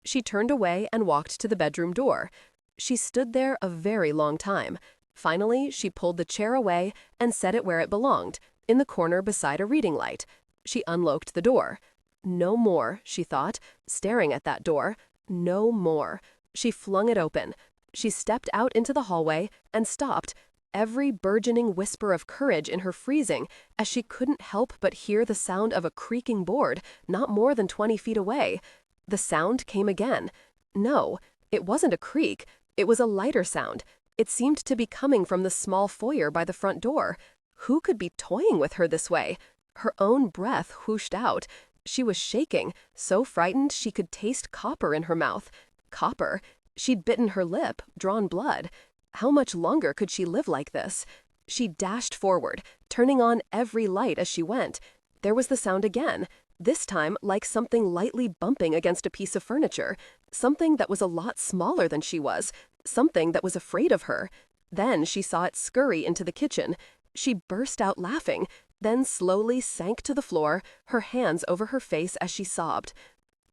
She turned away and walked to the bedroom door. She stood there a very long time. Finally, she pulled the chair away and set it where it belonged, in the corner beside a reading light. She unlocked the door. No more, she thought, staring at that door. No more. She flung it open. She stepped out into the hallway and stopped, every burgeoning whisper of courage in her freezing, as she couldn't help but hear the sound of a creaking board not more than 20 feet away. The sound came again. No, it wasn't a creak. It was a lighter sound. It seemed to be coming from the small foyer by the front door. Who could be toying with her this way? Her own breath whooshed out. She was shaking, so frightened she could taste copper in her mouth. Copper. She'd bitten her lip, drawn blood. How much longer could she live like this? She dashed forward, turning on every light as she went. There was the sound again, this time like something lightly bumping against a piece of furniture, something that was a lot smaller than she was, something that was afraid of her. Then she saw it scurry into the kitchen. She burst out laughing, then slowly sank to the floor, her hands over her face as she sobbed.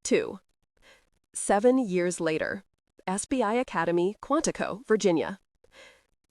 2. 7 years later. SBI Academy, Quantico, Virginia.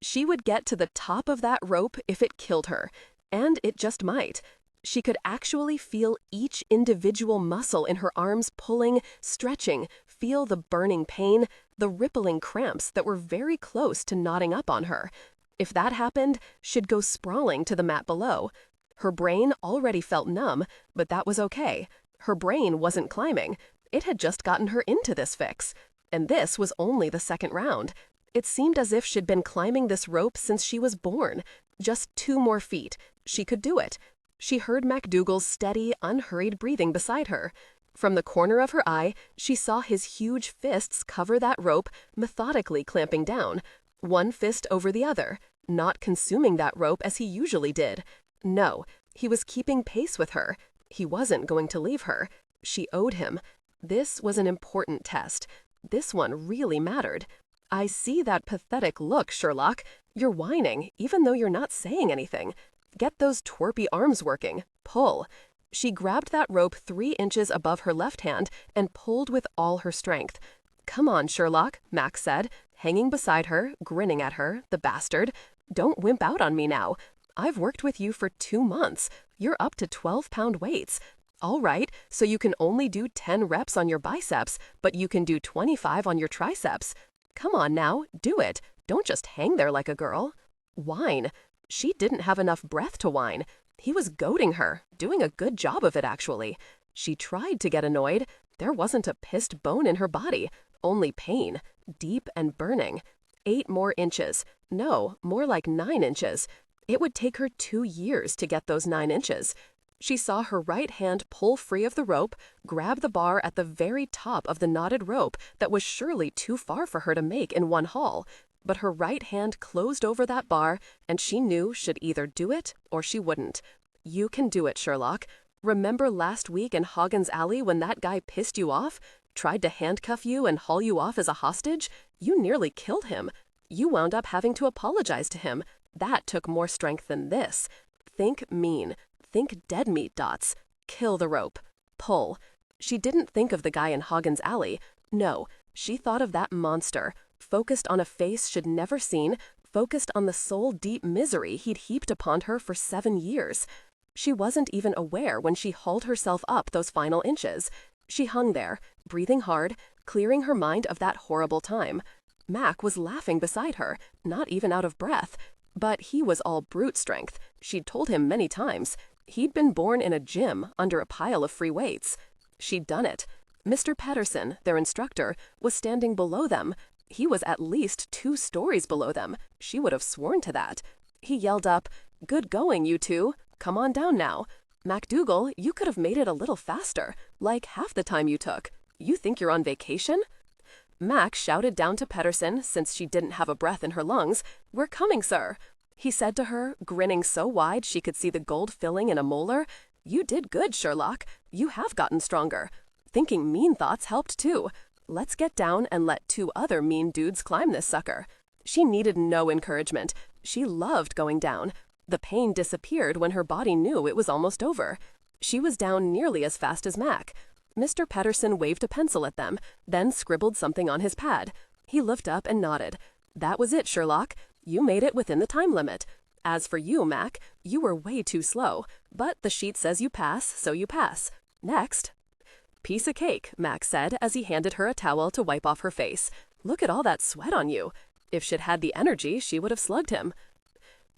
She would get to the top of that rope if it killed her, and it just might. She could actually feel each individual muscle in her arms pulling, stretching, feel the burning pain, the rippling cramps that were very close to knotting up on her. If that happened, she'd go sprawling to the mat below. Her brain already felt numb, but that was okay. Her brain wasn't climbing. It had just gotten her into this fix. And this was only the second round. It seemed as if she'd been climbing this rope since she was born. Just 2 more feet. She could do it. She heard MacDougall's steady, unhurried breathing beside her. From the corner of her eye, she saw his huge fists cover that rope, methodically clamping down. One fist over the other, not consuming that rope as he usually did. No, he was keeping pace with her. He wasn't going to leave her. She owed him. This was an important test. This one really mattered. I see that pathetic look, Sherlock. You're whining, even though you're not saying anything. Get those twerpy arms working. Pull. She grabbed that rope 3 inches above her left hand and pulled with all her strength. Come on, Sherlock, Max said, hanging beside her, grinning at her, the bastard. Don't wimp out on me now. I've worked with you for 2 months. You're up to 12-pound weights. All right, so you can only do 10 reps on your biceps, but you can do 25 on your triceps. Come on now, do it. Don't just hang there like a girl. Whine. She didn't have enough breath to whine. He was goading her, doing a good job of it actually. She tried to get annoyed. There wasn't a pissed bone in her body, only pain, deep and burning. 8 more inches. No, more like 9 inches. It would take her 2 years to get those 9 inches. She saw her right hand pull free of the rope, grab the bar at the very top of the knotted rope that was surely too far for her to make in one haul. But her right hand closed over that bar, and she knew she'd either do it or she wouldn't. You can do it, Sherlock. Remember last week in Hoggins Alley when that guy pissed you off? Tried to handcuff you and haul you off as a hostage? You nearly killed him. You wound up having to apologize to him. That took more strength than this. Think mean. Think dead meat dots. Kill the rope. Pull. She didn't think of the guy in Hoggins Alley. No, she thought of that monster, focused on a face she'd never seen, focused on the soul-deep misery he'd heaped upon her for 7 years. She wasn't even aware when she hauled herself up those final inches. She hung there, breathing hard, clearing her mind of that horrible time. Mac was laughing beside her, not even out of breath. But he was all brute strength. She'd told him many times. He'd been born in a gym under a pile of free weights. She'd done it. Mr. Patterson, their instructor, was standing below them. He was at least 2 stories below them. She would have sworn to that. He yelled up, "Good going, you two. Come on down now. MacDougall, you could have made it a little faster, like half the time you took. You think you're on vacation?" Mac shouted down to Pedersen, since she didn't have a breath in her lungs, "We're coming, sir." He said to her, grinning so wide she could see the gold filling in a molar, "You did good, Sherlock. You have gotten stronger. Thinking mean thoughts helped too. Let's get down and let 2 other mean dudes climb this sucker." She needed no encouragement. She loved going down. The pain disappeared when her body knew it was almost over. She was down nearly as fast as Mac. Mr. Pedersen waved a pencil at them, then scribbled something on his pad. He looked up and nodded. "That was it, Sherlock. You made it within the time limit. As for you, Mac, you were way too slow, but the sheet says you pass, so you pass. Next." "Piece of cake," Mac said as he handed her a towel to wipe off her face. "Look at all that sweat on you. If she'd had the energy, she would have slugged him."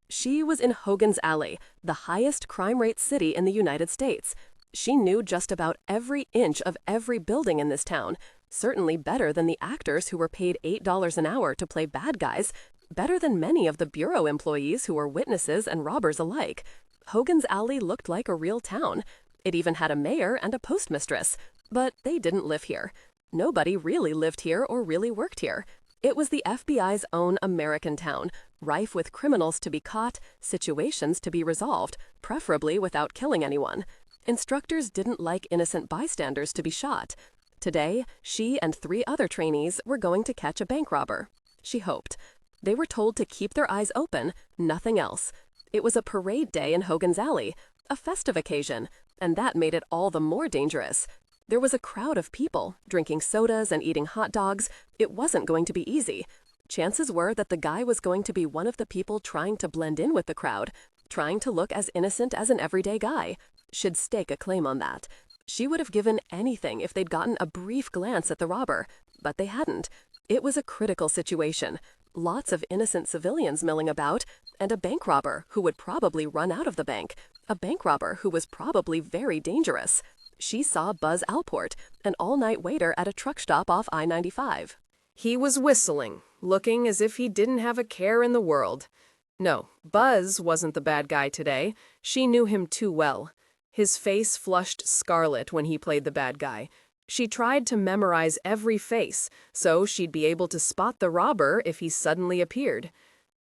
She was in Hogan's Alley, the highest crime rate city in the United States. She knew just about every inch of every building in this town, certainly better than the actors who were paid $8 an hour to play bad guys, better than many of the bureau employees who were witnesses and robbers alike. Hogan's Alley looked like a real town. It even had a mayor and a postmistress, but they didn't live here. Nobody really lived here or really worked here. It was the FBI's own American town, rife with criminals to be caught, situations to be resolved, preferably without killing anyone. Instructors didn't like innocent bystanders to be shot. Today, she and 3 other trainees were going to catch a bank robber. She hoped. They were told to keep their eyes open, nothing else. It was a parade day in Hogan's Alley, a festive occasion, and that made it all the more dangerous. There was a crowd of people, drinking sodas and eating hot dogs. It wasn't going to be easy. Chances were that the guy was going to be one of the people trying to blend in with the crowd, trying to look as innocent as an everyday guy. She'd stake a claim on that. She would have given anything if they'd gotten a brief glance at the robber, but they hadn't. It was a critical situation. Lots of innocent civilians milling about, and a bank robber who would probably run out of the bank. A bank robber who was probably very dangerous. She saw Buzz Alport, an all-night waiter at a truck stop off I-95. He was whistling, looking as if he didn't have a care in the world. No, Buzz wasn't the bad guy today. She knew him too well. His face flushed scarlet when he played the bad guy. She tried to memorize every face, so she'd be able to spot the robber if he suddenly appeared.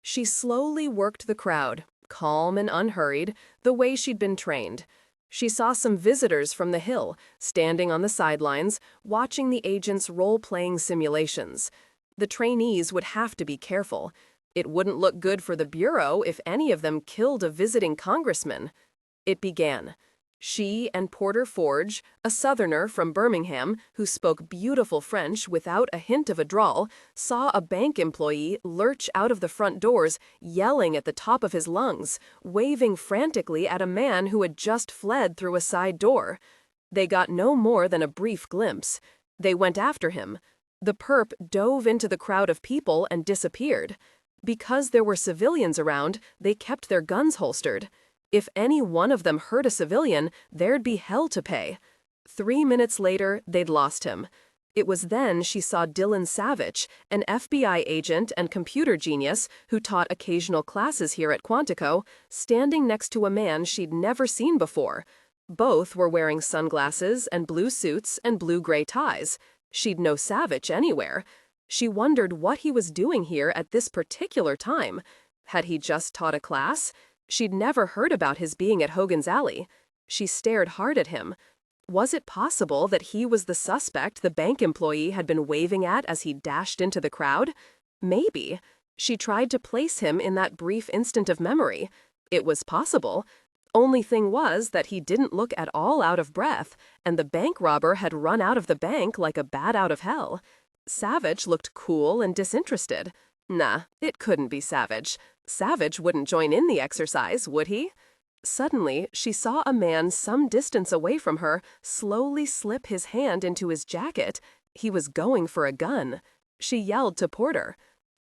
She slowly worked the crowd, calm and unhurried, the way she'd been trained. She saw some visitors from the Hill, standing on the sidelines, watching the agents' role-playing simulations. The trainees would have to be careful. It wouldn't look good for the Bureau if any of them killed a visiting congressman. It began. She and Porter Forge, a Southerner from Birmingham who spoke beautiful French without a hint of a drawl, saw a bank employee lurch out of the front doors, yelling at the top of his lungs, waving frantically at a man who had just fled through a side door. They got no more than a brief glimpse. They went after him. The perp dove into the crowd of people and disappeared. Because there were civilians around, they kept their guns holstered. If any one of them hurt a civilian, there'd be hell to pay. 3 minutes later, they'd lost him. It was then she saw Dillon Savich, an FBI agent and computer genius who taught occasional classes here at Quantico, standing next to a man she'd never seen before. Both were wearing sunglasses and blue suits and blue-gray ties. She'd know Savich anywhere. She wondered what he was doing here at this particular time. Had he just taught a class? She'd never heard about his being at Hogan's Alley. She stared hard at him. Was it possible that he was the suspect the bank employee had been waving at as he dashed into the crowd? Maybe. She tried to place him in that brief instant of memory. It was possible. Only thing was that he didn't look at all out of breath, and the bank robber had run out of the bank like a bat out of hell. Savich looked cool and disinterested. Nah, it couldn't be Savich. Savich wouldn't join in the exercise, would he? Suddenly, she saw a man some distance away from her slowly slip his hand into his jacket. He was going for a gun. She yelled to Porter.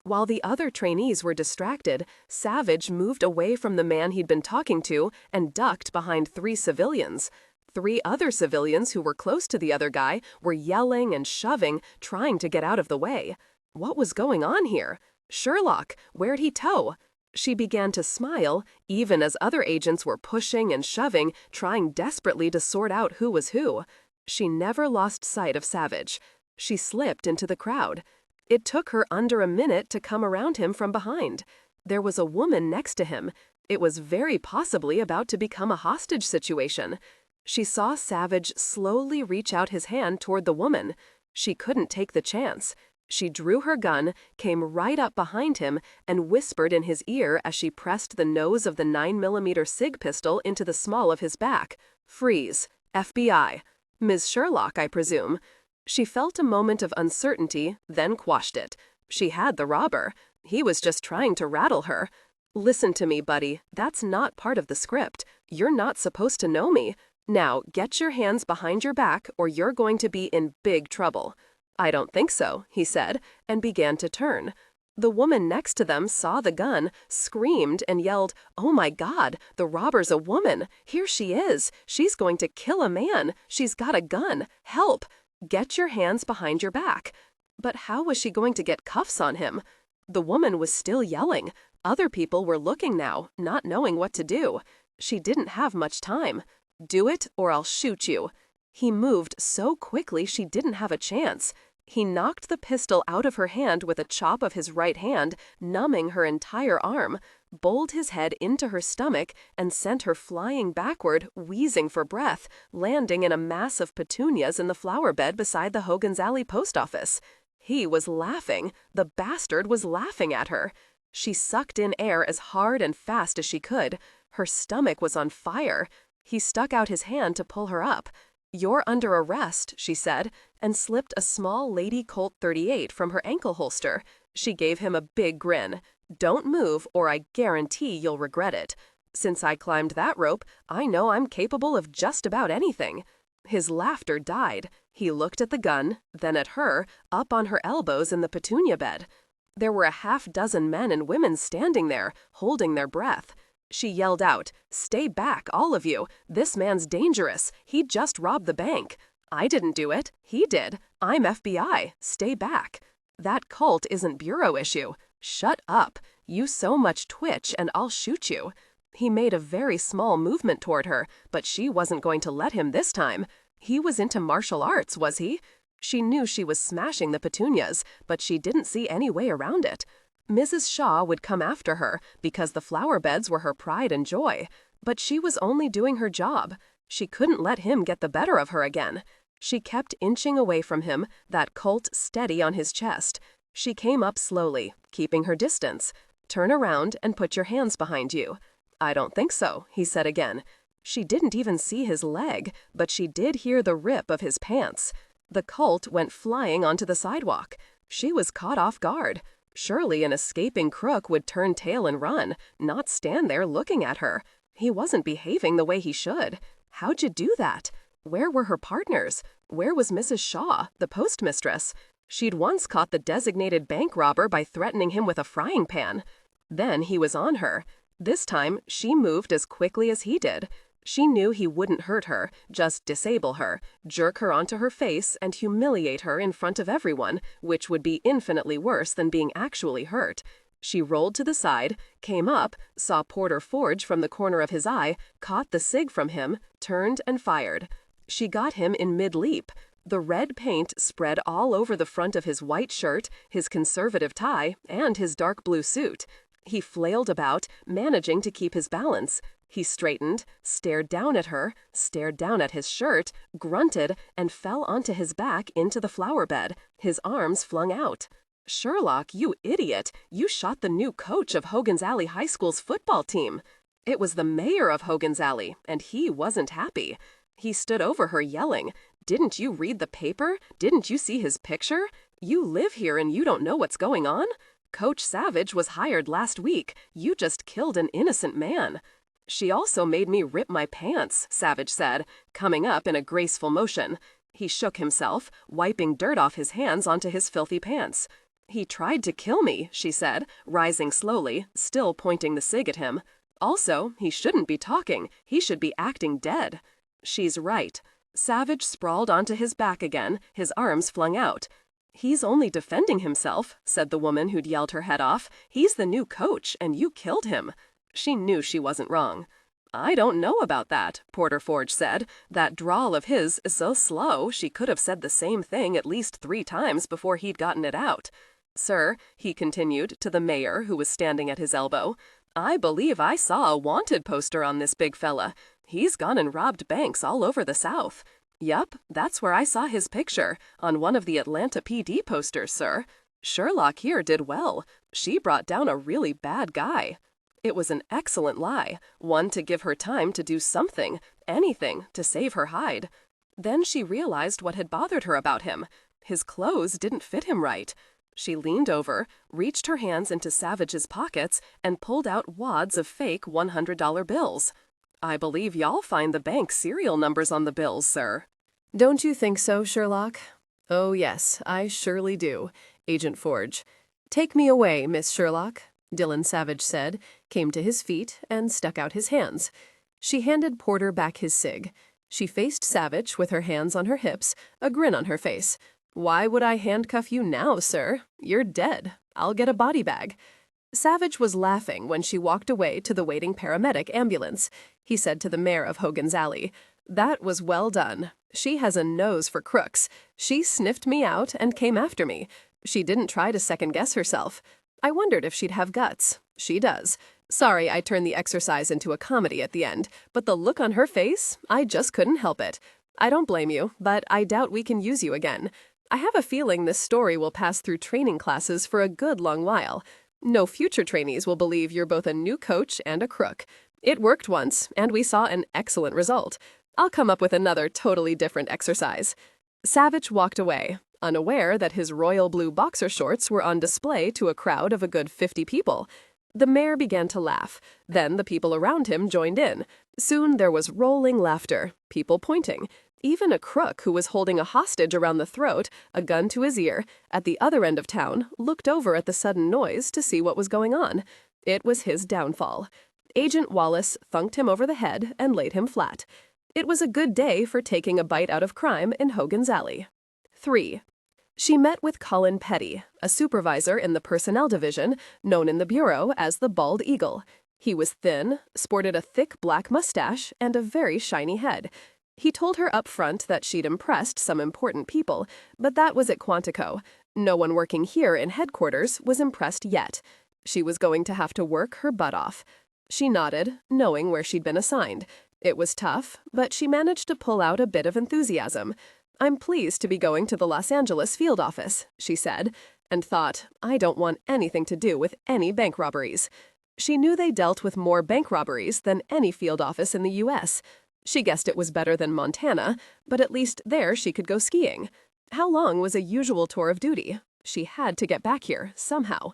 While the other trainees were distracted, Savich moved away from the man he'd been talking to and ducked behind 3 civilians. 3 other civilians who were close to the other guy were yelling and shoving, trying to get out of the way. What was going on here? Sherlock, where'd he tow? She began to smile, even as other agents were pushing and shoving, trying desperately to sort out who was who. She never lost sight of Savich. She slipped into the crowd. It took her under a minute to come around him from behind. There was a woman next to him. It was very possibly about to become a hostage situation. She saw Savich slowly reach out his hand toward the woman. She couldn't take the chance. She drew her gun, came right up behind him, and whispered in his ear as she pressed the nose of the 9mm SIG pistol into the small of his back. "Freeze. FBI. Ms. Sherlock, I presume. She felt a moment of uncertainty, then quashed it. She had the robber. He was just trying to rattle her. Listen to me, buddy. That's not part of the script. You're not supposed to know me. Now, get your hands behind your back or you're going to be in big trouble. I don't think so, he said, and began to turn. The woman next to them saw the gun, screamed, and yelled, "Oh my God, the robber's a woman! Here she is! She's going to kill a man! She's got a gun! Help! Get your hands behind your back!" But how was she going to get cuffs on him? The woman was still yelling. Other people were looking now, not knowing what to do. She didn't have much time. "Do it, or I'll shoot you." He moved so quickly she didn't have a chance. He knocked the pistol out of her hand with a chop of his right hand, numbing her entire arm, bowled his head into her stomach, and sent her flying backward, wheezing for breath, landing in a mass of petunias in the flower bed beside the Hogan's Alley post office. He was laughing. The bastard was laughing at her. She sucked in air as hard and fast as she could. Her stomach was on fire. He stuck out his hand to pull her up. "You're under arrest," she said, and slipped a small Lady Colt .38 from her ankle holster. She gave him a big grin. "Don't move, or I guarantee you'll regret it. Since I climbed that rope, I know I'm capable of just about anything." His laughter died. He looked at the gun, then at her, up on her elbows in the petunia bed. There were a half-dozen men and women standing there, holding their breath. She yelled out, "Stay back, all of you. This man's dangerous. He just robbed the bank. I didn't do it. He did. I'm FBI. Stay back. That Colt isn't bureau issue. Shut up. You so much twitch and I'll shoot you." He made a very small movement toward her, but she wasn't going to let him this time. He was into martial arts, was he? She knew she was smashing the petunias, but she didn't see any way around it. Mrs. Shaw would come after her because the flower beds were her pride and joy. But she was only doing her job. She couldn't let him get the better of her again. She kept inching away from him, that Colt steady on his chest. She came up slowly, keeping her distance. "Turn around and put your hands behind you." "I don't think so," he said again. She didn't even see his leg, but she did hear the rip of his pants. The Colt went flying onto the sidewalk. She was caught off guard. Surely an escaping crook would turn tail and run, not stand there looking at her. He wasn't behaving the way he should. How'd you do that? Where were her partners? Where was Mrs. Shaw, the postmistress? She'd once caught the designated bank robber by threatening him with a frying pan. Then he was on her. This time, she moved as quickly as he did. She knew he wouldn't hurt her, just disable her, jerk her onto her face, and humiliate her in front of everyone, which would be infinitely worse than being actually hurt. She rolled to the side, came up, saw Porter Forge from the corner of his eye, caught the cig from him, turned and fired. She got him in mid-leap. The red paint spread all over the front of his white shirt, his conservative tie, and his dark blue suit. He flailed about, managing to keep his balance. He straightened, stared down at her, stared down at his shirt, grunted, and fell onto his back into the flower bed, his arms flung out. "Sherlock, you idiot! You shot the new coach of Hogan's Alley High School's football team." It was the mayor of Hogan's Alley, and he wasn't happy. He stood over her yelling, "Didn't you read the paper? Didn't you see his picture? You live here and you don't know what's going on? Coach Savich was hired last week. You just killed an innocent man." "She also made me rip my pants," Savich said, coming up in a graceful motion. He shook himself, wiping dirt off his hands onto his filthy pants. "He tried to kill me," she said, rising slowly, still pointing the cig at him. "Also, he shouldn't be talking. He should be acting dead." "She's right." Savich sprawled onto his back again, his arms flung out. "He's only defending himself," said the woman who'd yelled her head off. "He's the new coach, and you killed him." She knew she wasn't wrong. "I don't know about that," Porter Forge said. That drawl of his is so slow she could have said the same thing at least 3 times before he'd gotten it out. "Sir," he continued to the mayor who was standing at his elbow, "I believe I saw a wanted poster on this big fella. He's gone and robbed banks all over the South. Yup, that's where I saw his picture, on one of the Atlanta PD posters, sir. Sherlock here did well. She brought down a really bad guy." It was an excellent lie, one to give her time to do something, anything, to save her hide. Then she realized what had bothered her about him. His clothes didn't fit him right. She leaned over, reached her hands into Savich's pockets, and pulled out wads of fake $100 bills. "I believe y'all find the bank serial numbers on the bills, sir." "Don't you think so, Sherlock?" "Oh, yes, I surely do, Agent Forge." "Take me away, Miss Sherlock," Dillon Savich said, came to his feet, and stuck out his hands. She handed Porter back his cig. She faced Savich with her hands on her hips, a grin on her face. "Why would I handcuff you now, sir? You're dead. I'll get a body bag." Savich was laughing when she walked away to the waiting paramedic ambulance. He said to the mayor of Hogan's Alley, "That was well done. She has a nose for crooks. She sniffed me out and came after me. She didn't try to second-guess herself. I wondered if she'd have guts. She does. Sorry I turned the exercise into a comedy at the end, but the look on her face, I just couldn't help it. I don't blame you, but I doubt we can use you again. I have a feeling this story will pass through training classes for a good long while. No future trainees will believe you're both a new coach and a crook. It worked once, and we saw an excellent result. I'll come up with another totally different exercise." Savich walked away, unaware that his royal blue boxer shorts were on display to a crowd of a good 50 people. The mayor began to laugh. Then the people around him joined in. Soon there was rolling laughter, people pointing. Even a crook who was holding a hostage around the throat, a gun to his ear, at the other end of town, looked over at the sudden noise to see what was going on. It was his downfall. Agent Wallace thunked him over the head and laid him flat. It was a good day for taking a bite out of crime in Hogan's Alley. 3. She met with Colin Petty, a supervisor in the Personnel Division, known in the Bureau as the Bald Eagle. He was thin, sported a thick black mustache, and a very shiny head. He told her up front that she'd impressed some important people, but that was at Quantico. No one working here in headquarters was impressed yet. She was going to have to work her butt off. She nodded, knowing where she'd been assigned. It was tough, but she managed to pull out a bit of enthusiasm. "I'm pleased to be going to the Los Angeles field office," she said, and thought, "I don't want anything to do with any bank robberies." She knew they dealt with more bank robberies than any field office in the U.S. She guessed it was better than Montana, but at least there she could go skiing. How long was a usual tour of duty? She had to get back here, somehow.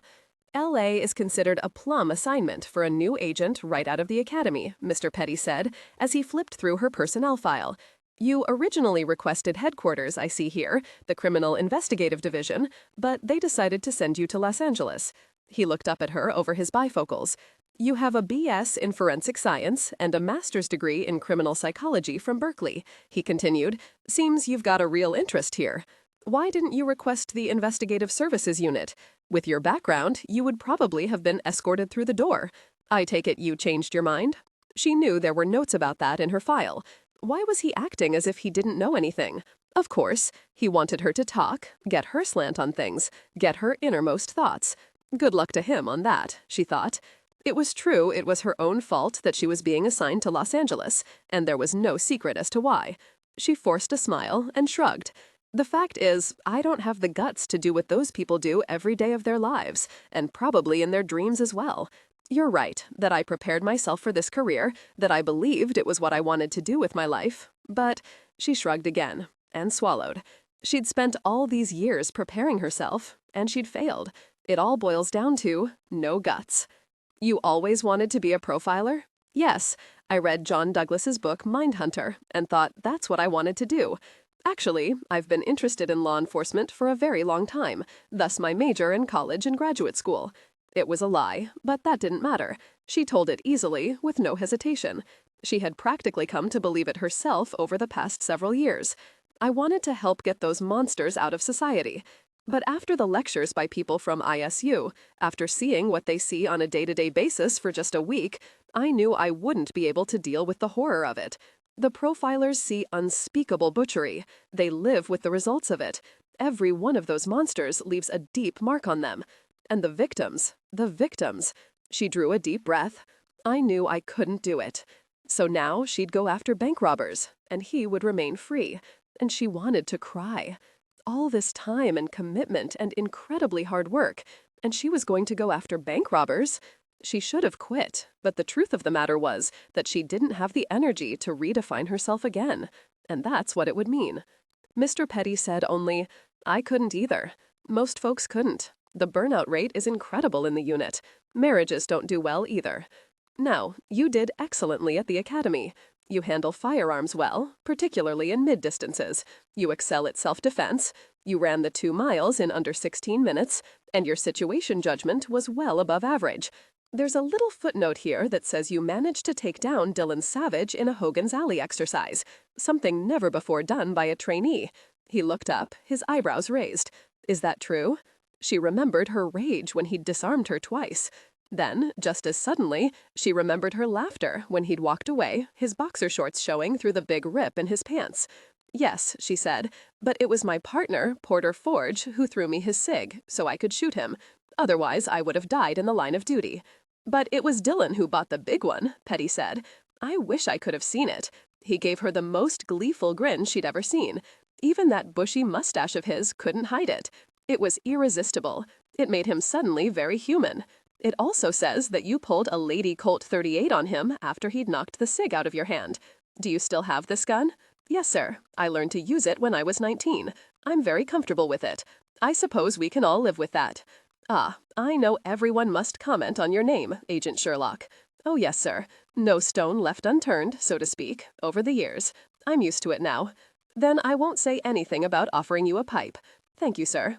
L.A. is considered a plum assignment for a new agent right out of the academy, Mr. Petty said, as he flipped through her personnel file. "You originally requested headquarters, I see here, the Criminal Investigative Division, but they decided to send you to Los Angeles." He looked up at her over his bifocals. "You have a B.S. in forensic science and a master's degree in criminal psychology from Berkeley," he continued. "Seems you've got a real interest here. Why didn't you request the Investigative Services Unit? With your background, you would probably have been escorted through the door. I take it you changed your mind?" She knew there were notes about that in her file. Why was he acting as if he didn't know anything? Of course, he wanted her to talk, get her slant on things, get her innermost thoughts. Good luck to him on that, she thought. It was true it was her own fault that she was being assigned to Los Angeles, and there was no secret as to why. She forced a smile and shrugged. "The fact is, I don't have the guts to do what those people do every day of their lives, and probably in their dreams as well. You're right, that I prepared myself for this career, that I believed it was what I wanted to do with my life, but—" She shrugged again, and swallowed. She'd spent all these years preparing herself, and she'd failed. It all boils down to no guts. "You always wanted to be a profiler?" "Yes. I read John Douglas's book Mindhunter and thought that's what I wanted to do. Actually, I've been interested in law enforcement for a very long time, thus my major in college and graduate school." It was a lie, but that didn't matter. She told it easily, with no hesitation. She had practically come to believe it herself over the past several years. "I wanted to help get those monsters out of society." But after the lectures by people from ISU, after seeing what they see on a day-to-day basis for just a week, I knew I wouldn't be able to deal with the horror of it. The profilers see unspeakable butchery. They live with the results of it. Every one of those monsters leaves a deep mark on them. And the victims. She drew a deep breath. I knew I couldn't do it. So now she'd go after bank robbers, and he would remain free. And she wanted to cry. All this time and commitment and incredibly hard work, and she was going to go after bank robbers? She should have quit, but the truth of the matter was that she didn't have the energy to redefine herself again. and that's what it would mean. Mr. Petty said only, "I couldn't either. Most folks couldn't. The burnout rate is incredible in the unit. Marriages don't do well either. Now, you did excellently at the academy. You handle firearms well, particularly in mid-distances. You excel at self-defense. You ran the 2 miles in under 16 minutes, and your situation judgment was well above average. There's a little footnote here that says you managed to take down Dillon Savich in a Hogan's Alley exercise, something never before done by a trainee." He looked up, his eyebrows raised. Is that true? She remembered her rage when he'd disarmed her twice. Then, just as suddenly, she remembered her laughter when he'd walked away, his boxer shorts showing through the big rip in his pants. "Yes," she said, "but it was my partner, Porter Forge, who threw me his cig, so I could shoot him. Otherwise, I would have died in the line of duty." "But it was Dillon who bought the big one," Petty said. "I wish I could have seen it." He gave her the most gleeful grin she'd ever seen. Even that bushy mustache of his couldn't hide it. It was irresistible. It made him suddenly very human. "It also says that you pulled a Lady Colt 38 on him after he'd knocked the cig out of your hand. Do you still have this gun?" "Yes, sir. I learned to use it when I was 19. I'm very comfortable with it. I suppose we can all live with that. Ah, I know everyone must comment on your name, Agent Sherlock. Oh, yes, sir. No stone left unturned, so to speak, over the years. I'm used to it now. Then I won't say anything about offering you a pipe. Thank you, sir."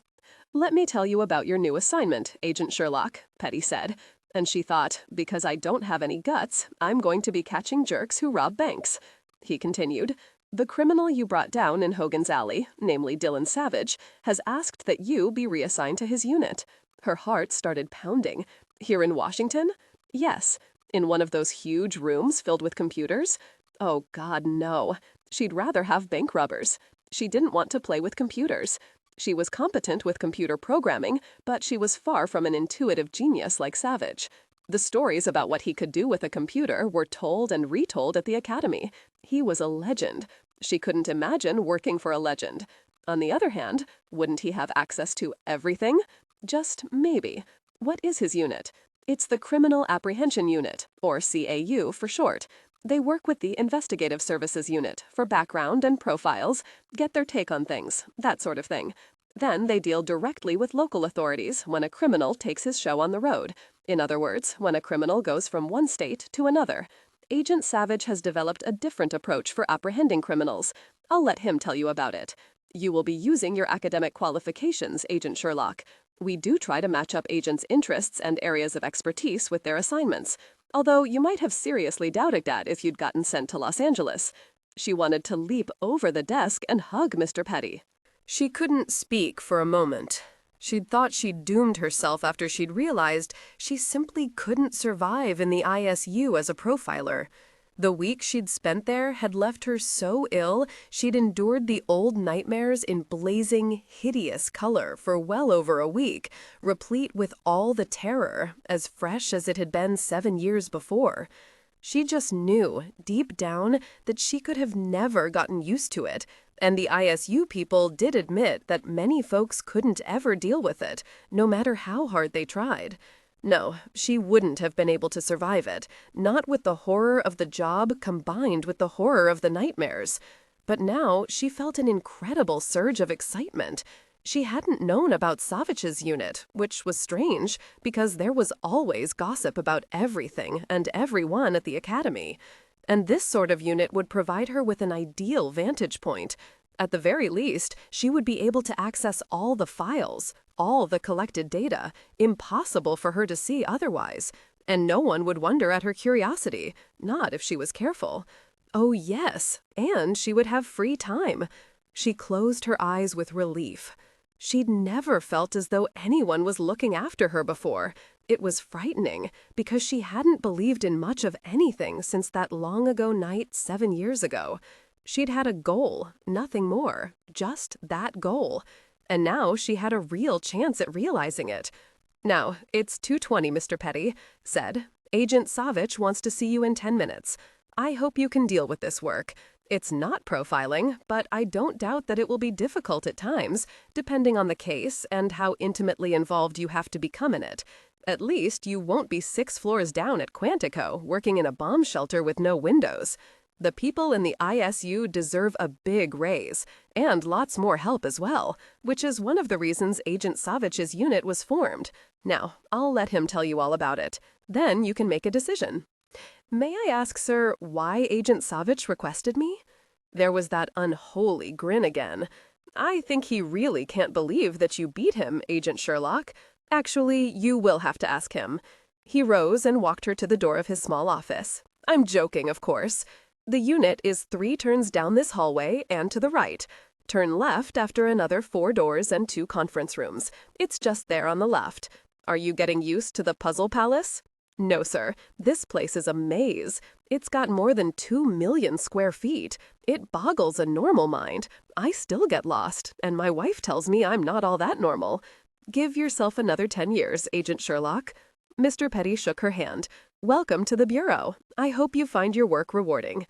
"Let me tell you about your new assignment, Agent Sherlock," Petty said. And she thought, because I don't have any guts, I'm going to be catching jerks who rob banks. He continued, "The criminal you brought down in Hogan's Alley, namely Dillon Savich, has asked that you be reassigned to his unit." Her heart started pounding. "Here in Washington?" "Yes." "In one of those huge rooms filled with computers?" Oh, God, no. She'd rather have bank robbers. She didn't want to play with computers. She was competent with computer programming, but she was far from an intuitive genius like Savich. The stories about what he could do with a computer were told and retold at the academy. He was a legend. She couldn't imagine working for a legend. On the other hand, wouldn't he have access to everything? Just maybe. What is his unit? It's the Criminal Apprehension Unit, or CAU for short. They work with the Investigative Services Unit for background and profiles, get their take on things, that sort of thing. Then they deal directly with local authorities when a criminal takes his show on the road. In other words, when a criminal goes from one state to another. Agent Savich has developed a different approach for apprehending criminals. I'll let him tell you about it. You will be using your academic qualifications, Agent Sherlock. We do try to match up agents' interests and areas of expertise with their assignments. Although you might have seriously doubted that if you'd gotten sent to Los Angeles." She wanted to leap over the desk and hug Mr. Petty. She couldn't speak for a moment. She'd thought she'd doomed herself after she'd realized she simply couldn't survive in the ISU as a profiler. The week she'd spent there had left her so ill she'd endured the old nightmares in blazing, hideous color for well over a week, replete with all the terror, as fresh as it had been 7 years before. She just knew, deep down, that she could have never gotten used to it, and the ISU people did admit that many folks couldn't ever deal with it, no matter how hard they tried. No, she wouldn't have been able to survive it, not with the horror of the job combined with the horror of the nightmares. But now she felt an incredible surge of excitement. She hadn't known about Savich's unit, which was strange, because there was always gossip about everything and everyone at the academy. And this sort of unit would provide her with an ideal vantage point. At the very least, she would be able to access all the files, all the collected data, impossible for her to see otherwise. And no one would wonder at her curiosity, not if she was careful. Oh, yes, and she would have free time. She closed her eyes with relief. She'd never felt as though anyone was looking after her before. It was frightening, because she hadn't believed in much of anything since that long-ago night 7 years ago. She'd had a goal, nothing more, just that goal. And now she had a real chance at realizing it. "Now, it's 2:20, Mr. Petty," said. "Agent Savich wants to see you in 10 minutes. I hope you can deal with this work. It's not profiling, but I don't doubt that it will be difficult at times, depending on the case and how intimately involved you have to become in it. At least you won't be 6 floors down at Quantico, working in a bomb shelter with no windows." The people in the ISU deserve a big raise, and lots more help as well, which is one of the reasons Agent Savich's unit was formed. Now, I'll let him tell you all about it. Then you can make a decision. May I ask, sir, why Agent Savich requested me? There was that unholy grin again. I think he really can't believe that you beat him, Agent Sherlock. Actually, you will have to ask him. He rose and walked her to the door of his small office. I'm joking, of course. The unit is 3 turns down this hallway and to the right. Turn left after another 4 doors and 2 conference rooms. It's just there on the left. Are you getting used to the Puzzle Palace? No, sir. This place is a maze. It's got more than 2 million square feet. It boggles a normal mind. I still get lost, and my wife tells me I'm not all that normal. Give yourself another 10 years, Agent Sherlock. Mr. Petty shook her hand. Welcome to the Bureau. I hope you find your work rewarding.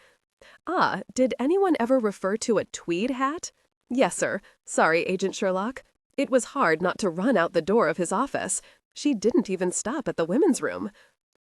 Ah, did anyone ever refer to a tweed hat? Yes, sir. Sorry, Agent Sherlock. It was hard not to run out the door of his office. She didn't even stop at the women's room.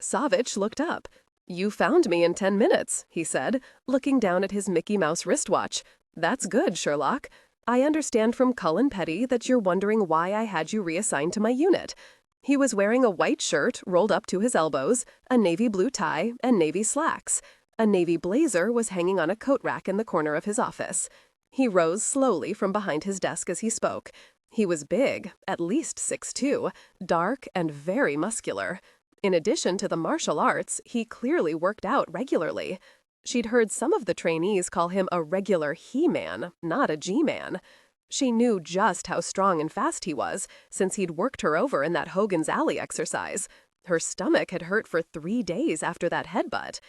Savich looked up. You found me in 10 minutes, he said, looking down at his Mickey Mouse wristwatch. That's good, Sherlock. I understand from Cullen Petty that you're wondering why I had you reassigned to my unit. He was wearing a white shirt rolled up to his elbows, a navy blue tie, and navy slacks. A navy blazer was hanging on a coat rack in the corner of his office. He rose slowly from behind his desk as he spoke. He was big, at least 6'2", dark and very muscular. In addition to the martial arts, he clearly worked out regularly. She'd heard some of the trainees call him a regular He-Man, not a G-Man. She knew just how strong and fast he was, since he'd worked her over in that Hogan's Alley exercise. Her stomach had hurt for 3 days after that headbutt.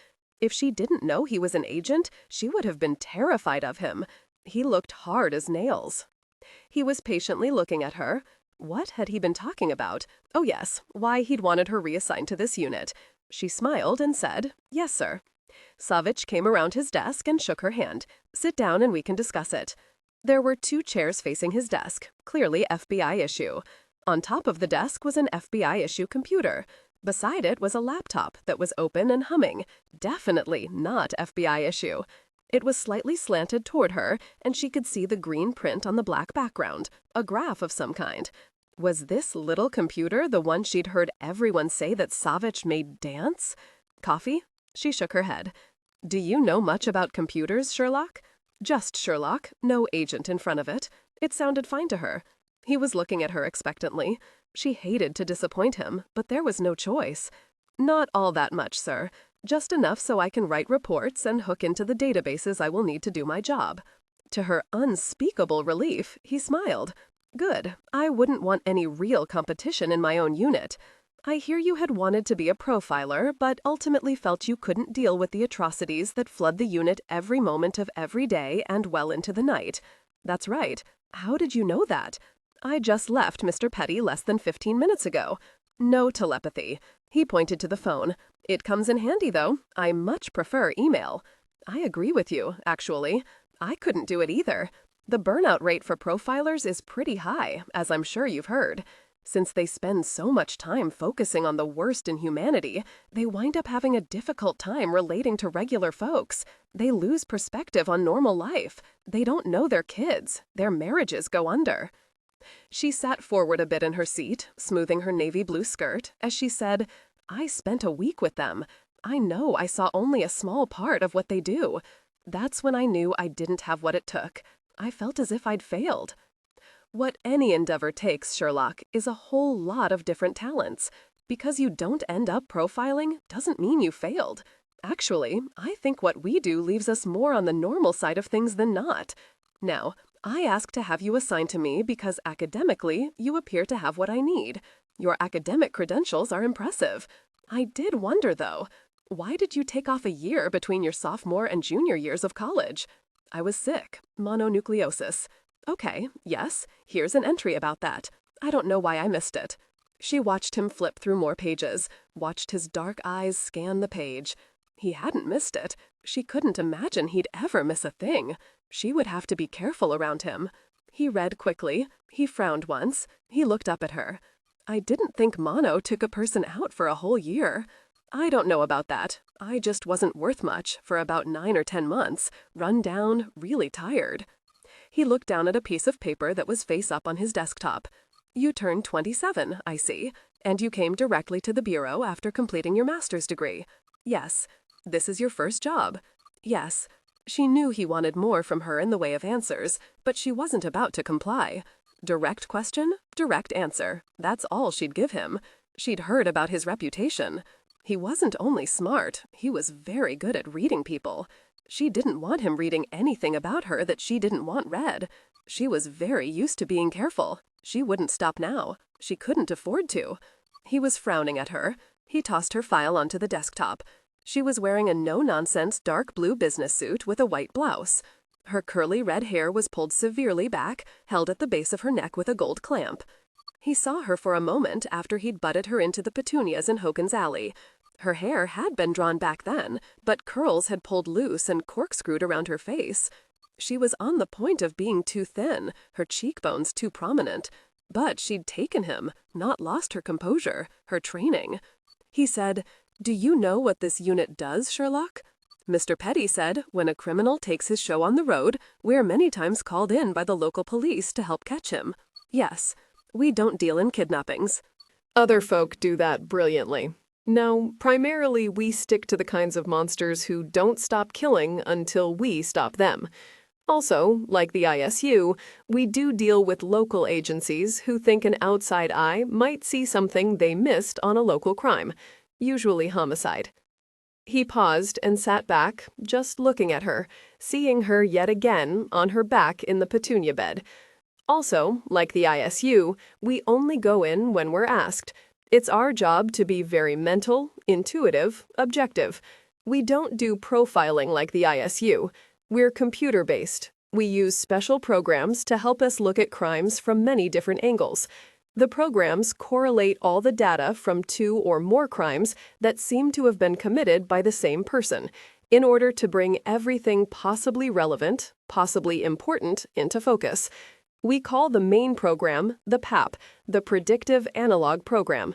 If she didn't know he was an agent, she would have been terrified of him. He looked hard as nails. He was patiently looking at her. What had he been talking about? Oh yes, why he'd wanted her reassigned to this unit. She smiled and said, Yes, sir. Savich came around his desk and shook her hand. Sit down and we can discuss it. There were 2 chairs facing his desk, clearly FBI issue. On top of the desk was an FBI issue computer. Beside it was a laptop that was open and humming, definitely not FBI issue. It was slightly slanted toward her, and she could see the green print on the black background, a graph of some kind. Was this little computer the one she'd heard everyone say that Savich made dance? Coffee? She shook her head. Do you know much about computers, Sherlock? Just Sherlock, no agent in front of it. It sounded fine to her. He was looking at her expectantly. She hated to disappoint him, but there was no choice. Not all that much, sir. Just enough so I can write reports and hook into the databases I will need to do my job. To her unspeakable relief, he smiled. Good. I wouldn't want any real competition in my own unit. I hear you had wanted to be a profiler, but ultimately felt you couldn't deal with the atrocities that flood the unit every moment of every day and well into the night. That's right. How did you know that? I just left Mr. Petty less than 15 minutes ago. No telepathy. He pointed to the phone. It comes in handy, though. I much prefer email. I agree with you, actually. I couldn't do it either. The burnout rate for profilers is pretty high, as I'm sure you've heard. Since they spend so much time focusing on the worst in humanity, they wind up having a difficult time relating to regular folks. They lose perspective on normal life. They don't know their kids. Their marriages go under. She sat forward a bit in her seat, smoothing her navy blue skirt, as she said, I spent a week with them. I know I saw only a small part of what they do. That's when I knew I didn't have what it took. I felt as if I'd failed. What any endeavor takes, Sherlock, is a whole lot of different talents. Because you don't end up profiling doesn't mean you failed. Actually, I think what we do leaves us more on the normal side of things than not. Now, I ask to have you assigned to me because academically, you appear to have what I need. Your academic credentials are impressive. I did wonder, though, why did you take off a year between your sophomore and junior years of college? I was sick, mononucleosis. Okay, yes, here's an entry about that. I don't know why I missed it. She watched him flip through more pages, watched his dark eyes scan the page. He hadn't missed it. She couldn't imagine he'd ever miss a thing. She would have to be careful around him. He read quickly. He frowned once. He looked up at her. I didn't think mono took a person out for a whole year. I don't know about that. I just wasn't worth much for about 9 or 10 months, run down, really tired. He looked down at a piece of paper that was face up on his desktop. You turned 27, I see, and you came directly to the bureau after completing your master's degree. Yes. This is your first job. Yes. She knew he wanted more from her in the way of answers, but she wasn't about to comply. Direct question, direct answer. That's all she'd give him. She'd heard about his reputation. He wasn't only smart, he was very good at reading people. She didn't want him reading anything about her that she didn't want read. She was very used to being careful. She wouldn't stop now. She couldn't afford to. He was frowning at her. He tossed her file onto the desktop. She was wearing a no-nonsense dark blue business suit with a white blouse. Her curly red hair was pulled severely back, held at the base of her neck with a gold clamp. He saw her for a moment after he'd butted her into the petunias in Hogan's Alley. Her hair had been drawn back then, but curls had pulled loose and corkscrewed around her face. She was on the point of being too thin, her cheekbones too prominent. But she'd taken him, not lost her composure, her training. He said, "Do you know what this unit does, Sherlock?" Mr. Petty said, "When a criminal takes his show on the road, we're many times called in by the local police to help catch him. Yes, we don't deal in kidnappings." Other folk do that brilliantly. Now, primarily we stick to the kinds of monsters who don't stop killing until we stop them. Also, like the ISU, we do deal with local agencies who think an outside eye might see something they missed on a local crime, usually homicide. He paused and sat back, just looking at her, seeing her yet again on her back in the petunia bed. Also, like the ISU, we only go in when we're asked. It's our job to be very mental, intuitive, objective. We don't do profiling like the ISU. We're computer-based. We use special programs to help us look at crimes from many different angles. The programs correlate all the data from 2 or more crimes that seem to have been committed by the same person, in order to bring everything possibly relevant, possibly important, into focus. We call the main program the PAP, the Predictive Analog Program.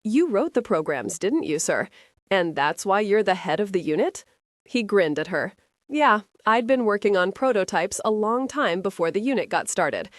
You wrote the programs, didn't you, sir? And that's why you're the head of the unit? He grinned at her. Yeah, I'd been working on prototypes a long time before the unit got started.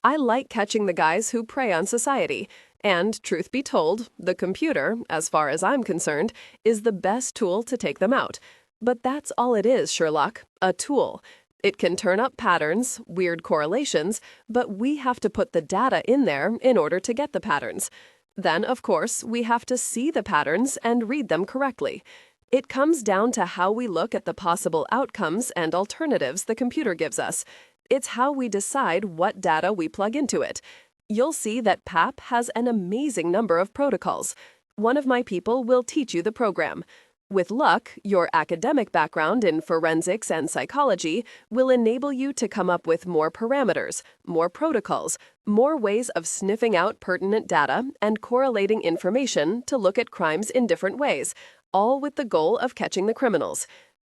I like catching the guys who prey on society. And, truth be told, the computer, as far as I'm concerned, is the best tool to take them out. But that's all it is, Sherlock, a tool. It can turn up patterns, weird correlations, but we have to put the data in there in order to get the patterns. Then, of course, we have to see the patterns and read them correctly. It comes down to how we look at the possible outcomes and alternatives the computer gives us. It's how we decide what data we plug into it. You'll see that PAP has an amazing number of protocols. One of my people will teach you the program. With luck, your academic background in forensics and psychology will enable you to come up with more parameters, more protocols, more ways of sniffing out pertinent data and correlating information to look at crimes in different ways, all with the goal of catching the criminals.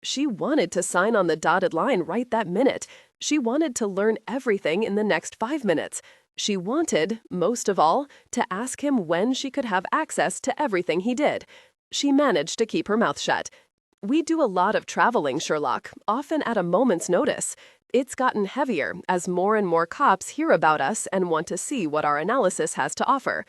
She wanted to sign on the dotted line right that minute. She wanted to learn everything in the next 5 minutes. She wanted, most of all, to ask him when she could have access to everything he did. She managed to keep her mouth shut. We do a lot of traveling, Sherlock, often at a moment's notice. It's gotten heavier as more and more cops hear about us and want to see what our analysis has to offer.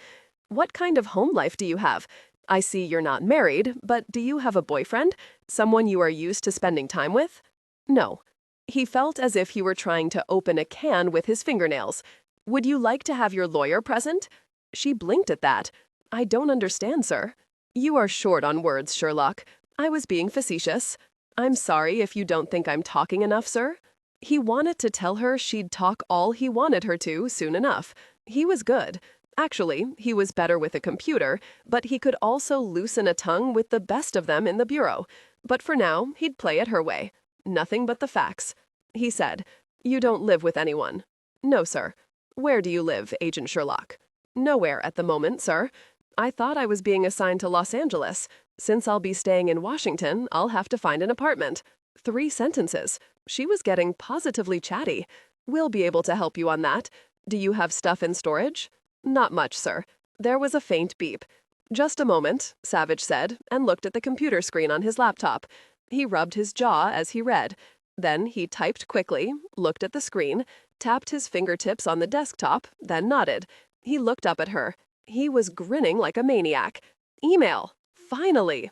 What kind of home life do you have? I see you're not married, but do you have a boyfriend? Someone you are used to spending time with? No. He felt as if he were trying to open a can with his fingernails. Would you like to have your lawyer present? She blinked at that. I don't understand, sir. You are short on words, Sherlock. I was being facetious. I'm sorry if you don't think I'm talking enough, sir. He wanted to tell her she'd talk all he wanted her to soon enough. He was good. Actually, he was better with a computer, but he could also loosen a tongue with the best of them in the bureau. But for now, he'd play it her way. Nothing but the facts. He said, "You don't live with anyone." "No, sir." "Where do you live, Agent Sherlock?" "Nowhere at the moment, sir. I thought I was being assigned to Los Angeles. Since I'll be staying in Washington, I'll have to find an apartment." 3 sentences. She was getting positively chatty. "We'll be able to help you on that. Do you have stuff in storage?" "Not much, sir." There was a faint beep. Just a moment, Savich said, and looked at the computer screen on his laptop. He rubbed his jaw as he read. Then he typed quickly, looked at the screen, tapped his fingertips on the desktop, then nodded. He looked up at her. He was grinning like a maniac. Email! Finally,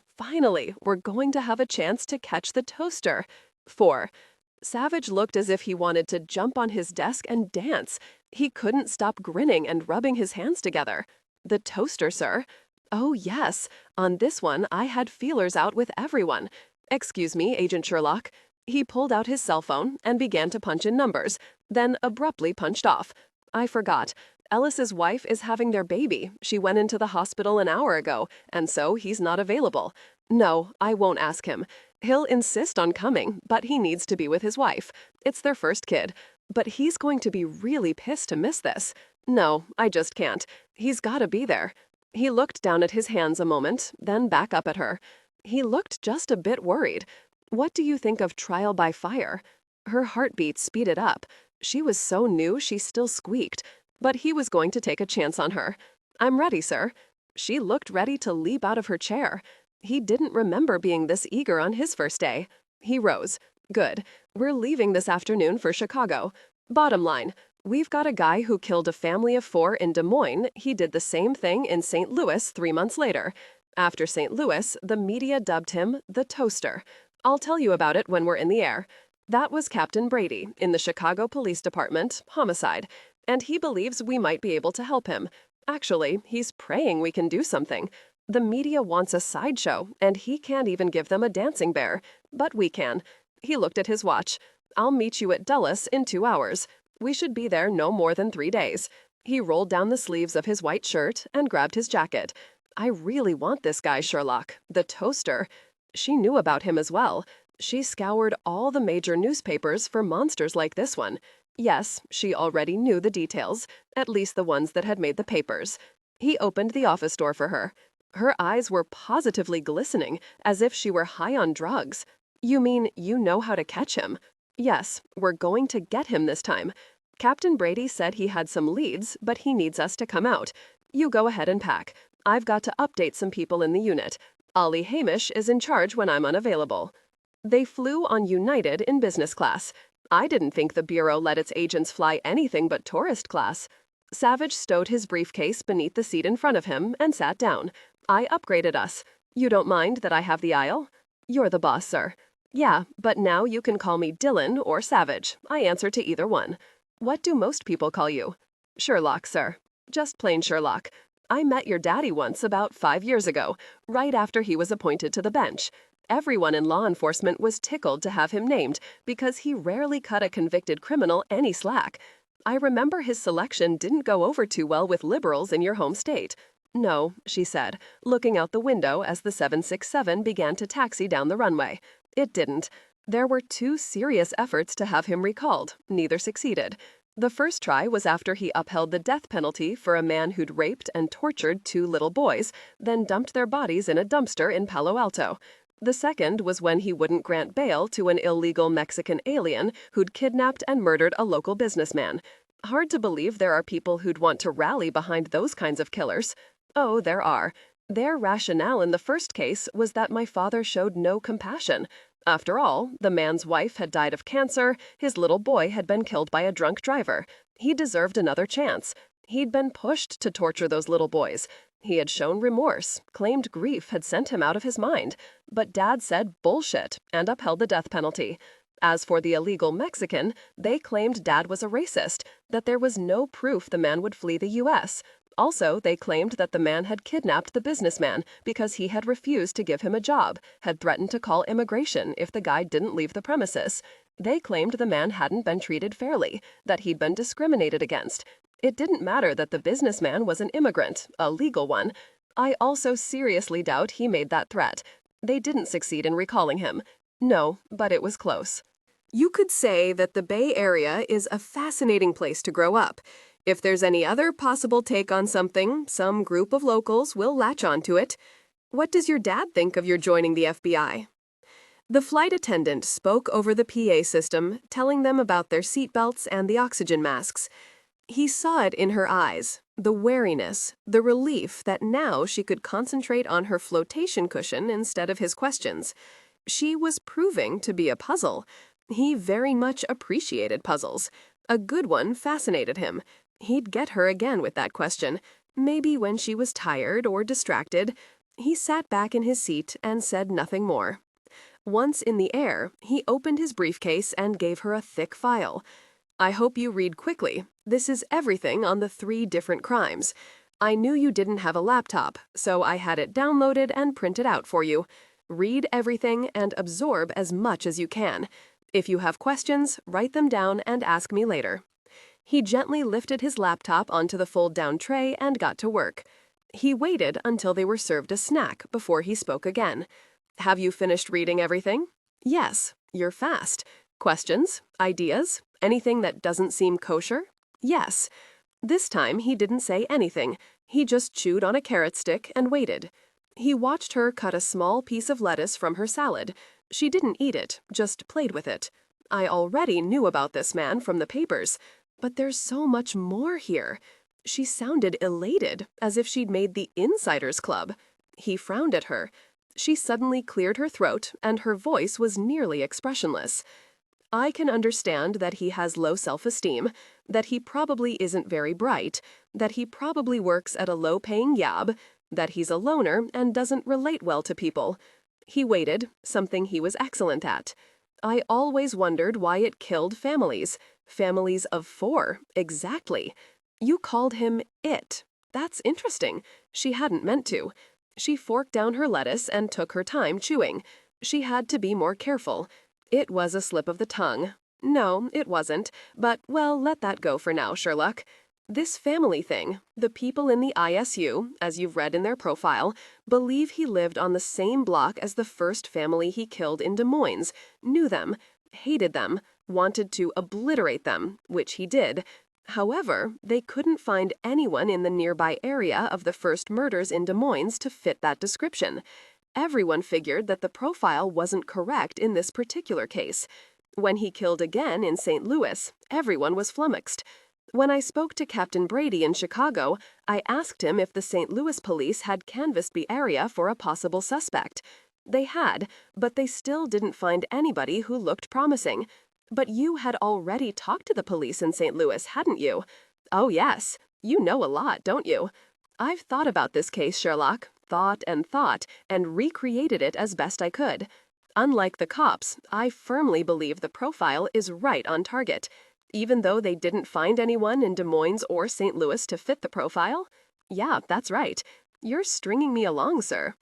we're going to have a chance to catch the toaster. 4. Savich looked as if he wanted to jump on his desk and dance. He couldn't stop grinning and rubbing his hands together. The toaster, sir. Oh, yes. On this one, I had feelers out with everyone. Excuse me, Agent Sherlock. He pulled out his cell phone and began to punch in numbers, then abruptly punched off. I forgot. Ellis's wife is having their baby. She went into the hospital an hour ago, and so he's not available. No, I won't ask him. He'll insist on coming, but he needs to be with his wife. It's their first kid. But he's going to be really pissed to miss this. No, I just can't. He's got to be there. He looked down at his hands a moment, then back up at her. He looked just a bit worried. What do you think of trial by fire? Her heartbeat speeded up. She was so new she still squeaked. But he was going to take a chance on her. I'm ready, sir. She looked ready to leap out of her chair. He didn't remember being this eager on his first day. He rose. Good. We're leaving this afternoon for Chicago. Bottom line, we've got a guy who killed a family of 4 in Des Moines. He did the same thing in St. Louis 3 months later. After St. Louis, the media dubbed him the Toaster. I'll tell you about it when we're in the air. That was Captain Brady in the Chicago Police Department, homicide. And he believes we might be able to help him. Actually, he's praying we can do something. The media wants a sideshow, and he can't even give them a dancing bear. But we can. He looked at his watch. I'll meet you at Dulles in 2 hours. We should be there no more than 3 days. He rolled down the sleeves of his white shirt and grabbed his jacket. I really want this guy, Sherlock. The Toaster. She knew about him as well. She scoured all the major newspapers for monsters like this one. Yes, she already knew the details, at least the ones that had made the papers. He opened the office door for her. Her eyes were positively glistening, as if she were high on drugs. You mean you know how to catch him? Yes, we're going to get him this time. Captain Brady said he had some leads, but he needs us to come out. You go ahead and pack. I've got to update some people in the unit. Ollie Hamish is in charge when I'm unavailable. They flew on United in business class. I didn't think the Bureau let its agents fly anything but tourist class. Savich stowed his briefcase beneath the seat in front of him and sat down. I upgraded us. You don't mind that I have the aisle? You're the boss, sir. Yeah, but now you can call me Dillon or Savich. I answer to either one. What do most people call you? Sherlock, sir. Just plain Sherlock. I met your daddy once about 5 years ago, right after he was appointed to the bench. Everyone in law enforcement was tickled to have him named because he rarely cut a convicted criminal any slack. I remember his selection didn't go over too well with liberals in your home state. No, she said, looking out the window as the 767 began to taxi down the runway. It didn't. There were 2 serious efforts to have him recalled. Neither succeeded. The first try was after he upheld the death penalty for a man who'd raped and tortured 2 little boys, then dumped their bodies in a dumpster in Palo Alto. The second was when he wouldn't grant bail to an illegal Mexican alien who'd kidnapped and murdered a local businessman. Hard to believe there are people who'd want to rally behind those kinds of killers. Oh, there are. Their rationale in the first case was that my father showed no compassion. After all, the man's wife had died of cancer, his little boy had been killed by a drunk driver. He deserved another chance. He'd been pushed to torture those little boys. He had shown remorse, claimed grief had sent him out of his mind. But Dad said bullshit and upheld the death penalty. As for the illegal Mexican, they claimed Dad was a racist, that there was no proof the man would flee the U.S. Also, they claimed that the man had kidnapped the businessman because he had refused to give him a job, had threatened to call immigration if the guy didn't leave the premises. They claimed the man hadn't been treated fairly, that he'd been discriminated against. It didn't matter that the businessman was an immigrant, a legal one. I also seriously doubt he made that threat. They didn't succeed in recalling him. No, but it was close. You could say that the Bay Area is a fascinating place to grow up. If there's any other possible take on something, some group of locals will latch onto it. What does your dad think of your joining the FBI? The flight attendant spoke over the PA system, telling them about their seatbelts and the oxygen masks. He saw it in her eyes, the wariness, the relief that now she could concentrate on her flotation cushion instead of his questions. She was proving to be a puzzle. He very much appreciated puzzles. A good one fascinated him. He'd get her again with that question, maybe when she was tired or distracted. He sat back in his seat and said nothing more. Once in the air, he opened his briefcase and gave her a thick file. I hope you read quickly. This is everything on the 3 different crimes. I knew you didn't have a laptop, so I had it downloaded and printed out for you. Read everything and absorb as much as you can. If you have questions, write them down and ask me later. He gently lifted his laptop onto the fold-down tray and got to work. He waited until they were served a snack before he spoke again. Have you finished reading everything? Yes. You're fast. Questions? Ideas? Anything that doesn't seem kosher? Yes. This time he didn't say anything. He just chewed on a carrot stick and waited. He watched her cut a small piece of lettuce from her salad. She didn't eat it, just played with it. I already knew about this man from the papers, but there's so much more here. She sounded elated, as if she'd made the Insiders Club. He frowned at her. She suddenly cleared her throat, and her voice was nearly expressionless. I can understand that he has low self-esteem, that he probably isn't very bright, that he probably works at a low-paying job, that he's a loner and doesn't relate well to people. He waited, something he was excellent at. I always wondered why it killed families. Families of 4, exactly. You called him it. That's interesting. She hadn't meant to. She forked down her lettuce and took her time chewing. She had to be more careful. It was a slip of the tongue. No, it wasn't. But, well, let that go for now, Sherlock. This family thing, the people in the ISU, as you've read in their profile, believe he lived on the same block as the first family he killed in Des Moines, knew them, hated them, wanted to obliterate them, which he did. However, they couldn't find anyone in the nearby area of the first murders in Des Moines to fit that description. Everyone figured that the profile wasn't correct in this particular case. When he killed again in St. Louis, everyone was flummoxed. When I spoke to Captain Brady in Chicago, I asked him if the St. Louis police had canvassed the area for a possible suspect. They had, but they still didn't find anybody who looked promising. But you had already talked to the police in St. Louis, hadn't you? Oh, yes. You know a lot, don't you? I've thought about this case, Sherlock, thought, and recreated it as best I could. Unlike the cops, I firmly believe the profile is right on target. Even though they didn't find anyone in Des Moines or St. Louis to fit the profile? Yeah, that's right. You're stringing me along, sir.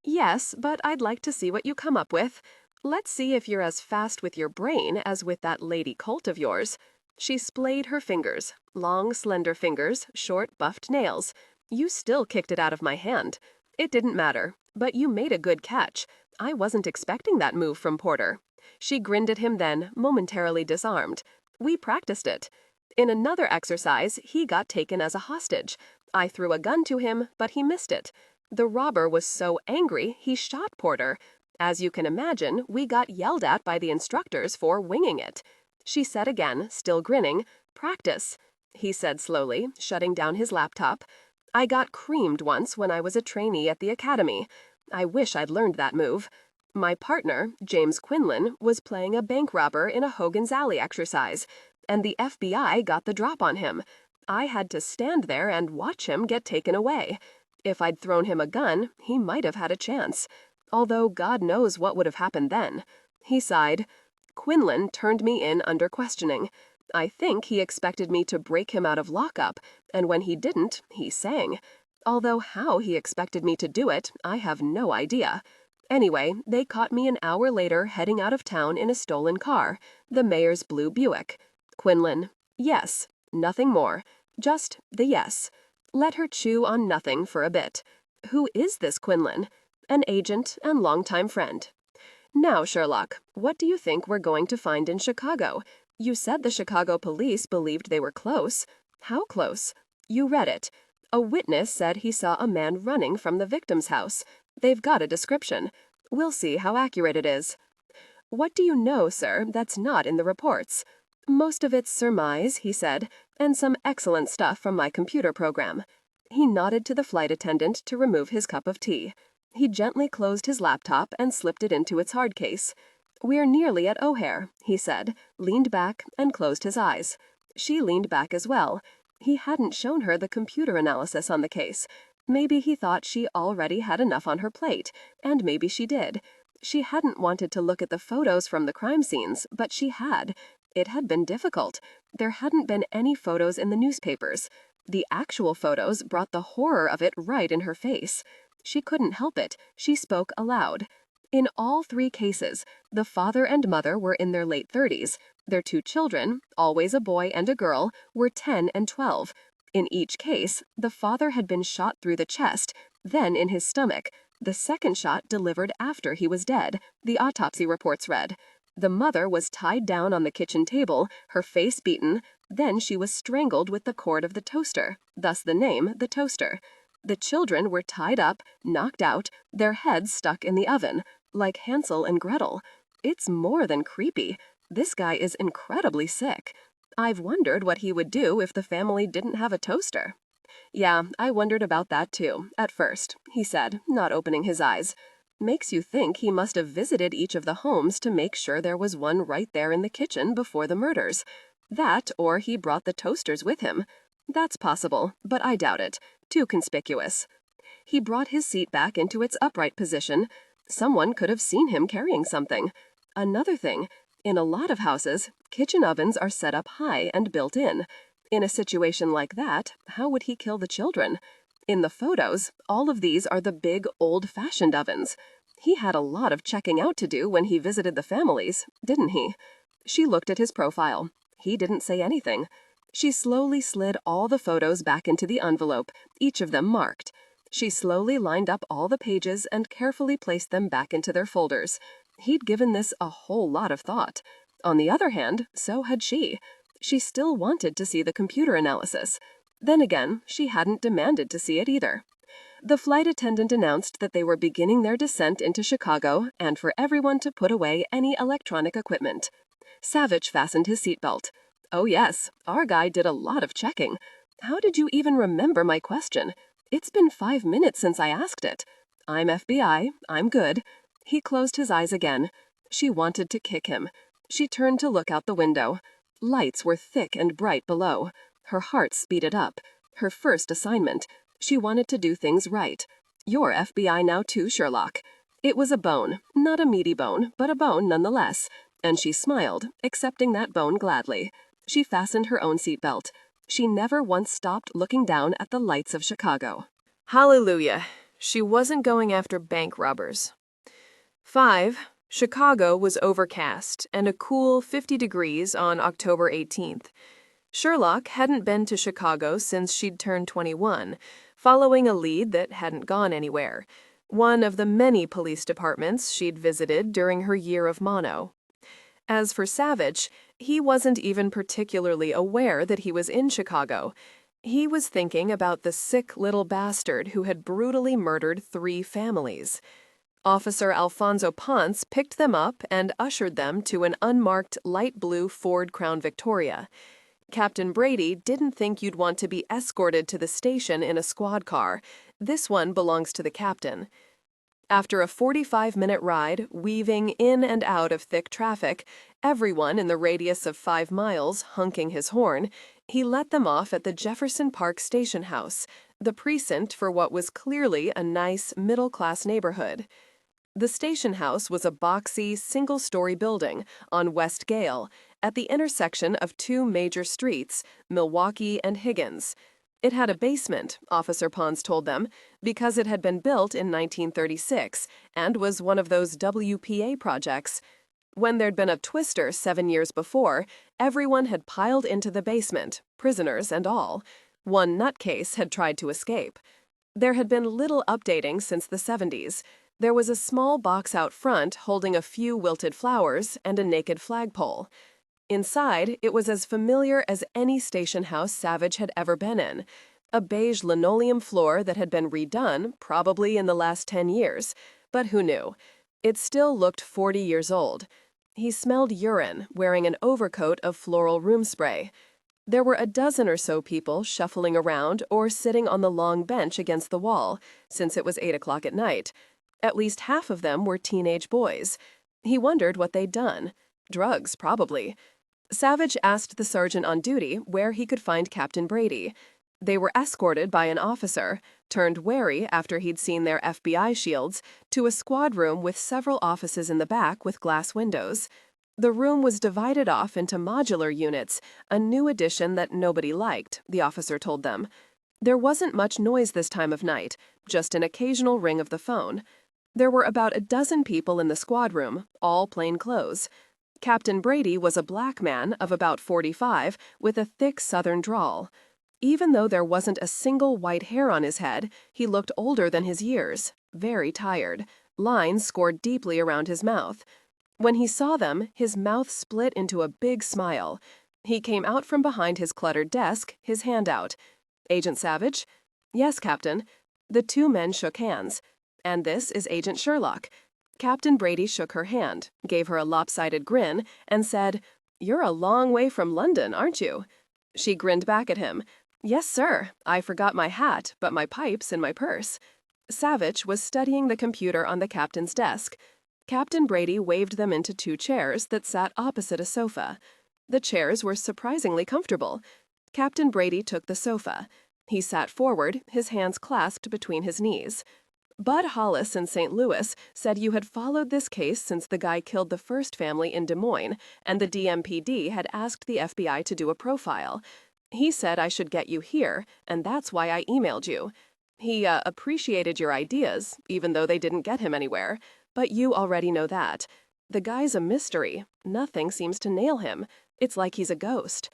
Yes, but I'd like to see what you come up with. Let's see if you're as fast with your brain as with that Lady Colt of yours. She splayed her fingers, long, slender fingers, short, buffed nails. You still kicked it out of my hand. It didn't matter, but you made a good catch. I wasn't expecting that move from Porter. She grinned at him then, momentarily disarmed. We practiced it. In another exercise, he got taken as a hostage. I threw a gun to him, but he missed it. The robber was so angry, he shot Porter. As you can imagine, we got yelled at by the instructors for winging it. She said again, still grinning, "Practice," he said slowly, shutting down his laptop. I got creamed once when I was a trainee at the academy. I wish I'd learned that move. My partner, James Quinlan, was playing a bank robber in a Hogan's Alley exercise, and the FBI got the drop on him. I had to stand there and watch him get taken away. If I'd thrown him a gun, he might have had a chance. Although God knows what would have happened then. He sighed. Quinlan turned me in under questioning. I think he expected me to break him out of lockup, and when he didn't, he sang. Although how he expected me to do it, I have no idea. Anyway, they caught me an hour later heading out of town in a stolen car, the mayor's blue Buick. Quinlan: yes. Nothing more. Just the yes. Let her chew on nothing for a bit. Who is this Quinlan? An agent and longtime friend. Now, Sherlock, what do you think we're going to find in Chicago? You said the Chicago police believed they were close. How close? You read it. A witness said he saw a man running from the victim's house. They've got a description. We'll see how accurate it is. What do you know, sir, that's not in the reports? Most of it's surmise, he said. and some excellent stuff from my computer program." He nodded to the flight attendant to remove his cup of tea. He gently closed his laptop and slipped it into its hard case. "We're nearly at O'Hare," he said, leaned back, and closed his eyes. She leaned back as well. He hadn't shown her the computer analysis on the case. Maybe he thought she already had enough on her plate, and maybe she did. She hadn't wanted to look at the photos from the crime scenes, but she had. It had been difficult. There hadn't been any photos in the newspapers. The actual photos brought the horror of it right in her face. She couldn't help it. She spoke aloud. In all 3 cases, the father and mother were in their late 30s. Their 2 children, always a boy and a girl, were 10 and 12. In each case, the father had been shot through the chest, then in his stomach. The second shot delivered after he was dead, the autopsy reports read. The mother was tied down on the kitchen table, her face beaten, then she was strangled with the cord of the toaster, thus the name, the toaster. The children were tied up, knocked out, their heads stuck in the oven, like Hansel and Gretel. It's more than creepy. This guy is incredibly sick. I've wondered what he would do if the family didn't have a toaster. "Yeah, I wondered about that too, at first," he said, not opening his eyes. "Makes you think he must have visited each of the homes to make sure there was one right there in the kitchen before the murders. That, or he brought the toasters with him. That's possible, but I doubt it. Too conspicuous." He brought his seat back into its upright position. Someone could have seen him carrying something. Another thing, in a lot of houses, kitchen ovens are set up high and built in. In a situation like that, how would he kill the children? In the photos, all of these are the big, old-fashioned ovens. He had a lot of checking out to do when he visited the families, didn't he? She looked at his profile. He didn't say anything. She slowly slid all the photos back into the envelope, each of them marked. She slowly lined up all the pages and carefully placed them back into their folders. He'd given this a whole lot of thought. On the other hand, so had she. She still wanted to see the computer analysis. Then again, she hadn't demanded to see it either. The flight attendant announced that they were beginning their descent into Chicago and for everyone to put away any electronic equipment. Savich fastened his seatbelt. "Oh yes, our guy did a lot of checking. How did you even remember my question? It's been 5 minutes since I asked it. I'm FBI. I'm good." He closed his eyes again. She wanted to kick him. She turned to look out the window. Lights were thick and bright below. Her heart speeded up. Her first assignment. She wanted to do things right. "You're FBI now too, Sherlock." It was a bone, not a meaty bone, but a bone nonetheless. And she smiled, accepting that bone gladly. She fastened her own seatbelt. She never once stopped looking down at the lights of Chicago. Hallelujah. She wasn't going after bank robbers. 5. Chicago was overcast and a cool 50 degrees on October 18th. Sherlock hadn't been to Chicago since she'd turned 21, following a lead that hadn't gone anywhere, one of the many police departments she'd visited during her year of mono. As for Savich, he wasn't even particularly aware that he was in Chicago. He was thinking about the sick little bastard who had brutally murdered 3 families. Officer Alfonso Ponce picked them up and ushered them to an unmarked light blue Ford Crown Victoria. Captain Brady didn't think you'd want to be escorted to the station in a squad car. This one belongs to the captain. After a 45-minute ride, weaving in and out of thick traffic, everyone in the radius of 5 miles honking his horn, he let them off at the Jefferson Park Station House, the precinct for what was clearly a nice, middle-class neighborhood. The station house was a boxy, single-story building on West Gale, at the intersection of 2 major streets, Milwaukee and Higgins. It had a basement, Officer Pons told them, because it had been built in 1936 and was one of those WPA projects. When there'd been a twister 7 years before, everyone had piled into the basement, prisoners and all. One nutcase had tried to escape. There had been little updating since the 70s. There was a small box out front holding a few wilted flowers and a naked flagpole. Inside, it was as familiar as any station house Savich had ever been in. A beige linoleum floor that had been redone, probably in the last 10 years. But who knew? It still looked 40 years old. He smelled urine, wearing an overcoat of floral room spray. There were a dozen or so people shuffling around or sitting on the long bench against the wall, since it was 8 o'clock at night. At least half of them were teenage boys. He wondered what they'd done. Drugs, probably. Savich asked the sergeant on duty where he could find Captain Brady. They were escorted by an officer, turned wary after he'd seen their FBI shields, to a squad room with several offices in the back with glass windows. The room was divided off into modular units, a new addition that nobody liked, the officer told them. There wasn't much noise this time of night, just an occasional ring of the phone. There were about a dozen people in the squad room, all plain clothes. Captain Brady was a black man of about 45 with a thick southern drawl. Even though there wasn't a single white hair on his head, he looked older than his years, very tired. Lines scored deeply around his mouth. When he saw them, his mouth split into a big smile. He came out from behind his cluttered desk, his hand out. "Agent Savich?" "Yes, Captain." The two men shook hands. "And this is Agent Sherlock." Captain Brady shook her hand, gave her a lopsided grin, and said, "You're a long way from London, aren't you?" She grinned back at him. "Yes, sir. I forgot my hat, but my pipe's in my purse." Savich was studying the computer on the captain's desk. Captain Brady waved them into two chairs that sat opposite a sofa. The chairs were surprisingly comfortable. Captain Brady took the sofa. He sat forward, his hands clasped between his knees. "Bud Hollis in St. Louis said you had followed this case since the guy killed the first family in Des Moines, and the DMPD had asked the FBI to do a profile. He said I should get you here, and that's why I emailed you. He appreciated your ideas, even though they didn't get him anywhere. But you already know that. The guy's a mystery. Nothing seems to nail him. It's like he's a ghost."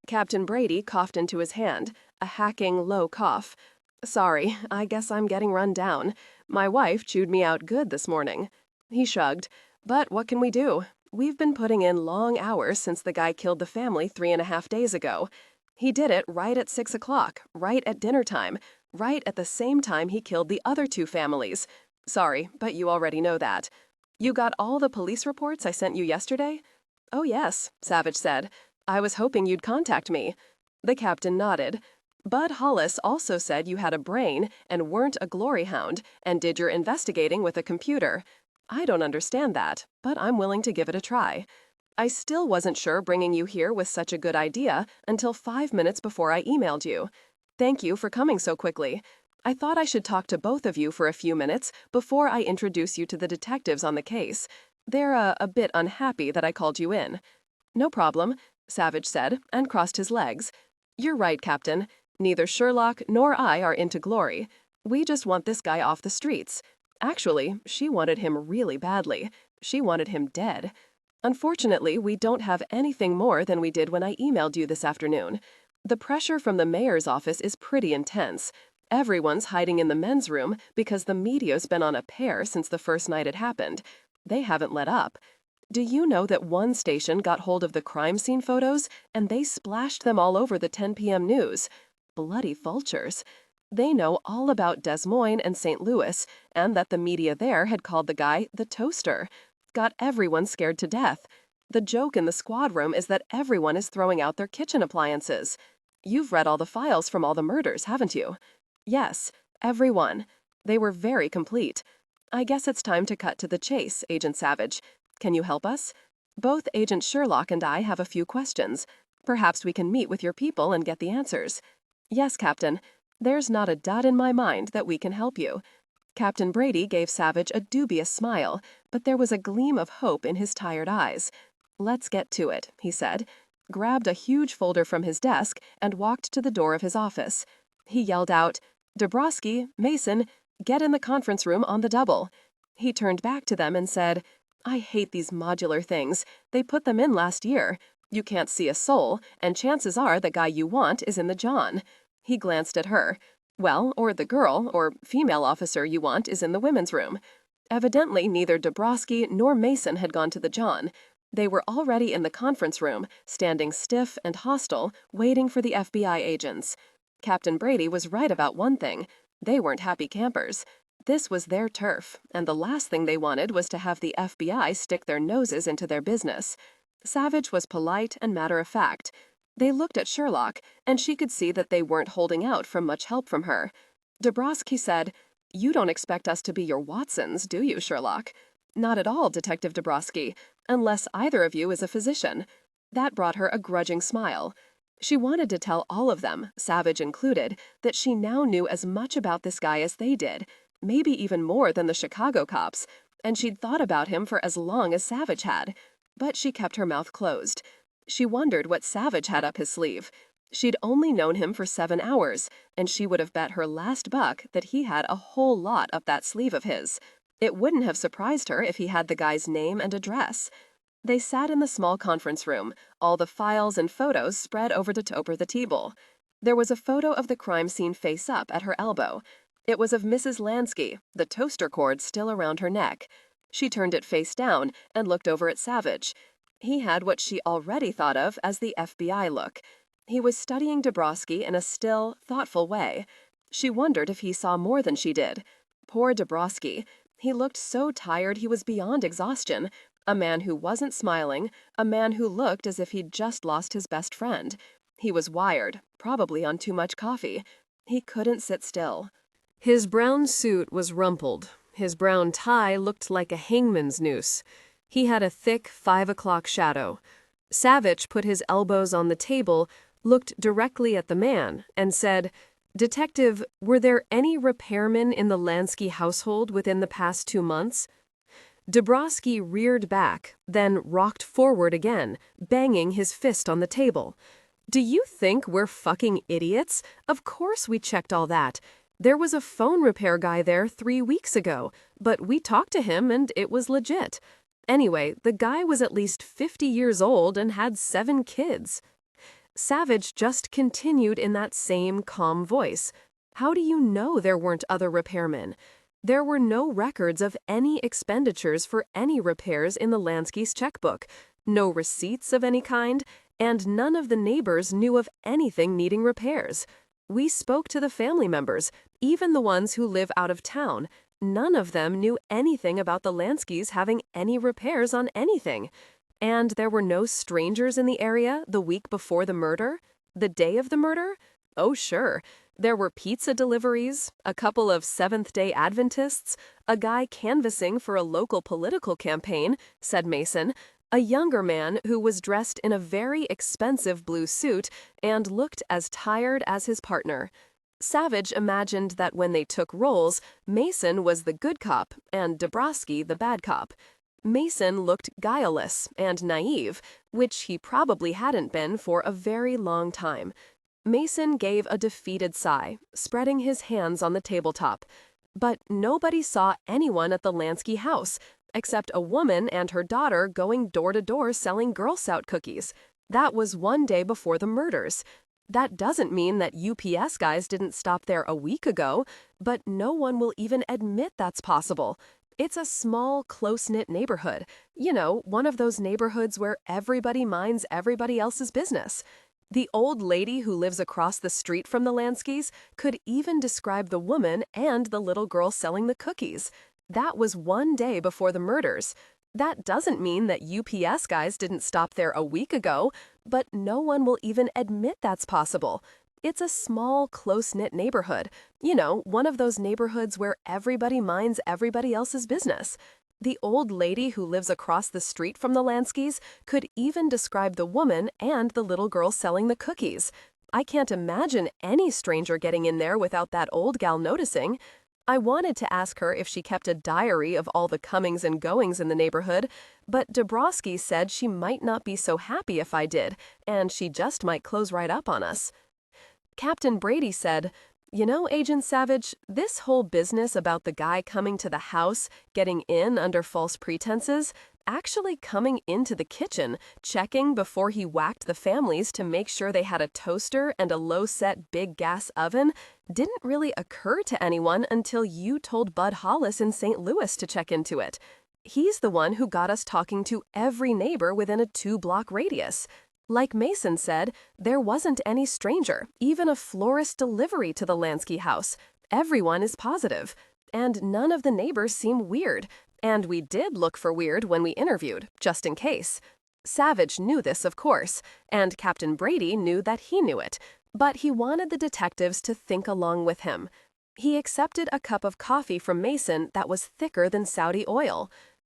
Captain Brady coughed into his hand, a hacking, low cough. "Sorry, I guess I'm getting run down. My wife chewed me out good this morning." He shrugged. "But what can we do? We've been putting in long hours since the guy killed the family 3.5 days ago. He did it right at 6 o'clock, right at dinner time, right at the same time he killed the other two families. Sorry, but you already know that. You got all the police reports I sent you yesterday?" "Oh, yes," Savich said. "I was hoping you'd contact me." The captain nodded. "Bud Hollis also said you had a brain and weren't a glory hound and did your investigating with a computer. I don't understand that, but I'm willing to give it a try. I still wasn't sure bringing you here was such a good idea until 5 minutes before I emailed you. Thank you for coming so quickly. I thought I should talk to both of you for a few minutes before I introduce you to the detectives on the case. They're a bit unhappy that I called you in." "No problem," Savich said, and crossed his legs. "You're right, Captain. Neither Sherlock nor I are into glory. We just want this guy off the streets. Actually, she wanted him really badly. She wanted him dead. Unfortunately, we don't have anything more than we did when I emailed you this afternoon. The pressure from the mayor's office is pretty intense. Everyone's hiding in the men's room because the media's been on a tear since the first night it happened. They haven't let up. Do you know that one station got hold of the crime scene photos and they splashed them all over the 10 p.m. news? Bloody vultures. They know all about Des Moines and St. Louis, and that the media there had called the guy the Toaster. Got everyone scared to death. The joke in the squad room is that everyone is throwing out their kitchen appliances. You've read all the files from all the murders, haven't you?" "Yes, everyone. They were very complete. I guess it's time to cut to the chase, Agent Savich. Can you help us? Both Agent Sherlock and I have a few questions. Perhaps we can meet with your people and get the answers." "Yes, Captain. There's not a doubt in my mind that we can help you." Captain Brady gave Savich a dubious smile, but there was a gleam of hope in his tired eyes. "Let's get to it," he said, grabbed a huge folder from his desk, and walked to the door of his office. He yelled out, "Dabrowski, Mason, get in the conference room on the double." He turned back to them and said, "I hate these modular things. They put them in last year. You can't see a soul, and chances are the guy you want is in the John." He glanced at her. "Well, or the girl, or female officer you want is in the women's room." Evidently, neither Dabrowski nor Mason had gone to the John. They were already in the conference room, standing stiff and hostile, waiting for the FBI agents. Captain Brady was right about one thing. They weren't happy campers. This was their turf, and the last thing they wanted was to have the FBI stick their noses into their business. Savich was polite and matter-of-fact. They looked at Sherlock, and she could see that they weren't holding out for much help from her. Dabrowski said, "You don't expect us to be your Watsons, do you, Sherlock?" "Not at all, Detective Dabrowski, unless either of you is a physician." That brought her a grudging smile. She wanted to tell all of them, Savich included, that she now knew as much about this guy as they did, maybe even more than the Chicago cops, and she'd thought about him for as long as Savich had. But she kept her mouth closed. She wondered what Savich had up his sleeve. She'd only known him for 7 hours, and she would have bet her last buck that he had a whole lot up that sleeve of his. It wouldn't have surprised her if he had the guy's name and address. They sat in the small conference room, all the files and photos spread over the table. There was a photo of the crime scene face up at her elbow. It was of Mrs. Lansky, the toaster cord still around her neck. She turned it face down and looked over at Savich. He had what she already thought of as the FBI look. He was studying Dabrowski in a still, thoughtful way. She wondered if he saw more than she did. Poor Dabrowski. He looked so tired he was beyond exhaustion. A man who wasn't smiling, a man who looked as if he'd just lost his best friend. He was wired, probably on too much coffee. He couldn't sit still. His brown suit was rumpled. His brown tie looked like a hangman's noose. He had a thick 5 o'clock shadow. Savich put his elbows on the table, looked directly at the man, and said, "Detective, were there any repairmen in the Lansky household within the past 2 months?" Dabrowski reared back, then rocked forward again, banging his fist on the table. "Do you think we're fucking idiots? Of course we checked all that. There was a phone repair guy there 3 weeks ago, but we talked to him and it was legit. Anyway, the guy was at least 50 years old and had 7 kids." Savich just continued in that same calm voice. "How do you know there weren't other repairmen? There were no records of any expenditures for any repairs in the Lanskys' checkbook, no receipts of any kind, and none of the neighbors knew of anything needing repairs. We spoke to the family members, even the ones who live out of town. None of them knew anything about the Lanskys having any repairs on anything. And there were no strangers in the area the week before the murder? The day of the murder? Oh, sure. There were pizza deliveries, a couple of Seventh-day Adventists, a guy canvassing for a local political campaign," said Mason, a younger man who was dressed in a very expensive blue suit and looked as tired as his partner. Savich imagined that when they took roles, Mason was the good cop and Dabrowski the bad cop. Mason looked guileless and naive, which he probably hadn't been for a very long time. Mason gave a defeated sigh, spreading his hands on the tabletop. But nobody saw anyone at the Lansky house, except a woman and her daughter going door to door selling Girl Scout cookies. That was 1 day before the murders. That doesn't mean that UPS guys didn't stop there a week ago, but no one will even admit that's possible. It's a small, close-knit neighborhood. You know, one of those neighborhoods where everybody minds everybody else's business. The old lady who lives across the street from the Lanskys could even describe the woman and the little girl selling the cookies. That was 1 day before the murders. That doesn't mean that UPS guys didn't stop there a week ago, but no one will even admit that's possible. It's a small, close-knit neighborhood. You know, one of those neighborhoods where everybody minds everybody else's business. The old lady who lives across the street from the Lanskys could even describe the woman and the little girl selling the cookies. I can't imagine any stranger getting in there without that old gal noticing. I wanted to ask her if she kept a diary of all the comings and goings in the neighborhood, but Dabrowski said she might not be so happy if I did, and she just might close right up on us. Captain Brady said, "You know, Agent Savich, this whole business about the guy coming to the house, getting in under false pretenses, actually coming into the kitchen, checking before he whacked the families to make sure they had a toaster and a low-set big gas oven, didn't really occur to anyone until you told Bud Hollis in St. Louis to check into it. He's the one who got us talking to every neighbor within a 2-block radius. Like Mason said, there wasn't any stranger, even a florist delivery to the Lansky house. Everyone is positive. And none of the neighbors seem weird. And we did look for weird when we interviewed, just in case." Savich knew this, of course, and Captain Brady knew that he knew it, but he wanted the detectives to think along with him. He accepted a cup of coffee from Mason that was thicker than Saudi oil.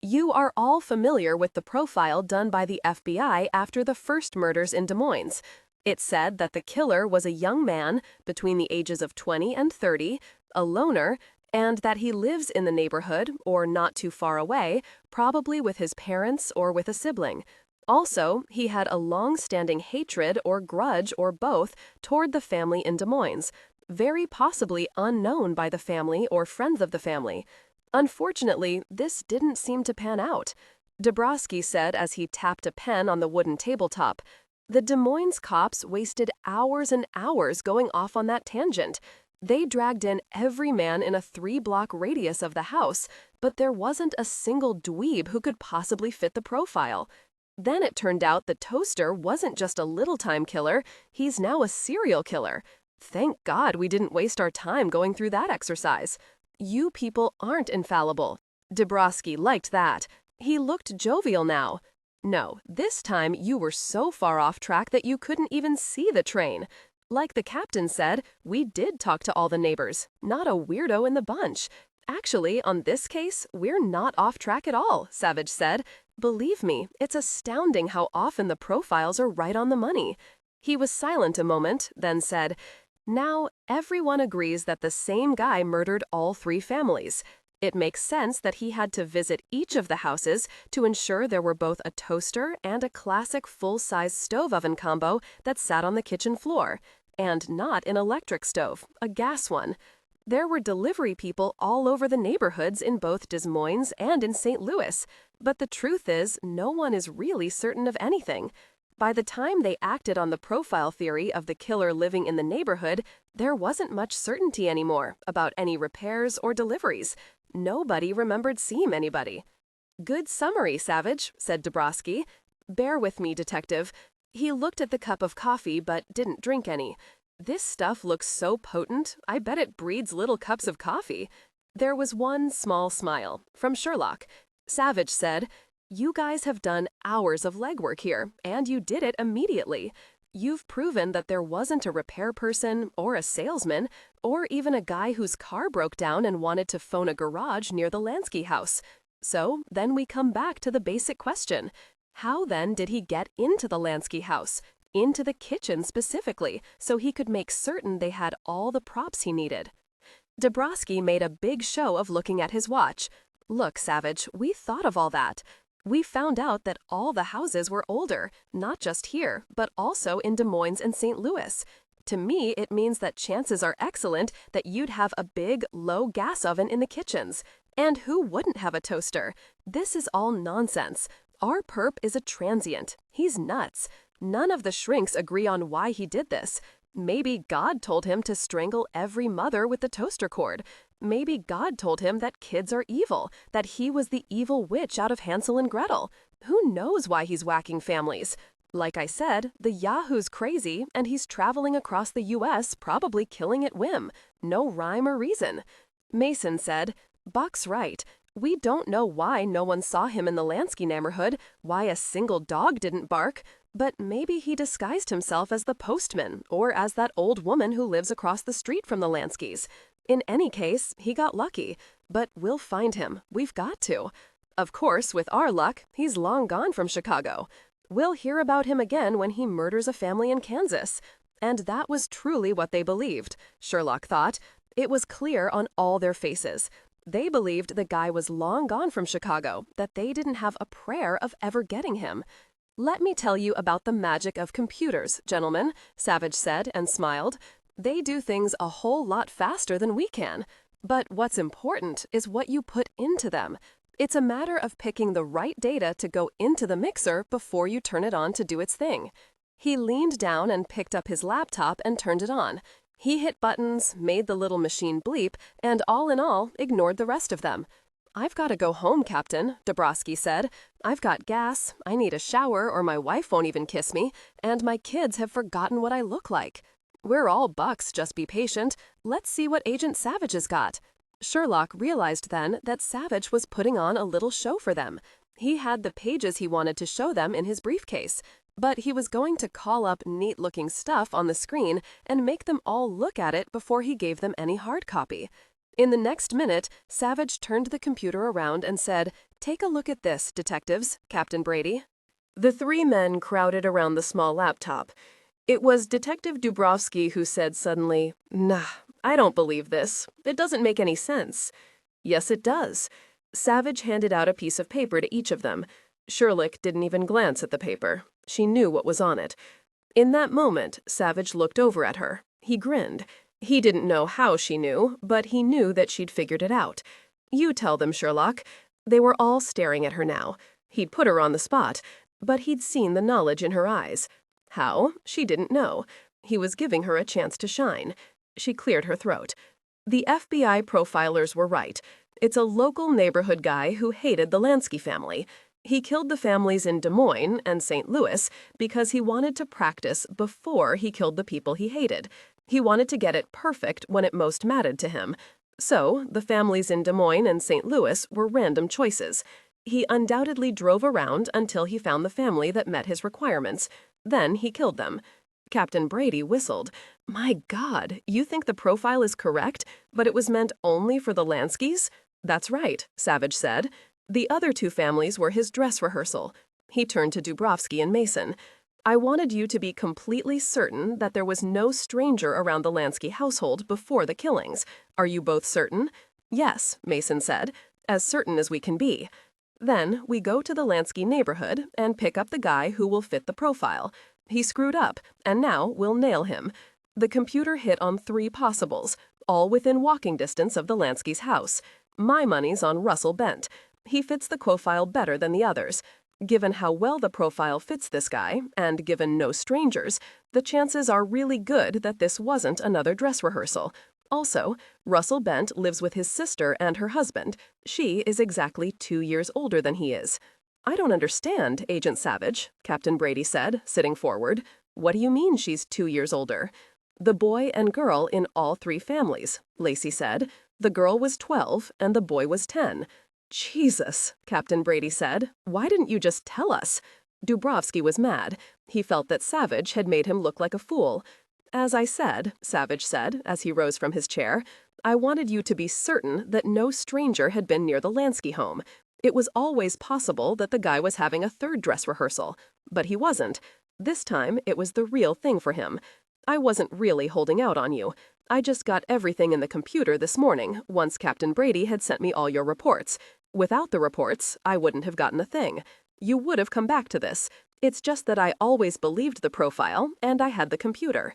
You are all familiar with the profile done by the FBI after the first murders in Des Moines. It said that the killer was a young man between the ages of 20 and 30, a loner, and that he lives in the neighborhood or not too far away, probably with his parents or with a sibling. Also, he had a long-standing hatred or grudge or both toward the family in Des Moines, very possibly unknown by the family or friends of the family. Unfortunately, this didn't seem to pan out. Dabrowski said as he tapped a pen on the wooden tabletop, "The Des Moines cops wasted hours and hours going off on that tangent. They dragged in every man in a 3-block radius of the house, but there wasn't a single dweeb who could possibly fit the profile. Then it turned out the toaster wasn't just a little-time killer, he's now a serial killer. Thank God we didn't waste our time going through that exercise. You people aren't infallible." Dabrowski liked that. He looked jovial now. "No, this time you were so far off track that you couldn't even see the train. Like the captain said, we did talk to all the neighbors, not a weirdo in the bunch. Actually, on this case, we're not off track at all," Savich said. "Believe me, it's astounding how often the profiles are right on the money." He was silent a moment, then said, "Now, everyone agrees that the same guy murdered all 3 families. It makes sense that he had to visit each of the houses to ensure there were both a toaster and a classic full-size stove oven combo that sat on the kitchen floor, and not an electric stove, a gas one. There were delivery people all over the neighborhoods in both Des Moines and in St. Louis, but the truth is, no one is really certain of anything. By the time they acted on the profile theory of the killer living in the neighborhood, there wasn't much certainty anymore about any repairs or deliveries. Nobody remembered seeing anybody." "Good summary, Savich," said Dabrowski. "Bear with me, detective." He looked at the cup of coffee but didn't drink any. "This stuff looks so potent, I bet it breeds little cups of coffee." There was one small smile from Sherlock. Savich said, "You guys have done hours of legwork here, and you did it immediately. You've proven that there wasn't a repair person or a salesman or even a guy whose car broke down and wanted to phone a garage near the Lansky house. So then we come back to the basic question. How then did he get into the Lansky house, into the kitchen specifically, so he could make certain they had all the props he needed?" Dabrowski made a big show of looking at his watch. "Look, Savich, we thought of all that. We found out that all the houses were older, not just here, but also in Des Moines and St. Louis. To me, it means that chances are excellent that you'd have a big, low gas oven in the kitchens. And who wouldn't have a toaster? This is all nonsense. Our perp is a transient. He's nuts. None of the shrinks agree on why he did this. Maybe God told him to strangle every mother with the toaster cord. Maybe God told him that kids are evil, that he was the evil witch out of Hansel and Gretel. Who knows why he's whacking families? Like I said, the Yahoo's crazy, and he's traveling across the U.S. probably killing at whim. No rhyme or reason." Mason said, "Buck's right. We don't know why no one saw him in the Lansky neighborhood, why a single dog didn't bark, but maybe he disguised himself as the postman or as that old woman who lives across the street from the Lanskys. In any case, he got lucky, but we'll find him. We've got to. Of course, with our luck, he's long gone from Chicago. We'll hear about him again when he murders a family in Kansas." And that was truly what they believed, Sherlock thought. It was clear on all their faces. They believed the guy was long gone from Chicago, that they didn't have a prayer of ever getting him. "Let me tell you about the magic of computers, gentlemen," Savich said and smiled. "They do things a whole lot faster than we can. But what's important is what you put into them. It's a matter of picking the right data to go into the mixer before you turn it on to do its thing." He leaned down and picked up his laptop and turned it on. He hit buttons, made the little machine bleep, and all in all, ignored the rest of them. "I've got to go home, Captain," Dabrowski said. "I've got gas, I need a shower or my wife won't even kiss me, and my kids have forgotten what I look like. We're all bucks, just be patient. Let's see what Agent Savich has got." Sherlock realized then that Savich was putting on a little show for them. He had the pages he wanted to show them in his briefcase, but he was going to call up neat-looking stuff on the screen and make them all look at it before he gave them any hard copy. In the next minute, Savich turned the computer around and said, "Take a look at this, detectives, Captain Brady." The three men crowded around the small laptop. It was Detective Dubrovsky who said suddenly, "Nah, I don't believe this. It doesn't make any sense." "Yes, it does." Savich handed out a piece of paper to each of them. Sherlock didn't even glance at the paper. She knew what was on it. In that moment, Savich looked over at her. He grinned. He didn't know how she knew, but he knew that she'd figured it out. "You tell them, Sherlock." They were all staring at her now. He'd put her on the spot, but he'd seen the knowledge in her eyes. How? She didn't know. He was giving her a chance to shine. She cleared her throat. The FBI profilers were right. It's a local neighborhood guy who hated the Lansky family. He killed the families in Des Moines and St. Louis because he wanted to practice before he killed the people he hated. He wanted to get it perfect when it most mattered to him. So, the families in Des Moines and St. Louis were random choices. He undoubtedly drove around until he found the family that met his requirements. Then he killed them. Captain Brady whistled. "My God, you think the profile is correct, but it was meant only for the Lanskys?" "That's right," Savich said. The other two families were his dress rehearsal. He turned to Dubrovsky and Mason. "I wanted you to be completely certain that there was no stranger around the Lansky household before the killings. Are you both certain?" "Yes," Mason said, "as certain as we can be." "Then we go to the Lansky neighborhood and pick up the guy who will fit the profile. He screwed up, and now we'll nail him." The computer hit on 3 possibles, all within walking distance of the Lansky's house. My money's on Russell Bent. He fits the profile better than the others. Given how well the profile fits this guy, and given no strangers, the chances are really good that this wasn't another dress rehearsal. Also, Russell Bent lives with his sister and her husband. She is exactly 2 years older than he is. "I don't understand, Agent Savich," Captain Brady said, sitting forward. "What do you mean she's 2 years older?" "The boy and girl in all 3 families," Lacey said. "The girl was 12 and the boy was 10. "Jesus," Captain Brady said. "Why didn't you just tell us?" Dubrovsky was mad. He felt that Savich had made him look like a fool. "As I said," Savich said, as he rose from his chair, "I wanted you to be certain that no stranger had been near the Lansky home. It was always possible that the guy was having a third dress rehearsal, but he wasn't. This time, it was the real thing for him. I wasn't really holding out on you. I just got everything in the computer this morning, once Captain Brady had sent me all your reports. Without the reports, I wouldn't have gotten a thing. You would have come back to this. It's just that I always believed the profile, and I had the computer."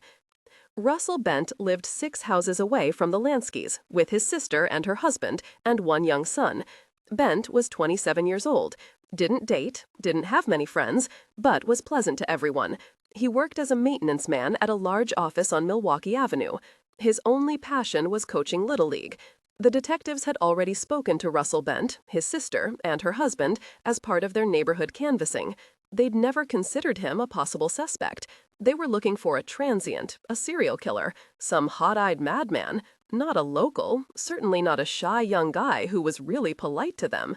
Russell Bent lived 6 houses away from the Lanskys, with his sister and her husband, and 1 young son. Bent was 27 years old, didn't date, didn't have many friends, but was pleasant to everyone. He worked as a maintenance man at a large office on Milwaukee Avenue. His only passion was coaching Little League. The detectives had already spoken to Russell Bent, his sister, and her husband as part of their neighborhood canvassing. They'd never considered him a possible suspect. They were looking for a transient, a serial killer, some hot-eyed madman, not a local, certainly not a shy young guy who was really polite to them.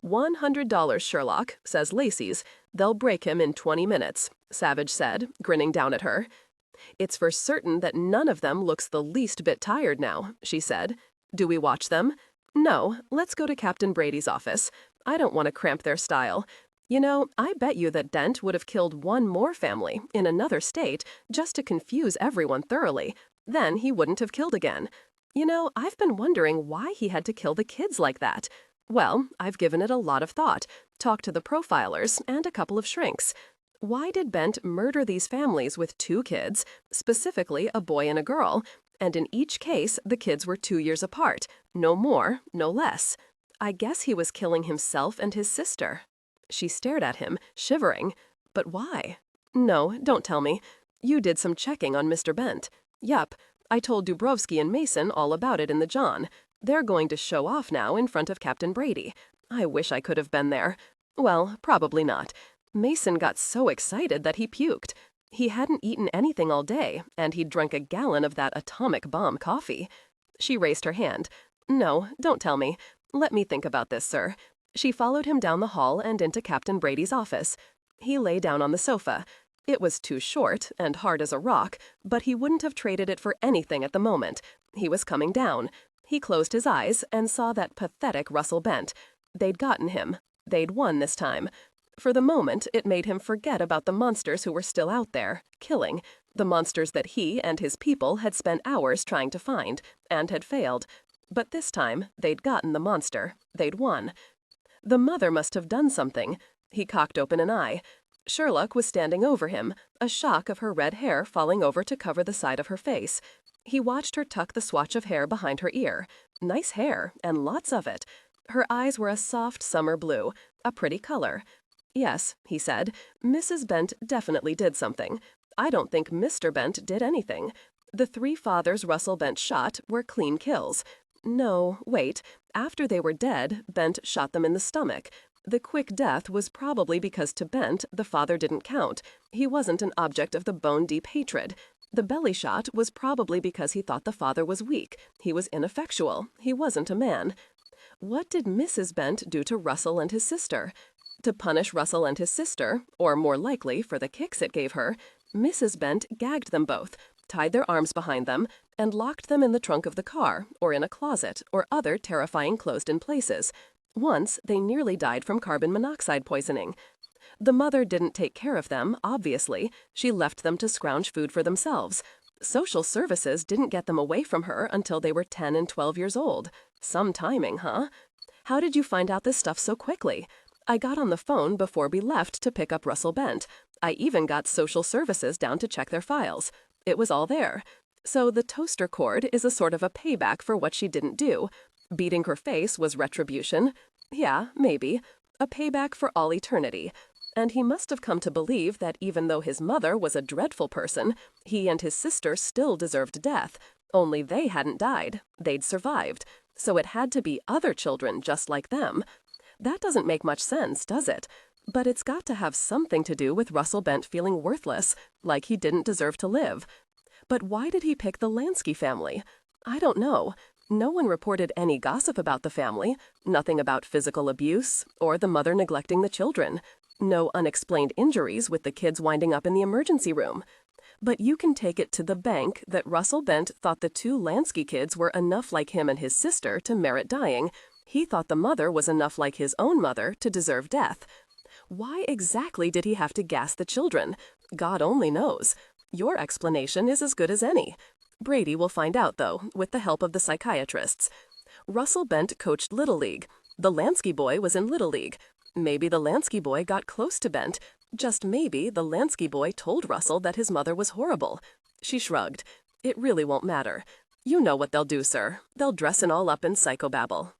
$100, Sherlock, says Lacey's. They'll break him in 20 minutes, Savich said, grinning down at her. It's for certain that none of them looks the least bit tired now, she said. Do we watch them? No, let's go to Captain Brady's office. I don't want to cramp their style. You know, I bet you that Dent would have killed one more family in another state just to confuse everyone thoroughly. Then he wouldn't have killed again. You know, I've been wondering why he had to kill the kids like that. Well, I've given it a lot of thought, talked to the profilers and a couple of shrinks. Why did Bent murder these families with 2 kids, specifically a boy and a girl? And in each case, the kids were 2 years apart. No more, no less. I guess he was killing himself and his sister. She stared at him, shivering. But why? No, don't tell me. You did some checking on Mr. Bent. Yup. I told Dubrovsky and Mason all about it in the John. They're going to show off now in front of Captain Brady. I wish I could have been there. Well, probably not. Mason got so excited that he puked. He hadn't eaten anything all day, and he'd drunk a gallon of that atomic bomb coffee. She raised her hand. No, don't tell me. Let me think about this, sir. She followed him down the hall and into Captain Brady's office. He lay down on the sofa. It was too short and hard as a rock, but he wouldn't have traded it for anything at the moment. He was coming down. He closed his eyes and saw that pathetic Russell Bent. They'd gotten him. They'd won this time. For the moment, it made him forget about the monsters who were still out there, killing, the monsters that he and his people had spent hours trying to find, and had failed. But this time, they'd gotten the monster. They'd won. The mother must have done something. He cocked open an eye. Sherlock was standing over him, a shock of her red hair falling over to cover the side of her face. He watched her tuck the swatch of hair behind her ear. Nice hair, and lots of it. Her eyes were a soft summer blue, a pretty color. Yes, he said, Mrs. Bent definitely did something. I don't think Mr. Bent did anything. The 3 fathers Russell Bent shot were clean kills. No, wait. After they were dead, Bent shot them in the stomach. The quick death was probably because to Bent, the father didn't count. He wasn't an object of the bone-deep hatred. The belly shot was probably because he thought the father was weak. He was ineffectual. He wasn't a man. What did Mrs. Bent do to Russell and his sister? To punish Russell and his sister, or more likely for the kicks it gave her, Mrs. Bent gagged them both, tied their arms behind them, and locked them in the trunk of the car, or in a closet, or other terrifying closed-in places. Once, they nearly died from carbon monoxide poisoning. The mother didn't take care of them, obviously. She left them to scrounge food for themselves. Social services didn't get them away from her until they were 10 and 12 years old. Some timing, huh? How did you find out this stuff so quickly? I got on the phone before we left to pick up Russell Bent. I even got social services down to check their files. It was all there. So the toaster cord is a sort of a payback for what she didn't do. Beating her face was retribution. Yeah, maybe. A payback for all eternity. And he must have come to believe that even though his mother was a dreadful person, he and his sister still deserved death. Only they hadn't died. They'd survived. So it had to be other children just like them. That doesn't make much sense, does it? But it's got to have something to do with Russell Bent feeling worthless, like he didn't deserve to live. But why did he pick the Lansky family? I don't know. No one reported any gossip about the family, nothing about physical abuse, or the mother neglecting the children. No unexplained injuries with the kids winding up in the emergency room. But you can take it to the bank that Russell Bent thought the 2 Lansky kids were enough like him and his sister to merit dying. He thought the mother was enough like his own mother to deserve death. Why exactly did he have to gas the children? God only knows. Your explanation is as good as any. Brady will find out, though, with the help of the psychiatrists. Russell Bent coached Little League. The Lansky boy was in Little League. Maybe the Lansky boy got close to Bent. Just maybe the Lansky boy told Russell that his mother was horrible. She shrugged. It really won't matter. You know what they'll do, sir. They'll dress it all up in psychobabble.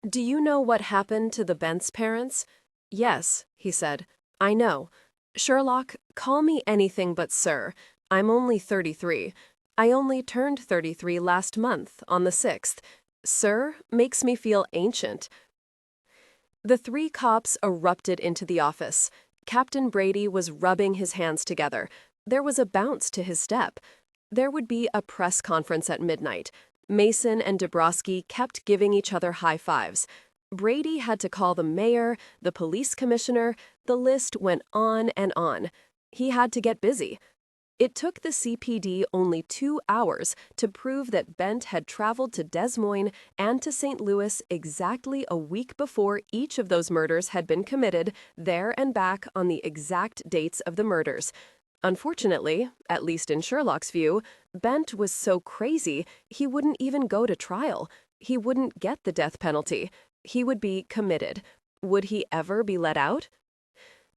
Do you know what happened to the Bent's parents? Yes, he said. I know. Sherlock, call me anything but sir. I'm only 33. I only turned 33 last month, on the 6th. Sir makes me feel ancient. The 3 cops erupted into the office. Captain Brady was rubbing his hands together. There was a bounce to his step. There would be a press conference at midnight. Mason and Dabrowski kept giving each other high fives. Brady had to call the mayor, the police commissioner. The list went on and on. He had to get busy. It took the CPD only 2 hours to prove that Bent had traveled to Des Moines and to St. Louis exactly a week before each of those murders had been committed, there and back on the exact dates of the murders. Unfortunately, at least in Sherlock's view, Bent was so crazy he wouldn't even go to trial. He wouldn't get the death penalty. He would be committed. Would he ever be let out?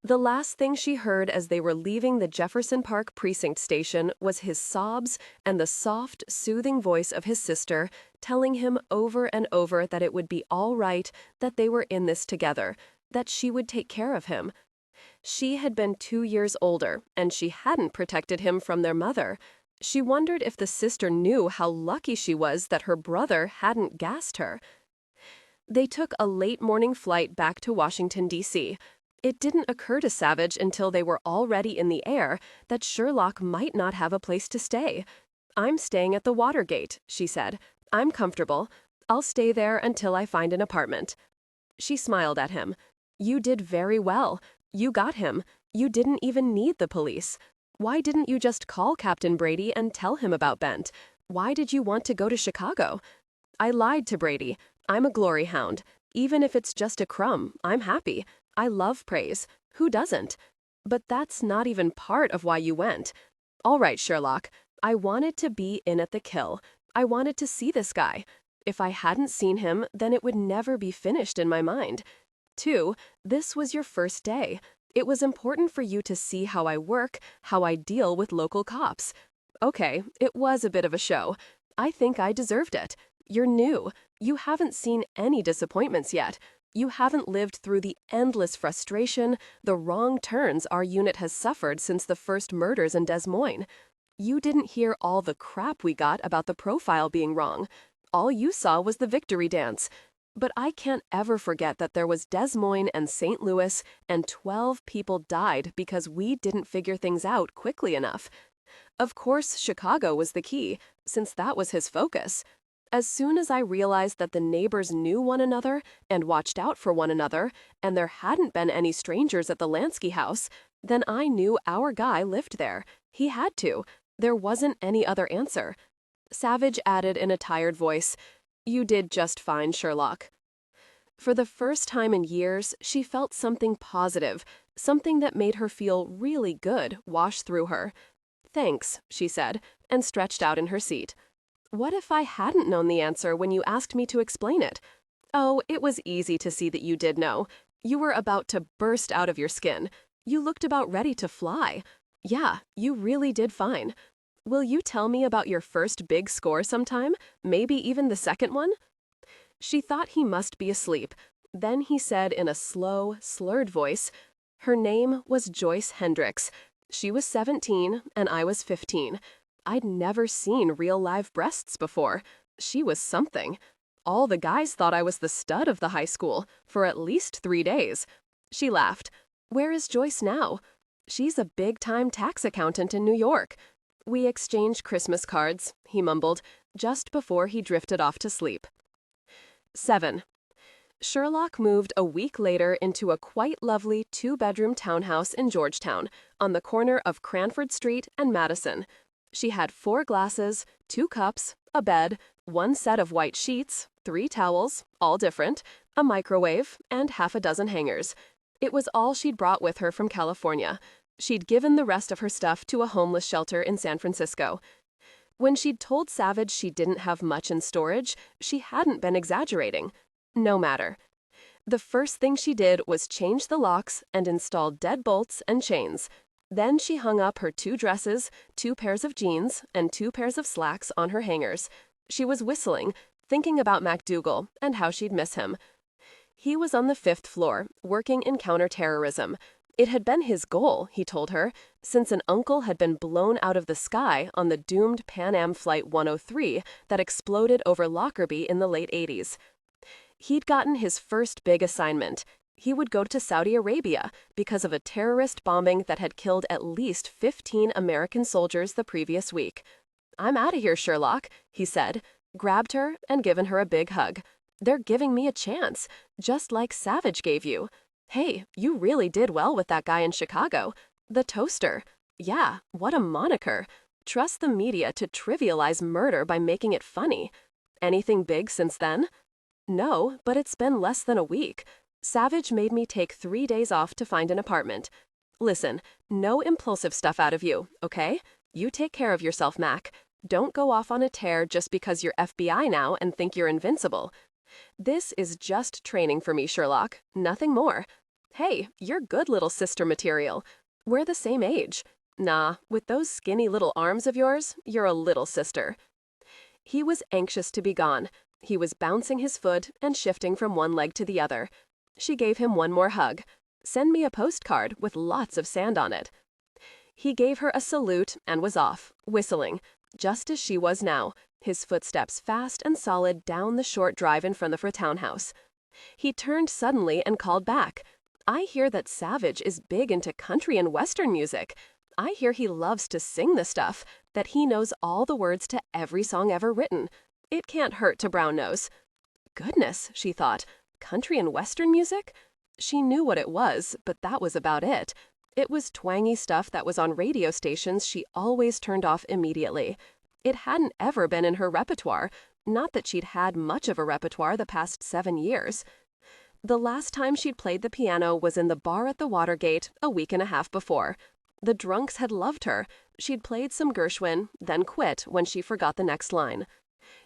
The last thing she heard as they were leaving the Jefferson Park precinct station was his sobs and the soft, soothing voice of his sister telling him over and over that it would be all right, that they were in this together, that she would take care of him. She had been 2 years older, and she hadn't protected him from their mother. She wondered if the sister knew how lucky she was that her brother hadn't gassed her. They took a late morning flight back to Washington, D.C. It didn't occur to Savich until they were already in the air that Sherlock might not have a place to stay. I'm staying at the Watergate, she said. I'm comfortable. I'll stay there until I find an apartment. She smiled at him. You did very well. You got him. You didn't even need the police. Why didn't you just call Captain Brady and tell him about Bent? Why did you want to go to Chicago? I lied to Brady. I'm a glory hound. Even if it's just a crumb, I'm happy. I love praise. Who doesn't? But that's not even part of why you went. All right, Sherlock. I wanted to be in at the kill. I wanted to see this guy. If I hadn't seen him, then it would never be finished in my mind. 2, this was your first day. It was important for you to see how I work, how I deal with local cops. Okay, it was a bit of a show. I think I deserved it. You're new. You haven't seen any disappointments yet. You haven't lived through the endless frustration, the wrong turns our unit has suffered since the first murders in Des Moines. You didn't hear all the crap we got about the profile being wrong. All you saw was the victory dance. But I can't ever forget that there was Des Moines and St. Louis, and 12 people died because we didn't figure things out quickly enough. Of course, Chicago was the key, since that was his focus. As soon as I realized that the neighbors knew one another and watched out for one another, and there hadn't been any strangers at the Lansky house, then I knew our guy lived there. He had to. There wasn't any other answer. Savage added in a tired voice, "You did just fine, Sherlock." For the first time in years, she felt something positive, something that made her feel really good, wash through her. "Thanks," she said, and stretched out in her seat. "What if I hadn't known the answer when you asked me to explain it? Oh, it was easy to see that you did know. You were about to burst out of your skin. You looked about ready to fly. Yeah, you really did fine. Will you tell me about your first big score sometime? Maybe even the second one?" She thought he must be asleep. Then he said in a slow, slurred voice, "Her name was Joyce Hendricks. She was 17 and I was 15. I'd never seen real live breasts before. She was something. All the guys thought I was the stud of the high school for at least 3 days." She laughed. "Where is Joyce now?" "She's a big-time tax accountant in New York." "We exchanged Christmas cards," he mumbled, just before he drifted off to sleep. 7. Sherlock moved a week later into a quite lovely 2-bedroom townhouse in Georgetown, on the corner of Cranford Street and Madison. She had 4 glasses, 2 cups, a bed, 1 set of white sheets, 3 towels, all different, a microwave, and half a dozen hangers. It was all she'd brought with her from California. She'd given the rest of her stuff to a homeless shelter in San Francisco. When she'd told Savage she didn't have much in storage, she hadn't been exaggerating. No matter. The first thing she did was change the locks and install deadbolts and chains. Then she hung up her 2 dresses, 2 pairs of jeans, and 2 pairs of slacks on her hangers. She was whistling, thinking about MacDougal and how she'd miss him. He was on the 5th floor, working in counterterrorism. It had been his goal, he told her, since an uncle had been blown out of the sky on the doomed Pan Am Flight 103 that exploded over Lockerbie in the late 80s. He'd gotten his first big assignment. He would go to Saudi Arabia because of a terrorist bombing that had killed at least 15 American soldiers the previous week. "I'm out of here, Sherlock," he said, grabbed her and given her a big hug. "They're giving me a chance, just like Savage gave you. Hey, you really did well with that guy in Chicago. The Toaster. Yeah, what a moniker. Trust the media to trivialize murder by making it funny. Anything big since then?" "No, but it's been less than a week. Savage made me take 3 days off to find an apartment. Listen, no impulsive stuff out of you, okay? You take care of yourself, Mac. Don't go off on a tear just because you're FBI now and think you're invincible. This is just training for me, Sherlock, nothing more. Hey, you're good little sister material. We're the same age. Nah, with those skinny little arms of yours, you're a little sister." He was anxious to be gone. He was bouncing his foot and shifting from one leg to the other. She gave him one more hug. "Send me a postcard with lots of sand on it." He gave her a salute and was off, whistling, just as she was now, his footsteps fast and solid down the short drive in front of her townhouse. He turned suddenly and called back. "I hear that Savage is big into country and western music. I hear he loves to sing the stuff, that he knows all the words to every song ever written. It can't hurt to brown nose." Goodness, she thought, Country and Western music? She knew what it was, but that was about it. It was twangy stuff that was on radio stations she always turned off immediately. It hadn't ever been in her repertoire, not that she'd had much of a repertoire the past 7 years. The last time she'd played the piano was in the bar at the Watergate a week and a half before. The drunks had loved her. She'd played some Gershwin, then quit when she forgot the next line.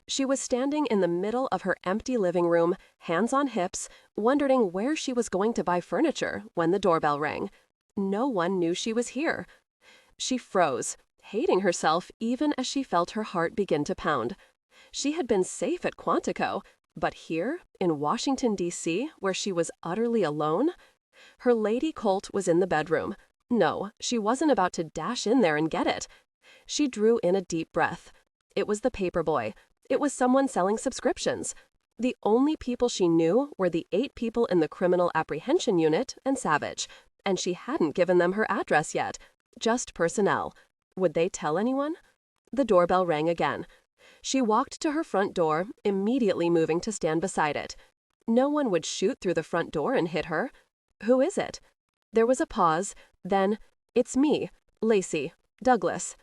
She was standing in the middle of her empty living room, hands on hips, wondering where she was going to buy furniture when the doorbell rang. No one knew she was here. She froze, hating herself even as she felt her heart begin to pound. She had been safe at Quantico, but here, in Washington, D.C., where she was utterly alone? Her lady Colt was in the bedroom. No, she wasn't about to dash in there and get it. She drew in a deep breath. It was the paper boy. It was someone selling subscriptions. The only people she knew were the 8 people in the Criminal Apprehension Unit and Savich, and she hadn't given them her address yet. Just personnel. Would they tell anyone? The doorbell rang again. She walked to her front door, immediately moving to stand beside it. No one would shoot through the front door and hit her. Who is it? There was a pause, then, "It's me, Lacey, Douglas."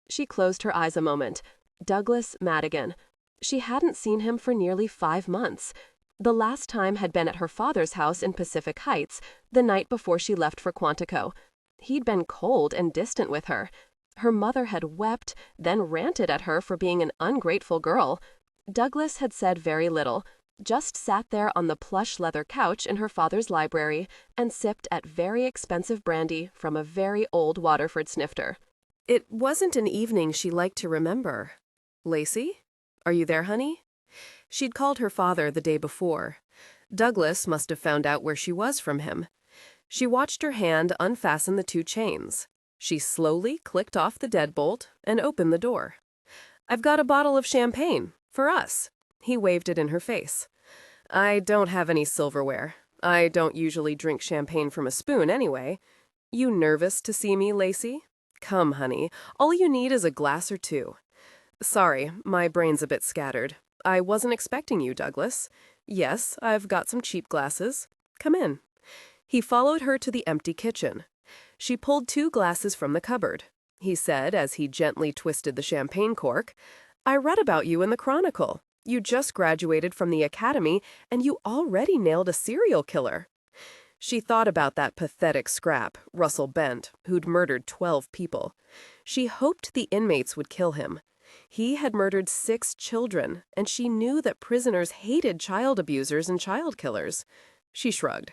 She closed her eyes a moment. Douglas Madigan. She hadn't seen him for nearly 5 months. The last time had been at her father's house in Pacific Heights, the night before she left for Quantico. He'd been cold and distant with her. Her mother had wept, then ranted at her for being an ungrateful girl. Douglas had said very little, just sat there on the plush leather couch in her father's library and sipped at very expensive brandy from a very old Waterford snifter. It wasn't an evening she liked to remember. "Lacey? Are you there, honey?" She'd called her father the day before. Douglas must have found out where she was from him. She watched her hand unfasten the 2 chains. She slowly clicked off the deadbolt and opened the door. "I've got a bottle of champagne. For us." He waved it in her face. "I don't have any silverware. I don't usually drink champagne from a spoon anyway. You nervous to see me, Lacey? Come, honey. All you need is a glass or 2. Sorry, my brain's a bit scattered. I wasn't expecting you, Douglas. Yes, I've got some cheap glasses. Come in." He followed her to the empty kitchen. She pulled 2 glasses from the cupboard. He said as he gently twisted the champagne cork, "I read about you in the Chronicle. You just graduated from the academy, and you already nailed a serial killer." She thought about that pathetic scrap, Russell Bent, who'd murdered 12 people. She hoped the inmates would kill him. He had murdered 6 children, and she knew that prisoners hated child abusers and child killers. She shrugged.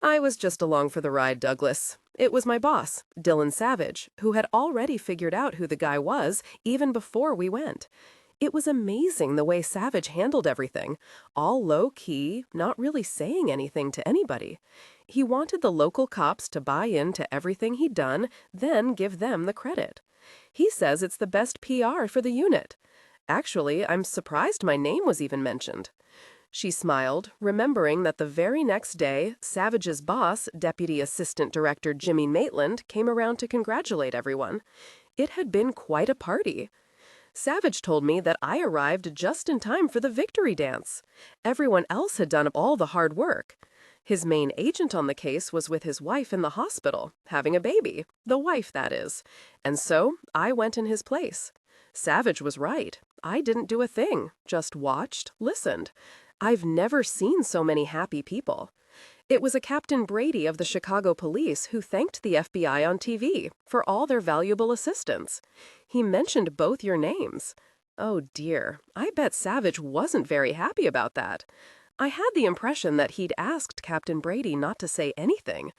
"I was just along for the ride, Douglas. It was my boss, Dillon Savich, who had already figured out who the guy was even before we went. It was amazing the way Savich handled everything, all low-key, not really saying anything to anybody. He wanted the local cops to buy into everything he'd done, then give them the credit. He says it's the best PR for the unit. Actually, I'm surprised my name was even mentioned." She smiled, remembering that the very next day, Savage's boss, Deputy Assistant Director Jimmy Maitland, came around to congratulate everyone. It had been quite a party. "Savage told me that I arrived just in time for the victory dance. Everyone else had done all the hard work. His main agent on the case was with his wife in the hospital, having a baby, the wife, that is. And so I went in his place. Savage was right. I didn't do a thing, just watched, listened. I've never seen so many happy people. It was a Captain Brady of the Chicago Police who thanked the FBI on TV for all their valuable assistance. He mentioned both your names. Oh dear, I bet Savage wasn't very happy about that. I had the impression that he'd asked Captain Brady not to say anything.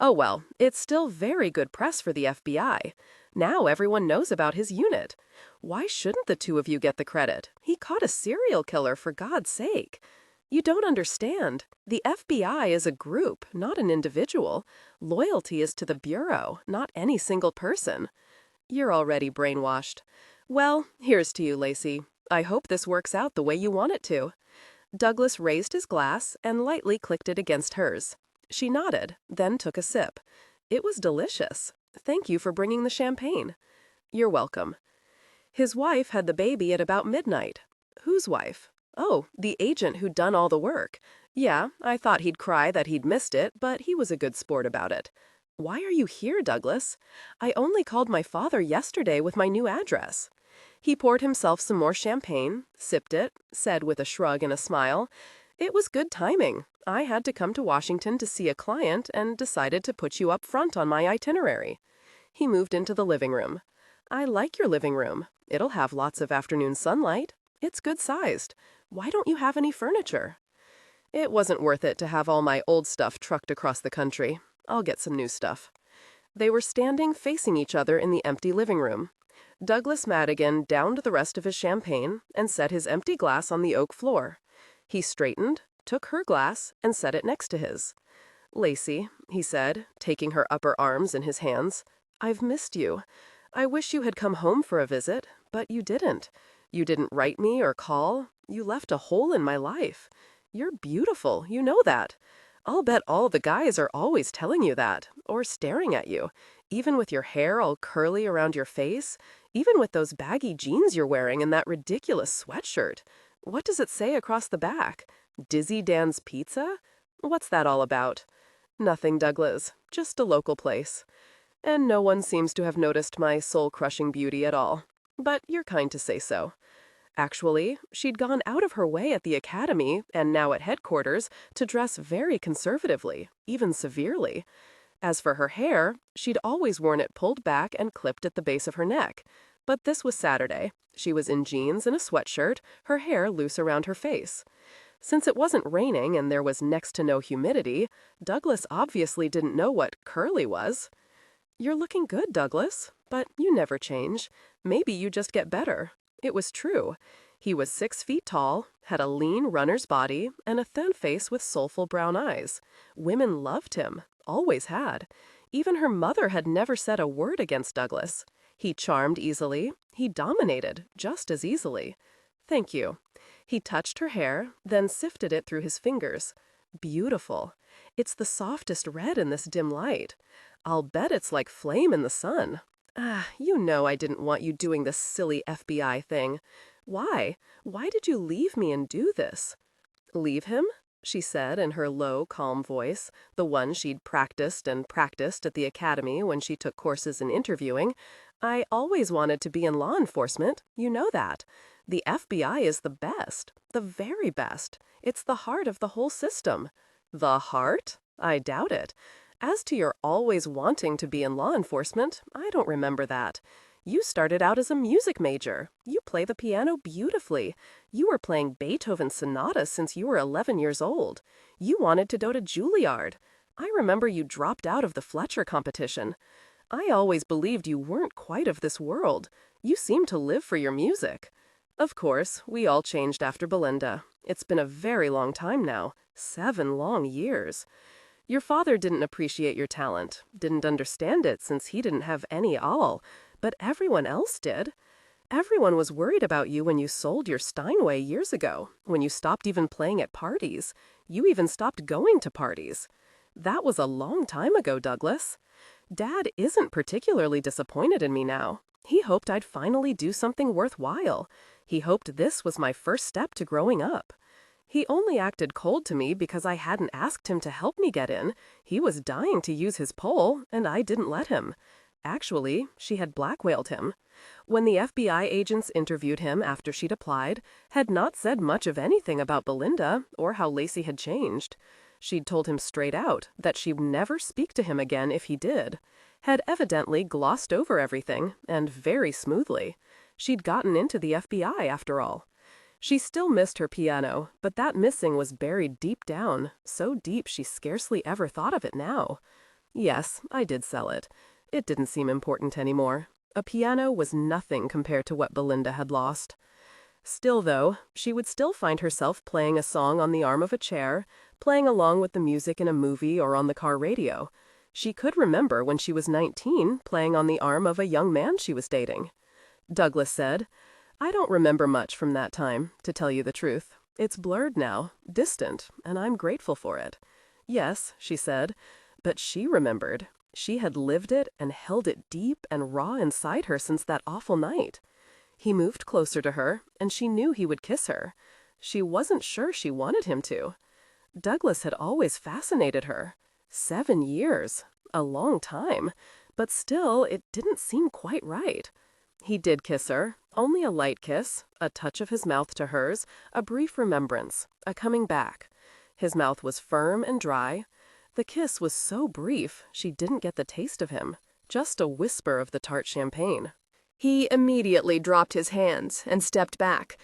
Oh well, it's still very good press for the FBI. Now everyone knows about his unit. Why shouldn't the 2 of you get the credit? He caught a serial killer, for God's sake. You don't understand. The FBI is a group, not an individual. Loyalty is to the Bureau, not any single person. You're already brainwashed. Well, here's to you, Lacey. I hope this works out the way you want it to." Douglas raised his glass and lightly clicked it against hers. She nodded, then took a sip. It was delicious. "Thank you for bringing the champagne." "You're welcome." His wife had the baby at about midnight. Whose wife? Oh, the agent who'd done all the work. Yeah, I thought he'd cry that he'd missed it, but he was a good sport about it. Why are you here, Douglas? I only called my father yesterday with my new address. He poured himself some more champagne, sipped it, said with a shrug and a smile, "It was good timing. I had to come to Washington to see a client and decided to put you up front on my itinerary." He moved into the living room. "I like your living room. It'll have lots of afternoon sunlight. It's good sized. Why don't you have any furniture?" It wasn't worth it to have all my old stuff trucked across the country. I'll get some new stuff. They were standing facing each other in the empty living room. Douglas Madigan downed the rest of his champagne and set his empty glass on the oak floor. He straightened, took her glass, and set it next to his. "Lacey," he said, taking her upper arms in his hands, "I've missed you. I wish you had come home for a visit, but you didn't. You didn't write me or call. You left a hole in my life. You're beautiful, you know that. I'll bet all the guys are always telling you that, or staring at you, even with your hair all curly around your face, even with those baggy jeans you're wearing and that ridiculous sweatshirt. What does it say across the back? Dizzy Dan's Pizza? What's that all about?" "Nothing, Douglas. Just a local place. And no one seems to have noticed my soul-crushing beauty at all. But you're kind to say so." Actually, she'd gone out of her way at the academy, and now at headquarters, to dress very conservatively, even severely. As for her hair, she'd always worn it pulled back and clipped at the base of her neck. But this was Saturday. She was in jeans and a sweatshirt, her hair loose around her face. Since it wasn't raining and there was next to no humidity, Douglas obviously didn't know what curly was. "You're looking good, Douglas, but you never change. Maybe you just get better." It was true. He was 6 feet tall, had a lean runner's body, and a thin face with soulful brown eyes. Women loved him, always had. Even her mother had never said a word against Douglas. He charmed easily. He dominated just as easily. "Thank you." He touched her hair, then sifted it through his fingers. "Beautiful. It's the softest red in this dim light. I'll bet it's like flame in the sun. You know I didn't want you doing this silly FBI thing. Why? Why did you leave me and do this?" "Leave him?" she said in her low, calm voice, the one she'd practiced and practiced at the academy when she took courses in interviewing. "I always wanted to be in law enforcement. You know that. The FBI is the best, the very best. It's the heart of the whole system." "The heart? I doubt it. As to your always wanting to be in law enforcement, I don't remember that. You started out as a music major. You play the piano beautifully. You were playing Beethoven's sonatas since you were 11 years old. You wanted to go to Juilliard. I remember you dropped out of the Fletcher competition. I always believed you weren't quite of this world. You seemed to live for your music. Of course, we all changed after Belinda. It's been a very long time now. 7 long years. Your father didn't appreciate your talent, didn't understand it since he didn't have any all, but everyone else did. Everyone was worried about you when you sold your Steinway years ago, when you stopped even playing at parties. You even stopped going to parties. That was a long time ago, Douglas. Dad isn't particularly disappointed in me now. He hoped I'd finally do something worthwhile. He hoped this was my first step to growing up. He only acted cold to me because I hadn't asked him to help me get in. He was dying to use his pull, and I didn't let him. Actually, she had blackmailed him. When the FBI agents interviewed him after she'd applied, had not said much of anything about Belinda or how Lacey had changed. She'd told him straight out that she'd never speak to him again if he did. Had evidently glossed over everything, and very smoothly. She'd gotten into the FBI after all. She still missed her piano, but that missing was buried deep down, so deep she scarcely ever thought of it now. Yes, I did sell it. It didn't seem important anymore. A piano was nothing compared to what Belinda had lost. Still, though, she would still find herself playing a song on the arm of a chair, playing along with the music in a movie or on the car radio. She could remember when she was 19 playing on the arm of a young man she was dating. Douglas said, "I don't remember much from that time, to tell you the truth. It's blurred now, distant, and I'm grateful for it." "Yes," she said, but she remembered. She had lived it and held it deep and raw inside her since that awful night. He moved closer to her, and she knew he would kiss her. She wasn't sure she wanted him to. Douglas had always fascinated her. 7 years. A long time. But still, it didn't seem quite right. He did kiss her. Only a light kiss, a touch of his mouth to hers, a brief remembrance, a coming back. His mouth was firm and dry. The kiss was so brief, she didn't get the taste of him. Just a whisper of the tart champagne. He immediately dropped his hands and stepped back.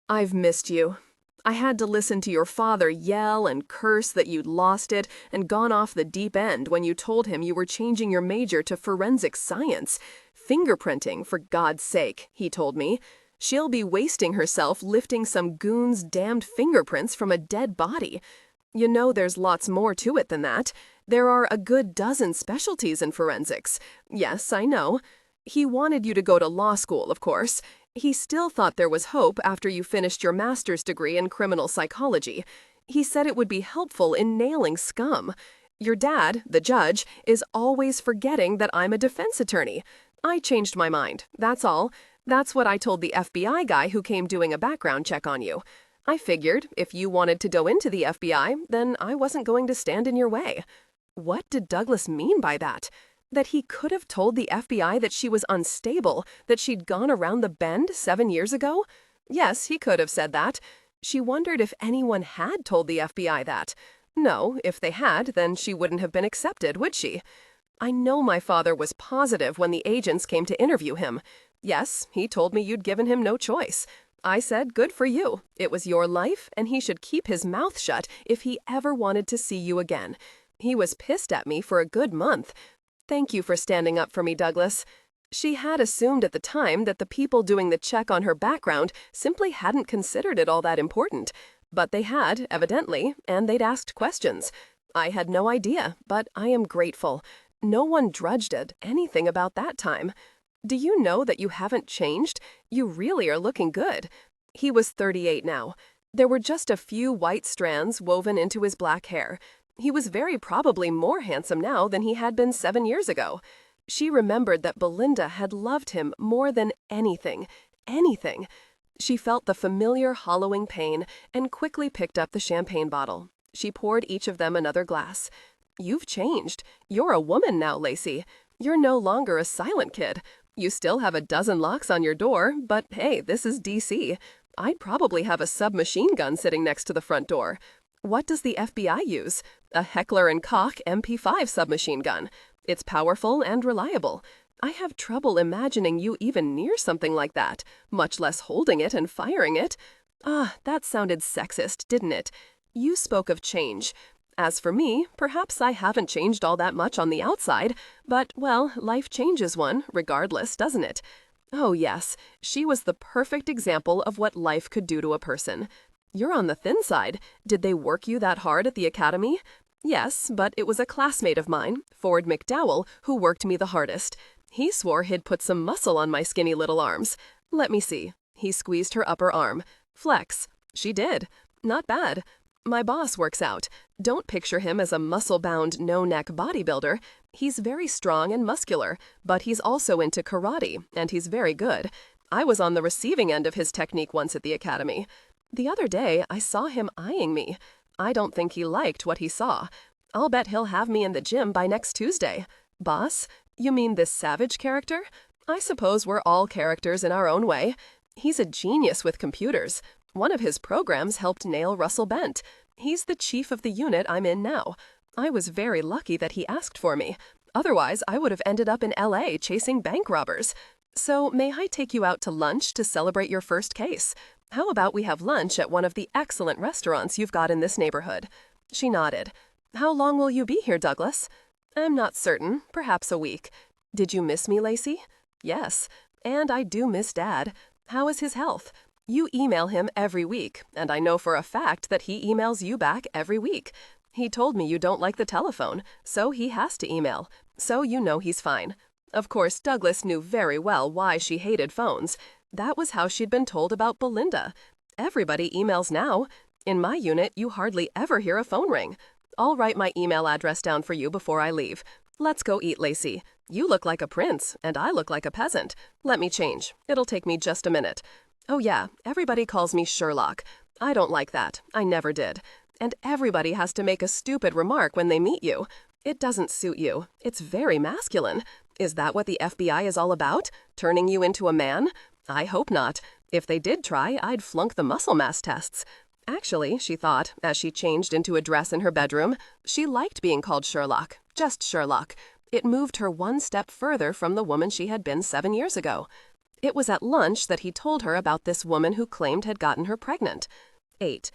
"I've missed you. I had to listen to your father yell and curse that you'd lost it and gone off the deep end when you told him you were changing your major to forensic science. Fingerprinting, for God's sake, he told me. She'll be wasting herself lifting some goon's damned fingerprints from a dead body. You know there's lots more to it than that. There are a good dozen specialties in forensics. Yes, I know. He wanted you to go to law school, of course. He still thought there was hope after you finished your master's degree in criminal psychology. He said it would be helpful in nailing scum. Your dad, the judge, is always forgetting that I'm a defense attorney. I changed my mind, that's all. That's what I told the FBI guy who came doing a background check on you. I figured if you wanted to go into the FBI, then I wasn't going to stand in your way." What did Douglas mean by that? That he could have told the FBI that she was unstable, that she'd gone around the bend 7 years ago? Yes, he could have said that. She wondered if anyone had told the FBI that. No, if they had, then she wouldn't have been accepted, would she? I know my father was positive when the agents came to interview him. Yes, he told me you'd given him no choice. I said, good for you. It was your life, and he should keep his mouth shut if he ever wanted to see you again. He was pissed at me for a good month. Thank you for standing up for me, Douglas. She had assumed at the time that the people doing the check on her background simply hadn't considered it all that important. But they had, evidently, and they'd asked questions. I had no idea, but I am grateful. No one drudged at anything about that time. Do you know that you haven't changed? You really are looking good. He was 38 now. There were just a few white strands woven into his black hair. He was very probably more handsome now than he had been 7 years ago. She remembered that Belinda had loved him more than anything. She felt the familiar hollowing pain and quickly picked up the champagne bottle. She poured each of them another glass. You've changed. You're a woman now, Lacey. You're no longer a silent kid. You still have a dozen locks on your door, but hey, this is DC. I'd probably have a submachine gun sitting next to the front door. What does the FBI use? A Heckler & Koch MP5 submachine gun. It's powerful and reliable. I have trouble imagining you even near something like that, much less holding it and firing it. That sounded sexist, didn't it? You spoke of change. As for me, perhaps I haven't changed all that much on the outside, but, well, life changes one, regardless, doesn't it? Oh, yes, she was the perfect example of what life could do to a person. You're on the thin side. Did they work you that hard at the academy? Yes, but it was a classmate of mine, Ford McDowell, who worked me the hardest. He swore he'd put some muscle on my skinny little arms. Let me see. He squeezed her upper arm. Flex. She did. Not bad. My boss works out. Don't picture him as a muscle-bound, no-neck bodybuilder. He's very strong and muscular, but he's also into karate, and he's very good. I was on the receiving end of his technique once at the academy. The other day, I saw him eyeing me. I don't think he liked what he saw. I'll bet he'll have me in the gym by next Tuesday. Boss? You mean this Savich character? I suppose we're all characters in our own way. He's a genius with computers. One of his programs helped nail Russell Bent. He's the chief of the unit I'm in now. I was very lucky that he asked for me. Otherwise, I would have ended up in LA chasing bank robbers. So may I take you out to lunch to celebrate your first case? How about we have lunch at one of the excellent restaurants you've got in this neighborhood? She nodded. How long will you be here, Douglas? I'm not certain. Perhaps a week. Did you miss me, Lacey? Yes. And I do miss Dad. How is his health? You email him every week, and I know for a fact that he emails you back every week. He told me you don't like the telephone, so he has to email. So you know he's fine. Of course, Douglas knew very well why she hated phones. That was how she'd been told about Belinda. Everybody emails now. In my unit, you hardly ever hear a phone ring. I'll write my email address down for you before I leave. Let's go eat, Lacey. You look like a prince, and I look like a peasant. Let me change. It'll take me just a minute. Oh yeah, everybody calls me Sherlock. I don't like that. I never did. and everybody has to make a stupid remark when they meet you. It doesn't suit you. It's very masculine. Is that what the FBI is all about? Turning you into a man? I hope not. If they did try, I'd flunk the muscle mass tests. Actually, she thought, as she changed into a dress in her bedroom, she liked being called Sherlock, just Sherlock. It moved her one step further from the woman she had been 7 years ago. It was at lunch that he told her about this woman who claimed had gotten her pregnant. 8.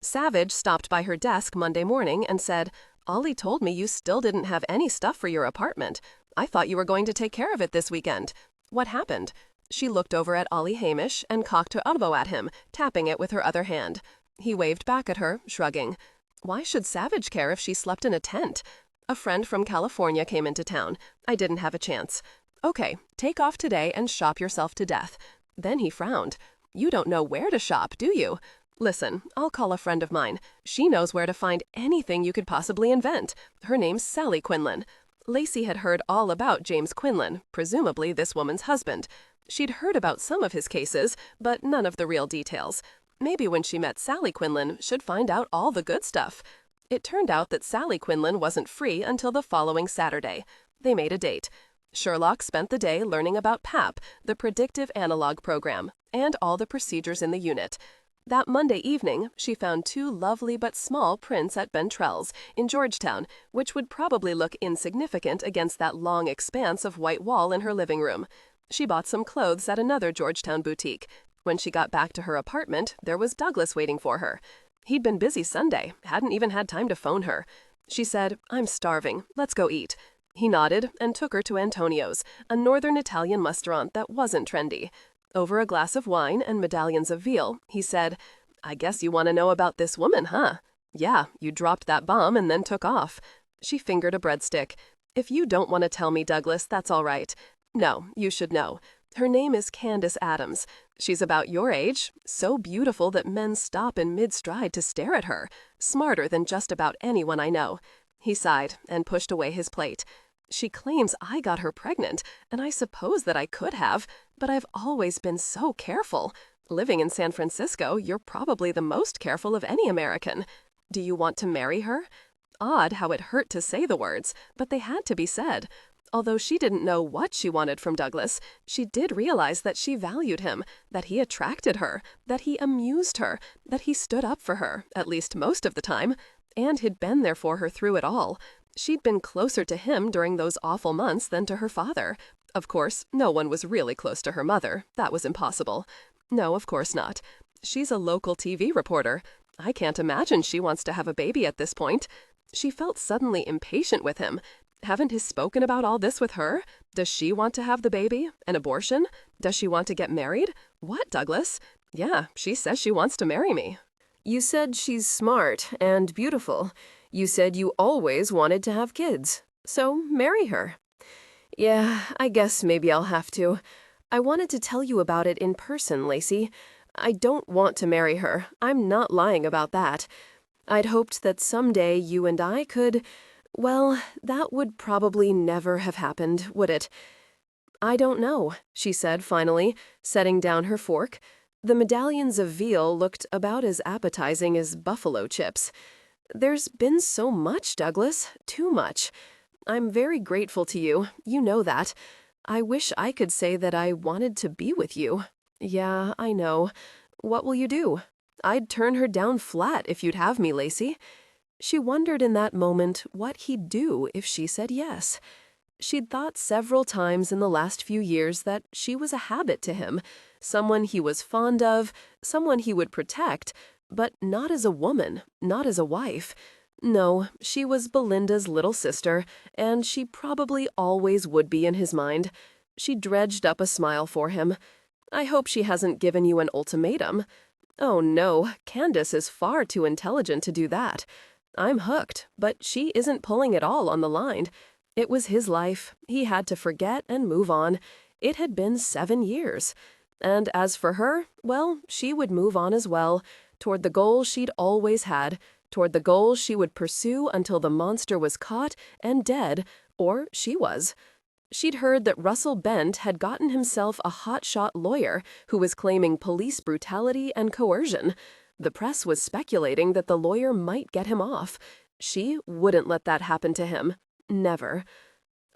Savich stopped by her desk Monday morning and said, "Ollie told me you still didn't have any stuff for your apartment. I thought you were going to take care of it this weekend. What happened?" She looked over at Ollie Hamish and cocked her elbow at him, tapping it with her other hand. He waved back at her, shrugging. Why should Savich care if she slept in a tent? A friend from California came into town. I didn't have a chance. Okay, take off today and shop yourself to death. Then he frowned. You don't know where to shop, do you? Listen, I'll call a friend of mine. She knows where to find anything you could possibly invent. Her name's Sally Quinlan. Lacey had heard all about James Quinlan, presumably this woman's husband. She'd heard about some of his cases, but none of the real details. Maybe when she met Sally Quinlan, she'd find out all the good stuff. It turned out that Sally Quinlan wasn't free until the following Saturday. They made a date. Sherlock spent the day learning about PAP, the predictive analog program, and all the procedures in the unit. That Monday evening, she found 2 lovely but small prints at Bentrell's in Georgetown, which would probably look insignificant against that long expanse of white wall in her living room. She bought some clothes at another Georgetown boutique. When she got back to her apartment, there was Douglas waiting for her. He'd been busy Sunday, hadn't even had time to phone her. She said, "I'm starving. Let's go eat." He nodded and took her to Antonio's, a northern Italian restaurant that wasn't trendy. Over a glass of wine and medallions of veal, he said, "I guess you want to know about this woman, huh? Yeah, you dropped that bomb and then took off." She fingered a breadstick. "If you don't want to tell me, Douglas, that's all right. No, you should know. Her name is Candace Adams. She's about your age, so beautiful that men stop in mid-stride to stare at her, smarter than just about anyone I know." He sighed and pushed away his plate. "She claims I got her pregnant, and I suppose that I could have, but I've always been so careful. Living in San Francisco, you're probably the most careful of any American. Do you want to marry her?" Odd how it hurt to say the words, but they had to be said. Although she didn't know what she wanted from Douglas, she did realize that she valued him, that he attracted her, that he amused her, that he stood up for her, at least most of the time, and had been there for her through it all. She'd been closer to him during those awful months than to her father. Of course, no one was really close to her mother. That was impossible. No, of course not. She's a local TV reporter. I can't imagine she wants to have a baby at this point. She felt suddenly impatient with him. Haven't he spoken about all this with her? Does she want to have the baby? An abortion? Does she want to get married? What, Douglas? Yeah, she says she wants to marry me. You said she's smart and beautiful. You said you always wanted to have kids. So marry her. Yeah, I guess maybe I'll have to. I wanted to tell you about it in person, Lacey. I don't want to marry her. I'm not lying about that. I'd hoped that someday you and I could... Well, that would probably never have happened, would it? I don't know, she said finally, setting down her fork. The medallions of veal looked about as appetizing as buffalo chips. There's been so much, Douglas, too much. I'm very grateful to you, you know that. I wish I could say that I wanted to be with you. Yeah, I know. What will you do? I'd turn her down flat if you'd have me, Lacey. She wondered in that moment what he'd do if she said yes. She'd thought several times in the last few years that she was a habit to him, someone he was fond of, someone he would protect, but not as a woman, not as a wife. No, she was Belinda's little sister, and she probably always would be in his mind. She dredged up a smile for him. I hope she hasn't given you an ultimatum. Oh no, Candace is far too intelligent to do that. I'm hooked, but she isn't pulling it all on the line. It was his life. He had to forget and move on. It had been 7 years. And as for her, well, she would move on as well, toward the goal she'd always had, toward the goal she would pursue until the monster was caught and dead, or she was. She'd heard that Russell Bent had gotten himself a hotshot lawyer who was claiming police brutality and coercion. The press was speculating that the lawyer might get him off. She wouldn't let that happen to him. Never.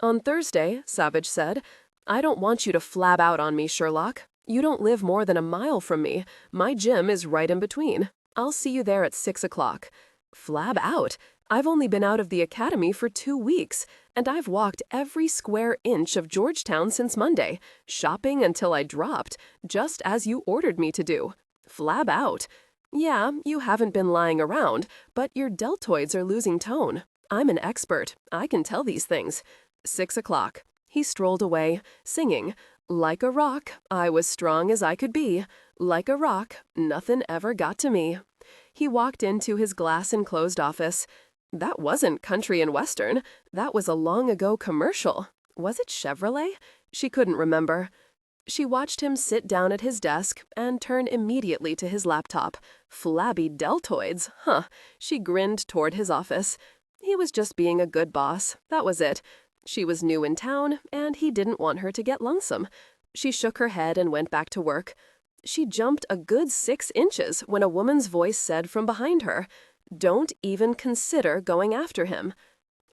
On Thursday, Savich said, "I don't want you to flab out on me, Sherlock. You don't live more than a mile from me. My gym is right in between. I'll see you there at 6 o'clock. Flab out? I've only been out of the academy for 2 weeks, and I've walked every square inch of Georgetown since Monday, shopping until I dropped, just as you ordered me to do. Flab out. Yeah, you haven't been lying around, but your deltoids are losing tone. I'm an expert. I can tell these things. 6 o'clock. He strolled away, singing, "Like a rock, I was strong as I could be. Like a rock, nothing ever got to me." He walked into his glass-enclosed office. That wasn't country and western. That was a long-ago commercial. Was it Chevrolet? She couldn't remember. She watched him sit down at his desk and turn immediately to his laptop. Flabby deltoids, huh? She grinned toward his office. He was just being a good boss. That was it. She was new in town, and he didn't want her to get lonesome. She shook her head and went back to work. She jumped a good 6 inches when a woman's voice said from behind her, "Don't even consider going after him."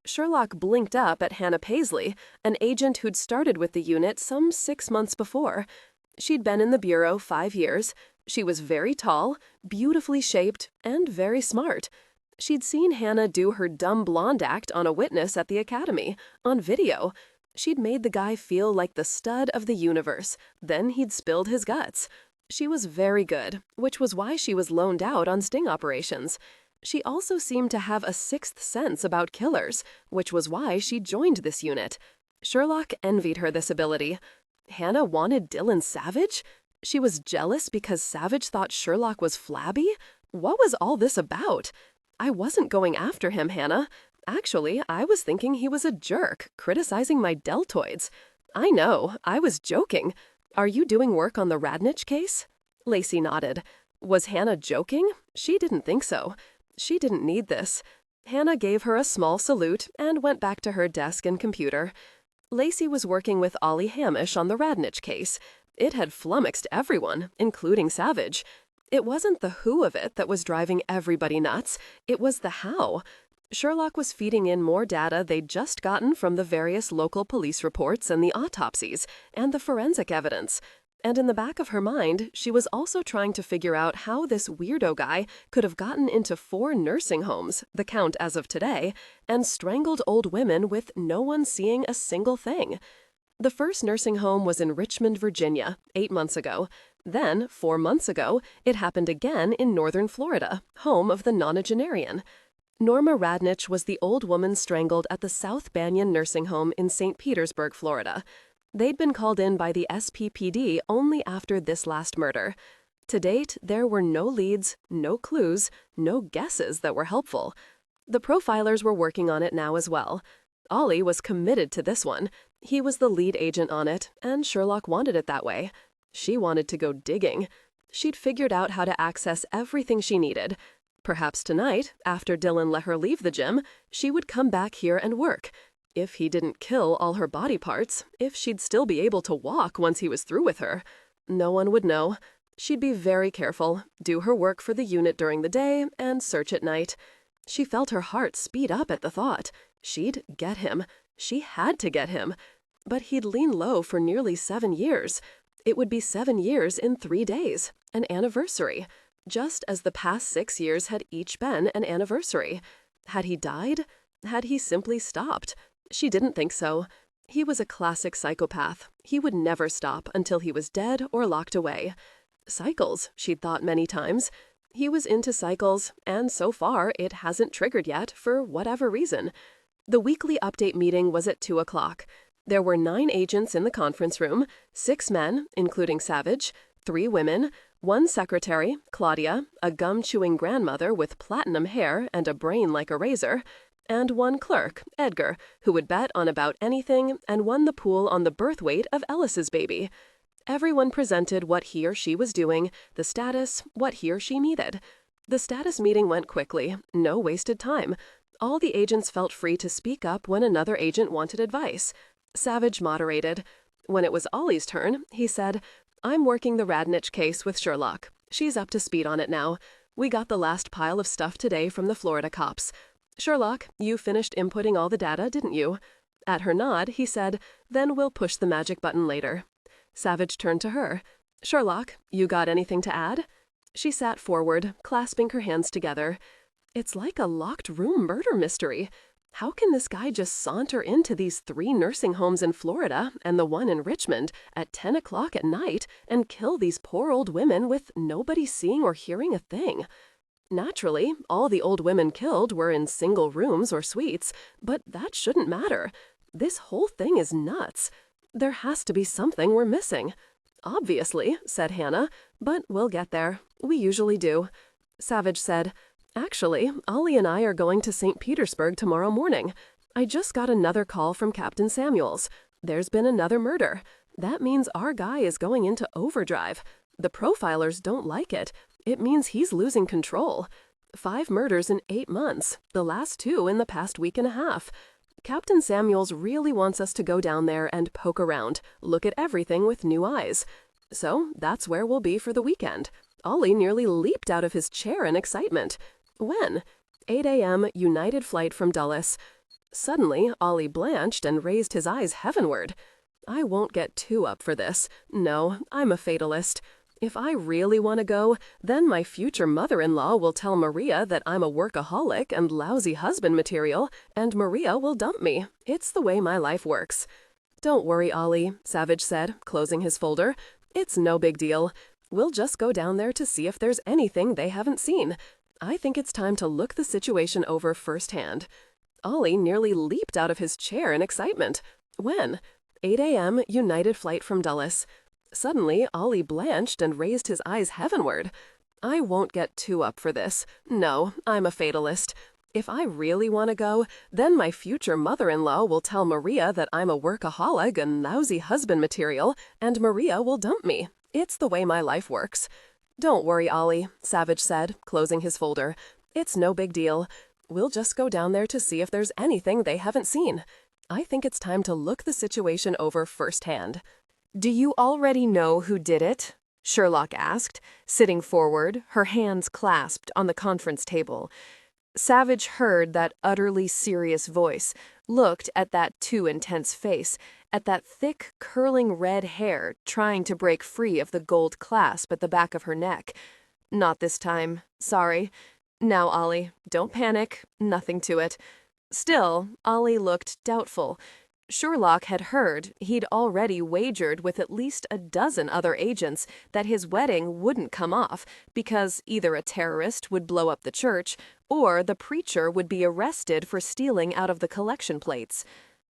Sherlock blinked up at Hannah Paisley, an agent who'd started with the unit some 6 months before. She'd been in the bureau 5 years. She was very tall, beautifully shaped, and very smart. She'd seen Hannah do her dumb blonde act on a witness at the academy, on video. She'd made the guy feel like the stud of the universe. Then he'd spilled his guts. She was very good, which was why she was loaned out on sting operations. She also seemed to have a sixth sense about killers, which was why she joined this unit. Sherlock envied her this ability. Hannah wanted Dillon Savich? She was jealous because Savich thought Sherlock was flabby? What was all this about? "I wasn't going after him, Hannah. Actually, I was thinking he was a jerk, criticizing my deltoids. I know, I was joking. Are you doing work on the Radnich case?" Lacey nodded. Was Hannah joking? She didn't think so. She didn't need this. Hannah gave her a small salute and went back to her desk and computer. Lacey was working with Ollie Hamish on the Radnich case. It had flummoxed everyone, including Savich. It wasn't the who of it that was driving everybody nuts. It was the how. Sherlock was feeding in more data they'd just gotten from the various local police reports and the autopsies and the forensic evidence. And in the back of her mind, she was also trying to figure out how this weirdo guy could have gotten into 4 nursing homes, the count as of today, and strangled old women with no one seeing a single thing. The first nursing home was in Richmond, Virginia, 8 months ago. Then, 4 months ago, it happened again in northern Florida, home of the nonagenarian. Norma Radnich was the old woman strangled at the South Banyan Nursing Home in St. Petersburg, Florida. They'd been called in by the SPPD only after this last murder. To date, there were no leads, no clues, no guesses that were helpful. The profilers were working on it now as well. Ollie was committed to this one. He was the lead agent on it, and Sherlock wanted it that way. She wanted to go digging. She'd figured out how to access everything she needed. Perhaps tonight, after Dillon let her leave the gym, she would come back here and work. If he didn't kill all her body parts, if she'd still be able to walk once he was through with her. No one would know. She'd be very careful, do her work for the unit during the day, and search at night. She felt her heart speed up at the thought. She'd get him. She had to get him. But he'd lain low for nearly 7 years. It would be 7 years in 3 days, an anniversary, just as the past 6 years had each been an anniversary. Had he died? Had he simply stopped? She didn't think so. He was a classic psychopath. He would never stop until he was dead or locked away. Cycles, she'd thought many times. He was into cycles, and so far it hasn't triggered yet for whatever reason. The weekly update meeting was at 2 o'clock. There were 9 agents in the conference room, 6 men, including Savich, 3 women, 1 secretary, Claudia, a gum-chewing grandmother with platinum hair and a brain like a razor, and 1 clerk, Edgar, who would bet on about anything and won the pool on the birth weight of Ellis's baby. Everyone presented what he or she was doing, the status, what he or she needed. The status meeting went quickly, no wasted time. All the agents felt free to speak up when another agent wanted advice. Savich moderated. When it was Ollie's turn, he said, "I'm working the Radnich case with Sherlock. She's up to speed on it now. We got the last pile of stuff today from the Florida cops. Sherlock, you finished inputting all the data, didn't you? At her nod, he said, then we'll push the magic button later. Savich turned to her. Sherlock, you got anything to add? She sat forward, clasping her hands together. It's like a locked room murder mystery. How can this guy just saunter into these 3 nursing homes in Florida and the one in Richmond at 10 o'clock at night and kill these poor old women with nobody seeing or hearing a thing? Naturally, all the old women killed were in single rooms or suites, but that shouldn't matter. This whole thing is nuts. There has to be something we're missing. Obviously, said Hannah, but we'll get there. We usually do. Savich said, actually, Ollie and I are going to St. Petersburg tomorrow morning. I just got another call from Captain Samuels. There's been another murder. That means our guy is going into overdrive. The profilers don't like it. It means he's losing control. 5 murders in 8 months, the last 2 in the past week and a half. Captain Samuels really wants us to go down there and poke around, look at everything with new eyes. So that's where we'll be for the weekend. Ollie nearly leaped out of his chair in excitement. When? 8 a.m. United flight from Dulles. Suddenly, Ollie blanched and raised his eyes heavenward. I won't get too up for this. No, I'm a fatalist. If I really want to go, then my future mother-in-law will tell Maria that I'm a workaholic and lousy husband material, and Maria will dump me. It's the way my life works. Don't worry, Ollie, Savich said, closing his folder. It's no big deal. We'll just go down there to see if there's anything they haven't seen. I think it's time to look the situation over firsthand. Ollie nearly leaped out of his chair in excitement. When? 8 a.m. United flight from Dulles. Suddenly, Ollie blanched and raised his eyes heavenward. I won't get too up for this. No, I'm a fatalist. If I really want to go, then my future mother-in-law will tell Maria that I'm a workaholic and lousy husband material, and Maria will dump me. It's the way my life works. Don't worry, Ollie, Savich said, closing his folder. It's no big deal. We'll just go down there to see if there's anything they haven't seen. I think it's time to look the situation over firsthand. Do you already know who did it? Sherlock asked, sitting forward, her hands clasped on the conference table. Savich heard that utterly serious voice, looked at that too intense face, at that thick, curling red hair trying to break free of the gold clasp at the back of her neck. Not this time. Sorry. Now, Ollie, don't panic. Nothing to it. Still, Ollie looked doubtful. Sherlock had heard he'd already wagered with at least a dozen other agents that his wedding wouldn't come off because either a terrorist would blow up the church or the preacher would be arrested for stealing out of the collection plates.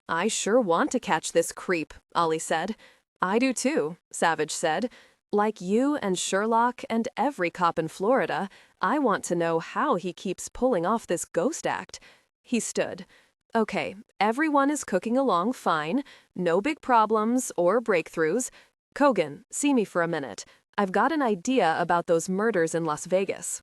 I sure want to catch this creep, Ollie said. I do too, Savich said. Like you and Sherlock and every cop in Florida, I want to know how he keeps pulling off this ghost act. He stood. Okay, everyone is cooking along fine. No big problems or breakthroughs. Kogan, see me for a minute. I've got an idea about those murders in Las Vegas.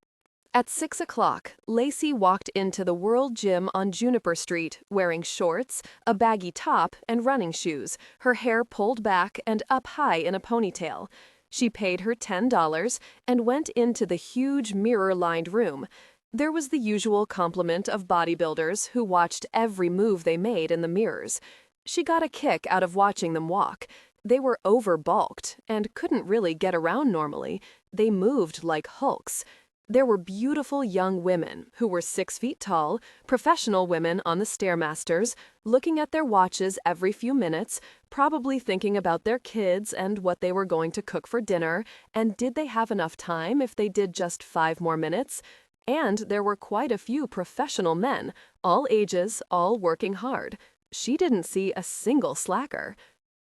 At 6 o'clock, Lacey walked into the World Gym on Juniper Street wearing shorts, a baggy top, and running shoes, her hair pulled back and up high in a ponytail. She paid her $10 and went into the huge mirror-lined room. There was the usual complement of bodybuilders who watched every move they made in the mirrors. She got a kick out of watching them walk. They were overbulked and couldn't really get around normally. They moved like hulks. There were beautiful young women who were 6 feet tall, professional women on the Stairmasters, looking at their watches every few minutes, probably thinking about their kids and what they were going to cook for dinner, and did they have enough time if they did just 5 more minutes? And there were quite a few professional men, all ages, all working hard. She didn't see a single slacker.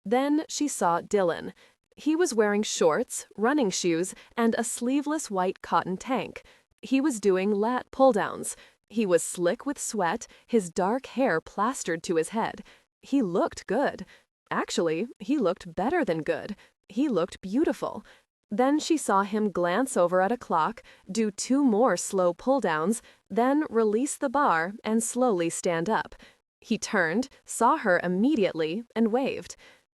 Then she saw Dillon. He was wearing shorts, running shoes, and a sleeveless white cotton tank. He was doing lat pull-downs. He was slick with sweat, his dark hair plastered to his head. He looked good. Actually, he looked better than good. He looked beautiful. Then she saw him glance over at a clock, do 2 more slow pull-downs, then release the bar and slowly stand up. He turned, saw her immediately, and waved.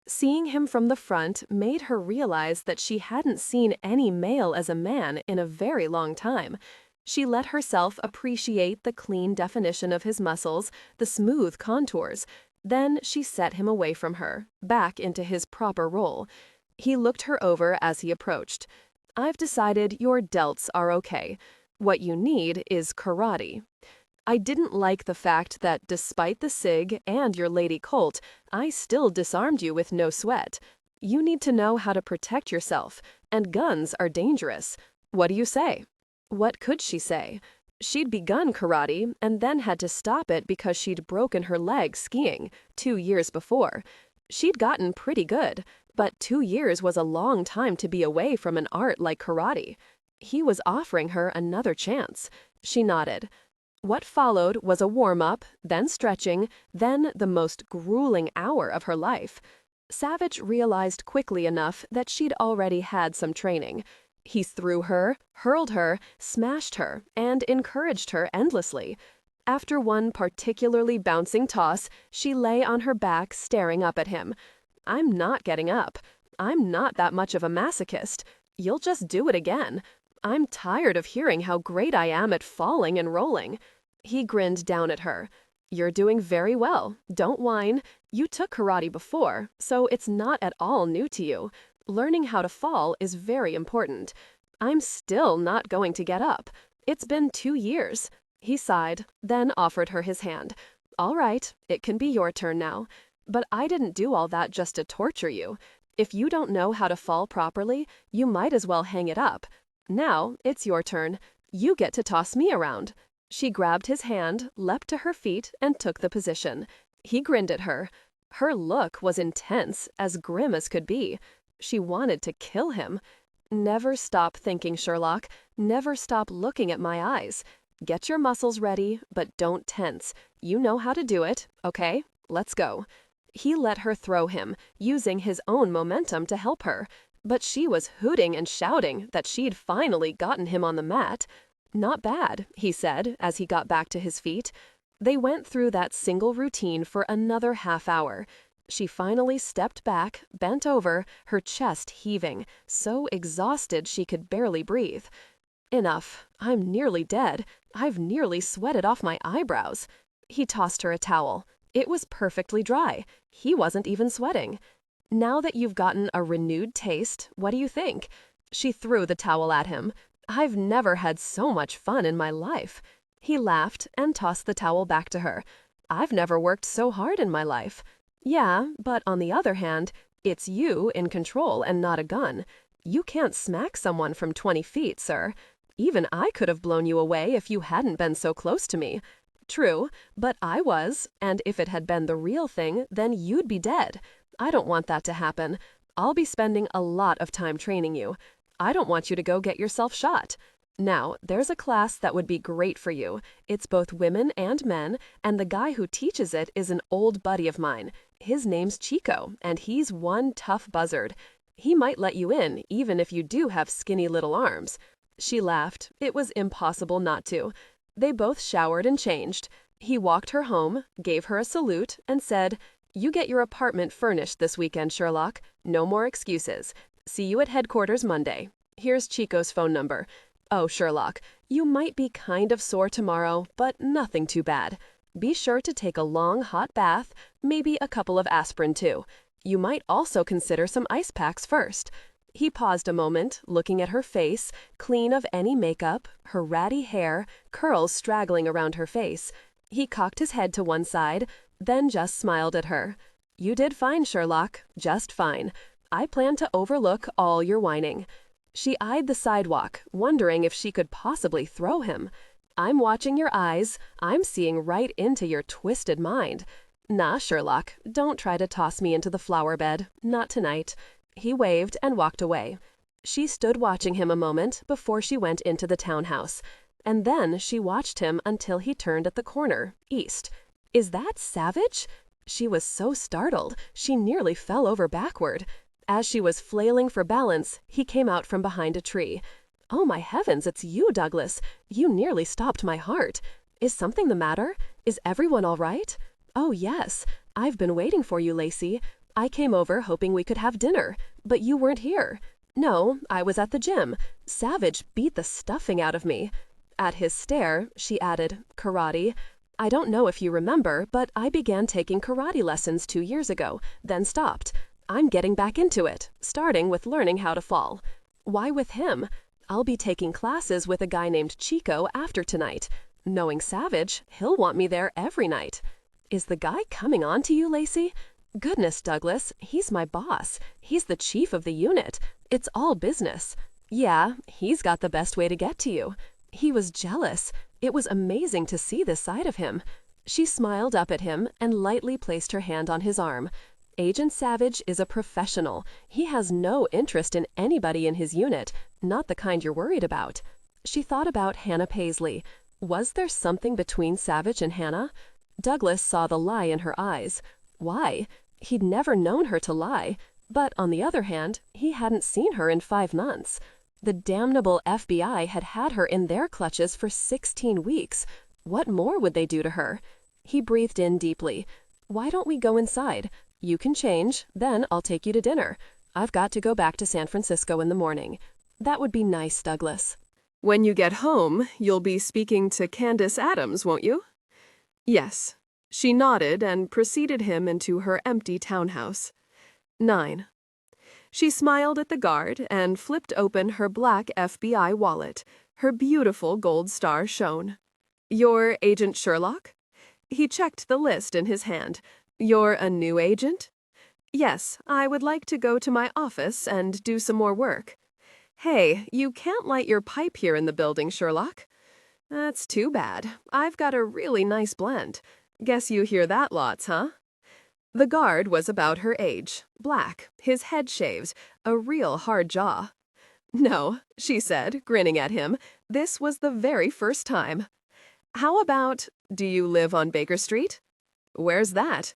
Seeing him from the front made her realize that she hadn't seen any male as a man in a very long time. She let herself appreciate the clean definition of his muscles, the smooth contours. Then she set him away from her, back into his proper role. He looked her over as he approached. "I've decided your delts are okay. What you need is karate." I didn't like the fact that despite the SIG and your Lady Colt, I still disarmed you with no sweat. You need to know how to protect yourself, and guns are dangerous. What do you say? What could she say? She'd begun karate and then had to stop it because she'd broken her leg skiing 2 years before. She'd gotten pretty good, but 2 years was a long time to be away from an art like karate. He was offering her another chance. She nodded. What followed was a warm-up, then stretching, then the most grueling hour of her life. Savich realized quickly enough that she'd already had some training. He threw her, hurled her, smashed her, and encouraged her endlessly. After one particularly bouncing toss, she lay on her back staring up at him. "I'm not getting up. I'm not that much of a masochist. You'll just do it again. I'm tired of hearing how great I am at falling and rolling." He grinned down at her. "You're doing very well. Don't whine. You took karate before, so it's not at all new to you. Learning how to fall is very important. I'm still not going to get up. It's been 2 years. He sighed, then offered her his hand. "All right, it can be your turn now. But I didn't do all that just to torture you. If you don't know how to fall properly, you might as well hang it up. Now, it's your turn. You get to toss me around." She grabbed his hand, leapt to her feet, and took the position. He grinned at her. Her look was intense, as grim as could be. She wanted to kill him. "Never stop thinking, Sherlock. Never stop looking at my eyes. Get your muscles ready, but don't tense. You know how to do it, okay? Let's go." He let her throw him, using his own momentum to help her. But she was hooting and shouting that she'd finally gotten him on the mat. "Not bad," he said as he got back to his feet. They went through that single routine for another half hour. She finally stepped back, bent over, her chest heaving, so exhausted she could barely breathe. "Enough. I'm nearly dead. I've nearly sweated off my eyebrows." He tossed her a towel. It was perfectly dry. He wasn't even sweating. "Now that you've gotten a renewed taste, what do you think?" She threw the towel at him. "I've never had so much fun in my life." He laughed and tossed the towel back to her. "I've never worked so hard in my life." "Yeah, but on the other hand, it's you in control and not a gun. You can't smack someone from 20 feet, sir. Even I could have blown you away if you hadn't been so close to me." "True, but I was, and if it had been the real thing, then you'd be dead. I don't want that to happen. I'll be spending a lot of time training you. I don't want you to go get yourself shot. Now, there's a class that would be great for you. It's both women and men, and the guy who teaches it is an old buddy of mine. His name's Chico, and he's one tough buzzard. He might let you in, even if you do have skinny little arms." She laughed. It was impossible not to. They both showered and changed. He walked her home, gave her a salute, and said, "You get your apartment furnished this weekend, Sherlock. No more excuses. See you at headquarters Monday. Here's Chico's phone number. Oh, Sherlock, you might be kind of sore tomorrow, but nothing too bad. Be sure to take a long hot bath, maybe a couple of aspirin too. You might also consider some ice packs first." He paused a moment, looking at her face, clean of any makeup, her ratty hair, curls straggling around her face. He cocked his head to one side, then just smiled at her. "You did fine, Sherlock, just fine. I plan to overlook all your whining." She eyed the sidewalk, wondering if she could possibly throw him. "I'm watching your eyes. I'm seeing right into your twisted mind. Nah, Sherlock, don't try to toss me into the flower bed. Not tonight." He waved and walked away. She stood watching him a moment before she went into the townhouse. And then she watched him until he turned at the corner, east. "Is that Savich?" She was so startled, she nearly fell over backward. As she was flailing for balance, he came out from behind a tree. "Oh, my heavens, it's you, Douglas. You nearly stopped my heart. Is something the matter? Is everyone all right?" "Oh, yes. I've been waiting for you, Lacey. I came over hoping we could have dinner, but you weren't here." "No, I was at the gym. Savich beat the stuffing out of me." At his stare, she added, "Karate. I don't know if you remember, but I began taking karate lessons 2 years ago, then stopped. I'm getting back into it, starting with learning how to fall. Why with him? I'll be taking classes with a guy named Chico after tonight. Knowing Savich, he'll want me there every night. Is the guy coming on to you, Lacey? Goodness, Douglas, he's my boss. He's the chief of the unit. It's all business. Yeah, he's got the best way to get to you. He was jealous. It was amazing to see this side of him." She smiled up at him and lightly placed her hand on his arm. "Agent Savich is a professional. He has no interest in anybody in his unit, not the kind you're worried about." She thought about Hannah Paisley. Was there something between Savich and Hannah? Douglas saw the lie in her eyes. Why? He'd never known her to lie. But on the other hand, he hadn't seen her in 5 months. The damnable FBI had her in their clutches for 16 weeks. What more would they do to her? He breathed in deeply. "Why don't we go inside? You can change, then I'll take you to dinner. I've got to go back to San Francisco in the morning." "That would be nice, Douglas." "When you get home, you'll be speaking to Candace Adams, won't you?" "Yes." She nodded and preceded him into her empty townhouse. 9. She smiled at the guard and flipped open her black FBI wallet. Her beautiful gold star shone. "You're Agent Sherlock?" He checked the list in his hand. "You're a new agent?" "Yes, I would like to go to my office and do some more work." "Hey, you can't light your pipe here in the building, Sherlock." "That's too bad. I've got a really nice blend. Guess you hear that lots, huh?" The guard was about her age, black, his head shaved, a real hard jaw. "No," she said, grinning at him. This was the very first time. "How about, do you live on Baker Street?" "Where's that?"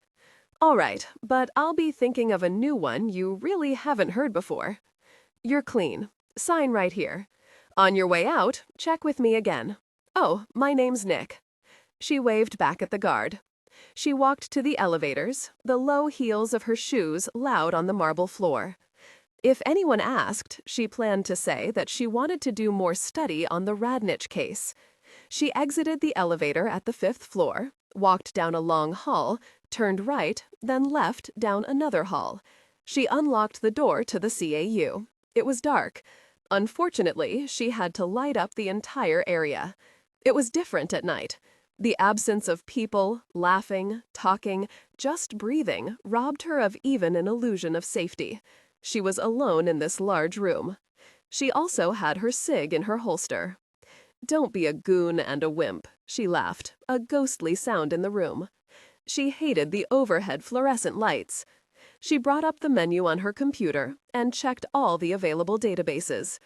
"All right, but I'll be thinking of a new one you really haven't heard before." "You're clean. Sign right here. On your way out, check with me again. Oh, my name's Nick." She waved back at the guard. She walked to the elevators, the low heels of her shoes loud on the marble floor. If anyone asked, she planned to say that she wanted to do more study on the Radnich case. She exited the elevator at the 5th floor, walked down a long hall, turned right, then left down another hall. She unlocked the door to the CAU. It was dark. Unfortunately, she had to light up the entire area. It was different at night. The absence of people, laughing, talking, just breathing, robbed her of even an illusion of safety. She was alone in this large room. She also had her cig in her holster. "Don't be a goon and a wimp," she laughed, a ghostly sound in the room. She hated the overhead fluorescent lights. She brought up the menu on her computer and checked all the available databases.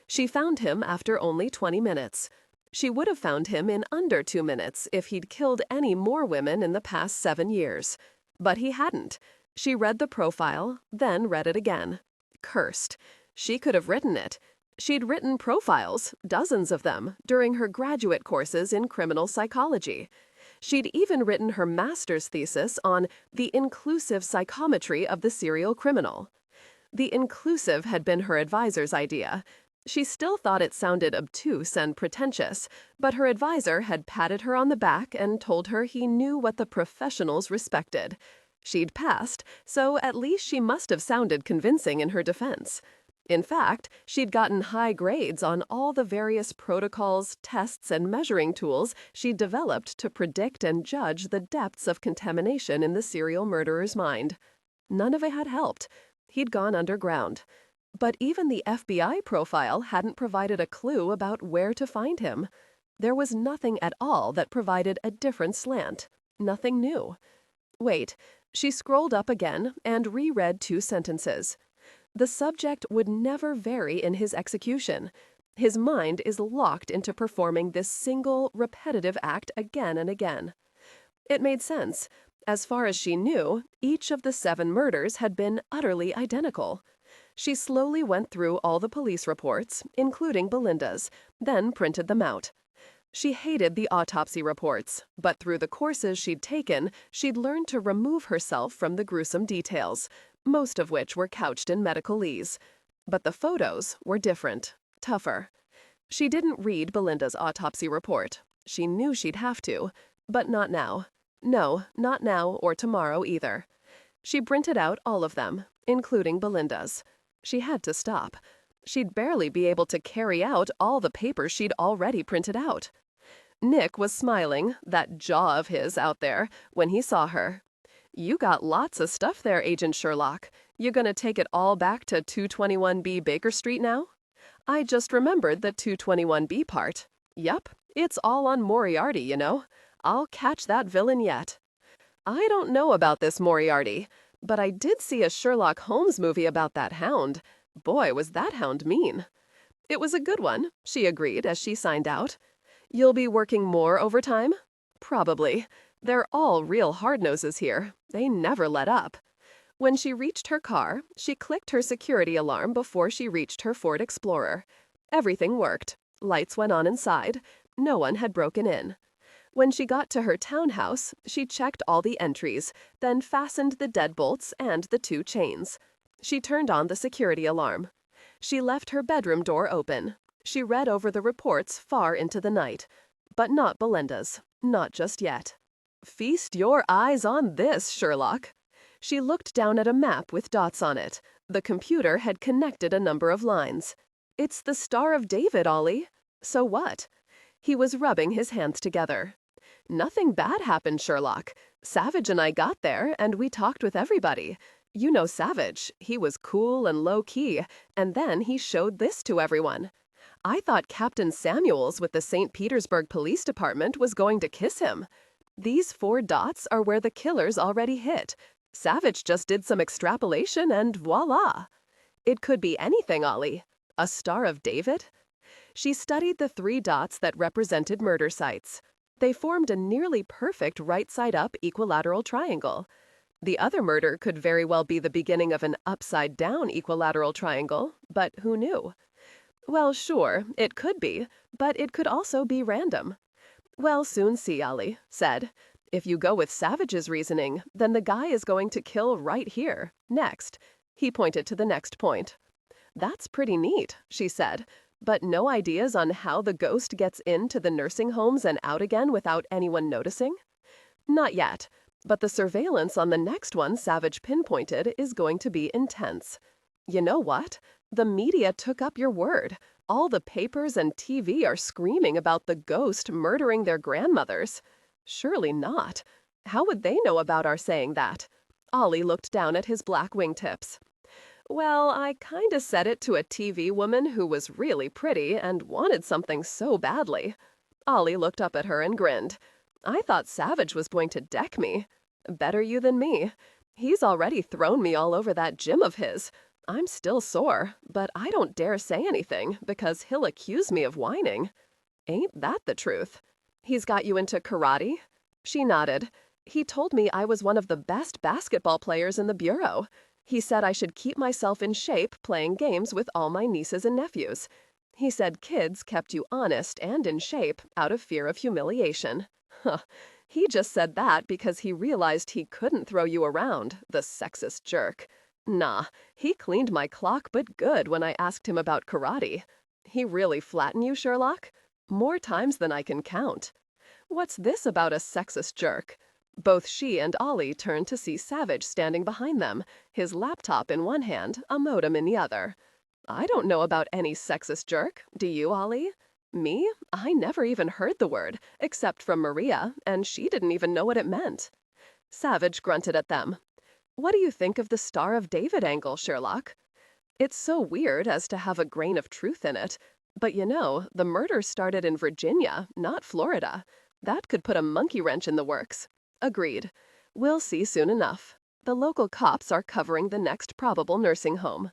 She found him after only 20 minutes. She would have found him in under 2 minutes if he'd killed any more women in the past 7 years. But he hadn't. She read the profile, then read it again. Cursed. She could have written it. She'd written profiles, dozens of them, during her graduate courses in criminal psychology. She'd even written her master's thesis on the inclusive psychometry of the serial criminal. The inclusive had been her advisor's idea. She still thought it sounded obtuse and pretentious, but her advisor had patted her on the back and told her he knew what the professionals respected. She'd passed, so at least she must have sounded convincing in her defense. In fact, she'd gotten high grades on all the various protocols, tests, and measuring tools she'd developed to predict and judge the depths of contamination in the serial murderer's mind. None of it had helped. He'd gone underground. But even the FBI profile hadn't provided a clue about where to find him. There was nothing at all that provided a different slant. Nothing new. Wait, she scrolled up again and reread 2 sentences. The subject would never vary in his execution. His mind is locked into performing this single, repetitive act again and again. It made sense. As far as she knew, each of the 7 murders had been utterly identical. She slowly went through all the police reports, including Belinda's, then printed them out. She hated the autopsy reports, but through the courses she'd taken, she'd learned to remove herself from the gruesome details, most of which were couched in medicalese. But the photos were different, tougher. She didn't read Belinda's autopsy report. She knew she'd have to, but not now. No, not now or tomorrow either. She printed out all of them, including Belinda's. She had to stop. She'd barely be able to carry out all the papers she'd already printed out. Nick was smiling, that jaw of his out there, when he saw her. "You got lots of stuff there, Agent Sherlock. You gonna take it all back to 221B Baker Street now?" "I just remembered the 221B part. Yup, it's all on Moriarty, you know. I'll catch that villain yet." "I don't know about this Moriarty, but I did see a Sherlock Holmes movie about that hound. Boy, was that hound mean." "It was a good one," she agreed as she signed out. "You'll be working more overtime?" "Probably. They're all real hard-noses here. They never let up." When she reached her car, she clicked her security alarm before she reached her Ford Explorer. Everything worked. Lights went on inside. No one had broken in. When she got to her townhouse, she checked all the entries, then fastened the deadbolts and the 2 chains. She turned on the security alarm. She left her bedroom door open. She read over the reports far into the night. But not Belinda's. Not just yet. "Feast your eyes on this, Sherlock." She looked down at a map with dots on it. The computer had connected a number of lines. "It's the Star of David, Ollie." "So what?" He was rubbing his hands together. "Nothing bad happened, Sherlock. Savich and I got there, and we talked with everybody. You know Savich. He was cool and low-key, and then he showed this to everyone. I thought Captain Samuels with the St. Petersburg Police Department was going to kiss him. These 4 dots are where the killers already hit. Savich just did some extrapolation and voila. It could be anything, Ollie. A Star of David?" She studied the 3 dots that represented murder sites. They formed a nearly perfect right-side-up equilateral triangle. The other murder could very well be the beginning of an upside-down equilateral triangle, but who knew? Well, sure, it could be, but it could also be random. "We'll soon see," Ollie said. "If you go with Savich's reasoning, then the guy is going to kill right here, next." He pointed to the next point. "That's pretty neat," she said. "But no ideas on how the ghost gets into the nursing homes and out again without anyone noticing?" "Not yet. But the surveillance on the next one Savich pinpointed is going to be intense. You know what? The media took up your word. All the papers and TV are screaming about the ghost murdering their grandmothers." "Surely not. How would they know about our saying that?" Ollie looked down at his black wingtips. "Well, I kinda said it to a TV woman who was really pretty and wanted something so badly." Ollie looked up at her and grinned. "I thought Savich was going to deck me. Better you than me. He's already thrown me all over that gym of his. I'm still sore, but I don't dare say anything because he'll accuse me of whining." "Ain't that the truth?" "He's got you into karate?" She nodded. "He told me I was one of the best basketball players in the bureau. He said I should keep myself in shape playing games with all my nieces and nephews. He said kids kept you honest and in shape out of fear of humiliation." Huh. He just said that because he realized he couldn't throw you around, the sexist jerk. Nah, he cleaned my clock but good when I asked him about karate. "He really flatten you, Sherlock?" "More times than I can count." "What's this about a sexist jerk?" Both she and Ollie turned to see Savich standing behind them, his laptop in one hand, a modem in the other. "I don't know about any sexist jerk. Do you, Ollie?" "Me? I never even heard the word, except from Maria, and she didn't even know what it meant." Savich grunted at them. "What do you think of the Star of David angle, Sherlock?" "It's so weird as to have a grain of truth in it. But you know, the murder started in Virginia, not Florida. That could put a monkey wrench in the works." "Agreed. We'll see soon enough. The local cops are covering the next probable nursing home."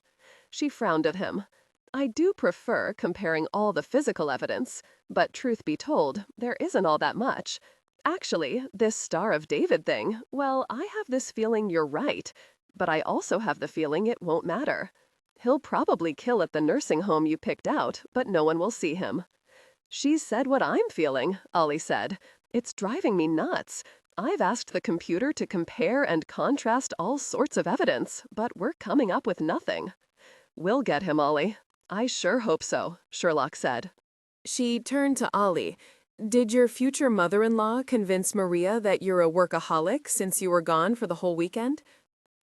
She frowned at him. "I do prefer comparing all the physical evidence, but truth be told, there isn't all that much. Actually, this Star of David thing, well, I have this feeling you're right, but I also have the feeling it won't matter. He'll probably kill at the nursing home you picked out, but no one will see him." "She said what I'm feeling," Ollie said. "It's driving me nuts. I've asked the computer to compare and contrast all sorts of evidence, but we're coming up with nothing." "We'll get him, Ollie." "I sure hope so," Sherlock said. She turned to Ollie. Did your future mother-in-law convince Maria that you're a workaholic since you were gone for the whole weekend?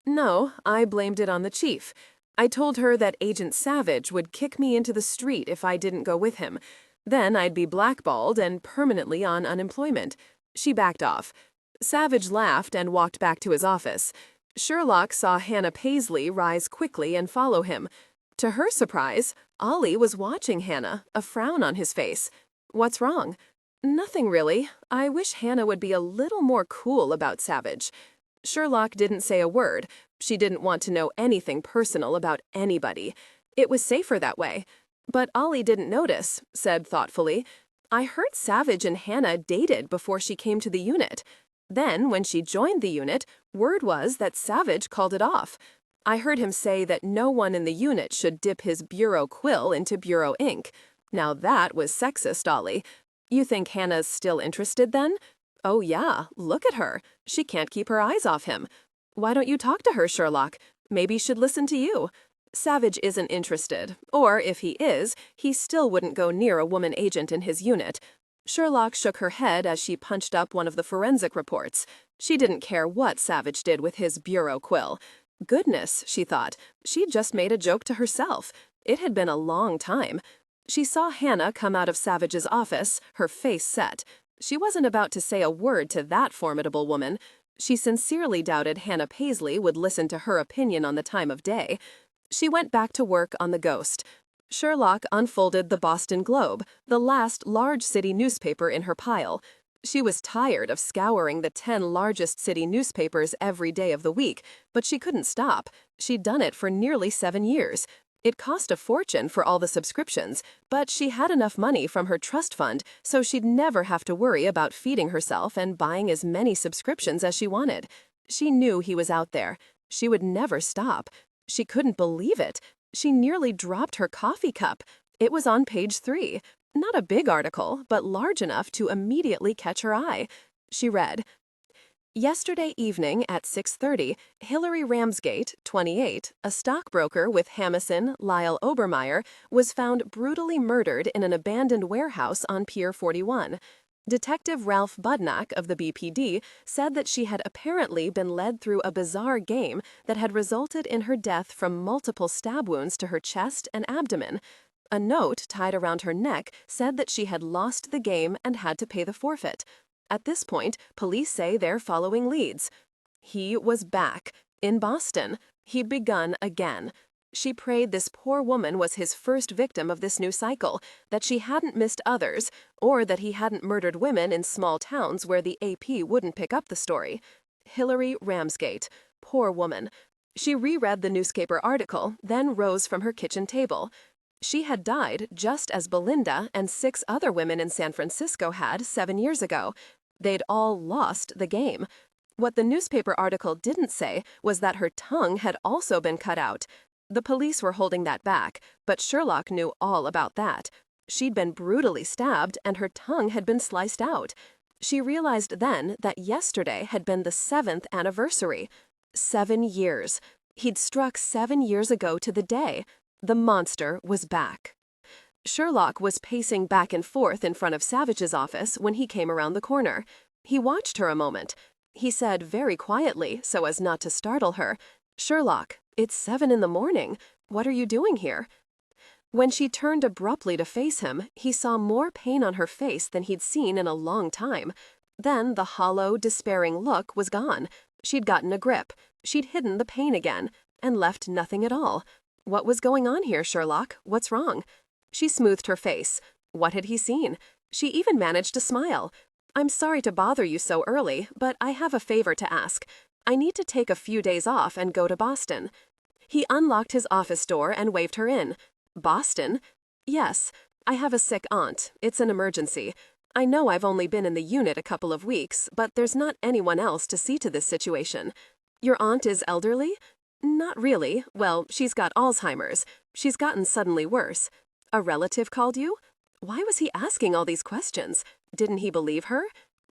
No, I blamed it on the chief. I told her that Agent Savich would kick me into the street if I didn't go with him. Then I'd be blackballed and permanently on unemployment. She backed off. Savage laughed and walked back to his office. Sherlock saw Hannah Paisley rise quickly and follow him. To her surprise, Ollie was watching Hannah, a frown on his face. What's wrong? Nothing really. I wish Hannah would be a little more cool about Savage. Sherlock didn't say a word. She didn't want to know anything personal about anybody. It was safer that way. But Ollie didn't notice, said thoughtfully, I heard Savage and Hannah dated before she came to the unit. Then, when she joined the unit, word was that Savage called it off. I heard him say that no one in the unit should dip his bureau quill into bureau ink. Now that was sexist, Ollie. You think Hannah's still interested then? Oh yeah, look at her. She can't keep her eyes off him. Why don't you talk to her, Sherlock? Maybe she'd listen to you. Savage isn't interested, or if he is, he still wouldn't go near a woman agent in his unit. Sherlock shook her head as she punched up one of the forensic reports. She didn't care what Savage did with his bureau quill. Goodness, she thought, she'd just made a joke to herself. It had been a long time. She saw Hannah come out of Savage's office, her face set. She wasn't about to say a word to that formidable woman. She sincerely doubted Hannah Paisley would listen to her opinion on the time of day. She went back to work on the Ghost. Sherlock unfolded the Boston Globe, the last large city newspaper in her pile. She was tired of scouring the 10 largest city newspapers every day of the week, but she couldn't stop. She'd done it for nearly 7 years. It cost a fortune for all the subscriptions, but she had enough money from her trust fund, so she'd never have to worry about feeding herself and buying as many subscriptions as she wanted. She knew he was out there. She would never stop. She couldn't believe it. She nearly dropped her coffee cup. It was on page 3. Not a big article, but large enough to immediately catch her eye. She read, Yesterday evening at 6:30, Hillary Ramsgate, 28, a stockbroker with Hamison, Lyle Obermeyer, was found brutally murdered in an abandoned warehouse on Pier 41. Detective Ralph Budnack of the BPD said that she had apparently been led through a bizarre game that had resulted in her death from multiple stab wounds to her chest and abdomen. A note tied around her neck said that she had lost the game and had to pay the forfeit. At this point, police say they're following leads. He was back, in Boston. He'd begun again. She prayed this poor woman was his first victim of this new cycle, that she hadn't missed others, or that he hadn't murdered women in small towns where the AP wouldn't pick up the story. Hillary Ramsgate. Poor woman. She reread the newspaper article, then rose from her kitchen table. She had died just as Belinda and 6 other women in San Francisco had 7 years ago. They'd all lost the game. What the newspaper article didn't say was that her tongue had also been cut out. The police were holding that back, but Sherlock knew all about that. She'd been brutally stabbed and her tongue had been sliced out. She realized then that yesterday had been the 7th anniversary. 7 years. He'd struck 7 years ago to the day. The monster was back. Sherlock was pacing back and forth in front of Savage's office when he came around the corner. He watched her a moment. He said very quietly, so as not to startle her, "Sherlock, it's 7 in the morning. What are you doing here?" When she turned abruptly to face him, he saw more pain on her face than he'd seen in a long time. Then the hollow, despairing look was gone. She'd gotten a grip. She'd hidden the pain again, and left nothing at all. What was going on here, Sherlock? What's wrong? She smoothed her face. What had he seen? She even managed to smile. "I'm sorry to bother you so early, but I have a favor to ask. I need to take a few days off and go to Boston." He unlocked his office door and waved her in. "Boston?" "Yes. I have a sick aunt. It's an emergency. I know I've only been in the unit a couple of weeks, but there's not anyone else to see to this situation." "Your aunt is elderly?" "Not really. Well, she's got Alzheimer's. She's gotten suddenly worse." "A relative called you?" Why was he asking all these questions? Didn't he believe her?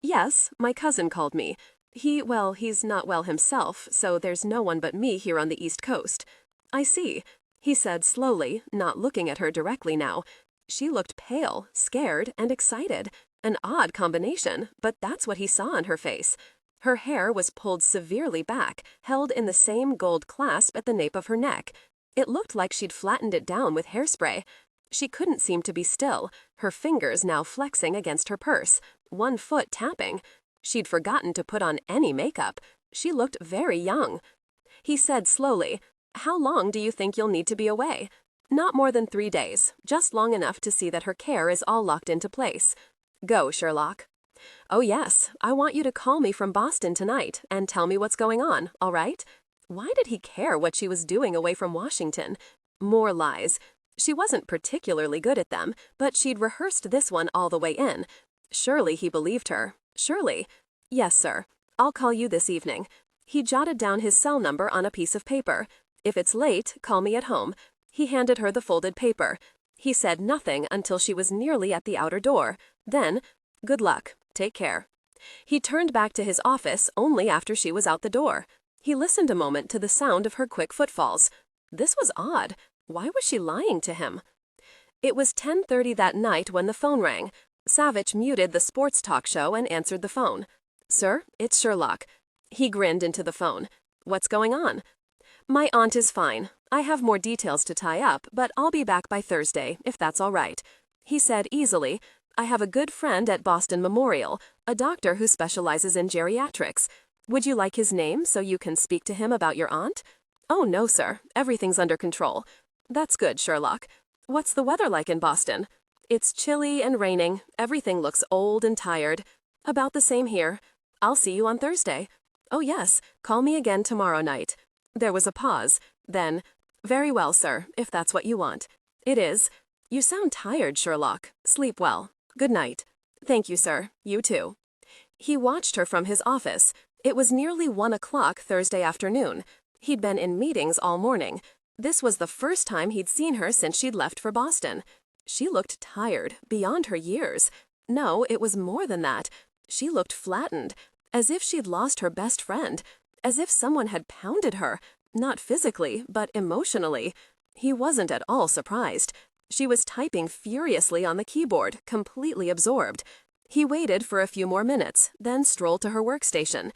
"Yes, my cousin called me. He's not well himself, so there's no one but me here on the East Coast." "I see," he said slowly, not looking at her directly now. She looked pale, scared, and excited. An odd combination, but that's what he saw on her face. Her hair was pulled severely back, held in the same gold clasp at the nape of her neck. It looked like she'd flattened it down with hairspray. She couldn't seem to be still, her fingers now flexing against her purse, one foot tapping. She'd forgotten to put on any makeup. She looked very young. He said slowly, "How long do you think you'll need to be away?" "Not more than 3 days, just long enough to see that her care is all locked into place." "Go, Sherlock." "Oh yes, I want you to call me from Boston tonight and tell me what's going on, all right?" Why did he care what she was doing away from Washington? More lies. She wasn't particularly good at them, but she'd rehearsed this one all the way in. Surely he believed her. Surely. "Yes, sir. I'll call you this evening." He jotted down his cell number on a piece of paper. "If it's late, call me at home." He handed her the folded paper. He said nothing until she was nearly at the outer door. Then, "Good luck. Take care." He turned back to his office only after she was out the door. He listened a moment to the sound of her quick footfalls. This was odd. Why was she lying to him? It was 10:30 that night when the phone rang. Savich muted the sports talk show and answered the phone. "Sir, it's Sherlock." He grinned into the phone. "What's going on?" "My aunt is fine. I have more details to tie up, but I'll be back by Thursday, if that's all right." He said easily, "I have a good friend at Boston Memorial, a doctor who specializes in geriatrics. Would you like his name so you can speak to him about your aunt?" "Oh, no, sir. Everything's under control." "That's good, Sherlock. What's the weather like in Boston?" "It's chilly and raining. Everything looks old and tired." "About the same here. I'll see you on Thursday." "Oh, yes. Call me again tomorrow night." There was a pause. Then, "Very well, sir, if that's what you want." "It is." "You sound tired, Sherlock. Sleep well. Good night." "Thank you, sir. You too." He watched her from his office. It was nearly 1 o'clock Thursday afternoon. He'd been in meetings all morning. This was the first time he'd seen her since she'd left for Boston. She looked tired, beyond her years. No, it was more than that. She looked flattened, as if she'd lost her best friend, as if someone had pounded her, not physically, but emotionally. He wasn't at all surprised. She was typing furiously on the keyboard, completely absorbed. He waited for a few more minutes, then strolled to her workstation.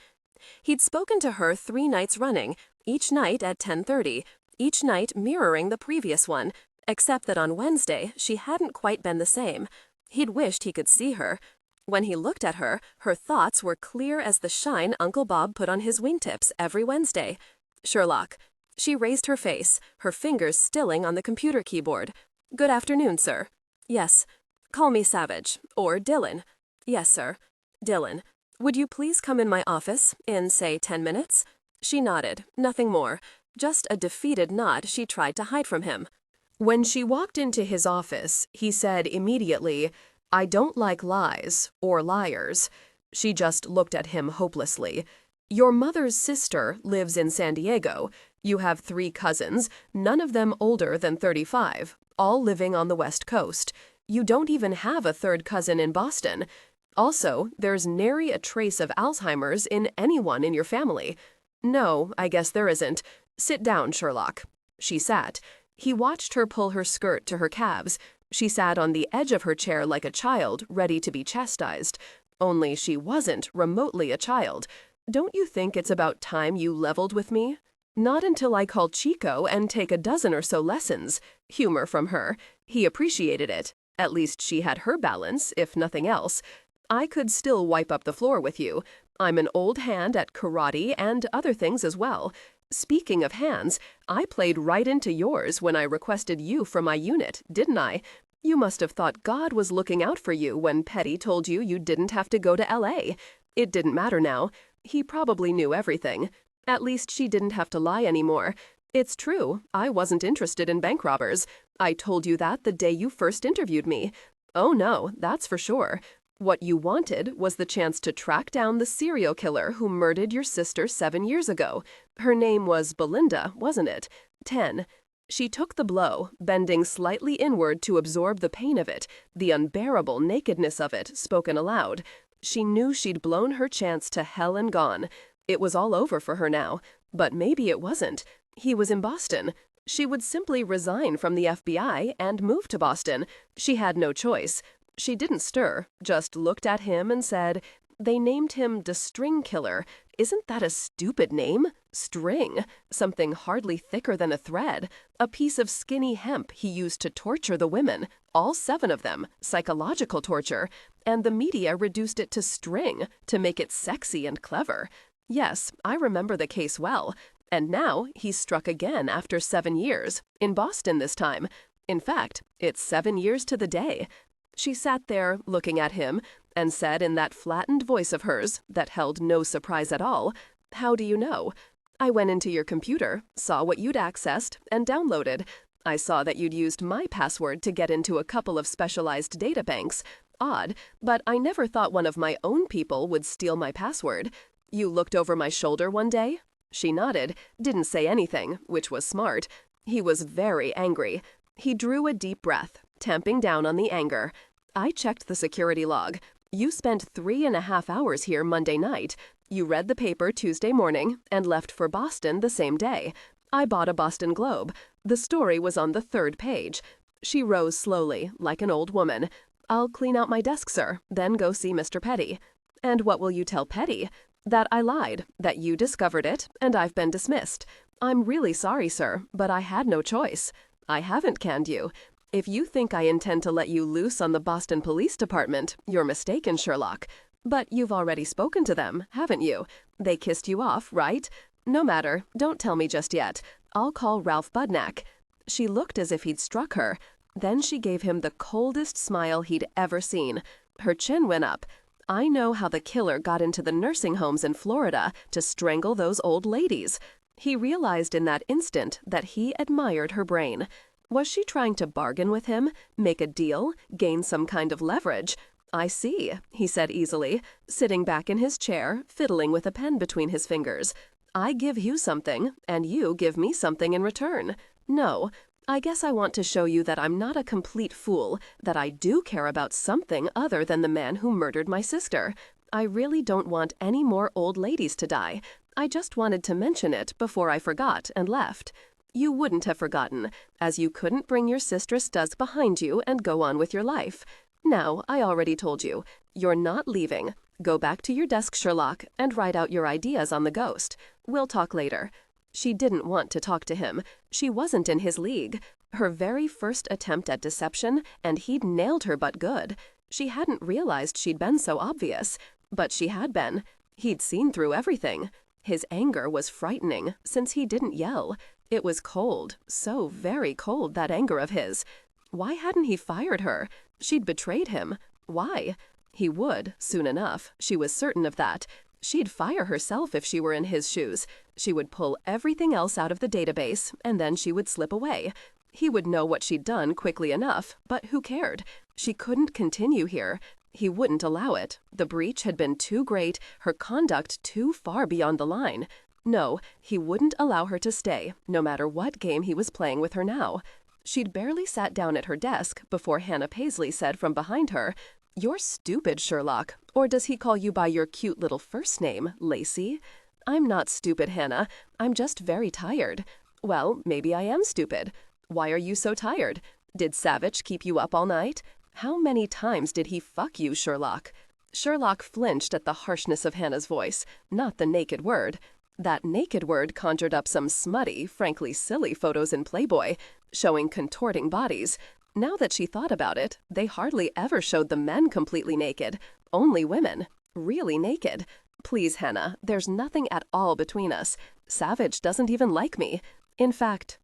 He'd spoken to her 3 nights running, each night at 10:30, each night mirroring the previous one, except that on Wednesday she hadn't quite been the same. He'd wished he could see her. When he looked at her, her thoughts were clear as the shine Uncle Bob put on his wingtips every Wednesday. "Sherlock." She raised her face, her fingers stilling on the computer keyboard. "Good afternoon, sir." "Yes." "Call me Savich, or Dillon." "Yes, sir." "Dillon. Would you please come in my office in, say, 10 minutes?" She nodded, nothing more, just a defeated nod she tried to hide from him. When she walked into his office, he said immediately, "I don't like lies, or liars." She just looked at him hopelessly. "Your mother's sister lives in San Diego. You have 3 cousins, none of them older than 35, all living on the West Coast. You don't even have a 3rd cousin in Boston. Also, there's nary a trace of Alzheimer's in anyone in your family." "No, I guess there isn't. Sit down, Sherlock." She sat. He watched her pull her skirt to her calves. She sat on the edge of her chair like a child, ready to be chastised. Only she wasn't remotely a child. "Don't you think it's about time you leveled with me?" "Not until I call Chico and take a dozen or so lessons." Humor from her. He appreciated it. At least she had her balance, if nothing else. "I could still wipe up the floor with you. I'm an old hand at karate and other things as well. Speaking of hands, I played right into yours when I requested you for my unit, didn't I? You must have thought God was looking out for you when Petty told you you didn't have to go to L.A. It didn't matter now. He probably knew everything. At least she didn't have to lie anymore. It's true, I wasn't interested in bank robbers. I told you that the day you first interviewed me. Oh no, that's for sure. What you wanted was the chance to track down the serial killer who murdered your sister 7 years ago. Her name was Belinda, wasn't it? 10. She took the blow, bending slightly inward to absorb the pain of it, the unbearable nakedness of it, spoken aloud. She knew she'd blown her chance to hell and gone. It was all over for her now. But maybe it wasn't. He was in Boston. She would simply resign from the FBI and move to Boston. She had no choice. She didn't stir, just looked at him and said, "They named him the String Killer. Isn't that a stupid name? String. Something hardly thicker than a thread. A piece of skinny hemp he used to torture the women. All 7 of them. Psychological torture. And the media reduced it to string to make it sexy and clever. Yes, I remember the case well. And now he's struck again after 7 years. In Boston this time. In fact, it's 7 years to the day." She sat there, looking at him, and said in that flattened voice of hers, that held no surprise at all, "How do you know? I went into your computer, saw what you'd accessed, and downloaded. I saw that you'd used my password to get into a couple of specialized databanks. Odd, but I never thought one of my own people would steal my password. You looked over my shoulder one day?" She nodded, didn't say anything, which was smart. He was very angry. He drew a deep breath, tamping down on the anger. "I checked the security log. You spent 3.5 hours here Monday night. You read the paper Tuesday morning and left for Boston the same day. I bought a Boston Globe. The story was on the 3rd page." She rose slowly, like an old woman. "I'll clean out my desk, sir, then go see Mr. Petty." "And what will you tell Petty?" "That I lied, that you discovered it, and I've been dismissed. I'm really sorry, sir, but I had no choice. I haven't canned you. If you think I intend to let you loose on the Boston Police Department, you're mistaken, Sherlock. But you've already spoken to them, haven't you? They kissed you off, right? No matter, don't tell me just yet. I'll call Ralph Budnack." She looked as if he'd struck her. Then she gave him the coldest smile he'd ever seen. Her chin went up. "I know how the killer got into the nursing homes in Florida to strangle those old ladies." He realized in that instant that he admired her brain. Was she trying to bargain with him, make a deal, gain some kind of leverage? "I see," he said easily, sitting back in his chair, fiddling with a pen between his fingers. "I give you something, and you give me something in return. No, I guess I want to show you that I'm not a complete fool, that I do care about something other than the man who murdered my sister. I really don't want any more old ladies to die. I just wanted to mention it before I forgot and left. You wouldn't have forgotten, as you couldn't bring your sister's dusk behind you and go on with your life. Now, I already told you, you're not leaving. Go back to your desk, Sherlock, and write out your ideas on the ghost. We'll talk later." She didn't want to talk to him. She wasn't in his league. Her very first attempt at deception, and he'd nailed her but good. She hadn't realized she'd been so obvious, but she had been. He'd seen through everything. His anger was frightening, since he didn't yell. It was cold, so very cold, that anger of his. Why hadn't he fired her? She'd betrayed him. Why? He would, soon enough. She was certain of that. She'd fire herself if she were in his shoes. She would pull everything else out of the database, and then she would slip away. He would know what she'd done quickly enough, but who cared? She couldn't continue here. He wouldn't allow it. The breach had been too great, her conduct too far beyond the line. No, he wouldn't allow her to stay, no matter what game he was playing with her now. She'd barely sat down at her desk before Hannah Paisley said from behind her, "You're stupid, Sherlock. Or does he call you by your cute little first name, Lacey?" "I'm not stupid, Hannah. I'm just very tired." "Well, maybe I am stupid. Why are you so tired? Did Savich keep you up all night? How many times did he fuck you, Sherlock?" Sherlock flinched at the harshness of Hannah's voice, not the naked word. That naked word conjured up some smutty, frankly silly photos in Playboy, showing contorting bodies. Now that she thought about it, they hardly ever showed the men completely naked. Only women. Really naked. "Please, Hannah, there's nothing at all between us. Savich doesn't even like me. In fact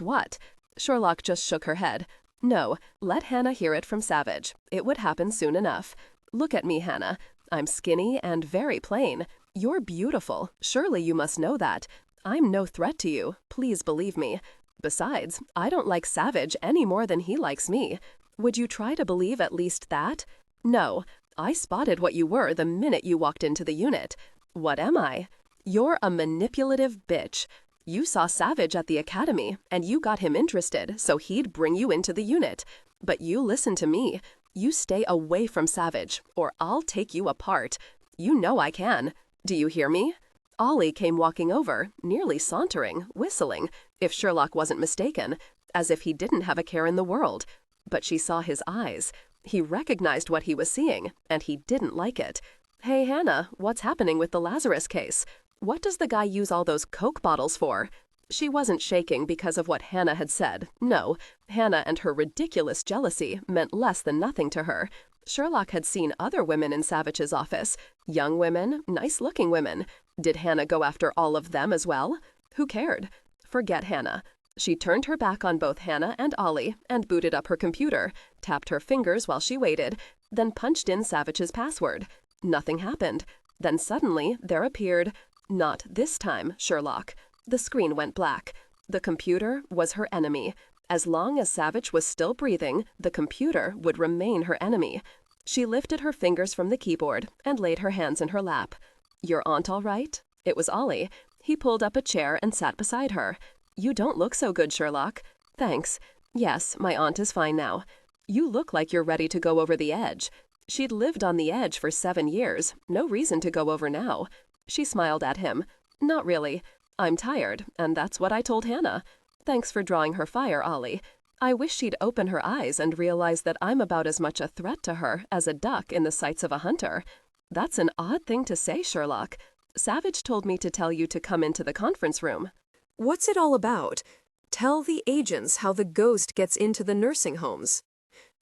what?" Sherlock just shook her head. "No, let Hannah hear it from Savich. It would happen soon enough. Look at me, Hannah. I'm skinny and very plain. You're beautiful. Surely you must know that. I'm no threat to you. Please believe me. Besides, I don't like Savich any more than he likes me. Would you try to believe at least that? No, I spotted what you were the minute you walked into the unit. What am I? You're a manipulative bitch. You saw Savich at the academy, and you got him interested so he'd bring you into the unit. But you listen to me. You stay away from Savich, or I'll take you apart. You know I can. Do you hear me? Ollie came walking over, nearly sauntering, whistling, if Sherlock wasn't mistaken, as if he didn't have a care in the world. But she saw his eyes. He recognized what he was seeing, and he didn't like it. "Hey, Hannah, what's happening with the Lazarus case? What does the guy use all those Coke bottles for?" She wasn't shaking because of what Hannah had said. No, Hannah and her ridiculous jealousy meant less than nothing to her. Sherlock had seen other women in Savich's office. Young women, nice-looking women. Did Hannah go after all of them as well? Who cared? Forget Hannah. She turned her back on both Hannah and Ollie and booted up her computer, tapped her fingers while she waited, then punched in Savich's password. Nothing happened. Then suddenly there appeared, "Not this time, Sherlock." The screen went black. The computer was her enemy. As long as Savich was still breathing, the computer would remain her enemy. She lifted her fingers from the keyboard and laid her hands in her lap. "Your aunt all right?" It was Ollie. He pulled up a chair and sat beside her. "You don't look so good, Sherlock." "Thanks. Yes, my aunt is fine now." "You look like you're ready to go over the edge." She'd lived on the edge for 7 years. No reason to go over now. She smiled at him. "Not really. I'm tired, and that's what I told Hannah. Thanks for drawing her fire, Ollie. I wish she'd open her eyes and realize that I'm about as much a threat to her as a duck in the sights of a hunter." "That's an odd thing to say, Sherlock. Savich told me to tell you to come into the conference room." What's it all about? Tell the agents how the ghost gets into the nursing homes.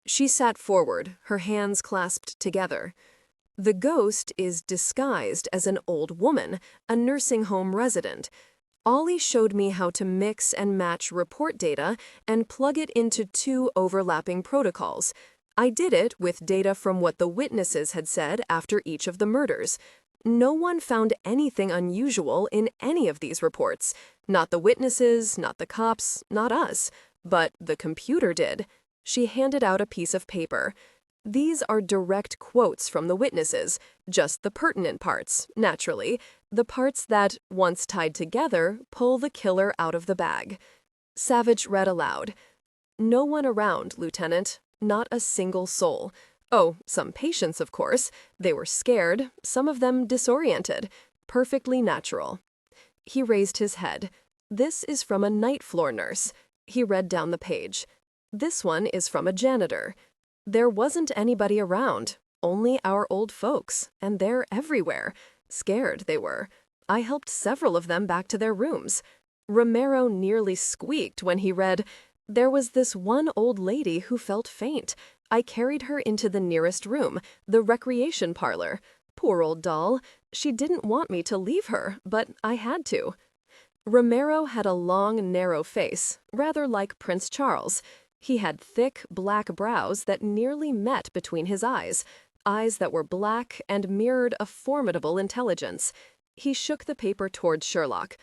She sat forward, her hands clasped together. The ghost is disguised as an old woman, a nursing home resident. Ollie showed me how to mix and match report data and plug it into 2 overlapping protocols. I did it with data from what the witnesses had said after each of the murders. No one found anything unusual in any of these reports. Not the witnesses, not the cops, not us. But the computer did. She handed out a piece of paper. These are direct quotes from the witnesses, just the pertinent parts, naturally, the parts that, once tied together, pull the killer out of the bag. Savich read aloud. "No one around, Lieutenant. Not a single soul. Oh, some patients, of course. They were scared, some of them disoriented. Perfectly natural." He raised his head. "This is from a night floor nurse." He read down the page. "This one is from a janitor. There wasn't anybody around, only our old folks, and they're everywhere. Scared, they were. I helped several of them back to their rooms." Romero nearly squeaked when he read, "There was this one old lady who felt faint. I carried her into the nearest room, the recreation parlor. Poor old doll. She didn't want me to leave her, but I had to." Romero had a long, narrow face, rather like Prince Charles. He had thick, black brows that nearly met between his eyes that were black and mirrored a formidable intelligence. He shook the paper toward Sherlock.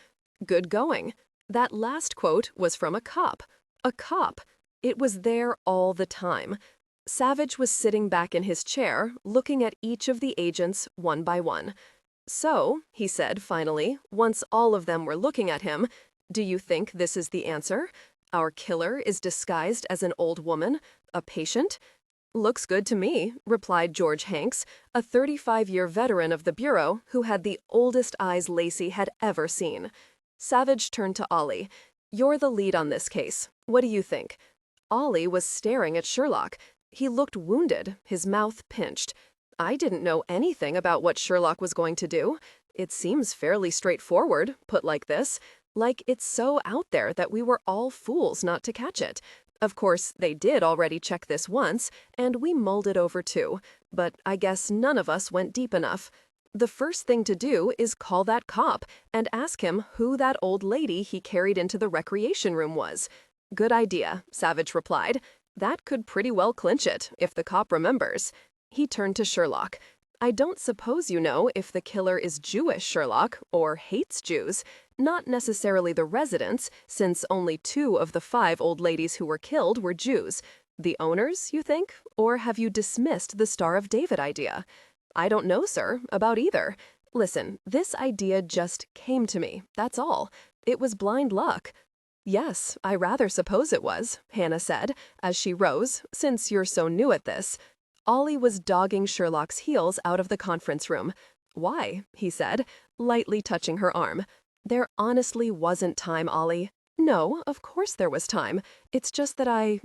"Good going. That last quote was from a cop. A cop. It was there all the time." Savich was sitting back in his chair, looking at each of the agents one by one. "So," he said finally, once all of them were looking at him, "do you think this is the answer? Our killer is disguised as an old woman, a patient?" "Looks good to me," replied George Hanks, a 35-year veteran of the Bureau who had the oldest eyes Lacey had ever seen. Savich turned to Ollie. "You're the lead on this case. What do you think?" Ollie was staring at Sherlock. He looked wounded, his mouth pinched. "I didn't know anything about what Sherlock was going to do. It seems fairly straightforward, put like this. Like it's so out there that we were all fools not to catch it. Of course, they did already check this once, and we mulled it over too, but I guess none of us went deep enough. The first thing to do is call that cop and ask him who that old lady he carried into the recreation room was." "Good idea," Savich replied. "That could pretty well clinch it, if the cop remembers." He turned to Sherlock. "I don't suppose you know if the killer is Jewish, Sherlock, or hates Jews. Not necessarily the residents, since only 2 of the 5 old ladies who were killed were Jews. The owners, you think? Or have you dismissed the Star of David idea?" "I don't know, sir, about either. Listen, this idea just came to me, that's all. It was blind luck." "Yes, I rather suppose it was," Hannah said, as she rose, "since you're so new at this." Ollie was dogging Sherlock's heels out of the conference room. "Why?" he said. lightly touching her arm. There honestly wasn't time, Ollie. No, of course there was time. It's just that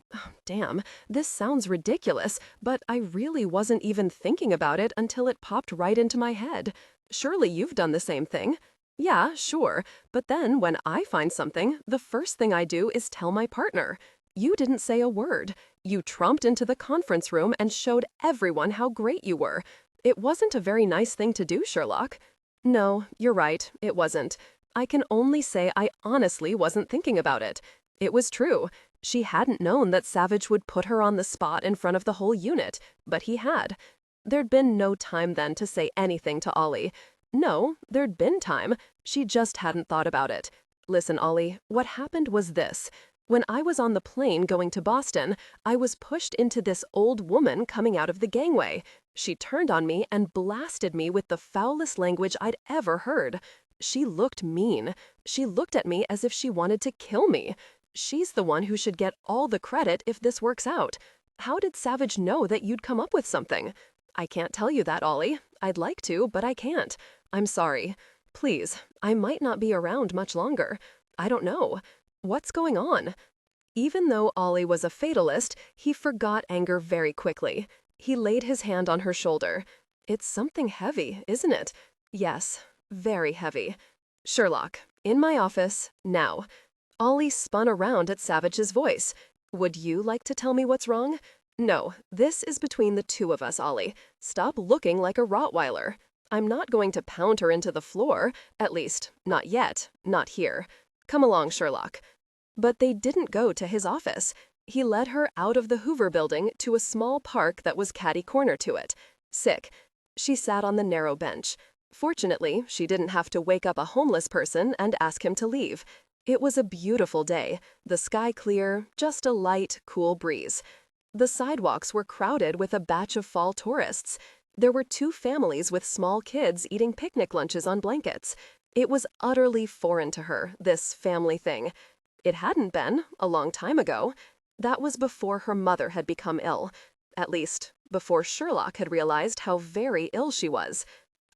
damn, this sounds ridiculous, but I really wasn't even thinking about it until it popped right into my head. Surely you've done the same thing. Yeah, sure, but then when I find something, the first thing I do is tell my partner. You didn't say a word. You trumped into the conference room and showed everyone how great you were. It wasn't a very nice thing to do, Sherlock. No, you're right, it wasn't. I can only say I honestly wasn't thinking about it. It was true. She hadn't known that Savich would put her on the spot in front of the whole unit, but he had. There'd been no time then to say anything to Ollie. No, there'd been time. She just hadn't thought about it. Listen, Ollie, what happened was this. When I was on the plane going to Boston, I was pushed into this old woman coming out of the gangway. She turned on me and blasted me with the foulest language I'd ever heard. She looked mean. She looked at me as if she wanted to kill me. She's the one who should get all the credit if this works out. How did Savich know that you'd come up with something? I can't tell you that, Ollie. I'd like to, but I can't. I'm sorry. Please, I might not be around much longer. I don't know. What's going on? Even though Ollie was a fatalist, he forgot anger very quickly. He laid his hand on her shoulder. It's something heavy, isn't it? Yes, very heavy. Sherlock, in my office, now. Ollie spun around at Savich's voice. Would you like to tell me what's wrong? No, this is between the two of us, Ollie. Stop looking like a Rottweiler. I'm not going to pound her into the floor, at least, not yet, not here. Come along, Sherlock. But they didn't go to his office. He led her out of the Hoover building to a small park that was catty-corner to it. Sick. She sat on the narrow bench. Fortunately, she didn't have to wake up a homeless person and ask him to leave. It was a beautiful day, the sky clear, just a light, cool breeze. The sidewalks were crowded with a batch of fall tourists. There were two families with small kids eating picnic lunches on blankets. It was utterly foreign to her, this family thing. It hadn't been, a long time ago. That was before her mother had become ill. At least, before Sherlock had realized how very ill she was.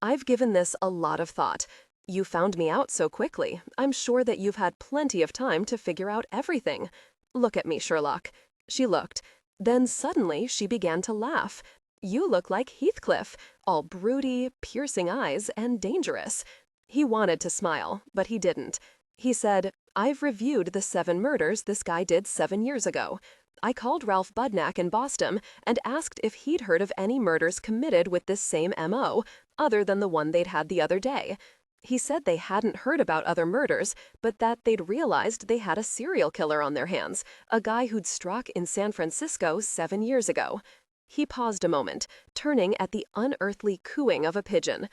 I've given this a lot of thought. You found me out so quickly. I'm sure that you've had plenty of time to figure out everything. Look at me, Sherlock. She looked. Then suddenly she began to laugh. You look like Heathcliff, all broody, piercing eyes, and dangerous. He wanted to smile, but he didn't. He said, I've reviewed the 7 murders this guy did 7 years ago. I called Ralph Budnack in Boston and asked if he'd heard of any murders committed with this same M.O., other than the one they'd had the other day. He said they hadn't heard about other murders, but that they'd realized they had a serial killer on their hands, a guy who'd struck in San Francisco 7 years ago. He paused a moment, turning at the unearthly cooing of a pigeon.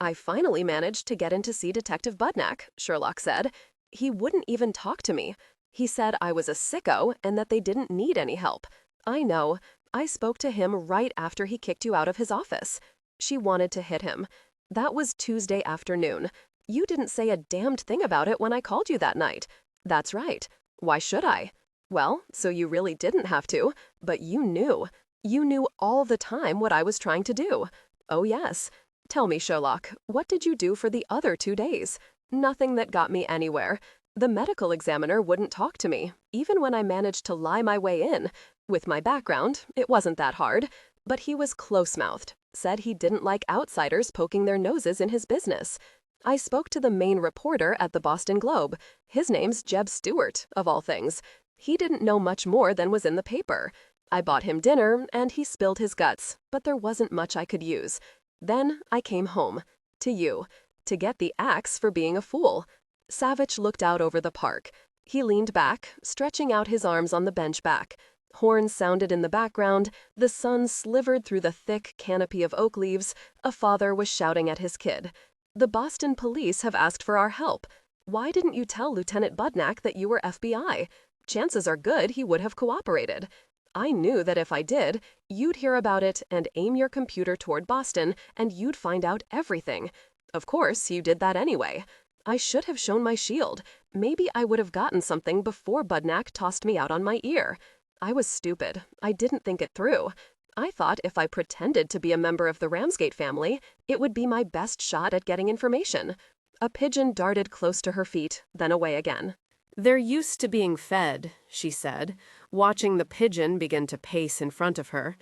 I finally managed to get in to see Detective Budnack, Sherlock said. He wouldn't even talk to me. He said I was a sicko and that they didn't need any help. I know. I spoke to him right after he kicked you out of his office. She wanted to hit him. That was Tuesday afternoon. You didn't say a damned thing about it when I called you that night. That's right. Why should I? Well, so you really didn't have to, but you knew. You knew all the time what I was trying to do. Oh, yes. Tell me, Sherlock, what did you do for the other 2 days? Nothing that got me anywhere. The medical examiner wouldn't talk to me, even when I managed to lie my way in. With my background, it wasn't that hard. But he was close-mouthed, said he didn't like outsiders poking their noses in his business. I spoke to the main reporter at the Boston Globe. His name's Jeb Stewart, of all things. He didn't know much more than was in the paper. I bought him dinner, and he spilled his guts, but there wasn't much I could use. Then I came home. To you. To get the axe for being a fool. Savich looked out over the park. He leaned back, stretching out his arms on the bench back. Horns sounded in the background. The sun slivered through the thick canopy of oak leaves. A father was shouting at his kid. The Boston police have asked for our help. Why didn't you tell Lieutenant Budnack that you were FBI? Chances are good he would have cooperated. I knew that if I did, you'd hear about it and aim your computer toward Boston, and you'd find out everything. Of course, you did that anyway. I should have shown my shield. Maybe I would have gotten something before Budnack tossed me out on my ear. I was stupid. I didn't think it through. I thought if I pretended to be a member of the Ramsgate family, it would be my best shot at getting information. A pigeon darted close to her feet, then away again. "They're used to being fed," she said, watching the pigeon begin to pace in front of her.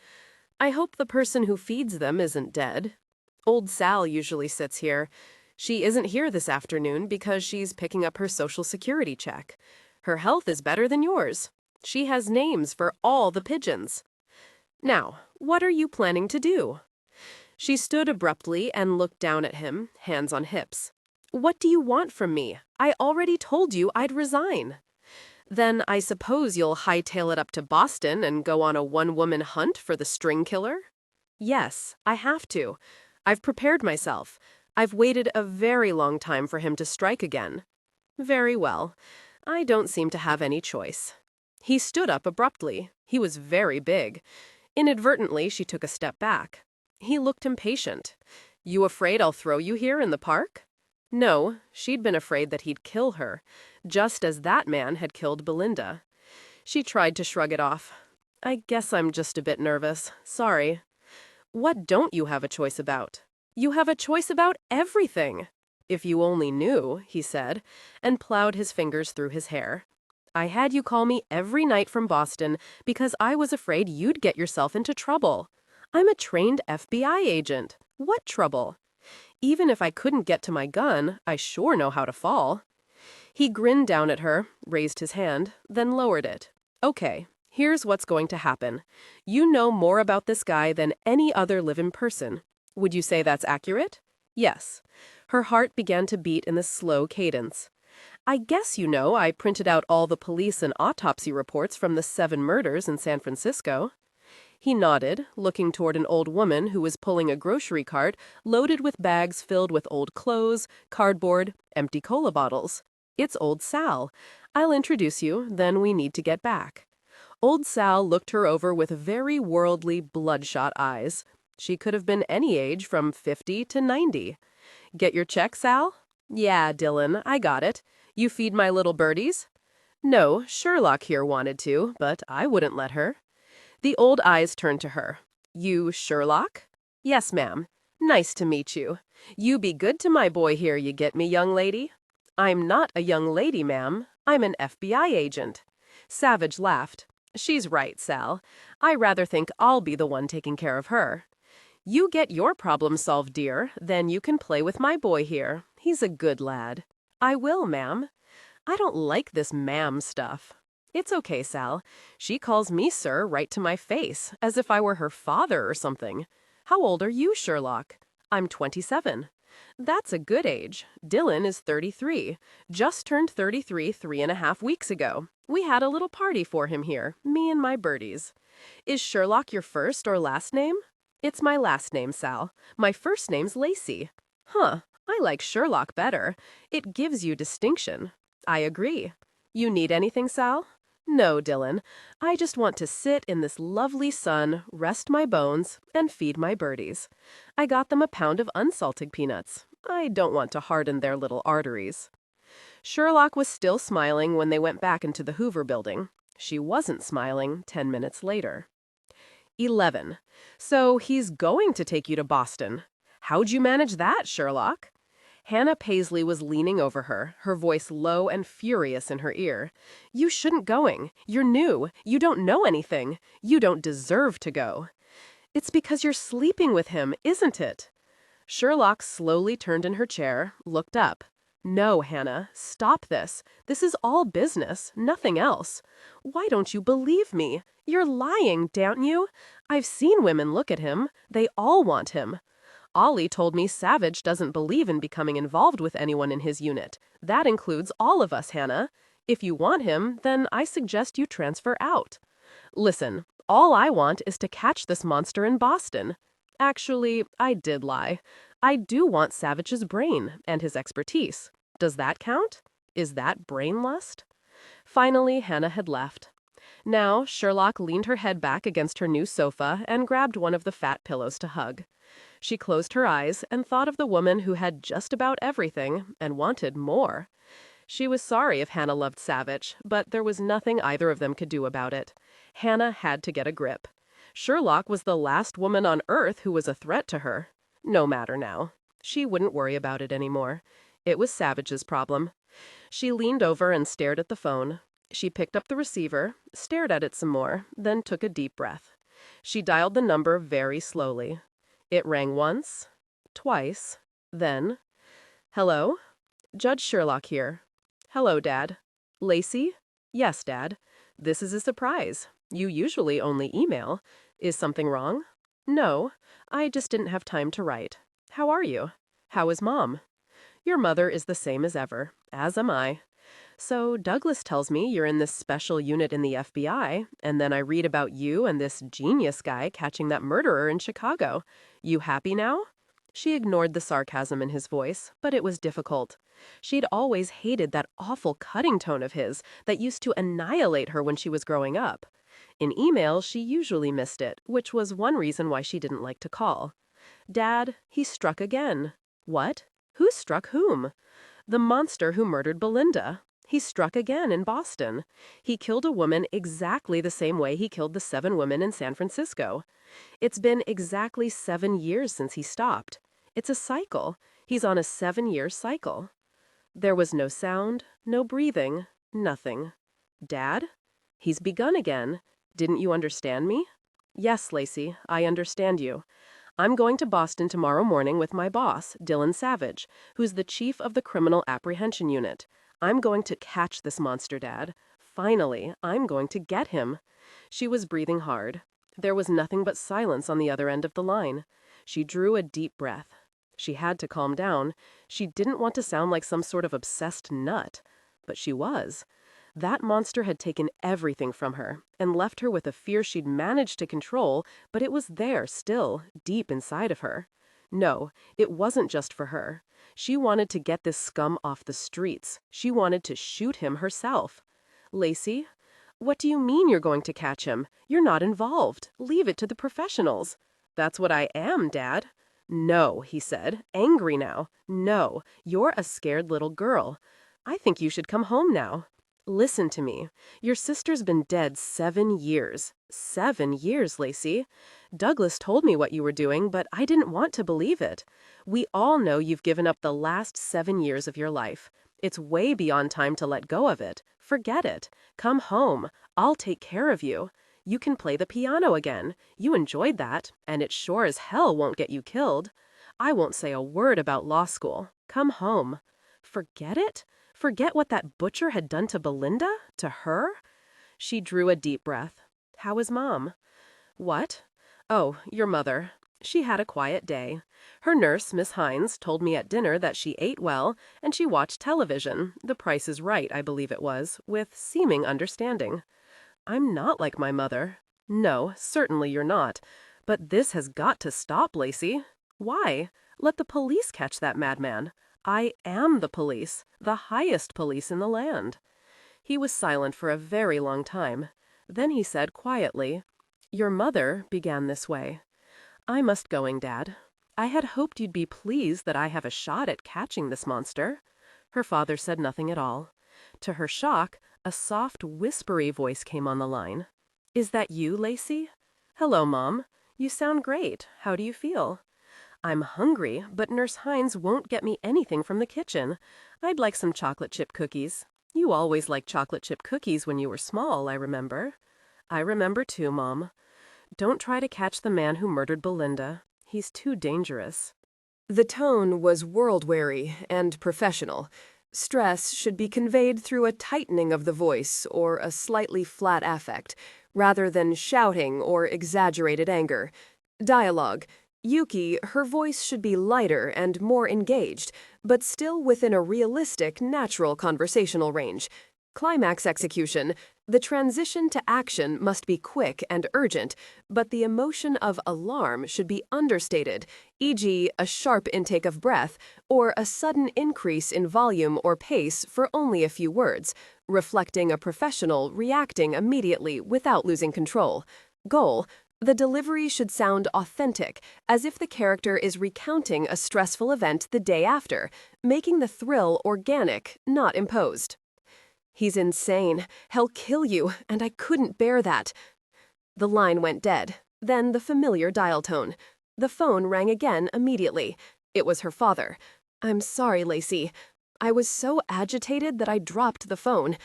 "I hope the person who feeds them isn't dead. Old Sal usually sits here. She isn't here this afternoon because she's picking up her Social Security check. Her health is better than yours. She has names for all the pigeons. Now, what are you planning to do?" She stood abruptly and looked down at him, hands on hips. "What do you want from me? I already told you I'd resign." "Then I suppose you'll hightail it up to Boston and go on a one-woman hunt for the string killer?" "Yes, I have to. I've prepared myself. I've waited a very long time for him to strike again." "Very well. I don't seem to have any choice." He stood up abruptly. He was very big. Inadvertently, she took a step back. He looked impatient. "You afraid I'll throw you here in the park?" No, she'd been afraid that he'd kill her, just as that man had killed Belinda. She tried to shrug it off. "I guess I'm just a bit nervous. Sorry." "What don't you have a choice about?" "You have a choice about everything." "If you only knew," he said, and plowed his fingers through his hair. "I had you call me every night from Boston because I was afraid you'd get yourself into trouble. I'm a trained FBI agent. What trouble? Even if I couldn't get to my gun, I sure know how to fall." He grinned down at her, raised his hand, then lowered it. "Okay, here's what's going to happen. You know more about this guy than any other living person. Would you say that's accurate?" "Yes." Her heart began to beat in a slow cadence. "I guess you know I printed out all the police and autopsy reports from the 7 murders in San Francisco." He nodded, looking toward an old woman who was pulling a grocery cart loaded with bags filled with old clothes, cardboard, empty cola bottles. "It's old Sal. I'll introduce you, then we need to get back." Old Sal looked her over with very worldly, bloodshot eyes. She could have been any age from 50 to 90. "Get your check, Sal?" "Yeah, Dillon, I got it. You feed my little birdies?" "No, Sherlock here wanted to, but I wouldn't let her." The old eyes turned to her. "You Sherlock?" "Yes, ma'am. Nice to meet you. You be good to my boy here, you get me, young lady?" "I'm not a young lady, ma'am. I'm an FBI agent." Savage laughed. "She's right, Sal. I rather think I'll be the one taking care of her." "You get your problem solved, dear, then you can play with my boy here. He's a good lad." "I will, ma'am." "I don't like this ma'am stuff." "It's okay, Sal. She calls me sir right to my face, as if I were her father or something. How old are you, Sherlock?" "I'm 27. "That's a good age. Dillon is 33. Just turned 33 3.5 weeks ago. We had a little party for him here, me and my birdies." "Is Sherlock your first or last name?" "It's my last name, Sal. My first name's Lacey." "Huh, I like Sherlock better. It gives you distinction." "I agree. You need anything, Sal?" "No, Dillon. I just want to sit in this lovely sun, rest my bones, and feed my birdies. I got them a pound of unsalted peanuts. I don't want to harden their little arteries." Sherlock was still smiling when they went back into the Hoover building. She wasn't smiling 10 minutes later. 11. "So he's going to take you to Boston. How'd you manage that, Sherlock?" Hannah Paisley was leaning over her, her voice low and furious in her ear. "You shouldn't going. You're new. You don't know anything. You don't deserve to go." "It's because you're sleeping with him, isn't it?" Sherlock slowly turned in her chair, looked up. "No, Hannah, stop this. This is all business, nothing else. Why don't you believe me? You're lying, don't you? I've seen women look at him. They all want him. Ollie told me Savich doesn't believe in becoming involved with anyone in his unit. That includes all of us, Hannah. If you want him, then I suggest you transfer out. Listen, all I want is to catch this monster in Boston. Actually, I did lie. I do want Savich's brain and his expertise. Does that count? Is that brain lust?" Finally, Hannah had left. Now, Sherlock leaned her head back against her new sofa and grabbed one of the fat pillows to hug. She closed her eyes and thought of the woman who had just about everything and wanted more. She was sorry if Hannah loved Savich, but there was nothing either of them could do about it. Hannah had to get a grip. Sherlock was the last woman on Earth who was a threat to her. No matter now. She wouldn't worry about it anymore. It was Savich's problem. She leaned over and stared at the phone. She picked up the receiver, stared at it some more, then took a deep breath. She dialed the number very slowly. It rang once, twice, then, "Hello? Judge Sherlock here. Hello, Dad. Lacey? Yes, Dad. This is a surprise. You usually only email. Is something wrong? No, I just didn't have time to write. How are you? How is Mom? Your mother is the same as ever, as am I. So Douglas tells me you're in this special unit in the FBI, and then I read about you and this genius guy catching that murderer in Chicago. You happy now?" She ignored the sarcasm in his voice, but it was difficult. She'd always hated that awful cutting tone of his that used to annihilate her when she was growing up. In email, she usually missed it, which was one reason why she didn't like to call. Dad, he struck again. What? Who struck whom? The monster who murdered Belinda. He struck again in Boston. He killed a woman exactly the same way he killed the 7 women in San Francisco. It's been exactly 7 years since he stopped. It's a cycle. He's on a 7-year cycle. There was no sound, no breathing, nothing. Dad? He's begun again. Didn't you understand me? Yes, Lacey, I understand you. I'm going to Boston tomorrow morning with my boss, Dillon Savich, who's the chief of the Criminal Apprehension Unit. I'm going to catch this monster, Dad. Finally, I'm going to get him. She was breathing hard. There was nothing but silence on the other end of the line. She drew a deep breath. She had to calm down. She didn't want to sound like some sort of obsessed nut. But she was. That monster had taken everything from her and left her with a fear she'd managed to control, but it was there still, deep inside of her. No, it wasn't just for her. She wanted to get this scum off the streets. She wanted to shoot him herself. Lacey, what do you mean you're going to catch him? You're not involved. Leave it to the professionals. That's what I am, Dad. No, he said, angry now. No, you're a scared little girl. I think you should come home now. Listen to me. Your sister's been dead 7 years. 7 years, Lacey. Douglas told me what you were doing, but I didn't want to believe it. We all know you've given up the last 7 years of your life. It's way beyond time to let go of it. Forget it. Come home. I'll take care of you. You can play the piano again. You enjoyed that, and it sure as hell won't get you killed. I won't say a word about law school. Come home. Forget it? Forget what that butcher had done to Belinda? To her? She drew a deep breath. How is Mom? What? Oh, your mother. She had a quiet day. Her nurse, Miss Hines, told me at dinner that she ate well, and she watched television, The Price is Right, I believe it was, with seeming understanding. I'm not like my mother. No, certainly you're not. But this has got to stop, Lacey. Why? Let the police catch that madman. I am the police, the highest police in the land. He was silent for a very long time. Then he said quietly, Your mother began this way. I must going, Dad. I had hoped you'd be pleased that I have a shot at catching this monster. Her father said nothing at all. To her shock, a soft, whispery voice came on the line. Is that you, Lacey? Hello, Mom. You sound great. How do you feel? I'm hungry, but Nurse Hines won't get me anything from the kitchen. I'd like some chocolate chip cookies. You always liked chocolate chip cookies when you were small, I remember. I remember too, Mom. Don't try to catch the man who murdered Belinda. He's too dangerous. The tone was world-weary and professional. Stress should be conveyed through a tightening of the voice or a slightly flat affect, rather than shouting or exaggerated anger. Dialogue. Yuki, her voice should be lighter and more engaged, but still within a realistic, natural conversational range. Climax execution. The transition to action must be quick and urgent, but the emotion of alarm should be understated, e.g., a sharp intake of breath, or a sudden increase in volume or pace for only a few words, reflecting a professional reacting immediately without losing control. Goal. The delivery should sound authentic, as if the character is recounting a stressful event the day after, making the thrill organic, not imposed. He's insane. He'll kill you, and I couldn't bear that. The line went dead. Then the familiar dial tone. The phone rang again immediately. It was her father. "I'm sorry, Lacey. I was so agitated that I dropped the phone.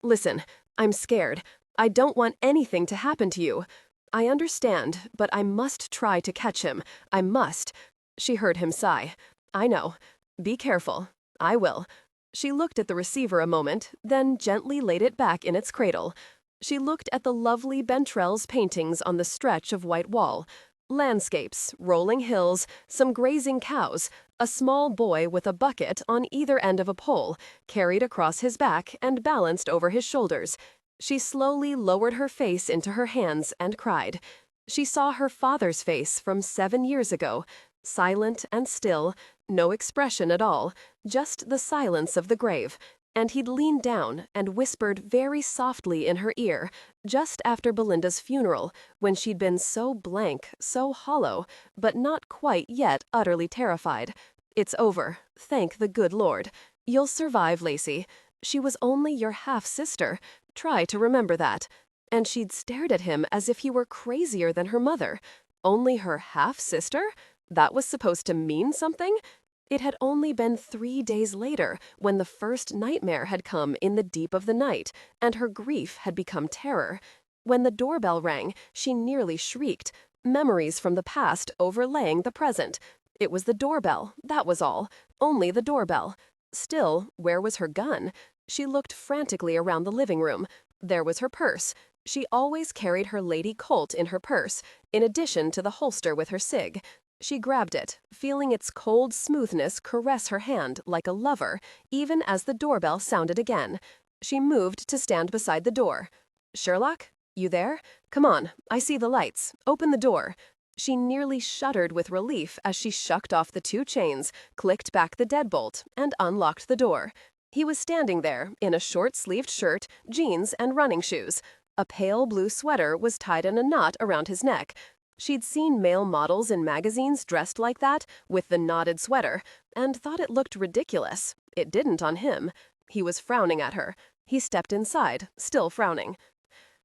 Listen, I'm scared. I don't want anything to happen to you. I understand, but I must try to catch him. I must." She heard him sigh. "I know. Be careful. I will." She looked at the receiver a moment, then gently laid it back in its cradle. She looked at the lovely Bentrell's paintings on the stretch of white wall. Landscapes, rolling hills, some grazing cows, a small boy with a bucket on either end of a pole, carried across his back and balanced over his shoulders. She slowly lowered her face into her hands and cried. She saw her father's face from 7 years ago, silent and still, no expression at all, just the silence of the grave, and he'd leaned down and whispered very softly in her ear, just after Belinda's funeral, when she'd been so blank, so hollow, but not quite yet utterly terrified. "It's over. Thank the good Lord. You'll survive, Lacey. She was only your half-sister. Try to remember that." And she'd stared at him as if he were crazier than her mother. Only her half-sister? That was supposed to mean something? It had only been 3 days later when the first nightmare had come in the deep of the night, and her grief had become terror. When the doorbell rang, she nearly shrieked, memories from the past overlaying the present. It was the doorbell, that was all. Only the doorbell. Still, where was her gun? She looked frantically around the living room. There was her purse. She always carried her Lady Colt in her purse, in addition to the holster with her cig. She grabbed it, feeling its cold smoothness caress her hand like a lover, even as the doorbell sounded again. She moved to stand beside the door. "Sherlock? You there? Come on, I see the lights. Open the door." She nearly shuddered with relief as she shucked off the 2 chains, clicked back the deadbolt, and unlocked the door. He was standing there, in a short-sleeved shirt, jeans, and running shoes. A pale blue sweater was tied in a knot around his neck. She'd seen male models in magazines dressed like that, with the knotted sweater, and thought it looked ridiculous. It didn't on him. He was frowning at her. He stepped inside, still frowning.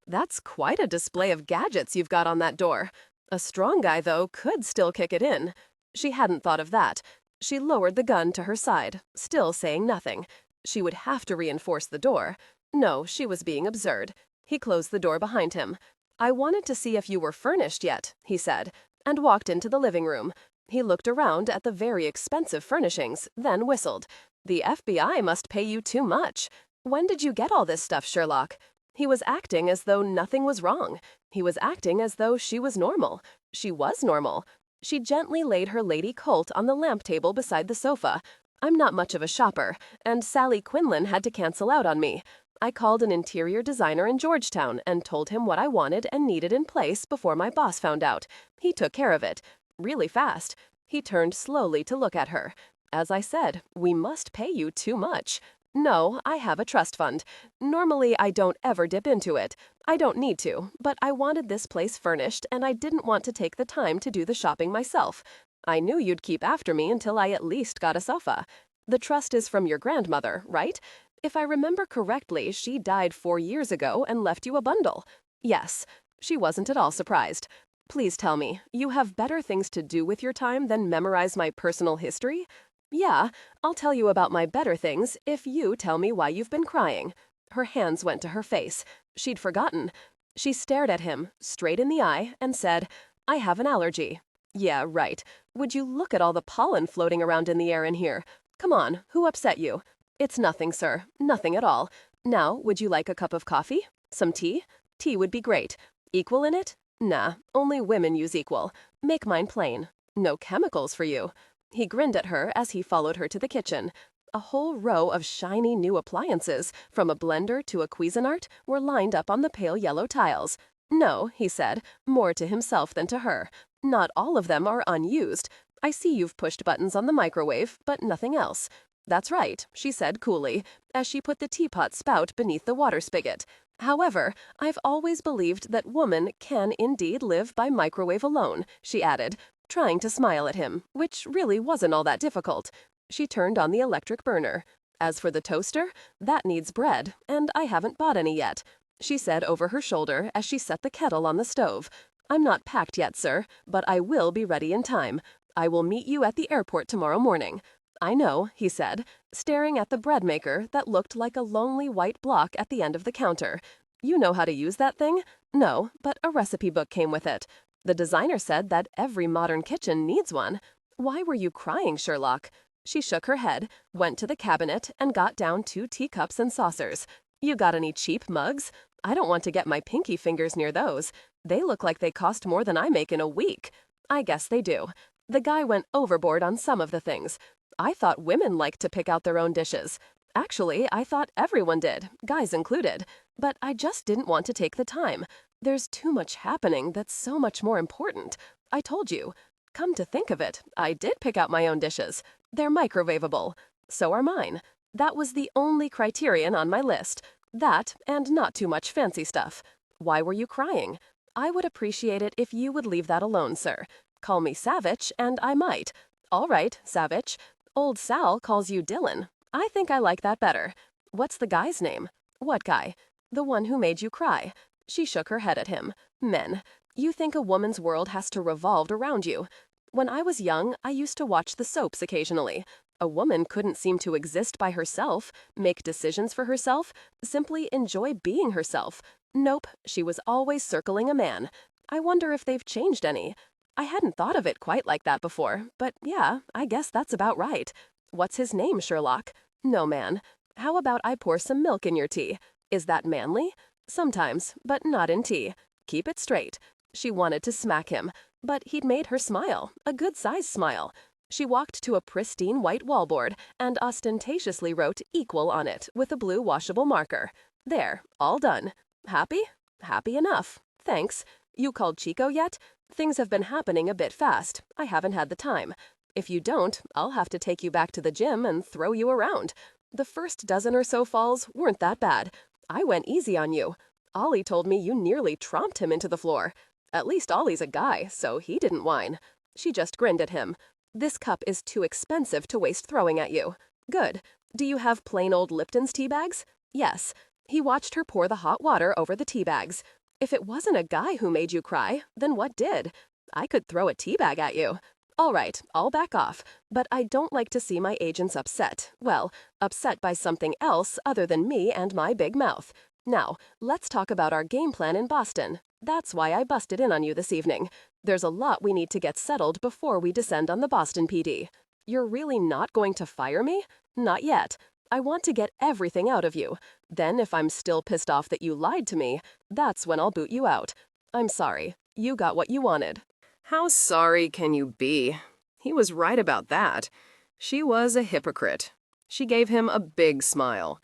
"That's quite a display of gadgets you've got on that door. A strong guy, though, could still kick it in." She hadn't thought of that. She lowered the gun to her side, still saying nothing. She would have to reinforce the door. No, she was being absurd. He closed the door behind him. "I wanted to see if you were furnished yet," he said, and walked into the living room. He looked around at the very expensive furnishings, then whistled. "The FBI must pay you too much. When did you get all this stuff, Sherlock?" He was acting as though nothing was wrong. He was acting as though she was normal. She was normal. She gently laid her Lady Colt on the lamp table beside the sofa. "I'm not much of a shopper, and Sally Quinlan had to cancel out on me. I called an interior designer in Georgetown and told him what I wanted and needed in place before my boss found out. He took care of it. Really fast." He turned slowly to look at her. "As I said, we must pay you too much. No, I have a trust fund. Normally, I don't ever dip into it. I don't need to, but I wanted this place furnished and I didn't want to take the time to do the shopping myself. I knew you'd keep after me until I at least got a sofa. The trust is from your grandmother, right? If I remember correctly, she died 4 years ago and left you a bundle." Yes. She wasn't at all surprised. "Please tell me, you have better things to do with your time than memorize my personal history?" "Yeah, I'll tell you about my better things if you tell me why you've been crying." Her hands went to her face. She'd forgotten. She stared at him, straight in the eye, and said, "I have an allergy." "Yeah, right. Would you look at all the pollen floating around in the air in here? Come on, who upset you?" "It's nothing, sir. Nothing at all. Now, would you like a cup of coffee? Some tea? Tea would be great. Equal in it? Nah, only women use equal. Make mine plain. No chemicals for you." He grinned at her as he followed her to the kitchen. A whole row of shiny new appliances, from a blender to a Cuisinart, were lined up on the pale yellow tiles. "No," he said, more to himself than to her. "Not all of them are unused. I see you've pushed buttons on the microwave, but nothing else." "That's right," she said coolly, as she put the teapot spout beneath the water spigot. "However, I've always believed that woman can indeed live by microwave alone," she added, trying to smile at him, which really wasn't all that difficult. She turned on the electric burner. "As for the toaster, that needs bread, and I haven't bought any yet," she said over her shoulder as she set the kettle on the stove. I'm not packed yet, sir, but I will be ready in time. I will meet you at the airport tomorrow morning." "I know," he said, staring at the bread maker that looked like a lonely white block at the end of the counter. "You know how to use that thing?" "No, but a recipe book came with it. The designer said that every modern kitchen needs one." "Why were you crying, Sherlock?" She shook her head, went to the cabinet, and got down 2 teacups and saucers. "You got any cheap mugs? I don't want to get my pinky fingers near those. They look like they cost more than I make in a week." "I guess they do." The guy went overboard on some of the things. "I thought women liked to pick out their own dishes. Actually, I thought everyone did, guys included. But I just didn't want to take the time. There's too much happening that's so much more important. I told you. Come to think of it, I did pick out my own dishes. They're microwavable. So are mine. That was the only criterion on my list. That, and not too much fancy stuff." "Why were you crying?" "I would appreciate it if you would leave that alone, sir. Call me Savich, and I might." "All right, Savich. Old Sal calls you Dillon. I think I like that better. What's the guy's name?" "What guy?" "The one who made you cry." She shook her head at him. "Men. You think a woman's world has to revolve around you. When I was young, I used to watch the soaps occasionally. A woman couldn't seem to exist by herself, make decisions for herself, simply enjoy being herself. Nope, she was always circling a man. I wonder if they've changed any. I hadn't thought of it quite like that before, but yeah, I guess that's about right. What's his name, Sherlock?" "No, man. How about I pour some milk in your tea? Is that manly?" "Sometimes, but not in tea. Keep it straight." She wanted to smack him, but he'd made her smile, a good-sized smile. She walked to a pristine white wallboard and ostentatiously wrote "equal" on it with a blue washable marker. "There, all done. Happy?" "Happy enough. Thanks. You called Chico yet? Things have been happening a bit fast. I haven't had the time. If you don't, I'll have to take you back to the gym and throw you around. The first dozen or so falls weren't that bad. I went easy on you. Ollie told me you nearly tromped him into the floor. At least Ollie's a guy, so he didn't whine." She just grinned at him. "This cup is too expensive to waste throwing at you." "Good. Do you have plain old Lipton's tea bags?" "Yes." He watched her pour the hot water over the tea bags. "If it wasn't a guy who made you cry, then what did? I could throw a tea bag at you." "All right, I'll back off. But I don't like to see my agents upset. Well, upset by something else other than me and my big mouth. Now, let's talk about our game plan in Boston. That's why I busted in on you this evening. There's a lot we need to get settled before we descend on the Boston PD. You're really not going to fire me? Not yet. I want to get everything out of you. Then if I'm still pissed off that you lied to me, that's when I'll boot you out. I'm sorry. You got what you wanted." How sorry can you be? He was right about that. She was a hypocrite. She gave him a big smile.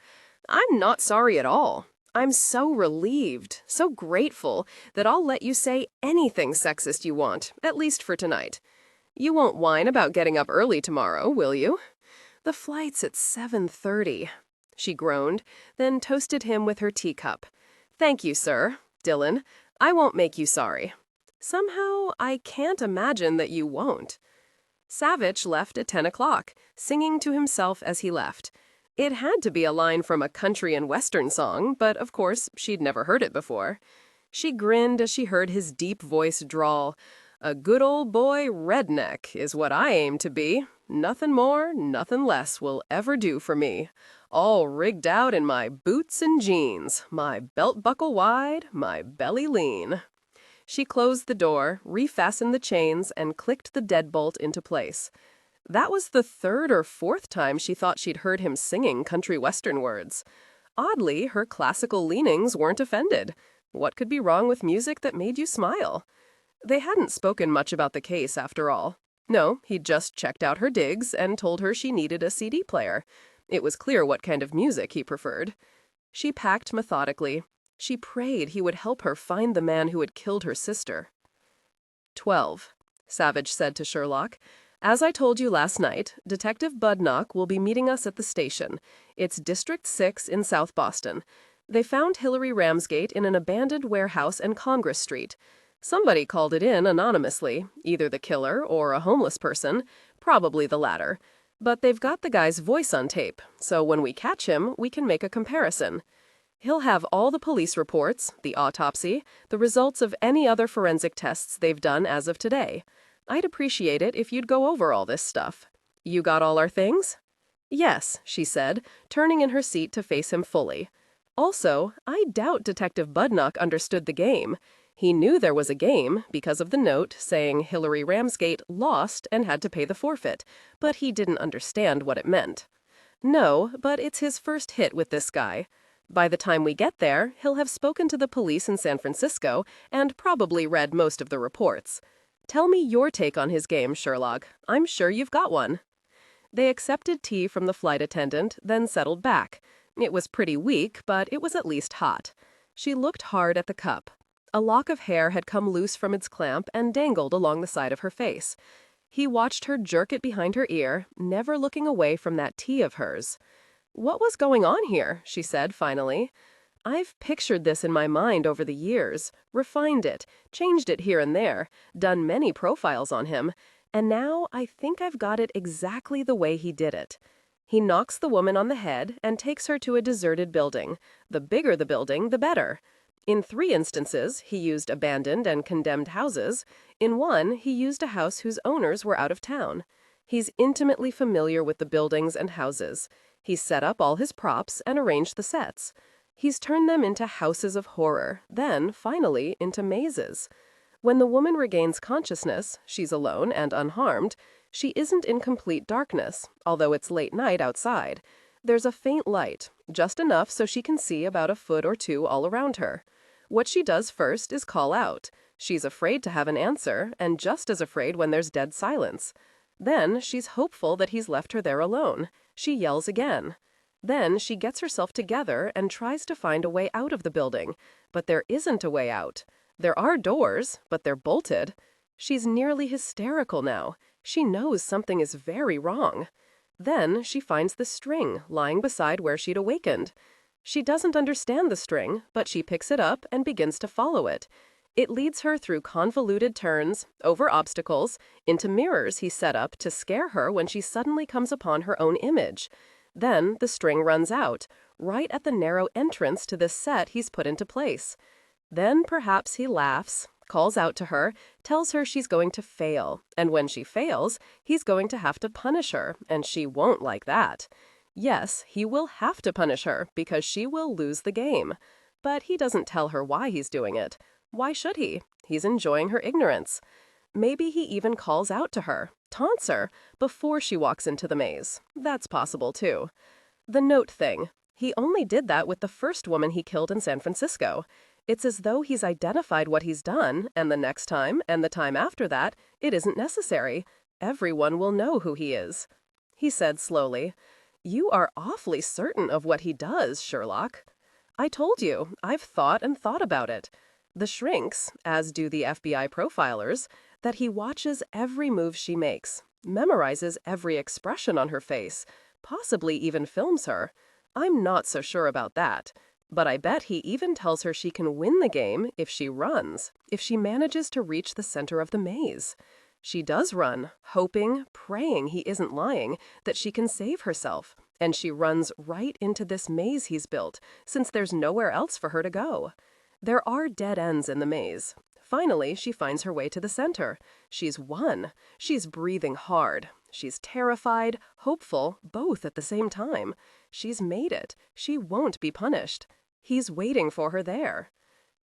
"I'm not sorry at all. I'm so relieved, so grateful that I'll let you say anything sexist you want, at least for tonight. You won't whine about getting up early tomorrow, will you?" "The flight's at 7:30. She groaned, then toasted him with her teacup. "Thank you, sir. Dillon, I won't make you sorry. Somehow, I can't imagine that you won't." Savich left at 10 o'clock, singing to himself as he left. It had to be a line from a country and western song, but of course, she'd never heard it before. She grinned as she heard his deep voice drawl, "A good old boy redneck is what I aim to be. Nothing more, nothing less will ever do for me. All rigged out in my boots and jeans, my belt buckle wide, my belly lean." She closed the door, refastened the chains, and clicked the deadbolt into place. That was the 3rd or 4th time she thought she'd heard him singing country western words. Oddly, her classical leanings weren't offended. What could be wrong with music that made you smile? They hadn't spoken much about the case, after all. No, he'd just checked out her digs and told her she needed a CD player. It was clear what kind of music he preferred. She packed methodically. She prayed he would help her find the man who had killed her sister. 12. Savich said to Sherlock, "As I told you last night, Detective Budnock will be meeting us at the station. It's District 6 in South Boston. They found Hillary Ramsgate in an abandoned warehouse in Congress Street. Somebody called it in anonymously, either the killer or a homeless person, probably the latter. But they've got the guy's voice on tape, so when we catch him, we can make a comparison." He'll have all the police reports, the autopsy, the results of any other forensic tests they've done as of today. I'd appreciate it if you'd go over all this stuff. You got all our things? Yes, she said, turning in her seat to face him fully. Also, I doubt Detective Budnock understood the game. He knew there was a game because of the note saying Hillary Ramsgate lost and had to pay the forfeit, but he didn't understand what it meant. No, but it's his first hit with this guy. By the time we get there, he'll have spoken to the police in San Francisco and probably read most of the reports. Tell me your take on his game, Sherlock. I'm sure you've got one. They accepted tea from the flight attendant, then settled back. It was pretty weak, but it was at least hot. She looked hard at the cup. A lock of hair had come loose from its clamp and dangled along the side of her face. He watched her jerk it behind her ear, never looking away from that tea of hers. What was going on here? She said finally. I've pictured this in my mind over the years, refined it, changed it here and there, done many profiles on him, and now I think I've got it exactly the way he did it. He knocks the woman on the head and takes her to a deserted building. The bigger the building, the better. In 3 instances, he used abandoned and condemned houses. In one, he used a house whose owners were out of town. He's intimately familiar with the buildings and houses. He's set up all his props and arranged the sets. He's turned them into houses of horror, then, finally, into mazes. When the woman regains consciousness, she's alone and unharmed. She isn't in complete darkness, although it's late night outside. There's a faint light, just enough so she can see about a foot or 2 all around her. What she does first is call out. She's afraid to have an answer, and just as afraid when there's dead silence. Then she's hopeful that he's left her there alone. She yells again. Then she gets herself together and tries to find a way out of the building, but there isn't a way out. There are doors, but they're bolted. She's nearly hysterical now. She knows something is very wrong. Then she finds the string lying beside where she'd awakened. She doesn't understand the string, but she picks it up and begins to follow it. It leads her through convoluted turns, over obstacles, into mirrors he set up to scare her when she suddenly comes upon her own image. Then the string runs out, right at the narrow entrance to this set he's put into place. Then perhaps he laughs, calls out to her, tells her she's going to fail, and when she fails, he's going to have to punish her, and she won't like that. Yes, he will have to punish her because she will lose the game. But he doesn't tell her why he's doing it. Why should he? He's enjoying her ignorance. Maybe he even calls out to her, taunts her, before she walks into the maze. That's possible, too. The note thing. He only did that with the first woman he killed in San Francisco. It's as though he's identified what he's done, and the next time, and the time after that, it isn't necessary. Everyone will know who he is. He said slowly, "You are awfully certain of what he does, Sherlock." "I told you, I've thought and thought about it. The shrinks, as do the FBI profilers, that he watches every move she makes, memorizes every expression on her face, possibly even films her. I'm not so sure about that. But I bet he even tells her she can win the game if she runs, if she manages to reach the center of the maze. She does run, hoping, praying he isn't lying, that she can save herself, and she runs right into this maze he's built, since there's nowhere else for her to go. There are dead ends in the maze. Finally, she finds her way to the center. She's won. She's breathing hard. She's terrified, hopeful, both at the same time. She's made it. She won't be punished. He's waiting for her there.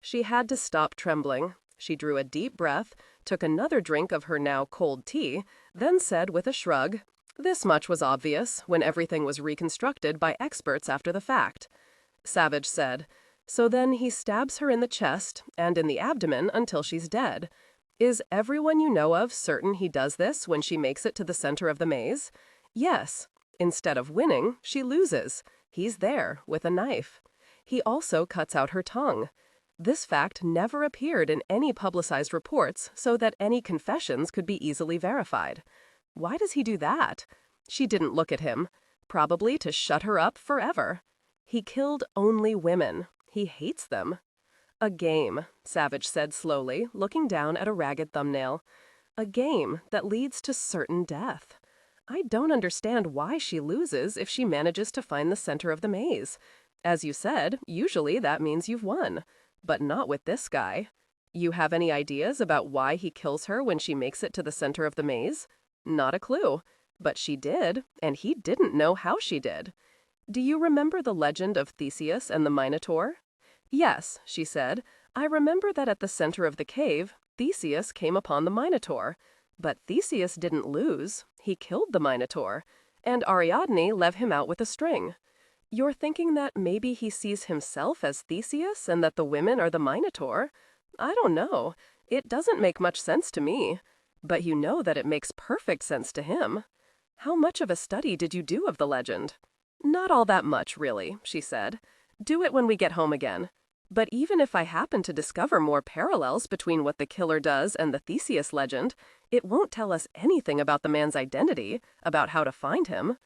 She had to stop trembling. She drew a deep breath, took another drink of her now cold tea, then said with a shrug, "This much was obvious when everything was reconstructed by experts after the fact." Savich said, "So then he stabs her in the chest and in the abdomen until she's dead. Is everyone you know of certain he does this when she makes it to the center of the maze?" "Yes. Instead of winning, she loses. He's there with a knife. He also cuts out her tongue. This fact never appeared in any publicized reports so that any confessions could be easily verified. Why does he do that?" She didn't look at him. Probably to shut her up forever. He killed only women. He hates them. "A game," Savich said slowly, looking down at a ragged thumbnail. "A game that leads to certain death. I don't understand why she loses if she manages to find the center of the maze. As you said, usually that means you've won. But not with this guy. You have any ideas about why he kills her when she makes it to the center of the maze? Not a clue. But she did, and he didn't know how she did. Do you remember the legend of Theseus and the Minotaur? Yes, she said. I remember that at the center of the cave, Theseus came upon the Minotaur. But Theseus didn't lose. He killed the Minotaur. And Ariadne let him out with a string. You're thinking that maybe he sees himself as Theseus and that the women are the Minotaur? I don't know. It doesn't make much sense to me. But you know that it makes perfect sense to him. How much of a study did you do of the legend? Not all that much, really, she said. Do it when we get home again. But even if I happen to discover more parallels between what the killer does and the Theseus legend, it won't tell us anything about the man's identity, about how to find him.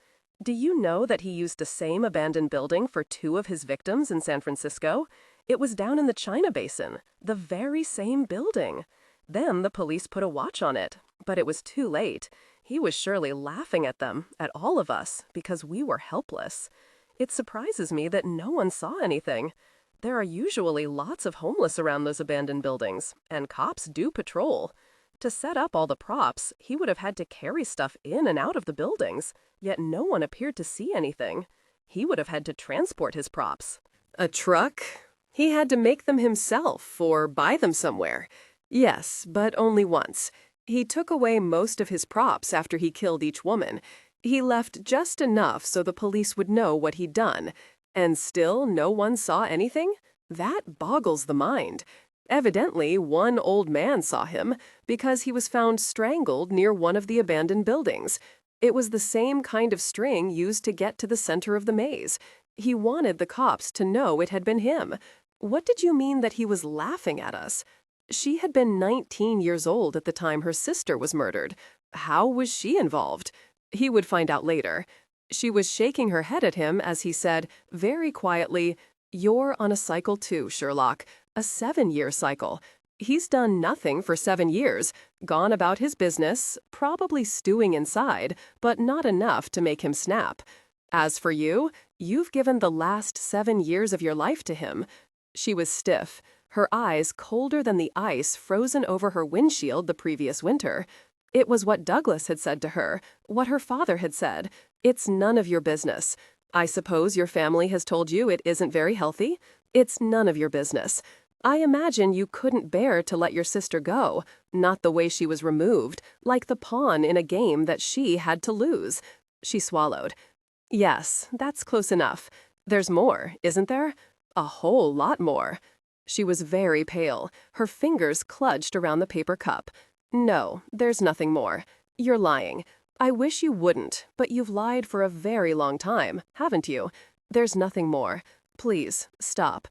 Do you know that he used the same abandoned building for 2 of his victims in San Francisco? It was down in the China Basin, the very same building. Then the police put a watch on it, but it was too late. He was surely laughing at them, at all of us, because we were helpless. It surprises me that no one saw anything. There are usually lots of homeless around those abandoned buildings, and cops do patrol. To set up all the props, he would have had to carry stuff in and out of the buildings, yet no one appeared to see anything. He would have had to transport his props. A truck? He had to make them himself or buy them somewhere. Yes, but only once. He took away most of his props after he killed each woman. He left just enough so the police would know what he'd done. And still no one saw anything? That boggles the mind. Evidently, one old man saw him because he was found strangled near one of the abandoned buildings. It was the same kind of string used to get to the center of the maze. He wanted the cops to know it had been him. What did you mean that he was laughing at us? She had been 19 years old at the time her sister was murdered. How was she involved? He would find out later. She was shaking her head at him as he said, very quietly, "You're on a cycle too, Sherlock. A 7-year cycle. He's done nothing for 7 years, gone about his business, probably stewing inside, but not enough to make him snap. As for you, you've given the last 7 years of your life to him." She was stiff, her eyes colder than the ice frozen over her windshield the previous winter. It was what Douglas had said to her, what her father had said. It's none of your business. I suppose your family has told you it isn't very healthy? It's none of your business. I imagine you couldn't bear to let your sister go, not the way she was removed, like the pawn in a game that she had to lose. She swallowed. Yes, that's close enough. There's more, isn't there? A whole lot more. She was very pale, her fingers clutched around the paper cup. No, there's nothing more. You're lying. I wish you wouldn't, but you've lied for a very long time, haven't you? There's nothing more. Please, stop.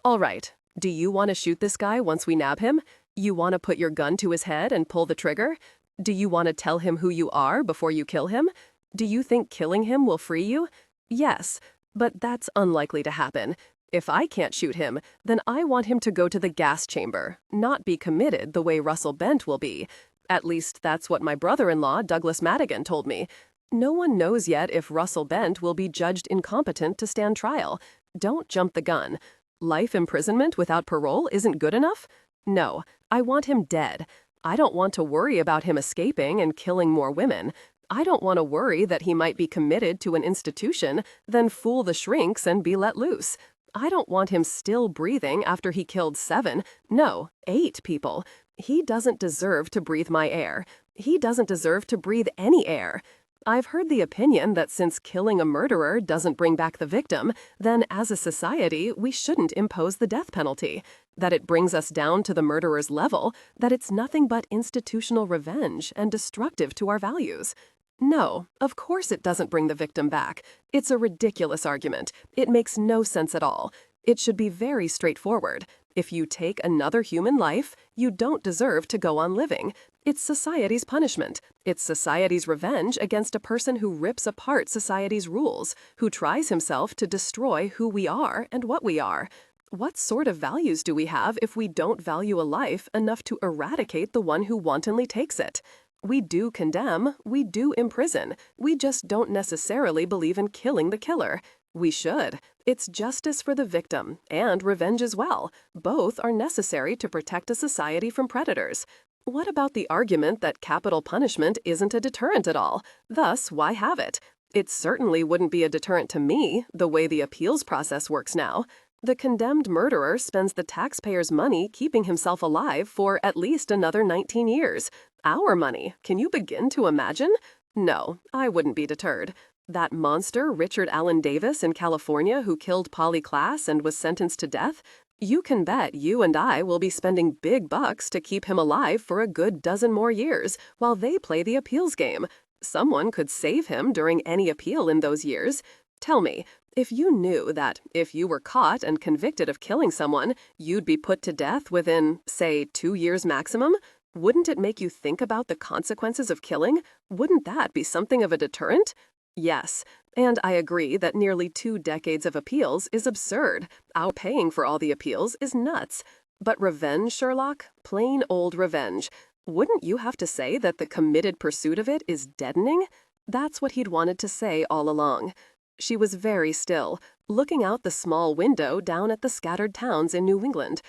All right. Do you want to shoot this guy once we nab him? You want to put your gun to his head and pull the trigger? Do you want to tell him who you are before you kill him? Do you think killing him will free you? Yes, but that's unlikely to happen. If I can't shoot him, then I want him to go to the gas chamber, not be committed the way Russell Bent will be. At least that's what my brother-in-law, Douglas Madigan, told me. No one knows yet if Russell Bent will be judged incompetent to stand trial. Don't jump the gun. Life imprisonment without parole isn't good enough? No, I want him dead. I don't want to worry about him escaping and killing more women. I don't want to worry that he might be committed to an institution, then fool the shrinks and be let loose. I don't want him still breathing after he killed 7, no, 8 people. He doesn't deserve to breathe my air. He doesn't deserve to breathe any air. I've heard the opinion that since killing a murderer doesn't bring back the victim, then as a society, we shouldn't impose the death penalty. That it brings us down to the murderer's level, that it's nothing but institutional revenge and destructive to our values. No, of course it doesn't bring the victim back. It's a ridiculous argument. It makes no sense at all. It should be very straightforward. If you take another human life, you don't deserve to go on living. It's society's punishment. It's society's revenge against a person who rips apart society's rules, who tries himself to destroy who we are and what we are. What sort of values do we have if we don't value a life enough to eradicate the one who wantonly takes it? We do condemn, we do imprison, we just don't necessarily believe in killing the killer. We should. It's justice for the victim, and revenge as well. Both are necessary to protect a society from predators. What about the argument that capital punishment isn't a deterrent at all? Thus, why have it? It certainly wouldn't be a deterrent to me, the way the appeals process works now. The condemned murderer spends the taxpayers' money keeping himself alive for at least another 19 years. Our money. Can you begin to imagine? No, I wouldn't be deterred. That monster, Richard Allen Davis in California, who killed Polly Klaas and was sentenced to death, you can bet you and I will be spending big bucks to keep him alive for a good dozen more years while they play the appeals game. Someone could save him during any appeal in those years. Tell me, if you knew that if you were caught and convicted of killing someone, you'd be put to death within, say, 2 years maximum, wouldn't it make you think about the consequences of killing? Wouldn't that be something of a deterrent? Yes, and I agree that nearly 2 decades of appeals is absurd. Our paying for all the appeals is nuts. But revenge, Sherlock? Plain old revenge. Wouldn't you have to say that the committed pursuit of it is deadening? That's what he'd wanted to say all along. She was very still, looking out the small window down at the scattered towns in New England.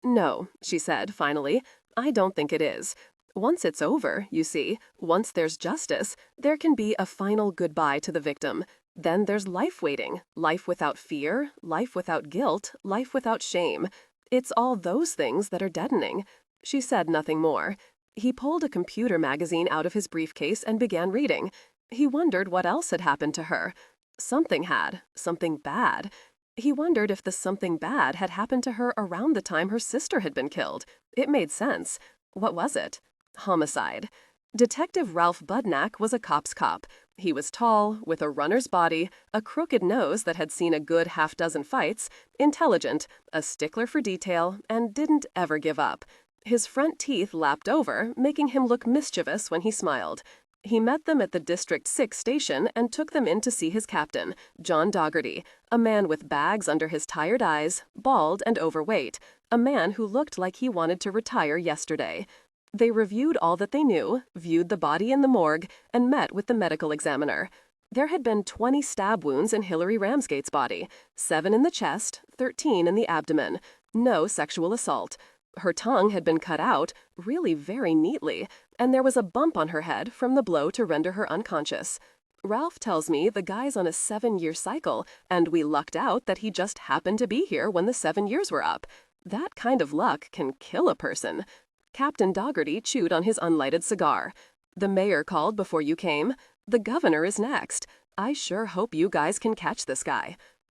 No, she said finally, I don't think it is. Once it's over, you see, once there's justice, there can be a final goodbye to the victim. Then there's life waiting, life without fear, life without guilt, life without shame. It's all those things that are deadening. She said nothing more. He pulled a computer magazine out of his briefcase and began reading. He wondered what else had happened to her. Something had, something bad. He wondered if the something bad had happened to her around the time her sister had been killed. It made sense. What was it? Homicide. Detective Ralph Budnack was a cop's cop. He was tall, with a runner's body, a crooked nose that had seen a good half-dozen fights, intelligent, a stickler for detail, and didn't ever give up. His front teeth lapped over, making him look mischievous when he smiled. He met them at the District 6 station and took them in to see his captain, John Dougherty, a man with bags under his tired eyes, bald and overweight, a man who looked like he wanted to retire yesterday. They reviewed all that they knew, viewed the body in the morgue, and met with the medical examiner. There had been 20 stab wounds in Hillary Ramsgate's body, 7 in the chest, 13 in the abdomen. No sexual assault. Her tongue had been cut out, really very neatly, and there was a bump on her head from the blow to render her unconscious. Ralph tells me the guy's on a 7-year cycle, and we lucked out that he just happened to be here when the 7 years were up. That kind of luck can kill a person. Captain Dougherty chewed on his unlighted cigar. The mayor called before you came. The governor is next. I sure hope you guys can catch this guy.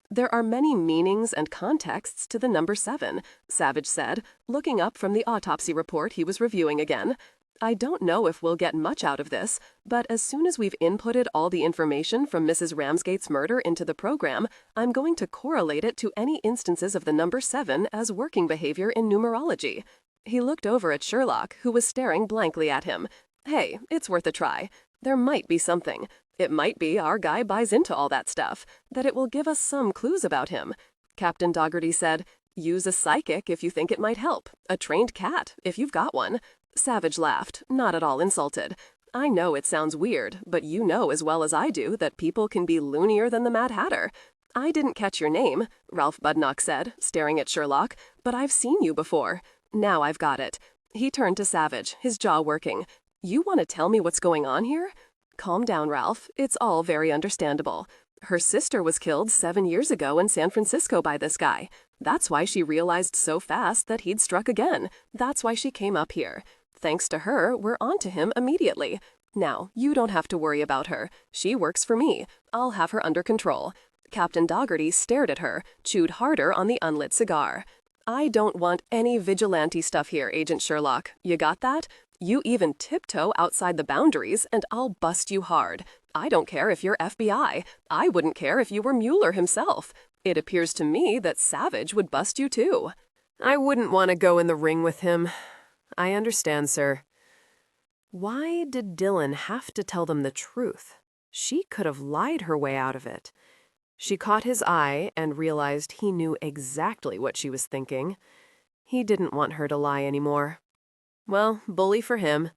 There are many meanings and contexts to the number 7, Savich said, looking up from the autopsy report he was reviewing again. I don't know if we'll get much out of this, but as soon as we've inputted all the information from Mrs. Ramsgate's murder into the program, I'm going to correlate it to any instances of the number 7 as working behavior in numerology. He looked over at Sherlock, who was staring blankly at him. Hey, it's worth a try. There might be something. It might be our guy buys into all that stuff, that it will give us some clues about him. Captain Dougherty said, use a psychic if you think it might help, a trained cat if you've got one. Savich laughed, not at all insulted. I know it sounds weird, but you know as well as I do that people can be loonier than the Mad Hatter. I didn't catch your name, Ralph Budnack said, staring at Sherlock, but I've seen you before. Now I've got it. He turned to Savich, his jaw working. You want to tell me what's going on here? Calm down, Ralph. It's all very understandable. Her sister was killed 7 years ago in San Francisco by this guy. That's why she realized so fast that he'd struck again. That's why she came up here. Thanks to her, we're on to him immediately. Now, you don't have to worry about her. She works for me. I'll have her under control. Captain Dougherty stared at her, chewed harder on the unlit cigar. I don't want any vigilante stuff here, Agent Sherlock. You got that? You even tiptoe outside the boundaries, and I'll bust you hard. I don't care if you're FBI. I wouldn't care if you were Mueller himself. It appears to me that Savich would bust you too. I wouldn't want to go in the ring with him. I understand, sir. Why did Dillon have to tell them the truth? She could have lied her way out of it. She caught his eye and realized he knew exactly what she was thinking. He didn't want her to lie anymore. Well, bully for him.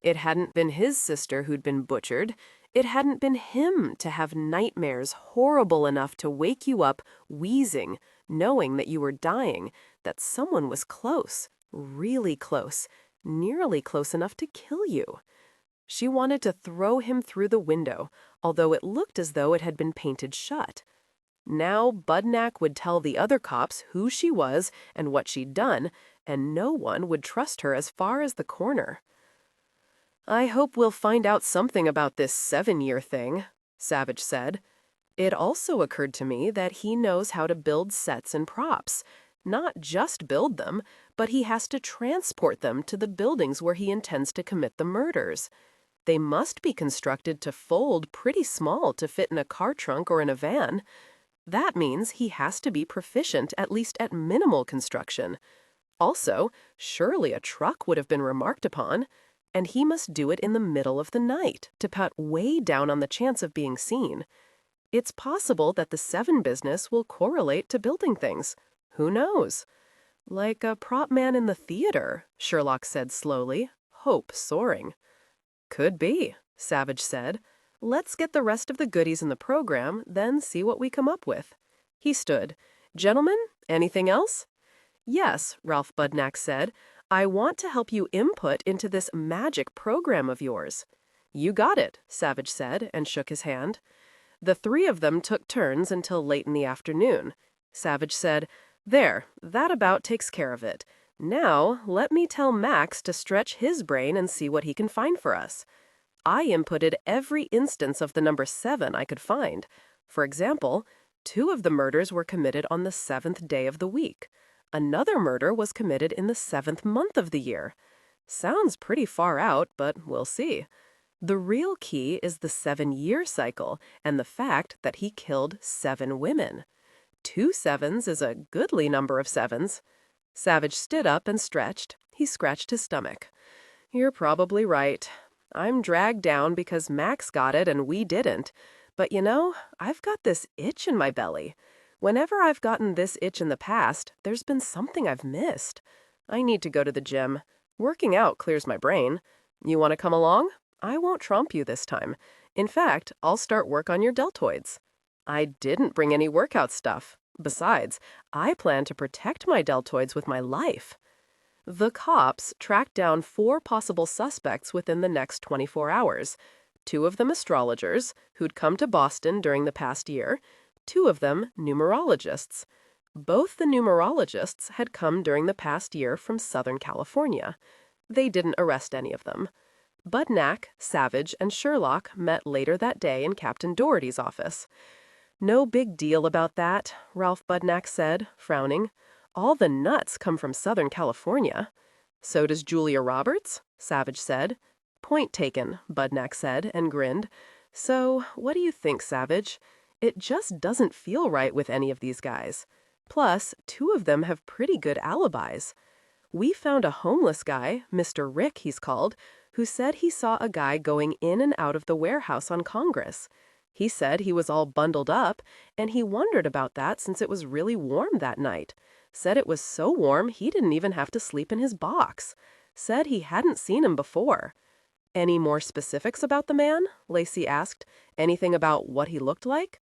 It hadn't been his sister who'd been butchered. It hadn't been him to have nightmares horrible enough to wake you up wheezing, knowing that you were dying, that someone was close, really close, nearly close enough to kill you. She wanted to throw him through the window, although it looked as though it had been painted shut. Now Budnack would tell the other cops who she was and what she'd done, and no one would trust her as far as the corner. "I hope we'll find out something about this 7-year thing," Savich said. "It also occurred to me that he knows how to build sets and props. Not just build them, but he has to transport them to the buildings where he intends to commit the murders. They must be constructed to fold pretty small to fit in a car trunk or in a van. That means he has to be proficient at least at minimal construction. Also, surely a truck would have been remarked upon. And he must do it in the middle of the night to cut way down on the chance of being seen. It's possible that the 7 business will correlate to building things. Who knows? Like a prop man in the theater, Sherlock said slowly, hope soaring. "Could be," Savich said. "Let's get the rest of the goodies in the program, then see what we come up with." He stood. "Gentlemen, anything else?" "Yes," Ralph Budnack said. "I want to help you input into this magic program of yours." "You got it," Savich said, and shook his hand. The 3 of them took turns until late in the afternoon. Savich said, "There, that about takes care of it. Now, let me tell Max to stretch his brain and see what he can find for us." I inputted every instance of the number 7 I could find. For example, 2 of the murders were committed on the 7th day of the week. Another murder was committed in the 7th month of the year. Sounds pretty far out, but we'll see. The real key is the 7-year cycle and the fact that he killed 7 women. 2 sevens is a goodly number of 7s. Savich stood up and stretched. He scratched his stomach. "You're probably right. I'm dragged down because Max got it and we didn't. But I've got this itch in my belly. Whenever I've gotten this itch in the past, there's been something I've missed. I need to go to the gym. Working out clears my brain. You want to come along? I won't tromp you this time. In fact, I'll start work on your deltoids." I didn't bring any workout stuff. Besides, I plan to protect my deltoids with my life. The cops tracked down 4 possible suspects within the next 24 hours. 2 of them astrologers, who'd come to Boston during the past year. 2 of them numerologists. Both the numerologists had come during the past year from Southern California. They didn't arrest any of them. Budnack, Savich, and Sherlock met later that day in Captain Doherty's office. "No big deal about that," Ralph Budnack said, frowning. "All the nuts come from Southern California." "So does Julia Roberts," Savich said. "Point taken," Budnack said, and grinned. "So, what do you think, Savich? It just doesn't feel right with any of these guys. Plus, 2 of them have pretty good alibis. We found a homeless guy, Mr. Rick he's called, who said he saw a guy going in and out of the warehouse on Congress. He said he was all bundled up, and he wondered about that since it was really warm that night. Said it was so warm he didn't even have to sleep in his box. Said he hadn't seen him before." "Any more specifics about the man?" Lacey asked. "Anything about what he looked like?"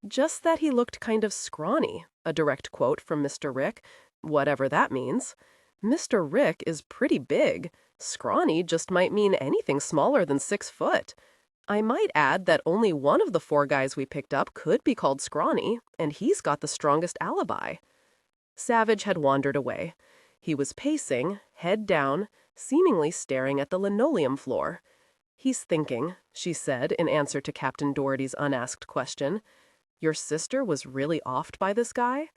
"Just that he looked kind of scrawny," a direct quote from Mr. Rick, whatever that means. Mr. Rick is pretty big. Scrawny just might mean anything smaller than 6 foot. I might add that only one of the 4 guys we picked up could be called Scrawny, and he's got the strongest alibi." Savich had wandered away. He was pacing, head down, seemingly staring at the linoleum floor. "He's thinking," she said in answer to Captain Doherty's unasked question. "Your sister was really offed by this guy?"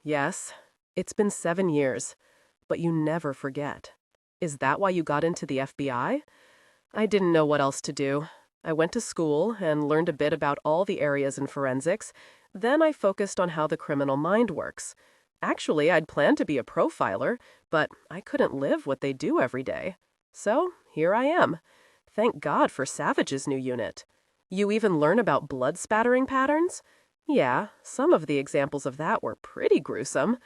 "Yes. It's been 7 years. But you never forget." "Is that why you got into the FBI?" "I didn't know what else to do. I went to school and learned a bit about all the areas in forensics. Then I focused on how the criminal mind works. Actually, I'd planned to be a profiler, but I couldn't live what they do every day. So here I am. Thank God for Savich's new unit. You even learn about blood spattering patterns? Yeah, some of the examples of that were pretty gruesome.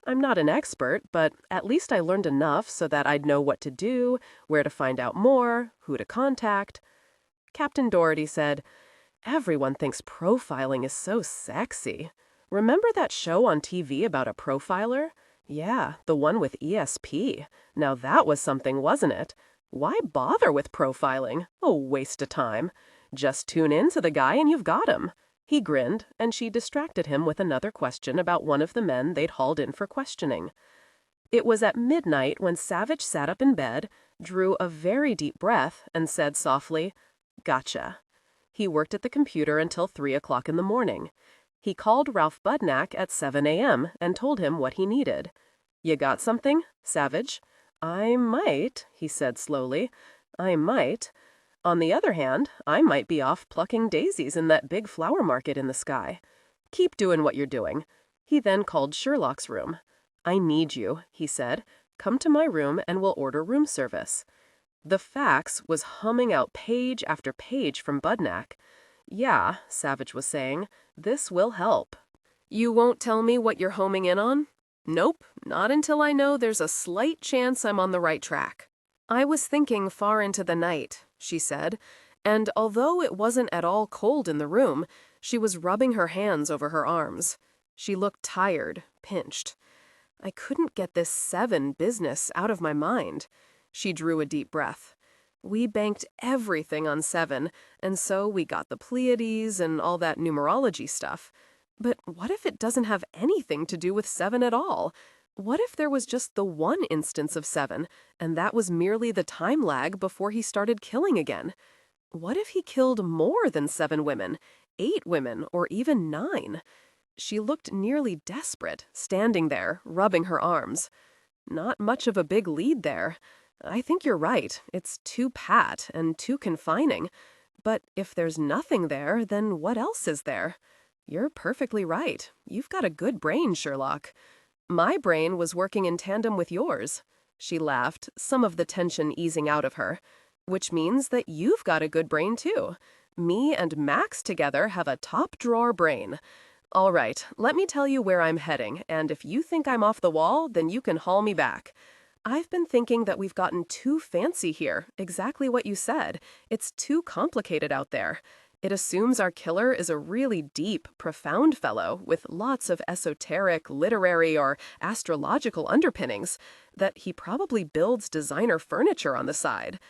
I'm not an expert, but at least I learned enough so that I'd know what to do, where to find out more, who to contact." Captain Doherty said, "Everyone thinks profiling is so sexy. Remember that show on TV about a profiler? Yeah, the one with ESP. Now that was something, wasn't it? Why bother with profiling? A waste of time. Just tune in to the guy and you've got him." He grinned, and she distracted him with another question about one of the men they'd hauled in for questioning. It was at midnight when Savich sat up in bed, drew a very deep breath, and said softly, "Gotcha." He worked at the computer until 3 o'clock in the morning. He called Ralph Budnack at 7 a.m. and told him what he needed. "You got something, Savich?" "I might," he said slowly. "I might. On the other hand, I might be off plucking daisies in that big flower market in the sky. Keep doing what you're doing." He then called Sherlock's room. "I need you," he said. "Come to my room and we'll order room service." The fax was humming out page after page from Budnack. "Yeah," Savich was saying, "this will help." "You won't tell me what you're homing in on?" "Nope, not until I know there's a slight chance I'm on the right track." "I was thinking far into the night," she said, and although it wasn't at all cold in the room, she was rubbing her hands over her arms. She looked tired, pinched. "I couldn't get this 7 business out of my mind." She drew a deep breath. "We banked everything on 7, and so we got the Pleiades and all that numerology stuff. But what if it doesn't have anything to do with 7 at all? What if there was just the one instance of 7, and that was merely the time lag before he started killing again? What if he killed more than 7 women, 8 women, or even 9? She looked nearly desperate, standing there, rubbing her arms. "Not much of a big lead there. I think you're right. It's too pat and too confining. But if there's nothing there, then what else is there? You're perfectly right. You've got a good brain, Sherlock. My brain was working in tandem with yours." She laughed, some of the tension easing out of her. "Which means that you've got a good brain, too. Me and Max together have a top-drawer brain. All right, let me tell you where I'm heading, and if you think I'm off the wall, then you can haul me back. I've been thinking that we've gotten too fancy here, exactly what you said. It's too complicated out there. It assumes our killer is a really deep, profound fellow with lots of esoteric, literary, or astrological underpinnings, that he probably builds designer furniture on the side.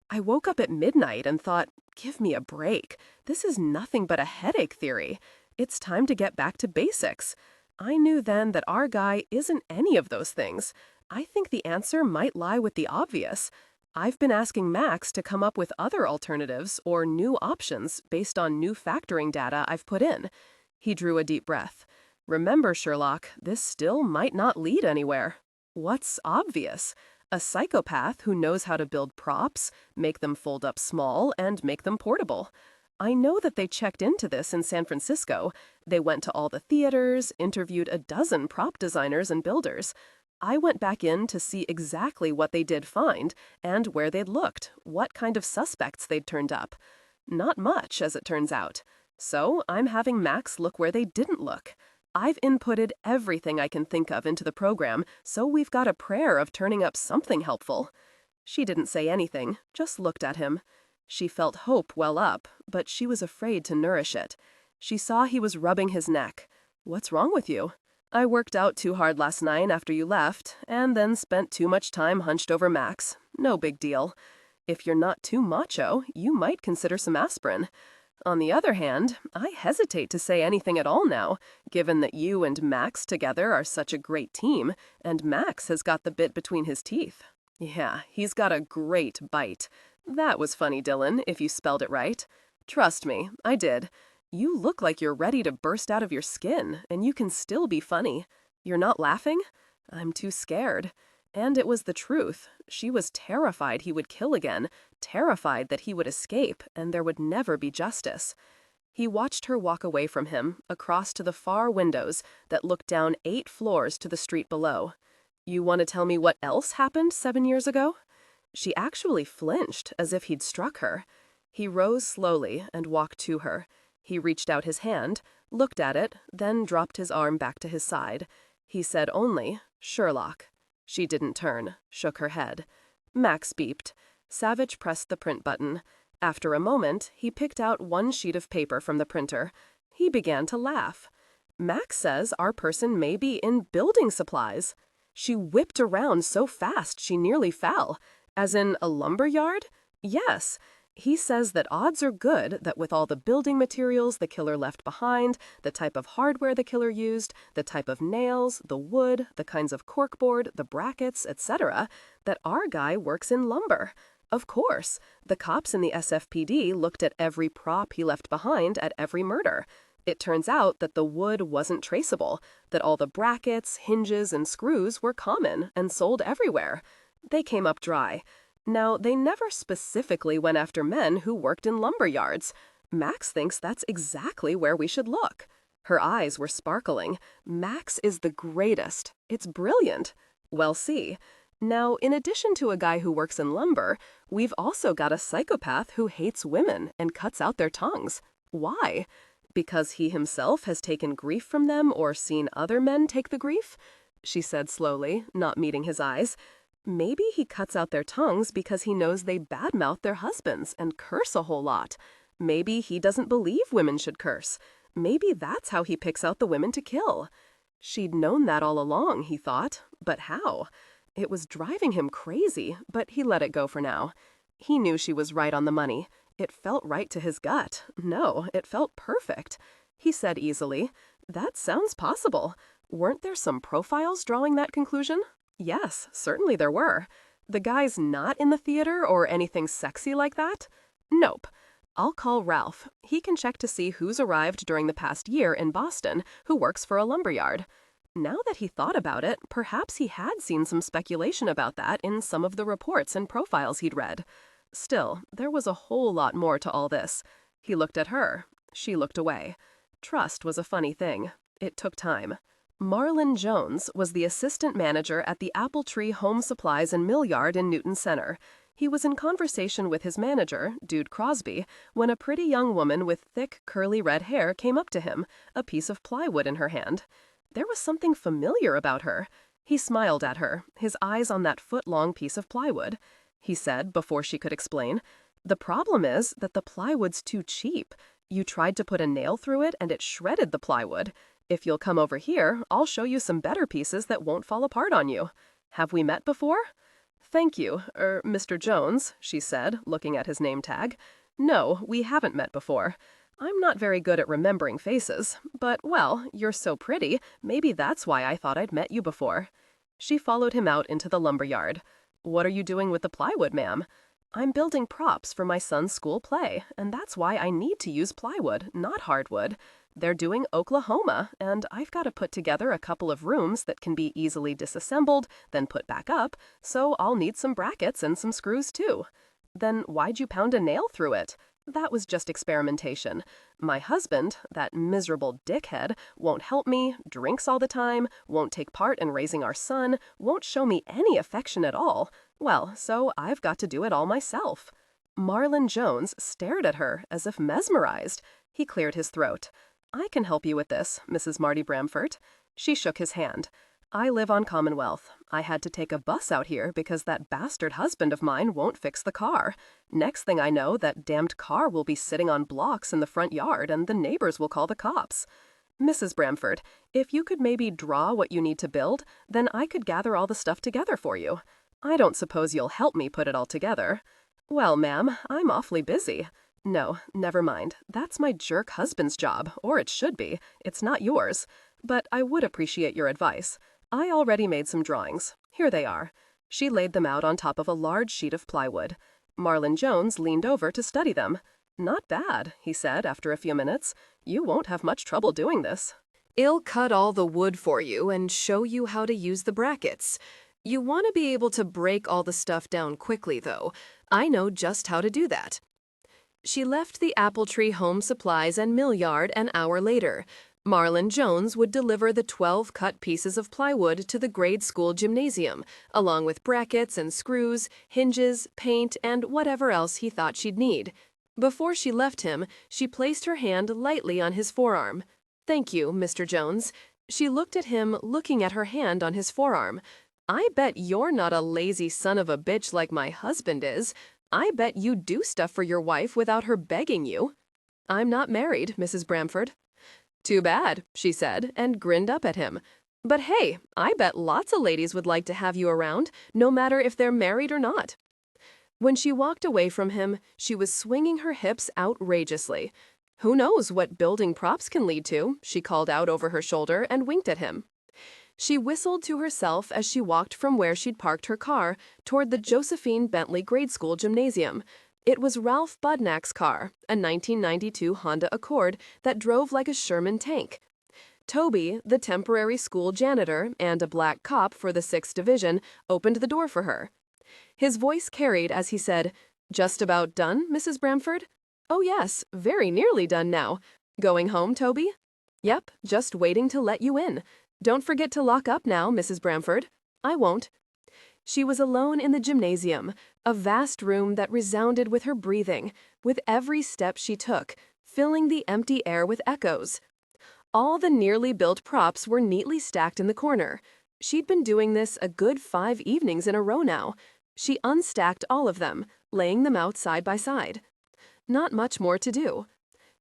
I woke up at midnight and thought, give me a break. This is nothing but a headache theory. It's time to get back to basics. I knew then that our guy isn't any of those things. I think the answer might lie with the obvious. I've been asking Max to come up with other alternatives or new options based on new factoring data I've put in." He drew a deep breath. "Remember, Sherlock, this still might not lead anywhere." "What's obvious? A psychopath who knows how to build props, make them fold up small, and make them portable. I know that they checked into this in San Francisco. They went to all the theaters, interviewed a dozen prop designers and builders. I went back in to see exactly what they did find and where they'd looked, what kind of suspects they'd turned up. Not much, as it turns out. So I'm having Max look where they didn't look. I've inputted everything I can think of into the program, so we've got a prayer of turning up something helpful." She didn't say anything, just looked at him. She felt hope well up, but she was afraid to nourish it. She saw he was rubbing his neck. "What's wrong with you?" "I worked out too hard last night after you left, and then spent too much time hunched over Max. No big deal. If you're not too macho, you might consider some aspirin. On the other hand, I hesitate to say anything at all now, given that you and Max together are such a great team, and Max has got the bit between his teeth. Yeah, he's got a great bite. That was funny, Dillon, if you spelled it right. Trust me, I did. You look like you're ready to burst out of your skin, and you can still be funny. You're not laughing? I'm too scared." And it was the truth. She was terrified he would kill again, terrified that he would escape, and there would never be justice. He watched her walk away from him, across to the far windows that looked down 8 floors to the street below. "You want to tell me what else happened 7 years ago?" She actually flinched, as if he'd struck her. He rose slowly and walked to her. He reached out his hand, looked at it, then dropped his arm back to his side. He said only, "Sherlock." She didn't turn, shook her head. Max beeped. Savich pressed the print button. After a moment, he picked out one sheet of paper from the printer. He began to laugh. Max says our person may be in building supplies. She whipped around so fast she nearly fell. As in a lumber yard? Yes. He says that odds are good that with all the building materials the killer left behind, the type of hardware the killer used, the type of nails, the wood, the kinds of corkboard, the brackets, etc., that our guy works in lumber. Of course, the cops in the SFPD looked at every prop he left behind at every murder. It turns out that the wood wasn't traceable, that all the brackets, hinges, and screws were common and sold everywhere. They came up dry. Now, they never specifically went after men who worked in lumber yards. Max thinks that's exactly where we should look. Her eyes were sparkling. Max is the greatest. It's brilliant. Well, see. Now, in addition to a guy who works in lumber, we've also got a psychopath who hates women and cuts out their tongues. Why? Because he himself has taken grief from them or seen other men take the grief? She said slowly, not meeting his eyes. Maybe he cuts out their tongues because he knows they badmouth their husbands and curse a whole lot. Maybe he doesn't believe women should curse. Maybe that's how he picks out the women to kill. She'd known that all along, he thought, but how? It was driving him crazy, but he let it go for now. He knew she was right on the money. It felt right to his gut. No, it felt perfect. He said easily, "That sounds possible. Weren't there some profiles drawing that conclusion?" Yes, certainly there were. The guy's not in the theater or anything sexy like that? Nope. I'll call Ralph. He can check to see who's arrived during the past year in Boston who works for a lumberyard. Now that he thought about it, perhaps he had seen some speculation about that in some of the reports and profiles he'd read. Still, there was a whole lot more to all this. He looked at her. She looked away. Trust was a funny thing. It took time. Marlon Jones was the assistant manager at the Apple Tree Home Supplies and Mill Yard in Newton Center. He was in conversation with his manager, Dude Crosby, when a pretty young woman with thick, curly red hair came up to him, a piece of plywood in her hand. There was something familiar about her. He smiled at her, his eyes on that foot-long piece of plywood. He said, before she could explain, "The problem is that the plywood's too cheap. You tried to put a nail through it and it shredded the plywood. If you'll come over here, I'll show you some better pieces that won't fall apart on you. Have we met before?" "Thank you, Mr. Jones," she said, looking at his name tag. "No, we haven't met before. I'm not very good at remembering faces, but, well, you're so pretty, maybe that's why I thought I'd met you before." She followed him out into the lumberyard. "What are you doing with the plywood, ma'am?" "I'm building props for my son's school play, and that's why I need to use plywood, not hardwood. They're doing Oklahoma, and I've got to put together a couple of rooms that can be easily disassembled, then put back up, so I'll need some brackets and some screws too." "Then why'd you pound a nail through it?" "That was just experimentation. My husband, that miserable dickhead, won't help me, drinks all the time, won't take part in raising our son, won't show me any affection at all. Well, so I've got to do it all myself." Marlon Jones stared at her as if mesmerized. He cleared his throat. "I can help you with this, Mrs. Marty Bramford." She shook his hand. "I live on Commonwealth. I had to take a bus out here because that bastard husband of mine won't fix the car. Next thing I know, that damned car will be sitting on blocks in the front yard and the neighbors will call the cops. Mrs. Bramford, if you could maybe draw what you need to build, then I could gather all the stuff together for you. I don't suppose you'll help me put it all together." "Well, ma'am, I'm awfully busy." "No, never mind. That's my jerk husband's job, or it should be. It's not yours. But I would appreciate your advice. I already made some drawings. Here they are." She laid them out on top of a large sheet of plywood. Marlon Jones leaned over to study them. "Not bad," he said after a few minutes. "You won't have much trouble doing this. I'll cut all the wood for you and show you how to use the brackets. You want to be able to break all the stuff down quickly, though. I know just how to do that." She left the Apple Tree Home Supplies and Mill Yard an hour later. Marlon Jones would deliver the 12 cut pieces of plywood to the grade school gymnasium, along with brackets and screws, hinges, paint, and whatever else he thought she'd need. Before she left him, she placed her hand lightly on his forearm. "Thank you, Mr. Jones." She looked at him, looking at her hand on his forearm. "I bet you're not a lazy son of a bitch like my husband is. I bet you do stuff for your wife without her begging you." "I'm not married, Mrs. Bramford." "Too bad," she said, and grinned up at him. "But hey, I bet lots of ladies would like to have you around, no matter if they're married or not." When she walked away from him, she was swinging her hips outrageously. "Who knows what building props can lead to?" she called out over her shoulder and winked at him. She whistled to herself as she walked from where she'd parked her car toward the Josephine Bentley Grade School Gymnasium. It was Ralph Budnack's car, a 1992 Honda Accord that drove like a Sherman tank. Toby, the temporary school janitor and a black cop for the 6th Division, opened the door for her. His voice carried as he said, "Just about done, Mrs. Bramford?" "Oh yes, very nearly done now. Going home, Toby?" "Yep, just waiting to let you in. Don't forget to lock up now, Mrs. Bramford." "I won't." She was alone in the gymnasium, a vast room that resounded with her breathing, with every step she took, filling the empty air with echoes. All the nearly built props were neatly stacked in the corner. She'd been doing this a good 5 evenings in a row now. She unstacked all of them, laying them out side by side. Not much more to do.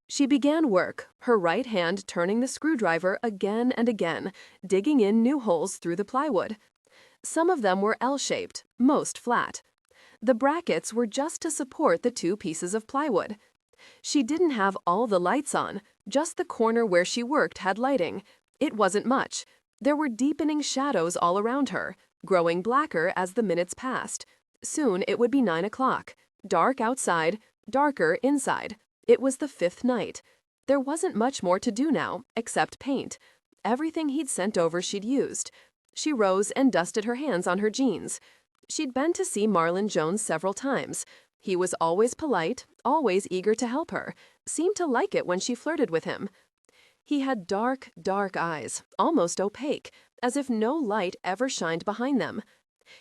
She began work, her right hand turning the screwdriver again and again, digging in new holes through the plywood. Some of them were L-shaped, most flat. The brackets were just to support the 2 pieces of plywood. She didn't have all the lights on, just the corner where she worked had lighting. It wasn't much. There were deepening shadows all around her, growing blacker as the minutes passed. Soon it would be 9 o'clock. Dark outside, darker inside. It was the 5th night. There wasn't much more to do now, except paint. Everything he'd sent over she'd used. She rose and dusted her hands on her jeans. She'd been to see Marlon Jones several times. He was always polite, always eager to help her, seemed to like it when she flirted with him. He had dark, dark eyes, almost opaque, as if no light ever shined behind them.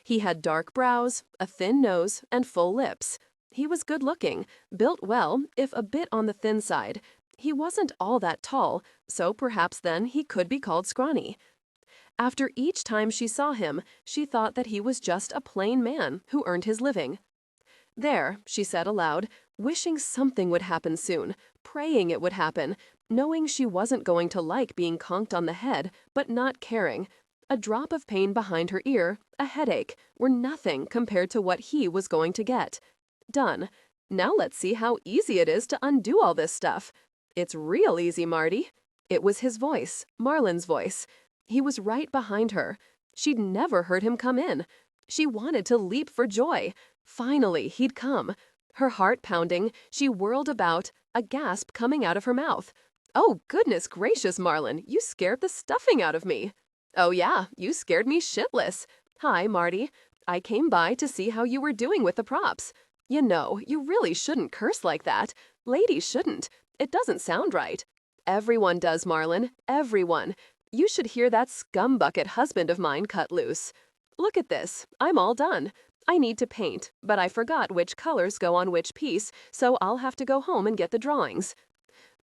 He had dark brows, a thin nose, and full lips. He was good-looking, built well, if a bit on the thin side. He wasn't all that tall, so perhaps then he could be called scrawny. After each time she saw him, she thought that he was just a plain man who earned his living. "There," she said aloud, wishing something would happen soon, praying it would happen, knowing she wasn't going to like being conked on the head, but not caring. A drop of pain behind her ear, a headache, were nothing compared to what he was going to get. Done. Now let's see how easy it is to undo all this stuff. "It's real easy, Marty." It was his voice, Marlon's voice. He was right behind her. She'd never heard him come in. She wanted to leap for joy. Finally, he'd come. Her heart pounding, she whirled about, a gasp coming out of her mouth. "Oh, goodness gracious, Marlon, you scared the stuffing out of me." "Oh yeah, you scared me shitless. Hi, Marty. I came by to see how you were doing with the props. You know, you really shouldn't curse like that. Ladies shouldn't. It doesn't sound right." "Everyone does, Marlon. Everyone. You should hear that scumbucket husband of mine cut loose. Look at this. I'm all done. I need to paint, but I forgot which colors go on which piece, so I'll have to go home and get the drawings."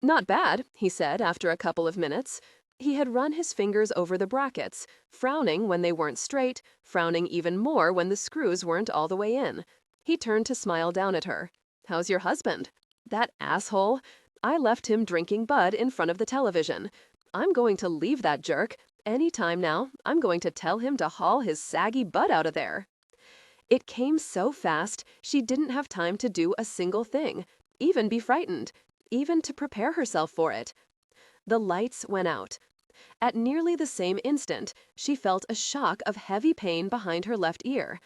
"Not bad," he said after a couple of minutes. He had run his fingers over the brackets, frowning when they weren't straight, frowning even more when the screws weren't all the way in. He turned to smile down at her. "How's your husband?" "That asshole. I left him drinking Bud in front of the television. I'm going to leave that jerk. Any time now, I'm going to tell him to haul his saggy butt out of there." It came so fast, she didn't have time to do a single thing, even be frightened, even to prepare herself for it. The lights went out. At nearly the same instant, she felt a shock of heavy pain behind her left ear.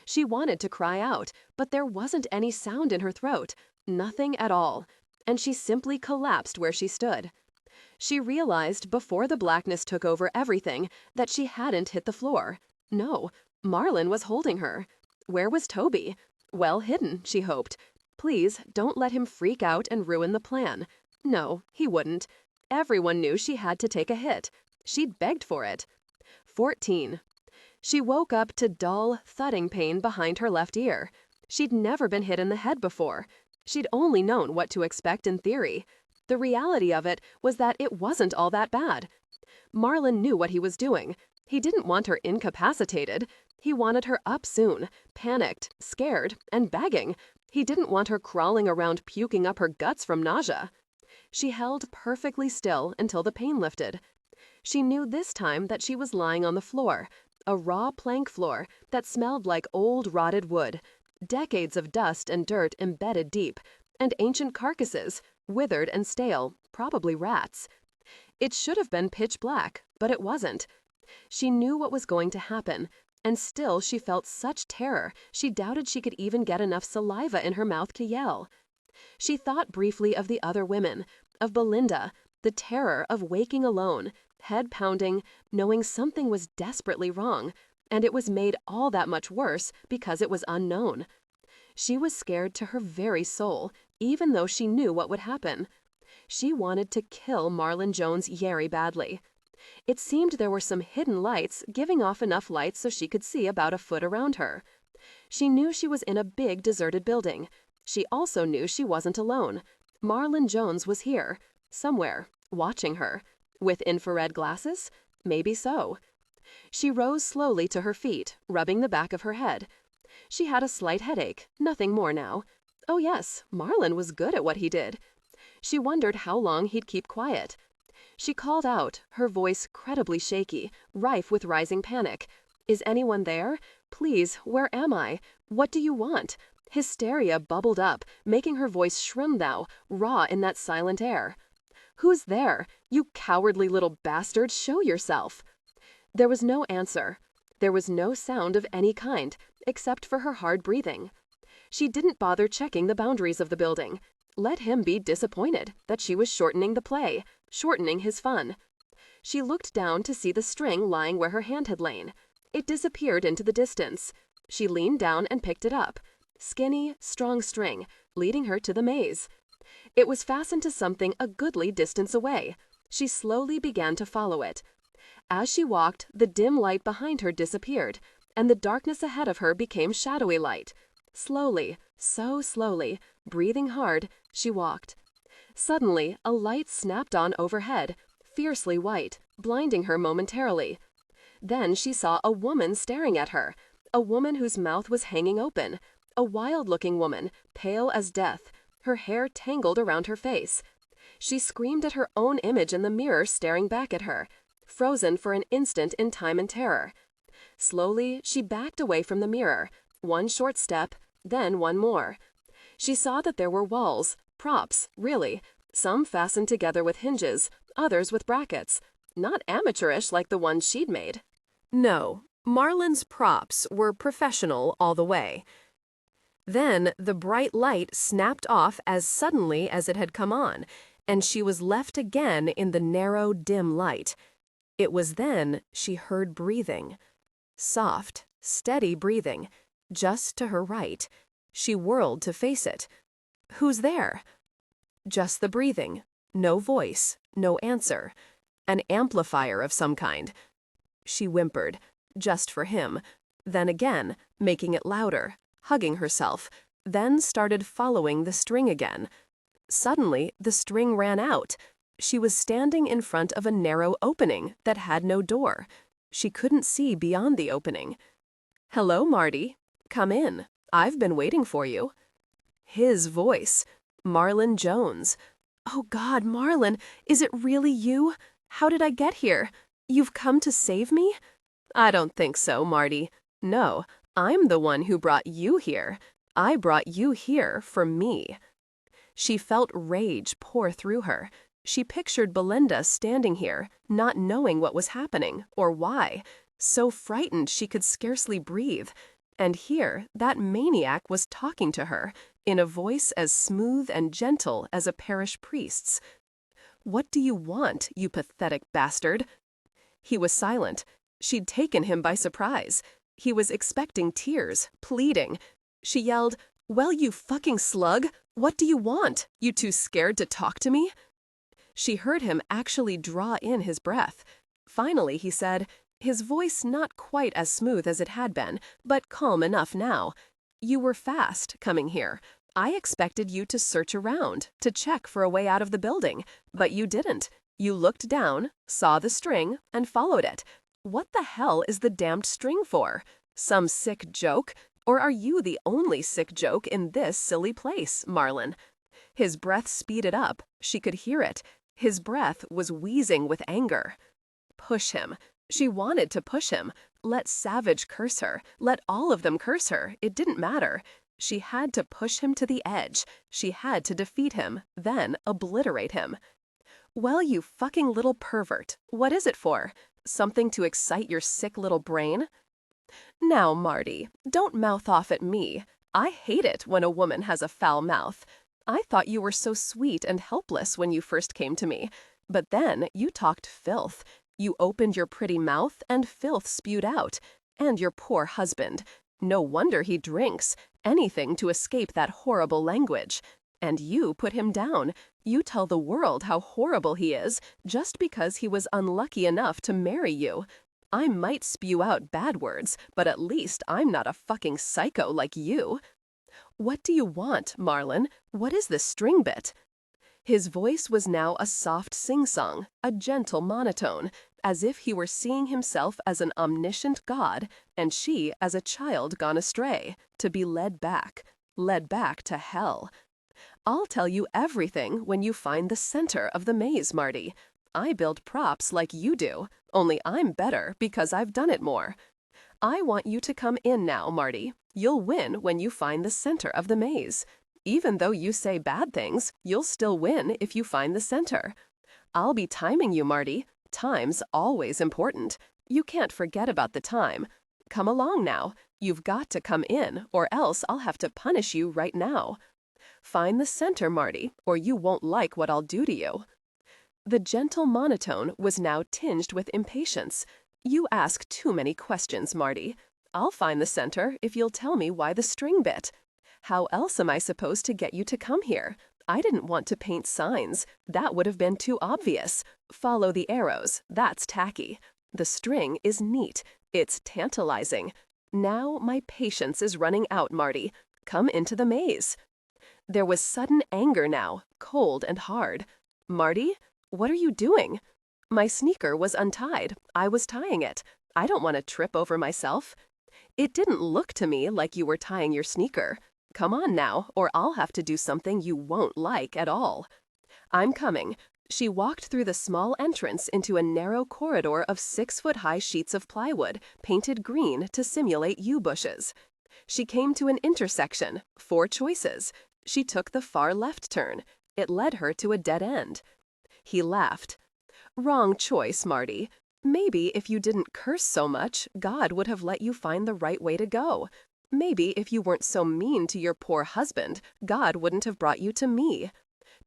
She wanted to cry out, but there wasn't any sound in her throat, nothing at all, and she simply collapsed where she stood. She realized before the blackness took over everything that she hadn't hit the floor. No, Marlon was holding her. Where was Toby? Well hidden, she hoped. Please don't let him freak out and ruin the plan. No, he wouldn't. Everyone knew she had to take a hit. She'd begged for it. 14. She woke up to dull, thudding pain behind her left ear. She'd never been hit in the head before. She'd only known what to expect in theory. The reality of it was that it wasn't all that bad. Marlon knew what he was doing. He didn't want her incapacitated. He wanted her up soon, panicked, scared, and begging. He didn't want her crawling around puking up her guts from nausea. She held perfectly still until the pain lifted. She knew this time that she was lying on the floor, a raw plank floor that smelled like old rotted wood, decades of dust and dirt embedded deep, and ancient carcasses, withered and stale, probably rats. It should have been pitch black, but it wasn't. She knew what was going to happen, and still she felt such terror she doubted she could even get enough saliva in her mouth to yell. She thought briefly of the other women, of Belinda, the terror of waking alone, head pounding, knowing something was desperately wrong, and it was made all that much worse because it was unknown. She was scared to her very soul, even though she knew what would happen. She wanted to kill Marlon Jones very badly. It seemed there were some hidden lights giving off enough light so she could see about a foot around her. She knew she was in a big deserted building. She also knew she wasn't alone. Marlon Jones was here, somewhere, watching her. With infrared glasses? Maybe so. She rose slowly to her feet, rubbing the back of her head. She had a slight headache, nothing more now. Oh yes, Marlon was good at what he did. She wondered how long he'd keep quiet. She called out, her voice credibly shaky, rife with rising panic. "Is anyone there? Please, where am I? What do you want?" Hysteria bubbled up, making her voice shrill now, raw in that silent air. "Who's there? You cowardly little bastard, show yourself!" There was no answer. There was no sound of any kind, except for her hard breathing. She didn't bother checking the boundaries of the building. Let him be disappointed that she was shortening the play, shortening his fun. She looked down to see the string lying where her hand had lain. It disappeared into the distance. She leaned down and picked it up. Skinny, strong string, leading her to the maze. It was fastened to something a goodly distance away. She slowly began to follow it. As she walked, the dim light behind her disappeared, and the darkness ahead of her became shadowy light. Slowly, so slowly, breathing hard, she walked. Suddenly, a light snapped on overhead, fiercely white, blinding her momentarily. Then she saw a woman staring at her, a woman whose mouth was hanging open, a wild-looking woman, pale as death, her hair tangled around her face. She screamed at her own image in the mirror staring back at her, frozen for an instant in time and terror. Slowly, she backed away from the mirror, one short step, then one more. She saw that there were walls, props, really, some fastened together with hinges, others with brackets, not amateurish like the ones she'd made. No, Marlon's props were professional all the way. Then the bright light snapped off as suddenly as it had come on, and she was left again in the narrow, dim light. It was then she heard breathing. Soft, steady breathing, just to her right. She whirled to face it. Who's there? Just the breathing. No voice, no answer. An amplifier of some kind. She whimpered, just for him, then again, making it louder, hugging herself, then started following the string again. Suddenly, the string ran out. She was standing in front of a narrow opening that had no door. She couldn't see beyond the opening. "Hello, Marty. Come in. I've been waiting for you." His voice. Marlon Jones. "Oh God, Marlon, is it really you? How did I get here? You've come to save me?" "I don't think so, Marty. No, I'm the one who brought you here. I brought you here for me." She felt rage pour through her. She pictured Belinda standing here, not knowing what was happening or why, so frightened she could scarcely breathe. And here, that maniac was talking to her, in a voice as smooth and gentle as a parish priest's. "What do you want, you pathetic bastard?" He was silent. She'd taken him by surprise. He was expecting tears, pleading. She yelled, "Well, you fucking slug, what do you want? You too scared to talk to me?" She heard him actually draw in his breath. Finally, he said, his voice not quite as smooth as it had been, but calm enough now, "You were fast coming here. I expected you to search around, to check for a way out of the building, but you didn't. You looked down, saw the string, and followed it. What the hell is the damned string for? Some sick joke? Or are you the only sick joke in this silly place, Marlon? His breath speeded up. She could hear it. His breath was wheezing with anger. Push him. She wanted to push him. Let Savich curse her. Let all of them curse her. It didn't matter. She had to push him to the edge. She had to defeat him, then obliterate him. Well, you fucking little pervert. What is it for? Something to excite your sick little brain? Now, Marty, don't mouth off at me. I hate it when a woman has a foul mouth. I thought you were so sweet and helpless when you first came to me. But then you talked filth. You opened your pretty mouth and filth spewed out. And your poor husband. No wonder he drinks. Anything to escape that horrible language. And you put him down. You tell the world how horrible he is just because he was unlucky enough to marry you. I might spew out bad words, but at least I'm not a fucking psycho like you. What do you want, Marlon? What is this string bit? His voice was now a soft sing-song, a gentle monotone, as if he were seeing himself as an omniscient god and she as a child gone astray, to be led back to hell. I'll tell you everything when you find the center of the maze, Marty. I build props like you do, only I'm better because I've done it more. I want you to come in now, Marty. You'll win when you find the center of the maze. Even though you say bad things, you'll still win if you find the center. I'll be timing you, Marty. Time's always important. You can't forget about the time. Come along now. You've got to come in, or else I'll have to punish you right now. Find the center, Marty, or you won't like what I'll do to you. The gentle monotone was now tinged with impatience. You ask too many questions, Marty. I'll find the center if you'll tell me why the string bit. How else am I supposed to get you to come here? I didn't want to paint signs. That would have been too obvious. Follow the arrows. That's tacky. The string is neat. It's tantalizing. Now my patience is running out, Marty. Come into the maze. There was sudden anger now, cold and hard. Marty, what are you doing? My sneaker was untied. I was tying it. I don't want to trip over myself. It didn't look to me like you were tying your sneaker. Come on now, or I'll have to do something you won't like at all. I'm coming. She walked through the small entrance into a narrow corridor of 6-foot-high sheets of plywood, painted green to simulate yew bushes. She came to an intersection, 4 choices. She took the far left turn. It led her to a dead end. He laughed. Wrong choice, Marty. Maybe if you didn't curse so much, God would have let you find the right way to go. Maybe if you weren't so mean to your poor husband, God wouldn't have brought you to me.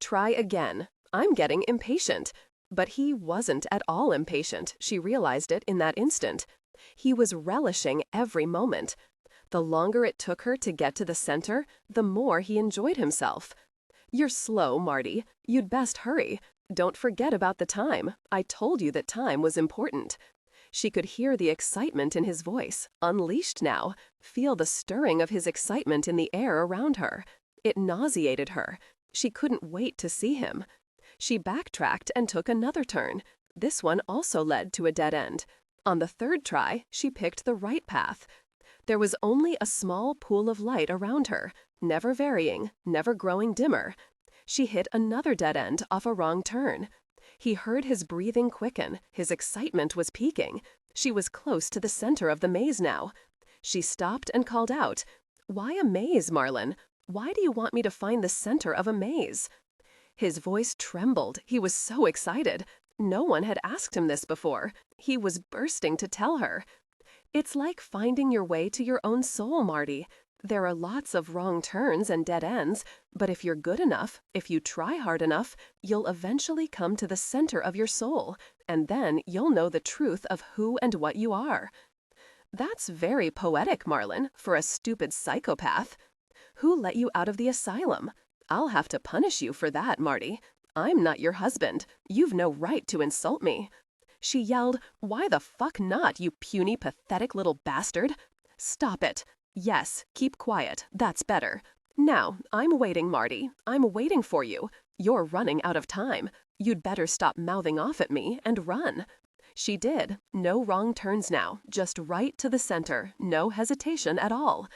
Try again. I'm getting impatient. But he wasn't at all impatient. She realized it in that instant. He was relishing every moment. The longer it took her to get to the center, the more he enjoyed himself. You're slow, Marty. You'd best hurry. Don't forget about the time. I told you that time was important. She could hear the excitement in his voice, unleashed now, feel the stirring of his excitement in the air around her. It nauseated her. She couldn't wait to see him. She backtracked and took another turn. This one also led to a dead end. On the 3rd try, she picked the right path. There was only a small pool of light around her, never varying, never growing dimmer. She hit another dead end off a wrong turn. He heard his breathing quicken. His excitement was peaking. She was close to the center of the maze now. She stopped and called out, "Why a maze, Marlon? Why do you want me to find the center of a maze?" His voice trembled. He was so excited. No one had asked him this before. He was bursting to tell her. It's like finding your way to your own soul, Marty. There are lots of wrong turns and dead ends, but if you're good enough, if you try hard enough, you'll eventually come to the center of your soul, and then you'll know the truth of who and what you are. That's very poetic, Marlon, for a stupid psychopath. Who let you out of the asylum? I'll have to punish you for that, Marty. I'm not your husband. You've no right to insult me. She yelled, "Why the fuck not, you puny, pathetic little bastard? Stop it. Yes, keep quiet. That's better. Now, I'm waiting, Marty. I'm waiting for you. You're running out of time. You'd better stop mouthing off at me and run." She did. No wrong turns now, just right to the center, no hesitation at all.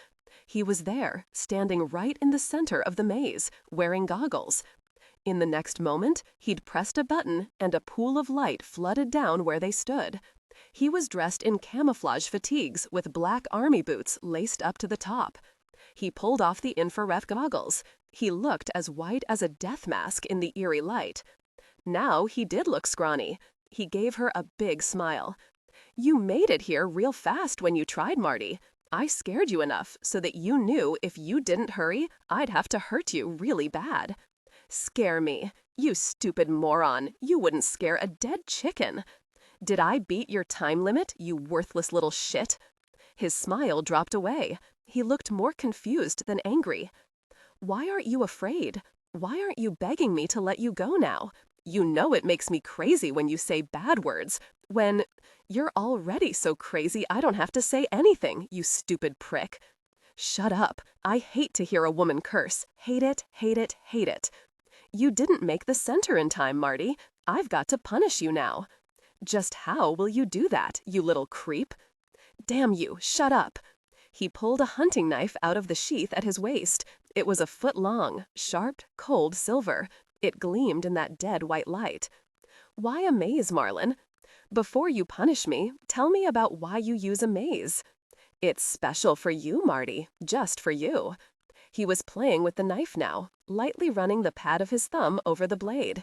He was there, standing right in the center of the maze, wearing goggles. In the next moment, he'd pressed a button and a pool of light flooded down where they stood. He was dressed in camouflage fatigues with black army boots laced up to the top. He pulled off the infrared goggles. He looked as white as a death mask in the eerie light. Now he did look scrawny. He gave her a big smile. "You made it here real fast when you tried, Marty. I scared you enough so that you knew if you didn't hurry, I'd have to hurt you really bad." "Scare me? You stupid moron. You wouldn't scare a dead chicken." "Did I beat your time limit, you worthless little shit?" His smile dropped away. He looked more confused than angry. "Why aren't you afraid? Why aren't you begging me to let you go now? You know it makes me crazy when you say bad words. When you're already so crazy I don't have to say anything, you stupid prick." "Shut up. I hate to hear a woman curse. Hate it, hate it, hate it." "You didn't make the center in time, Marty. I've got to punish you now." "Just how will you do that, you little creep?" "Damn you, shut up." He pulled a hunting knife out of the sheath at his waist. It was a foot long, sharp, cold silver. It gleamed in that dead white light. "Why a maze, Marlin? Before you punish me, tell me about why you use a maze." "It's special for you, Marty, just for you." He was playing with the knife now, lightly running the pad of his thumb over the blade.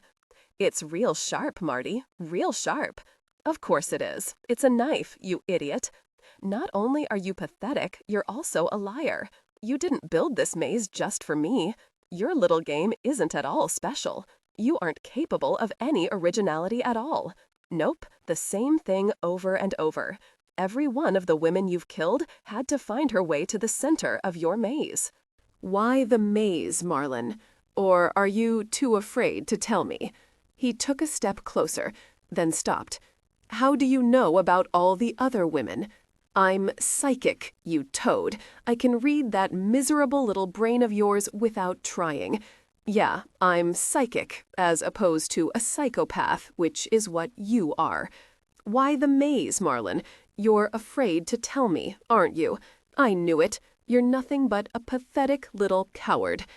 "It's real sharp, Marty, real sharp." "Of course it is. It's a knife, you idiot." "Not only are you pathetic, you're also a liar. You didn't build this maze just for me. Your little game isn't at all special. You aren't capable of any originality at all. Nope, the same thing over and over. Every one of the women you've killed had to find her way to the center of your maze." "Why the maze, Marlin? Or are you too afraid to tell me?" He took a step closer, then stopped. "How do you know about all the other women?" "I'm psychic, you toad. I can read that miserable little brain of yours without trying. Yeah, I'm psychic, as opposed to a psychopath, which is what you are." "Why the maze, Marlin? You're afraid to tell me, aren't you? I knew it. You're nothing but a pathetic little coward.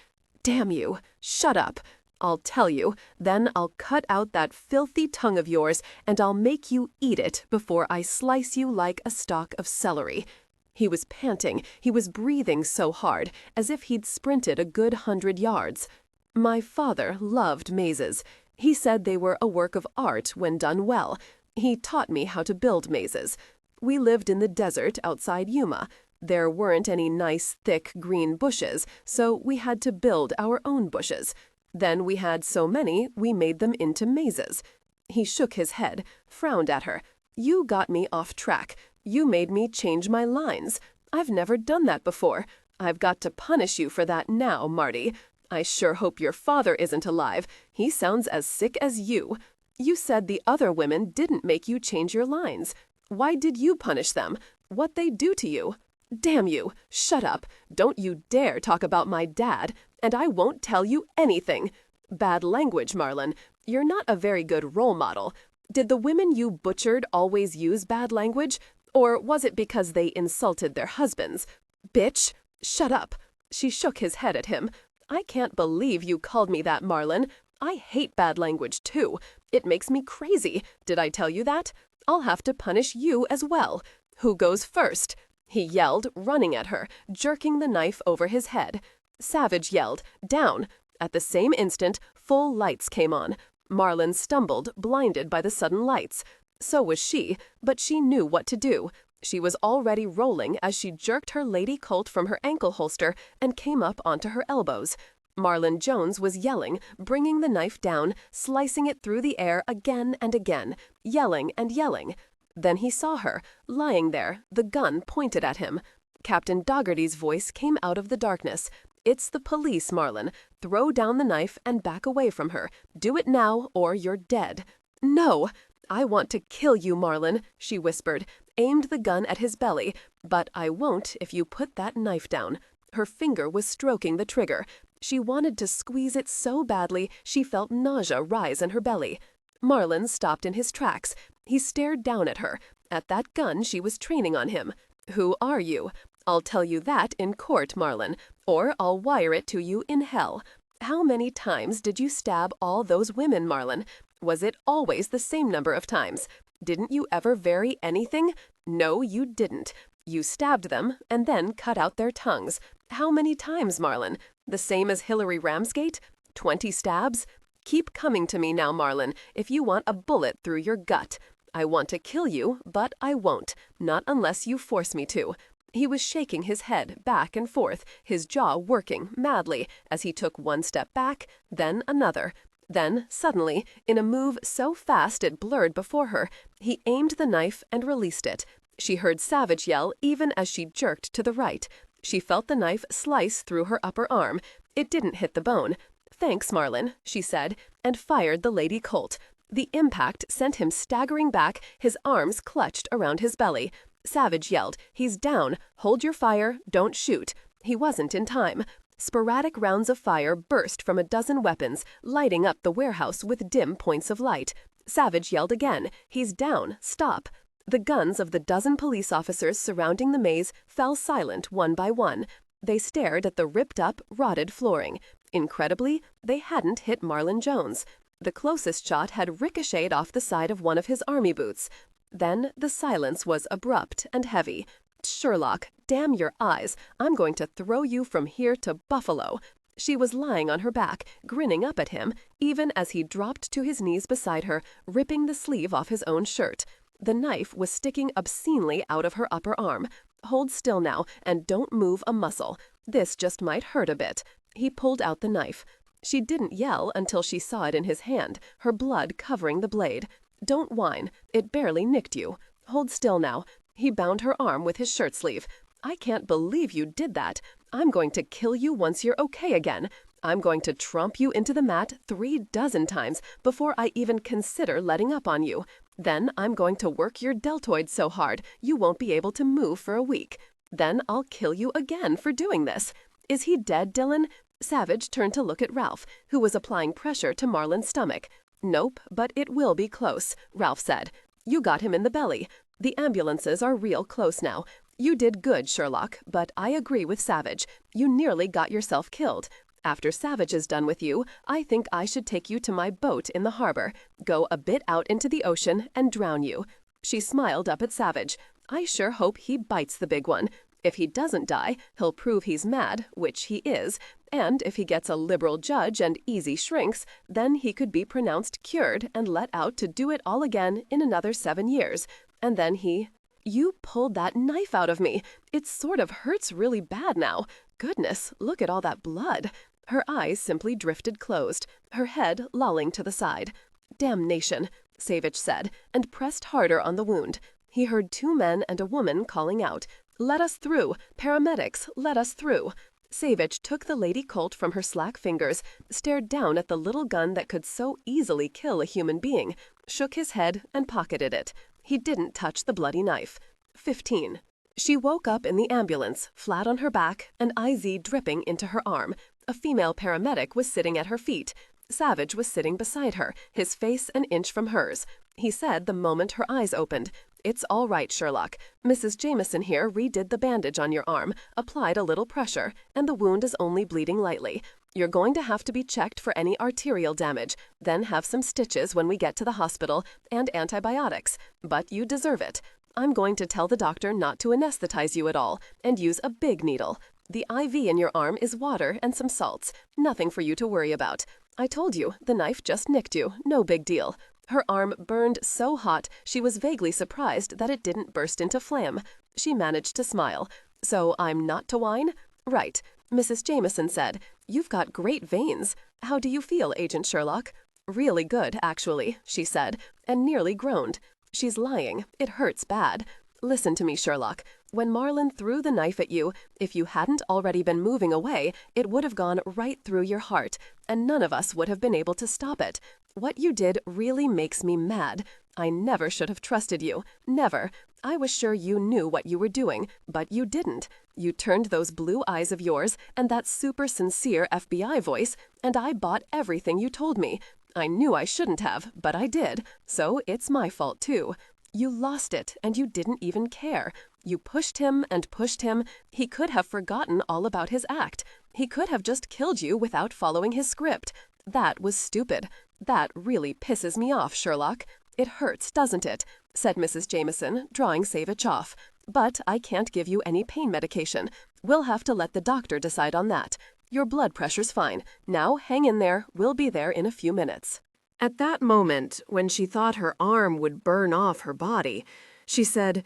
Damn you, shut up. I'll tell you, then I'll cut out that filthy tongue of yours and I'll make you eat it before I slice you like a stalk of celery." He was panting, he was breathing so hard, as if he'd sprinted a good 100 yards. "My father loved mazes. He said they were a work of art when done well. He taught me how to build mazes. We lived in the desert outside Yuma. There weren't any nice, thick, green bushes, so we had to build our own bushes. Then we had so many, we made them into mazes." He shook his head, frowned at her. "You got me off track. You made me change my lines. I've never done that before. I've got to punish you for that now, Marty. I sure hope your father isn't alive. He sounds as sick as you. You said the other women didn't make you change your lines. Why did you punish them? What'd they do to you?" "Damn you, shut up. Don't you dare talk about my dad, and I won't tell you anything. Bad language, Marlin. You're not a very good role model. Did the women you butchered always use bad language? Or was it because they insulted their husbands? Bitch, shut up." She shook his head at him. "I can't believe you called me that, Marlin. I hate bad language, too. It makes me crazy. Did I tell you that? I'll have to punish you as well. Who goes first?" He yelled, running at her, jerking the knife over his head. Savich yelled, "Down!" At the same instant, full lights came on. Marlin stumbled, blinded by the sudden lights. So was she, but she knew what to do. She was already rolling as she jerked her lady Colt from her ankle holster and came up onto her elbows. Marlin Jones was yelling, bringing the knife down, slicing it through the air again and again, yelling and yelling. Then he saw her, lying there, the gun pointed at him. Captain Dougherty's voice came out of the darkness. "It's the police, Marlin. Throw down the knife and back away from her. Do it now, or you're dead." "No! I want to kill you, Marlin," she whispered, aimed the gun at his belly. "But I won't if you put that knife down." Her finger was stroking the trigger. She wanted to squeeze it so badly she felt nausea rise in her belly. Marlin stopped in his tracks. He stared down at her, at that gun she was training on him. "Who are you? I'll tell you that in court, Marlon, or I'll wire it to you in hell. How many times did you stab all those women, Marlon? Was it always the same number of times? Didn't you ever vary anything? No, you didn't. You stabbed them and then cut out their tongues. How many times, Marlon? The same as Hillary Ramsgate? 20 stabs? Keep coming to me now, Marlon, if you want a bullet through your gut. I want to kill you, but I won't, not unless you force me to." He was shaking his head back and forth, his jaw working madly as he took one step back, then another. Then, suddenly, in a move so fast it blurred before her, he aimed the knife and released it. She heard Savich yell even as she jerked to the right. She felt the knife slice through her upper arm. It didn't hit the bone. "Thanks, Marlon," she said, and fired the Lady Colt. The impact sent him staggering back, his arms clutched around his belly. Savich yelled, "He's down. Hold your fire. Don't shoot." He wasn't in time. Sporadic rounds of fire burst from a dozen weapons, lighting up the warehouse with dim points of light. Savich yelled again, "He's down. Stop." The guns of the dozen police officers surrounding the maze fell silent one by one. They stared at the ripped-up, rotted flooring. Incredibly, they hadn't hit Marlon Jones. The closest shot had ricocheted off the side of one of his army boots. Then the silence was abrupt and heavy. "Sherlock, damn your eyes, I'm going to throw you from here to Buffalo." She was lying on her back, grinning up at him, even as he dropped to his knees beside her, ripping the sleeve off his own shirt. The knife was sticking obscenely out of her upper arm. "Hold still now, and don't move a muscle. This just might hurt a bit." He pulled out the knife. She didn't yell until she saw it in his hand, her blood covering the blade. "Don't whine. It barely nicked you. Hold still now." He bound her arm with his shirt sleeve. "I can't believe you did that. I'm going to kill you once you're okay again. I'm going to tromp you into the mat 3 dozen times before I even consider letting up on you. Then I'm going to work your deltoid so hard you won't be able to move for a week. Then I'll kill you again for doing this. Is he dead, Dillon?" Savich turned to look at Ralph, who was applying pressure to Marlon's stomach. "Nope, but it will be close," Ralph said. "You got him in the belly. The ambulances are real close now. You did good, Sherlock, but I agree with Savich. You nearly got yourself killed. After Savich is done with you, I think I should take you to my boat in the harbor, go a bit out into the ocean, and drown you." She smiled up at Savich. "I sure hope he bites the big one. If he doesn't die, he'll prove he's mad, which he is, and if he gets a liberal judge and easy shrinks, then he could be pronounced cured and let out to do it all again in another 7 years. And then he—" "You pulled that knife out of me. It sort of hurts really bad now. Goodness, look at all that blood." Her eyes simply drifted closed, her head lolling to the side. "Damnation," Savich said, and pressed harder on the wound. He heard 2 men and a woman calling out, "Let us through! Paramedics, let us through!" Savich took the Lady Colt from her slack fingers, stared down at the little gun that could so easily kill a human being, shook his head, and pocketed it. He didn't touch the bloody knife. 15. She woke up in the ambulance, flat on her back, and IZ dripping into her arm. A female paramedic was sitting at her feet. Savich was sitting beside her, his face an inch from hers. He said the moment her eyes opened, "It's all right, Sherlock. Mrs. Jameson here redid the bandage on your arm, applied a little pressure, and the wound is only bleeding lightly. You're going to have to be checked for any arterial damage, then have some stitches when we get to the hospital, and antibiotics. But you deserve it. I'm going to tell the doctor not to anesthetize you at all, and use a big needle. The IV in your arm is water and some salts. Nothing for you to worry about. I told you, the knife just nicked you. No big deal." Her arm burned so hot she was vaguely surprised that it didn't burst into phlegm. She managed to smile. "So I'm not to whine?" "Right. Mrs. Jameson said, 'You've got great veins. How do you feel, Agent Sherlock?' 'Really good, actually,' she said, and nearly groaned. She's lying. It hurts bad. Listen to me, Sherlock. When Marlon threw the knife at you, if you hadn't already been moving away, it would have gone right through your heart, and none of us would have been able to stop it. What you did really makes me mad. I never should have trusted you. Never. I was sure you knew what you were doing, but you didn't. You turned those blue eyes of yours and that super sincere FBI voice, and I bought everything you told me. I knew I shouldn't have, but I did, so it's my fault too. You lost it, and you didn't even care. You pushed him and pushed him. He could have forgotten all about his act. He could have just killed you without following his script. That was stupid. That really pisses me off, Sherlock. It hurts, doesn't it?" said Mrs. Jameson, drawing Savich off. "But I can't give you any pain medication. We'll have to let the doctor decide on that. Your blood pressure's fine. Now hang in there. We'll be there in a few minutes." At that moment, when she thought her arm would burn off her body, she said,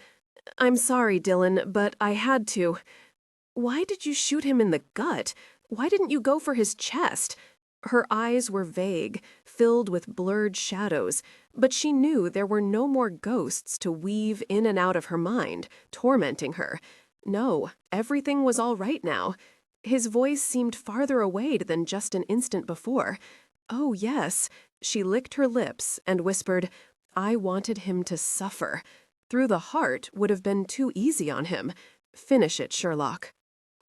"I'm sorry, Dillon, but I had to. Why did you shoot him in the gut? Why didn't you go for his chest?" Her eyes were vague, filled with blurred shadows, but she knew there were no more ghosts to weave in and out of her mind, tormenting her. No, everything was all right now. His voice seemed farther away than just an instant before. Oh, yes. She licked her lips and whispered, "I wanted him to suffer. Through the heart would have been too easy on him. Finish it, Sherlock."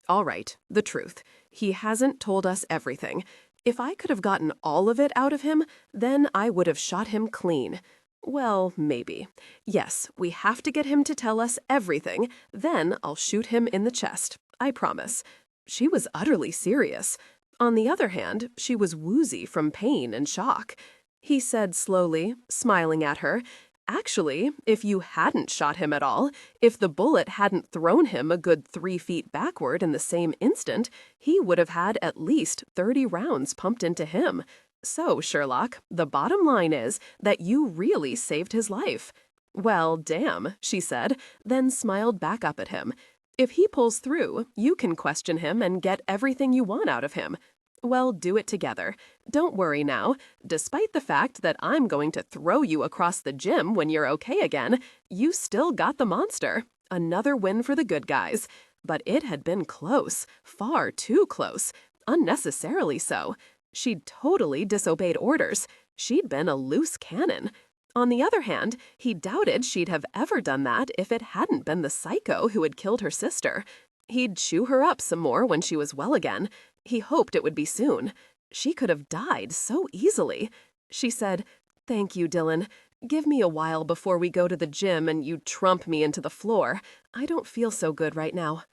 "All right, the truth. He hasn't told us everything. If I could have gotten all of it out of him, then I would have shot him clean. Well, maybe. Yes, we have to get him to tell us everything, then I'll shoot him in the chest. I promise." She was utterly serious. On the other hand, she was woozy from pain and shock. He said slowly, smiling at her, "Actually, if you hadn't shot him at all, if the bullet hadn't thrown him a good 3 feet backward in the same instant, he would have had at least 30 rounds pumped into him. So, Sherlock, the bottom line is that you really saved his life." "Well, damn," she said, then smiled back up at him. "If he pulls through, you can question him and get everything you want out of him. Well, do it together. Don't worry now. Despite the fact that I'm going to throw you across the gym when you're okay again, you still got the monster. Another win for the good guys. But it had been close, far too close, unnecessarily so. She'd totally disobeyed orders. She'd been a loose cannon. On the other hand, he doubted she'd have ever done that if it hadn't been the psycho who had killed her sister. He'd chew her up some more when she was well again. He hoped it would be soon. She could have died so easily. She said, "Thank you, Dillon. Give me a while before we go to the gym and you trump me into the floor. I don't feel so good right now."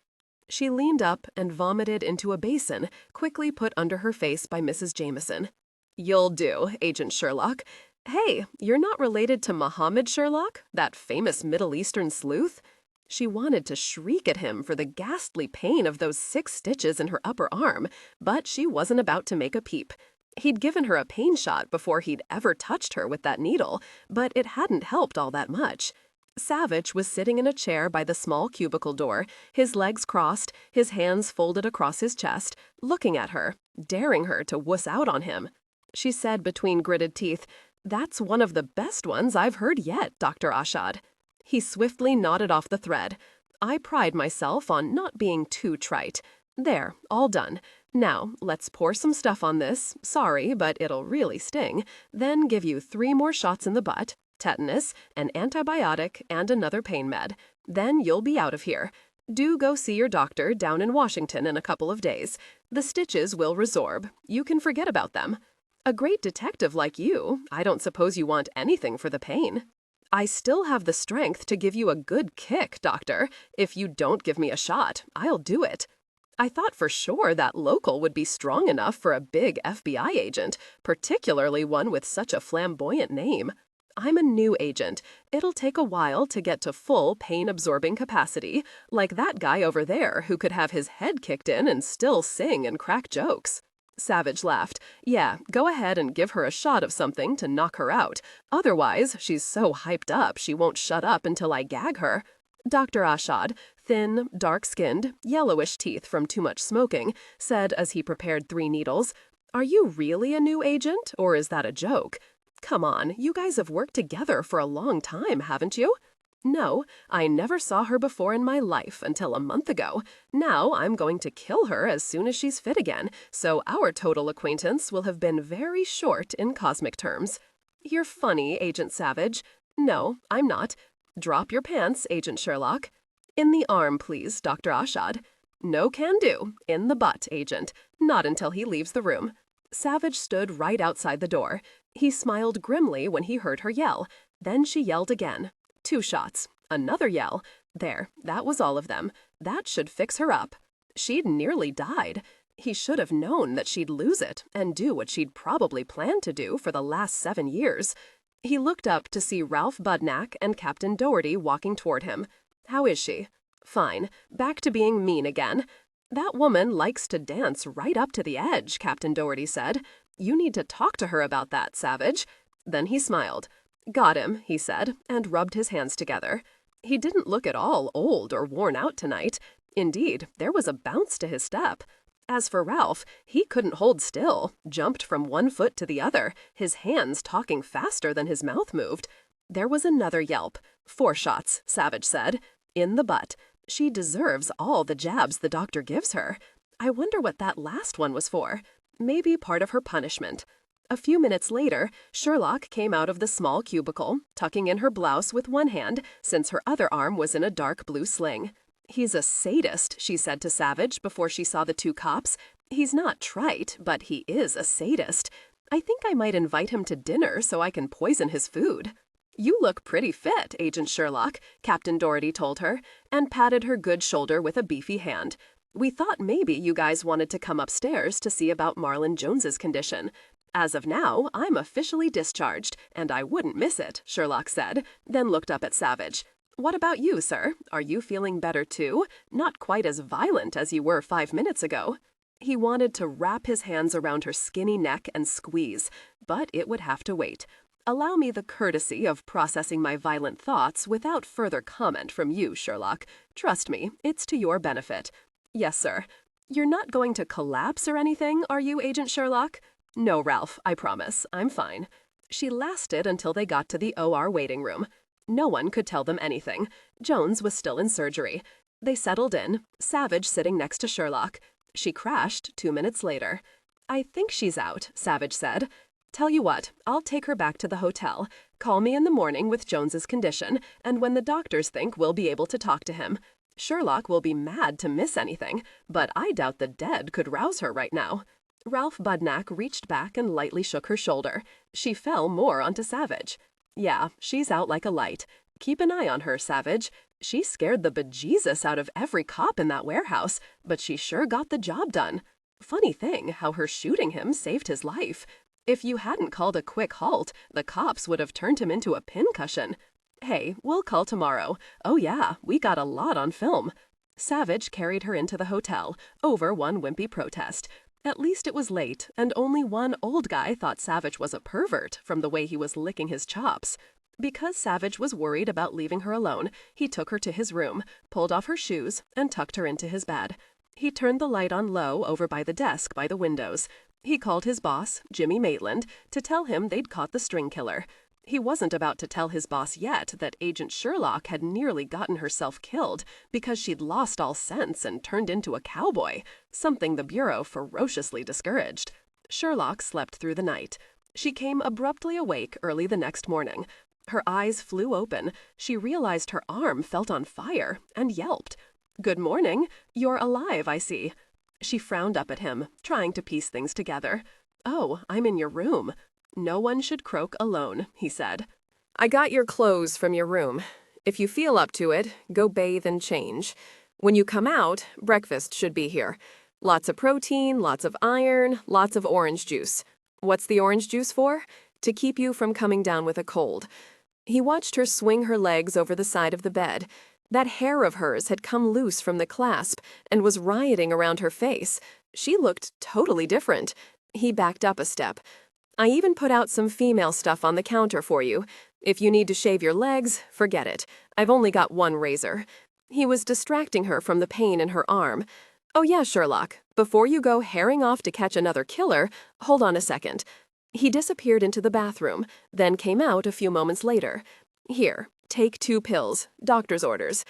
She leaned up and vomited into a basin, quickly put under her face by Mrs. Jameson. "You'll do, Agent Sherlock. Hey, you're not related to Mohammed Sherlock, that famous Middle Eastern sleuth?" She wanted to shriek at him for the ghastly pain of those 6 stitches in her upper arm, but she wasn't about to make a peep. He'd given her a pain shot before he'd ever touched her with that needle, but it hadn't helped all that much. Savich was sitting in a chair by the small cubicle door, his legs crossed, his hands folded across his chest, looking at her, daring her to wuss out on him. She said between gritted teeth, "That's one of the best ones I've heard yet, Dr. Ashad." He swiftly knotted off the thread. "I pride myself on not being too trite. There, all done. Now, let's pour some stuff on this. Sorry, but it'll really sting. Then give you 3 more shots in the butt, tetanus, an antibiotic, and another pain med. Then you'll be out of here. Do go see your doctor down in Washington in a couple of days. The stitches will resorb. You can forget about them. A great detective like you, I don't suppose you want anything for the pain." "I still have the strength to give you a good kick, doctor. If you don't give me a shot, I'll do it." "I thought for sure that local would be strong enough for a big FBI agent, particularly one with such a flamboyant name. I'm a new agent. It'll take a while to get to full pain-absorbing capacity, like that guy over there who could have his head kicked in and still sing and crack jokes." Savich laughed. "Yeah, go ahead and give her a shot of something to knock her out. Otherwise, she's so hyped up she won't shut up until I gag her." Dr. Ashad, thin, dark-skinned, yellowish teeth from too much smoking, said as he prepared 3 needles, "Are you really a new agent, or is that a joke? Come on, you guys have worked together for a long time, haven't you?" "No, I never saw her before in my life until a month ago. Now I'm going to kill her as soon as she's fit again, so our total acquaintance will have been very short in cosmic terms." "You're funny, Agent Savage." "No, I'm not. Drop your pants, Agent Sherlock." "In the arm, please, Dr. Ashad." "No can do. In the butt, Agent. Not until he leaves the room." Savich stood right outside the door. He smiled grimly when he heard her yell. Then she yelled again. 2 shots. Another yell. There, that was all of them. That should fix her up. She'd nearly died. He should have known that she'd lose it and do what she'd probably planned to do for the last 7 years. He looked up to see Ralph Budnack and Captain Doherty walking toward him. How is she? Fine. Back to being mean again. That woman likes to dance right up to the edge, Captain Doherty said. You need to talk to her about that, Savich. Then he smiled. Got him, he said, and rubbed his hands together. He didn't look at all old or worn out tonight. Indeed, there was a bounce to his step. As for Ralph, he couldn't hold still, jumped from one foot to the other, his hands talking faster than his mouth moved. There was another yelp. 4 shots, Savich said. In the butt. She deserves all the jabs the doctor gives her. I wonder what that last one was for. Maybe part of her punishment. A few minutes later, Sherlock came out of the small cubicle, tucking in her blouse with one hand, since her other arm was in a dark blue sling. He's a sadist, she said to Savich before she saw the 2 cops. He's not trite, but he is a sadist. I think I might invite him to dinner so I can poison his food. You look pretty fit, Agent Sherlock, Captain Doherty told her, and patted her good shoulder with a beefy hand. We thought maybe you guys wanted to come upstairs to see about Marlon Jones's condition. As of now, I'm officially discharged, and I wouldn't miss it, Sherlock said, then looked up at Savich. What about you, sir? Are you feeling better too? Not quite as violent as you were 5 minutes ago. He wanted to wrap his hands around her skinny neck and squeeze, but it would have to wait. Allow me the courtesy of processing my violent thoughts without further comment from you, Sherlock. Trust me, it's to your benefit. Yes, sir. You're not going to collapse or anything, are you, Agent Sherlock? No, Ralph, I promise. I'm fine. She lasted until they got to the OR waiting room. No one could tell them anything. Jones was still in surgery. They settled in, Savich sitting next to Sherlock. She crashed 2 minutes later. I think she's out, Savich said. Tell you what, I'll take her back to the hotel. Call me in the morning with Jones's condition, and when the doctors think we'll be able to talk to him. Sherlock will be mad to miss anything, but I doubt the dead could rouse her right now. Ralph Budnack reached back and lightly shook her shoulder. She fell more onto Savich. Yeah, she's out like a light. Keep an eye on her, Savich. She scared the bejesus out of every cop in that warehouse, but she sure got the job done. Funny thing how her shooting him saved his life. If you hadn't called a quick halt, the cops would have turned him into a pincushion. Hey, we'll call tomorrow. Oh yeah, we got a lot on film. Savich carried her into the hotel, over one wimpy protest. At least it was late, and only one old guy thought Savich was a pervert from the way he was licking his chops. Because Savich was worried about leaving her alone, he took her to his room, pulled off her shoes, and tucked her into his bed. He turned the light on low over by the desk by the windows. He called his boss, Jimmy Maitland, to tell him they'd caught the string killer. He wasn't about to tell his boss yet that Agent Sherlock had nearly gotten herself killed because she'd lost all sense and turned into a cowboy, something the Bureau ferociously discouraged. Sherlock slept through the night. She came abruptly awake early the next morning. Her eyes flew open. She realized her arm felt on fire and yelped. Good morning. You're alive, I see. She frowned up at him, trying to piece things together. Oh, I'm in your room. No one should croak alone, he said. I got your clothes from your room. If you feel up to it, go bathe and change. When you come out, breakfast should be here. Lots of protein, lots of iron, lots of orange juice. What's the orange juice for? To keep you from coming down with a cold. He watched her swing her legs over the side of the bed. That hair of hers had come loose from the clasp and was rioting around her face. She looked totally different. He backed up a step. I even put out some female stuff on the counter for you. If you need to shave your legs, forget it. I've only got one razor. He was distracting her from the pain in her arm. Oh yeah, Sherlock, before you go herring off to catch another killer, hold on a second. He disappeared into the bathroom, then came out a few moments later. Here, take 2 pills, doctor's orders.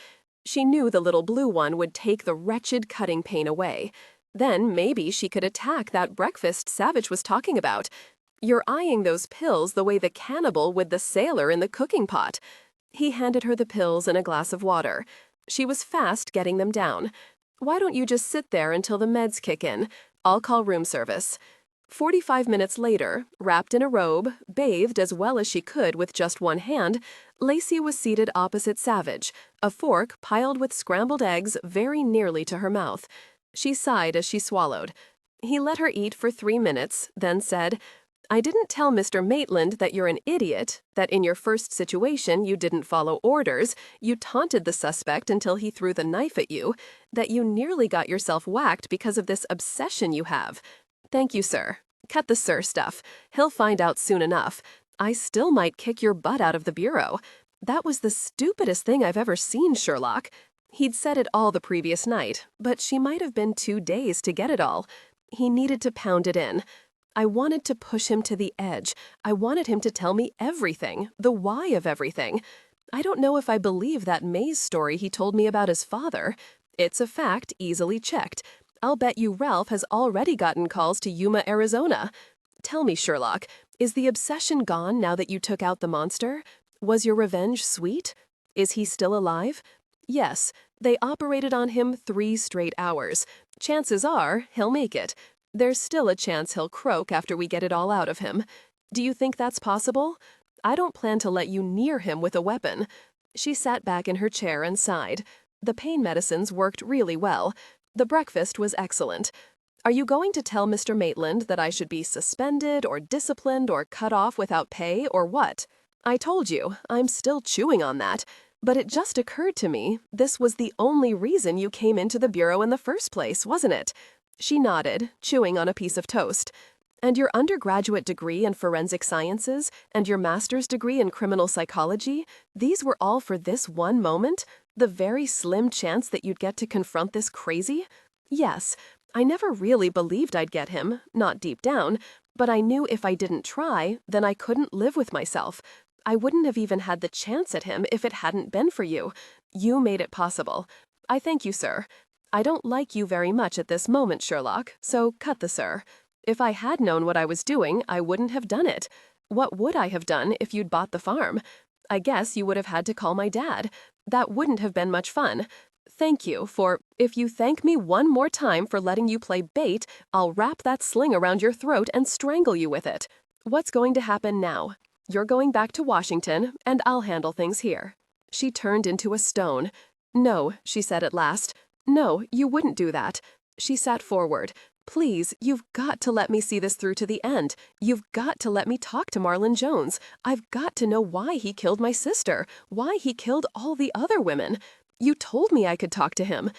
She knew the little blue one would take the wretched cutting pain away. Then maybe she could attack that breakfast Savich was talking about. You're eyeing those pills the way the cannibal would the sailor in the cooking pot. He handed her the pills and a glass of water. She was fast getting them down. Why don't you just sit there until the meds kick in? I'll call room service. 45 minutes later, wrapped in a robe, bathed as well as she could with just one hand, Lacey was seated opposite Savich, a fork piled with scrambled eggs very nearly to her mouth. She sighed as she swallowed. He let her eat for 3 minutes, then said, "I didn't tell Mr. Maitland that you're an idiot, that in your first situation you didn't follow orders, you taunted the suspect until he threw the knife at you, that you nearly got yourself whacked because of this obsession you have. Thank you, sir. Cut the sir stuff. He'll find out soon enough. I still might kick your butt out of the bureau. That was the stupidest thing I've ever seen, Sherlock." He'd said it all the previous night, but she might have been too dazed to get it all. He needed to pound it in. I wanted to push him to the edge. I wanted him to tell me everything, the why of everything. I don't know if I believe that maze story he told me about his father. It's a fact, easily checked. I'll bet you Ralph has already gotten calls to Yuma, Arizona. Tell me, Sherlock, is the obsession gone now that you took out the monster? Was your revenge sweet? Is he still alive? Yes, they operated on him 3 straight hours. Chances are he'll make it. There's still a chance he'll croak after we get it all out of him. Do you think that's possible? I don't plan to let you near him with a weapon." She sat back in her chair and sighed. The pain medicines worked really well. The breakfast was excellent. "Are you going to tell Mr. Maitland that I should be suspended or disciplined or cut off without pay or what?" "I told you, I'm still chewing on that. But it just occurred to me, this was the only reason you came into the bureau in the first place, wasn't it?" She nodded, chewing on a piece of toast. "And your undergraduate degree in forensic sciences and your master's degree in criminal psychology, these were all for this one moment? The very slim chance that you'd get to confront this crazy?" "Yes, I never really believed I'd get him, not deep down, but I knew if I didn't try, then I couldn't live with myself. I wouldn't have even had the chance at him if it hadn't been for you. You made it possible. I thank you, sir. I don't like you very much at this moment, Sherlock, so cut the sir. If I had known what I was doing, I wouldn't have done it. What would I have done if you'd bought the farm? I guess you would have had to call my dad. That wouldn't have been much fun. Thank you for, if you thank me one more time for letting you play bait, I'll wrap that sling around your throat and strangle you with it. What's going to happen now? You're going back to Washington, and I'll handle things here." She turned into a stone. "No," she said at last. "No, you wouldn't do that." She sat forward. "Please, you've got to let me see this through to the end. You've got to let me talk to Marlon Jones. I've got to know why he killed my sister, why he killed all the other women. You told me I could talk to him.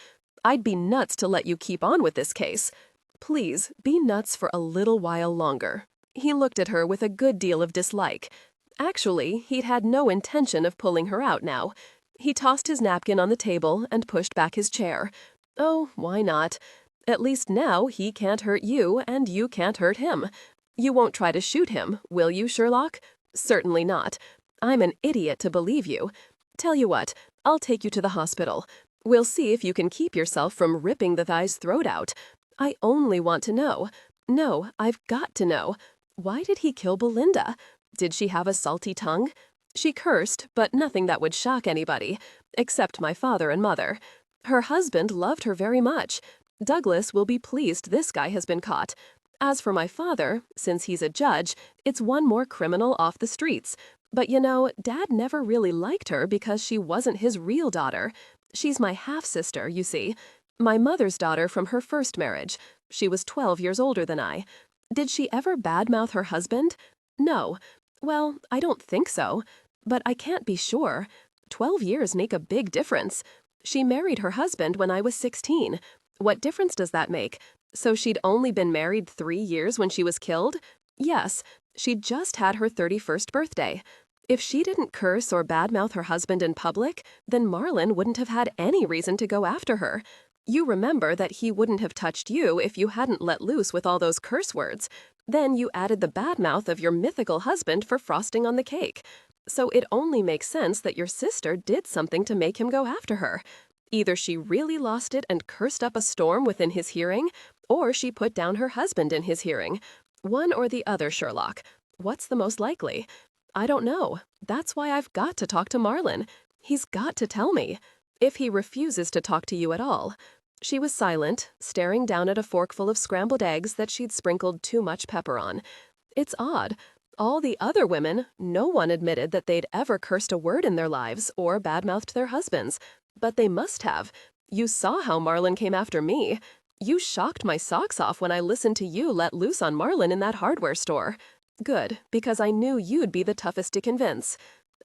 I'd be nuts to let you keep on with this case. Please, be nuts for a little while longer." He looked at her with a good deal of dislike. Actually, he'd had no intention of pulling her out now. He tossed his napkin on the table and pushed back his chair. Oh, why not? At least now he can't hurt you and you can't hurt him. You won't try to shoot him, will you, Sherlock? Certainly not. I'm an idiot to believe you. Tell you what, I'll take you to the hospital. We'll see if you can keep yourself from ripping the guy's throat out. I only want to know. No, I've got to know. Why did he kill Belinda? Did she have a salty tongue? She cursed, but nothing that would shock anybody, except my father and mother. Her husband loved her very much. Douglas will be pleased this guy has been caught. As for my father, since he's a judge, it's one more criminal off the streets. But you know, Dad never really liked her because she wasn't his real daughter. She's my half-sister, you see. My mother's daughter from her first marriage. She was 12 years older than I. Did she ever badmouth her husband? No. Well, I don't think so. But I can't be sure. 12 years make a big difference. She married her husband when I was 16. What difference does that make? So she'd only been married 3 years when she was killed? Yes, she'd just had her 31st birthday. If she didn't curse or badmouth her husband in public, then Marlon wouldn't have had any reason to go after her. You remember that he wouldn't have touched you if you hadn't let loose with all those curse words. Then you added the badmouth of your mythical husband for frosting on the cake. So it only makes sense that your sister did something to make him go after her. Either she really lost it and cursed up a storm within his hearing, or she put down her husband in his hearing. One or the other, Sherlock. What's the most likely? I don't know. That's why I've got to talk to Marlon. He's got to tell me. If he refuses to talk to you at all, She was silent, staring down at a forkful of scrambled eggs that she'd sprinkled too much pepper on. It's odd. All the other women, no one admitted that they'd ever cursed a word in their lives or badmouthed their husbands. But they must have. You saw how Marlon came after me. You shocked my socks off when I listened to you let loose on Marlon in that hardware store. Good, because I knew you'd be the toughest to convince.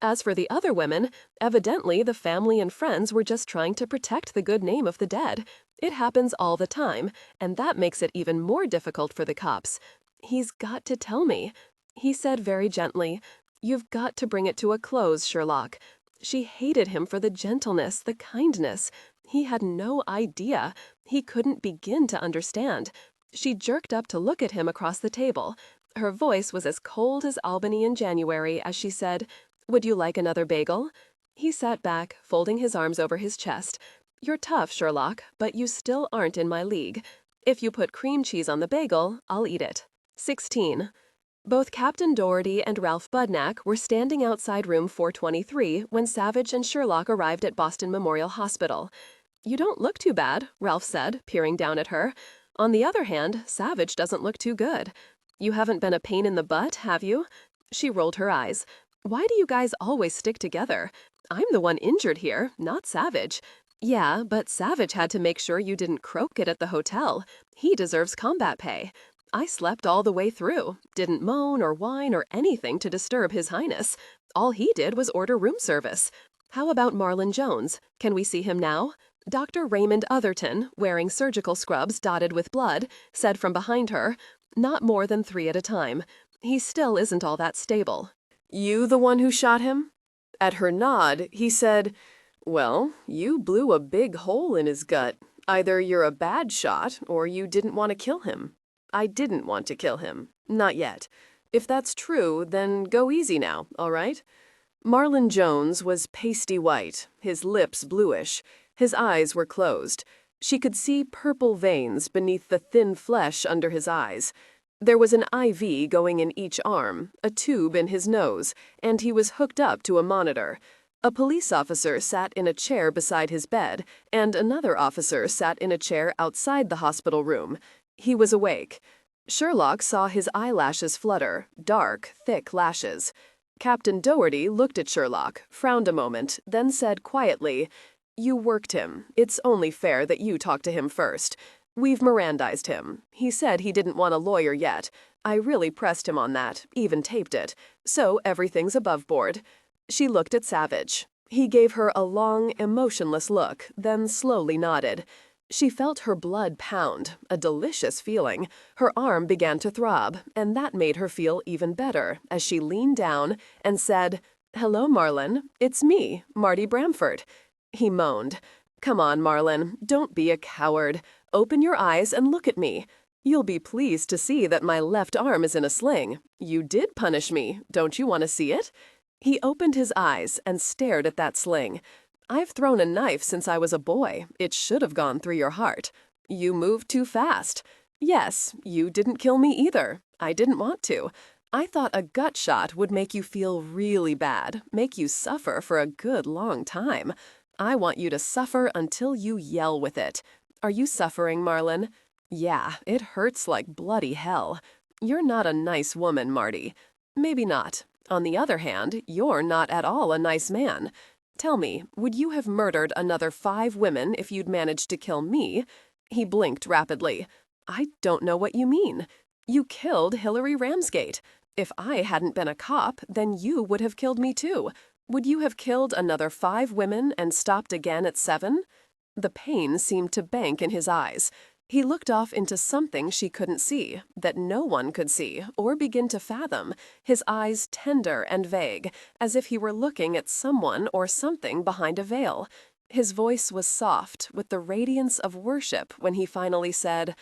As for the other women, evidently the family and friends were just trying to protect the good name of the dead. It happens all the time, and that makes it even more difficult for the cops. He's got to tell me. He said very gently, "You've got to bring it to a close, Sherlock." She hated him for the gentleness, the kindness. He had no idea. He couldn't begin to understand. She jerked up to look at him across the table. Her voice was as cold as Albany in January as she said, "Would you like another bagel?" He sat back, folding his arms over his chest. "You're tough, Sherlock, but you still aren't in my league. If you put cream cheese on the bagel, I'll eat it." 16. Both Captain Doherty and Ralph Budnack were standing outside room 423 when Savich and Sherlock arrived at Boston Memorial Hospital. "You don't look too bad," Ralph said, peering down at her. "On the other hand, Savich doesn't look too good. You haven't been a pain in the butt, have you?" She rolled her eyes. "Why do you guys always stick together? I'm the one injured here, not Savich." "Yeah, but Savich had to make sure you didn't croak it at the hotel. He deserves combat pay. I slept all the way through, didn't moan or whine or anything to disturb His Highness. All he did was order room service. How about Marlon Jones? Can we see him now?" Dr. Raymond Otherton, wearing surgical scrubs dotted with blood, said from behind her, "Not more than 3 at a time. He still isn't all that stable." "You the one who shot him?" At her nod, he said, "Well, you blew a big hole in his gut. Either you're a bad shot or you didn't want to kill him." "I didn't want to kill him. Not yet. If that's true, then go easy now, all right?" Marlon Jones was pasty white, his lips bluish. His eyes were closed. She could see purple veins beneath the thin flesh under his eyes. There was an IV going in each arm, a tube in his nose, and he was hooked up to a monitor. A police officer sat in a chair beside his bed, and another officer sat in a chair outside the hospital room. He was awake. Sherlock saw his eyelashes flutter, dark, thick lashes. Captain Doherty looked at Sherlock, frowned a moment, then said quietly, "You worked him. It's only fair that you talk to him first. We've Mirandized him. He said he didn't want a lawyer yet. I really pressed him on that, even taped it. So everything's above board." She looked at Savich. He gave her a long, emotionless look, then slowly nodded. She felt her blood pound, a delicious feeling. Her arm began to throb, and that made her feel even better as she leaned down and said, "Hello, Marlon. It's me, Marty Bramford." He moaned. "Come on, Marlon. Don't be a coward. Open your eyes and look at me. You'll be pleased to see that my left arm is in a sling. You did punish me. Don't you want to see it?" He opened his eyes and stared at that sling. "I've thrown a knife since I was a boy. It should have gone through your heart. You moved too fast. Yes, you didn't kill me either. I didn't want to. I thought a gut shot would make you feel really bad, make you suffer for a good long time. I want you to suffer until you yell with it. Are you suffering, Marlon?" "Yeah, it hurts like bloody hell. You're not a nice woman, Marty." "Maybe not. On the other hand, you're not at all a nice man. Tell me, would you have murdered another 5 women if you'd managed to kill me?" He blinked rapidly. "I don't know what you mean. You killed Hillary Ramsgate. If I hadn't been a cop, then you would have killed me too. Would you have killed another 5 women and stopped again at 7? The pain seemed to bank in his eyes. He looked off into something she couldn't see, that no one could see or begin to fathom, his eyes tender and vague, as if he were looking at someone or something behind a veil. His voice was soft, with the radiance of worship when he finally said,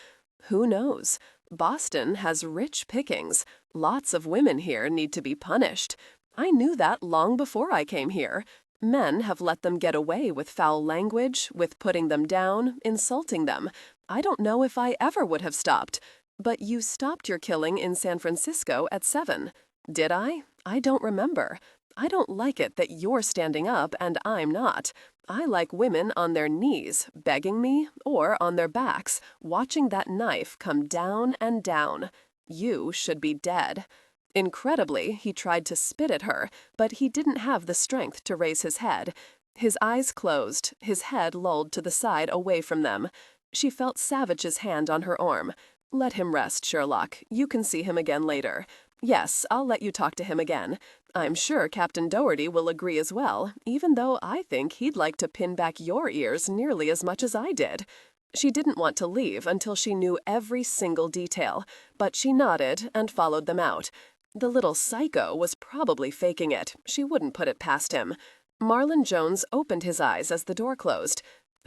"Who knows? Boston has rich pickings. Lots of women here need to be punished. I knew that long before I came here. Men have let them get away with foul language, with putting them down, insulting them. I don't know if I ever would have stopped. But you stopped your killing in San Francisco at 7. Did I? I don't remember. I don't like it that you're standing up and I'm not. I like women on their knees, begging me, or on their backs, watching that knife come down and down. You should be dead." Incredibly, he tried to spit at her, but he didn't have the strength to raise his head. His eyes closed, his head lolled to the side away from them. She felt Savich's hand on her arm. "Let him rest, Sherlock. You can see him again later. Yes, I'll let you talk to him again. I'm sure Captain Doherty will agree as well, even though I think he'd like to pin back your ears nearly as much as I did." She didn't want to leave until she knew every single detail, but she nodded and followed them out. The little psycho was probably faking it. She wouldn't put it past him. Marlon Jones opened his eyes as the door closed.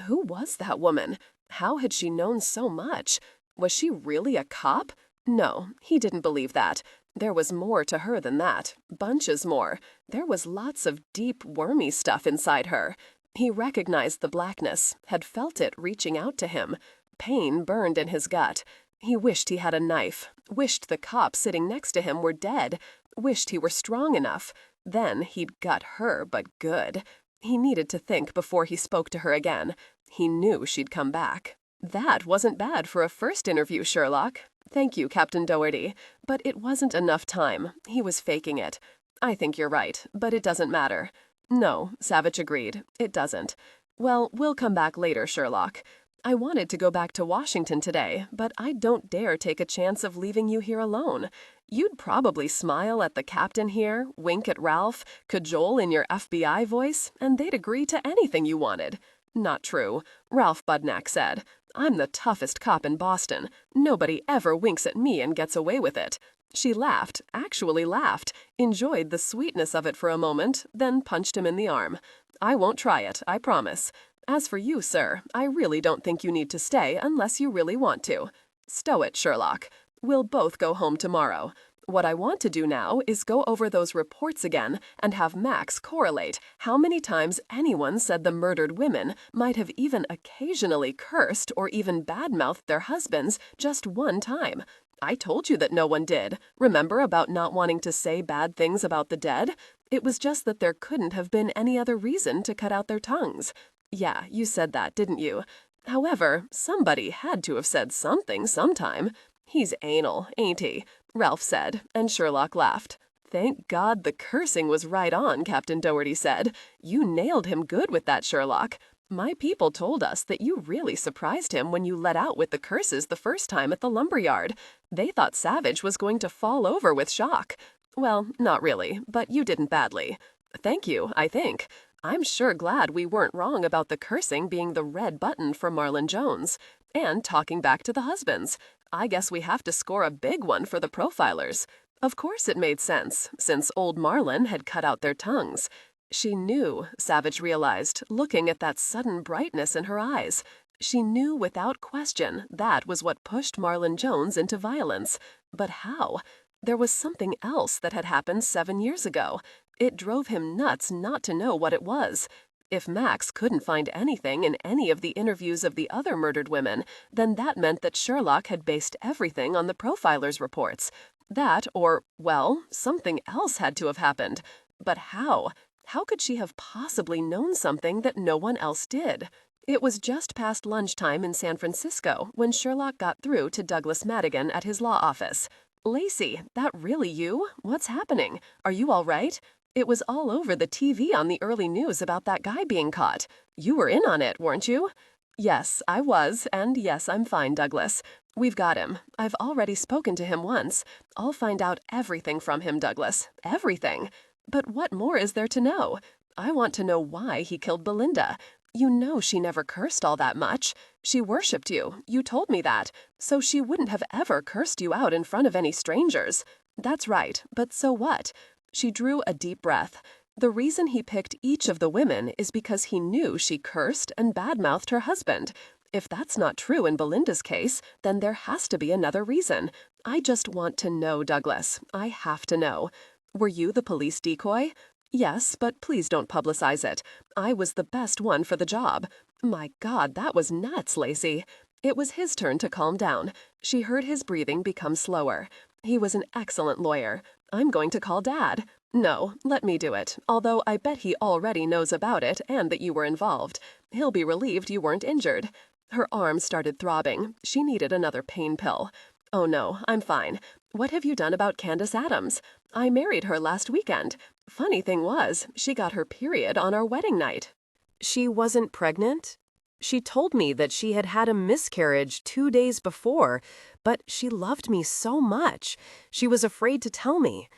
Who was that woman? How had she known so much? Was she really a cop? No, he didn't believe that. There was more to her than that. Bunches more. There was lots of deep, wormy stuff inside her. He recognized the blackness, had felt it reaching out to him. Pain burned in his gut. He wished he had a knife, wished the cop sitting next to him were dead, wished he were strong enough. Then he'd gut her, but good. He needed to think before he spoke to her again. He knew she'd come back. "That wasn't bad for a first interview, Sherlock. Thank you, Captain Doherty. But it wasn't enough time. He was faking it. I think you're right, but it doesn't matter." "No," Savich agreed. "It doesn't. Well, we'll come back later, Sherlock. I wanted to go back to Washington today, but I don't dare take a chance of leaving you here alone. You'd probably smile at the captain here, wink at Ralph, cajole in your FBI voice, and they'd agree to anything you wanted." "Not true," Ralph Budnack said. "I'm the toughest cop in Boston. Nobody ever winks at me and gets away with it." She laughed, actually laughed, enjoyed the sweetness of it for a moment, then punched him in the arm. "I won't try it, I promise. As for you, sir, I really don't think you need to stay unless you really want to. Stow it, Sherlock. We'll both go home tomorrow. What I want to do now is go over those reports again and have Max correlate how many times anyone said the murdered women might have even occasionally cursed or even badmouthed their husbands just one time. I told you that no one did. Remember about not wanting to say bad things about the dead? It was just that there couldn't have been any other reason to cut out their tongues. Yeah, you said that, didn't you? However, somebody had to have said something sometime. He's anal, ain't he?" Ralph said, and Sherlock laughed. "Thank God the cursing was right on," Captain Doherty said. "You nailed him good with that, Sherlock. My people told us that you really surprised him when you let out with the curses the first time at the lumberyard. They thought Savich was going to fall over with shock. Well, not really, but you didn't badly. Thank you, I think. I'm sure glad we weren't wrong about the cursing being the red button for Marlon Jones. And talking back to the husbands. I guess we have to score a big one for the profilers." Of course it made sense, since old Marlon had cut out their tongues. She knew, Savich realized, looking at that sudden brightness in her eyes. She knew without question that was what pushed Marlon Jones into violence. But how? There was something else that had happened 7 years ago. It drove him nuts not to know what it was. If Max couldn't find anything in any of the interviews of the other murdered women, then that meant that Sherlock had based everything on the profilers' reports. That, or, well, something else had to have happened. But how? How could she have possibly known something that no one else did? It was just past lunchtime in San Francisco when Sherlock got through to Douglas Madigan at his law office. "Lacey, that really you? What's happening? Are you all right? It was all over the TV on the early news about that guy being caught. You were in on it, weren't you?" "Yes, I was, and yes, I'm fine, Douglas. We've got him. I've already spoken to him once. I'll find out everything from him, Douglas. Everything. But what more is there to know? I want to know why he killed Belinda. You know she never cursed all that much. She worshipped you. You told me that. So she wouldn't have ever cursed you out in front of any strangers. That's right, but so what?" She drew a deep breath. The reason he picked each of the women is because he knew she cursed and badmouthed her husband. If that's not true in Belinda's case, then there has to be another reason. I just want to know, Douglas. I have to know. Were you the police decoy? Yes, but please don't publicize it. I was the best one for the job. My God, that was nuts, Lacey. It was his turn to calm down. She heard his breathing become slower. He was an excellent lawyer. I'm going to call Dad. No, let me do it, although I bet he already knows about it and that you were involved. He'll be relieved you weren't injured. Her arm started throbbing. She needed another pain pill. Oh no, I'm fine. What have you done about Candace Adams? I married her last weekend. Funny thing was, she got her period on our wedding night. She wasn't pregnant? She told me that she had had a miscarriage 2 days before, but she loved me so much. She was afraid to tell me.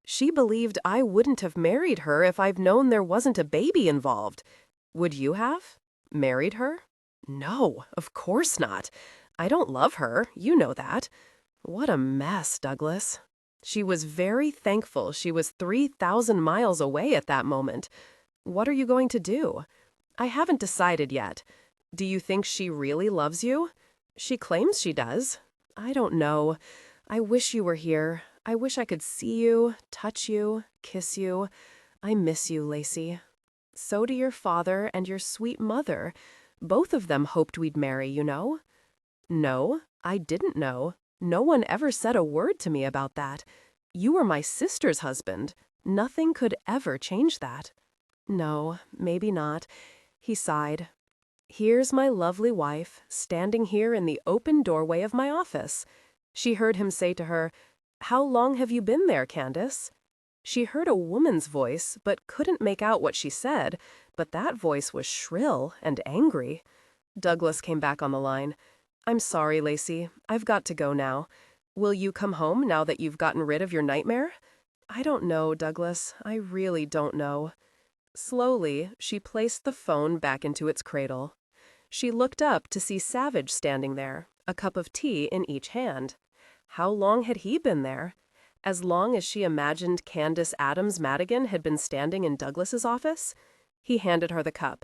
She believed I wouldn't have married her if I've known there wasn't a baby involved. Would you have? Married her? No, of course not. I don't love her, you know that. What a mess, Douglas. She was very thankful she was 3,000 miles away at that moment. What are you going to do? I haven't decided yet. Do you think she really loves you? She claims she does. I don't know. I wish you were here. I wish I could see you, touch you, kiss you. I miss you, Lacey. So do your father and your sweet mother. Both of them hoped we'd marry, you know. No, I didn't know. No one ever said a word to me about that. You were my sister's husband. Nothing could ever change that. No, maybe not. He sighed. Here's my lovely wife, standing here in the open doorway of my office. She heard him say to her, "How long have you been there, Candace?" She heard a woman's voice, but couldn't make out what she said, but that voice was shrill and angry. Douglas came back on the line. "I'm sorry, Lacey. I've got to go now. Will you come home now that you've gotten rid of your nightmare?" "I don't know, Douglas. I really don't know." Slowly, she placed the phone back into its cradle. She looked up to see Savich standing there, a cup of tea in each hand. How long had he been there? As long as she imagined Candace Adams Madigan had been standing in Douglas's office? He handed her the cup.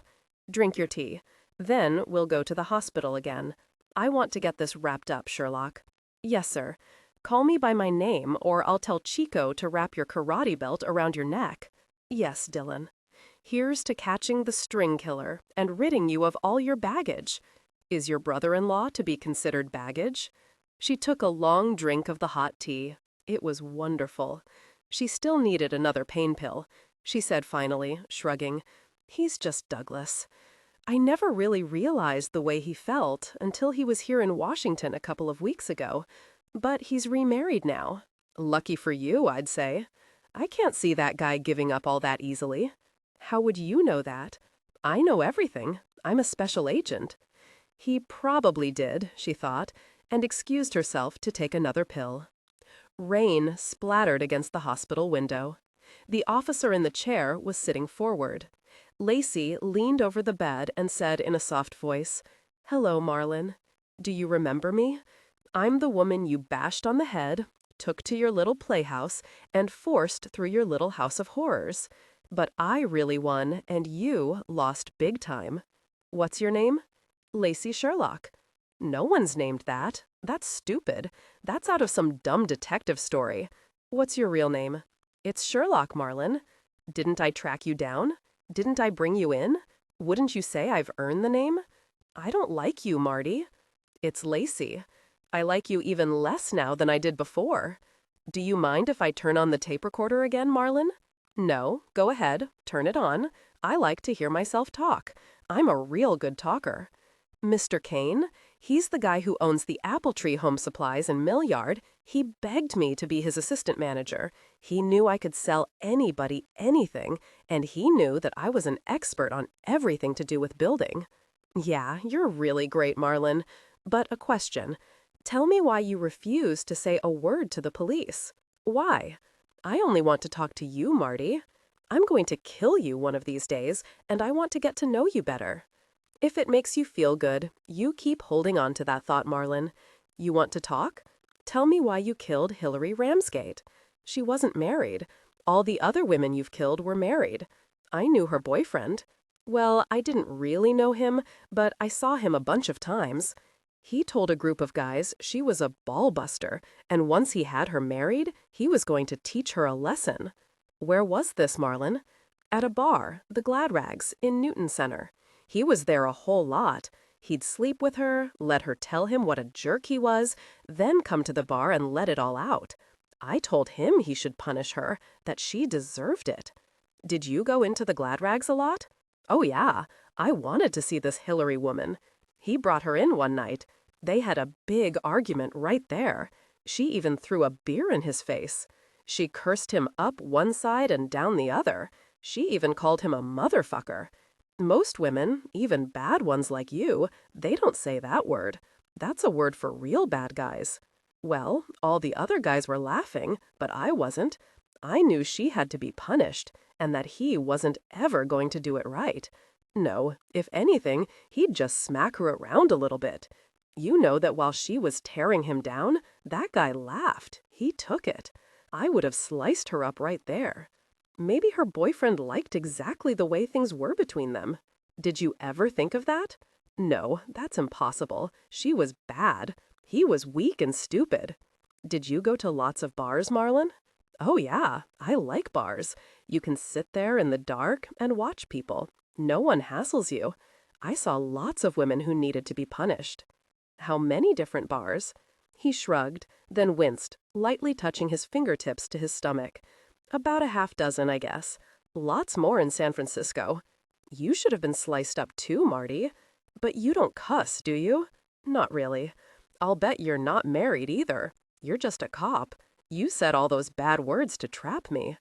"Drink your tea. Then we'll go to the hospital again. I want to get this wrapped up, Sherlock." "Yes, sir. Call me by my name, or I'll tell Chico to wrap your karate belt around your neck." "Yes, Dillon. Here's to catching the string killer and ridding you of all your baggage. Is your brother-in-law to be considered baggage?" She took a long drink of the hot tea. It was wonderful. She still needed another pain pill. She said finally, shrugging, "He's just Douglas. I never really realized the way he felt until he was here in Washington a couple of weeks ago. But he's remarried now. Lucky for you, I'd say. I can't see that guy giving up all that easily." "How would you know that?" "I know everything. I'm a special agent." He probably did, she thought, and excused herself to take another pill. Rain splattered against the hospital window. The officer in the chair was sitting forward. Lacey leaned over the bed and said in a soft voice, "Hello, Marlin. Do you remember me? I'm the woman you bashed on the head, took to your little playhouse, and forced through your little house of horrors. But I really won, and you lost big time. What's your name?" "Lacey Sherlock." "No one's named that. That's stupid. That's out of some dumb detective story. What's your real name?" "It's Sherlock, Marlin. Didn't I track you down? Didn't I bring you in? Wouldn't you say I've earned the name?" "I don't like you, Marty." "It's Lacey. I like you even less now than I did before. Do you mind if I turn on the tape recorder again, Marlin?" "No, go ahead. Turn it on. I like to hear myself talk. I'm a real good talker. Mr. Kane, he's the guy who owns the Apple Tree Home Supplies in Mill Yard. He begged me to be his assistant manager. He knew I could sell anybody anything, and he knew that I was an expert on everything to do with building." "Yeah, you're really great, Marlin. But a question. Tell me why you refuse to say a word to the police. Why? I only want to talk to you, Marty. I'm going to kill you one of these days, and I want to get to know you better." "If it makes you feel good, you keep holding on to that thought, Marlin. You want to talk? Tell me why you killed Hillary Ramsgate. She wasn't married. All the other women you've killed were married. I knew her boyfriend. Well, I didn't really know him, but I saw him a bunch of times. He told a group of guys she was a ball buster, and once he had her married, he was going to teach her a lesson." "Where was this, Marlin?" "At a bar, the Glad Rags, in Newton Center. He was there a whole lot. He'd sleep with her, let her tell him what a jerk he was, then come to the bar and let it all out. I told him he should punish her, that she deserved it. Did you go into the Glad Rags a lot? Oh, yeah. I wanted to see this Hillary woman. He brought her in one night. They had a big argument right there. She even threw a beer in his face. She cursed him up one side and down the other. She even called him a motherfucker. Most women, even bad ones like you, they don't say that word. That's a word for real bad guys. Well, all the other guys were laughing, but I wasn't. I knew she had to be punished, and that he wasn't ever going to do it right. No, if anything, he'd just smack her around a little bit. You know that while she was tearing him down, that guy laughed. He took it. I would have sliced her up right there. Maybe her boyfriend liked exactly the way things were between them. Did you ever think of that? No, that's impossible. She was bad. He was weak and stupid. Did you go to lots of bars, Marlon? Oh yeah, I like bars. You can sit there in the dark and watch people. No one hassles you. I saw lots of women who needed to be punished. How many different bars? He shrugged, then winced, lightly touching his fingertips to his stomach. About a half dozen, I guess. Lots more in San Francisco. You should have been sliced up too, Marty. But you don't cuss, do you? Not really. I'll bet you're not married either. You're just a cop. You said all those bad words to trap me.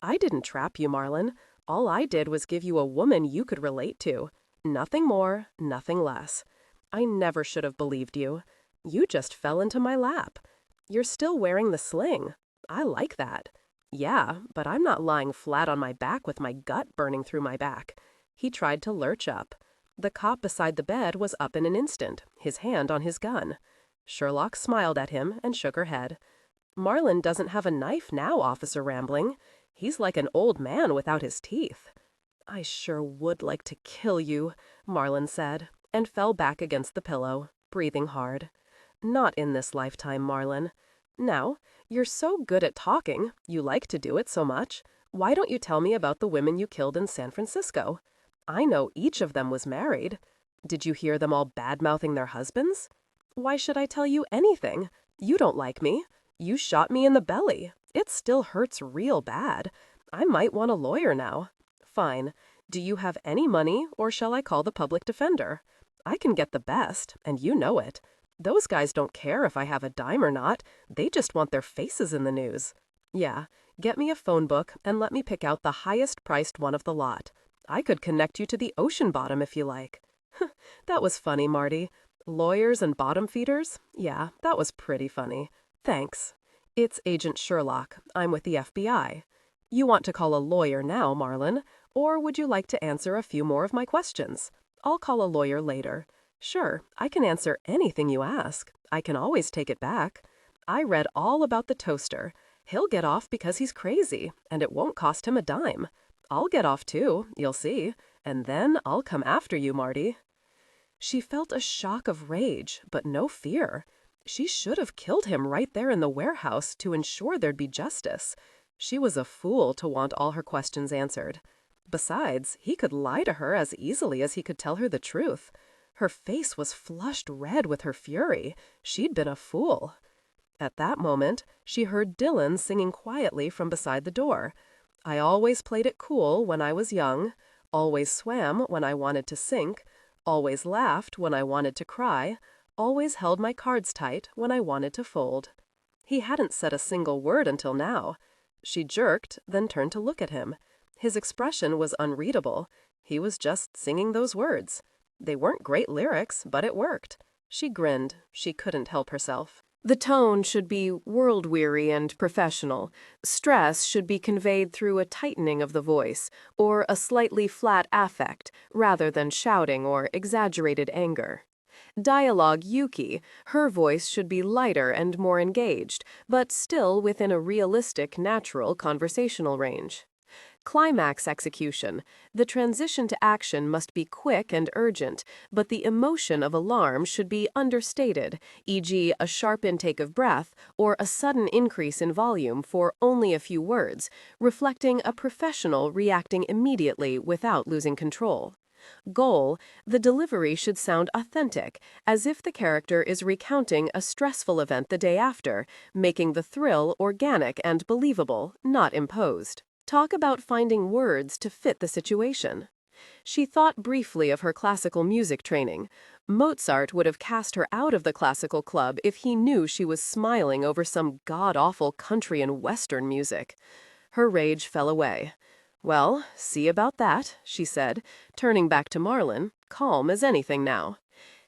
I didn't trap you, Marlon. All I did was give you a woman you could relate to. Nothing more, nothing less. I never should have believed you. You just fell into my lap. You're still wearing the sling. I like that. Yeah, but I'm not lying flat on my back with my gut burning through my back. He tried to lurch up. The cop beside the bed was up in an instant, his hand on his gun. Sherlock smiled at him and shook her head. Marlon doesn't have a knife now, Officer Rambling. He's like an old man without his teeth. I sure would like to kill you, Marlon said, and fell back against the pillow, breathing hard. Not in this lifetime, Marlon. Now, you're so good at talking, you like to do it so much. Why don't you tell me about the women you killed in San Francisco? I know each of them was married. Did you hear them all bad-mouthing their husbands? Why should I tell you anything? You don't like me. You shot me in the belly. It still hurts real bad. I might want a lawyer now. Fine. Do you have any money, or shall I call the public defender? I can get the best, and you know it. Those guys don't care if I have a dime or not. They just want their faces in the news. Yeah, get me a phone book and let me pick out the highest-priced one of the lot. I could connect you to the ocean bottom if you like. That was funny, Marty. Lawyers and bottom feeders? Yeah, that was pretty funny. Thanks. It's Agent Sherlock. I'm with the FBI. You want to call a lawyer now, Marlon, or would you like to answer a few more of my questions? I'll call a lawyer later. Sure, I can answer anything you ask. I can always take it back. I read all about the toaster. He'll get off because he's crazy, and it won't cost him a dime. I'll get off too, you'll see, and then I'll come after you, Marty. She felt a shock of rage, but no fear. She should have killed him right there in the warehouse to ensure there'd be justice. She was a fool to want all her questions answered. Besides, he could lie to her as easily as he could tell her the truth. Her face was flushed red with her fury. She'd been a fool. At that moment, she heard Dillon singing quietly from beside the door. I always played it cool when I was young, always swam when I wanted to sink, always laughed when I wanted to cry, always held my cards tight when I wanted to fold. He hadn't said a single word until now. She jerked, then turned to look at him. His expression was unreadable. He was just singing those words. They weren't great lyrics, but it worked. She grinned. She couldn't help herself. The tone should be world-weary and professional. Stress should be conveyed through a tightening of the voice, or a slightly flat affect, rather than shouting or exaggerated anger. Dialogue Yuki, her voice should be lighter and more engaged, but still within a realistic, natural conversational range. Climax execution. The transition to action must be quick and urgent, but the emotion of alarm should be understated, e.g., a sharp intake of breath or a sudden increase in volume for only a few words, reflecting a professional reacting immediately without losing control. Goal: the delivery should sound authentic, as if the character is recounting a stressful event the day after, making the thrill organic and believable, not imposed. Talk about finding words to fit the situation. She thought briefly of her classical music training. Mozart would have cast her out of the classical club if he knew she was smiling over some god-awful country and western music. Her rage fell away. "Well, see about that," she said, turning back to Marlon, calm as anything now.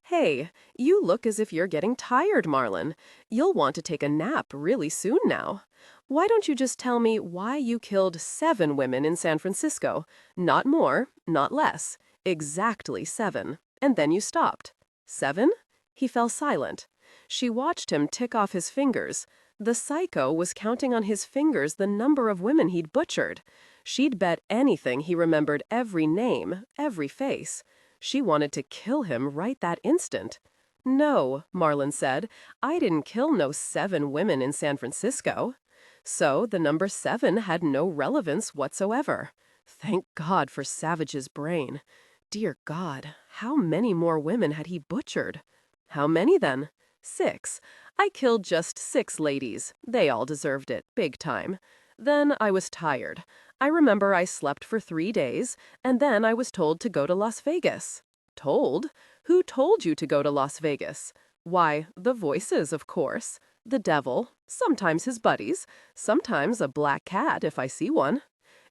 "Hey, you look as if you're getting tired, Marlon. You'll want to take a nap really soon now. Why don't you just tell me why you killed 7 women in San Francisco? Not more, not less. Exactly 7. And then you stopped. 7?" He fell silent. She watched him tick off his fingers. The psycho was counting on his fingers the number of women he'd butchered. She'd bet anything he remembered every name, every face. She wanted to kill him right that instant. "No," Marlon said, "I didn't kill no 7 women in San Francisco." So the number 7 had no relevance whatsoever. Thank God for Savage's brain. Dear God, how many more women had he butchered? How many then? 6. I killed just 6 ladies. They all deserved it, big time. Then I was tired. I remember I slept for 3 days, and then I was told to go to Las Vegas. Told? Who told you to go to Las Vegas? Why, the voices, of course. The devil, sometimes his buddies, sometimes a black cat if I see one.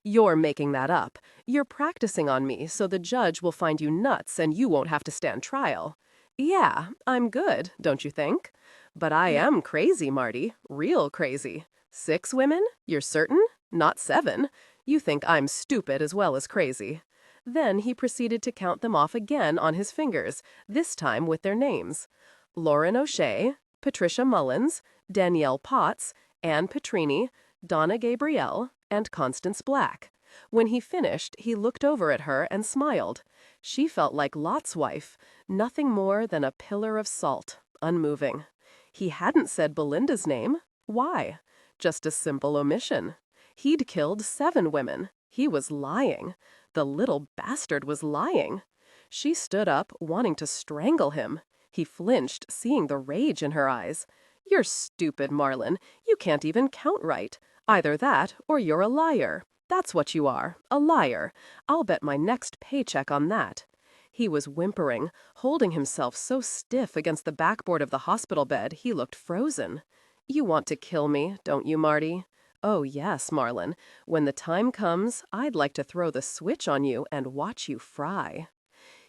You're making that up. You're practicing on me so the judge will find you nuts and you won't have to stand trial. Yeah, I'm good, don't you think? But I am crazy, Marty, real crazy. 6 women? You're certain? Not 7. You think I'm stupid as well as crazy. Then he proceeded to count them off again on his fingers, this time with their names. Lauren O'Shea, Patricia Mullins, Danielle Potts, Anne Petrini, Donna Gabrielle, and Constance Black. When he finished, he looked over at her and smiled. She felt like Lot's wife, nothing more than a pillar of salt, unmoving. He hadn't said Belinda's name. Why? Just a simple omission. He'd killed 7 women. He was lying. The little bastard was lying. She stood up, wanting to strangle him. He flinched, seeing the rage in her eyes. "You're stupid, Marlon. You can't even count right. Either that, or you're a liar. That's what you are, a liar. I'll bet my next paycheck on that." He was whimpering, holding himself so stiff against the backboard of the hospital bed he looked frozen. "You want to kill me, don't you, Marty?" "Oh, yes, Marlon. When the time comes, I'd like to throw the switch on you and watch you fry."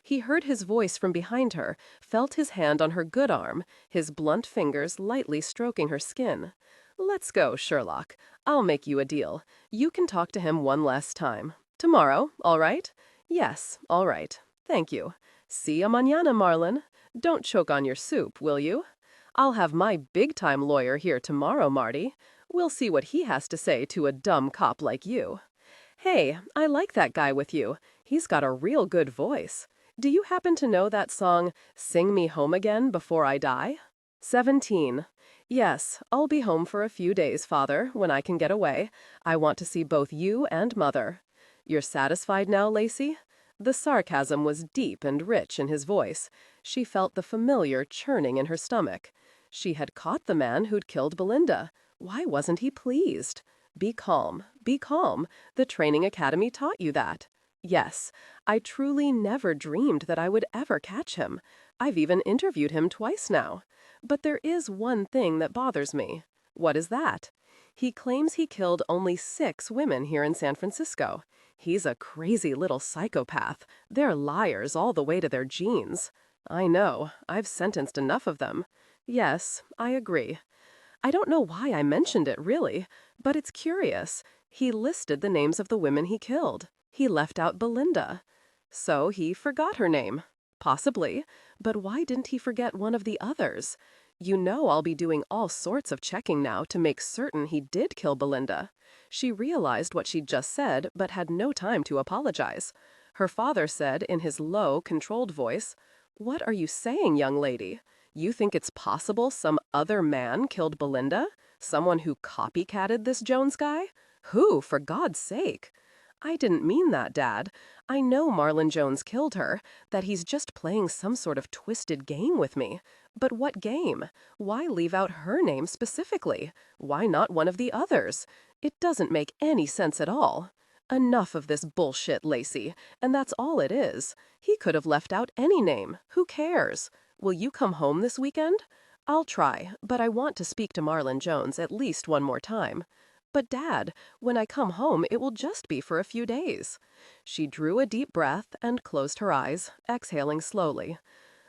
He heard his voice from behind her, felt his hand on her good arm, his blunt fingers lightly stroking her skin. "Let's go, Sherlock. I'll make you a deal. You can talk to him one last time. Tomorrow, all right? Yes, all right. Thank you. See ya mañana, Marlon. Don't choke on your soup, will you? I'll have my big-time lawyer here tomorrow, Marty. We'll see what he has to say to a dumb cop like you. Hey, I like that guy with you. He's got a real good voice. Do you happen to know that song, Sing Me Home Again Before I Die? 17. Yes, I'll be home for a few days, Father, when I can get away. I want to see both you and Mother. You're satisfied now, Lacey?" The sarcasm was deep and rich in his voice. She felt the familiar churning in her stomach. She had caught the man who'd killed Belinda. Why wasn't he pleased? Be calm, be calm. The training academy taught you that. Yes, I truly never dreamed that I would ever catch him. I've even interviewed him twice now. But there is one thing that bothers me. What is that? He claims he killed only 6 women here in San Francisco. He's a crazy little psychopath. They're liars all the way to their genes. I know. I've sentenced enough of them. Yes, I agree. I don't know why I mentioned it, really, but it's curious. He listed the names of the women he killed. He left out Belinda. So he forgot her name. Possibly. But why didn't he forget one of the others? You know I'll be doing all sorts of checking now to make certain he did kill Belinda. She realized what she'd just said, but had no time to apologize. Her father said in his low, controlled voice, "What are you saying, young lady? You think it's possible some other man killed Belinda? Someone who copycatted this Jones guy? Who, for God's sake?" I didn't mean that, Dad. I know Marlon Jones killed her, that he's just playing some sort of twisted game with me. But what game? Why leave out her name specifically? Why not one of the others? It doesn't make any sense at all. Enough of this bullshit, Lacey, and that's all it is. He could have left out any name. Who cares? Will you come home this weekend? I'll try, but I want to speak to Marlon Jones at least one more time. But Dad, when I come home, it will just be for a few days. She drew a deep breath and closed her eyes, exhaling slowly.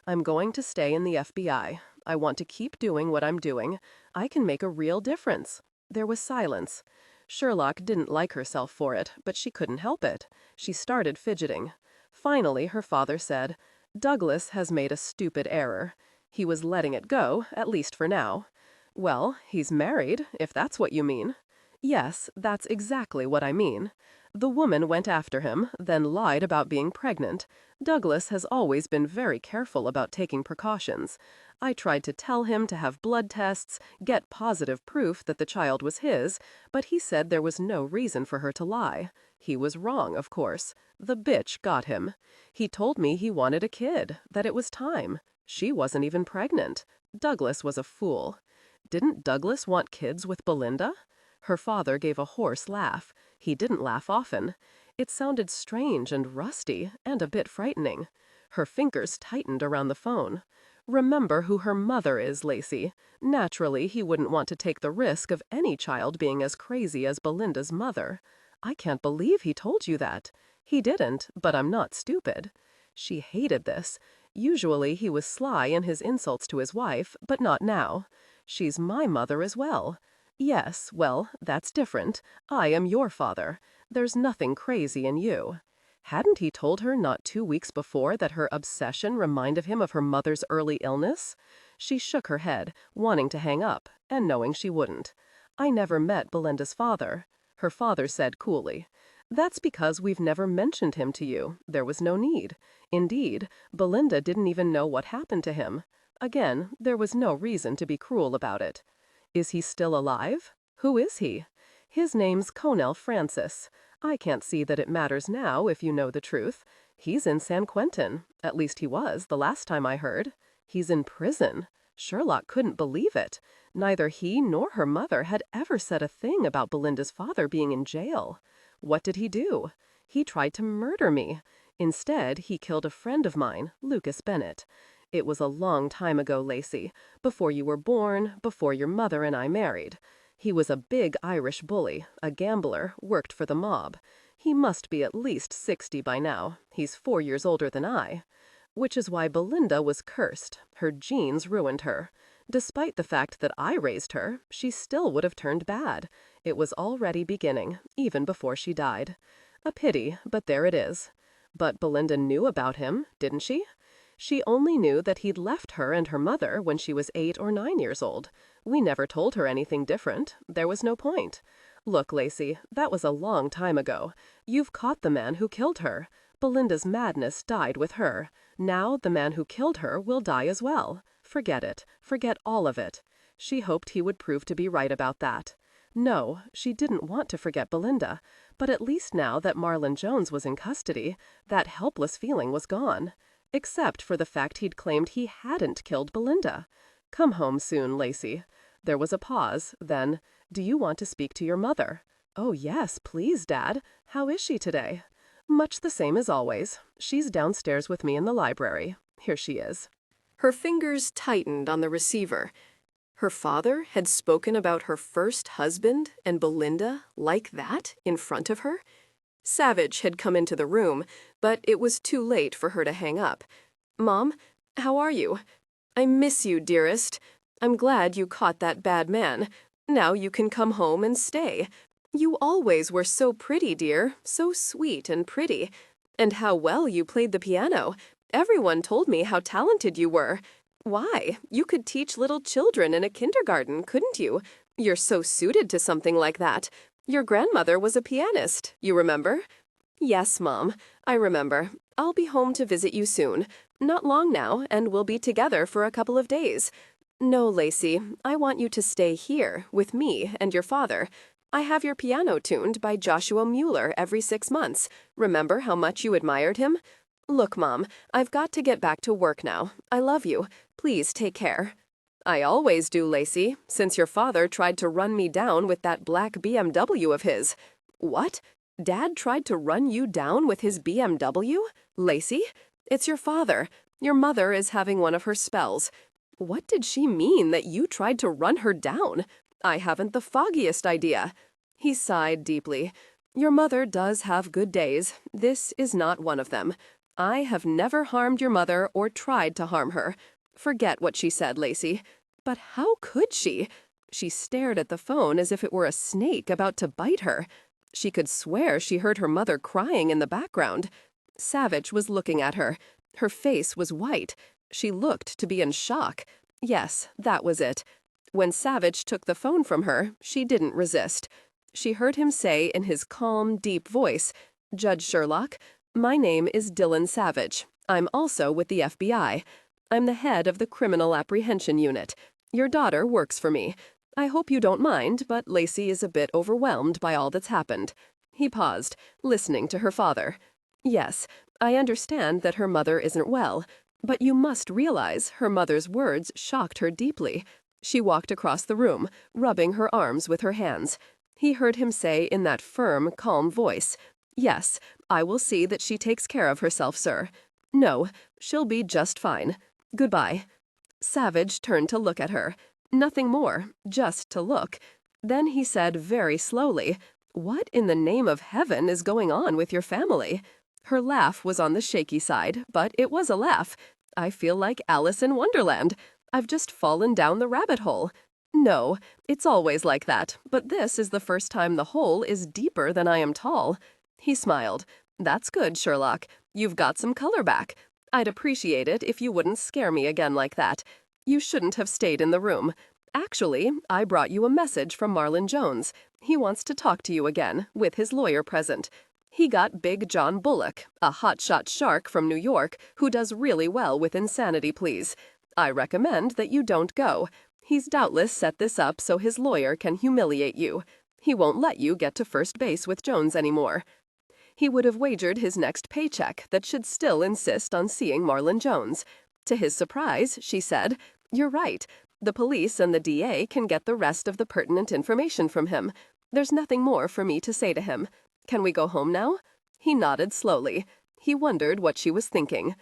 I'm going to stay in the FBI. I want to keep doing what I'm doing. I can make a real difference. There was silence. Sherlock didn't like herself for it, but she couldn't help it. She started fidgeting. Finally, her father said, Douglas has made a stupid error. He was letting it go, at least for now. Well, he's married, if that's what you mean. Yes, that's exactly what I mean. The woman went after him, then lied about being pregnant. Douglas has always been very careful about taking precautions. I tried to tell him to have blood tests, get positive proof that the child was his, but he said there was no reason for her to lie. He was wrong, of course. The bitch got him. He told me he wanted a kid, that it was time. She wasn't even pregnant. Douglas was a fool. Didn't Douglas want kids with Belinda? Her father gave a hoarse laugh. He didn't laugh often. It sounded strange and rusty, and a bit frightening. Her fingers tightened around the phone. Remember who her mother is, Lacey. Naturally, he wouldn't want to take the risk of any child being as crazy as Belinda's mother. I can't believe he told you that. He didn't, but I'm not stupid. She hated this. Usually he was sly in his insults to his wife, but not now. She's my mother as well. Yes, well, that's different. I am your father. There's nothing crazy in you. Hadn't he told her not 2 weeks before that her obsession reminded him of her mother's early illness? She shook her head, wanting to hang up, and knowing she wouldn't. I never met Belinda's father. Her father said coolly, That's because we've never mentioned him to you. There was no need. Indeed, Belinda didn't even know what happened to him. Again, there was no reason to be cruel about it. Is he still alive? Who is he? His name's Colonel Francis. I can't see that it matters now if you know the truth. He's in San Quentin. At least he was the last time I heard. He's in prison. Sherlock couldn't believe it. Neither he nor her mother had ever said a thing about Belinda's father being in jail. What did he do? He tried to murder me. Instead, he killed a friend of mine, Lucas Bennett. It was a long time ago, Lacey, before you were born, before your mother and I married. He was a big Irish bully, a gambler, worked for the mob. He must be at least 60 by now. He's 4 years older than I. Which is why Belinda was cursed. Her genes ruined her. Despite the fact that I raised her, she still would have turned bad. It was already beginning, even before she died. A pity, but there it is. But Belinda knew about him, didn't she? She only knew that he'd left her and her mother when she was 8 or 9 years old. We never told her anything different. There was no point. Look, Lacey, that was a long time ago. You've caught the man who killed her. Belinda's madness died with her. Now the man who killed her will die as well. Forget it. Forget all of it. She hoped he would prove to be right about that. No, she didn't want to forget Belinda. But at least now that Marlon Jones was in custody, that helpless feeling was gone. Except for the fact he'd claimed he hadn't killed Belinda. Come home soon, Lacey. There was a pause, then, do you want to speak to your mother? Oh yes, please, Dad. How is she today? Much the same as always. She's downstairs with me in the library. Here she is. Her fingers tightened on the receiver. Her father had spoken about her first husband and Belinda like that in front of her? Savich had come into the room, but it was too late for her to hang up. Mom, how are you? I miss you, dearest. I'm glad you caught that bad man. Now you can come home and stay. You always were so pretty, dear, so sweet and pretty. And how well you played the piano. Everyone told me how talented you were. Why, you could teach little children in a kindergarten, couldn't you? You're so suited to something like that. Your grandmother was a pianist, you remember? Yes, Mom, I remember. I'll be home to visit you soon. Not long now, and we'll be together for a couple of days. No, Lacey, I want you to stay here with me and your father. I have your piano tuned by Joshua Mueller every 6 months. Remember how much you admired him? Look, Mom, I've got to get back to work now. I love you. Please take care. I always do, Lacey, since your father tried to run me down with that black BMW of his. What? Dad tried to run you down with his BMW? Lacey? It's your father. Your mother is having one of her spells. What did she mean that you tried to run her down? I haven't the foggiest idea. He sighed deeply. Your mother does have good days. This is not one of them. I have never harmed your mother or tried to harm her. Forget what she said, Lacey. But how could she? She stared at the phone as if it were a snake about to bite her. She could swear she heard her mother crying in the background. Savich was looking at her. Her face was white. She looked to be in shock. Yes, that was it. When Savich took the phone from her, she didn't resist. She heard him say in his calm, deep voice, "Judge Sherlock, my name is Dillon Savich. I'm also with the FBI. I'm the head of the Criminal Apprehension Unit. Your daughter works for me. I hope you don't mind, but Lacey is a bit overwhelmed by all that's happened." He paused, listening to her father. "Yes, I understand that her mother isn't well, but you must realize her mother's words shocked her deeply." She walked across the room, rubbing her arms with her hands. He heard him say in that firm, calm voice, "Yes, I will see that she takes care of herself, sir. No, she'll be just fine. Goodbye." Savich turned to look at her. Nothing more, just to look. Then he said very slowly, "What in the name of heaven is going on with your family?" Her laugh was on the shaky side, but it was a laugh. I feel like Alice in Wonderland. I've just fallen down the rabbit hole. No, it's always like that, but this is the first time the hole is deeper than I am tall. He smiled. "That's good, Sherlock. You've got some color back. I'd appreciate it if you wouldn't scare me again like that. You shouldn't have stayed in the room. Actually, I brought you a message from Marlon Jones. He wants to talk to you again, with his lawyer present. He got Big John Bullock, a hotshot shark from New York who does really well with insanity pleas. I recommend that you don't go. He's doubtless set this up so his lawyer can humiliate you. He won't let you get to first base with Jones anymore." He would have wagered his next paycheck that should still insist on seeing Marlon Jones. To his surprise, she said, "You're right. The police and the DA can get the rest of the pertinent information from him. There's nothing more for me to say to him. Can we go home now?" He nodded slowly. He wondered what she was thinking.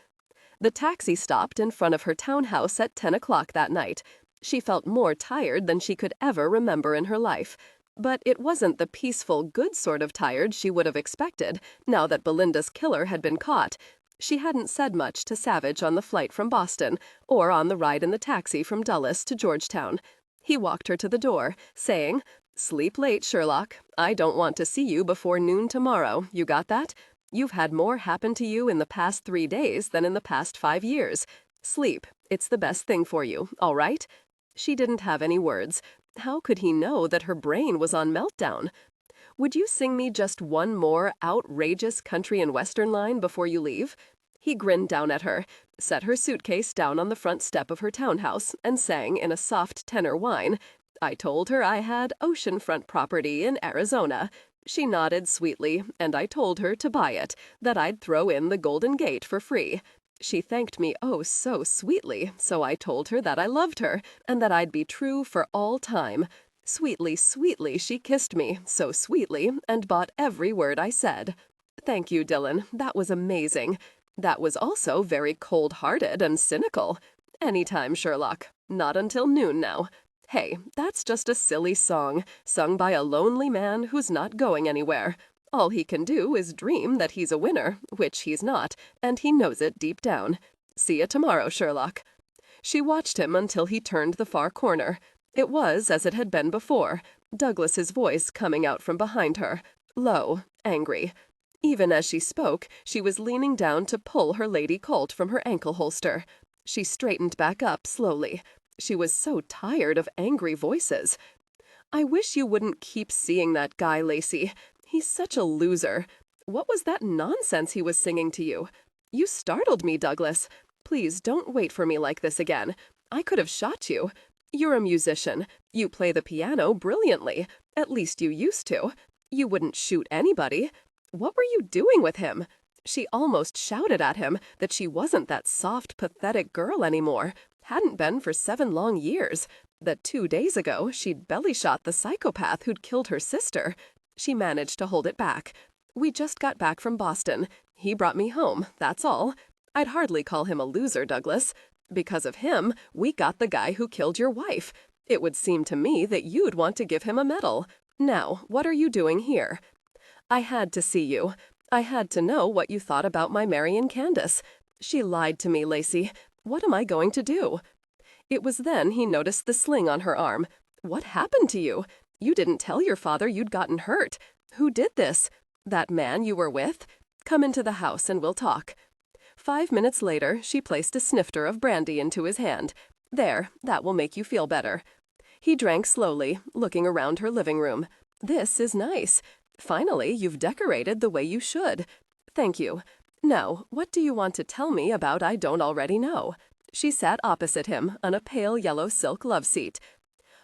The taxi stopped in front of her townhouse at 10 o'clock that night. She felt more tired than she could ever remember in her life. But it wasn't the peaceful, good sort of tired she would have expected, now that Belinda's killer had been caught. She hadn't said much to Savich on the flight from Boston, or on the ride in the taxi from Dulles to Georgetown. He walked her to the door, saying, "Sleep late, Sherlock. I don't want to see you before noon tomorrow. You got that? You've had more happen to you in the past 3 days than in the past 5 years. Sleep. It's the best thing for you, all right?" She didn't have any words. How could he know that her brain was on meltdown? "Would you sing me just one more outrageous country and western line before you leave?" He grinned down at her, set her suitcase down on the front step of her townhouse, and sang in a soft tenor whine. I told her I had oceanfront property in Arizona. She nodded sweetly, and I told her to buy it, that I'd throw in the Golden Gate for free. She thanked me oh so sweetly, so I told her that I loved her, and that I'd be true for all time. Sweetly, sweetly she kissed me, so sweetly, and bought every word I said. Thank you, Dillon. That was amazing. That was also very cold-hearted and cynical. Anytime, Sherlock. Not until noon now. Hey, that's just a silly song, sung by a lonely man who's not going anywhere. All he can do is dream that he's a winner, which he's not, and he knows it deep down. See you tomorrow, Sherlock. She watched him until he turned the far corner. It was as it had been before, Douglas's voice coming out from behind her, low, angry. Even as she spoke, she was leaning down to pull her Lady Colt from her ankle holster. She straightened back up slowly. She was so tired of angry voices. "I wish you wouldn't keep seeing that guy, Lacey. He's such a loser. What was that nonsense he was singing to you? You startled me, Douglas. Please don't wait for me like this again. I could have shot you. You're a musician. You play the piano brilliantly. At least you used to. You wouldn't shoot anybody. What were you doing with him? She almost shouted at him that she wasn't that soft, pathetic girl anymore. Hadn't been for 7 long years. That 2 days ago she'd belly shot the psychopath who'd killed her sister. She managed to hold it back. We just got back from Boston. He brought me home, that's all. I'd hardly call him a loser, Douglas. Because of him, we got the guy who killed your wife. It would seem to me that you'd want to give him a medal. Now, what are you doing here? I had to see you. I had to know what you thought about my marrying Candace. She lied to me, Lacey. What am I going to do? It was then he noticed the sling on her arm. What happened to you? You didn't tell your father you'd gotten hurt. Who did this? That man you were with? Come into the house and we'll talk. 5 minutes later, she placed a snifter of brandy into his hand. There, that will make you feel better. He drank slowly, looking around her living room. This is nice. Finally, you've decorated the way you should. Thank you. Now, what do you want to tell me about I don't already know? She sat opposite him on a pale yellow silk love seat.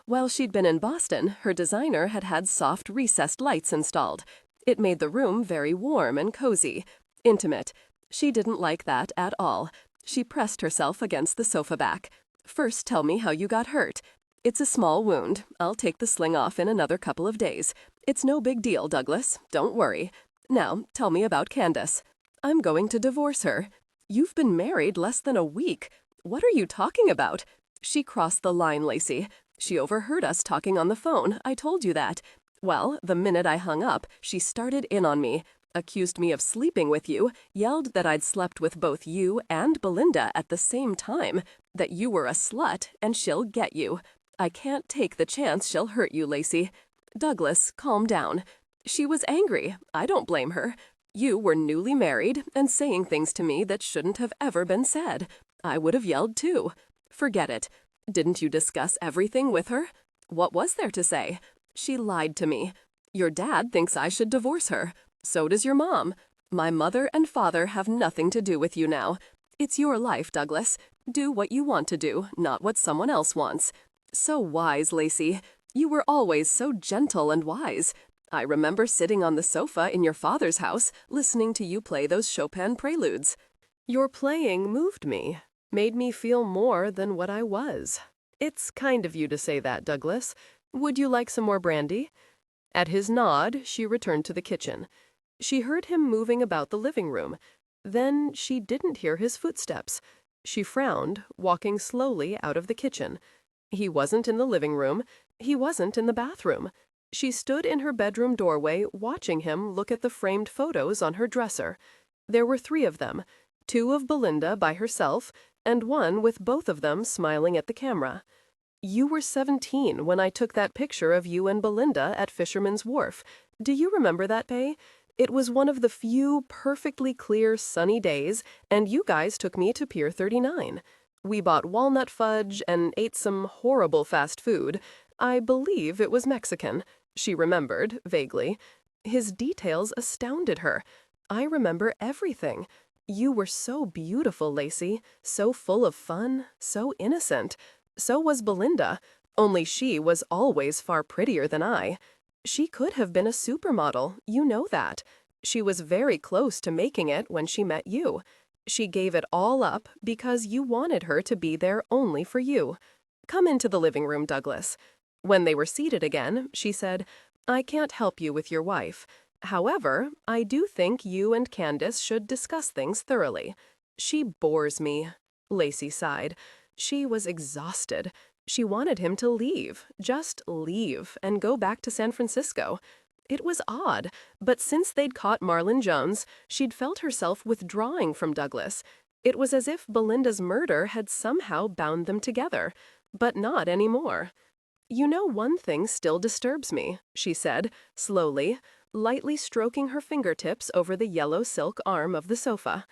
While she'd been in Boston, her designer had had soft recessed lights installed. It made the room very warm and cozy, intimate. She didn't like that at all. She pressed herself against the sofa back. First, tell me how you got hurt. It's a small wound. I'll take the sling off in another couple of days. It's no big deal, Douglas. Don't worry. Now, tell me about Candace. I'm going to divorce her. You've been married less than a week. What are you talking about? She crossed the line, Lacey. She overheard us talking on the phone. I told you that. Well, the minute I hung up, she started in on me, accused me of sleeping with you, yelled that I'd slept with both you and Belinda at the same time, that you were a slut and she'll get you. I can't take the chance she'll hurt you, Lacey. Douglas, calm down. She was angry. I don't blame her. You were newly married and saying things to me that shouldn't have ever been said. I would have yelled too. Forget it. Didn't you discuss everything with her? What was there to say? She lied to me. Your dad thinks I should divorce her. So does your mom. My mother and father have nothing to do with you now. It's your life, Douglas. Do what you want to do, not what someone else wants. So wise, Lacey. You were always so gentle and wise. I remember sitting on the sofa in your father's house, listening to you play those Chopin preludes. Your playing moved me, made me feel more than what I was. It's kind of you to say that, Douglas. Would you like some more brandy? At his nod, she returned to the kitchen. She heard him moving about the living room. Then she didn't hear his footsteps. She frowned, walking slowly out of the kitchen. He wasn't in the living room. He wasn't in the bathroom. She stood in her bedroom doorway, watching him look at the framed photos on her dresser. There were 3 of them, 2 of Belinda by herself, and 1 with both of them smiling at the camera. You were 17 when I took that picture of you and Belinda at Fisherman's Wharf. Do you remember that, Bay? It was one of the few perfectly clear, sunny days, and you guys took me to Pier 39. We bought walnut fudge and ate some horrible fast food. I believe it was Mexican. She remembered, vaguely. His details astounded her. I remember everything. You were so beautiful, Lacey, so full of fun, so innocent. So was Belinda, only she was always far prettier than I. She could have been a supermodel, you know that. She was very close to making it when she met you. She gave it all up because you wanted her to be there only for you. Come into the living room, Douglas. When they were seated again, she said, I can't help you with your wife. However, I do think you and Candace should discuss things thoroughly. She bores me. Lacey sighed. She was exhausted. She wanted him to leave, just leave, and go back to San Francisco. It was odd, but since they'd caught Marlon Jones, she'd felt herself withdrawing from Douglas. It was as if Belinda's murder had somehow bound them together, but not anymore. You know, one thing still disturbs me, she said, slowly, lightly stroking her fingertips over the yellow silk arm of the sofa.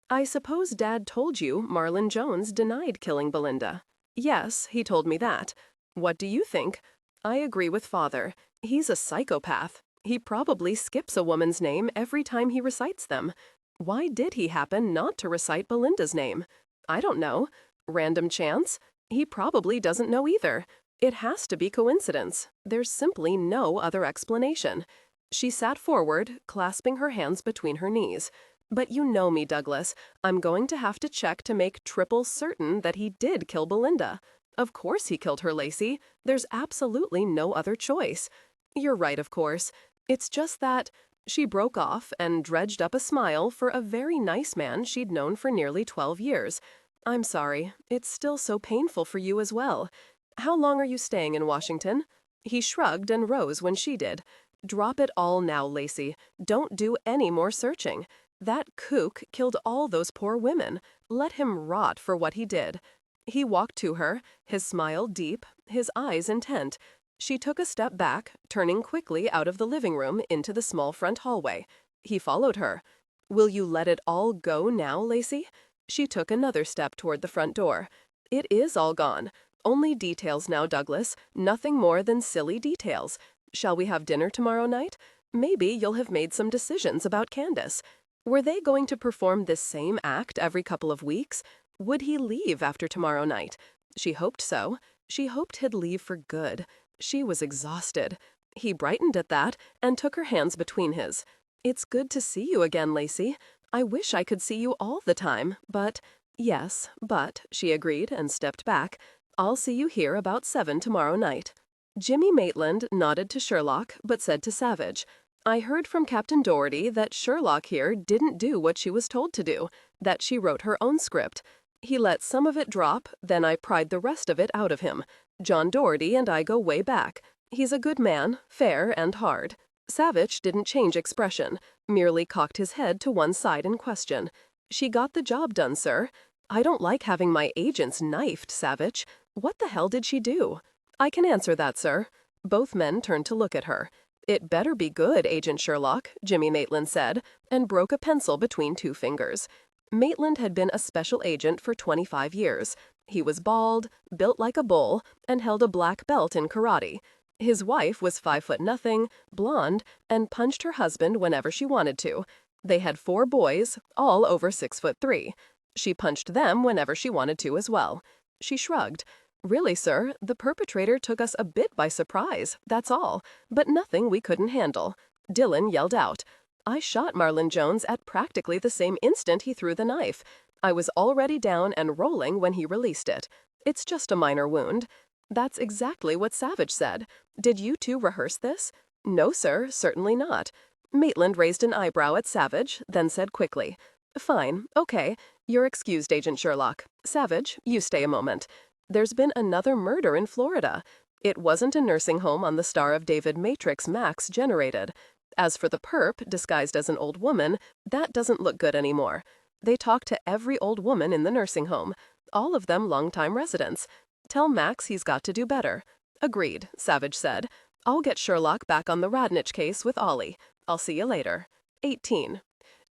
I suppose Dad told you Marlon Jones denied killing Belinda. Yes, he told me that. What do you think? I agree with Father. He's a psychopath. He probably skips a woman's name every time he recites them. Why did he happen not to recite Belinda's name? I don't know. Random chance? He probably doesn't know either. It has to be coincidence. There's simply no other explanation. She sat forward, clasping her hands between her knees. But you know me, Douglas. I'm going to have to check to make triple certain that he did kill Belinda. Of course he killed her, Lacey. There's absolutely no other choice. You're right, of course. It's just that... She broke off and dredged up a smile for a very nice man she'd known for nearly 12 years. I'm sorry. It's still so painful for you as well. How long are you staying in Washington? He shrugged and rose when she did. Drop it all now, Lacey. Don't do any more searching. That kook killed all those poor women. Let him rot for what he did. He walked to her, his smile deep, his eyes intent. She took a step back, turning quickly out of the living room into the small front hallway. He followed her. Will you let it all go now, Lacey? She took another step toward the front door. It is all gone. Only details now, Douglas. Nothing more than silly details. Shall we have dinner tomorrow night? Maybe you'll have made some decisions about Candace. Were they going to perform this same act every couple of weeks? Would he leave after tomorrow night? She hoped so. She hoped he'd leave for good. She was exhausted. He brightened at that and took her hands between his. It's good to see you again, Lacey. I wish I could see you all the time, but... Yes, but, she agreed and stepped back. I'll see you here about 7 tomorrow night. Jimmy Maitland nodded to Sherlock, but said to Savich, I heard from Captain Doherty that Sherlock here didn't do what she was told to do, that she wrote her own script. He let some of it drop, then I pried the rest of it out of him. John Doherty and I go way back. He's a good man, fair and hard. Savich didn't change expression, merely cocked his head to one side in question. She got the job done, sir. I don't like having my agents knifed, Savich. What the hell did she do? I can answer that, sir. Both men turned to look at her. It better be good, Agent Sherlock, Jimmy Maitland said, and broke a pencil between 2 fingers. Maitland had been a special agent for 25 years. He was bald, built like a bull, and held a black belt in karate. His wife was 5'0", blonde, and punched her husband whenever she wanted to. They had 4 boys, all over 6'3". She punched them whenever she wanted to as well. She shrugged. Really, sir, the perpetrator took us a bit by surprise, that's all, but nothing we couldn't handle. Dillon yelled out. I shot Marlon Jones at practically the same instant he threw the knife. I was already down and rolling when he released it. It's just a minor wound. That's exactly what Savich said. Did you 2 rehearse this? No, sir, certainly not. Maitland raised an eyebrow at Savich, then said quickly, Fine, okay. You're excused, Agent Sherlock. Savich, you stay a moment. There's been another murder in Florida. It wasn't a nursing home on the Star of David matrix Max generated. As for the perp, disguised as an old woman, that doesn't look good anymore. They talked to every old woman in the nursing home, all of them longtime residents. Tell Max he's got to do better. Agreed, Savich said. I'll get Sherlock back on the Radnich case with Ollie. I'll see you later. 18.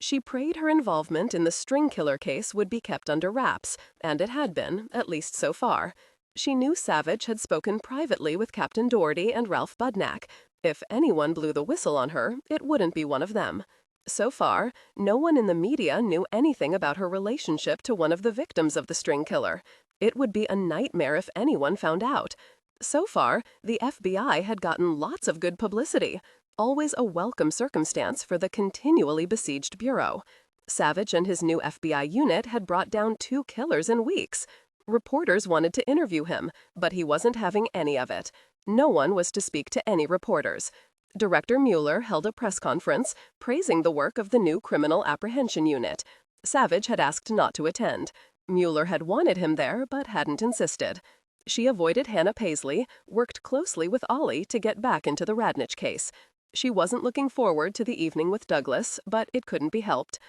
She prayed her involvement in the string killer case would be kept under wraps, and it had been, at least so far. She knew Savich had spoken privately with Captain Doherty and Ralph Budnack. If anyone blew the whistle on her, it wouldn't be one of them. So far, no one in the media knew anything about her relationship to one of the victims of the string killer. It would be a nightmare if anyone found out. So far, the FBI had gotten lots of good publicity, always a welcome circumstance for the continually besieged bureau. Savich and his new FBI unit had brought down 2 killers in weeks. Reporters wanted to interview him, but he wasn't having any of it. No one was to speak to any reporters. Director Mueller held a press conference praising the work of the new Criminal Apprehension Unit. Savich had asked not to attend. Mueller had wanted him there, but hadn't insisted. She avoided Hannah Paisley, worked closely with Ollie to get back into the Radnich case. She wasn't looking forward to the evening with Douglas, but it couldn't be helped.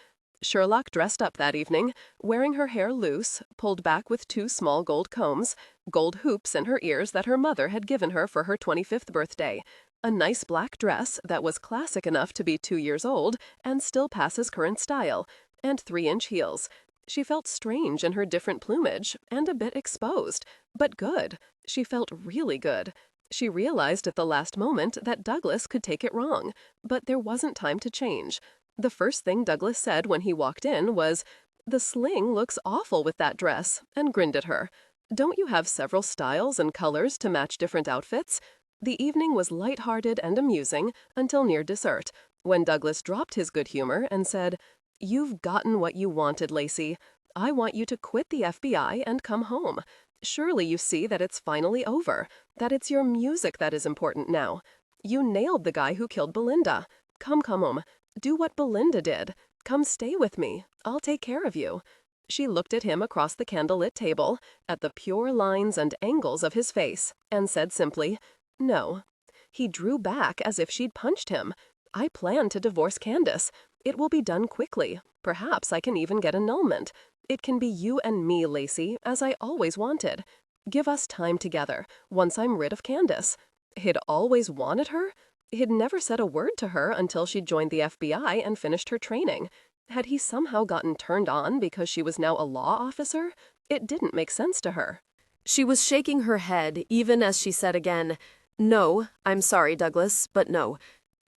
Sherlock dressed up that evening, wearing her hair loose, pulled back with 2 small gold combs, gold hoops in her ears that her mother had given her for her 25th birthday, a nice black dress that was classic enough to be 2 years old and still passes current style, and 3-inch heels. She felt strange in her different plumage and a bit exposed, but good. She felt really good. She realized at the last moment that Douglas could take it wrong, but there wasn't time to change. The first thing Douglas said when he walked in was, "The sling looks awful with that dress," and grinned at her. Don't you have several styles and colors to match different outfits? The evening was light-hearted and amusing until near dessert, when Douglas dropped his good humor and said, "You've gotten what you wanted, Lacey. I want you to quit the FBI and come home. Surely you see that it's finally over, that it's your music that is important now. You nailed the guy who killed Belinda. Come home. Do what Belinda did. Come stay with me. I'll take care of you." She looked at him across the candlelit table, at the pure lines and angles of his face, and said simply, "No." He drew back as if she'd punched him. "I plan to divorce Candace. It will be done quickly. Perhaps I can even get annulment. It can be you and me, Lacey, as I always wanted. Give us time together, once I'm rid of Candace." He'd always wanted her? He'd never said a word to her until she'd joined the FBI and finished her training. Had he somehow gotten turned on because she was now a law officer? It didn't make sense to her. She was shaking her head, even as she said again, "No, I'm sorry, Douglas, but no."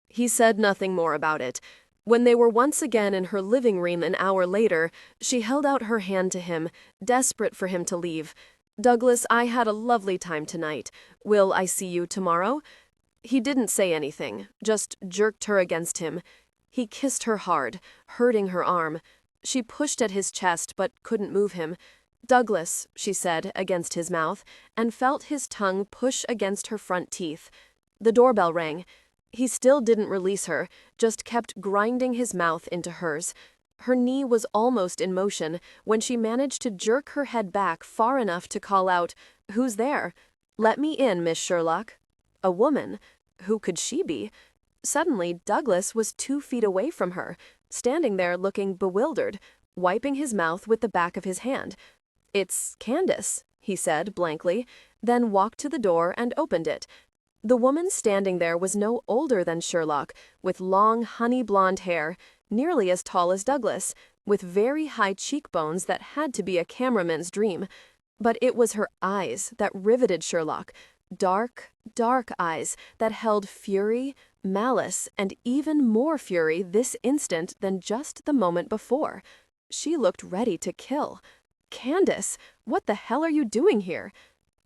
He said nothing more about it. When they were once again in her living room an hour later, she held out her hand to him, desperate for him to leave. "Douglas, I had a lovely time tonight. Will I see you tomorrow?" He didn't say anything, just jerked her against him. He kissed her hard, hurting her arm. She pushed at his chest but couldn't move him. "Douglas," she said against his mouth, and felt his tongue push against her front teeth. The doorbell rang. He still didn't release her, just kept grinding his mouth into hers. Her knee was almost in motion when she managed to jerk her head back far enough to call out, "Who's there?" "Let me in, Miss Sherlock." A woman? Who could she be? Suddenly, Douglas was 2 feet away from her, standing there looking bewildered, wiping his mouth with the back of his hand. "It's Candace," he said blankly, then walked to the door and opened it. The woman standing there was no older than Sherlock, with long honey blonde hair, nearly as tall as Douglas, with very high cheekbones that had to be a cameraman's dream. But it was her eyes that riveted Sherlock, dark, dark eyes that held fury, malice, and even more fury this instant than just the moment before. She looked ready to kill. "Candace, what the hell are you doing here?"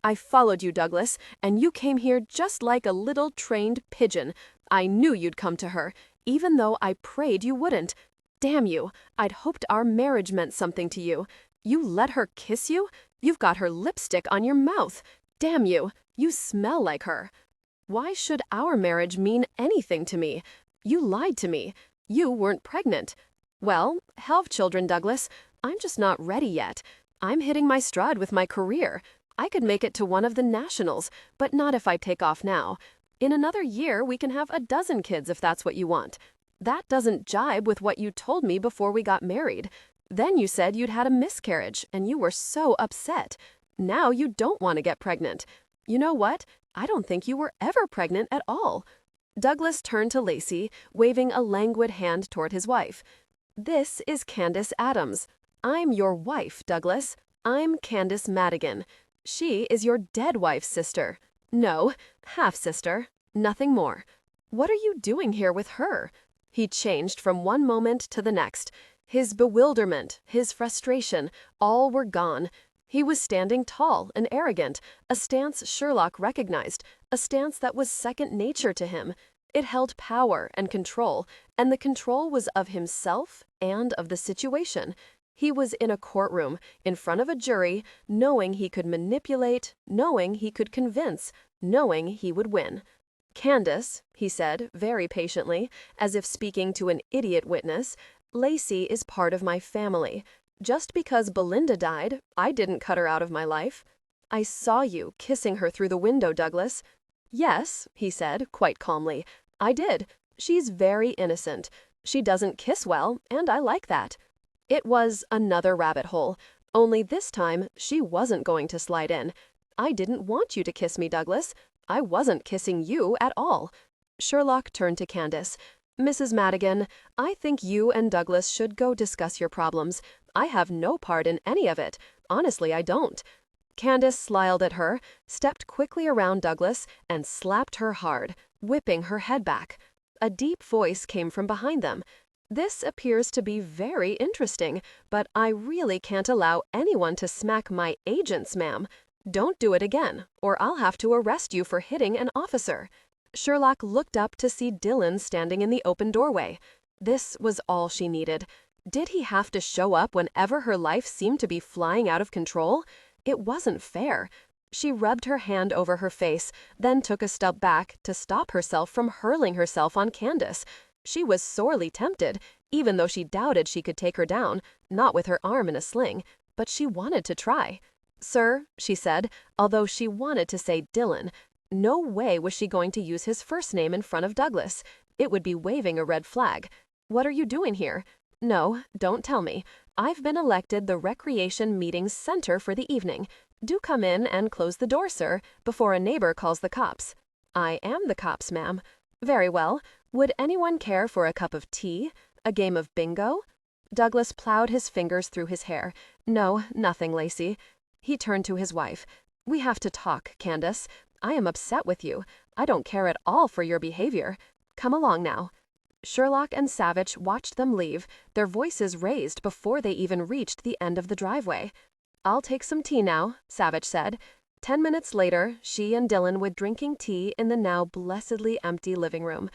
"I followed you, Douglas, and you came here just like a little trained pigeon. I knew you'd come to her, even though I prayed you wouldn't. Damn you, I'd hoped our marriage meant something to you. You let her kiss you? You've got her lipstick on your mouth. Damn you, you smell like her. Why should our marriage mean anything to me? You lied to me. You weren't pregnant. Well, have children, Douglas. I'm just not ready yet. I'm hitting my stride with my career. I could make it to one of the nationals, but not if I take off now. In another year, we can have a dozen kids if that's what you want. That doesn't jibe with what you told me before we got married. Then you said you'd had a miscarriage, and you were so upset. Now you don't want to get pregnant. You know what? I don't think you were ever pregnant at all." Douglas turned to Lacey, waving a languid hand toward his wife. "This is Candace Adams. I'm your wife, Douglas. I'm Candace Madigan. She is your dead wife's sister. No, half-sister. Nothing more. What are you doing here with her?" He changed from one moment to the next. His bewilderment, his frustration, all were gone. He was standing tall and arrogant, a stance Sherlock recognized, a stance that was second nature to him. It held power and control, and the control was of himself and of the situation. He was in a courtroom, in front of a jury, knowing he could manipulate, knowing he could convince, knowing he would win. "Candace," he said, very patiently, as if speaking to an idiot witness, "Lacey is part of my family. Just because Belinda died, I didn't cut her out of my life. I saw you kissing her through the window, Douglas." "Yes," he said, quite calmly, "I did. She's very innocent. She doesn't kiss well, and I like that." It was another rabbit hole, only this time she wasn't going to slide in. "I didn't want you to kiss me, Douglas. I wasn't kissing you at all." Sherlock turned to Candace. "Mrs. Madigan, I think you and Douglas should go discuss your problems. I have no part in any of it. Honestly, I don't." Candace smiled at her, stepped quickly around Douglas, and slapped her hard, whipping her head back. A deep voice came from behind them. This appears to be very interesting, but I really can't allow anyone to smack my agents, ma'am. Don't do it again, or I'll have to arrest you for hitting an officer." Sherlock looked up to see Dillon standing in the open doorway. This was all she needed. Did he have to show up whenever her life seemed to be flying out of control? It wasn't fair. She rubbed her hand over her face, then took a step back to stop herself from hurling herself on Candace. She was sorely tempted, even though she doubted she could take her down, not with her arm in a sling, but she wanted to try. "Sir," she said, although she wanted to say Dillon. No way was she going to use his first name in front of Douglas. It would be waving a red flag. "What are you doing here?" "No, don't tell me. I've been elected the Recreation Meetings Center for the evening. Do come in and close the door, sir, before a neighbor calls the cops." "I am the cops, ma'am." "Very well. Would anyone care for a cup of tea? A game of bingo?" Douglas plowed his fingers through his hair. "No, nothing, Lacey." He turned to his wife. "We have to talk, Candace. I am upset with you. I don't care at all for your behavior. Come along now." Sherlock and Savich watched them leave, their voices raised before they even reached the end of the driveway. "I'll take some tea now," Savich said. 10 minutes later, she and Dillon were drinking tea in the now blessedly empty living room.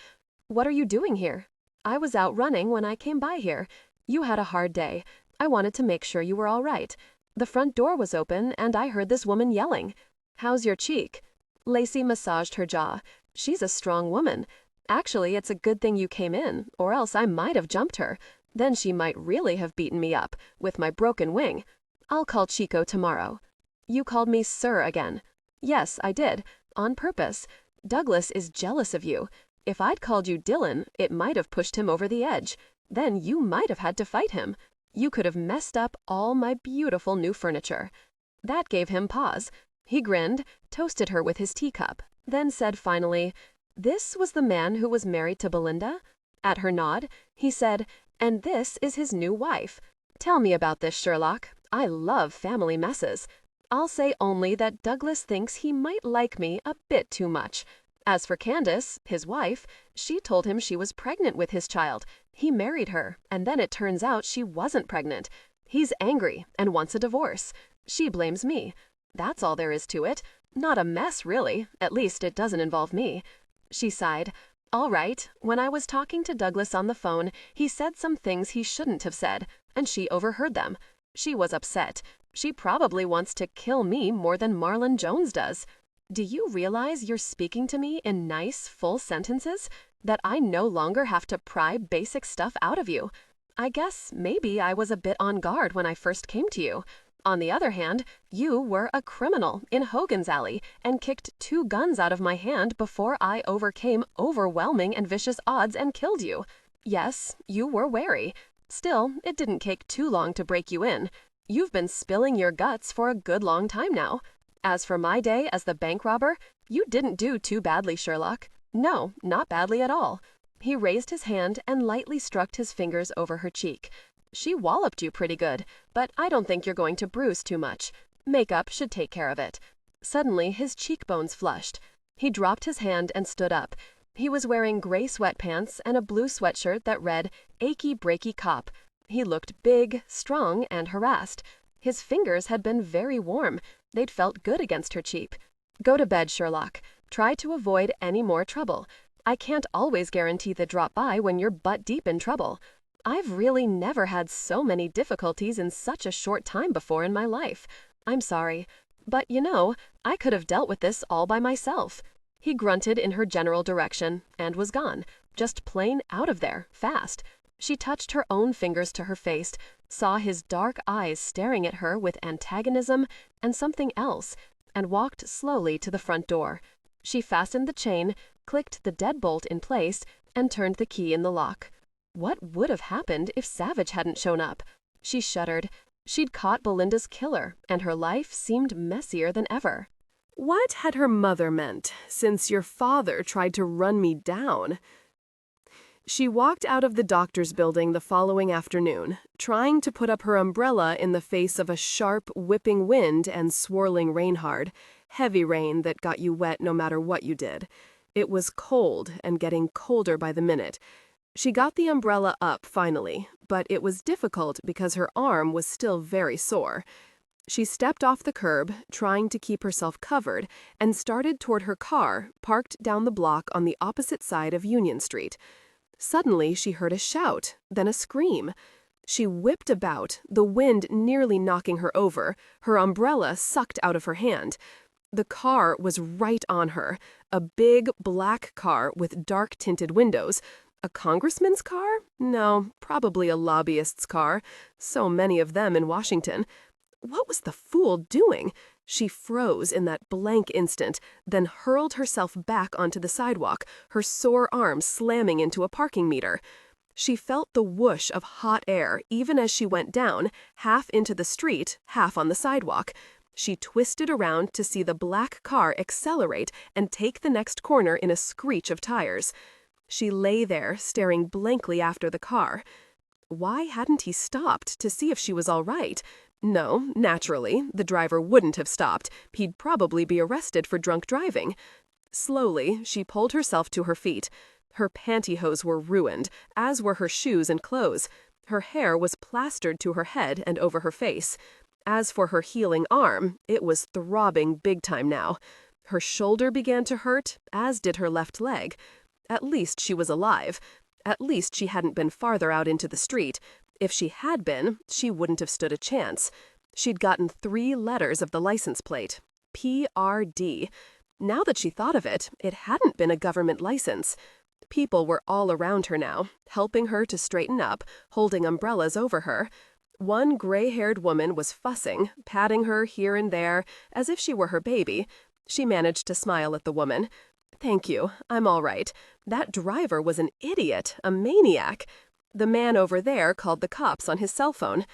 "What are you doing here?" "I was out running when I came by here. You had a hard day. I wanted to make sure you were all right. The front door was open, and I heard this woman yelling." "How's your cheek?" Lacey massaged her jaw. "She's a strong woman. Actually, it's a good thing you came in, or else I might have jumped her. Then she might really have beaten me up, with my broken wing. I'll call Chico tomorrow." "You called me sir again." "Yes, I did. On purpose. Douglas is jealous of you. If I'd called you Dillon, it might have pushed him over the edge. Then you might have had to fight him. You could have messed up all my beautiful new furniture." That gave him pause. He grinned, toasted her with his teacup, then said finally, "This was the man who was married to Belinda?" At her nod, he said, "And this is his new wife. Tell me about this, Sherlock. I love family messes. I'll say only that Douglas thinks he might like me a bit too much. As for Candace, his wife, she told him she was pregnant with his child. He married her, and then it turns out she wasn't pregnant. He's angry and wants a divorce. She blames me. That's all there is to it. Not a mess, really. At least it doesn't involve me." She sighed. "All right. When I was talking to Douglas on the phone, he said some things he shouldn't have said, and she overheard them. She was upset. She probably wants to kill me more than Marlon Jones does. Do you realize you're speaking to me in nice, full sentences? That I no longer have to pry basic stuff out of you? I guess maybe I was a bit on guard when I first came to you. On the other hand, you were a criminal in Hogan's Alley and kicked 2 guns out of my hand before I overcame overwhelming and vicious odds and killed you. Yes, you were wary. Still, it didn't take too long to break you in. You've been spilling your guts for a good long time now. As for my day as the bank robber, you didn't do too badly, Sherlock. No, not badly at all." He raised his hand and lightly struck his fingers over her cheek. "She walloped you pretty good, but I don't think you're going to bruise too much. Makeup should take care of it." Suddenly, his cheekbones flushed. He dropped his hand and stood up. He was wearing gray sweatpants and a blue sweatshirt that read, "Achy Breaky Cop." He looked big, strong, and harassed. His fingers had been very warm. They'd felt good against her cheek. "Go to bed, Sherlock. Try to avoid any more trouble. I can't always guarantee the drop by when you're butt deep in trouble. I've really never had so many difficulties in such a short time before in my life. I'm sorry. But, I could have dealt with this all by myself." He grunted in her general direction and was gone, just plain out of there, fast. She touched her own fingers to her face, saw his dark eyes staring at her with antagonism and something else, and walked slowly to the front door. She fastened the chain, clicked the deadbolt in place, and turned the key in the lock. What would have happened if Savich hadn't shown up? She shuddered. She'd caught Belinda's killer, and her life seemed messier than ever. What had her mother meant, since your father tried to run me down? She walked out of the doctor's building the following afternoon, trying to put up her umbrella in the face of a sharp, whipping wind and swirling rain hard, heavy rain that got you wet no matter what you did. It was cold and getting colder by the minute. She got the umbrella up finally, but it was difficult because her arm was still very sore. She stepped off the curb, trying to keep herself covered, and started toward her car, parked down the block on the opposite side of Union Street. Suddenly, she heard a shout, then a scream. She whipped about, the wind nearly knocking her over, her umbrella sucked out of her hand. The car was right on her, a big black car with dark-tinted windows. A congressman's car? No, probably a lobbyist's car. So many of them in Washington. What was the fool doing? She froze in that blank instant, then hurled herself back onto the sidewalk, her sore arm slamming into a parking meter. She felt the whoosh of hot air even as she went down, half into the street, half on the sidewalk. She twisted around to see the black car accelerate and take the next corner in a screech of tires. She lay there, staring blankly after the car. Why hadn't he stopped to see if she was all right? No, naturally, the driver wouldn't have stopped. He'd probably be arrested for drunk driving. Slowly, she pulled herself to her feet. Her pantyhose were ruined, as were her shoes and clothes. Her hair was plastered to her head and over her face. As for her healing arm, it was throbbing big time now. Her shoulder began to hurt, as did her left leg. At least she was alive. At least she hadn't been farther out into the street. If she had been, she wouldn't have stood a chance. She'd gotten 3 letters of the license plate. PRD. Now that she thought of it, it hadn't been a government license. People were all around her now, helping her to straighten up, holding umbrellas over her. One gray-haired woman was fussing, patting her here and there, as if she were her baby. She managed to smile at the woman. "Thank you, I'm all right. That driver was an idiot, a maniac." The man over there called the cops on his cell phone.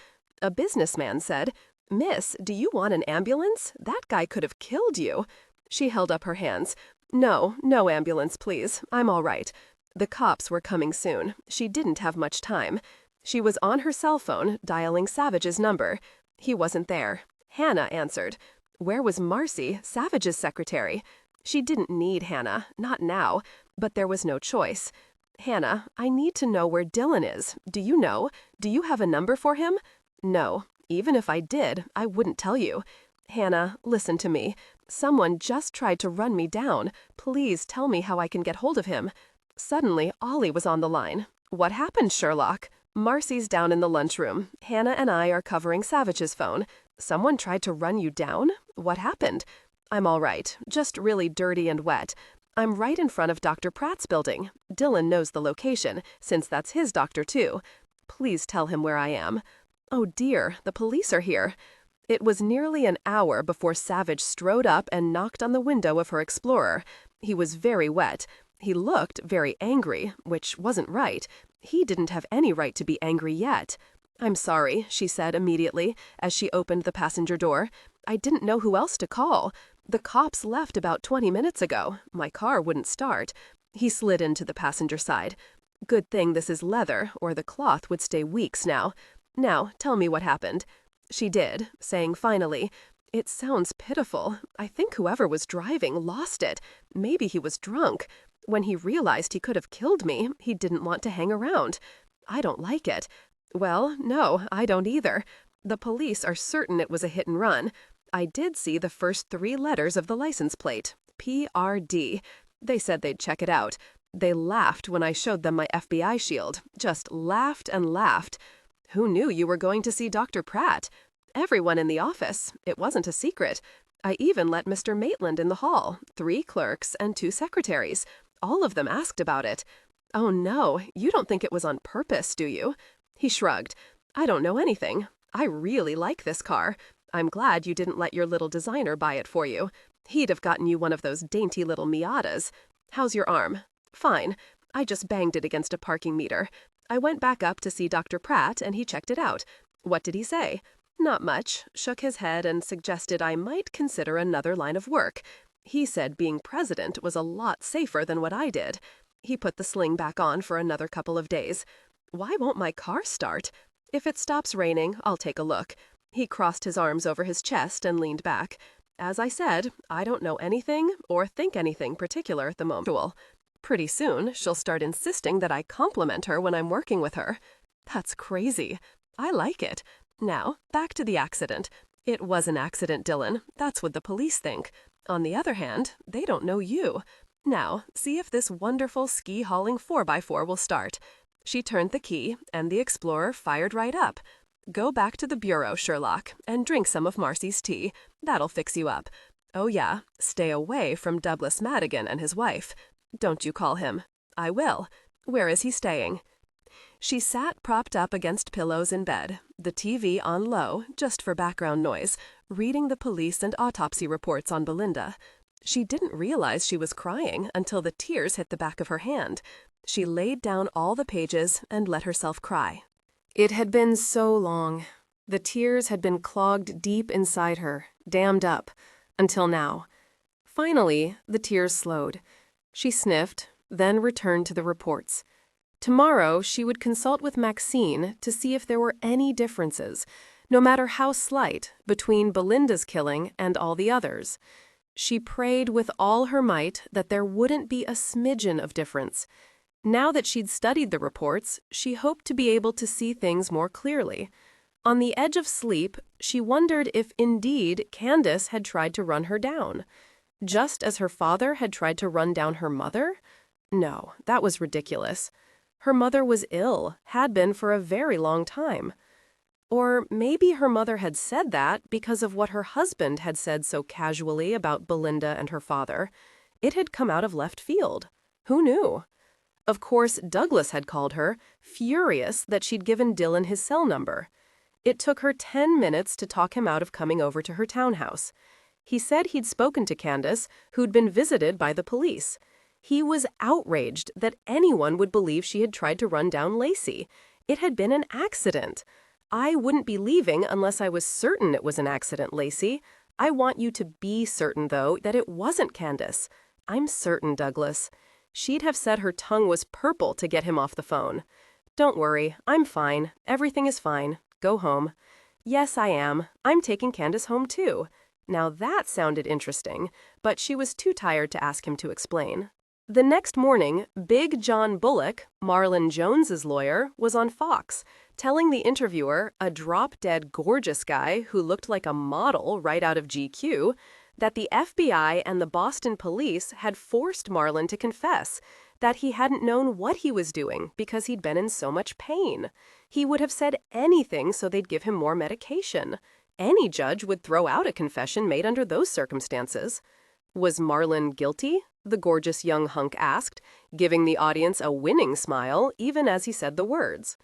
A businessman said, "Miss, do you want an ambulance? That guy could have killed you." She held up her hands. "No, no ambulance, please. I'm all right." The cops were coming soon. She didn't have much time. She was on her cell phone, dialing Savich's number. He wasn't there. Hannah answered. Where was Marcy, Savage's secretary? She didn't need Hannah, not now, but there was no choice. "Hannah, I need to know where Dillon is. Do you know? Do you have a number for him?" "No. Even if I did, I wouldn't tell you." "Hannah, listen to me. Someone just tried to run me down. Please tell me how I can get hold of him." Suddenly, Ollie was on the line. "What happened, Sherlock?" "Marcy's down in the lunchroom. Hannah and I are covering Savage's phone. Someone tried to run you down? What happened?" "I'm all right. Just really dirty and wet. I'm right in front of Dr. Pratt's building. Dillon knows the location, since that's his doctor too. Please tell him where I am." "Oh dear, the police are here." It was nearly an hour before Savich strode up and knocked on the window of her Explorer. He was very wet. He looked very angry, which wasn't right. He didn't have any right to be angry yet. "I'm sorry," she said immediately, as she opened the passenger door. "I didn't know who else to call. The cops left about 20 minutes ago. My car wouldn't start." He slid into the passenger side. "Good thing this is leather, or the cloth would stay weeks now. Now, tell me what happened." She did, saying finally, "It sounds pitiful. I think whoever was driving lost it. Maybe he was drunk. When he realized he could have killed me, he didn't want to hang around. I don't like it." "Well, no, I don't either. The police are certain it was a hit and run. I did see the first 3 letters of the license plate, PRD. They said they'd check it out. They laughed when I showed them my FBI shield, just laughed and laughed. Who knew you were going to see Dr. Pratt? Everyone in the office. It wasn't a secret. I even let Mr. Maitland in the hall, 3 clerks and 2 secretaries. All of them asked about it." "Oh no, you don't think it was on purpose, do you?" He shrugged. "I don't know anything. I really like this car. I'm glad you didn't let your little designer buy it for you. He'd have gotten you one of those dainty little Miatas. How's your arm?" "Fine. I just banged it against a parking meter. I went back up to see Dr. Pratt, and he checked it out." "What did he say?" "Not much. Shook his head and suggested I might consider another line of work. He said being president was a lot safer than what I did." He put the sling back on for another couple of days. "Why won't my car start? If it stops raining, I'll take a look." He crossed his arms over his chest and leaned back. "As I said, I don't know anything or think anything particular at the moment. Pretty soon, she'll start insisting that I compliment her when I'm working with her. That's crazy. I like it. Now, back to the accident. It was an accident, Dillon. That's what the police think. On the other hand, they don't know you. Now, see if this wonderful ski-hauling 4x4 will start. She turned the key, and the Explorer fired right up. Go back to the bureau, Sherlock, and drink some of Marcy's tea. That'll fix you up. Oh yeah, stay away from Douglas Madigan and his wife. Don't you call him. I will. Where is he staying? She sat propped up against pillows in bed, the TV on low, just for background noise, reading the police and autopsy reports on Belinda. She didn't realize she was crying until the tears hit the back of her hand. She laid down all the pages and let herself cry. It had been so long. The tears had been clogged deep inside her, dammed up, until now. Finally, the tears slowed. She sniffed, then returned to the reports. Tomorrow, she would consult with Maxine to see if there were any differences, no matter how slight, between Belinda's killing and all the others. She prayed with all her might that there wouldn't be a smidgen of difference. Now that she'd studied the reports, she hoped to be able to see things more clearly. On the edge of sleep, she wondered if indeed Candace had tried to run her down. Just as her father had tried to run down her mother? No, that was ridiculous. Her mother was ill, had been for a very long time. Or maybe her mother had said that because of what her husband had said so casually about Belinda and her father. It had come out of left field. Who knew? Of course, Douglas had called her, furious that she'd given Dillon his cell number. It took her 10 minutes to talk him out of coming over to her townhouse. He said he'd spoken to Candace, who'd been visited by the police. He was outraged that anyone would believe she had tried to run down Lacey. It had been an accident. I wouldn't be leaving unless I was certain it was an accident, Lacey. I want you to be certain, though, that it wasn't Candace. I'm certain, Douglas. She'd have said her tongue was purple to get him off the phone. Don't worry, I'm fine. Everything is fine. Go home. Yes, I am. I'm taking Candace home, too. Now that sounded interesting, but she was too tired to ask him to explain. The next morning, Big John Bullock, Marlon Jones's lawyer, was on Fox, telling the interviewer, a drop-dead gorgeous guy who looked like a model right out of GQ, that the FBI and the Boston police had forced Marlon to confess, that he hadn't known what he was doing because he'd been in so much pain. He would have said anything so they'd give him more medication. Any judge would throw out a confession made under those circumstances. Was Marlon guilty? The gorgeous young hunk asked, giving the audience a winning smile even as he said the words.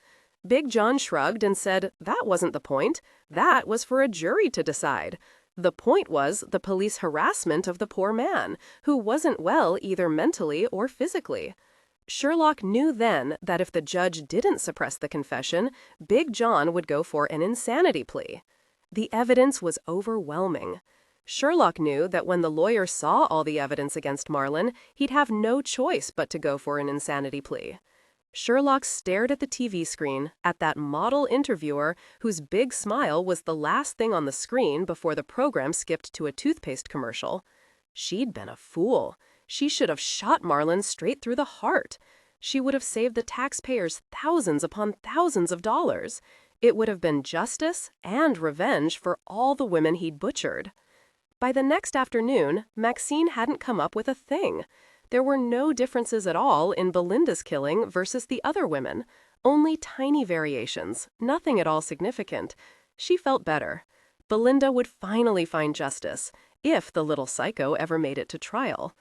Big John shrugged and said that wasn't the point. That was for a jury to decide. The point was the police harassment of the poor man, who wasn't well either mentally or physically. Sherlock knew then that if the judge didn't suppress the confession, Big John would go for an insanity plea. The evidence was overwhelming. Sherlock knew that when the lawyer saw all the evidence against Marlon, he'd have no choice but to go for an insanity plea. Sherlock stared at the TV screen, at that model interviewer whose big smile was the last thing on the screen before the program skipped to a toothpaste commercial. She'd been a fool. She should have shot Marlon straight through the heart. She would have saved the taxpayers thousands upon thousands of dollars. It would have been justice and revenge for all the women he'd butchered. By the next afternoon, Maxine hadn't come up with a thing. There were no differences at all in Belinda's killing versus the other women. Only tiny variations, nothing at all significant. She felt better. Belinda would finally find justice, if the little psycho ever made it to trial.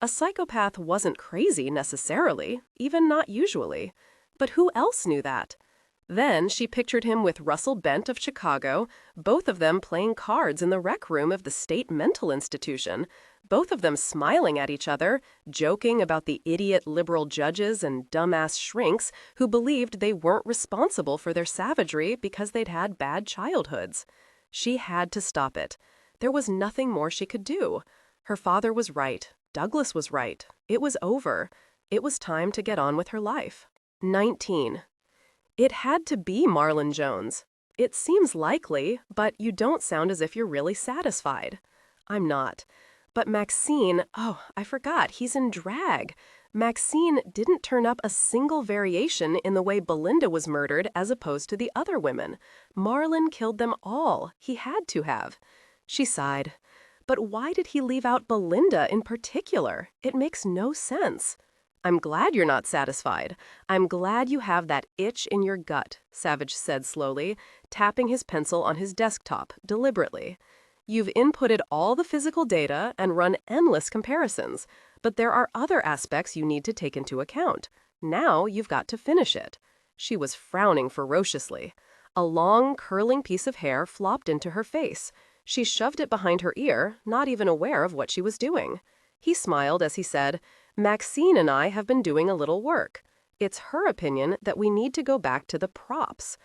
A psychopath wasn't crazy necessarily, even not usually. But who else knew that? Then she pictured him with Russell Bent of Chicago, both of them playing cards in the rec room of the state mental institution, both of them smiling at each other, joking about the idiot liberal judges and dumbass shrinks who believed they weren't responsible for their savagery because they'd had bad childhoods. She had to stop it. There was nothing more she could do. Her father was right. Douglas was right. It was over. It was time to get on with her life. 19. It had to be Marlon Jones. It seems likely, but you don't sound as if you're really satisfied. I'm not. But Maxine, oh, I forgot, he's in drag. Maxine didn't turn up a single variation in the way Belinda was murdered as opposed to the other women. Marlon killed them all. He had to have. She sighed. But why did he leave out Belinda in particular? It makes no sense. I'm glad you're not satisfied. I'm glad you have that itch in your gut, Savich said slowly, tapping his pencil on his desktop deliberately. You've inputted all the physical data and run endless comparisons, but there are other aspects you need to take into account. Now you've got to finish it. She was frowning ferociously. A long, curling piece of hair flopped into her face. She shoved it behind her ear, not even aware of what she was doing. He smiled as he said, Maxine and I have been doing a little work. It's her opinion that we need to go back to the props.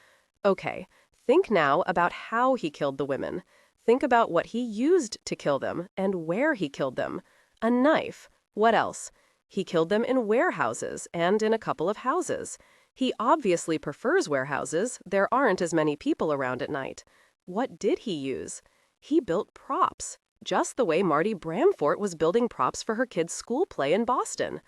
Okay, think now about how he killed the women. Think about what he used to kill them and where he killed them. A knife. What else? He killed them in warehouses and in a couple of houses. He obviously prefers warehouses. There aren't as many people around at night. What did he use? He built props, just the way Marty Bramfort was building props for her kids' school play in Boston.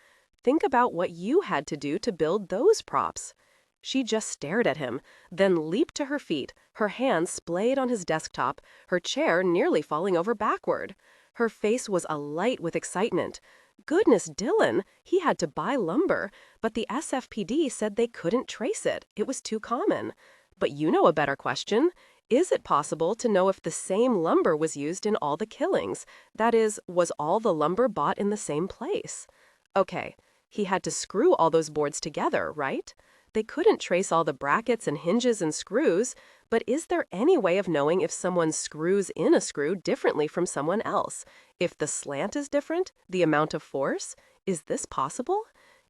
Think about what you had to do to build those props. She just stared at him, then leaped to her feet, her hands splayed on his desktop, her chair nearly falling over backward. Her face was alight with excitement. Goodness, Dillon, he had to buy lumber, but the SFPD said they couldn't trace it. It was too common. But you know a better question. Is it possible to know if the same lumber was used in all the killings? That is, was all the lumber bought in the same place? Okay, he had to screw all those boards together, right? They couldn't trace all the brackets and hinges and screws, but is there any way of knowing if someone screws in a screw differently from someone else? If the slant is different, the amount of force? Is this possible?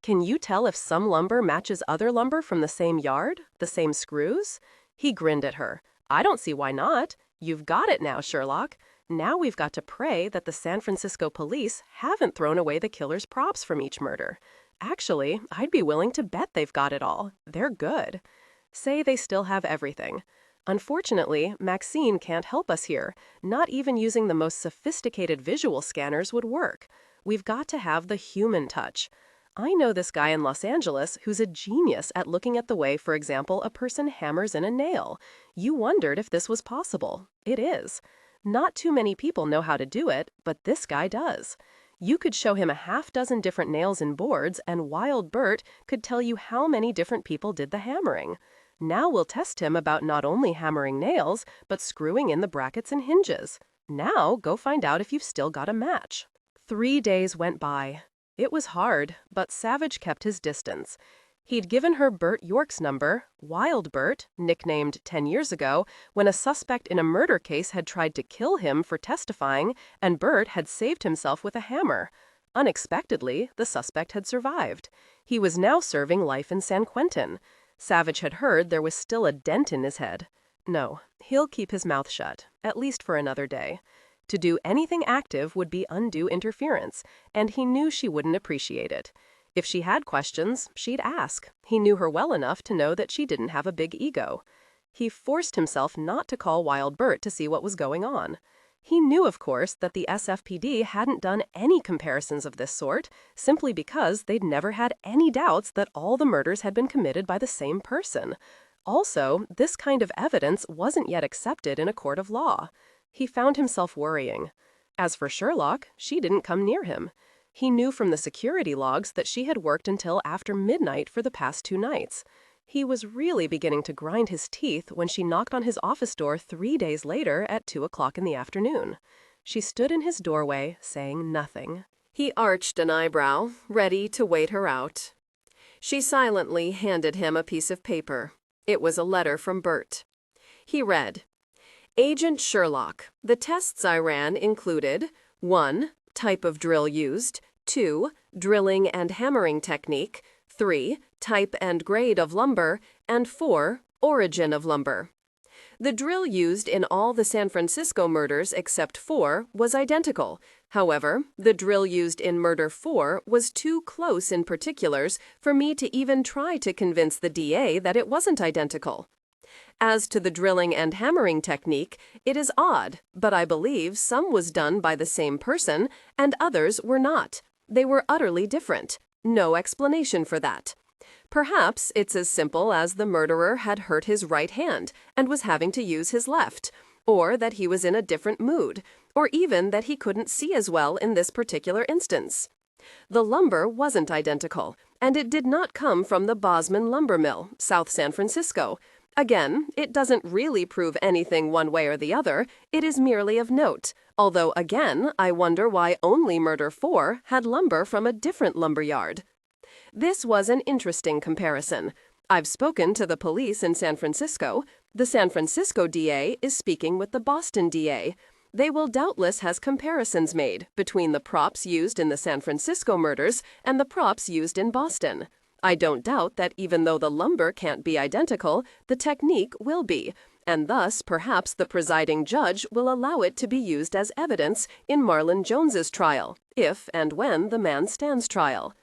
Can you tell if some lumber matches other lumber from the same yard, the same screws? He grinned at her. I don't see why not. You've got it now, Sherlock. Now we've got to pray that the San Francisco police haven't thrown away the killer's props from each murder. Actually, I'd be willing to bet they've got it all. They're good. Say they still have everything. Unfortunately, Maxine can't help us here. Not even using the most sophisticated visual scanners would work. We've got to have the human touch. I know this guy in Los Angeles who's a genius at looking at the way, for example, a person hammers in a nail. You wondered if this was possible. It is. Not too many people know how to do it, but this guy does. You could show him a half-dozen different nails and boards, and Wild Bert could tell you how many different people did the hammering. Now we'll test him about not only hammering nails, but screwing in the brackets and hinges. Now go find out if you've still got a match. 3 days went by. It was hard, but Savich kept his distance. He'd given her Bert York's number, Wild Bert, nicknamed 10 years ago, when a suspect in a murder case had tried to kill him for testifying, and Bert had saved himself with a hammer. Unexpectedly, the suspect had survived. He was now serving life in San Quentin. Savich had heard there was still a dent in his head. No, he'll keep his mouth shut, at least for another day. To do anything active would be undue interference, and he knew she wouldn't appreciate it. If she had questions, she'd ask. He knew her well enough to know that she didn't have a big ego. He forced himself not to call Wild Bert to see what was going on. He knew, of course, that the SFPD hadn't done any comparisons of this sort, simply because they'd never had any doubts that all the murders had been committed by the same person. Also, this kind of evidence wasn't yet accepted in a court of law. He found himself worrying. As for Sherlock, she didn't come near him. He knew from the security logs that she had worked until after midnight for the past 2 nights. He was really beginning to grind his teeth when she knocked on his office door 3 days later at 2 o'clock in the afternoon. She stood in his doorway, saying nothing. He arched an eyebrow, ready to wait her out. She silently handed him a piece of paper. It was a letter from Bert. He read, Agent Sherlock, the tests I ran included 1. Type of drill used, 2. Drilling and hammering technique, 3. Type and grade of lumber, and 4. Origin of lumber. The drill used in all the San Francisco murders except 4 was identical. However, the drill used in murder 4 was too close in particulars for me to even try to convince the DA that it wasn't identical. As to the drilling and hammering technique, it is odd, but I believe some was done by the same person and others were not. They were utterly different. No explanation for that. Perhaps it's as simple as the murderer had hurt his right hand and was having to use his left, or that he was in a different mood, or even that he couldn't see as well in this particular instance. The lumber wasn't identical, and it did not come from the Bosman Lumber Mill, South San Francisco. Again, it doesn't really prove anything one way or the other, it is merely of note, although again, I wonder why only Murder 4 had lumber from a different lumber yard. This was an interesting comparison. I've spoken to the police in San Francisco. The San Francisco DA is speaking with the Boston DA. They will doubtless have comparisons made between the props used in the San Francisco murders and the props used in Boston. I don't doubt that even though the lumber can't be identical, the technique will be, and thus perhaps the presiding judge will allow it to be used as evidence in Marlon Jones's trial, if and when the man stands trial.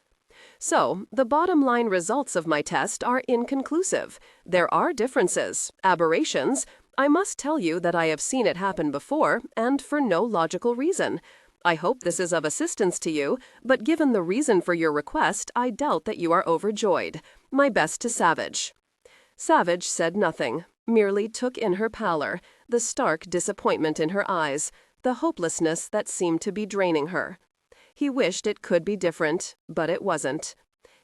So, the bottom line results of my test are inconclusive. There are differences, aberrations. I must tell you that I have seen it happen before, and for no logical reason. I hope this is of assistance to you, but given the reason for your request, I doubt that you are overjoyed. My best to Savich. Savich said nothing, merely took in her pallor, the stark disappointment in her eyes, the hopelessness that seemed to be draining her. He wished it could be different, but it wasn't.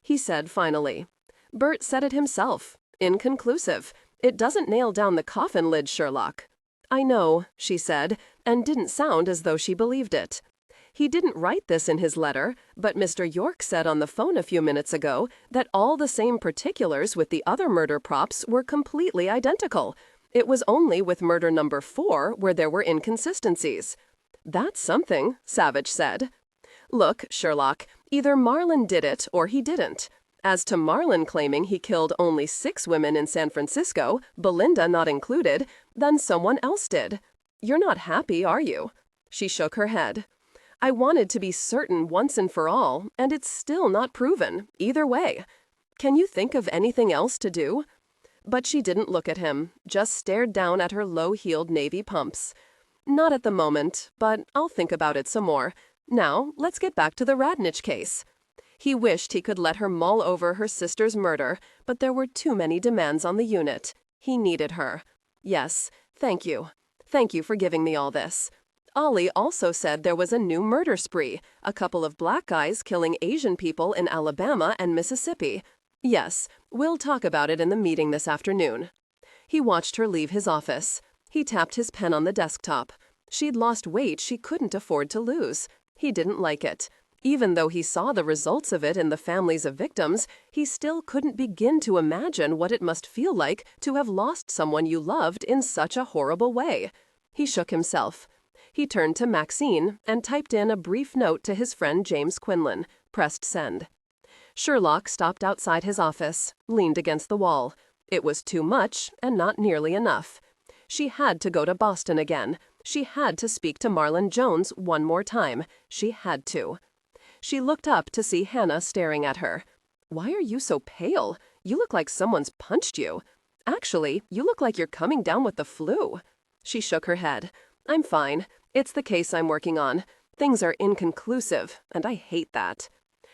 He said finally, "Bert said it himself. Inconclusive. It doesn't nail down the coffin lid, Sherlock." "I know," she said, and didn't sound as though she believed it. He didn't write this in his letter, but Mr. York said on the phone a few minutes ago that all the same particulars with the other murder props were completely identical. It was only with murder number 4 where there were inconsistencies. "That's something," Savich said. "Look, Sherlock, either Marlon did it or he didn't. As to Marlon claiming he killed only 6 women in San Francisco, Belinda not included, then someone else did. You're not happy, are you?" She shook her head. "I wanted to be certain once and for all, and it's still not proven, either way. Can you think of anything else to do?" But she didn't look at him, just stared down at her low-heeled navy pumps. "Not at the moment, but I'll think about it some more. Now, let's get back to the Radnich case." He wished he could let her mull over her sister's murder, but there were too many demands on the unit. He needed her. "Yes, thank you. Thank you for giving me all this. Ollie also said there was a new murder spree, a couple of black guys killing Asian people in Alabama and Mississippi. Yes, we'll talk about it in the meeting this afternoon." He watched her leave his office. He tapped his pen on the desktop. She'd lost weight she couldn't afford to lose. He didn't like it. Even though he saw the results of it in the families of victims, he still couldn't begin to imagine what it must feel like to have lost someone you loved in such a horrible way. He shook himself. He turned to Maxine and typed in a brief note to his friend James Quinlan, pressed send. Sherlock stopped outside his office, leaned against the wall. It was too much and not nearly enough. She had to go to Boston again. She had to speak to Marlon Jones one more time. She had to. She looked up to see Hannah staring at her. "Why are you so pale? You look like someone's punched you. Actually, you look like you're coming down with the flu." She shook her head. "I'm fine. It's the case I'm working on. Things are inconclusive, and I hate that."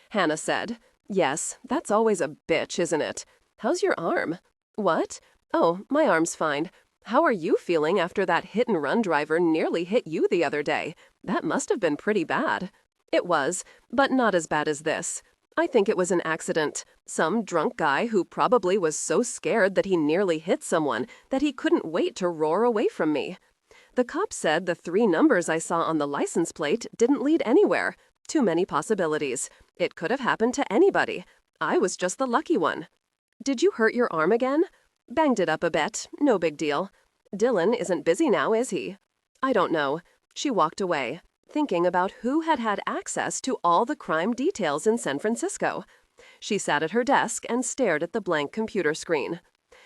Hannah said, "Yes, that's always a bitch, isn't it? How's your arm?" "What? Oh, my arm's fine. How are you feeling after that hit-and-run driver nearly hit you the other day? That must have been pretty bad." "It was, but not as bad as this. I think it was an accident. Some drunk guy who probably was so scared that he nearly hit someone that he couldn't wait to roar away from me. The cop said the 3 numbers I saw on the license plate didn't lead anywhere. Too many possibilities. It could have happened to anybody. I was just the lucky one." "Did you hurt your arm again?" "Banged it up a bit. No big deal. Dillon isn't busy now, is he?" "I don't know." She walked away, thinking about who had had access to all the crime details in San Francisco. She sat at her desk and stared at the blank computer screen.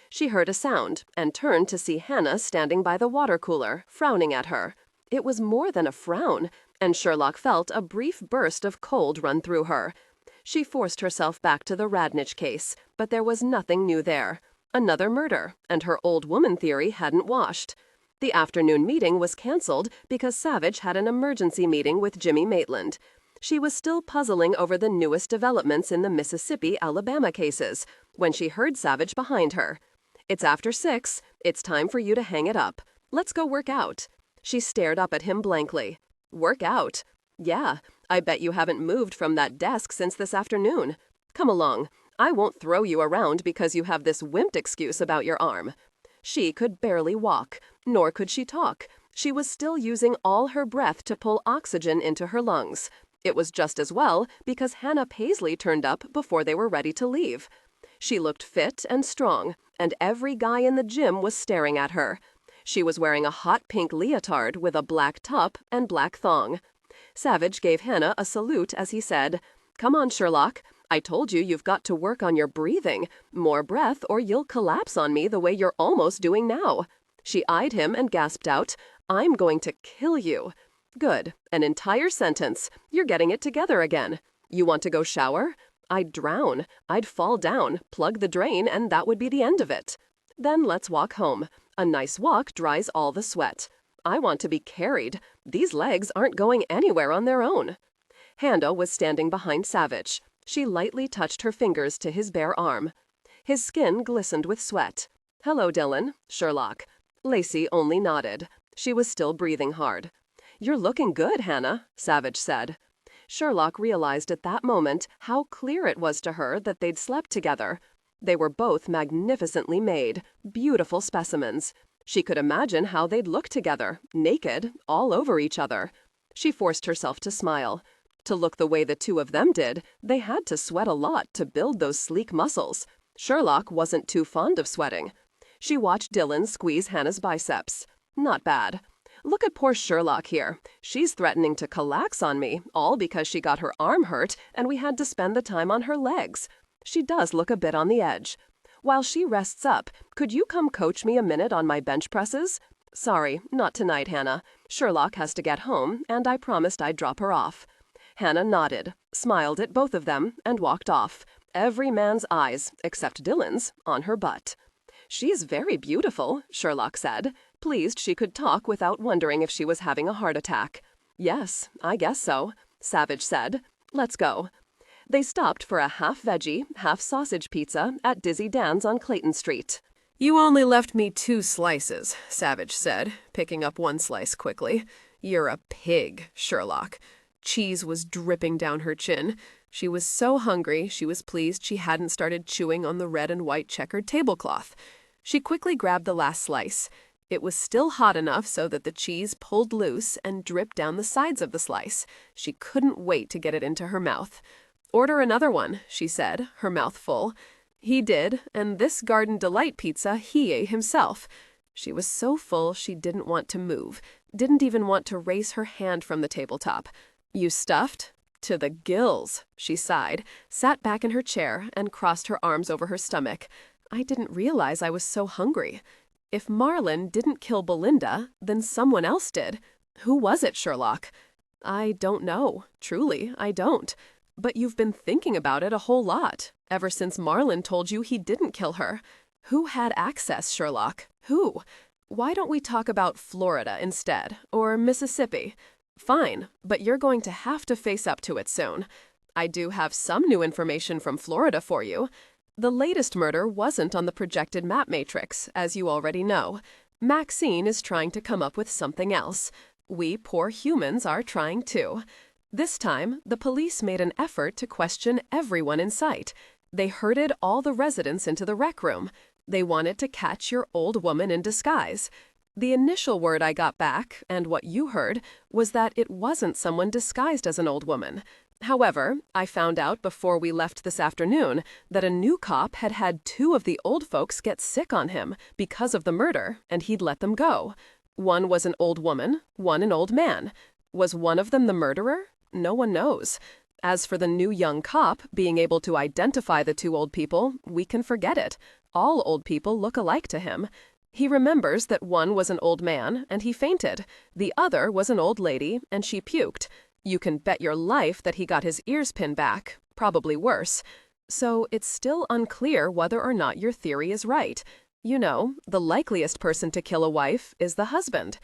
She heard a sound and turned to see Hannah standing by the water cooler, frowning at her. It was more than a frown, and Sherlock felt a brief burst of cold run through her. She forced herself back to the Radnich case, but there was nothing new there. Another murder, and her old woman theory hadn't washed. The afternoon meeting was canceled because Savich had an emergency meeting with Jimmy Maitland. She was still puzzling over the newest developments in the Mississippi-Alabama cases when she heard Savich behind her. "It's after 6. It's time for you to hang it up. Let's go work out." She stared up at him blankly. "Work out? Yeah, I bet you haven't moved from that desk since this afternoon. Come along. I won't throw you around because you have this wimped excuse about your arm." She could barely walk, nor could she talk. She was still using all her breath to pull oxygen into her lungs. It was just as well because Hannah Paisley turned up before they were ready to leave. She looked fit and strong, and every guy in the gym was staring at her. She was wearing a hot pink leotard with a black top and black thong. Savich gave Hannah a salute as he said, "Come on, Sherlock. I told you you've got to work on your breathing. More breath or you'll collapse on me the way you're almost doing now." She eyed him and gasped out, "I'm going to kill you." "Good. An entire sentence. You're getting it together again. You want to go shower?" "I'd drown. I'd fall down, plug the drain, and that would be the end of it." "Then let's walk home. A nice walk dries all the sweat." "I want to be carried. These legs aren't going anywhere on their own." Hannah was standing behind Savich. She lightly touched her fingers to his bare arm. His skin glistened with sweat. "Hello, Dillon." Sherlock. Lacey only nodded. She was still breathing hard. "You're looking good, Hannah," Savich said. Sherlock realized at that moment how clear it was to her that they'd slept together. They were both magnificently made, beautiful specimens. She could imagine how they'd look together, naked, all over each other. She forced herself to smile. To look the way the two of them did, they had to sweat a lot to build those sleek muscles. Sherlock wasn't too fond of sweating. She watched Dillon squeeze Hannah's biceps. Not bad. "Look at poor Sherlock here. She's threatening to collapse on me, all because she got her arm hurt and we had to spend the time on her legs. She does look a bit on the edge. While she rests up, could you come coach me a minute on my bench presses?" "Sorry, not tonight, Hannah. Sherlock has to get home, and I promised I'd drop her off." Hannah nodded, smiled at both of them, and walked off. Every man's eyes, except Dillon's, on her butt. "She's very beautiful," Sherlock said, pleased she could talk without wondering if she was having a heart attack. "Yes, I guess so," Savich said. "Let's go." They stopped for a half-veggie, half-sausage pizza at Dizzy Dan's on Clayton Street. "You only left me 2 slices, Savich said, picking up one slice quickly. "You're a pig, Sherlock." Cheese was dripping down her chin. She was so hungry she was pleased she hadn't started chewing on the red and white checkered tablecloth. She quickly grabbed the last slice. It was still hot enough so that the cheese pulled loose and dripped down the sides of the slice. She couldn't wait to get it into her mouth. "Order another one," she said, her mouth full. He did, and this Garden Delight pizza he ate himself. She was so full she didn't want to move, didn't even want to raise her hand from the tabletop. "You stuffed?" "To the gills," she sighed, sat back in her chair, and crossed her arms over her stomach. "I didn't realize I was so hungry." If Marlon didn't kill Belinda, then someone else did. Who was it, Sherlock? "I don't know. Truly, I don't. But you've been thinking about it a whole lot, ever since Marlon told you he didn't kill her. Who had access, Sherlock? Who? Why don't we talk about Florida instead, or Mississippi? Fine, but you're going to have to face up to it soon. I do have some new information from Florida for you. The latest murder wasn't on the projected map matrix, as you already know. Maxine is trying to come up with something else. We poor humans are trying too. This time, the police made an effort to question everyone in sight. They herded all the residents into the rec room. They wanted to catch your old woman in disguise. The initial word I got back, and what you heard, was that it wasn't someone disguised as an old woman. However, I found out before we left this afternoon that a new cop had had 2 of the old folks get sick on him because of the murder, and he'd let them go. One was an old woman, one an old man. Was one of them the murderer? No one knows. As for the new young cop being able to identify the 2 old people, we can forget it. All old people look alike to him. He remembers that one was an old man, and he fainted. The other was an old lady, and she puked. You can bet your life that he got his ears pinned back, probably worse. So it's still unclear whether or not your theory is right. You know, the likeliest person to kill a wife is the husband.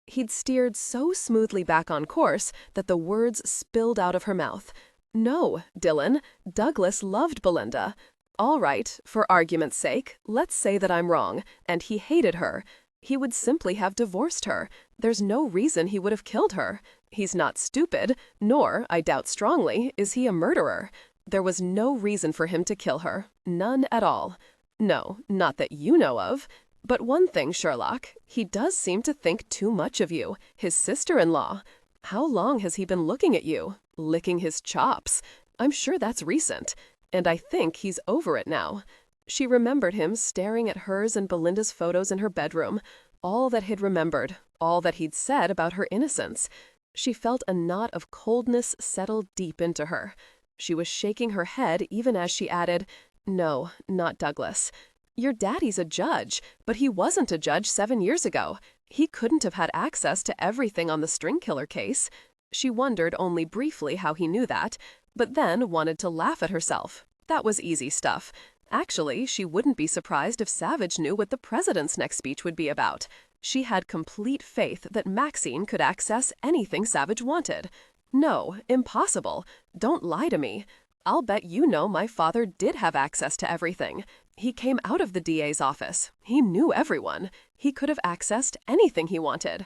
He'd steered so smoothly back on course that the words spilled out of her mouth. No, Dillon, Douglas loved Belinda. All right, for argument's sake, let's say that I'm wrong, and he hated her. He would simply have divorced her. There's no reason he would have killed her. He's not stupid, nor, I doubt strongly, is he a murderer. There was no reason for him to kill her. None at all. No, not that you know of. But one thing, Sherlock, he does seem to think too much of you, his sister-in-law. How long has he been looking at you? Licking his chops. I'm sure that's recent. And I think he's over it now. She remembered him staring at hers and Belinda's photos in her bedroom. All that he'd remembered, all that he'd said about her innocence. She felt a knot of coldness settle deep into her. She was shaking her head even as she added, "No, not Douglas. Your daddy's a judge, but he wasn't a judge 7 years ago. He couldn't have had access to everything on the string killer case." She wondered only briefly how he knew that, but then wanted to laugh at herself. That was easy stuff. Actually, she wouldn't be surprised if Savich knew what the president's next speech would be about. She had complete faith that Maxine could access anything Savich wanted. No, impossible. Don't lie to me. I'll bet you know my father did have access to everything. He came out of the DA's office. He knew everyone. He could have accessed anything he wanted.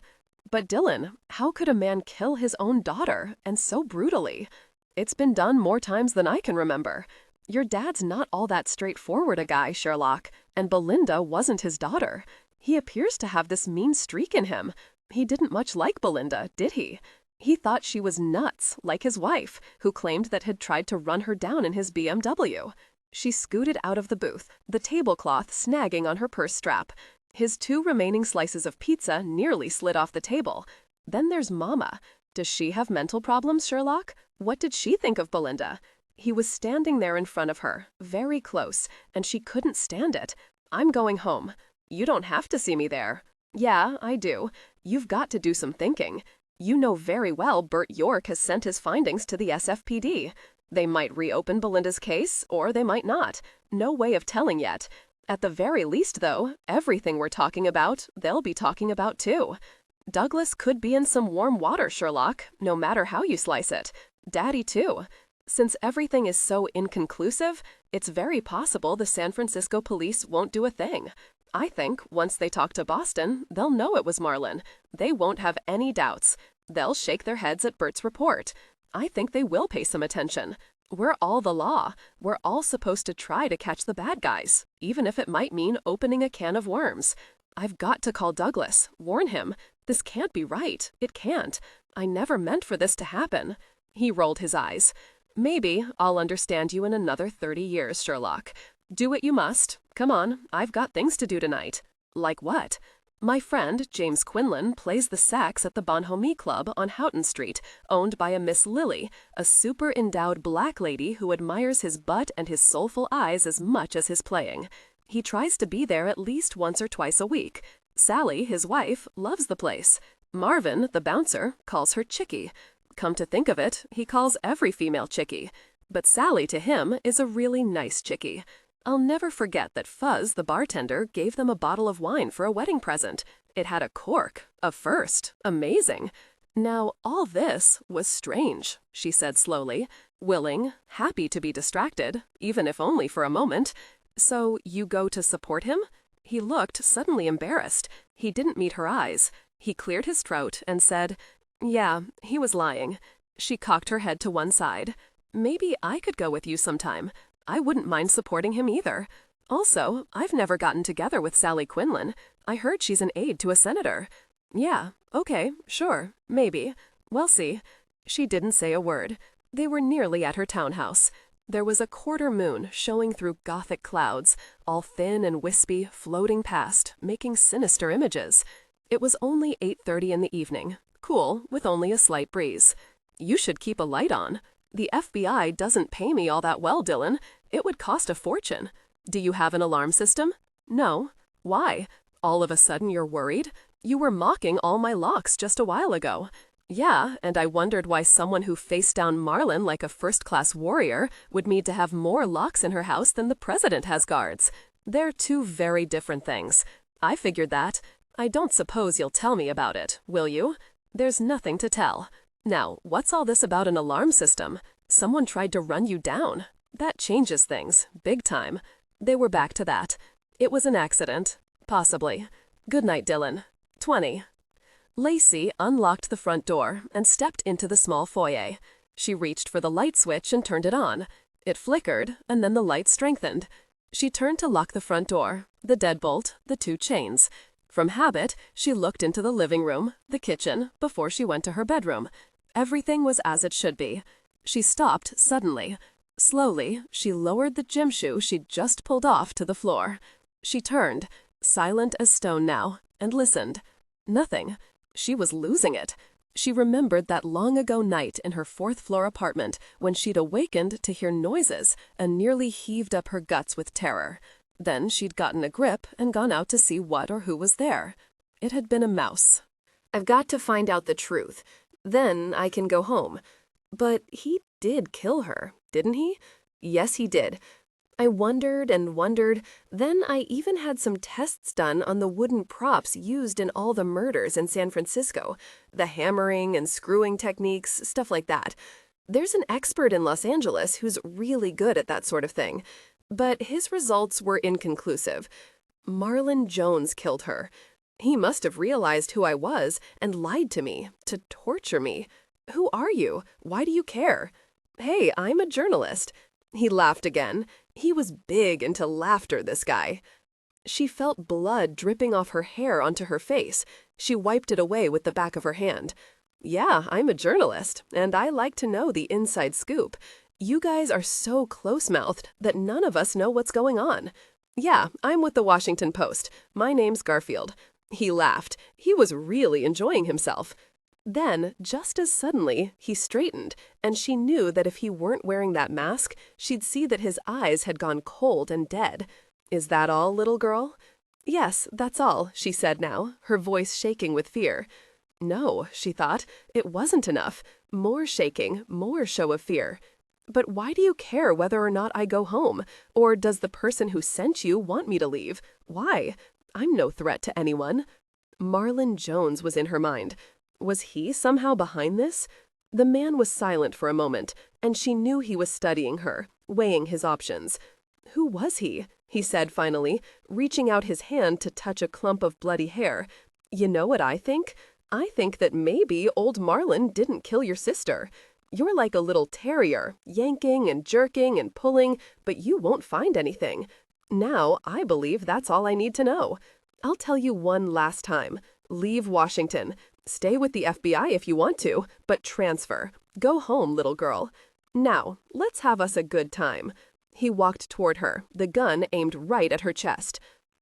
But Dillon, how could a man kill his own daughter, and so brutally? It's been done more times than I can remember. Your dad's not all that straightforward a guy, Sherlock, and Belinda wasn't his daughter. He appears to have this mean streak in him. He didn't much like Belinda, did he? He thought she was nuts, like his wife, who claimed that had tried to run her down in his BMW. She scooted out of the booth, the tablecloth snagging on her purse strap. His 2 remaining slices of pizza nearly slid off the table. Then there's Mama. Does she have mental problems, Sherlock? What did she think of Belinda? He was standing there in front of her, very close, and she couldn't stand it. "I'm going home." "You don't have to see me there." "Yeah, I do. You've got to do some thinking. You know very well Bert York has sent his findings to the SFPD. They might reopen Belinda's case, or they might not. No way of telling yet. At the very least, though, everything we're talking about, they'll be talking about too. Douglas could be in some warm water, Sherlock, no matter how you slice it. Daddy, too. Since everything is so inconclusive, it's very possible the San Francisco police won't do a thing. I think once they talk to Boston, they'll know it was Marlin. They won't have any doubts. They'll shake their heads at Bert's report. I think they will pay some attention. We're all the law. We're all supposed to try to catch the bad guys, even if it might mean opening a can of worms. I've got to call Douglas, warn him. This can't be right. It can't. I never meant for this to happen." He rolled his eyes. "Maybe I'll understand you in another 30 years, Sherlock. Do what you must. Come on, I've got things to do tonight." "Like what?" "My friend, James Quinlan, plays the sax at the Bonhomie Club on Houghton Street, owned by a Miss Lily, a super-endowed black lady who admires his butt and his soulful eyes as much as his playing. He tries to be there at least once or twice a week. Sally, his wife, loves the place. Marvin, the bouncer, calls her Chickie. Come to think of it, he calls every female Chickie. But Sally, to him, is a really nice Chickie. I'll never forget that Fuzz, the bartender, gave them a bottle of wine for a wedding present. It had a cork, a first, amazing. Now, all this was strange," she said slowly, willing, happy to be distracted, even if only for a moment. "So you go to support him?" He looked suddenly embarrassed. He didn't meet her eyes. He cleared his throat and said, "Yeah, he was lying." She cocked her head to one side. "Maybe I could go with you sometime. I wouldn't mind supporting him either. Also, I've never gotten together with Sally Quinlan. I heard she's an aide to a senator." "Yeah, okay, sure, maybe. We'll see." She didn't say a word. They were nearly at her townhouse. There was a quarter moon showing through gothic clouds, all thin and wispy, floating past, making sinister images. It was only 8:30 in the evening, cool, with only a slight breeze. "You should keep a light on. The FBI doesn't pay me all that well, Dillon. It would cost a fortune. Do you have an alarm system?" "No." "Why? All of a sudden you're worried? You were mocking all my locks just a while ago." "Yeah, and I wondered why someone who faced down Marlin like a first-class warrior would need to have more locks in her house than the president has guards. They're 2 very different things. I figured that. I don't suppose you'll tell me about it, will you? There's nothing to tell. Now, what's all this about an alarm system? Someone tried to run you down. That changes things, big time. They were back to that. It was an accident. Possibly. Good night, Dillon. 20. Lacey unlocked the front door and stepped into the small foyer. She reached for the light switch and turned it on. It flickered, and then the light strengthened. She turned to lock the front door, the deadbolt, the 2 chains. From habit, she looked into the living room, the kitchen, before she went to her bedroom. Everything was as it should be. She stopped suddenly. Slowly, she lowered the gym shoe she'd just pulled off to the floor. She turned, silent as stone now, and listened. Nothing. She was losing it. She remembered that long-ago night in her 4th-floor apartment when she'd awakened to hear noises and nearly heaved up her guts with terror. Then she'd gotten a grip and gone out to see what or who was there. It had been a mouse. I've got to find out the truth. Then I can go home. But he did kill her, didn't he? Yes, he did. I wondered and wondered. Then I even had some tests done on the wooden props used in all the murders in San Francisco. The hammering and screwing techniques, stuff like that. There's an expert in Los Angeles who's really good at that sort of thing. But his results were inconclusive. Marlon Jones killed her. He must have realized who I was and lied to me, to torture me. Who are you? Why do you care? Hey, I'm a journalist. He laughed again. He was big into laughter, this guy. She felt blood dripping off her hair onto her face. She wiped it away with the back of her hand. Yeah, I'm a journalist, and I like to know the inside scoop. You guys are so close-mouthed that none of us know what's going on. Yeah, I'm with the Washington Post. My name's Garfield. He laughed. He was really enjoying himself. Then, just as suddenly, he straightened, and she knew that if he weren't wearing that mask, she'd see that his eyes had gone cold and dead. Is that all, little girl? Yes, that's all, she said now, her voice shaking with fear. No, she thought, it wasn't enough. More shaking, more show of fear. But why do you care whether or not I go home? Or does the person who sent you want me to leave? Why? I'm no threat to anyone. Marlon Jones was in her mind. Was he somehow behind this? The man was silent for a moment, and she knew he was studying her, weighing his options. Who was he? He said finally, reaching out his hand to touch a clump of bloody hair. You know what I think? I think that maybe old Marlon didn't kill your sister. You're like a little terrier, yanking and jerking and pulling, but you won't find anything. Now, I believe that's all I need to know. I'll tell you one last time. Leave Washington. Stay with the FBI if you want to, but transfer. Go home, little girl. Now, let's have us a good time. He walked toward her, the gun aimed right at her chest.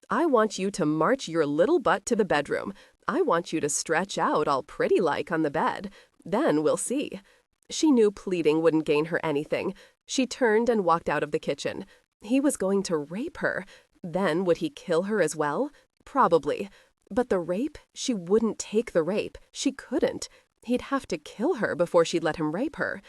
I want you to march your little butt to the bedroom. I want you to stretch out all pretty-like on the bed. Then we'll see. She knew pleading wouldn't gain her anything. She turned and walked out of the kitchen. He was going to rape her. Then would he kill her as well? Probably. But the rape? She wouldn't take the rape. She couldn't. He'd have to kill her before she'd let him rape her.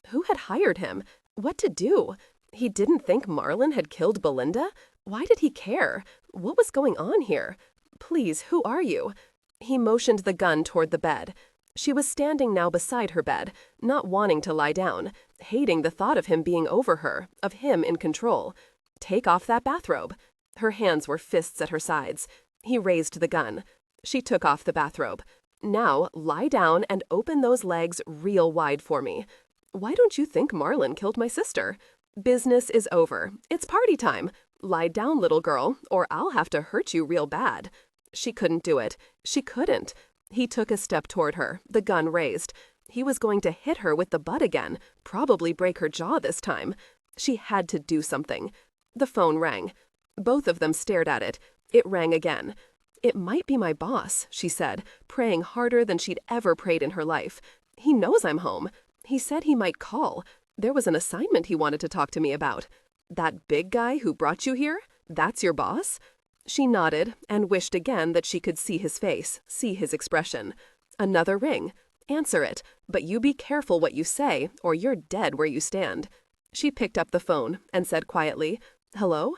Who had hired him? What to do? He didn't think Marlon had killed Belinda? Why did he care? What was going on here? Please, who are you? He motioned the gun toward the bed. She was standing now beside her bed, not wanting to lie down, hating the thought of him being over her, of him in control. Take off that bathrobe. Her hands were fists at her sides. He raised the gun. She took off the bathrobe. Now, lie down and open those legs real wide for me. Why don't you think Marlon killed my sister? Business is over. It's party time. Lie down, little girl, or I'll have to hurt you real bad. She couldn't do it. She couldn't. He took a step toward her, the gun raised. He was going to hit her with the butt again, probably break her jaw this time. She had to do something. The phone rang. Both of them stared at it. It rang again. It might be my boss, she said, praying harder than she'd ever prayed in her life. He knows I'm home. He said he might call. There was an assignment he wanted to talk to me about. That big guy who brought you here? That's your boss? She nodded and wished again that she could see his face, see his expression. Another ring. Answer it, but you be careful what you say, or you're dead where you stand. She picked up the phone and said quietly, Hello?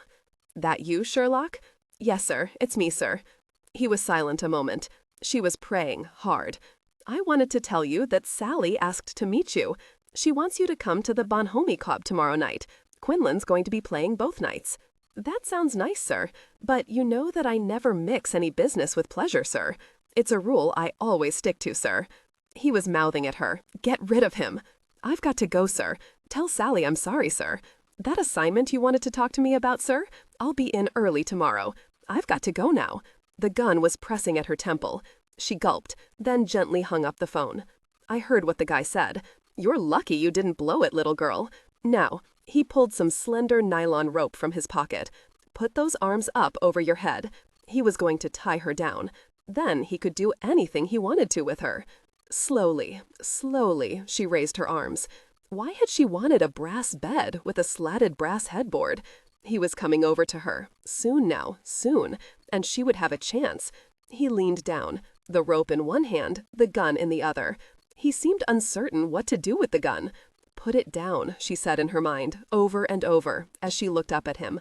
That you, Sherlock? Yes, sir. It's me, sir. He was silent a moment. She was praying hard. "I wanted to tell you that Sally asked to meet you. She wants you to come to the Bonhomie Cobb tomorrow night. Quinlan's going to be playing both nights." "That sounds nice, sir. But you know that I never mix any business with pleasure, sir. It's a rule I always stick to, sir." He was mouthing at her. Get rid of him. "I've got to go, sir. Tell Sally I'm sorry, sir. That assignment you wanted to talk to me about, sir? I'll be in early tomorrow. I've got to go now." The gun was pressing at her temple. She gulped, then gently hung up the phone. "I heard what the guy said. You're lucky you didn't blow it, little girl. Now," he pulled some slender nylon rope from his pocket. "Put those arms up over your head." He was going to tie her down. Then he could do anything he wanted to with her. Slowly, slowly, she raised her arms. Why had she wanted a brass bed with a slatted brass headboard? He was coming over to her. Soon now, soon. And she would have a chance. He leaned down, the rope in one hand, the gun in the other. He seemed uncertain what to do with the gun. "Put it down," she said in her mind, over and over, as she looked up at him.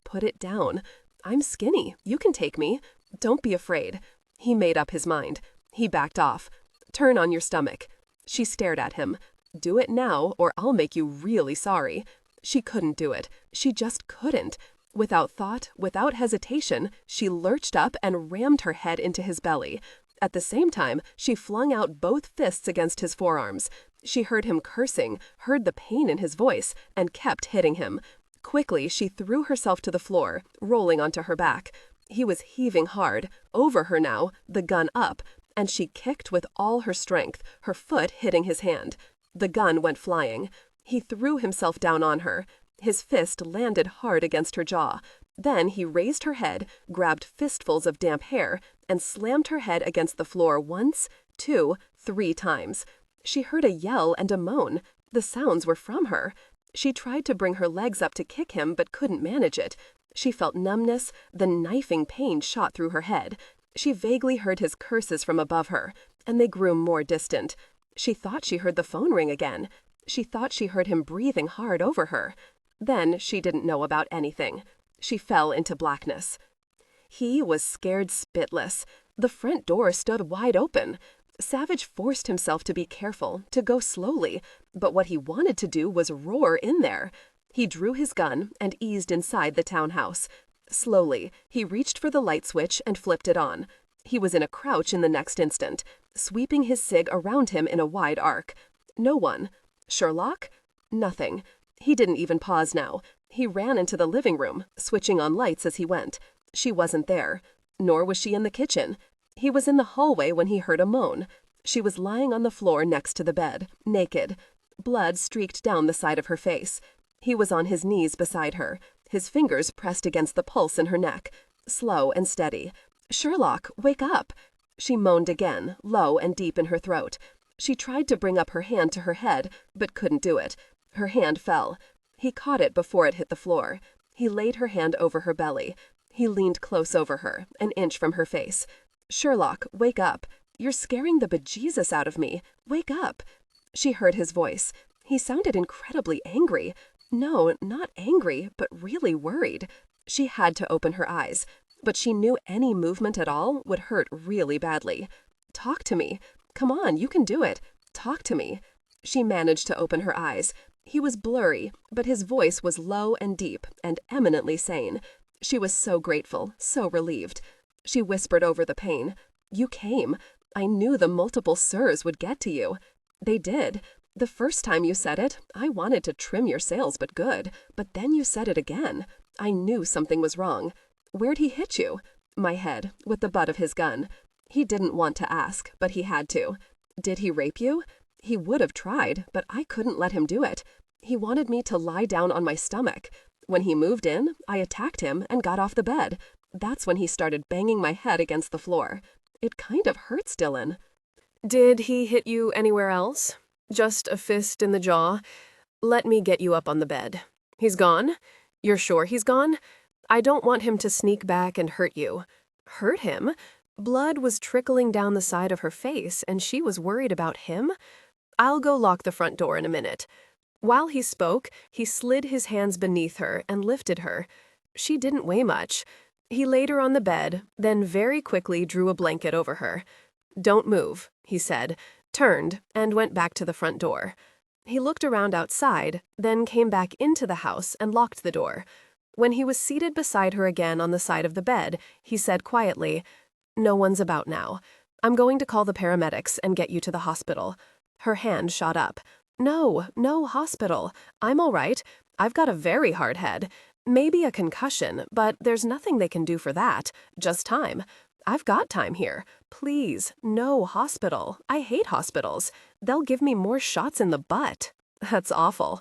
"Put it down. I'm skinny. You can take me. Don't be afraid." He made up his mind. He backed off. "Turn on your stomach." She stared at him. "Do it now, or I'll make you really sorry." She couldn't do it. She just couldn't. Without thought, without hesitation, she lurched up and rammed her head into his belly. At the same time, she flung out both fists against his forearms. She heard him cursing, heard the pain in his voice, and kept hitting him. Quickly, she threw herself to the floor, rolling onto her back. He was heaving hard, over her now, the gun up, and she kicked with all her strength, her foot hitting his hand. The gun went flying. He threw himself down on her. His fist landed hard against her jaw. Then he raised her head, grabbed fistfuls of damp hair, and slammed her head against the floor once, 2, 3 times. She heard a yell and a moan. The sounds were from her. She tried to bring her legs up to kick him, but couldn't manage it. She felt numbness, the knifing pain shot through her head. She vaguely heard his curses from above her, and they grew more distant. She thought she heard the phone ring again. She thought she heard him breathing hard over her. Then she didn't know about anything. She fell into blackness. He was scared spitless. The front door stood wide open. Savich forced himself to be careful, to go slowly, but what he wanted to do was roar in there. He drew his gun and eased inside the townhouse. Slowly, he reached for the light switch and flipped it on. He was in a crouch in the next instant, sweeping his cig around him in a wide arc. No one. Sherlock? Nothing. He didn't even pause now. He ran into the living room, switching on lights as he went. She wasn't there. Nor was she in the kitchen. He was in the hallway when he heard a moan. She was lying on the floor next to the bed, naked. Blood streaked down the side of her face. He was on his knees beside her, his fingers pressed against the pulse in her neck, slow and steady. "Sherlock, wake up!" She moaned again, low and deep in her throat. She tried to bring up her hand to her head, but couldn't do it. Her hand fell. He caught it before it hit the floor. He laid her hand over her belly. He leaned close over her, an inch from her face. "Sherlock, wake up. You're scaring the bejesus out of me. Wake up." She heard his voice. He sounded incredibly angry. No, not angry, but really worried. She had to open her eyes, but she knew any movement at all would hurt really badly. "Talk to me. Come on, you can do it. Talk to me." She managed to open her eyes. He was blurry, but his voice was low and deep and eminently sane. She was so grateful, so relieved. She whispered over the pain. "You came. I knew the multiple sirs would get to you. They did. The first time you said it, I wanted to trim your sails, but good. But then you said it again. I knew something was wrong. Where'd he hit you?" "My head, with the butt of his gun." He didn't want to ask, but he had to. "Did he rape you?" "He would have tried, but I couldn't let him do it. He wanted me to lie down on my stomach. When he moved in, I attacked him and got off the bed. That's when he started banging my head against the floor. It kind of hurts, Dillon." "Did he hit you anywhere else? Just a fist in the jaw? Let me get you up on the bed. He's gone? You're sure he's gone? I don't want him to sneak back and hurt you." Hurt him? Blood was trickling down the side of her face, and she was worried about him? "I'll go lock the front door in a minute." While he spoke, he slid his hands beneath her and lifted her. She didn't weigh much. He laid her on the bed, then very quickly drew a blanket over her. "Don't move," he said, turned, and went back to the front door. He looked around outside, then came back into the house and locked the door. When he was seated beside her again on the side of the bed, he said quietly, "No one's about now. I'm going to call the paramedics and get you to the hospital." Her hand shot up. No hospital. I'm all right. I've got a very hard head. Maybe a concussion, but there's nothing they can do for that. Just time. I've got time here. Please, no hospital. I hate hospitals. They'll give me more shots in the butt." That's awful.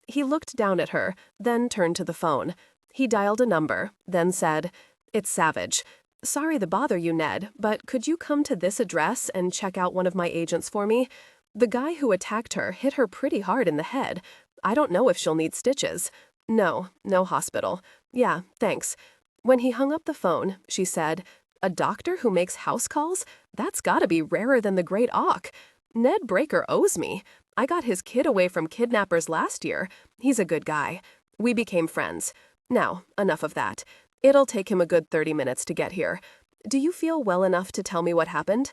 He looked down at her, then turned to the phone. He dialed a number, then said, "It's Savage. Sorry to bother you, Ned, but could you come to this address and check out one of my agents for me? The guy who attacked her hit her pretty hard in the head. I don't know if she'll need stitches. No hospital. Yeah, thanks." When he hung up the phone, she said, "A doctor who makes house calls? That's gotta be rarer than the Great Auk. Ned Breaker owes me. I got his kid away from kidnappers last year. He's a good guy. We became friends. Now, enough of that. It'll take him a good 30 minutes to get here. Do you feel well enough to tell me what happened?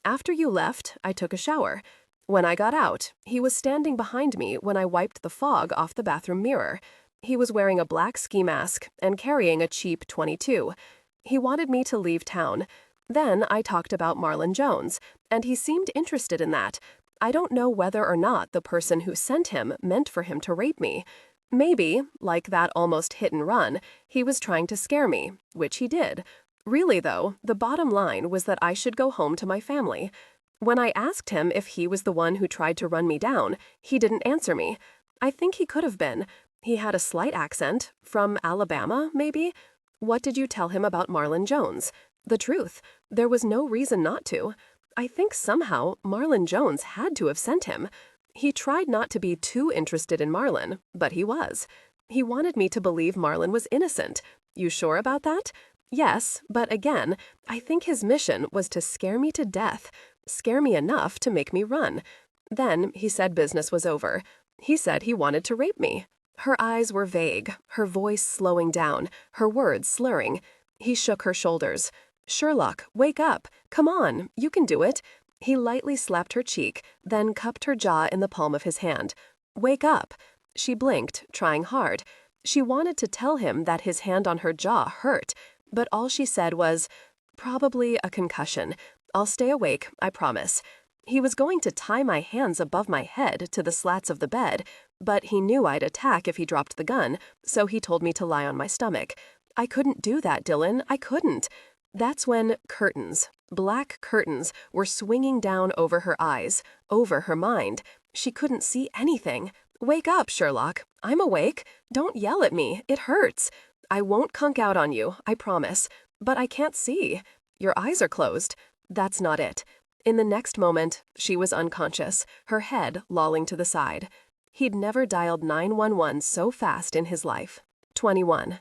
After you left, I took a shower. When I got out, he was standing behind me when I wiped the fog off the bathroom mirror. He was wearing a black ski mask and carrying a cheap .22. He wanted me to leave town. Then I talked about Marlon Jones, and he seemed interested in that. I don't know whether or not the person who sent him meant for him to rape me. Maybe, like that almost hit and run, he was trying to scare me, which he did. Really, though, the bottom line was that I should go home to my family. When I asked him if he was the one who tried to run me down, he didn't answer me. I think he could have been. He had a slight accent, from Alabama, maybe? What did you tell him about Marlon Jones? The truth. There was no reason not to. I think somehow Marlon Jones had to have sent him. He tried not to be too interested in Marlon, but he was. He wanted me to believe Marlon was innocent. You sure about that? Yes, but again, I think his mission was to scare me to death. Scare me enough to make me run. Then he said business was over. He said he wanted to rape me. Her eyes were vague, her voice slowing down, her words slurring. He shook her shoulders. "Sherlock, wake up. Come on, you can do it." He lightly slapped her cheek, then cupped her jaw in the palm of his hand. "Wake up." She blinked, trying hard. She wanted to tell him that his hand on her jaw hurt, but all she said was, "Probably a concussion. I'll stay awake, I promise." He was going to tie my hands above my head to the slats of the bed, but he knew I'd attack if he dropped the gun, so he told me to lie on my stomach. I couldn't do that, Dillon. I couldn't. That's when curtains, black curtains, were swinging down over her eyes, over her mind. She couldn't see anything. "Wake up, Sherlock. I'm awake. Don't yell at me. It hurts. I won't conk out on you, I promise. But I can't see. Your eyes are closed." That's not it. In the next moment, she was unconscious, her head lolling to the side. He'd never dialed 911 so fast in his life. 21.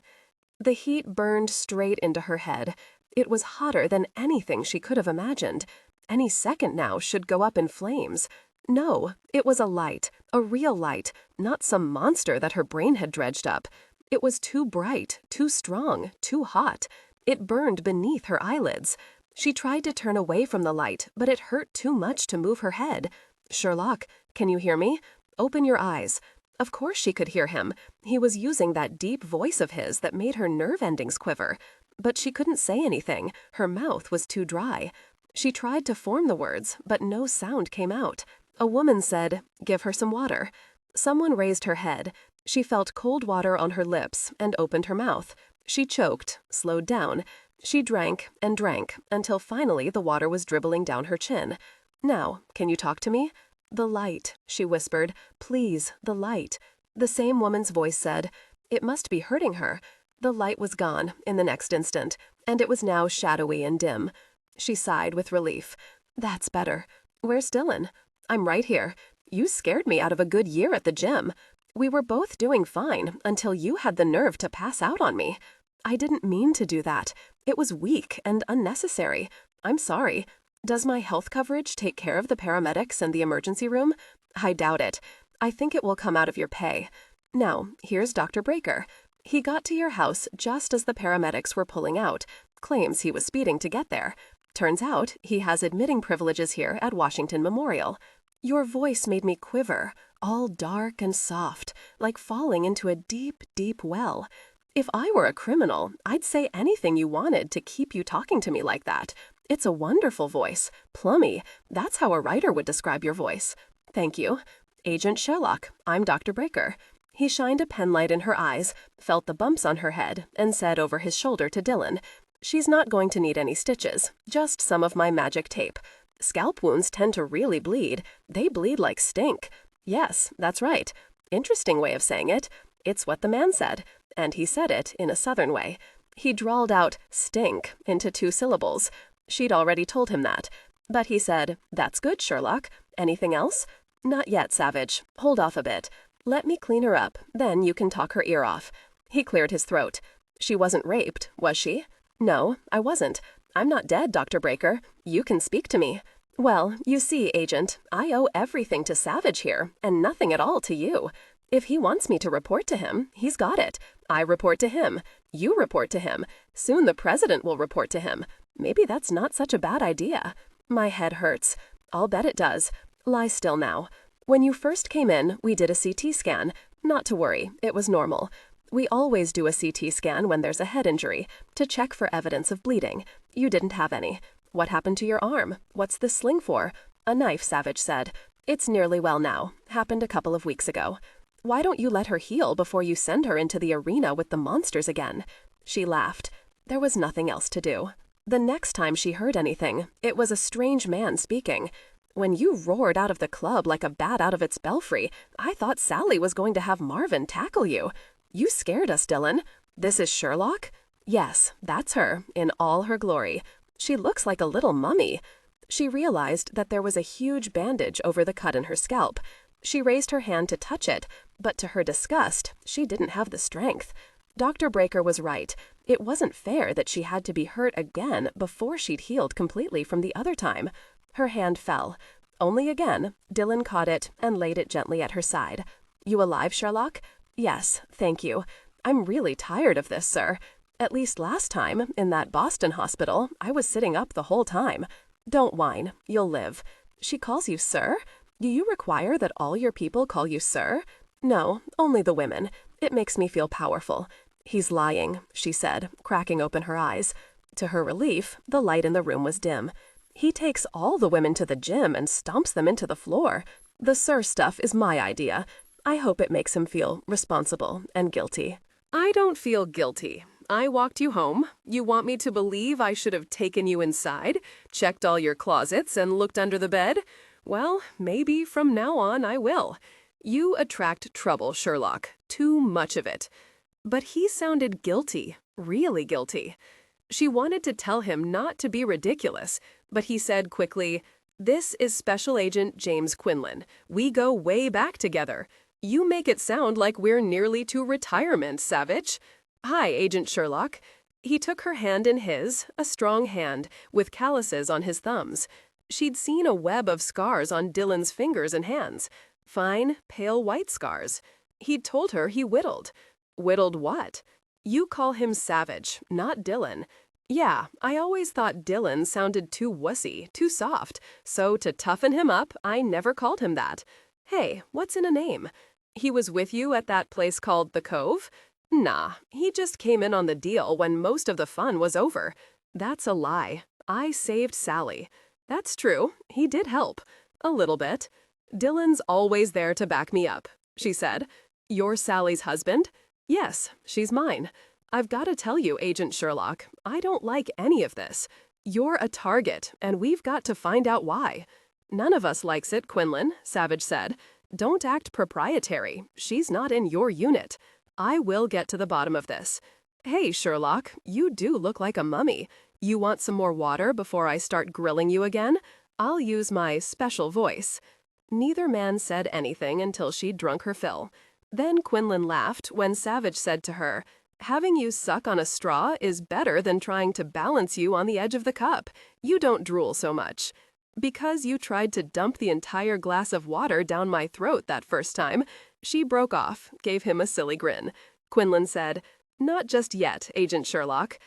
The heat burned straight into her head. It was hotter than anything she could have imagined. Any second now should go up in flames. No, it was a light, a real light, not some monster that her brain had dredged up. It was too bright, too strong, too hot. It burned beneath her eyelids. She tried to turn away from the light, but it hurt too much to move her head. "Sherlock, can you hear me? Open your eyes." Of course she could hear him. He was using that deep voice of his that made her nerve endings quiver. But she couldn't say anything. Her mouth was too dry. She tried to form the words, but no sound came out. A woman said, "Give her some water." Someone raised her head. She felt cold water on her lips and opened her mouth. She choked, slowed down. She drank and drank until finally the water was dribbling down her chin. "Now, can you talk to me?" "The light," she whispered. "Please, the light." The same woman's voice said, "It must be hurting her." The light was gone in the next instant, and it was now shadowy and dim. She sighed with relief. "That's better. Where's Dillon?" "I'm right here. You scared me out of a good year at the gym. We were both doing fine until you had the nerve to pass out on me." "I didn't mean to do that. It was weak and unnecessary. I'm sorry. Does my health coverage take care of the paramedics and the emergency room?" "I doubt it. I think it will come out of your pay. Now, here's Dr. Breaker." He got to your house just as the paramedics were pulling out, claims he was speeding to get there. Turns out he has admitting privileges here at Washington Memorial. Your voice made me quiver, all dark and soft, like falling into a deep, deep well. If I were a criminal, I'd say anything you wanted to keep you talking to me like that. It's a wonderful voice. Plummy. That's how a writer would describe your voice. Thank you. Agent Sherlock, I'm Dr. Breaker. He shined a penlight in her eyes, felt the bumps on her head, and said over his shoulder to Dillon, "She's not going to need any stitches, just some of my magic tape. Scalp wounds tend to really bleed. They bleed like stink. Yes, that's right. Interesting way of saying it. It's what the man said, and he said it in a southern way. He drawled out stink into 2 syllables. She'd already told him that. But he said, "That's good, Sherlock. Anything else?" "Not yet, Savage. Hold off a bit. Let me clean her up, then you can talk her ear off." He cleared his throat. "She wasn't raped, was she?" "No, I wasn't. I'm not dead, Dr. Breaker. You can speak to me." "Well, you see, Agent, I owe everything to Savage here, and nothing at all to you. If he wants me to report to him, he's got it. I report to him. You report to him. Soon the president will report to him. Maybe that's not such a bad idea. My head hurts. I'll bet it does. Lie still now. When you first came in, we did a CT scan. Not to worry, it was normal. We always do a CT scan when there's a head injury, to check for evidence of bleeding. You didn't have any. What happened to your arm? What's this sling for?" "A knife," Savage said. "It's nearly well now. Happened a couple of weeks ago." "Why don't you let her heal before you send her into the arena with the monsters again?" She laughed. There was nothing else to do. The next time she heard anything, it was a strange man speaking. "When you roared out of the club like a bat out of its belfry, I thought Sally was going to have Marvin tackle you. You scared us, Dillon. This is Sherlock?" "Yes, that's her, in all her glory. She looks like a little mummy." She realized that there was a huge bandage over the cut in her scalp. She raised her hand to touch it, but to her disgust, she didn't have the strength. Dr. Breaker was right. It wasn't fair that she had to be hurt again before she'd healed completely from the other time. Her hand fell. Only again, Dillon caught it and laid it gently at her side. "You alive, Sherlock?" "Yes, thank you. I'm really tired of this, sir. At least last time, in that Boston hospital, I was sitting up the whole time. Don't whine. You'll live." "She calls you sir? Do you require that all your people call you sir?" "No, only the women. It makes me feel powerful." "He's lying," she said, cracking open her eyes. To her relief, the light in the room was dim. "He takes all the women to the gym and stomps them into the floor. The sir stuff is my idea. I hope it makes him feel responsible and guilty." "I don't feel guilty. I walked you home. You want me to believe I should have taken you inside, checked all your closets, and looked under the bed? Well, maybe from now on I will. You attract trouble, Sherlock. Too much of it." But he sounded guilty, really guilty. She wanted to tell him not to be ridiculous, but he said quickly, "This is Special Agent James Quinlan. We go way back together. You make it sound like we're nearly to retirement, Savage." "Hi, Agent Sherlock." He took her hand in his, a strong hand, with calluses on his thumbs. She'd seen a web of scars on Dillon's fingers and hands. Fine, pale white scars. He'd told her he whittled. "Whittled what?" "You call him Savage, not Dillon." "Yeah, I always thought Dillon sounded too wussy, too soft, so to toughen him up, I never called him that. Hey, what's in a name? He was with you at that place called the Cove?" "Nah, he just came in on the deal when most of the fun was over." "That's a lie. I saved Sally." "That's true. He did help. A little bit." "Dillon's always there to back me up," she said. "You're Sally's husband?" "Yes, she's mine. I've got to tell you, Agent Sherlock, I don't like any of this. You're a target, and we've got to find out why." "None of us likes it, Quinlan," Savage said. "Don't act proprietary. She's not in your unit. I will get to the bottom of this. Hey, Sherlock, you do look like a mummy. You want some more water before I start grilling you again? I'll use my special voice." Neither man said anything until she'd drunk her fill. Then Quinlan laughed when Savage said to her, "Having you suck on a straw is better than trying to balance you on the edge of the cup. You don't drool so much." "Because you tried to dump the entire glass of water down my throat that first time." She broke off, gave him a silly grin. Quinlan said, Not just yet, Agent Sherlock.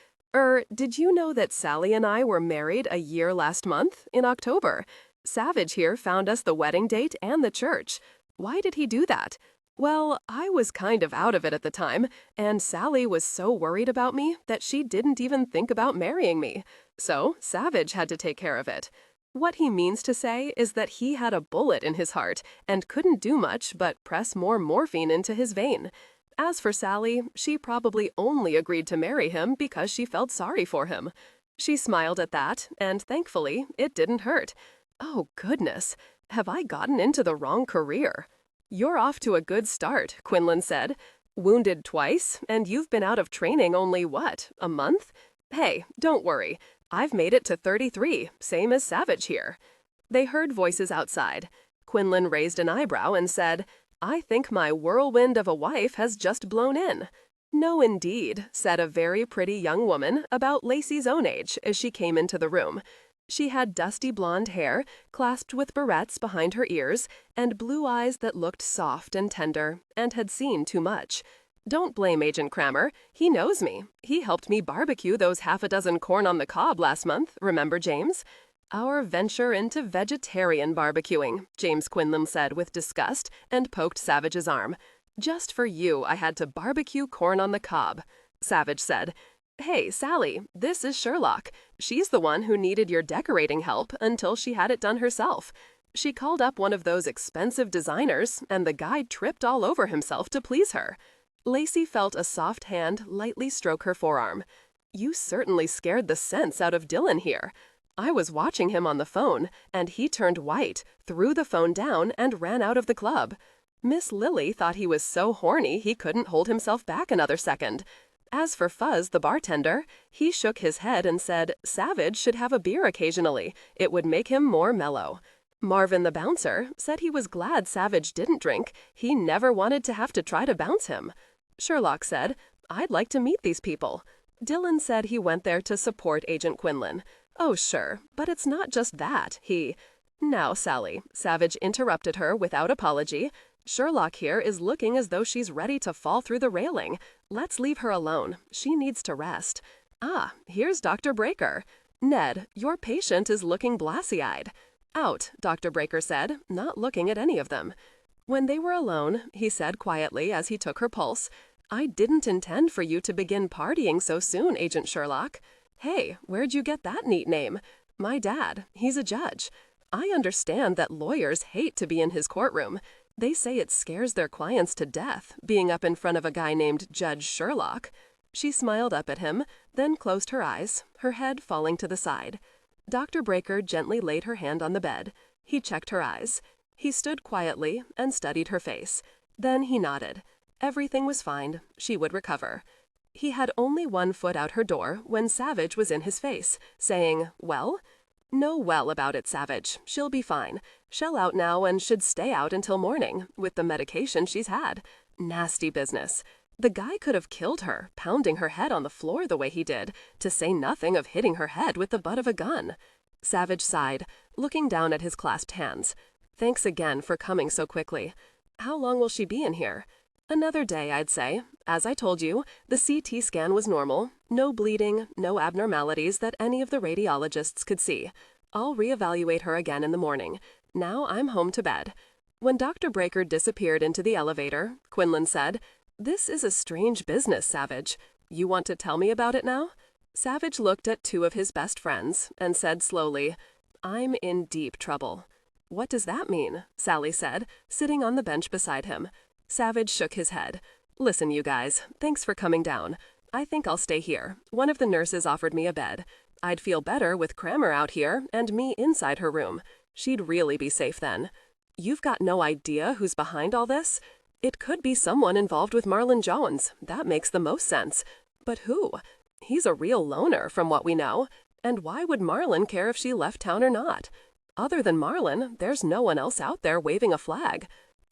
Did you know that Sally and I were married a year last month, in October? Savage here found us the wedding date and the church. Why did he do that? Well, I was kind of out of it at the time, and Sally was so worried about me that she didn't even think about marrying me. So, Savage had to take care of it. What he means to say is that he had a bullet in his heart and couldn't do much but press more morphine into his vein. As for Sally, she probably only agreed to marry him because she felt sorry for him. She smiled at that, and thankfully, it didn't hurt. Oh, goodness, have I gotten into the wrong career? You're off to a good start, Quinlan said. Wounded twice, and you've been out of training only, what, a month? Hey, don't worry. I've made it to 33, same as Savage here. They heard voices outside. Quinlan raised an eyebrow and said, I think my whirlwind of a wife has just blown in. No, indeed, said a very pretty young woman about Lacey's own age as she came into the room. She had dusty blonde hair, clasped with barrettes behind her ears, and blue eyes that looked soft and tender, and had seen too much. Don't blame Agent Kramer. He knows me. He helped me barbecue those half a dozen corn on the cob last month, remember, James? Our venture into vegetarian barbecuing, James Quinlan said with disgust, and poked Savage's arm. Just for you, I had to barbecue corn on the cob. Savage said, Hey, Sally, this is Sherlock. She's the one who needed your decorating help until she had it done herself. She called up one of those expensive designers, and the guy tripped all over himself to please her. Lacey felt a soft hand lightly stroke her forearm. You certainly scared the sense out of Dillon here. I was watching him on the phone, and he turned white, threw the phone down, and ran out of the club. Miss Lily thought he was so horny he couldn't hold himself back another second. As for Fuzz, the bartender, he shook his head and said Savage should have a beer occasionally. It would make him more mellow. Marvin, the bouncer, said he was glad Savage didn't drink. He never wanted to have to try to bounce him. Sherlock said, I'd like to meet these people. Dillon said he went there to support Agent Quinlan. Oh, sure, but it's not just that. Now, Sally, Savage interrupted her without apology. Sherlock here is looking as though she's ready to fall through the railing. Let's leave her alone. She needs to rest. Ah, here's Dr. Breaker. Ned, your patient is looking glassy-eyed. Out, Dr. Breaker said, not looking at any of them. When they were alone, he said quietly as he took her pulse, I didn't intend for you to begin partying so soon, Agent Sherlock. Hey, where'd you get that neat name? My dad, he's a judge. I understand that lawyers hate to be in his courtroom. They say it scares their clients to death, being up in front of a guy named Judge Sherlock. She smiled up at him, then closed her eyes, her head falling to the side. Dr. Breaker gently laid her hand on the bed. He checked her eyes. He stood quietly and studied her face. Then he nodded. Everything was fine. She would recover. He had only one foot out her door when Savage was in his face, saying, Well? No well about it, Savage. She'll be fine. She'll out now and should stay out until morning, with the medication she's had. Nasty business. The guy could have killed her, pounding her head on the floor the way he did, to say nothing of hitting her head with the butt of a gun. Savage sighed, looking down at his clasped hands. Thanks again for coming so quickly. How long will she be in here? Another day, I'd say. As I told you, the CT scan was normal. No bleeding, no abnormalities that any of the radiologists could see. I'll reevaluate her again in the morning. Now I'm home to bed. When Dr. Breaker disappeared into the elevator, Quinlan said, This is a strange business, Savage. You want to tell me about it now? Savage looked at two of his best friends and said slowly, I'm in deep trouble. What does that mean? Sally said, sitting on the bench beside him. Savage shook his head. Listen, you guys, thanks for coming down. I think I'll stay here. One of the nurses offered me a bed. I'd feel better with Kramer out here and me inside her room. She'd really be safe then. You've got no idea who's behind all this? It could be someone involved with Marlon Jones. That makes the most sense. But who? He's a real loner, from what we know. And why would Marlon care if she left town or not? Other than Marlon, there's no one else out there waving a flag.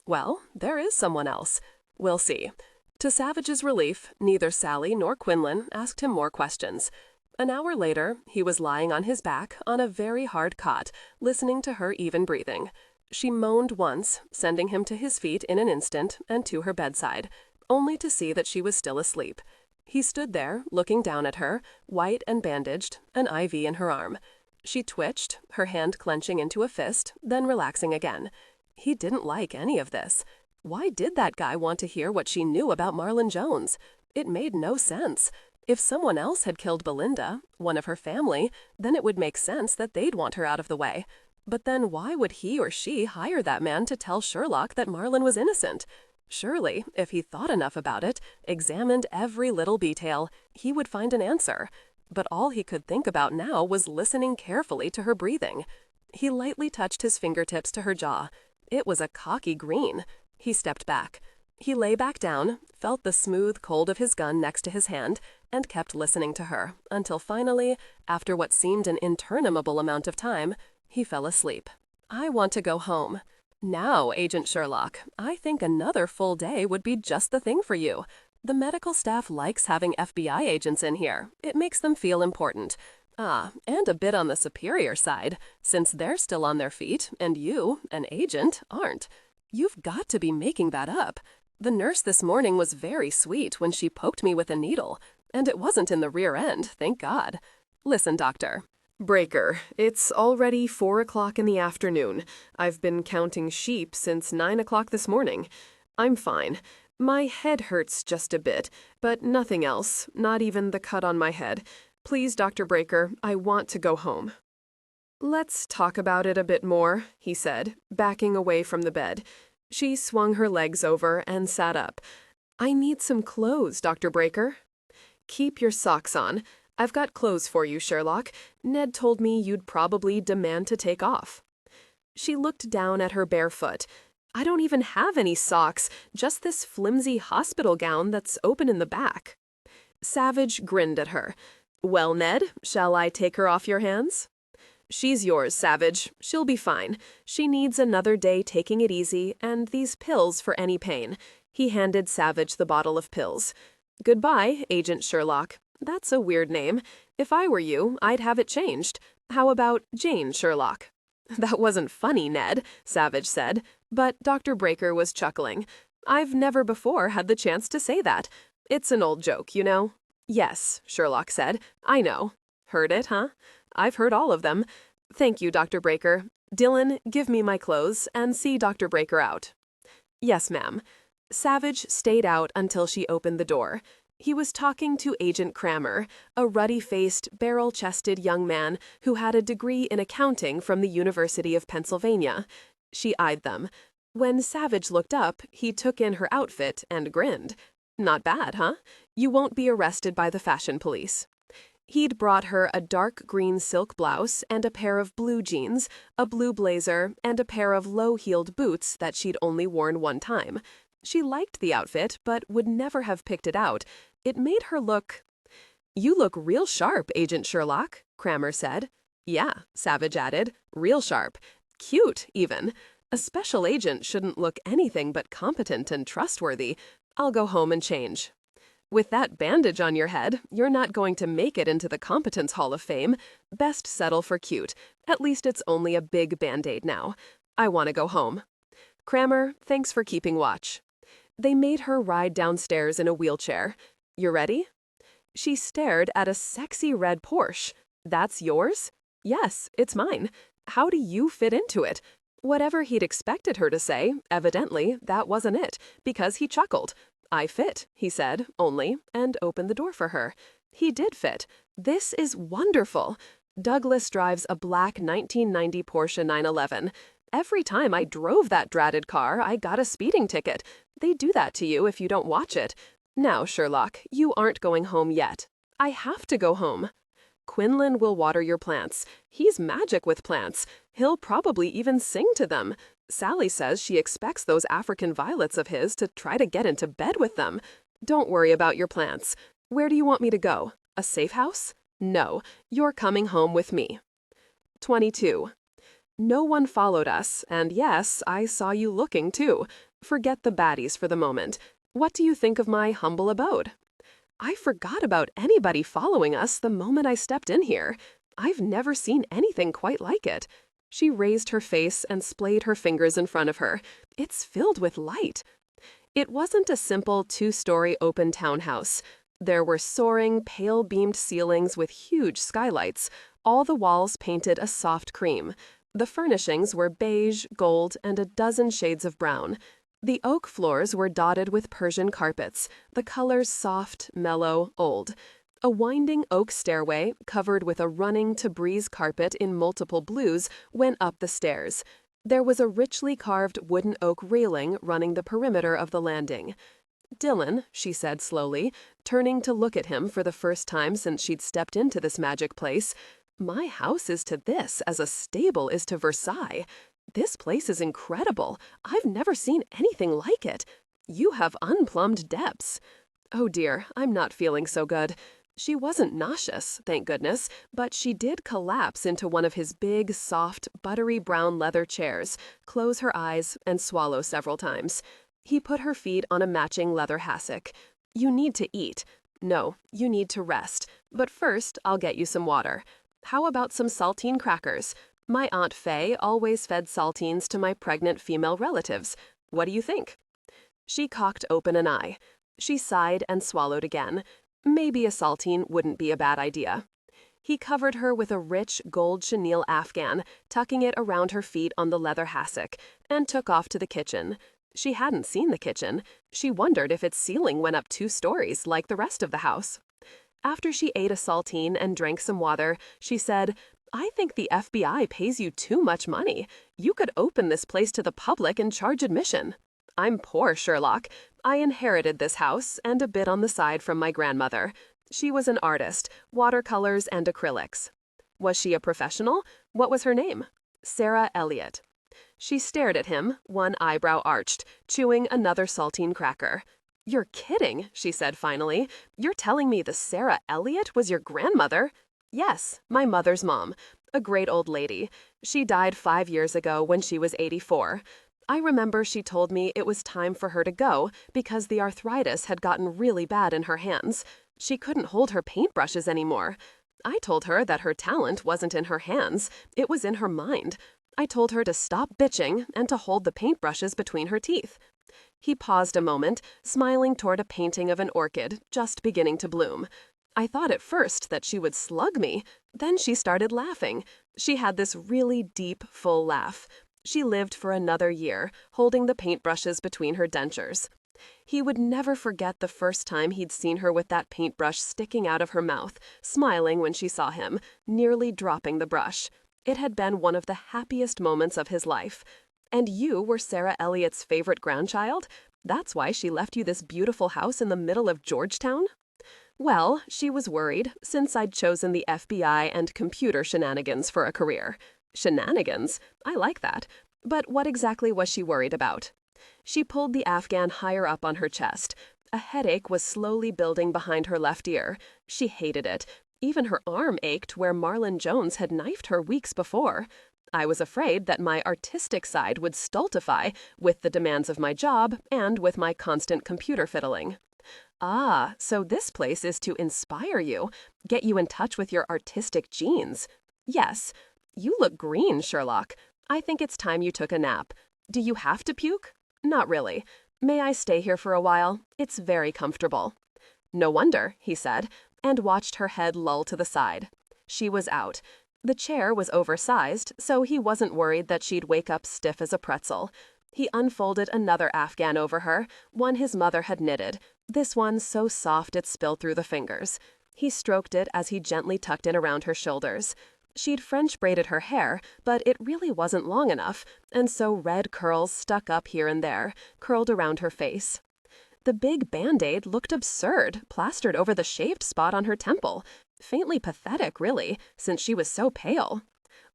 Well, there is someone else. We'll see. To Savage's relief, neither Sally nor Quinlan asked him more questions. An hour later, he was lying on his back on a very hard cot, listening to her even breathing. She moaned once, sending him to his feet in an instant and to her bedside, only to see that she was still asleep. He stood there, looking down at her, white and bandaged, an IV in her arm. She twitched, her hand clenching into a fist, then relaxing again. He didn't like any of this. Why did that guy want to hear what she knew about Marlon Jones? It made no sense. If someone else had killed Belinda, one of her family, then it would make sense that they'd want her out of the way. But then why would he or she hire that man to tell Sherlock that Marlon was innocent? Surely, if he thought enough about it, examined every little detail, he would find an answer. But all he could think about now was listening carefully to her breathing. He lightly touched his fingertips to her jaw. It was a cocky green. He stepped back. He lay back down, felt the smooth cold of his gun next to his hand, and kept listening to her, until finally, after what seemed an interminable amount of time, he fell asleep. "I want to go home." "Now, Agent Sherlock, I think another full day would be just the thing for you. The medical staff likes having FBI agents in here. It makes them feel important. And a bit on the superior side, since they're still on their feet, and you, an agent, aren't. You've got to be making that up. The nurse this morning was very sweet when she poked me with a needle, and it wasn't in the rear end, thank God. Listen, doctor." Breaker, it's already 4 o'clock in the afternoon. I've been counting sheep since 9 o'clock this morning. I'm fine. My head hurts just a bit, but nothing else, not even the cut on my head. Please, Dr. Breaker, I want to go home. "Let's talk about it a bit more," he said, backing away from the bed. She swung her legs over and sat up. "I need some clothes, Dr. Breaker." "Keep your socks on. I've got clothes for you, Sherlock. Ned told me you'd probably demand to take off." She looked down at her bare foot. "I don't even have any socks, just this flimsy hospital gown that's open in the back." Savage grinned at her. "Well, Ned, shall I take her off your hands?" "She's yours, Savage. She'll be fine. She needs another day taking it easy, and these pills for any pain." He handed Savage the bottle of pills. "Goodbye, Agent Sherlock. That's a weird name. If I were you, I'd have it changed. How about Jane Sherlock?" "That wasn't funny, Ned," Savage said, but Dr. Breaker was chuckling. "I've never before had the chance to say that. It's an old joke, you know." "Yes," Sherlock said. "I know." "Heard it, huh?" "I've heard all of them. Thank you, Dr. Breaker. Dillon, give me my clothes and see Dr. Breaker out." "Yes, ma'am." Savage stayed out until she opened the door. He was talking to Agent Kramer, a ruddy-faced, barrel-chested young man who had a degree in accounting from the University of Pennsylvania. She eyed them. When Savage looked up, he took in her outfit and grinned. "Not bad, huh? You won't be arrested by the fashion police." He'd brought her a dark green silk blouse and a pair of blue jeans, a blue blazer, and a pair of low-heeled boots that she'd only worn one time. She liked the outfit, but would never have picked it out. It made her look... "You look real sharp, Agent Sherlock," Kramer said. "Yeah," Savage added, "real sharp. Cute, even. A special agent shouldn't look anything but competent and trustworthy. I'll go home and change." "With that bandage on your head, you're not going to make it into the Competence Hall of Fame. Best settle for cute. At least it's only a big Band-Aid now. I want to go home." "Kramer, thanks for keeping watch." They made her ride downstairs in a wheelchair. "You ready?" She stared at a sexy red Porsche. "That's yours?" "Yes, it's mine. How do you fit into it?" Whatever he'd expected her to say, evidently that wasn't it, because he chuckled. "I fit," he said, only, and opened the door for her. He did fit. "This is wonderful." Douglas drives a black 1990 Porsche 911. "Every time I drove that dratted car, I got a speeding ticket. They do that to you if you don't watch it. Now, Sherlock, you aren't going home yet." "I have to go home." "Quinlan will water your plants. He's magic with plants. He'll probably even sing to them. Sally says she expects those African violets of his to try to get into bed with them. Don't worry about your plants. Where do you want me to go? A safe house? No, you're coming home with me." 22. "No one followed us, and yes, I saw you looking too. Forget the baddies for the moment. What do you think of my humble abode?" "I forgot about anybody following us the moment I stepped in here. I've never seen anything quite like it." She raised her face and splayed her fingers in front of her. "It's filled with light." It wasn't a simple two-story open townhouse. There were soaring, pale-beamed ceilings with huge skylights, all the walls painted a soft cream. The furnishings were beige, gold, and a dozen shades of brown. The oak floors were dotted with Persian carpets, the colors soft, mellow, old. A winding oak stairway, covered with a running-to-breeze carpet in multiple blues, went up the stairs. There was a richly carved wooden oak railing running the perimeter of the landing. "Dillon," she said slowly, turning to look at him for the first time since she'd stepped into this magic place, "my house is to this as a stable is to Versailles. This place is incredible. I've never seen anything like it. You have unplumbed depths. Oh dear, I'm not feeling so good." She wasn't nauseous, thank goodness, but she did collapse into one of his big, soft, buttery brown leather chairs, close her eyes, and swallow several times. He put her feet on a matching leather hassock. "You need to eat. No, you need to rest. But first, I'll get you some water. How about some saltine crackers? My Aunt Fay always fed saltines to my pregnant female relatives. What do you think?" She cocked open an eye. She sighed and swallowed again. Maybe a saltine wouldn't be a bad idea. He covered her with a rich gold chenille afghan, tucking it around her feet on the leather hassock, and took off to the kitchen. She hadn't seen the kitchen. She wondered if its ceiling went up 2 stories like the rest of the house. After she ate a saltine and drank some water, she said, "I think the FBI pays you too much money. You could open this place to the public and charge admission." "I'm poor, Sherlock. I inherited this house and a bit on the side from my grandmother. She was an artist, watercolors and acrylics." "Was she a professional? What was her name?" "Sarah Elliott." She stared at him, one eyebrow arched, chewing another saltine cracker. "You're kidding," she said finally. "You're telling me the Sarah Elliott was your grandmother?" "Yes, my mother's mom. A great old lady. She died 5 years ago when she was 84. I remember she told me it was time for her to go because the arthritis had gotten really bad in her hands. She couldn't hold her paintbrushes anymore. I told her that her talent wasn't in her hands, it was in her mind. I told her to stop bitching and to hold the paintbrushes between her teeth." He paused a moment, smiling toward a painting of an orchid just beginning to bloom. "I thought at first that she would slug me. Then she started laughing. She had this really deep, full laugh. She lived for another year, holding the paintbrushes between her dentures. He would never forget the first time he'd seen her with that paintbrush sticking out of her mouth, smiling when she saw him, nearly dropping the brush. It had been one of the happiest moments of his life. "And you were Sarah Elliott's favorite grandchild? That's why she left you this beautiful house in the middle of Georgetown?" "Well, she was worried, since I'd chosen the FBI and computer shenanigans for a career." "Shenanigans? I like that. But what exactly was she worried about?" She pulled the afghan higher up on her chest. A headache was slowly building behind her left ear. She hated it. Even her arm ached where Marlon Jones had knifed her weeks before. "I was afraid that my artistic side would stultify with the demands of my job and with my constant computer fiddling." "Ah, so this place is to inspire you, get you in touch with your artistic genes." "Yes. You look green, Sherlock. I think it's time you took a nap. Do you have to puke?" "Not really. May I stay here for a while? It's very comfortable." "No wonder," he said, and watched her head lull to the side. She was out. The chair was oversized, so he wasn't worried that she'd wake up stiff as a pretzel. He unfolded another afghan over her, one his mother had knitted, this one so soft it spilled through the fingers. He stroked it as he gently tucked it around her shoulders. She'd French braided her hair, but it really wasn't long enough, and so red curls stuck up here and there, curled around her face. The big Band-Aid looked absurd, plastered over the shaved spot on her temple. Faintly pathetic, really, since she was so pale.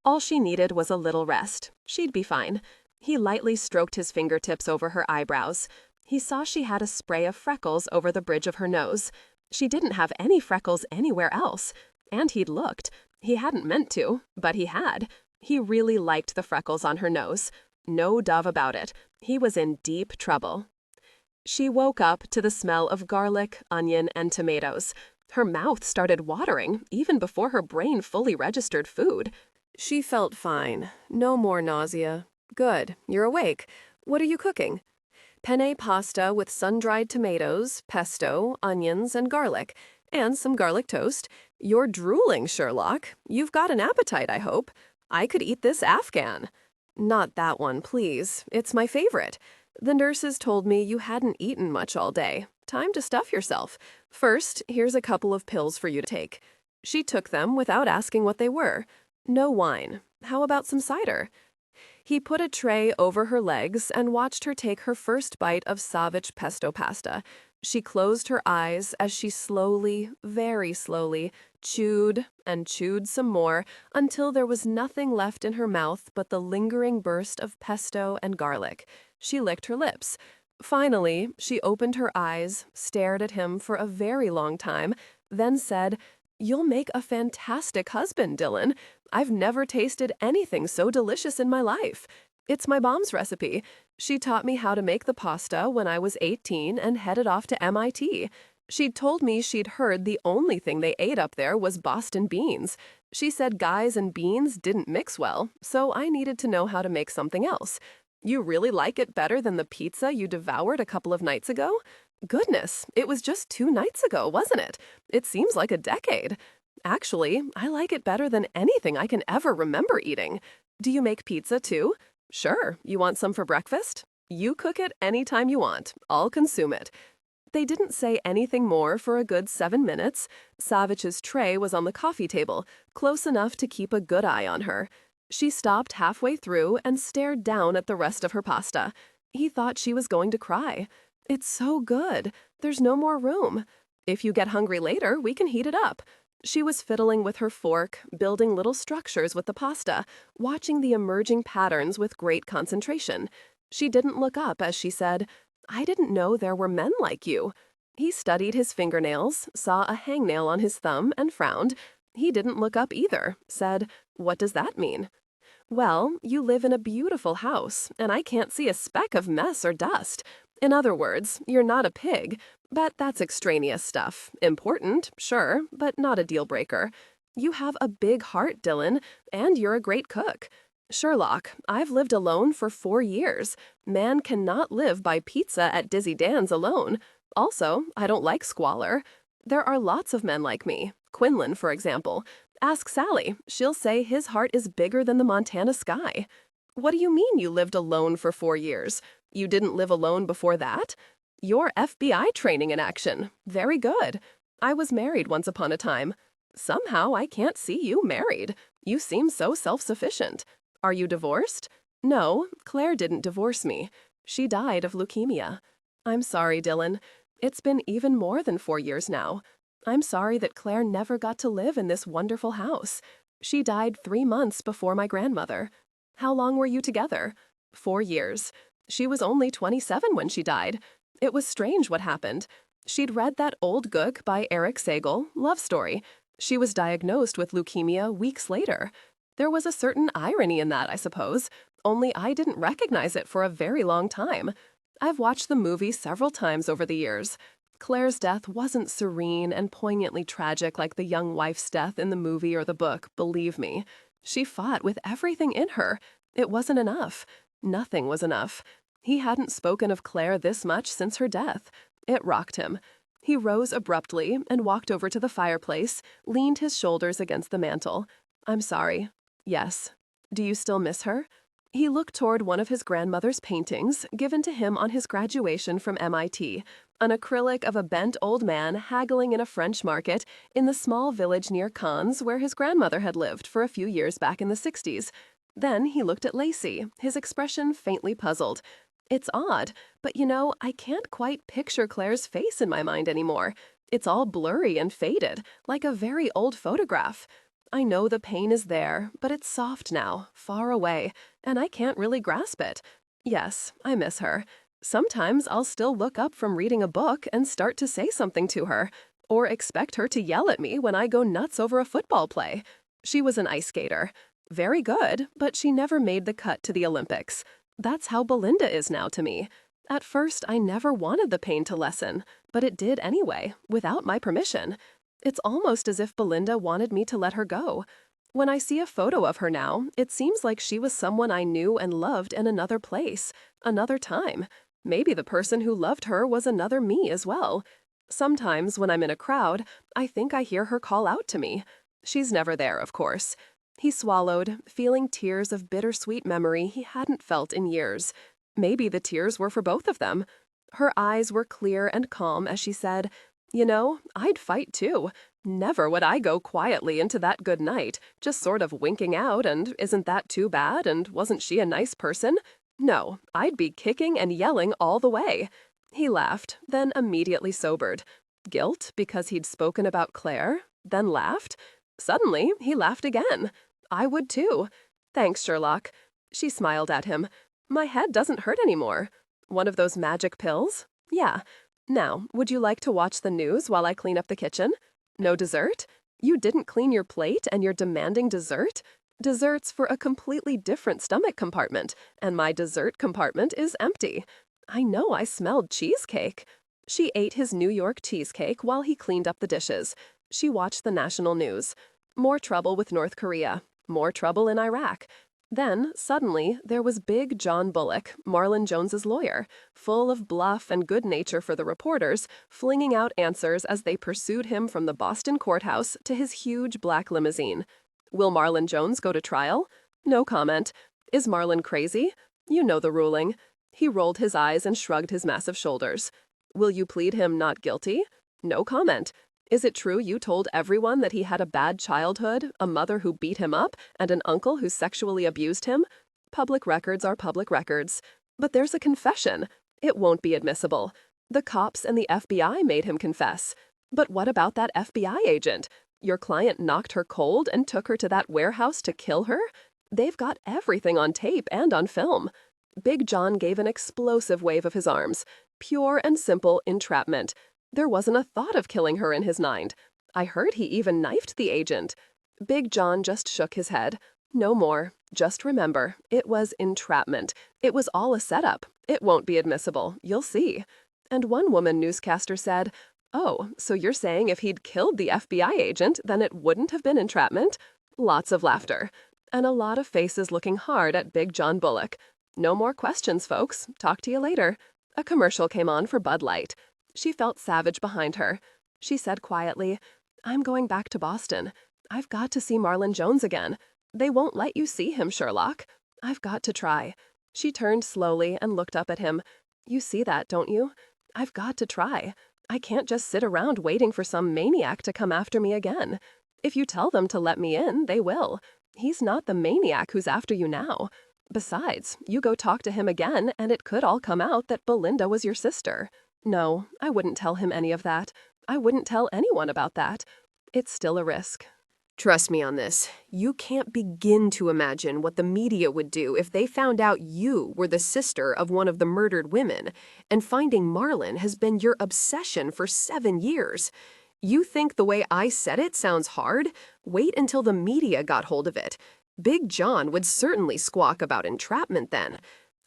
All she needed was a little rest. She'd be fine. He lightly stroked his fingertips over her eyebrows. He saw she had a spray of freckles over the bridge of her nose. She didn't have any freckles anywhere else. And he'd looked. He hadn't meant to, but he had. He really liked the freckles on her nose. No dove about it. He was in deep trouble. She woke up to the smell of garlic, onion, and tomatoes. Her mouth started watering, even before her brain fully registered food. She felt fine. No more nausea. "Good. You're awake. What are you cooking?" Penne pasta with sun-dried tomatoes, pesto, onions, and garlic, and some garlic toast. You're drooling, Sherlock. You've got an appetite, I hope. I could eat this Afghan. Not that one, please. It's my favorite. The nurses told me you hadn't eaten much all day. Time to stuff yourself. First, here's a couple of pills for you to take. She took them without asking what they were. No wine. How about some cider? He put a tray over her legs and watched her take her first bite of Savich pesto pasta. She closed her eyes as she slowly, very slowly, chewed and chewed some more until there was nothing left in her mouth but the lingering burst of pesto and garlic. She licked her lips. Finally, she opened her eyes, stared at him for a very long time, then said, "You'll make a fantastic husband, Dillon. I've never tasted anything so delicious in my life. It's my mom's recipe. She taught me how to make the pasta when I was 18 and headed off to MIT. She'd told me she'd heard the only thing they ate up there was Boston beans. She said guys and beans didn't mix well, so I needed to know how to make something else. You really like it better than the pizza you devoured a couple of nights ago? Goodness, it was just 2 nights ago, wasn't it? It seems like a decade. Actually, I like it better than anything I can ever remember eating. Do you make pizza too? Sure. You want some for breakfast? You cook it anytime you want. I'll consume it." They didn't say anything more for a good 7 minutes. Savich's tray was on the coffee table, close enough to keep a good eye on her. She stopped halfway through and stared down at the rest of her pasta. He thought she was going to cry. "It's so good. There's no more room. If you get hungry later, we can heat it up." She was fiddling with her fork, building little structures with the pasta, watching the emerging patterns with great concentration. She didn't look up as she said, "I didn't know there were men like you." He studied his fingernails, saw a hangnail on his thumb, and frowned. He didn't look up either, said, "What does that mean?" "Well, you live in a beautiful house, and I can't see a speck of mess or dust. In other words, you're not a pig, but that's extraneous stuff. Important, sure, but not a deal breaker. You have a big heart, Dillon, and you're a great cook. Sherlock, I've lived alone for 4 years. Man cannot live by pizza at Dizzy Dan's alone. Also, I don't like squalor. There are lots of men like me. Quinlan, for example. Ask Sally. She'll say his heart is bigger than the Montana sky." "What do you mean you lived alone for 4 years? You didn't live alone before that? Your FBI training in action. Very good. I was married once upon a time. Somehow I can't see you married. You seem so self-sufficient. Are you divorced?" "No, Claire didn't divorce me. She died of leukemia." "I'm sorry, Dillon. It's been even more than 4 years now. I'm sorry that Claire never got to live in this wonderful house. She died 3 months before my grandmother." "How long were you together?" 4 years. She was only 27 when she died. It was strange what happened. She'd read that old book by Eric Sagel, Love Story. She was diagnosed with leukemia weeks later. There was a certain irony in that, I suppose, only I didn't recognize it for a very long time. I've watched the movie several times over the years. Claire's death wasn't serene and poignantly tragic like the young wife's death in the movie or the book, believe me. She fought with everything in her. It wasn't enough. Nothing was enough. He hadn't spoken of Claire this much since her death. It rocked him. He rose abruptly and walked over to the fireplace, leaned his shoulders against the mantel. "I'm sorry. Yes. Do you still miss her?" He looked toward one of his grandmother's paintings, given to him on his graduation from MIT, an acrylic of a bent old man haggling in a French market in the small village near Cannes where his grandmother had lived for a few years back in the 60s. Then he looked at Lacey, his expression faintly puzzled. "It's odd, but I can't quite picture Claire's face in my mind anymore. It's all blurry and faded, like a very old photograph. I know the pain is there, but it's soft now, far away, and I can't really grasp it. Yes, I miss her. Sometimes I'll still look up from reading a book and start to say something to her, or expect her to yell at me when I go nuts over a football play. She was an ice skater. Very good, but she never made the cut to the Olympics. That's how Belinda is now to me. At first, I never wanted the pain to lessen, but it did anyway, without my permission. It's almost as if Belinda wanted me to let her go. When I see a photo of her now, it seems like she was someone I knew and loved in another place, another time. Maybe the person who loved her was another me as well. Sometimes when I'm in a crowd, I think I hear her call out to me. She's never there, of course. He swallowed, feeling tears of bittersweet memory he hadn't felt in years. Maybe the tears were for both of them. Her eyes were clear and calm as she said, "You know, I'd fight too. Never would I go quietly into that good night, just sort of winking out and isn't that too bad and wasn't she a nice person? No, I'd be kicking and yelling all the way." He laughed, then immediately sobered. Guilt because he'd spoken about Claire, then laughed. Suddenly, he laughed again. I would too. "Thanks, Sherlock." She smiled at him. "My head doesn't hurt anymore." "One of those magic pills?" "Yeah. Now, would you like to watch the news while I clean up the kitchen?" "No dessert? You didn't clean your plate and you're demanding dessert?" "Dessert's for a completely different stomach compartment, and my dessert compartment is empty." "I know I smelled cheesecake." She ate his New York cheesecake while he cleaned up the dishes. She watched the national news. More trouble with North Korea. More trouble in Iraq. Then, suddenly, there was Big John Bullock, Marlon Jones's lawyer, full of bluff and good nature for the reporters, flinging out answers as they pursued him from the Boston courthouse to his huge black limousine. Will Marlon Jones go to trial? No comment. Is Marlon crazy? You know the ruling. He rolled his eyes and shrugged his massive shoulders. Will you plead him not guilty? No comment. Is it true you told everyone that he had a bad childhood, a mother who beat him up, and an uncle who sexually abused him? Public records are public records. But there's a confession. It won't be admissible. The cops and the FBI made him confess. But what about that FBI agent? Your client knocked her cold and took her to that warehouse to kill her? They've got everything on tape and on film. Big John gave an explosive wave of his arms. Pure and simple entrapment. There wasn't a thought of killing her in his mind. I heard he even knifed the agent. Big John just shook his head. No more. Just remember, it was entrapment. It was all a setup. It won't be admissible. You'll see. And one woman newscaster said, "Oh, so you're saying if he'd killed the FBI agent, then it wouldn't have been entrapment?" Lots of laughter. And a lot of faces looking hard at Big John Bullock. No more questions, folks. Talk to you later. A commercial came on for Bud Light. She felt Savich behind her. She said quietly, "I'm going back to Boston. I've got to see Marlon Jones again. They won't let you see him, Sherlock. I've got to try." She turned slowly and looked up at him. "You see that, don't you? I've got to try. I can't just sit around waiting for some maniac to come after me again. If you tell them to let me in, they will. He's not the maniac who's after you now. Besides, you go talk to him again and it could all come out that Belinda was your sister. No, I wouldn't tell him any of that. I wouldn't tell anyone about that. It's still a risk." Trust me on this. You can't begin to imagine what the media would do if they found out you were the sister of one of the murdered women, and finding Marlon has been your obsession for 7 years. You think the way I said it sounds hard? Wait until the media got hold of it. Big John would certainly squawk about entrapment then.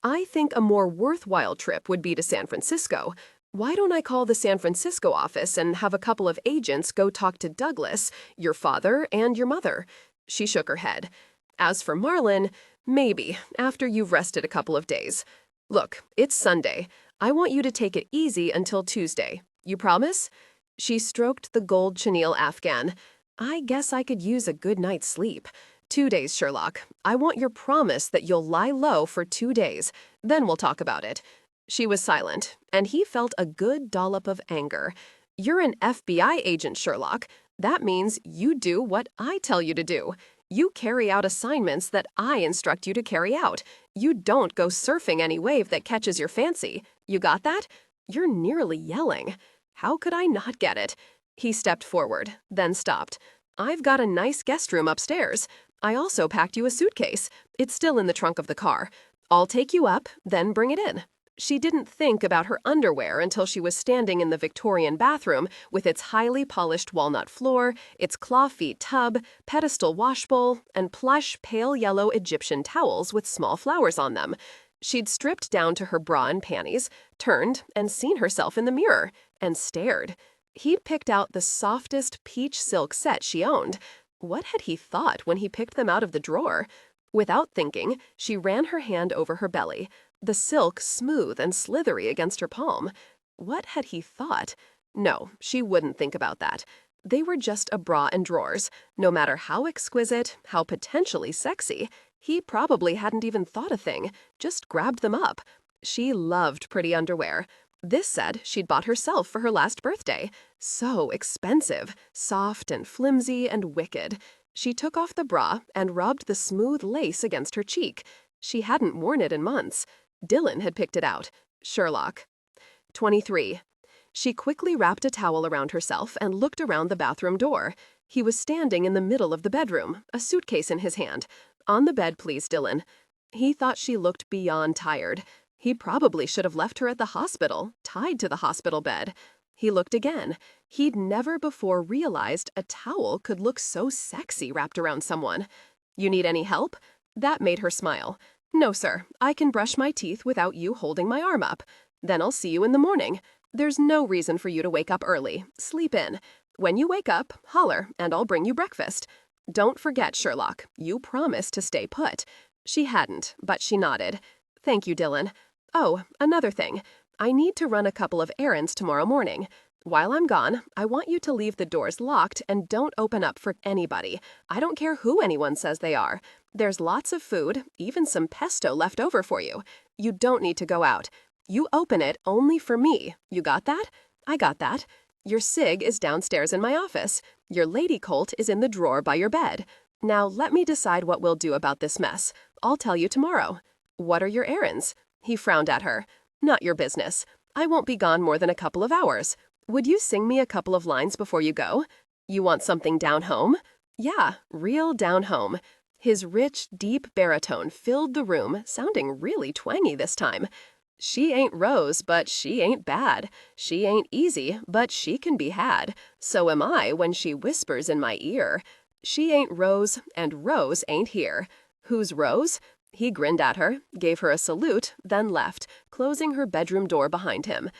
I think a more worthwhile trip would be to San Francisco. Why don't I call the San Francisco office and have a couple of agents go talk to Douglas, your father, and your mother? She shook her head. As for Marlon, maybe, after you've rested a couple of days. Look, it's Sunday. I want you to take it easy until Tuesday. You promise? She stroked the gold chenille afghan. I guess I could use a good night's sleep. 2 days, Sherlock. I want your promise that you'll lie low for 2 days. Then we'll talk about it. She was silent, and he felt a good dollop of anger. You're an FBI agent, Sherlock. That means you do what I tell you to do. You carry out assignments that I instruct you to carry out. You don't go surfing any wave that catches your fancy. You got that? You're nearly yelling. How could I not get it? He stepped forward, then stopped. I've got a nice guest room upstairs. I also packed you a suitcase. It's still in the trunk of the car. I'll take you up, then bring it in. She didn't think about her underwear until she was standing in the Victorian bathroom with its highly polished walnut floor, its claw-feet tub, pedestal washbowl, and plush, pale yellow Egyptian towels with small flowers on them. She'd stripped down to her bra and panties, turned, and seen herself in the mirror, and stared. He'd picked out the softest peach silk set she owned. What had he thought when he picked them out of the drawer? Without thinking, she ran her hand over her belly. the silk smooth and slithery against her palm. What had he thought? No, she wouldn't think about that. They were just a bra and drawers. No matter how exquisite, how potentially sexy, he probably hadn't even thought a thing, just grabbed them up. She loved pretty underwear. This said she'd bought herself for her last birthday. So expensive, soft and flimsy and wicked. She took off the bra and rubbed the smooth lace against her cheek. She hadn't worn it in months. Dillon had picked it out. Sherlock. 23. She quickly wrapped a towel around herself and looked around the bathroom door. He was standing in the middle of the bedroom, a suitcase in his hand. On the bed, please, Dillon. He thought she looked beyond tired. He probably should have left her at the hospital, tied to the hospital bed. He looked again. He'd never before realized a towel could look so sexy wrapped around someone. You need any help? That made her smile. No, sir. I can brush my teeth without you holding my arm up. Then I'll see you in the morning. There's no reason for you to wake up early. Sleep in. When you wake up, holler, and I'll bring you breakfast. Don't forget, Sherlock, you promised to stay put. She hadn't, but she nodded. Thank you, Dillon. Oh, another thing. I need to run a couple of errands tomorrow morning. While I'm gone, I want you to leave the doors locked and don't open up for anybody. I don't care who anyone says they are. There's lots of food, even some pesto left over for you. You don't need to go out. You open it only for me. You got that? I got that. Your cig is downstairs in my office. Your lady Colt is in the drawer by your bed. Now let me decide what we'll do about this mess. I'll tell you tomorrow. What are your errands? He frowned at her. Not your business. I won't be gone more than a couple of hours. Would you sing me a couple of lines before you go? You want something down home? Yeah, real down home. His rich, deep baritone filled the room, sounding really twangy this time. She ain't Rose, but she ain't bad. She ain't easy, but she can be had. So am I when she whispers in my ear. She ain't Rose, and Rose ain't here. Who's Rose? He grinned at her, gave her a salute, then left, closing her bedroom door behind him.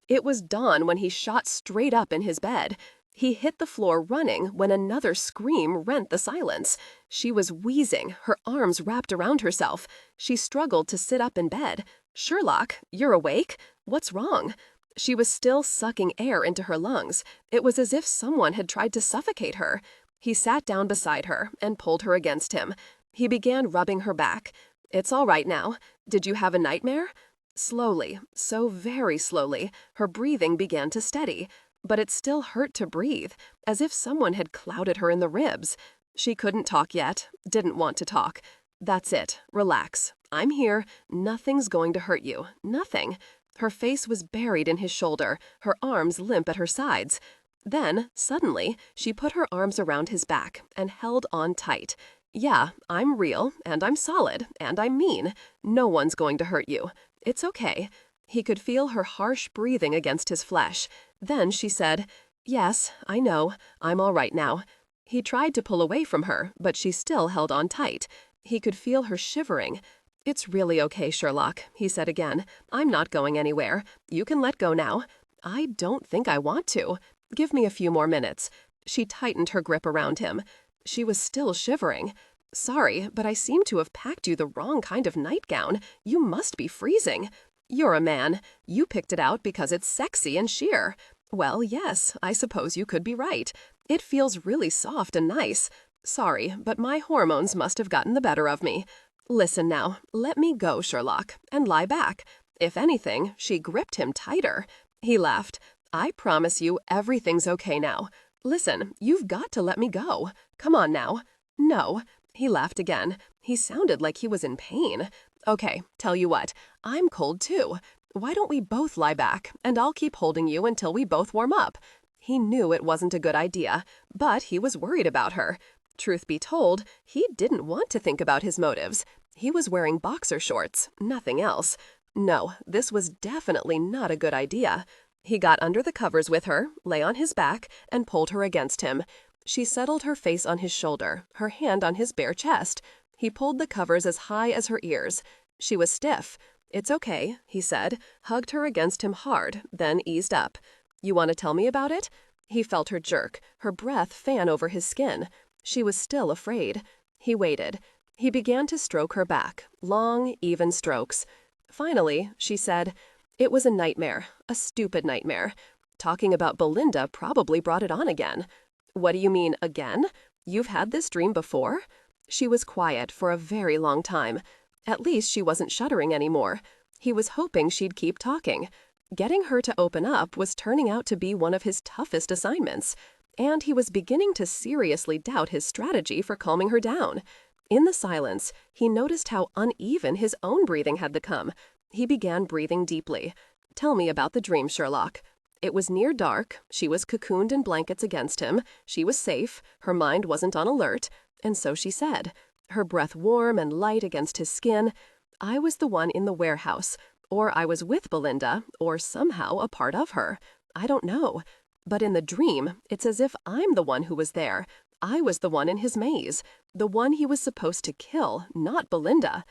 It was dawn when he shot straight up in his bed. He hit the floor running when another scream rent the silence. She was wheezing, her arms wrapped around herself. She struggled to sit up in bed. Sherlock, you're awake? What's wrong? She was still sucking air into her lungs. It was as if someone had tried to suffocate her. He sat down beside her and pulled her against him. He began rubbing her back. It's all right now. Did you have a nightmare? Slowly, so very slowly, her breathing began to steady. But it still hurt to breathe, as if someone had clouded her in the ribs. She couldn't talk yet, didn't want to talk. That's it. Relax. I'm here. Nothing's going to hurt you. Nothing. Her face was buried in his shoulder, her arms limp at her sides. Then, suddenly, she put her arms around his back and held on tight. Yeah, I'm real, and I'm solid, and I'm mean. No one's going to hurt you. It's okay. He could feel her harsh breathing against his flesh. Then she said, Yes, I know. I'm all right now. He tried to pull away from her, but she still held on tight. He could feel her shivering. It's really okay, Sherlock, he said again. I'm not going anywhere. You can let go now. I don't think I want to. Give me a few more minutes. She tightened her grip around him. She was still shivering. Sorry, but I seem to have packed you the wrong kind of nightgown. You must be freezing. You're a man. You picked it out because it's sexy and sheer. Well, yes, I suppose you could be right. It feels really soft and nice. Sorry, but my hormones must have gotten the better of me. Listen now, let me go, Sherlock, and lie back. If anything, she gripped him tighter. He laughed. I promise you everything's okay now. Listen, you've got to let me go. Come on now. No. He laughed again. He sounded like he was in pain. Okay, tell you what, I'm cold too. Why don't we both lie back, and I'll keep holding you until we both warm up. He knew it wasn't a good idea, but he was worried about her. Truth be told, he didn't want to think about his motives. He was wearing boxer shorts, nothing else. No, this was definitely not a good idea. He got under the covers with her, lay on his back, and pulled her against him. She settled her face on his shoulder, her hand on his bare chest. He pulled the covers as high as her ears. She was stiff. It's okay, he said, hugged her against him hard, then eased up. You want to tell me about it? He felt her jerk, her breath fan over his skin. She was still afraid. He waited. He began to stroke her back, long, even strokes. Finally, she said, "It was a nightmare, a stupid nightmare. Talking about Belinda probably brought it on again." "What do you mean, again? You've had this dream before?" She was quiet for a very long time. At least she wasn't shuddering anymore. He was hoping she'd keep talking. Getting her to open up was turning out to be one of his toughest assignments, and he was beginning to seriously doubt his strategy for calming her down. In the silence, he noticed how uneven his own breathing had become. He began breathing deeply. "Tell me about the dream, Sherlock." It was near dark, she was cocooned in blankets against him, she was safe, her mind wasn't on alert, and so she said, her breath warm and light against his skin, "I was the one in the warehouse, or I was with Belinda, or somehow a part of her. I don't know. But in the dream, it's as if I'm the one who was there. I was the one in his maze, the one he was supposed to kill, not Belinda.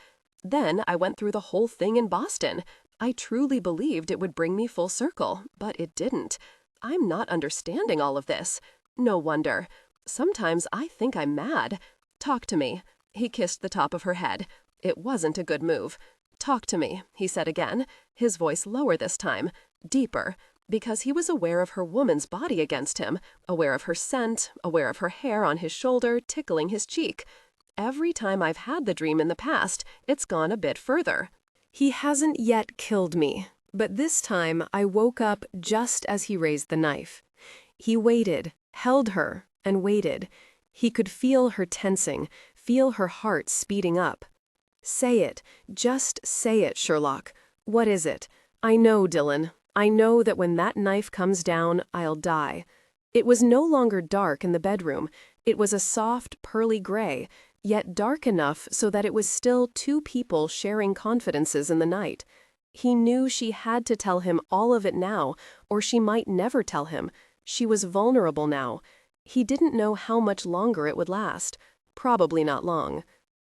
Then I went through the whole thing in Boston. I truly believed it would bring me full circle, but it didn't. I'm not understanding all of this. No wonder. Sometimes I think I'm mad. Talk to me." He kissed the top of her head. It wasn't a good move. "Talk to me," he said again, his voice lower this time, deeper, because he was aware of her woman's body against him, aware of her scent, aware of her hair on his shoulder tickling his cheek. "Every time I've had the dream in the past, it's gone a bit further. He hasn't yet killed me, but this time I woke up just as he raised the knife. He waited, held her, and waited. He could feel her tensing, feel her heart speeding up. Say it, just say it, Sherlock. What is it? I know, Dillon. I know that when that knife comes down, I'll die." It was no longer dark in the bedroom. It was a soft, pearly gray, yet dark enough so that it was still two people sharing confidences in the night. He knew she had to tell him all of it now, or she might never tell him. She was vulnerable now. He didn't know how much longer it would last. Probably not long.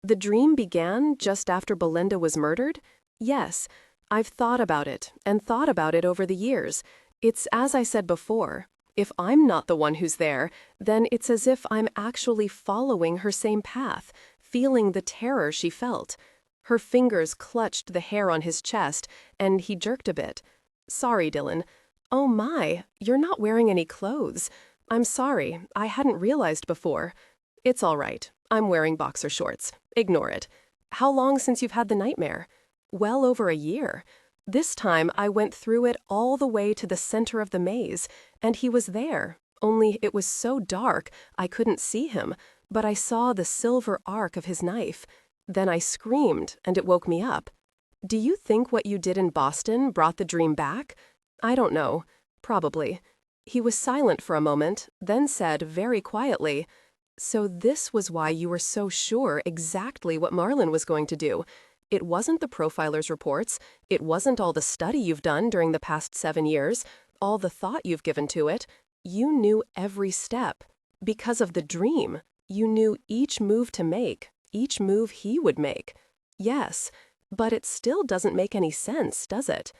The dream began just after Belinda was murdered? Yes. I've thought about it, and thought about it over the years. It's as I said before. If I'm not the one who's there, then it's as if I'm actually following her same path, feeling the terror she felt. Her fingers clutched the hair on his chest, and he jerked a bit. "Sorry, Dillon." "Oh my, you're not wearing any clothes. I'm sorry, I hadn't realized before." "It's all right. I'm wearing boxer shorts. Ignore it." "How long since you've had the nightmare?" "Well over a year. This time I went through it all the way to the center of the maze, and he was there, only it was so dark I couldn't see him, but I saw the silver arc of his knife. Then I screamed, and it woke me up." "Do you think what you did in Boston brought the dream back?" "I don't know. Probably." He was silent for a moment, then said very quietly, "So this was why you were so sure exactly what Marlon was going to do. It wasn't the profiler's reports. It wasn't all the study you've done during the past 7 years, all the thought you've given to it. You knew every step. Because of the dream, you knew each move to make, each move he would make." "Yes, but it still doesn't make any sense, does it?"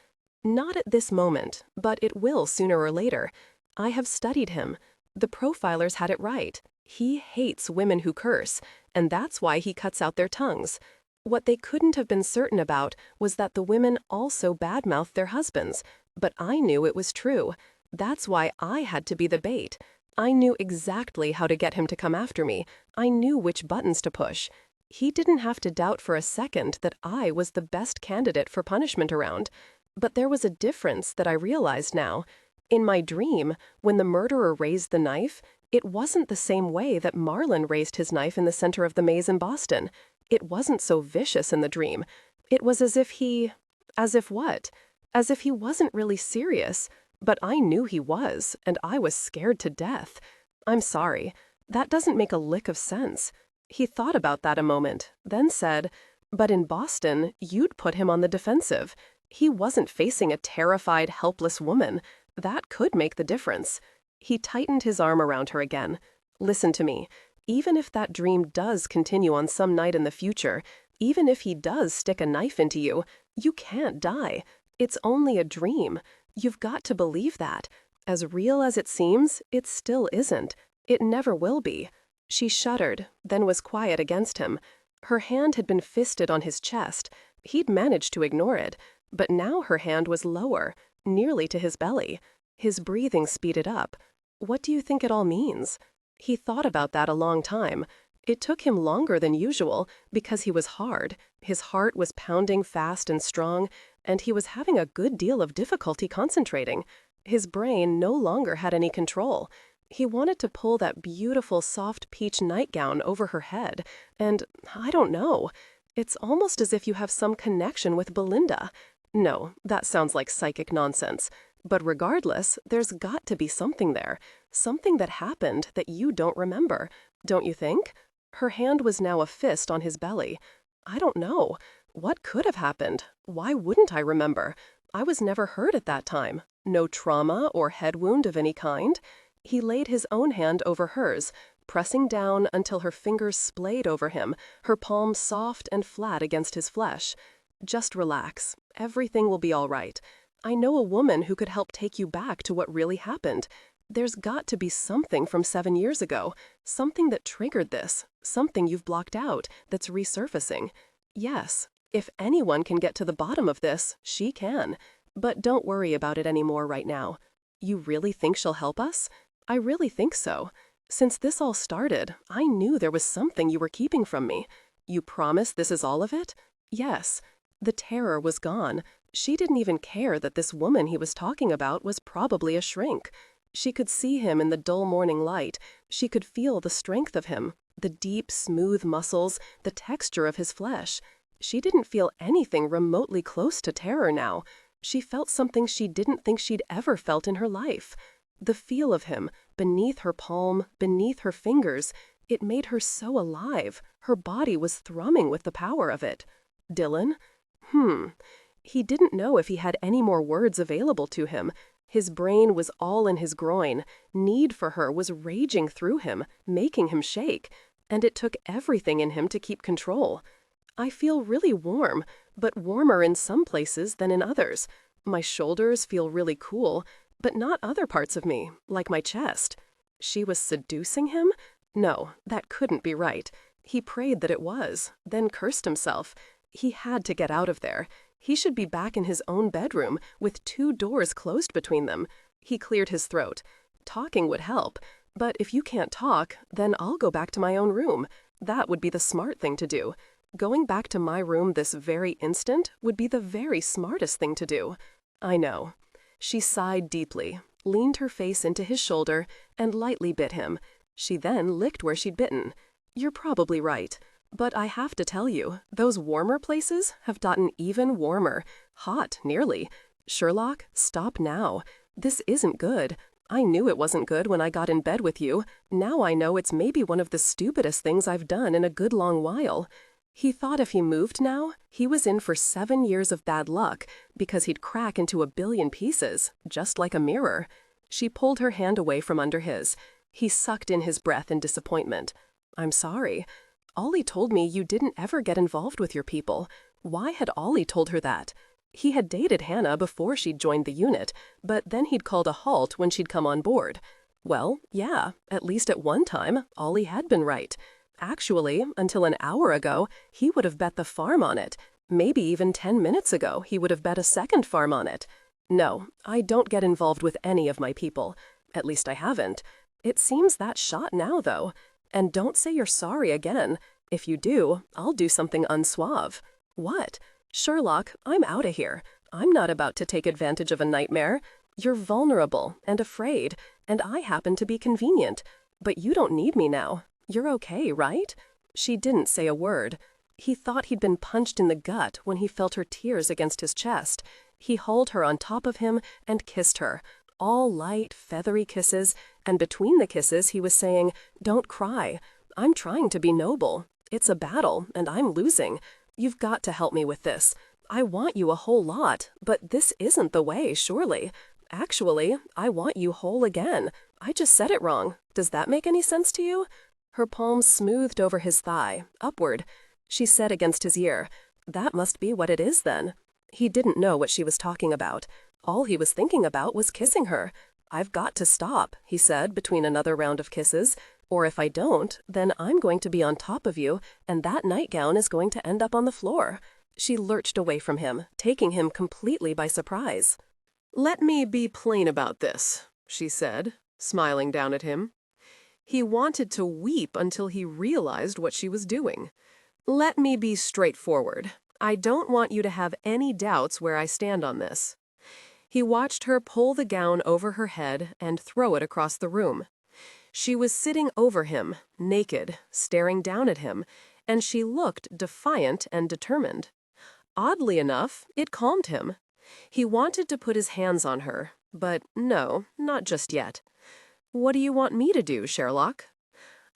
"Not at this moment, but it will sooner or later. I have studied him. The profilers had it right. He hates women who curse, and that's why he cuts out their tongues. What they couldn't have been certain about was that the women also badmouthed their husbands, but I knew it was true. That's why I had to be the bait. I knew exactly how to get him to come after me. I knew which buttons to push. He didn't have to doubt for a second that I was the best candidate for punishment around. But there was a difference that I realized now. In my dream, when the murderer raised the knife, it wasn't the same way that Marlon raised his knife in the center of the maze in Boston. It wasn't so vicious in the dream. It was as if he... As if what? As if he wasn't really serious. But I knew he was, and I was scared to death. I'm sorry. That doesn't make a lick of sense. He thought about that a moment, then said, "But in Boston, you'd put him on the defensive. He wasn't facing a terrified, helpless woman. That could make the difference." He tightened his arm around her again. "Listen to me. Even if that dream does continue on some night in the future, even if he does stick a knife into you, you can't die. It's only a dream. You've got to believe that. As real as it seems, it still isn't. It never will be." She shuddered, then was quiet against him. Her hand had been fisted on his chest. He'd managed to ignore it, but now her hand was lower, nearly to his belly. His breathing speeded up. What do you think it all means? He thought about that a long time. It took him longer than usual because he was hard. His heart was pounding fast and strong, and he was having a good deal of difficulty concentrating. His brain no longer had any control. He wanted to pull that beautiful soft peach nightgown over her head, and I don't know. It's almost as if you have some connection with Belinda. No, that sounds like psychic nonsense. But regardless, there's got to be something there. Something that happened that you don't remember. Don't you think? Her hand was now a fist on his belly. I don't know. What could have happened? Why wouldn't I remember? I was never hurt at that time. No trauma or head wound of any kind. He laid his own hand over hers, pressing down until her fingers splayed over him, her palm soft and flat against his flesh. Just relax. Everything will be all right. I know a woman who could help take you back to what really happened. There's got to be something from 7 years ago, something that triggered this, something you've blocked out that's resurfacing. Yes, if anyone can get to the bottom of this, she can. But don't worry about it anymore right now. You really think she'll help us? I really think so. Since this all started, I knew there was something you were keeping from me. You promise this is all of it? Yes. The terror was gone. She didn't even care that this woman he was talking about was probably a shrink. She could see him in the dull morning light. She could feel the strength of him, the deep, smooth muscles, the texture of his flesh. She didn't feel anything remotely close to terror now. She felt something she didn't think she'd ever felt in her life. The feel of him, beneath her palm, beneath her fingers, it made her so alive. Her body was thrumming with the power of it. Dillon? He didn't know if he had any more words available to him. His brain was all in his groin. Need for her was raging through him, making him shake, and it took everything in him to keep control. I feel really warm, but warmer in some places than in others. My shoulders feel really cool, but not other parts of me, like my chest. She was seducing him? No, that couldn't be right. He prayed that it was, then cursed himself. He had to get out of there. He should be back in his own bedroom, with 2 doors closed between them. He cleared his throat. Talking would help, but if you can't talk, then I'll go back to my own room. That would be the smart thing to do. Going back to my room this very instant would be the very smartest thing to do. I know. She sighed deeply, leaned her face into his shoulder, and lightly bit him. She then licked where she'd bitten. You're probably right. But I have to tell you, those warmer places have gotten even warmer. Hot, nearly. Sherlock, stop now. This isn't good. I knew it wasn't good when I got in bed with you. Now I know it's maybe one of the stupidest things I've done in a good long while. He thought if he moved now, he was in for 7 years of bad luck because he'd crack into 1,000,000,000 pieces, just like a mirror. She pulled her hand away from under his. He sucked in his breath in disappointment. I'm sorry. Ollie told me you didn't ever get involved with your people. Why had Ollie told her that? He had dated Hannah before she'd joined the unit, but then he'd called a halt when she'd come on board. Well, yeah, at least at one time, Ollie had been right. Actually, until an hour ago, he would have bet the farm on it. Maybe even 10 minutes ago, he would have bet a second farm on it. No, I don't get involved with any of my people. At least I haven't. It seems that shot now, though. And don't say you're sorry again. If you do, I'll do something unsuave. What? Sherlock, I'm out of here. I'm not about to take advantage of a nightmare. You're vulnerable and afraid, and I happen to be convenient. But you don't need me now. You're okay, right? She didn't say a word. He thought he'd been punched in the gut when he felt her tears against his chest. He hauled her on top of him and kissed her. All light, feathery kisses, and between the kisses he was saying, "Don't cry. I'm trying to be noble. It's a battle, and I'm losing. You've got to help me with this. I want you a whole lot, but this isn't the way, surely. Actually, I want you whole again. I just said it wrong. Does that make any sense to you?" Her palm smoothed over his thigh, upward. She said against his ear, "That must be what it is then." He didn't know what she was talking about. All he was thinking about was kissing her. "I've got to stop," he said between another round of kisses. "Or if I don't, then I'm going to be on top of you, and that nightgown is going to end up on the floor." She lurched away from him, taking him completely by surprise. "Let me be plain about this," she said, smiling down at him. He wanted to weep until he realized what she was doing. "Let me be straightforward. I don't want you to have any doubts where I stand on this." He watched her pull the gown over her head and throw it across the room. She was sitting over him, naked, staring down at him, and she looked defiant and determined. Oddly enough, it calmed him. He wanted to put his hands on her, but no, not just yet. "What do you want me to do, Sherlock?"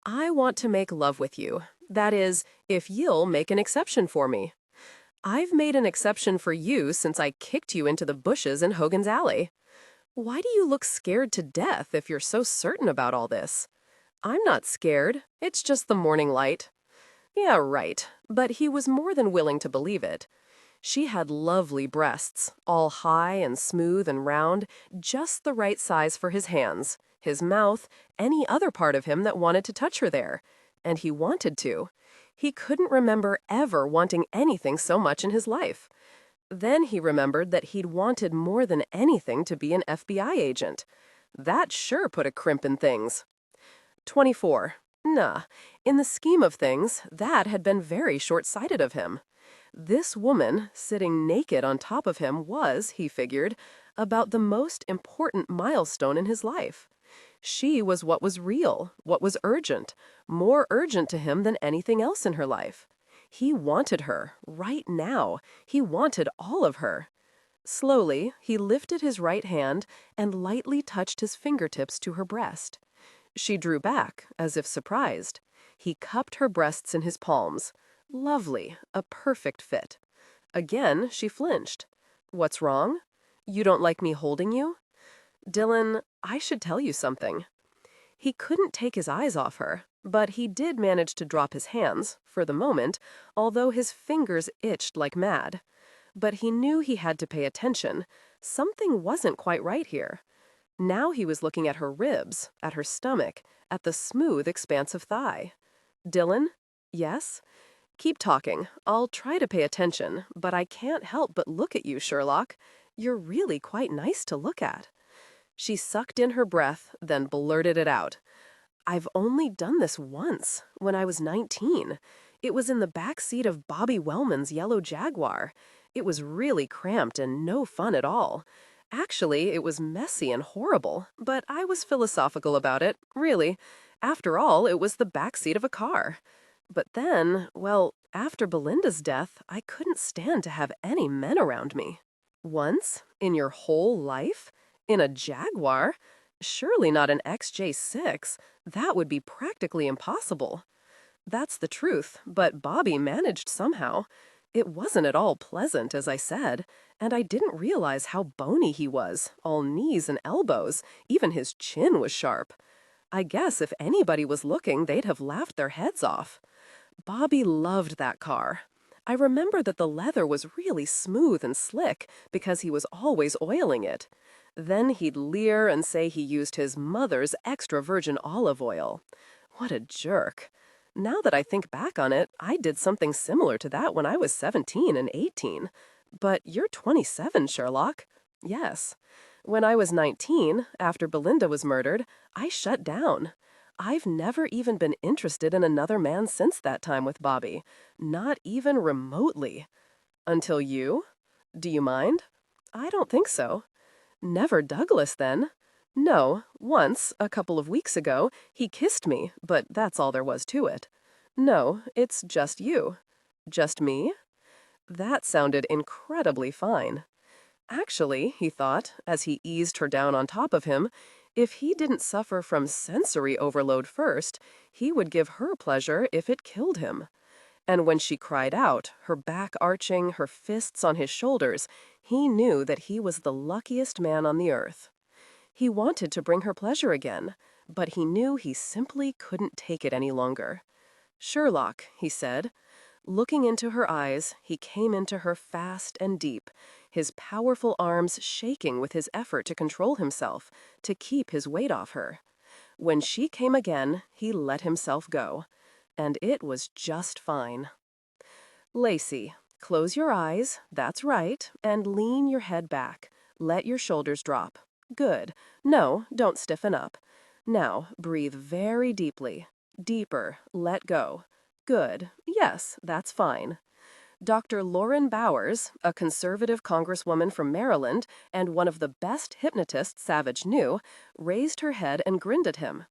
"I want to make love with you. That is, if you'll make an exception for me." "I've made an exception for you since I kicked you into the bushes in Hogan's Alley." "Why do you look scared to death if you're so certain about all this?" "I'm not scared. It's just the morning light." Yeah, right. But he was more than willing to believe it. She had lovely breasts, all high and smooth and round, just the right size for his hands, his mouth, any other part of him that wanted to touch her there. And he wanted to. He couldn't remember ever wanting anything so much in his life. Then he remembered that he'd wanted more than anything to be an FBI agent. That sure put a crimp in things. 24. Nah, in the scheme of things, that had been very short-sighted of him. This woman, sitting naked on top of him, was, he figured, about the most important milestone in his life. She was what was real, what was urgent, more urgent to him than anything else in her life. He wanted her, right now. He wanted all of her. Slowly, he lifted his right hand and lightly touched his fingertips to her breast. She drew back, as if surprised. He cupped her breasts in his palms. Lovely, a perfect fit. Again, she flinched. "What's wrong? You don't like me holding you?" "Dillon, I should tell you something." He couldn't take his eyes off her, but he did manage to drop his hands, for the moment, although his fingers itched like mad. But he knew he had to pay attention. Something wasn't quite right here. Now he was looking at her ribs, at her stomach, at the smooth, expansive thigh. "Dillon? Yes? Keep talking. I'll try to pay attention, but I can't help but look at you, Sherlock. You're really quite nice to look at." She sucked in her breath, then blurted it out. "I've only done this once, when I was 19. It was in the back seat of Bobby Wellman's yellow Jaguar. It was really cramped and no fun at all. Actually, it was messy and horrible, but I was philosophical about it, really. After all, it was the back seat of a car. But then, well, after Belinda's death, I couldn't stand to have any men around me." "Once? In your whole life? In a Jaguar? Surely not an XJ6. That would be practically impossible." "That's the truth, but Bobby managed somehow. It wasn't at all pleasant, as I said, and I didn't realize how bony he was, all knees and elbows, even his chin was sharp. I guess if anybody was looking, they'd have laughed their heads off. Bobby loved that car. I remember that the leather was really smooth and slick because he was always oiling it. Then he'd leer and say he used his mother's extra virgin olive oil. What a jerk. Now that I think back on it, I did something similar to that when I was 17 and 18. But you're 27, Sherlock. Yes. When I was 19, after Belinda was murdered, I shut down. I've never even been interested in another man since that time with Bobby. Not even remotely. Until you? Do you mind? I don't think so. Never Douglas, then? No, once, a couple of weeks ago, he kissed me, but that's all there was to it. No, it's just you. Just me? That sounded incredibly fine. Actually, he thought, as he eased her down on top of him, if he didn't suffer from sensory overload first, he would give her pleasure if it killed him. And when she cried out, her back arching, her fists on his shoulders, he knew that he was the luckiest man on the earth. He wanted to bring her pleasure again, but he knew he simply couldn't take it any longer. "Sherlock," he said. Looking into her eyes, he came into her fast and deep, his powerful arms shaking with his effort to control himself, to keep his weight off her. When she came again, he let himself go. And it was just fine. "Lacey," Close your eyes, that's right, and lean your head back. Let your shoulders drop. Good. No, don't stiffen up. Now, breathe very deeply. Deeper, let go. Good. Yes, that's fine. Dr. Lauren Bowers, a conservative congresswoman from Maryland and one of the best hypnotists Savich knew, raised her head and grinned at him.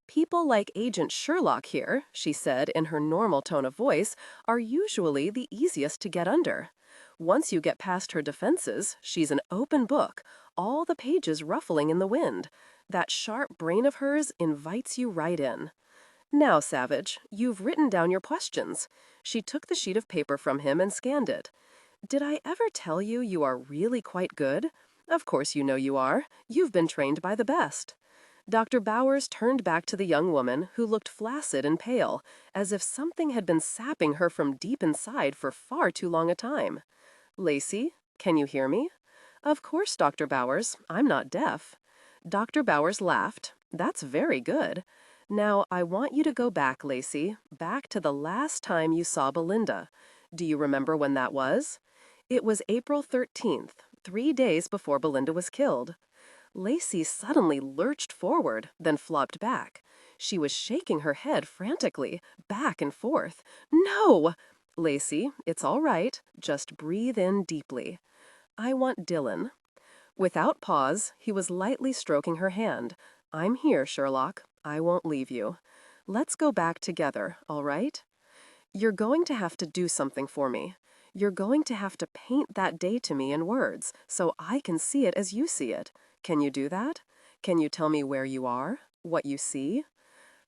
People like Agent Sherlock here, she said in her normal tone of voice, are usually the easiest to get under. Once you get past her defenses, she's an open book, all the pages ruffling in the wind. That sharp brain of hers invites you right in. Now, Savich, you've written down your questions. She took the sheet of paper from him and scanned it. Did I ever tell you you are really quite good? Of course you know you are. You've been trained by the best. Dr. Bowers turned back to the young woman, who looked flaccid and pale, as if something had been sapping her from deep inside for far too long a time. Lacey, can you hear me? Of course, Dr. Bowers. I'm not deaf. Dr. Bowers laughed. That's very good. Now, I want you to go back, Lacey, back to the last time you saw Belinda. Do you remember when that was? It was April 13th, 3 days before Belinda was killed. Lacey suddenly lurched forward, then flopped back. She was shaking her head frantically, back and forth. No! Lacey, it's all right. Just breathe in deeply. I want Dillon. Without pause, he was lightly stroking her hand. I'm here, Sherlock. I won't leave you. Let's go back together, all right? You're going to have to do something for me. You're going to have to paint that day to me in words, so I can see it as you see it. Can you do that? Can you tell me where you are? What you see?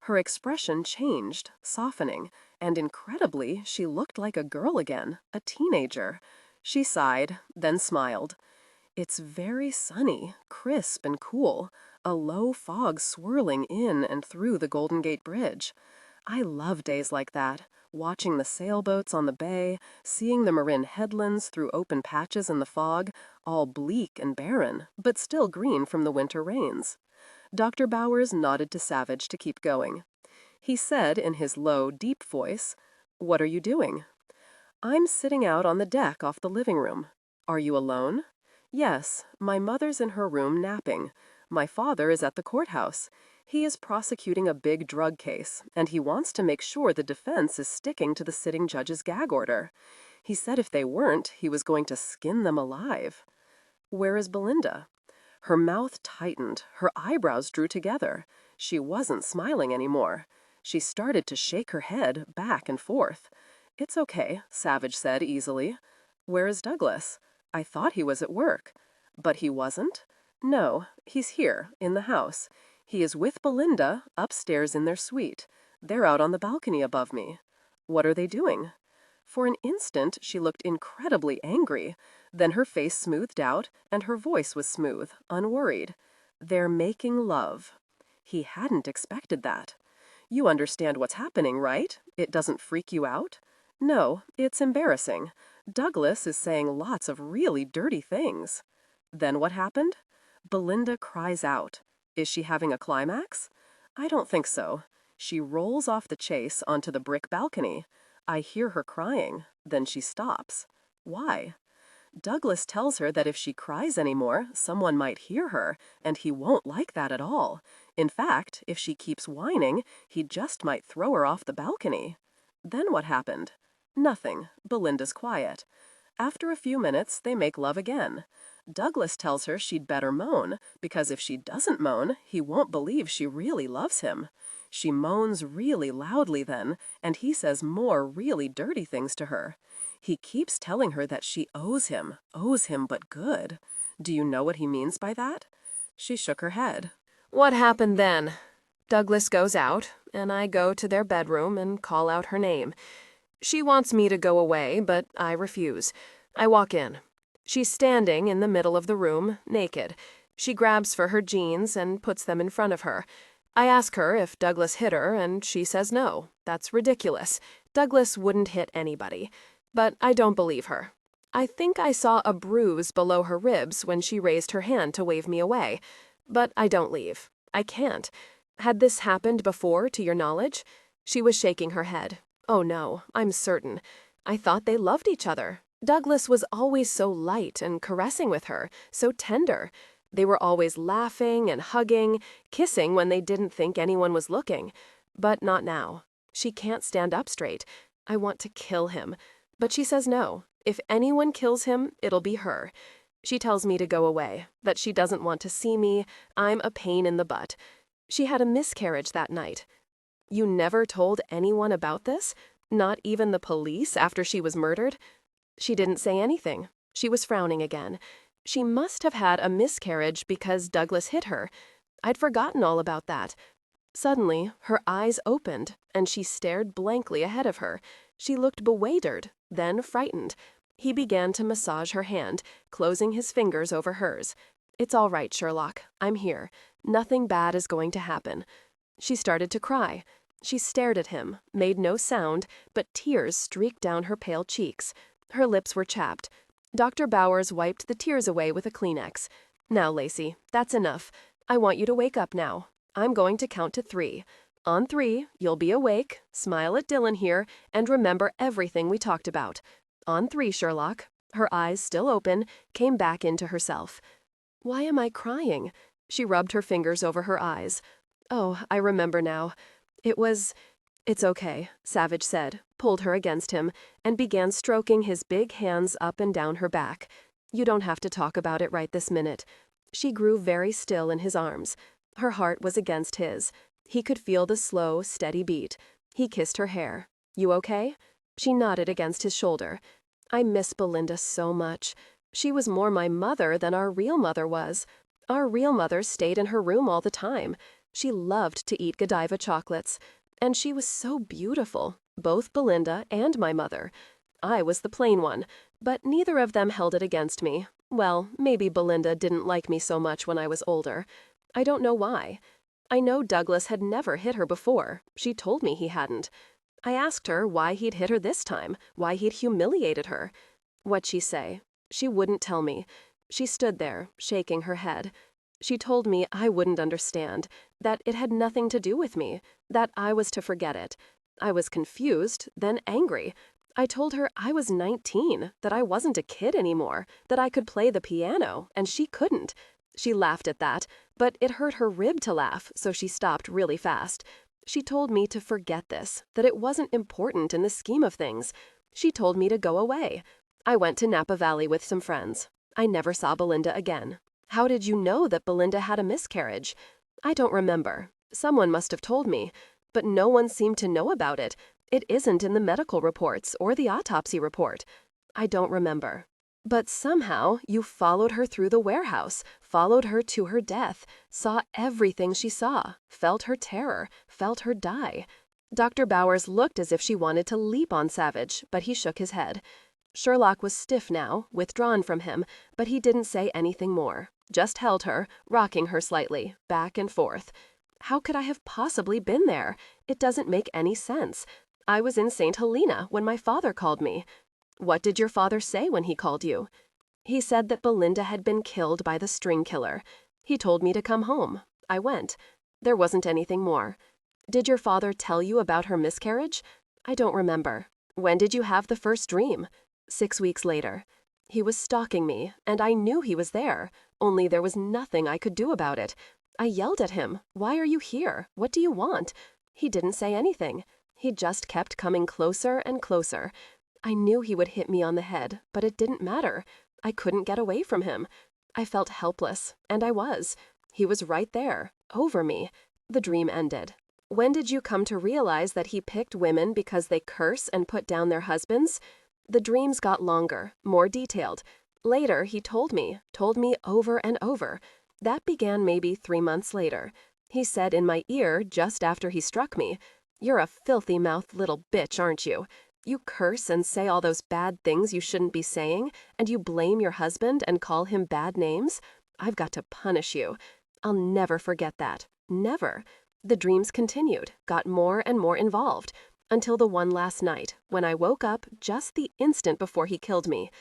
Her expression changed, softening, and incredibly, she looked like a girl again, a teenager. She sighed, then smiled. It's very sunny, crisp and cool, a low fog swirling in and through the Golden Gate Bridge. I love days like that, watching the sailboats on the bay, seeing the Marin headlands through open patches in the fog, all bleak and barren, but still green from the winter rains. Dr. Bowers nodded to Savich to keep going. He said in his low, deep voice, "What are you doing?" "I'm sitting out on the deck off the living room." "Are you alone?" "Yes, my mother's in her room napping. My father is at the courthouse. He is prosecuting a big drug case, and he wants to make sure the defense is sticking to the sitting judge's gag order. He said if they weren't, he was going to skin them alive." "Where is Belinda?" Her mouth tightened, her eyebrows drew together. She wasn't smiling anymore. She started to shake her head back and forth. "It's okay," Savich said easily. "Where is Douglas? I thought he was at work." "But he wasn't?" "No, he's here, in the house. He is with Belinda, upstairs in their suite. They're out on the balcony above me." "What are they doing?" For an instant, she looked incredibly angry. Then her face smoothed out, and her voice was smooth, unworried. "They're making love." He hadn't expected that. "You understand what's happening, right? It doesn't freak you out?" "No, it's embarrassing. Douglas is saying lots of really dirty things." "Then what happened?" Belinda cries out. "Is she having a climax?" "I don't think so. She rolls off the chase onto the brick balcony. I hear her crying. Then she stops. Why? Douglas tells her that if she cries anymore, someone might hear her, and he won't like that at all. In fact, if she keeps whining, he just might throw her off the balcony." "Then what happened?" "Nothing. Belinda's quiet. After a few minutes, they make love again. Douglas tells her she'd better moan, because if she doesn't moan, he won't believe she really loves him. She moans really loudly then, and he says more really dirty things to her. He keeps telling her that she owes him but good. Do you know what he means by that?" She shook her head. "What happened then?" "Douglas goes out, and I go to their bedroom and call out her name. She wants me to go away, but I refuse. I walk in. She's standing in the middle of the room, naked. She grabs for her jeans and puts them in front of her. I ask her if Douglas hit her, and she says no. That's ridiculous. Douglas wouldn't hit anybody. But I don't believe her. I think I saw a bruise below her ribs when she raised her hand to wave me away. But I don't leave. I can't. Had this happened before, to your knowledge?" She was shaking her head. "Oh no, I'm certain. I thought they loved each other. Douglas was always so light and caressing with her, so tender. They were always laughing and hugging, kissing when they didn't think anyone was looking. But not now. She can't stand up straight. I want to kill him. But she says no. If anyone kills him, it'll be her. She tells me to go away, that she doesn't want to see me. I'm a pain in the butt. She had a miscarriage that night. You never told anyone about this? Not even the police after she was murdered? She didn't say anything. She was frowning again. She must have had a miscarriage because Douglas hit her. I'd forgotten all about that. Suddenly, her eyes opened, and she stared blankly ahead of her. She looked bewildered, then frightened. He began to massage her hand, closing his fingers over hers. "It's all right, Sherlock. I'm here. Nothing bad is going to happen." She started to cry. She stared at him, made no sound, but tears streaked down her pale cheeks. Her lips were chapped. Dr. Bowers wiped the tears away with a Kleenex. "Now, Lacey, that's enough. I want you to wake up now. I'm going to count to 3. On 3, you'll be awake, smile at Dillon here, and remember everything we talked about. On 3, Sherlock." Her eyes, still open, came back into herself. "Why am I crying?" She rubbed her fingers over her eyes. "Oh, I remember now. It's okay," Savich said, pulled her against him, and began stroking his big hands up and down her back. "You don't have to talk about it right this minute." She grew very still in his arms. Her heart was against his. He could feel the slow, steady beat. He kissed her hair. "You okay?" She nodded against his shoulder. "I miss Belinda so much. She was more my mother than our real mother was. Our real mother stayed in her room all the time. She loved to eat Godiva chocolates. And she was so beautiful, both Belinda and my mother. I was the plain one, but neither of them held it against me. Well, maybe Belinda didn't like me so much when I was older. I don't know why. I know Douglas had never hit her before. She told me he hadn't. I asked her why he'd hit her this time, why he'd humiliated her. What'd she say? She wouldn't tell me. She stood there, shaking her head. She told me I wouldn't understand, that it had nothing to do with me, that I was to forget it. I was confused, then angry. I told her I was 19, that I wasn't a kid anymore, that I could play the piano, and she couldn't. She laughed at that, but it hurt her rib to laugh, so she stopped really fast. She told me to forget this, that it wasn't important in the scheme of things. She told me to go away. I went to Napa Valley with some friends. I never saw Belinda again. How did you know that Belinda had a miscarriage? I don't remember. Someone must have told me, but no one seemed to know about it. It isn't in the medical reports or the autopsy report. I don't remember. But somehow you followed her through the warehouse, followed her to her death, saw everything she saw, felt her terror, felt her die. Dr. Bowers looked as if she wanted to leap on Savich, but he shook his head. Sherlock was stiff now, withdrawn from him, but he didn't say anything more, just held her, rocking her slightly, back and forth. How could I have possibly been there? It doesn't make any sense. I was in St. Helena when my father called me. What did your father say when he called you? He said that Belinda had been killed by the string killer. He told me to come home. I went. There wasn't anything more. Did your father tell you about her miscarriage? I don't remember. When did you have the first dream? 6 weeks later. He was stalking me, and I knew he was there, only there was nothing I could do about it. I yelled at him, "Why are you here? What do you want?" He didn't say anything. He just kept coming closer and closer. I knew he would hit me on the head, but it didn't matter. I couldn't get away from him. I felt helpless, and I was. He was right there, over me. The dream ended. When did you come to realize that he picked women because they curse and put down their husbands? The dreams got longer, more detailed. Later, he told me over and over. That began maybe 3 months later. He said in my ear just after he struck me, "You're a filthy-mouthed little bitch, aren't you? You curse and say all those bad things you shouldn't be saying, and you blame your husband and call him bad names? I've got to punish you." I'll never forget that. Never. The dreams continued, got more and more involved, until the one last night, when I woke up just the instant before he killed me.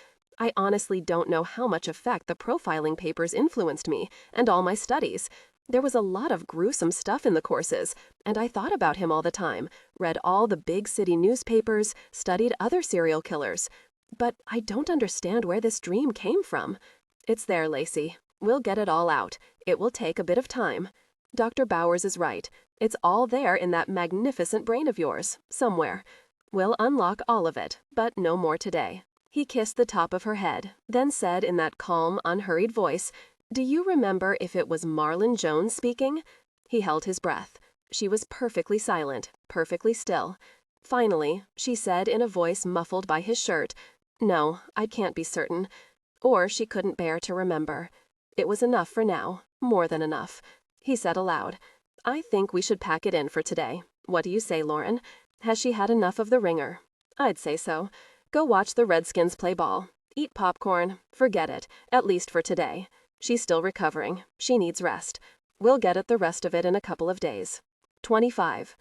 I honestly don't know how much effect the profiling papers influenced me, and all my studies. There was a lot of gruesome stuff in the courses, and I thought about him all the time, read all the big city newspapers, studied other serial killers. But I don't understand where this dream came from. It's there, Lacey. We'll get it all out. It will take a bit of time. Dr. Bowers is right. It's all there in that magnificent brain of yours, somewhere. We'll unlock all of it, but no more today. He kissed the top of her head, then said in that calm, unhurried voice, "Do you remember if it was Marlon Jones speaking?" He held his breath. She was perfectly silent, perfectly still. Finally, she said in a voice muffled by his shirt, "No, I can't be certain." Or she couldn't bear to remember. It was enough for now, more than enough. He said aloud, "I think we should pack it in for today. What do you say, Lauren? Has she had enough of the ringer?" "I'd say so. Go watch the Redskins play ball. Eat popcorn. Forget it, at least for today. She's still recovering. She needs rest. We'll get at the rest of it in a couple of days." 25.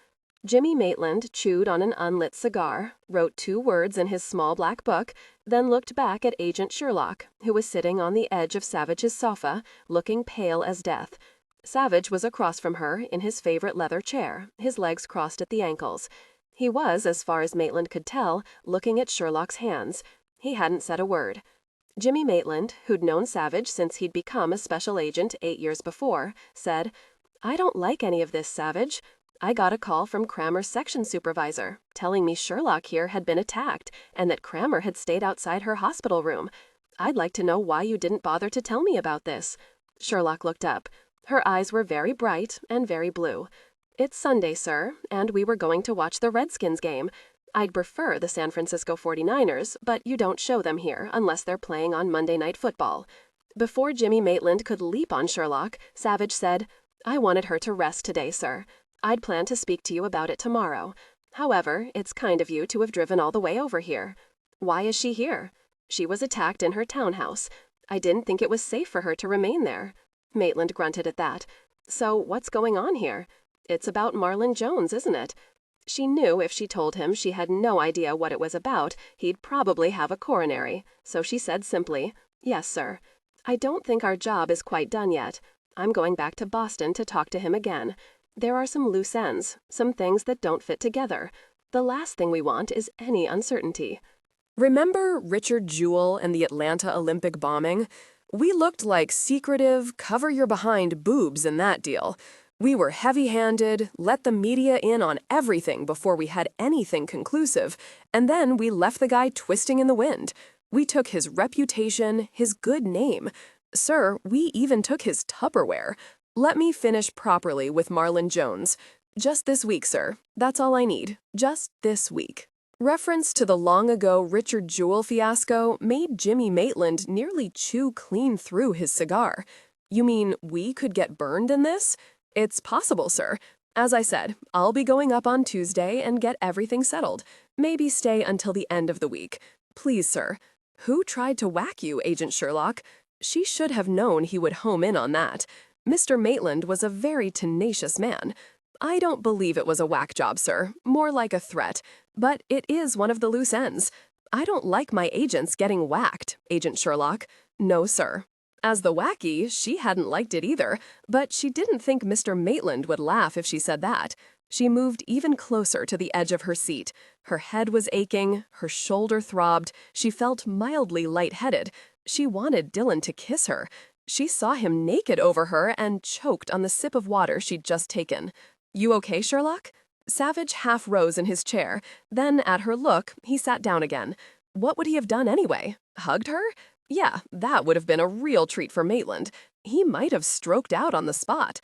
Jimmy Maitland chewed on an unlit cigar, wrote 2 words in his small black book, then looked back at Agent Sherlock, who was sitting on the edge of Savich's sofa, looking pale as death. Savich was across from her, in his favorite leather chair, his legs crossed at the ankles. He was, as far as Maitland could tell, looking at Sherlock's hands. He hadn't said a word. Jimmy Maitland, who'd known Savich since he'd become a special agent 8 years before, said, "I don't like any of this, Savich. I got a call from Kramer's section supervisor, telling me Sherlock here had been attacked and that Kramer had stayed outside her hospital room. I'd like to know why you didn't bother to tell me about this." Sherlock looked up. Her eyes were very bright and very blue. "It's Sunday, sir, and we were going to watch the Redskins game. I'd prefer the San Francisco 49ers, but you don't show them here unless they're playing on Monday Night Football." Before Jimmy Maitland could leap on Sherlock, Savich said, "I wanted her to rest today, sir. I'd planned to speak to you about it tomorrow. However, it's kind of you to have driven all the way over here. Why is she here? She was attacked in her townhouse. I didn't think it was safe for her to remain there." Maitland grunted at that. "So what's going on here? It's about Marlon Jones, isn't it?" She knew if she told him she had no idea what it was about, he'd probably have a coronary. So she said simply, "Yes, sir. I don't think our job is quite done yet. I'm going back to Boston to talk to him again. There are some loose ends, some things that don't fit together. The last thing we want is any uncertainty." Remember Richard Jewell and the Atlanta Olympic bombing? We looked like secretive, cover-your-behind boobs in that deal. We were heavy-handed, let the media in on everything before we had anything conclusive, and then we left the guy twisting in the wind. We took his reputation, his good name. Sir, we even took his Tupperware. Let me finish properly with Marlon Jones. Just this week, sir. That's all I need. Just this week. Reference to the long-ago Richard Jewell fiasco made Jimmy Maitland nearly chew clean through his cigar. You mean we could get burned in this? It's possible, sir. As I said, I'll be going up on Tuesday and get everything settled. Maybe stay until the end of the week. Please, sir. Who tried to whack you, Agent Sherlock? She should have known he would home in on that. Mr. Maitland was a very tenacious man. I don't believe it was a whack job, sir. More like a threat. But it is one of the loose ends. I don't like my agents getting whacked, Agent Sherlock. No, sir. As the wacky, she hadn't liked it either, but she didn't think Mr. Maitland would laugh if she said that. She moved even closer to the edge of her seat. Her head was aching, her shoulder throbbed, she felt mildly lightheaded. She wanted Dillon to kiss her. She saw him naked over her and choked on the sip of water she'd just taken. "You okay, Sherlock?" Savich half rose in his chair. Then, at her look, he sat down again. What would he have done anyway? Hugged her? Yeah, that would have been a real treat for Maitland. He might have stroked out on the spot.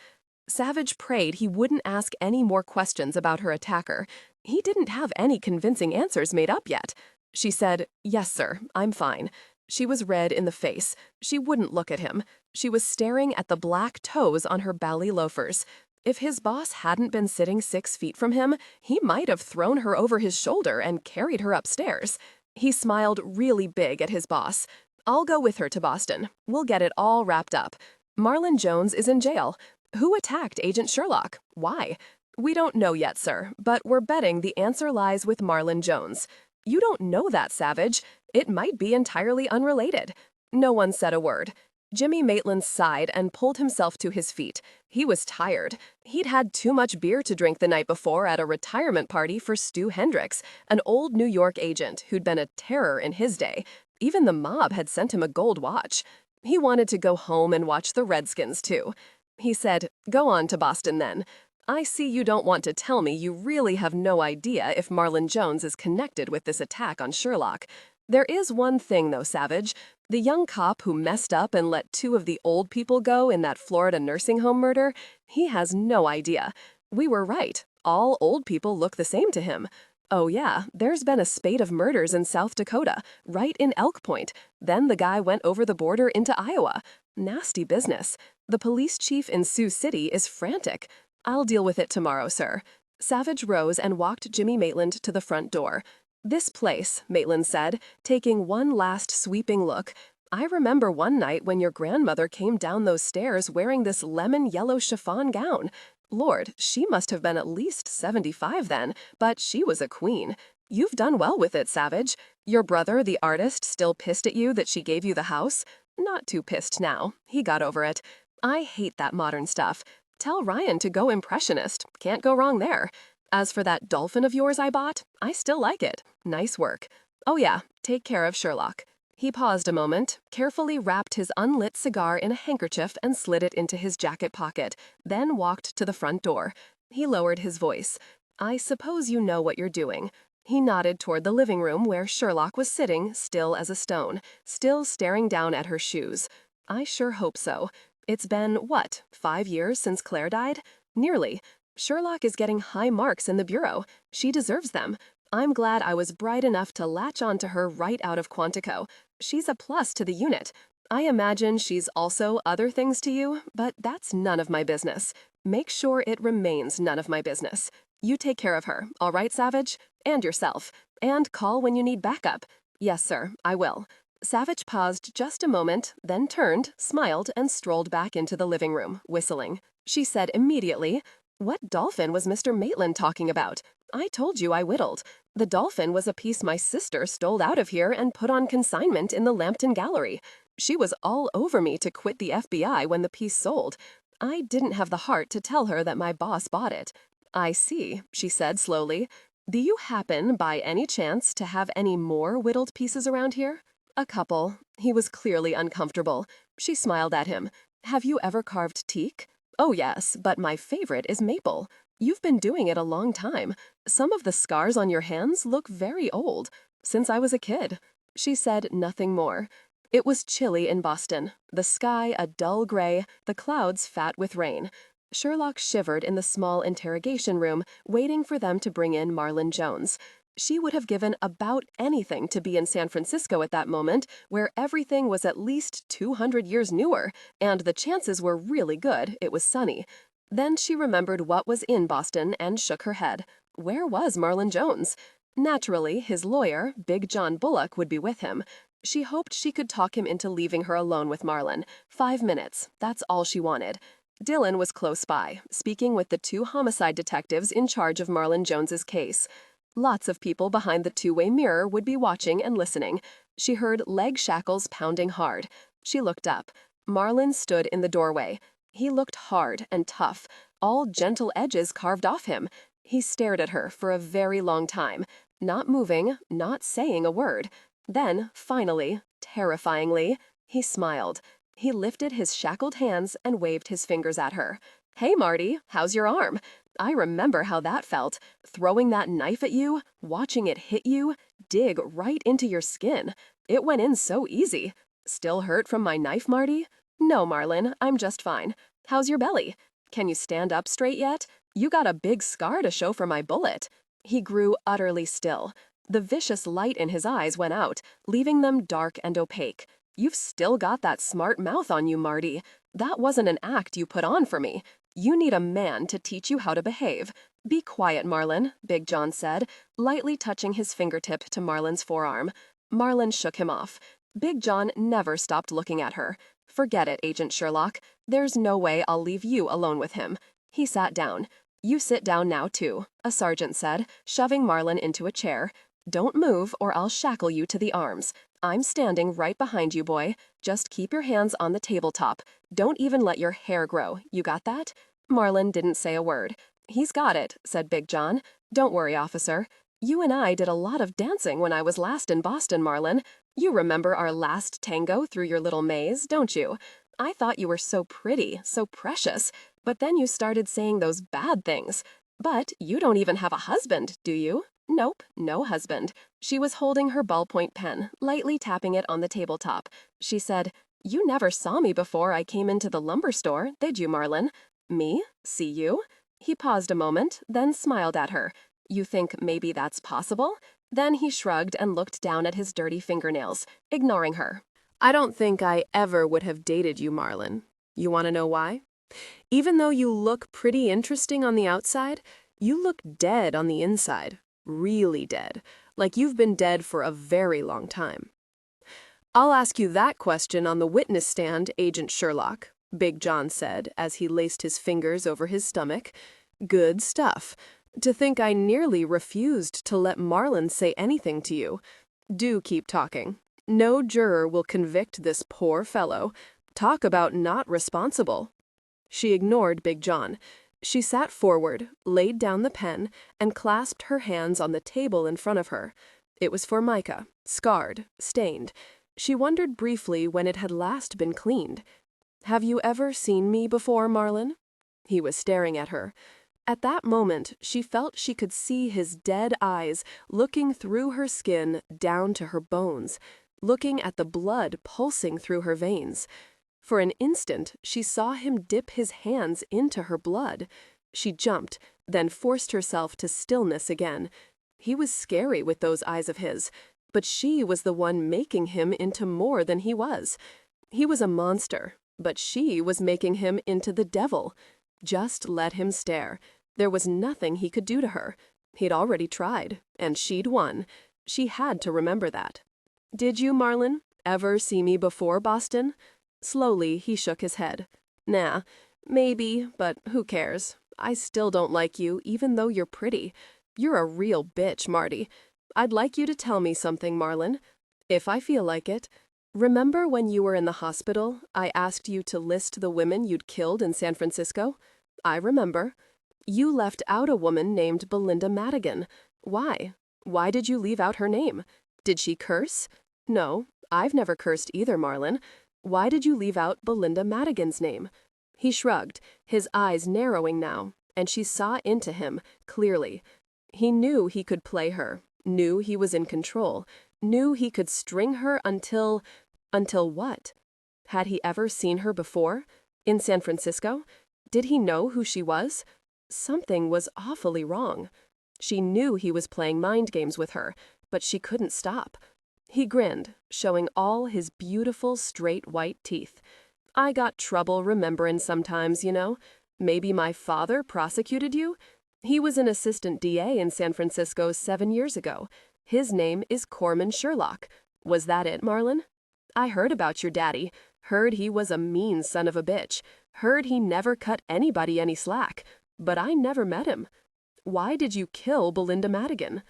Savich prayed he wouldn't ask any more questions about her attacker. He didn't have any convincing answers made up yet. She said, "Yes, sir, I'm fine." She was red in the face. She wouldn't look at him. She was staring at the black toes on her bally loafers. If his boss hadn't been sitting 6 feet from him, he might have thrown her over his shoulder and carried her upstairs. He smiled really big at his boss. "I'll go with her to Boston. We'll get it all wrapped up. Marlon Jones is in jail. Who attacked Agent Sherlock? Why? We don't know yet, sir, but we're betting the answer lies with Marlon Jones. You don't know that, Savich. It might be entirely unrelated." No one said a word. Jimmy Maitland sighed and pulled himself to his feet. He was tired. He'd had too much beer to drink the night before at a retirement party for Stu Hendricks, an old New York agent who'd been a terror in his day. Even the mob had sent him a gold watch. He wanted to go home and watch the Redskins, too. He said, "Go on to Boston, then. I see you don't want to tell me you really have no idea if Marlon Jones is connected with this attack on Sherlock. There is one thing, though, Savage. The young cop who messed up and let two of the old people go in that Florida nursing home murder, he has no idea. We were right. All old people look the same to him. Oh yeah, there's been a spate of murders in South Dakota, right in Elk Point. Then the guy went over the border into Iowa. Nasty business. The police chief in Sioux City is frantic. I'll deal with it tomorrow, sir." Savage rose and walked Jimmy Maitland to the front door. "This place," Maitland said, taking one last sweeping look. "I remember one night when your grandmother came down those stairs wearing this lemon-yellow chiffon gown. Lord, she must have been at least 75 then, but she was a queen. You've done well with it, Savage. Your brother, the artist, still pissed at you that she gave you the house? Not too pissed now. He got over it. I hate that modern stuff. Tell Ryan to go impressionist. Can't go wrong there. As for that dolphin of yours I bought, I still like it. Nice work. Oh yeah, take care of Sherlock." He paused a moment, carefully wrapped his unlit cigar in a handkerchief and slid it into his jacket pocket, then walked to the front door. He lowered his voice. "I suppose you know what you're doing." He nodded toward the living room where Sherlock was sitting, still as a stone, still staring down at her shoes. "I sure hope so. It's been, what, 5 years since Claire died? Nearly. Sherlock is getting high marks in the bureau. She deserves them. I'm glad I was bright enough to latch onto her right out of Quantico. She's a plus to the unit. I imagine she's also other things to you, but that's none of my business. Make sure it remains none of my business. You take care of her, all right, Savage? And yourself. And call when you need backup." "Yes, sir, I will." Savage paused just a moment, then turned, smiled, and strolled back into the living room, whistling. She said immediately, "What dolphin was Mr. Maitland talking about? I told you I whittled. The dolphin was a piece my sister stole out of here and put on consignment in the Lambton Gallery. She was all over me to quit the FBI when the piece sold. I didn't have the heart to tell her that my boss bought it." "I see," she said slowly. "Do you happen, by any chance, to have any more whittled pieces around here?" "A couple." He was clearly uncomfortable. She smiled at him. "Have you ever carved teak?" "Oh yes, but my favorite is maple. You've been doing it a long time. Some of the scars on your hands look very old. Since I was a kid." She said nothing more. It was chilly in Boston, the sky a dull gray, the clouds fat with rain. Sherlock shivered in the small interrogation room, waiting for them to bring in Marlon Jones. She would have given about anything to be in San Francisco at that moment, where everything was at least 200 years newer, and the chances were really good it was sunny. Then she remembered what was in Boston and shook her head. Where was Marlon Jones? Naturally, his lawyer, Big John Bullock, would be with him. She hoped she could talk him into leaving her alone with Marlon. 5 minutes, that's all she wanted. Dillon was close by, speaking with the 2 homicide detectives in charge of Marlon Jones's case. Lots of people behind the two-way mirror would be watching and listening. She heard leg shackles pounding hard. She looked up. Marlon stood in the doorway. He looked hard and tough, all gentle edges carved off him. He stared at her for a very long time, not moving, not saying a word. Then, finally, terrifyingly, he smiled. He lifted his shackled hands and waved his fingers at her. "Hey, Marty, how's your arm? I remember how that felt, throwing that knife at you, watching it hit you, dig right into your skin. It went in so easy. Still hurt from my knife, Marty? No, Marlon, I'm just fine. How's your belly? Can you stand up straight yet? You got a big scar to show for my bullet." He grew utterly still. The vicious light in his eyes went out, leaving them dark and opaque. "You've still got that smart mouth on you, Marty. That wasn't an act you put on for me. You need a man to teach you how to behave. Be quiet, Marlon," Big John said, lightly touching his fingertip to Marlon's forearm. Marlon shook him off. Big John never stopped looking at her. "Forget it, Agent Sherlock. There's no way I'll leave you alone with him." He sat down. "You sit down now, too," a sergeant said, shoving Marlon into a chair. "Don't move or I'll shackle you to the arms. I'm standing right behind you, boy. Just keep your hands on the tabletop. Don't even let your hair grow. You got that?" Marlon didn't say a word. "He's got it," said Big John. "Don't worry, officer. You and I did a lot of dancing when I was last in Boston, Marlon. You remember our last tango through your little maze, don't you? I thought you were so pretty, so precious, but then you started saying those bad things. But you don't even have a husband, do you?" "Nope, no husband." She was holding her ballpoint pen, lightly tapping it on the tabletop. She said, "You never saw me before I came into the lumber store, did you, Marlon?" "Me? See you?" He paused a moment, then smiled at her. "You think maybe that's possible?" Then he shrugged and looked down at his dirty fingernails, ignoring her. "I don't think I ever would have dated you, Marlon. You want to know why? Even though you look pretty interesting on the outside, you look dead on the inside. Really dead. Like you've been dead for a very long time." "I'll ask you that question on the witness stand, Agent Sherlock," Big John said as he laced his fingers over his stomach. "Good stuff. To think I nearly refused to let Marlon say anything to you. Do keep talking. No juror will convict this poor fellow. Talk about not responsible." She ignored Big John. She sat forward, laid down the pen, and clasped her hands on the table in front of her. It was Formica, scarred, stained. She wondered briefly when it had last been cleaned. "Have you ever seen me before, Marlon?" He was staring at her. At that moment, she felt she could see his dead eyes looking through her skin down to her bones, looking at the blood pulsing through her veins. For an instant, she saw him dip his hands into her blood. She jumped, then forced herself to stillness again. He was scary with those eyes of his, but she was the one making him into more than he was. He was a monster, but she was making him into the devil. Just let him stare. There was nothing he could do to her. He'd already tried, and she'd won. She had to remember that. "Did you, Marlon, ever see me before, Boston?" Slowly, he shook his head. "Nah, maybe, but who cares? I still don't like you, even though you're pretty. You're a real bitch, Marty. I'd like you to tell me something, Marlon, if I feel like it. Remember when you were in the hospital, I asked you to list the women you'd killed in San Francisco? I remember. You left out a woman named Belinda Madigan. Why? Why did you leave out her name? Did she curse? No, I've never cursed either, Marlon. Why did you leave out Belinda Madigan's name?" He shrugged, his eyes narrowing now, and she saw into him, clearly. He knew he could play her, knew he was in control, knew he could string her until what? Had he ever seen her before? In San Francisco? Did he know who she was? Something was awfully wrong. She knew he was playing mind games with her, but she couldn't stop. He grinned, showing all his beautiful, straight white teeth. "I got trouble rememberin' sometimes, you know. Maybe my father prosecuted you? He was an assistant DA in San Francisco 7 years ago. His name is Corman Sherlock. Was that it, Marlon? I heard about your daddy. Heard he was a mean son of a bitch. Heard he never cut anybody any slack. But I never met him. Why did you kill Belinda Madigan?"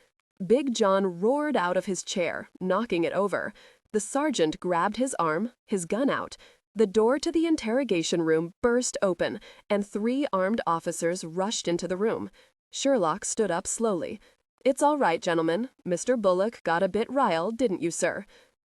Big John roared out of his chair, knocking it over. The sergeant grabbed his arm, his gun out. The door to the interrogation room burst open, and 3 armed officers rushed into the room. Sherlock stood up slowly. "It's all right, gentlemen. Mr. Bullock got a bit riled, didn't you, sir?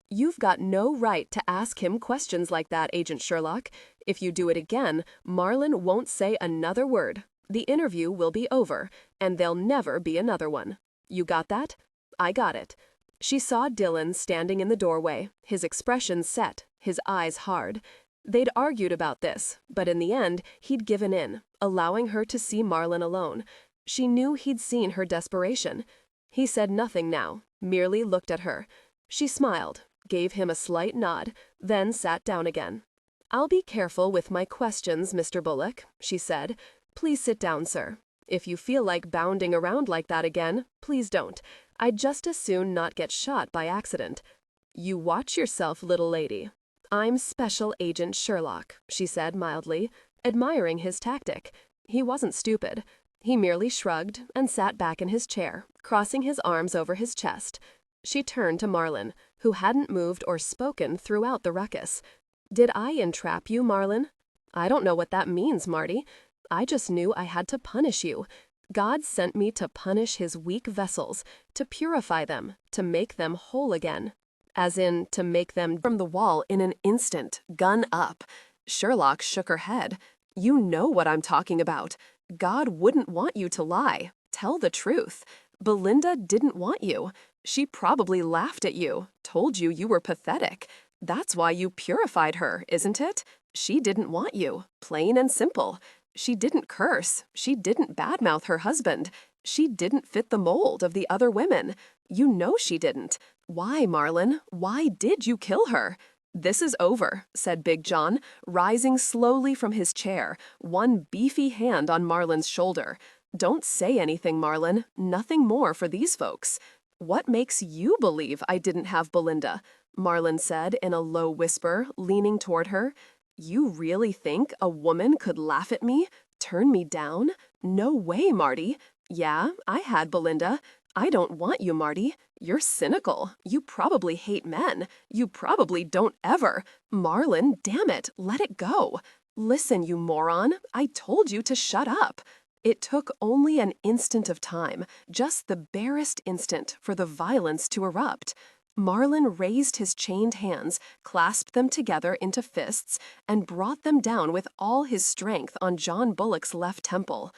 You've got no right to ask him questions like that, Agent Sherlock. If you do it again, Marlon won't say another word. The interview will be over, and there'll never be another one. You got that?" "I got it." She saw Dillon standing in the doorway, his expression set, his eyes hard. They'd argued about this, but in the end, he'd given in, allowing her to see Marlon alone. She knew he'd seen her desperation. He said nothing now, merely looked at her. She smiled, gave him a slight nod, then sat down again. "I'll be careful with my questions, Mr. Bullock," she said. "Please sit down, sir. If you feel like bounding around like that again, please don't. I'd just as soon not get shot by accident." "You watch yourself, little lady." "I'm Special Agent Sherlock," she said mildly, admiring his tactic. He wasn't stupid. He merely shrugged and sat back in his chair, crossing his arms over his chest. She turned to Marlin, who hadn't moved or spoken throughout the ruckus. "Did I entrap you, Marlin?" "I don't know what that means, Marty. I just knew I had to punish you. God sent me to punish his weak vessels, to purify them, to make them whole again." As in, to make them from the wall in an instant, gun up. Sherlock shook her head. "You know what I'm talking about. God wouldn't want you to lie. Tell the truth. Belinda didn't want you. She probably laughed at you, told you you were pathetic. That's why you purified her, isn't it? She didn't want you, plain and simple. She didn't curse. She didn't badmouth her husband. She didn't fit the mold of the other women. You know she didn't. Why, Marlin? Why did you kill her?" "This is over," said Big John, rising slowly from his chair, one beefy hand on Marlin's shoulder. "Don't say anything, Marlin. Nothing more for these folks." "What makes you believe I didn't have Belinda?" Marlin said in a low whisper, leaning toward her. "You really think a woman could laugh at me, turn me down? No way, Marty. Yeah, I had Belinda. I don't want you, Marty. You're cynical. You probably hate men. You probably don't ever. Marlin, damn it, let it go. Listen, you moron. I told you to shut up." It took only an instant of time, just the barest instant, for the violence to erupt. Marlin raised his chained hands, clasped them together into fists, and brought them down with all his strength on John Bullock's left temple.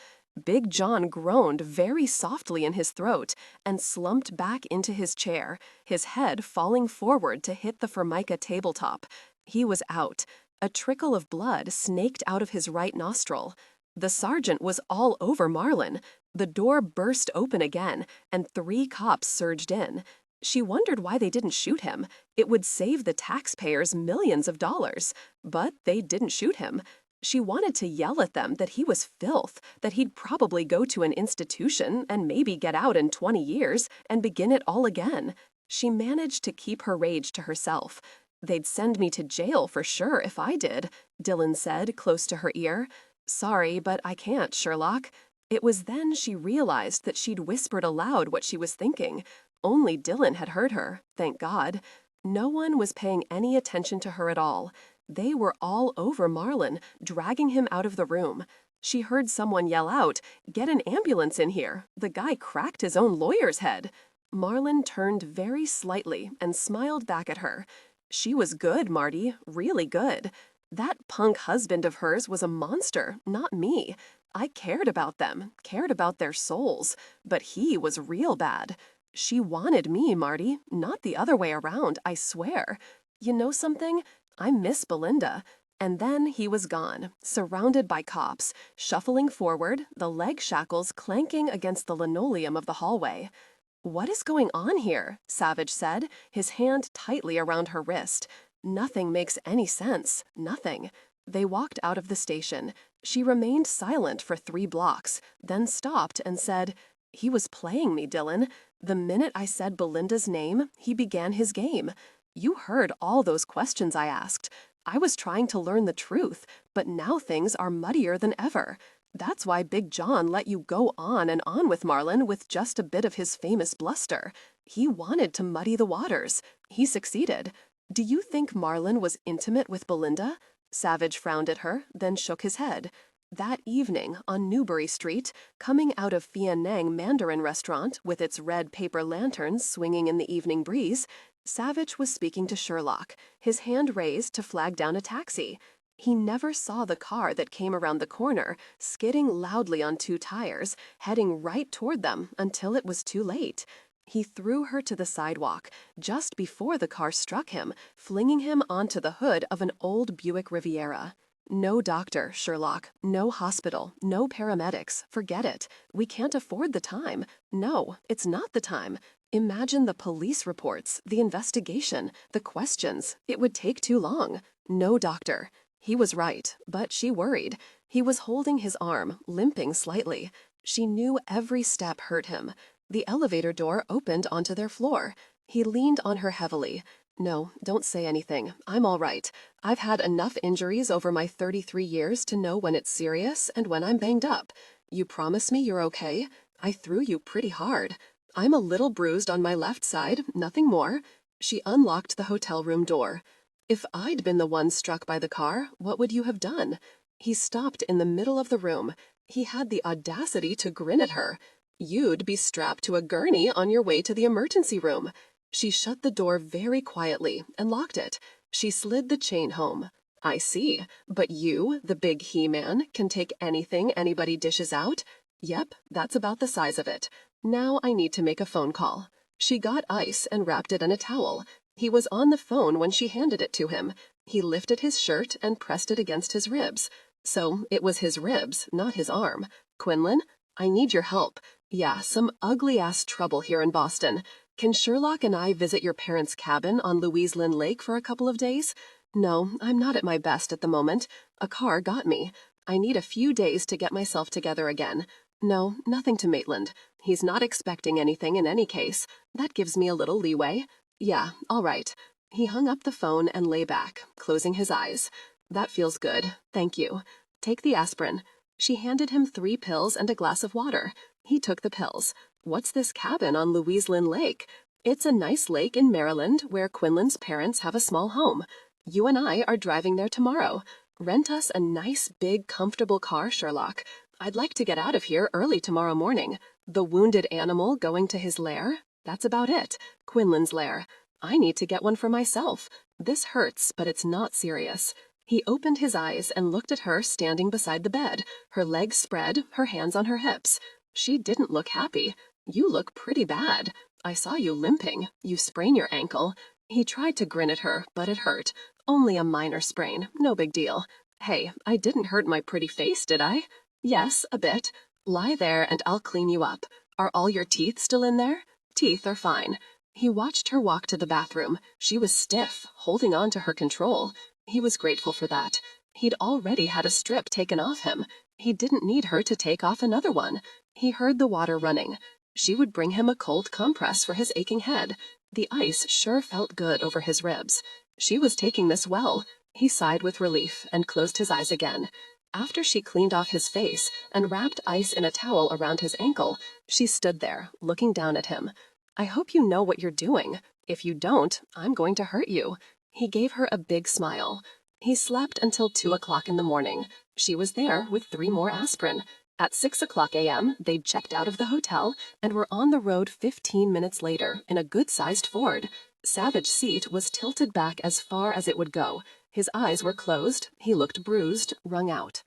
Big John groaned very softly in his throat and slumped back into his chair, his head falling forward to hit the Formica tabletop. He was out. A trickle of blood snaked out of his right nostril. The sergeant was all over Marlin. The door burst open again, and 3 cops surged in. She wondered why they didn't shoot him. It would save the taxpayers millions of dollars. But they didn't shoot him. She wanted to yell at them that he was filth, that he'd probably go to an institution and maybe get out in 20 years and begin it all again. She managed to keep her rage to herself. "They'd send me to jail for sure if I did," Dillon said close to her ear. "Sorry, but I can't, Sherlock." It was then she realized that she'd whispered aloud what she was thinking. Only Dillon had heard her, thank God. No one was paying any attention to her at all. They were all over Marlin, dragging him out of the room. She heard someone yell out, "Get an ambulance in here. The guy cracked his own lawyer's head." Marlin turned very slightly and smiled back at her. She was good, Marty, really good. That punk husband of hers was a monster, not me. I cared about them, cared about their souls, but he was real bad. She wanted me, Marty, not the other way around, I swear. You know something? I miss Belinda. And then he was gone, surrounded by cops, shuffling forward, the leg shackles clanking against the linoleum of the hallway. "What is going on here?" Savich said, his hand tightly around her wrist. "Nothing makes any sense. Nothing." They walked out of the station. She remained silent for 3 blocks, then stopped and said, "He was playing me, Dillon. The minute I said Belinda's name, he began his game. You heard all those questions I asked. I was trying to learn the truth, but now things are muddier than ever. That's why Big John let you go on and on with Marlin with just a bit of his famous bluster. He wanted to muddy the waters. He succeeded. Do you think Marlin was intimate with Belinda?" Savich frowned at her, then shook his head. That evening, on Newbury Street, coming out of Fian Nang Mandarin restaurant with its red paper lanterns swinging in the evening breeze, Savich was speaking to Sherlock, his hand raised to flag down a taxi. He never saw the car that came around the corner, skidding loudly on 2 tires, heading right toward them until it was too late. He threw her to the sidewalk, just before the car struck him, flinging him onto the hood of an old Buick Riviera. "No doctor, Sherlock. No hospital. No paramedics. Forget it. We can't afford the time. No, it's not the time. Imagine the police reports, the investigation, the questions. It would take too long. No doctor." He was right, but she worried. He was holding his arm, limping slightly. She knew every step hurt him. The elevator door opened onto their floor. He leaned on her heavily. "No, don't say anything. I'm all right. I've had enough injuries over my 33 years to know when it's serious and when I'm banged up. You promise me you're okay? I threw you pretty hard." I'm a little bruised on my left side, nothing more. She unlocked the hotel room door. If I'd been the one struck by the car, what would you have done? He stopped in the middle of the room. He had the audacity to grin at her. You'd be strapped to a gurney on your way to the emergency room. She shut the door very quietly and locked it. She slid the chain home. I see, but you, the big he-man, can take anything anybody dishes out? Yep, that's about the size of it. Now I need to make a phone call. She got ice and wrapped it in a towel. He was on the phone when she handed it to him. He lifted his shirt and pressed it against his ribs. So it was his ribs, not his arm. Quinlan, I need your help. Yeah, some ugly-ass trouble here in Boston. Can Sherlock and I visit your parents' cabin on Louise Lynn Lake for a couple of days? No, I'm not at my best at the moment. A car got me. I need a few days to get myself together again. No, nothing to Maitland. He's not expecting anything in any case. That gives me a little leeway. Yeah, all right. He hung up the phone and lay back, closing his eyes. That feels good. Thank you. Take the aspirin. She handed him 3 pills and a glass of water. He took the pills. What's this cabin on Louise Lynn Lake? It's a nice lake in Maryland where Quinlan's parents have a small home. You and I are driving there tomorrow. Rent us a nice, big, comfortable car, Sherlock. I'd like to get out of here early tomorrow morning. The wounded animal going to his lair? That's about it. Quinlan's lair. I need to get one for myself. This hurts, but it's not serious. He opened his eyes and looked at her standing beside the bed, her legs spread, her hands on her hips. She didn't look happy. You look pretty bad. I saw you limping. You sprained your ankle. He tried to grin at her, but it hurt. Only a minor sprain, no big deal. Hey, I didn't hurt my pretty face, did I? Yes, a bit. Lie there and I'll clean you up. Are all your teeth still in there? Teeth are fine. He watched her walk to the bathroom. She was stiff, holding on to her control. He was grateful for that. He'd already had a strip taken off him. He didn't need her to take off another one. He heard the water running. She would bring him a cold compress for his aching head. The ice sure felt good over his ribs. She was taking this well. He sighed with relief and closed his eyes again. After she cleaned off his face and wrapped ice in a towel around his ankle, she stood there, looking down at him. I hope you know what you're doing. If you don't, I'm going to hurt you. He gave her a big smile. He slept until 2 o'clock in the morning. She was there with 3 more aspirin. At 6 o'clock a.m., they'd checked out of the hotel and were on the road 15 minutes later in a good-sized Ford. Savage's seat was tilted back as far as it would go. His eyes were closed. He looked bruised, wrung out.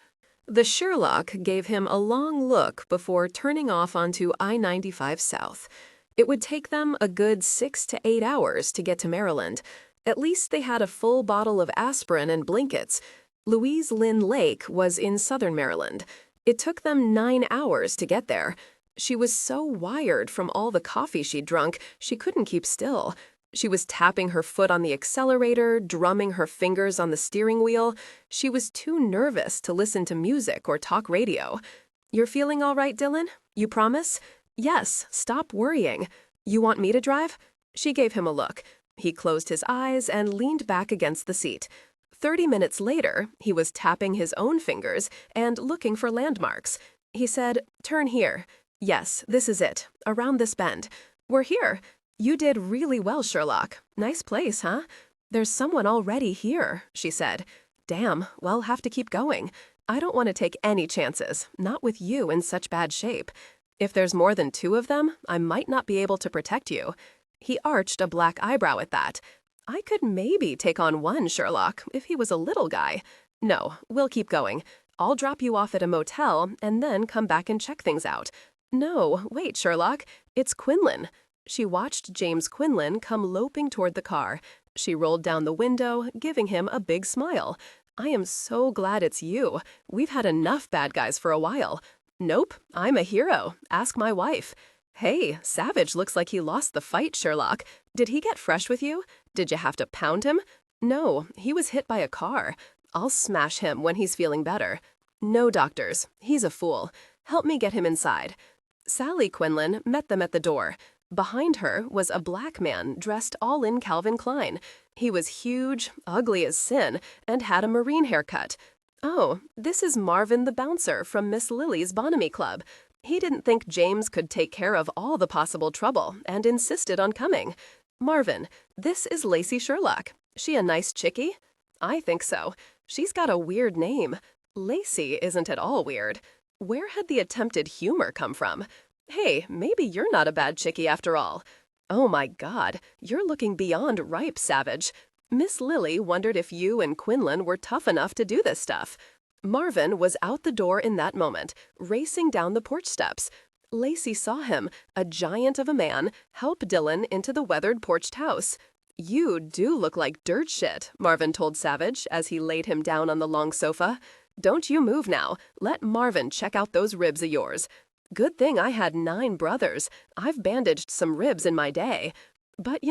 The Sherlock gave him a long look before turning off onto I-95 South. It would take them a good 6 to 8 hours to get to Maryland. At least they had a full bottle of aspirin and blankets. Louise Lynn Lake was in southern Maryland. It took them 9 hours to get there. She was so wired from all the coffee she'd drunk, she couldn't keep still. She was tapping her foot on the accelerator, drumming her fingers on the steering wheel. She was too nervous to listen to music or talk radio. You're feeling all right, Dillon? You promise? Yes, stop worrying. You want me to drive? She gave him a look. He closed his eyes and leaned back against the seat. 30 minutes later, he was tapping his own fingers and looking for landmarks. He said, "Turn here. Yes, this is it. Around this bend. We're here. You did really well, Sherlock. Nice place, huh? There's someone already here," she said. Damn, we'll have to keep going. I don't want to take any chances, not with you in such bad shape. If there's more than 2 of them, I might not be able to protect you. He arched a black eyebrow at that. I could maybe take on 1, Sherlock, if he was a little guy. No, we'll keep going. I'll drop you off at a motel and then come back and check things out. No, wait, Sherlock. It's Quinlan. She watched James Quinlan come loping toward the car. She rolled down the window, giving him a big smile. I am so glad it's you. We've had enough bad guys for a while. Nope, I'm a hero. Ask my wife. Hey, Savage looks like he lost the fight, Sherlock. Did he get fresh with you? Did you have to pound him? No, he was hit by a car. I'll smash him when he's feeling better. No doctors. He's a fool. Help me get him inside. Sally Quinlan met them at the door. Behind her was a black man dressed all in Calvin Klein. He was huge, ugly as sin, and had a marine haircut. Oh, this is Marvin the bouncer from Miss Lily's Bonhomie Club. He didn't think James could take care of all the possible trouble and insisted on coming. "Marvin, this is Lacey Sherlock. She a nice chickie?" "I think so. She's got a weird name. Lacey isn't at all weird." Where had the attempted humor come from? "Hey, maybe you're not a bad chickie after all." "Oh my God, you're looking beyond ripe, Savage. Miss Lily wondered if you and Quinlan were tough enough to do this stuff." Marvin was out the door in that moment, racing down the porch steps. Lacey saw him, a giant of a man, help Dillon into the weathered porched house. "You do look like dirt shit," Marvin told Savage as he laid him down on the long sofa. "Don't you move now. Let Marvin check out those ribs of yours. Good thing I had 9 brothers. I've bandaged some ribs in my day. But,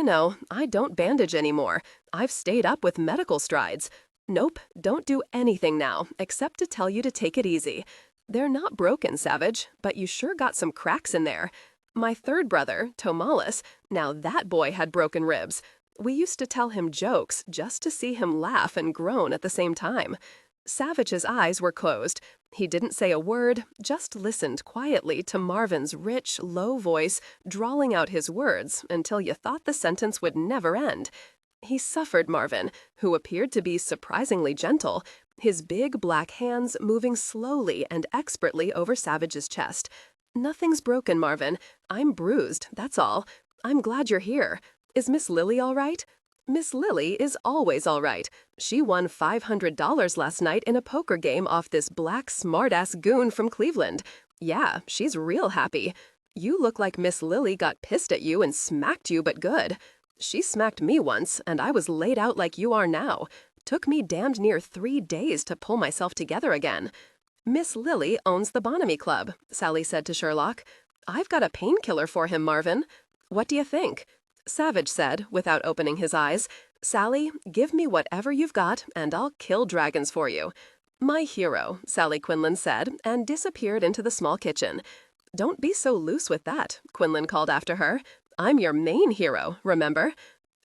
I don't bandage anymore. I've stayed up with medical strides. Nope, don't do anything now, except to tell you to take it easy. They're not broken, Savage, but you sure got some cracks in there. My 3rd brother, Tomalis, now that boy had broken ribs. We used to tell him jokes just to see him laugh and groan at the same time." Savage's eyes were closed. He didn't say a word, just listened quietly to Marvin's rich, low voice, drawling out his words until you thought the sentence would never end. He suffered Marvin, who appeared to be surprisingly gentle, his big black hands moving slowly and expertly over Savage's chest. "Nothing's broken, Marvin. I'm bruised, that's all. I'm glad you're here. Is Miss Lily all right?" "Miss Lily is always all right. She won $500 last night in a poker game off this black smart-ass goon from Cleveland. Yeah, she's real happy. You look like Miss Lily got pissed at you and smacked you, but good. She smacked me once, and I was laid out like you are now. Took me damned near 3 days to pull myself together again." "Miss Lily owns the Bonamy Club," Sally said to Sherlock. "I've got a painkiller for him, Marvin. What do you think?" Savage said, without opening his eyes, "Sally, give me whatever you've got, and I'll kill dragons for you." "My hero," Sally Quinlan said, and disappeared into the small kitchen. "Don't be so loose with that," Quinlan called after her. "I'm your main hero, remember?"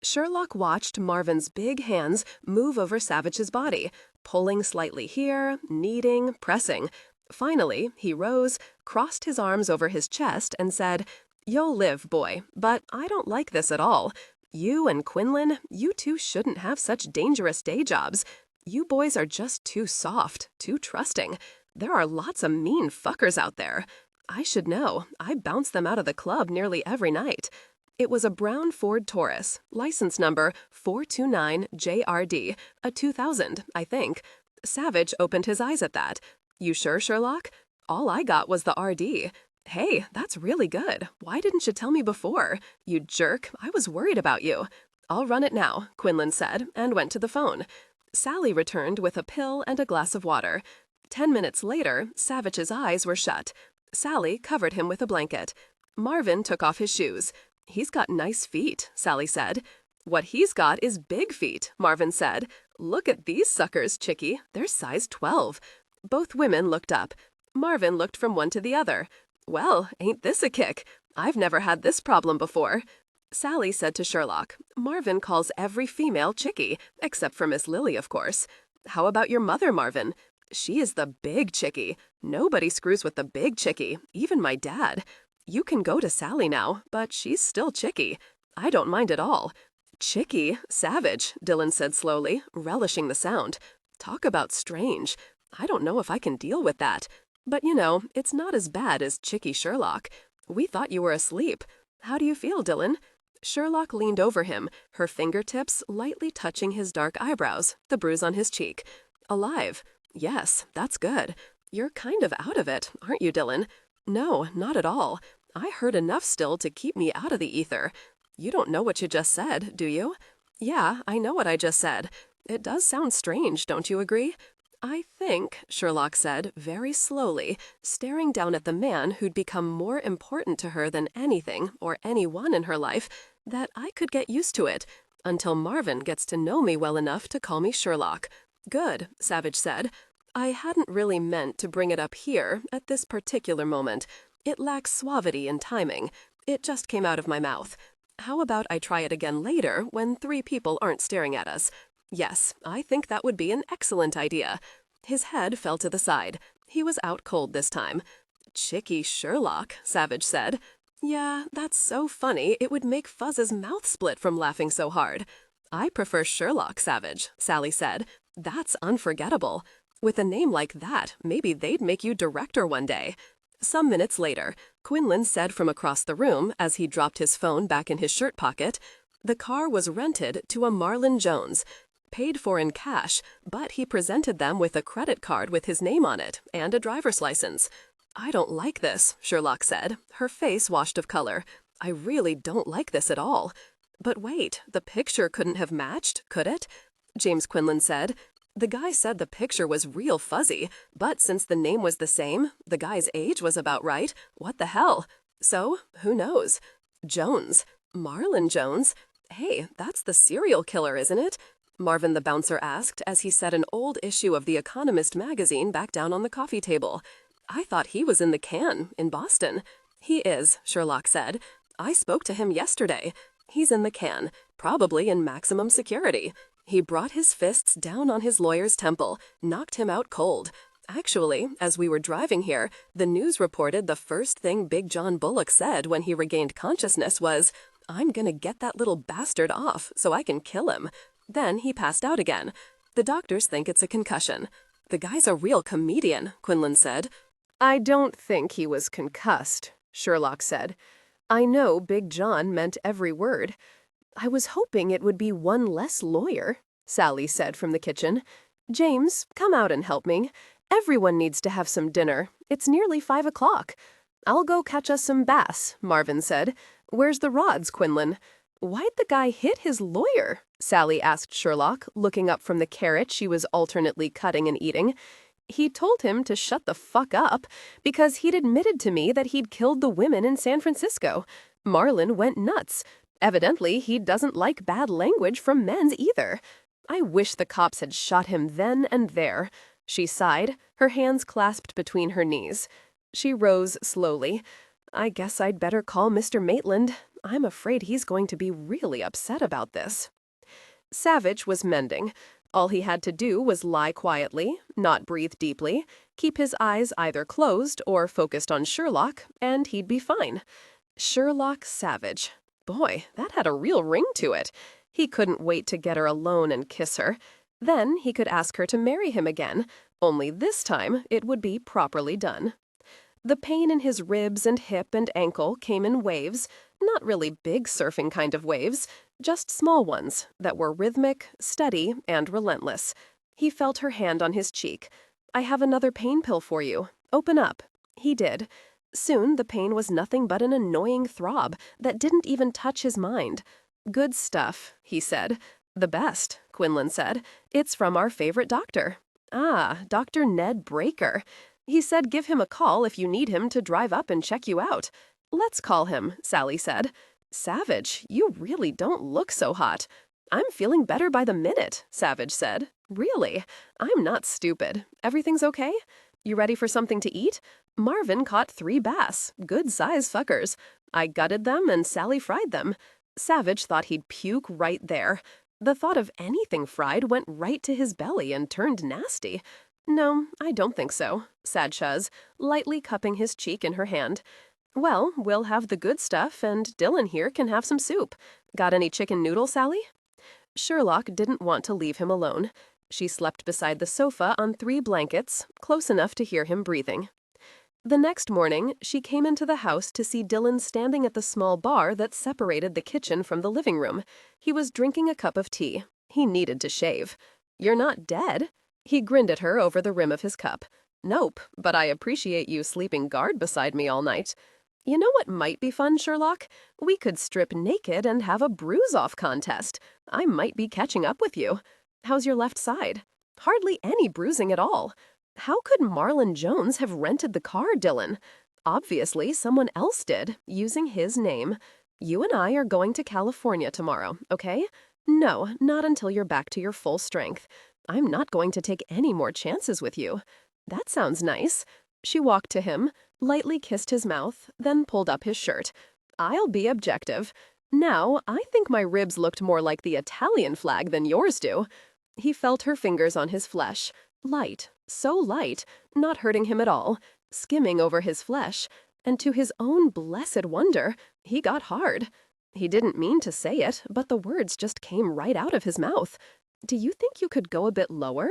Sherlock watched Marvin's big hands move over Savage's body, pulling slightly here, kneading, pressing. Finally, he rose, crossed his arms over his chest, and said, "You'll live, boy, but I don't like this at all. You and Quinlan, you two shouldn't have such dangerous day jobs. You boys are just too soft, too trusting. There are lots of mean fuckers out there. I should know. I bounce them out of the club nearly every night." It was a brown Ford Taurus, license number 429JRD, a 2000, I think. Savage opened his eyes at that. "You sure, Sherlock? All I got was the RD. Hey, that's really good. Why didn't you tell me before? You jerk, I was worried about you." "I'll run it now," Quinlan said, and went to the phone. Sally returned with a pill and a glass of water. 10 minutes later, Savage's eyes were shut. Sally covered him with a blanket. Marvin took off his shoes. "He's got nice feet," Sally said. "What he's got is big feet," Marvin said. "Look at these suckers, Chickie. They're size 12. Both women looked up. Marvin looked from one to the other. "Well, ain't this a kick? I've never had this problem before." Sally said to Sherlock, "Marvin calls every female Chickie, except for Miss Lily, of course. How about your mother, Marvin? She is the big Chickie. Nobody screws with the big Chickie, even my dad. You can go to Sally now, but she's still Chickie. I don't mind at all." "Chickie? Savage," Dillon said slowly, relishing the sound. "Talk about strange. I don't know if I can deal with that. But, it's not as bad as Chickie Sherlock. We thought you were asleep. How do you feel, Dillon?" Sherlock leaned over him, her fingertips lightly touching his dark eyebrows, the bruise on his cheek. "Alive. Yes, that's good. You're kind of out of it, aren't you, Dillon?" "No, not at all. I heard enough still to keep me out of the ether. You don't know what you just said, do you?" "Yeah, I know what I just said. It does sound strange, don't you agree?" "I think," Sherlock said, very slowly, staring down at the man who'd become more important to her than anything or anyone in her life, "that I could get used to it, until Marvin gets to know me well enough to call me Sherlock." "Good," Savage said. "I hadn't really meant to bring it up here at this particular moment. It lacks suavity and timing. It just came out of my mouth. How about I try it again later when 3 people aren't staring at us? Yes, I think that would be an excellent idea." His head fell to the side. He was out cold this time. Chicky Sherlock, Savich said. Yeah, that's so funny, it would make Fuzz's mouth split from laughing so hard. I prefer Sherlock, Savage, Sally said. That's unforgettable. With a name like that, maybe they'd make you director one day. Some minutes later, Quinlan said from across the room as he dropped his phone back in his shirt pocket, the car was rented to a Marlon Jones, paid for in cash, but he presented them with a credit card with his name on it and a driver's license. I don't like this, Sherlock said, her face washed of color. I really don't like this at all. But wait, the picture couldn't have matched, could it? James Quinlan said. The guy said the picture was real fuzzy, but since the name was the same, the guy's age was about right. What the hell? So, who knows? Jones. Marlon Jones? Hey, that's the serial killer, isn't it? Marvin the bouncer asked as he set an old issue of The Economist magazine back down on the coffee table. I thought he was in the can, in Boston. He is, Sherlock said. I spoke to him yesterday. He's in the can, probably in maximum security. He brought his fists down on his lawyer's temple, knocked him out cold. Actually, as we were driving here, the news reported the first thing Big John Bullock said when he regained consciousness was, I'm gonna get that little bastard off so I can kill him. Then he passed out again. The doctors think it's a concussion. The guy's a real comedian, Quinlan said. I don't think he was concussed, Sherlock said. I know Big John meant every word. I was hoping it would be one less lawyer, Sally said from the kitchen. James, come out and help me. Everyone needs to have some dinner. It's nearly 5 o'clock. I'll go catch us some bass, Marvin said. Where's the rods, Quinlan? Why'd the guy hit his lawyer? Sally asked Sherlock, looking up from the carrot she was alternately cutting and eating. He told him to shut the fuck up because he'd admitted to me that he'd killed the women in San Francisco. Marlon went nuts. Evidently, he doesn't like bad language from men either. I wish the cops had shot him then and there. She sighed, her hands clasped between her knees. She rose slowly. I guess I'd better call Mr. Maitland. I'm afraid he's going to be really upset about this. Savich was mending. All he had to do was lie quietly, not breathe deeply, keep his eyes either closed or focused on Sherlock, and he'd be fine. Sherlock Savich. Boy, that had a real ring to it. He couldn't wait to get her alone and kiss her. Then he could ask her to marry him again, only this time it would be properly done. The pain in his ribs and hip and ankle came in waves, not really big surfing kind of waves, just small ones that were rhythmic, steady, and relentless. He felt her hand on his cheek. I have another pain pill for you. Open up. He did. Soon the pain was nothing but an annoying throb that didn't even touch his mind. Good stuff, he said. The best, Quinlan said. It's from our favorite doctor. Ah, Dr. Ned Breaker. He said give him a call if you need him to drive up and check you out. Let's call him, Sally said. Savage, you really don't look so hot. I'm feeling better by the minute, Savage said. Really? I'm not stupid. Everything's okay? You ready for something to eat? Marvin caught 3 bass, good-size fuckers. I gutted them and Sally fried them. Savage thought he'd puke right there. The thought of anything fried went right to his belly and turned nasty. No, I don't think so, said Chuz, lightly cupping his cheek in her hand. Well, we'll have the good stuff, and Dillon here can have some soup. Got any chicken noodle, Sally? Sherlock didn't want to leave him alone. She slept beside the sofa on 3 blankets, close enough to hear him breathing. The next morning, she came into the house to see Dillon standing at the small bar that separated the kitchen from the living room. He was drinking a cup of tea. He needed to shave. You're not dead? He grinned at her over the rim of his cup. Nope, but I appreciate you sleeping guard beside me all night. You know what might be fun, Sherlock? We could strip naked and have a bruise-off contest. I might be catching up with you. How's your left side? Hardly any bruising at all. How could Marlon Jones have rented the car, Dillon? Obviously, someone else did, using his name. You and I are going to California tomorrow, okay? No, not until you're back to your full strength. I'm not going to take any more chances with you. That sounds nice. She walked to him, lightly kissed his mouth, then pulled up his shirt. I'll be objective. Now, I think my ribs looked more like the Italian flag than yours do. He felt her fingers on his flesh. Light, so light, not hurting him at all. skimming over his flesh, and to his own blessed wonder, he got hard. He didn't mean to say it, but the words just came right out of his mouth. "Do you think you could go a bit lower?"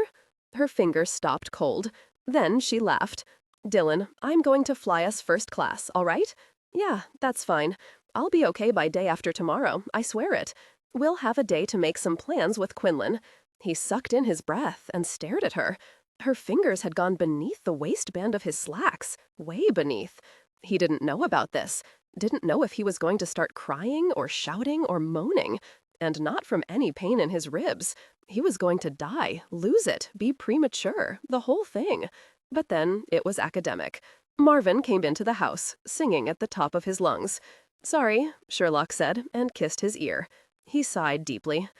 Her fingers stopped cold. Then she laughed. "Dillon, I'm going to fly us first class, all right?" "Yeah, that's fine. I'll be okay by day after tomorrow, I swear it. We'll have a day to make some plans with Quinlan." He sucked in his breath and stared at her. Her fingers had gone beneath the waistband of his slacks, way beneath. He didn't know about this, didn't know if he was going to start crying or shouting or moaning, and not from any pain in his ribs. He was going to die, lose it, be premature, the whole thing. But then it was academic. Marvin came into the house, singing at the top of his lungs. "Sorry," Sherlock said, and kissed his ear. He sighed deeply.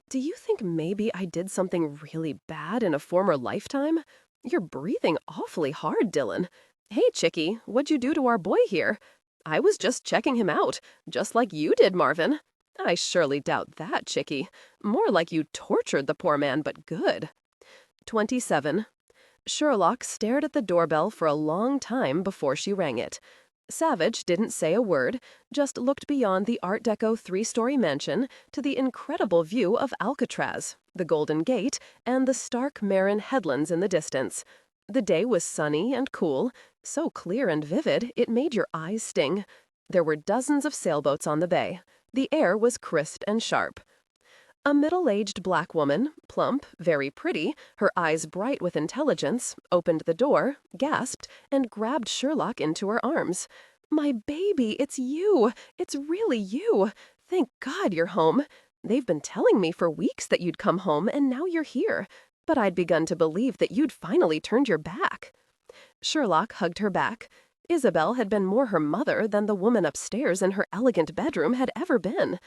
"Do you think maybe I did something really bad in a former lifetime? You're breathing awfully hard, Dillon. Hey, Chickie, what'd you do to our boy here?" "I was just checking him out, just like you did, Marvin." "I surely doubt that, Chickie. More like you tortured the poor man, but good." 27. Sherlock stared at the doorbell for a long time before she rang it. Savich didn't say a word, just looked beyond the Art Deco three-story mansion to the incredible view of Alcatraz, the Golden Gate, and the stark Marin headlands in the distance. The day was sunny and cool, so clear and vivid it made your eyes sting. There were dozens of sailboats on the bay. The air was crisp and sharp. A middle-aged black woman, plump, very pretty, her eyes bright with intelligence, opened the door, gasped, and grabbed Sherlock into her arms. "My baby, it's you! It's really you! Thank God you're home! They've been telling me for weeks that you'd come home, and now you're here. But I'd begun to believe that you'd finally turned your back." Sherlock hugged her back. Isabel had been more her mother than the woman upstairs in her elegant bedroom had ever been.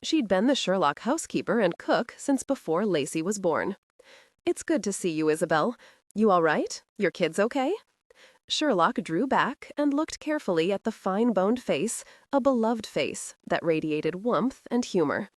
She'd been the Sherlock housekeeper and cook since before Lacey was born. "It's good to see you, Isabel. You all right? Your kids okay?" Sherlock drew back and looked carefully at the fine-boned face, a beloved face, that radiated warmth and humor.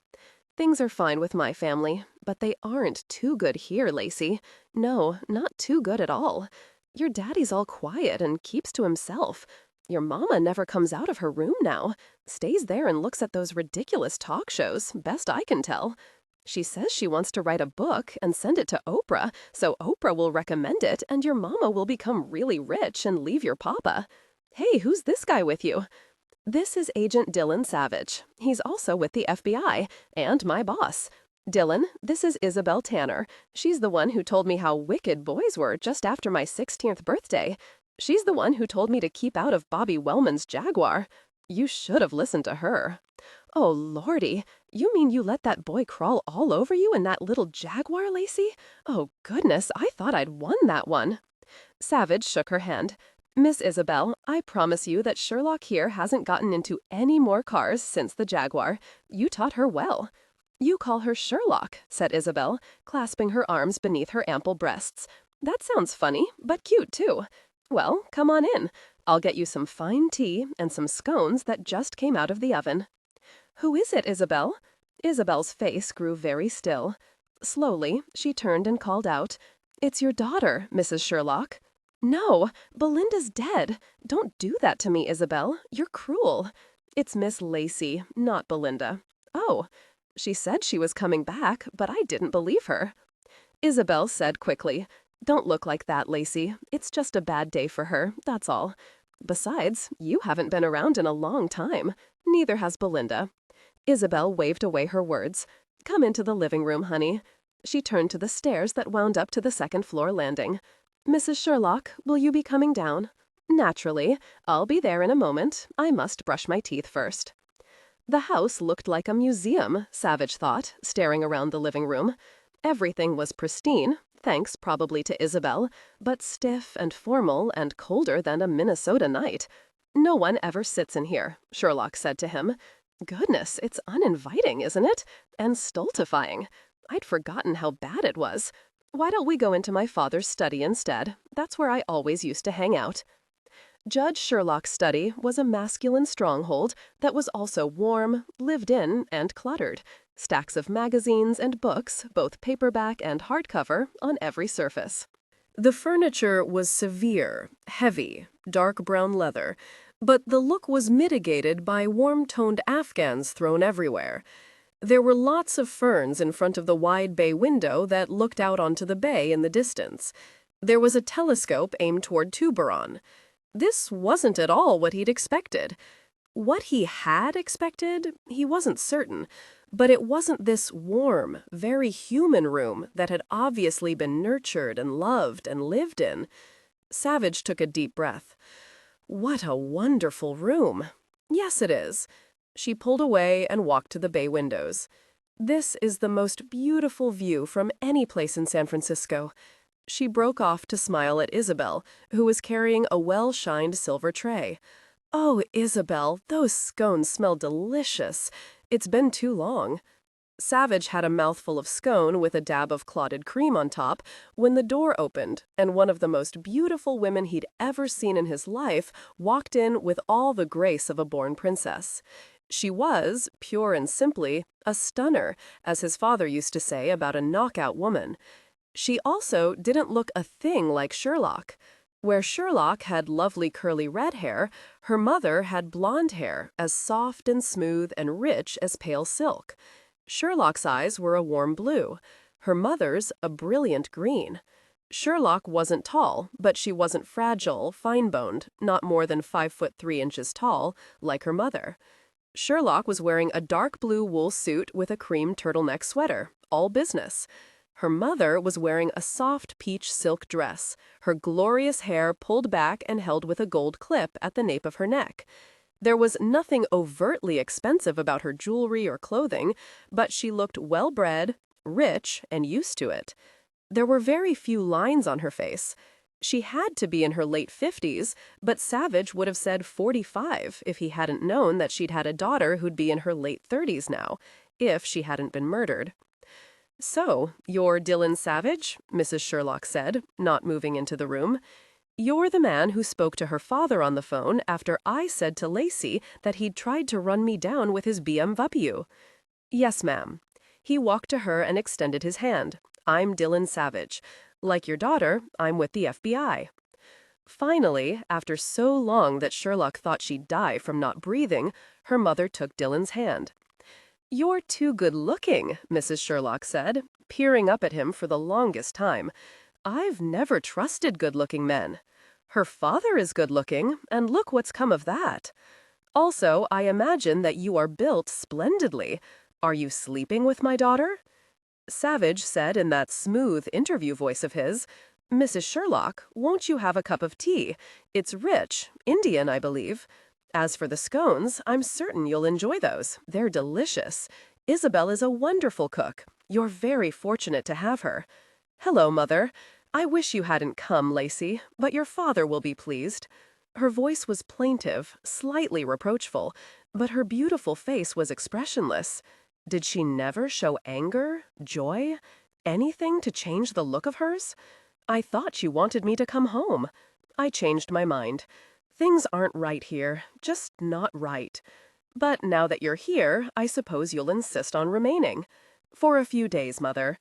"Things are fine with my family, but they aren't too good here, Lacey. No, not too good at all. Your daddy's all quiet and keeps to himself. Your mama never comes out of her room now. Stays there and looks at those ridiculous talk shows, best I can tell. She says she wants to write a book and send it to Oprah, so Oprah will recommend it and your mama will become really rich and leave your papa. Hey, who's this guy with you?" "This is Agent Dillon Savich. He's also with the FBI, and my boss. Dillon, this is Isabel Tanner. She's the one who told me how wicked boys were just after my 16th birthday. She's the one who told me to keep out of Bobby Wellman's Jaguar. You should have listened to her." "Oh, Lordy, you mean you let that boy crawl all over you in that little Jaguar, Lacey? Oh, goodness, I thought I'd won that one." Savage shook her hand. "Miss Isabel, I promise you that Sherlock here hasn't gotten into any more cars since the Jaguar. You taught her well." "You call her Sherlock," said Isabel, clasping her arms beneath her ample breasts. "That sounds funny, but cute, too. Well, come on in. I'll get you some fine tea and some scones that just came out of the oven." "Who is it, Isabel?" Isabel's face grew very still. Slowly, she turned and called out, "It's your daughter, Mrs. Sherlock." "No, Belinda's dead. Don't do that to me, Isabel. You're cruel. It's Miss Lacey, not Belinda." "Oh." She said she was coming back, but I didn't believe her. Isabel said quickly, "Don't look like that, Lacey. It's just a bad day for her, that's all. Besides, you haven't been around in a long time. Neither has Belinda." Isabel waved away her words. "Come into the living room, honey." She turned to the stairs that wound up to the second-floor landing. "Mrs. Sherlock, will you be coming down?" "Naturally. I'll be there in a moment. I must brush my teeth first." The house looked like a museum, Savage thought, staring around the living room. Everything was pristine, thanks probably to Isabel, but stiff and formal and colder than a Minnesota night. "No one ever sits in here," Sherlock said to him. Goodness, it's uninviting, isn't it? And stultifying. I'd forgotten how bad it was. Why don't we go into my father's study instead? That's where I always used to hang out. Judge Sherlock's study was a masculine stronghold that was also warm, lived in, and cluttered. Stacks of magazines and books, both paperback and hardcover, on every surface. The furniture was severe, heavy, dark brown leather, but the look was mitigated by warm-toned afghans thrown everywhere. There were lots of ferns in front of the wide bay window that looked out onto the bay in the distance. There was a telescope aimed toward Tuberon. This wasn't at all what he'd expected. What he had expected, he wasn't certain, but it wasn't this warm, very human room that had obviously been nurtured and loved and lived in. Savage took a deep breath. What a wonderful room. Yes, it is. She pulled away and walked to the bay windows. This is the most beautiful view from any place in San Francisco. She broke off to smile at Isabel, who was carrying a well-shined silver tray. Oh, Isabel, those scones smell delicious. It's been too long. Savage had a mouthful of scone with a dab of clotted cream on top when the door opened, and one of the most beautiful women he'd ever seen in his life walked in with all the grace of a born princess. She was, pure and simply, a stunner, as his father used to say about a knockout woman. She also didn't look a thing like Sherlock. Where Sherlock had lovely curly red hair, her mother had blonde hair, as soft and smooth and rich as pale silk. Sherlock's eyes were a warm blue, her mother's a brilliant green. Sherlock wasn't tall, but she wasn't fragile, fine-boned, not more than 5'3" tall, like her mother. Sherlock was wearing a dark blue wool suit with a cream turtleneck sweater, all business. Her mother was wearing a soft peach silk dress, her glorious hair pulled back and held with a gold clip at the nape of her neck. There was nothing overtly expensive about her jewelry or clothing, but she looked well-bred, rich, and used to it. There were very few lines on her face. She had to be in her late 50s, but Savage would have said 45 if he hadn't known that she'd had a daughter who'd be in her late 30s now, if she hadn't been murdered. "So, you're Dillon Savich," Mrs. Sherlock said, not moving into the room. "You're the man who spoke to her father on the phone after I said to Lacey that he'd tried to run me down with his BMW." "Yes, ma'am." He walked to her and extended his hand. "I'm Dillon Savich. Like your daughter, I'm with the FBI." Finally, after so long that Sherlock thought she'd die from not breathing, her mother took Dillon's hand. "You're too good-looking," Mrs. Sherlock said, peering up at him for the longest time. "I've never trusted good-looking men. Her father is good-looking, and look what's come of that. Also, I imagine that you are built splendidly. Are you sleeping with my daughter?" Savage said in that smooth interview voice of his, "Mrs. Sherlock, won't you have a cup of tea? It's rich, Indian, I believe. As for the scones, I'm certain you'll enjoy those. They're delicious. Isabel is a wonderful cook. You're very fortunate to have her. Hello, Mother. I wish you hadn't come, Lacey, but your father will be pleased." Her voice was plaintive, slightly reproachful, but her beautiful face was expressionless. Did she never show anger, joy, anything to change the look of hers? "I thought you wanted me to come home. I changed my mind. Things aren't right here, just not right. But now that you're here, I suppose you'll insist on remaining. For a few days, Mother.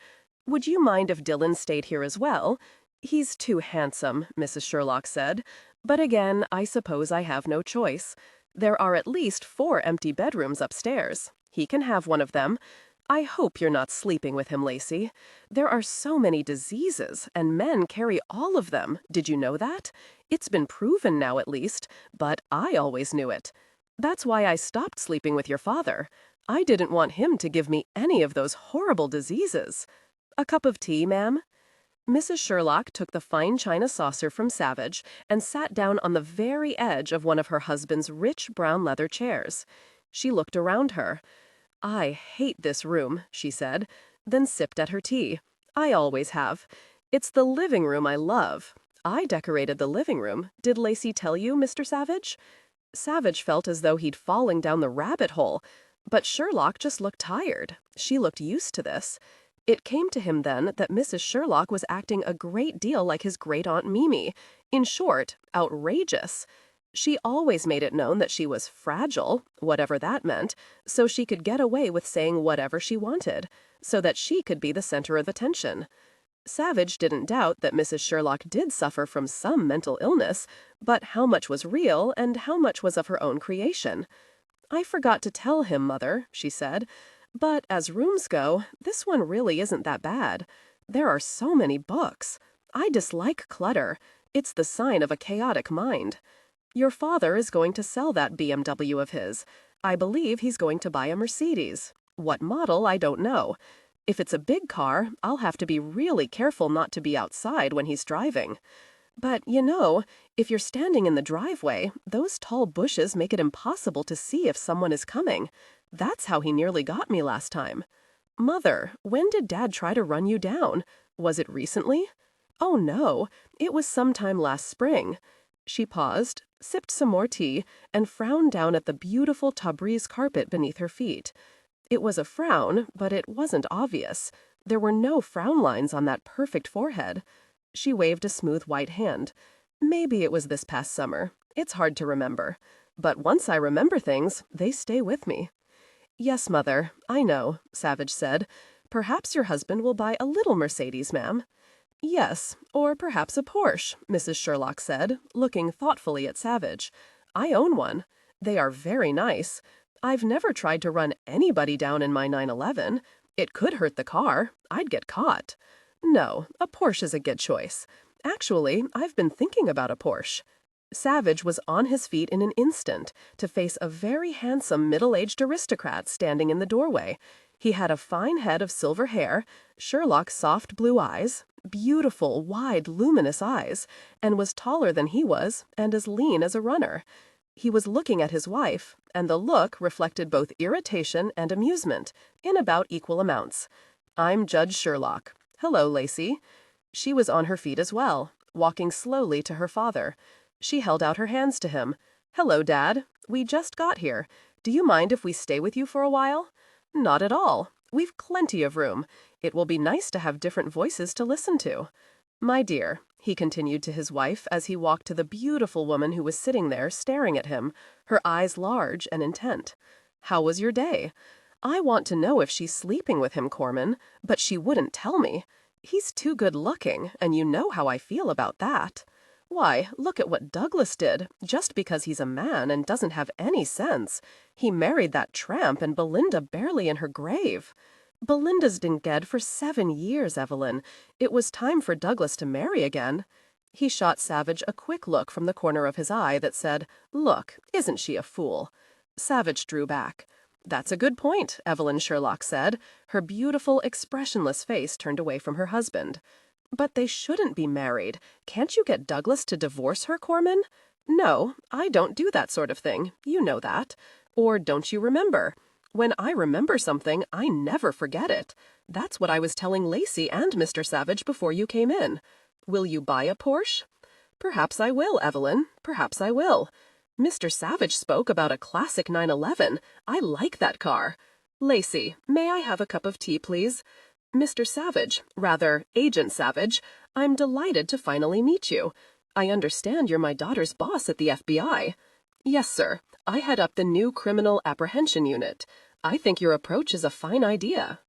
Would you mind if Dillon stayed here as well? He's too handsome," Mrs. Sherlock said. "But again, I suppose I have no choice. There are at least 4 empty bedrooms upstairs. He can have one of them. I hope you're not sleeping with him, Lacey. There are so many diseases, and men carry all of them. Did you know that? It's been proven now, at least, but I always knew it. That's why I stopped sleeping with your father. I didn't want him to give me any of those horrible diseases. A cup of tea, ma'am?" Mrs. Sherlock took the fine china saucer from Savage and sat down on the very edge of one of her husband's rich brown leather chairs. She looked around her. "I hate this room," she said, then sipped at her tea. "I always have. It's the living room I love. I decorated the living room. Did Lacey tell you, Mr. Savage?" Savage felt as though he'd fallen down the rabbit hole, but Sherlock just looked tired. She looked used to this. It came to him then that Mrs. Sherlock was acting a great deal like his great-aunt Mimi. In short, outrageous. She always made it known that she was fragile, whatever that meant, so she could get away with saying whatever she wanted, so that she could be the center of attention. Savich didn't doubt that Mrs. Sherlock did suffer from some mental illness, but how much was real and how much was of her own creation? "I forgot to tell him, Mother," she said, "but as rooms go, this one really isn't that bad. There are so many books. I dislike clutter. It's the sign of a chaotic mind. Your father is going to sell that BMW of his. I believe he's going to buy a Mercedes. What model, I don't know. If it's a big car, I'll have to be really careful not to be outside when he's driving. But, if you're standing in the driveway, those tall bushes make it impossible to see if someone is coming. That's how he nearly got me last time. Mother, when did Dad try to run you down? Was it recently? Oh, no, it was sometime last spring." She paused, sipped some more tea, and frowned down at the beautiful Tabriz carpet beneath her feet. It was a frown, but it wasn't obvious. There were no frown lines on that perfect forehead. She waved a smooth white hand. "Maybe it was this past summer. It's hard to remember. But once I remember things, they stay with me." "Yes, Mother, I know," Savich said. "Perhaps your husband will buy a little Mercedes, ma'am." "Yes, or perhaps a Porsche," Mrs. Sherlock said, looking thoughtfully at Savich. "I own one. They are very nice. I've never tried to run anybody down in my 911. It could hurt the car. I'd get caught. No, a Porsche is a good choice. Actually, I've been thinking about a Porsche." Savich was on his feet in an instant to face a very handsome middle-aged aristocrat standing in the doorway. He had a fine head of silver hair, Sherlock's soft blue eyes, beautiful, wide, luminous eyes, and was taller than he was and as lean as a runner. He was looking at his wife, and the look reflected both irritation and amusement, in about equal amounts. "I'm Judge Sherlock. Hello, Lacey." She was on her feet as well, walking slowly to her father. She held out her hands to him. "Hello, Dad. We just got here. Do you mind if we stay with you for a while?" "Not at all. We've plenty of room. It will be nice to have different voices to listen to. My dear," he continued to his wife as he walked to the beautiful woman who was sitting there staring at him, her eyes large and intent. "How was your day? I want to know if she's sleeping with him, Corman, but she wouldn't tell me. He's too good looking, and you know how I feel about that. Why, look at what Douglas did, just because he's a man and doesn't have any sense. He married that tramp and Belinda barely in her grave. Belinda's been dead for 7 years, Evelyn. It was time for Douglas to marry again." He shot Savich a quick look from the corner of his eye that said, "Look, isn't she a fool?" Savich drew back. "That's a good point," Evelyn Sherlock said, her beautiful, expressionless face turned away from her husband. "But they shouldn't be married. Can't you get Douglas to divorce her, Corman?" "No, I don't do that sort of thing. You know that. Or don't you remember? When I remember something, I never forget it. That's what I was telling Lacey and Mr. Savich before you came in. Will you buy a Porsche?" "Perhaps I will, Evelyn. Perhaps I will. Mr. Savich spoke about a classic 911. I like that car. Lacey, may I have a cup of tea, please? Mr. Savich, rather, Agent Savich, I'm delighted to finally meet you. I understand you're my daughter's boss at the FBI. "Yes, sir. I head up the new Criminal Apprehension Unit. I think your approach is a fine idea."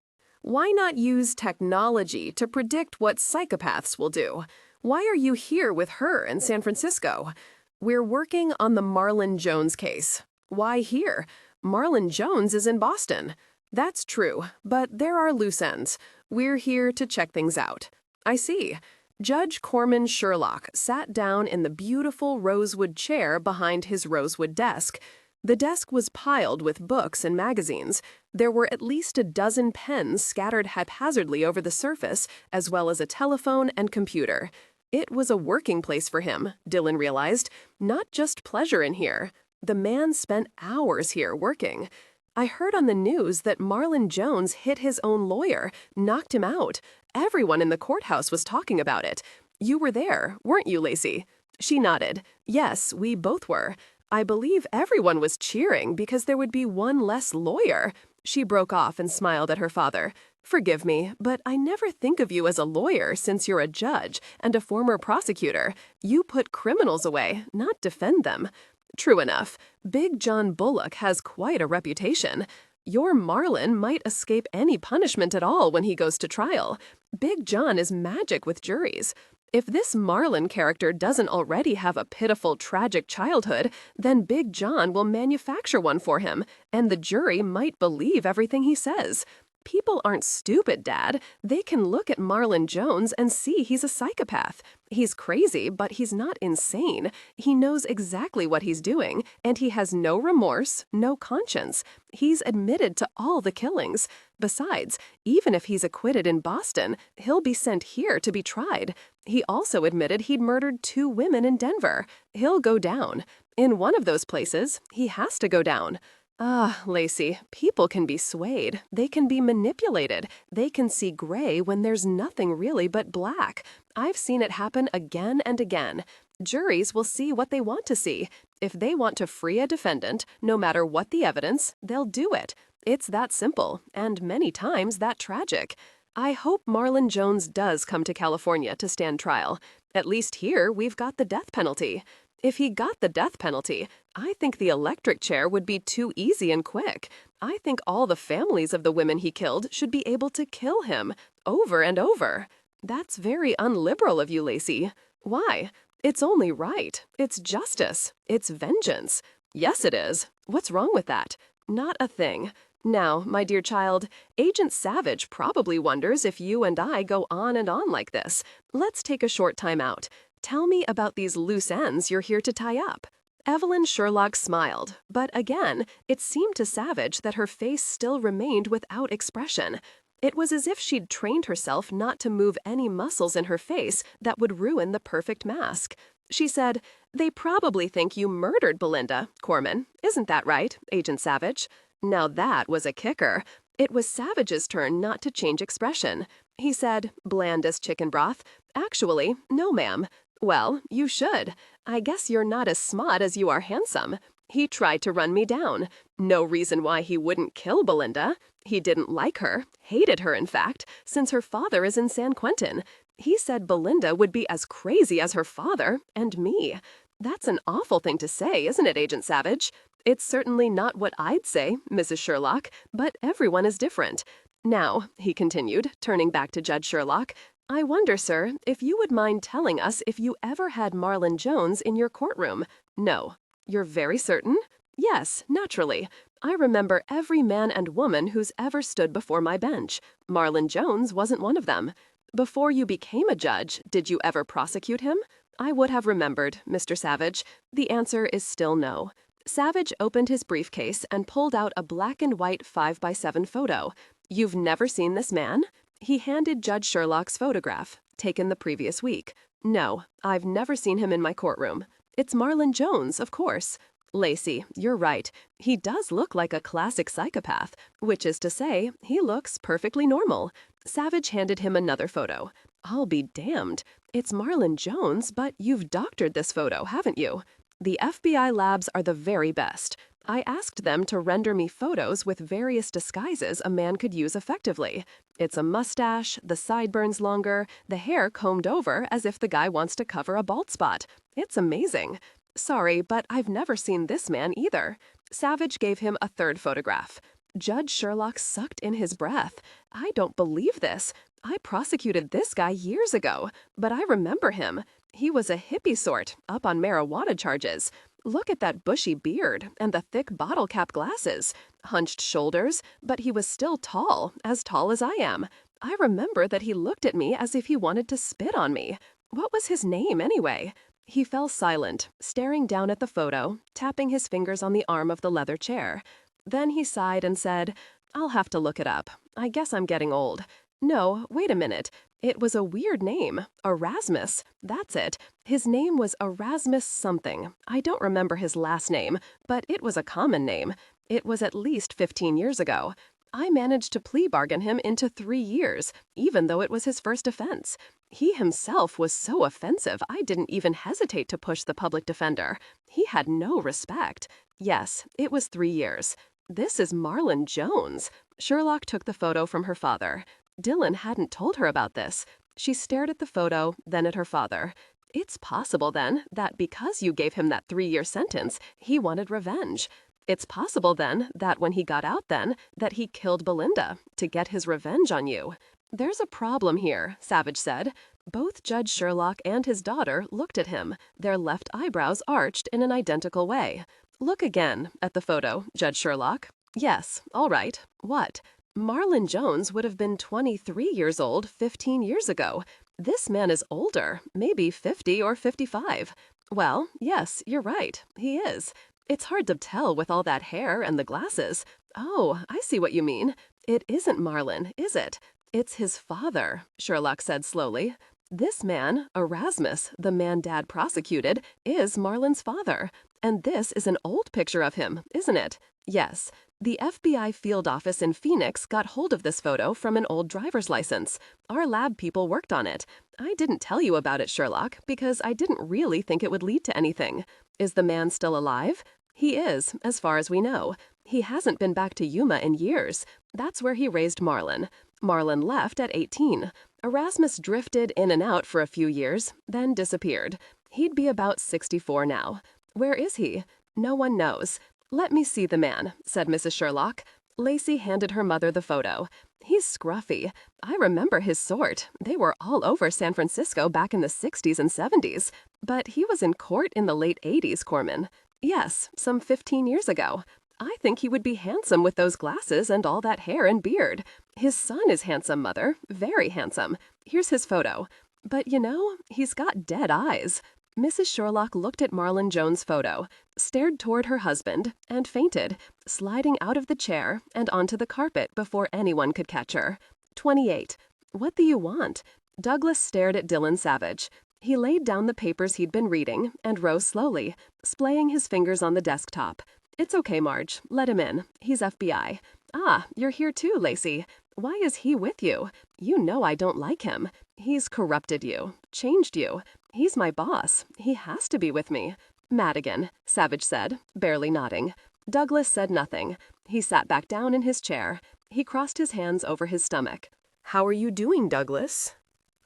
Why not use technology to predict what psychopaths will do? Why are you here with her in San Francisco? "We're working on the Marlon Jones case." Why here? Marlon Jones is in Boston. That's true, but there are loose ends. We're here to check things out. I see. Judge Corman Sherlock sat down in the beautiful rosewood chair behind his rosewood desk. The desk was piled with books and magazines. There were at least a dozen pens scattered haphazardly over the surface, as well as a telephone and computer. It was a working place for him, Dillon realized, not just pleasure in here. The man spent hours here working. "I heard on the news that Marlon Jones hit his own lawyer, knocked him out. Everyone in the courthouse was talking about it. You were there, weren't you, Lacey?" She nodded. "Yes, we both were. I believe everyone was cheering because there would be one less lawyer." She broke off and smiled at her father. "Forgive me, but I never think of you as a lawyer since you're a judge and a former prosecutor. You put criminals away, not defend them." "True enough. Big John Bullock has quite a reputation. Your Marlin might escape any punishment at all when he goes to trial. Big John is magic with juries. If this Marlin character doesn't already have a pitiful, tragic childhood, then Big John will manufacture one for him, and the jury might believe everything he says. People aren't stupid, Dad. They can look at Marlon Jones and see he's a psychopath. He's crazy, but he's not insane. He knows exactly what he's doing, and he has no remorse, no conscience. He's admitted to all the killings. Besides, even if he's acquitted in Boston, he'll be sent here to be tried. He also admitted he'd murdered 2 women in Denver. He'll go down. In one of those places, he has to go down. Ah, Lacey, people can be swayed. They can be manipulated. They can see gray when there's nothing really but black. I've seen it happen again and again. Juries will see what they want to see. If they want to free a defendant, no matter what the evidence, they'll do it. It's that simple, and many times that tragic. I hope Marlon Jones does come to California to stand trial. At least here, we've got the death penalty. If he got the death penalty, I think the electric chair would be too easy and quick. I think all the families of the women he killed should be able to kill him, over and over. That's very unliberal of you, Lacey. Why? It's only right. It's justice. It's vengeance. Yes, it is. What's wrong with that? Not a thing. Now, my dear child, Agent Savich probably wonders if you and I go on and on like this. Let's take a short time out. Tell me about these loose ends you're here to tie up. Evelyn Sherlock smiled, but again, it seemed to Savich that her face still remained without expression. It was as if she'd trained herself not to move any muscles in her face that would ruin the perfect mask. She said, "They probably think you murdered Belinda, Corman. Isn't that right, Agent Savich?" Now that was a kicker. It was Savage's turn not to change expression. He said, bland as chicken broth, "Actually, no, ma'am." "Well, you should. I guess you're not as smart as you are handsome. He tried to run me down. No reason why he wouldn't kill Belinda. He didn't like her, hated her in fact, since her father is in San Quentin. He said Belinda would be as crazy as her father and me. That's an awful thing to say, isn't it, Agent Savich? It's certainly not what I'd say, Mrs. Sherlock, but everyone is different. Now," he continued, turning back to Judge Sherlock, "I wonder, sir, if you would mind telling us if you ever had Marlon Jones in your courtroom. No. You're very certain? Yes, naturally. I remember every man and woman who's ever stood before my bench. Marlon Jones wasn't one of them. Before you became a judge, did you ever prosecute him? I would have remembered, Mr. Savich. The answer is still no." Savich opened his briefcase and pulled out a black and white 5x7 photo. "You've never seen this man?" He handed Judge Sherlock's photograph, taken the previous week. "No, I've never seen him in my courtroom. It's Marlon Jones, of course." "Lacey, you're right. He does look like a classic psychopath, which is to say, he looks perfectly normal." Savich handed him another photo. "I'll be damned. It's Marlon Jones, but you've doctored this photo, haven't you?" "The FBI labs are the very best. I asked them to render me photos with various disguises a man could use effectively. It's a mustache, the sideburns longer, the hair combed over as if the guy wants to cover a bald spot. It's amazing. Sorry, but I've never seen this man either." Savich gave him a third photograph. Judge Sherlock sucked in his breath. "I don't believe this. I prosecuted this guy years ago, but I remember him. He was a hippie sort, up on marijuana charges. Look at that bushy beard and the thick bottle cap glasses. Hunched shoulders, but he was still tall as I am. I remember that he looked at me as if he wanted to spit on me. What was his name, anyway?" He fell silent, staring down at the photo, tapping his fingers on the arm of the leather chair. Then he sighed and said, "I'll have to look it up. I guess I'm getting old. No, wait a minute. It was a weird name. Erasmus. That's it. His name was Erasmus something. I don't remember his last name, but it was a common name. It was at least 15 years ago. I managed to plea bargain him into 3 years, even though it was his first offense. He himself was so offensive I didn't even hesitate to push the public defender. He had no respect. Yes, it was 3 years. This is Marlon Jones." Sherlock took the photo from her father. Dillon hadn't told her about this. She stared at the photo, then at her father. "It's possible, then, that because you gave him that 3-year sentence, he wanted revenge." It's possible then that when he got out that he killed Belinda to get his revenge on you. There's a problem here, Savich said. Both Judge Sherlock and his daughter looked at him, their left eyebrows arched in an identical way. Look again at the photo, Judge Sherlock. Yes, all right. What? Marlon Jones would have been 23 years old 15 years ago. This man is older, maybe 50 or 55. Well, yes, you're right. He is. It's hard to tell with all that hair and the glasses. Oh, I see what you mean. It isn't Marlon, is it? It's his father, Sherlock said slowly. This man, Erasmus, the man Dad prosecuted, is Marlon's father. And this is an old picture of him, isn't it? Yes. The FBI field office in Phoenix got hold of this photo from an old driver's license. Our lab people worked on it. I didn't tell you about it, Sherlock, because I didn't really think it would lead to anything. Is the man still alive? He is, as far as we know. He hasn't been back to Yuma in years. That's where he raised Marlon. Marlon left at 18. Erasmus drifted in and out for a few years, then disappeared. He'd be about 64 now. Where is he? No one knows. Let me see the man, said Mrs. Sherlock. Lacey handed her mother the photo. He's scruffy. I remember his sort. They were all over San Francisco back in the 60s and 70s. But he was in court in the late 80s, Corman. Yes, some 15 years ago. I think he would be handsome with those glasses and all that hair and beard. His son is handsome, Mother. Very handsome. Here's his photo. But you know, he's got dead eyes. Mrs. Sherlock looked at Marlon Jones' photo, stared toward her husband, and fainted, sliding out of the chair and onto the carpet before anyone could catch her. 28. What do you want? Douglas stared at Dillon Savich. He laid down the papers he'd been reading and rose slowly, splaying his fingers on the desktop. It's okay, Marge. Let him in. He's FBI. Ah, you're here too, Lacey. Why is he with you? You know I don't like him. He's corrupted you, changed you. He's my boss. He has to be with me. Madigan, Savich said, barely nodding. Douglas said nothing. He sat back down in his chair. He crossed his hands over his stomach. How are you doing, Douglas?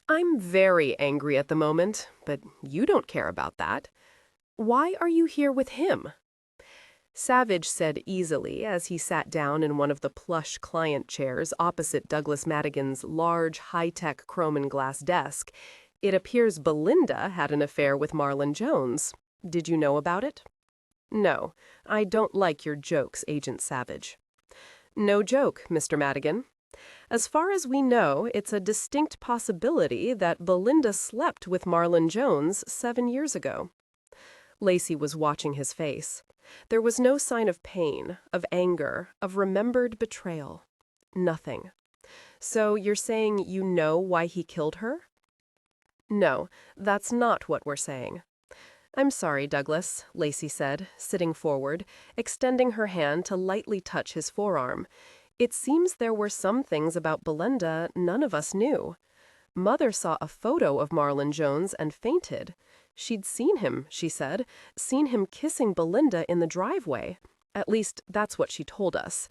I'm very angry at the moment, but you don't care about that. Why are you here with him? Savich said easily as he sat down in one of the plush client chairs opposite Douglas Madigan's large, high-tech chrome and glass desk. It appears Belinda had an affair with Marlon Jones. Did you know about it? No, I don't like your jokes, Agent Savich. No joke, Mr. Madigan. As far as we know, it's a distinct possibility that Belinda slept with Marlon Jones 7 years ago. Lacey was watching his face. There was no sign of pain, of anger, of remembered betrayal. Nothing. So you're saying you know why he killed her? No, that's not what we're saying. I'm sorry, Douglas, Lacey said, sitting forward, extending her hand to lightly touch his forearm. It seems there were some things about Belinda none of us knew. Mother saw a photo of Marlon Jones and fainted. She'd seen him, she said, seen him kissing Belinda in the driveway. At least, that's what she told us.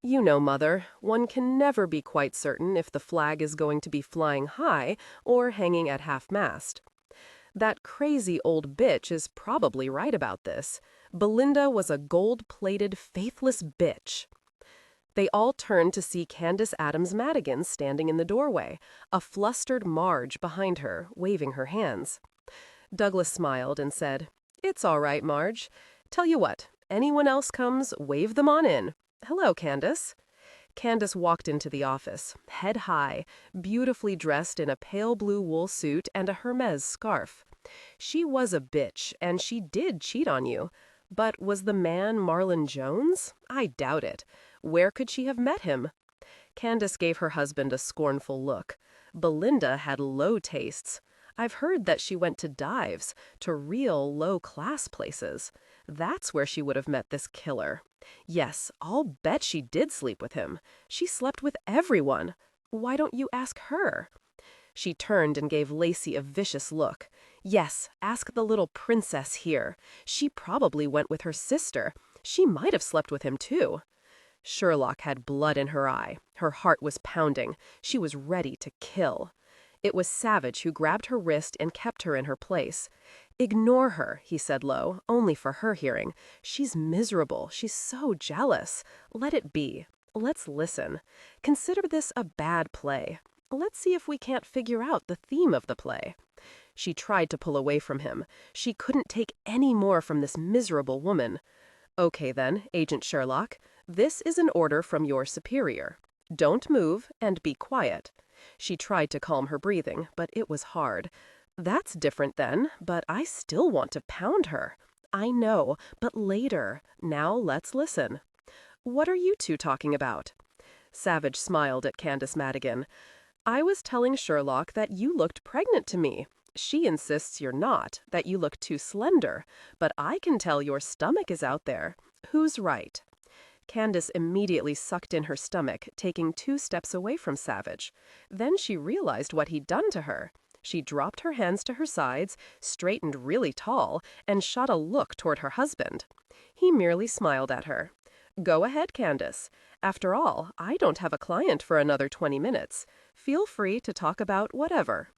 You know, Mother, one can never be quite certain if the flag is going to be flying high or hanging at half-mast. That crazy old bitch is probably right about this. Belinda was a gold-plated, faithless bitch. They all turned to see Candace Adams Madigan standing in the doorway, a flustered Marge behind her, waving her hands. Douglas smiled and said, It's all right, Marge. Tell you what, anyone else comes, wave them on in. Hello, Candace. Candace walked into the office, head high, beautifully dressed in a pale blue wool suit and a Hermes scarf. She was a bitch, and she did cheat on you. But was the man Marlon Jones? I doubt it. Where could she have met him? Candace gave her husband a scornful look. Belinda had low tastes. I've heard that she went to dives, to real low-class places. That's where she would have met this killer. Yes, I'll bet she did sleep with him. She slept with everyone. Why don't you ask her? She turned and gave Lacey a vicious look. Yes, ask the little princess here. She probably went with her sister. She might have slept with him, too. Sherlock had blood in her eye. Her heart was pounding. She was ready to kill. It was Savage who grabbed her wrist and kept her in her place. "Ignore her," he said low, only for her hearing. "She's miserable. She's so jealous. Let it be. Let's listen. Consider this a bad play. Let's see if we can't figure out the theme of the play." She tried to pull away from him. She couldn't take any more from this miserable woman. "Okay then, Agent Sherlock. This is an order from your superior. Don't move and be quiet." She tried to calm her breathing, but it was hard. "That's different then, but I still want to pound her." "I know, but later. Now let's listen." "What are you two talking about?" Savage smiled at Candace Madigan. "I was telling Sherlock that you looked pregnant to me. She insists you're not, that you look too slender. But I can tell your stomach is out there. Who's right?" Candace immediately sucked in her stomach, taking 2 steps away from Savage. Then she realized what he'd done to her. She dropped her hands to her sides, straightened really tall, and shot a look toward her husband. He merely smiled at her. "Go ahead, Candace. After all, I don't have a client for another 20 minutes. Feel free to talk about whatever."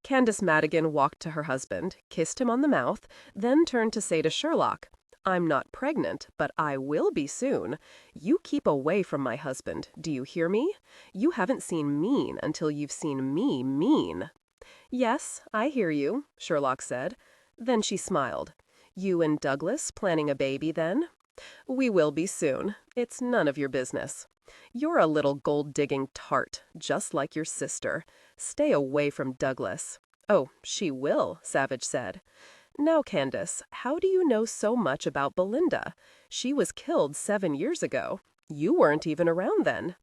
Candace Madigan walked to her husband, kissed him on the mouth, then turned to say to Sherlock, "I'm not pregnant, but I will be soon. You keep away from my husband, do you hear me? You haven't seen mean until you've seen me mean." "Yes, I hear you," Sherlock said. Then she smiled. "You and Douglas planning a baby, then?" "We will be soon. It's none of your business. You're a little gold-digging tart, just like your sister. Stay away from Douglas." "Oh, she will," Savage said. "Now, Candace, how do you know so much about Belinda? She was killed 7 years ago. You weren't even around then."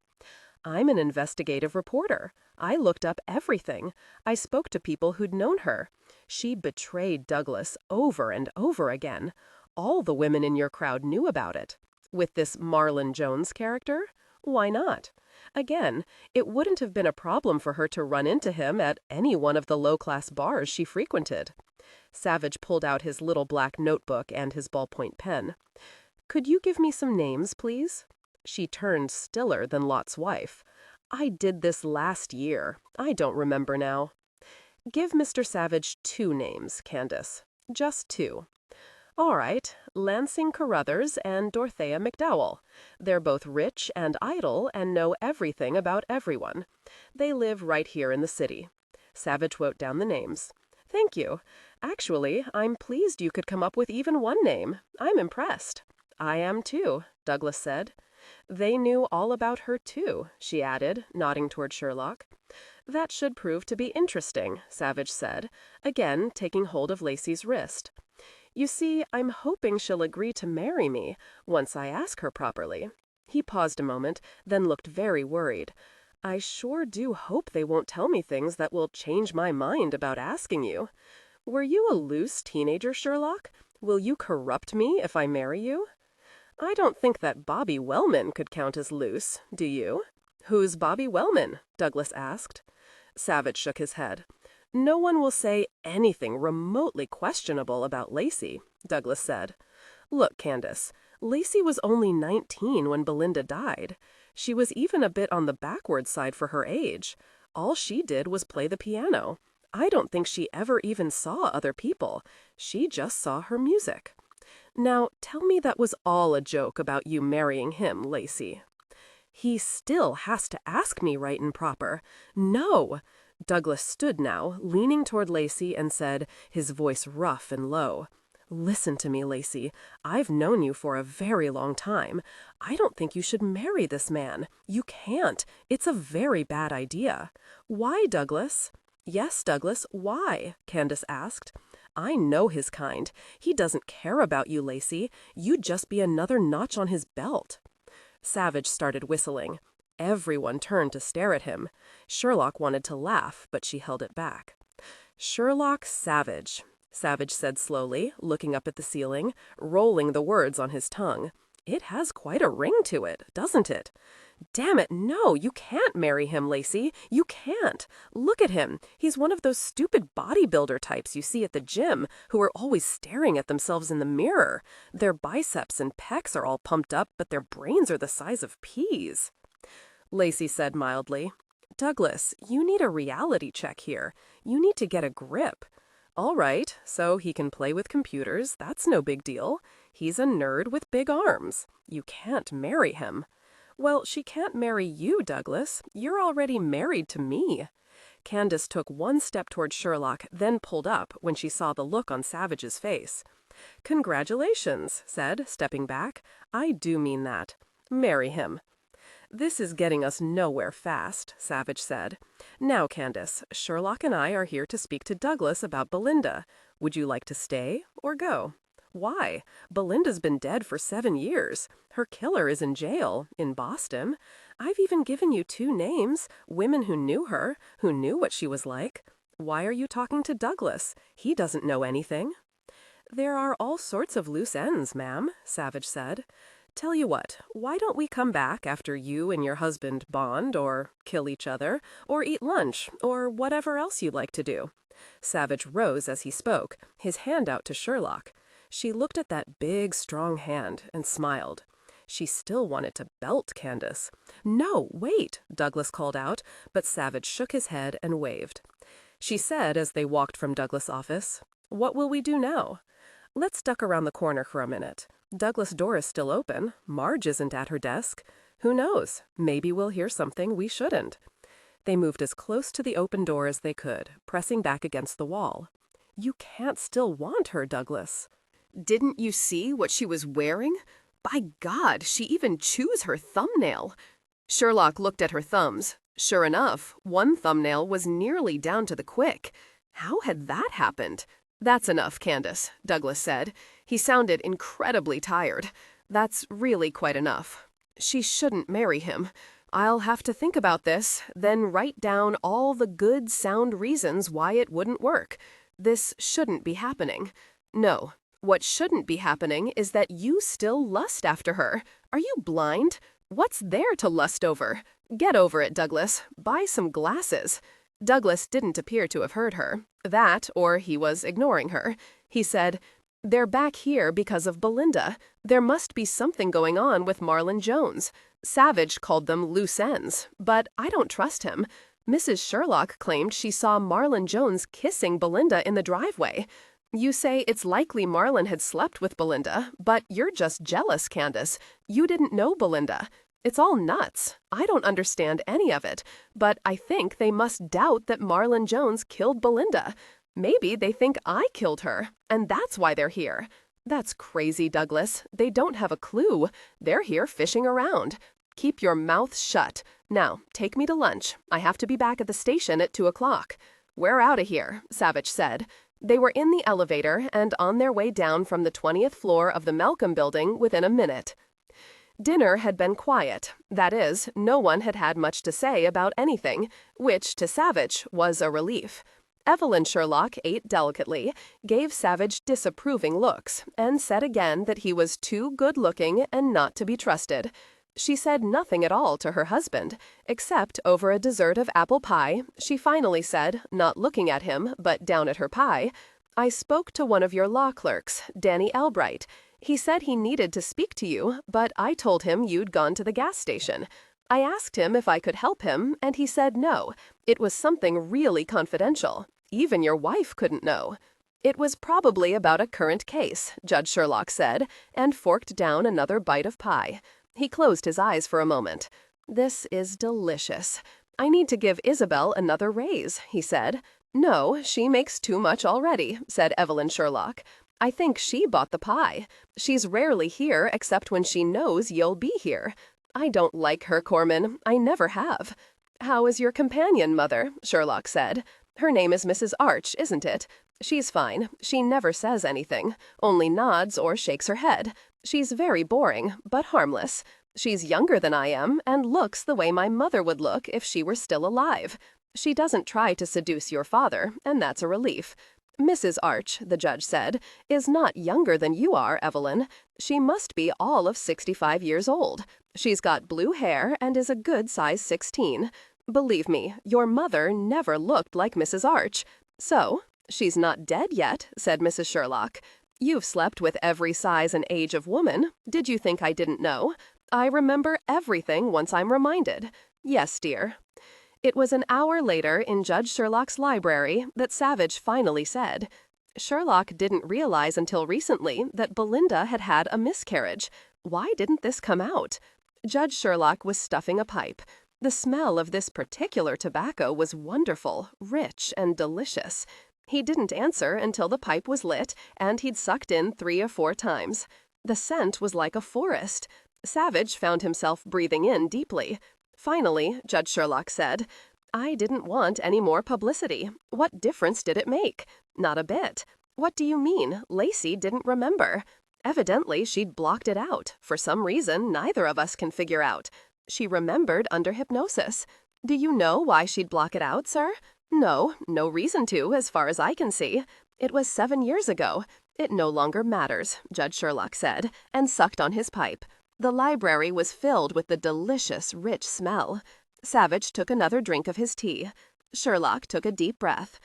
"I'm an investigative reporter. I looked up everything. I spoke to people who'd known her. She betrayed Douglas over and over again. All the women in your crowd knew about it. With this Marlon Jones character? Why not? Again, it wouldn't have been a problem for her to run into him at any one of the low-class bars she frequented." Savage pulled out his little black notebook and his ballpoint pen. "Could you give me some names, please?" She turned stiller than Lot's wife. "I did this last year. I don't remember now." "Give Mr. Savage 2 names, Candace. Just 2. "All right, Lansing Carruthers and Dorothea McDowell. They're both rich and idle and know everything about everyone. They live right here in the city." Savage wrote down the names. "Thank you. Actually, I'm pleased you could come up with even 1 name. I'm impressed." "I am too," Douglas said. "They knew all about her too," she added, nodding toward Sherlock. "That should prove to be interesting," Savage said, again taking hold of Lacey's wrist. "You see, I'm hoping she'll agree to marry me, once I ask her properly." He paused a moment, then looked very worried. "I sure do hope they won't tell me things that will change my mind about asking you. Were you a loose teenager, Sherlock? Will you corrupt me if I marry you?" "I don't think that Bobby Wellman could count as loose, do you?" "Who's Bobby Wellman?" Douglas asked. Savage shook his head. "No one will say anything remotely questionable about Lacey," Douglas said. "Look, Candace, Lacey was only 19 when Belinda died. She was even a bit on the backward side for her age. All she did was play the piano. I don't think she ever even saw other people. She just saw her music. Now, tell me that was all a joke about you marrying him, Lacey." "He still has to ask me right and proper." "No!" Douglas stood now, leaning toward Lacey, and said, his voice rough and low, "Listen to me, Lacey. I've known you for a very long time. I don't think you should marry this man. You can't. It's a very bad idea." "Why, Douglas?" "Yes, Douglas, why?" Candace asked. "I know his kind. He doesn't care about you, Lacey. You'd just be another notch on his belt." Savage started whistling. Everyone turned to stare at him. Sherlock wanted to laugh, but she held it back. "Sherlock Savage," Savage said slowly, looking up at the ceiling, rolling the words on his tongue. "It has quite a ring to it, doesn't it?" "Damn it, no, you can't marry him, Lacey. You can't. Look at him. He's one of those stupid bodybuilder types you see at the gym who are always staring at themselves in the mirror. Their biceps and pecs are all pumped up, but their brains are the size of peas." Lacey said mildly, Douglas, you need a reality check here. You need to get a grip. All right, so he can play with computers, that's no big deal. He's a nerd with big arms. You can't marry him. Well, she can't marry you, Douglas. You're already married to me. Candace took one step toward Sherlock, then pulled up when she saw the look on Savage's face. Congratulations, said, stepping back. I do mean that. Marry him. This is getting us nowhere fast, Savage said. Now, Candace, Sherlock and I are here to speak to Douglas about Belinda. Would you like to stay or go? Why? Belinda's been dead for 7 years. Her killer is in jail, in Boston. I've even given you 2 names, women who knew her, who knew what she was like. Why are you talking to Douglas? He doesn't know anything. There are all sorts of loose ends, ma'am, Savage said. Tell you what, why don't we come back after you and your husband bond or kill each other or eat lunch or whatever else you like to do? Savage rose as he spoke, his hand out to Sherlock. She looked at that big, strong hand and smiled. She still wanted to belt Candace. No, wait, Douglas called out, but Savage shook his head and waved. She said as they walked from Douglas' office, "What will we do now? Let's duck around the corner for a minute. Douglas' door is still open. Marge isn't at her desk. Who knows? Maybe we'll hear something we shouldn't." They moved as close to the open door as they could, pressing back against the wall. You can't still want her, Douglas. Didn't you see what she was wearing? By God, she even chews her thumbnail. Sherlock looked at her thumbs. Sure enough, one thumbnail was nearly down to the quick. How had that happened? That's enough, Candace, Douglas said. He sounded incredibly tired. That's really quite enough. She shouldn't marry him. I'll have to think about this, then write down all the good, sound reasons why it wouldn't work. This shouldn't be happening. No, what shouldn't be happening is that you still lust after her. Are you blind? What's there to lust over? Get over it, Douglas. Buy some glasses. Douglas didn't appear to have heard her. That, or he was ignoring her. He said, "They're back here because of Belinda. There must be something going on with Marlon Jones. Savage called them loose ends, but I don't trust him. Mrs. Sherlock claimed she saw Marlon Jones kissing Belinda in the driveway. You say it's likely Marlon had slept with Belinda, but you're just jealous, Candace. You didn't know Belinda. It's all nuts. I don't understand any of it, but I think they must doubt that Marlon Jones killed Belinda. Maybe they think I killed her, and that's why they're here. That's crazy, Douglas. They don't have a clue. They're here fishing around. Keep your mouth shut. Now, take me to lunch. I have to be back at the station at 2 o'clock. We're out of here, Savage said. They were in the elevator and on their way down from the 20th floor of the Malcolm building within a minute. Dinner had been quiet. That is, no one had had much to say about anything, which, to Savage, was a relief. Evelyn Sherlock ate delicately, gave Savage disapproving looks, and said again that he was too good-looking and not to be trusted. She said nothing at all to her husband, except over a dessert of apple pie. She finally said, not looking at him, but down at her pie, "I spoke to one of your law clerks, Danny Albright. He said he needed to speak to you, but I told him you'd gone to the gas station. I asked him if I could help him, and he said no. It was something really confidential. Even your wife couldn't know." It was probably about a current case, Judge Sherlock said, and forked down another bite of pie. He closed his eyes for a moment. "This is delicious. I need to give Isabel another raise," he said. "No, she makes too much already," said Evelyn Sherlock. "I think she bought the pie. She's rarely here except when she knows you'll be here. I don't like her, Corman. I never have." "How is your companion, Mother?" Sherlock said. "Her name is Mrs. Arch, isn't it? She's fine. She never says anything, only nods or shakes her head. She's very boring, but harmless. She's younger than I am and looks the way my mother would look if she were still alive. She doesn't try to seduce your father, and that's a relief. Mrs. Arch, the judge said, is not younger than you are, Evelyn. She must be all of 65 years old. She's got blue hair and is a good size 16. Believe me, your mother never looked like Mrs. Arch. So, she's not dead yet," said Mrs. Sherlock. "You've slept with every size and age of woman. Did you think I didn't know? I remember everything once I'm reminded. Yes, dear." It was an hour later in Judge Sherlock's library that Savich finally said, Sherlock didn't realize until recently that Belinda had had a miscarriage. Why didn't this come out? Judge Sherlock was stuffing a pipe. The smell of this particular tobacco was wonderful, rich, and delicious. He didn't answer until the pipe was lit, and he'd sucked in 3 or 4 times. The scent was like a forest. Savich found himself breathing in deeply. Finally, Judge Sherlock said, I didn't want any more publicity. What difference did it make? Not a bit. What do you mean? Lacey didn't remember. Evidently, she'd blocked it out, for some reason neither of us can figure out. She remembered under hypnosis. Do you know why she'd block it out, sir? No reason to, as far as I can see. It was 7 years ago. It no longer matters, Judge Sherlock said, and sucked on his pipe. The library was filled with the delicious, rich smell. Savich took another drink of his tea. Sherlock took a deep breath.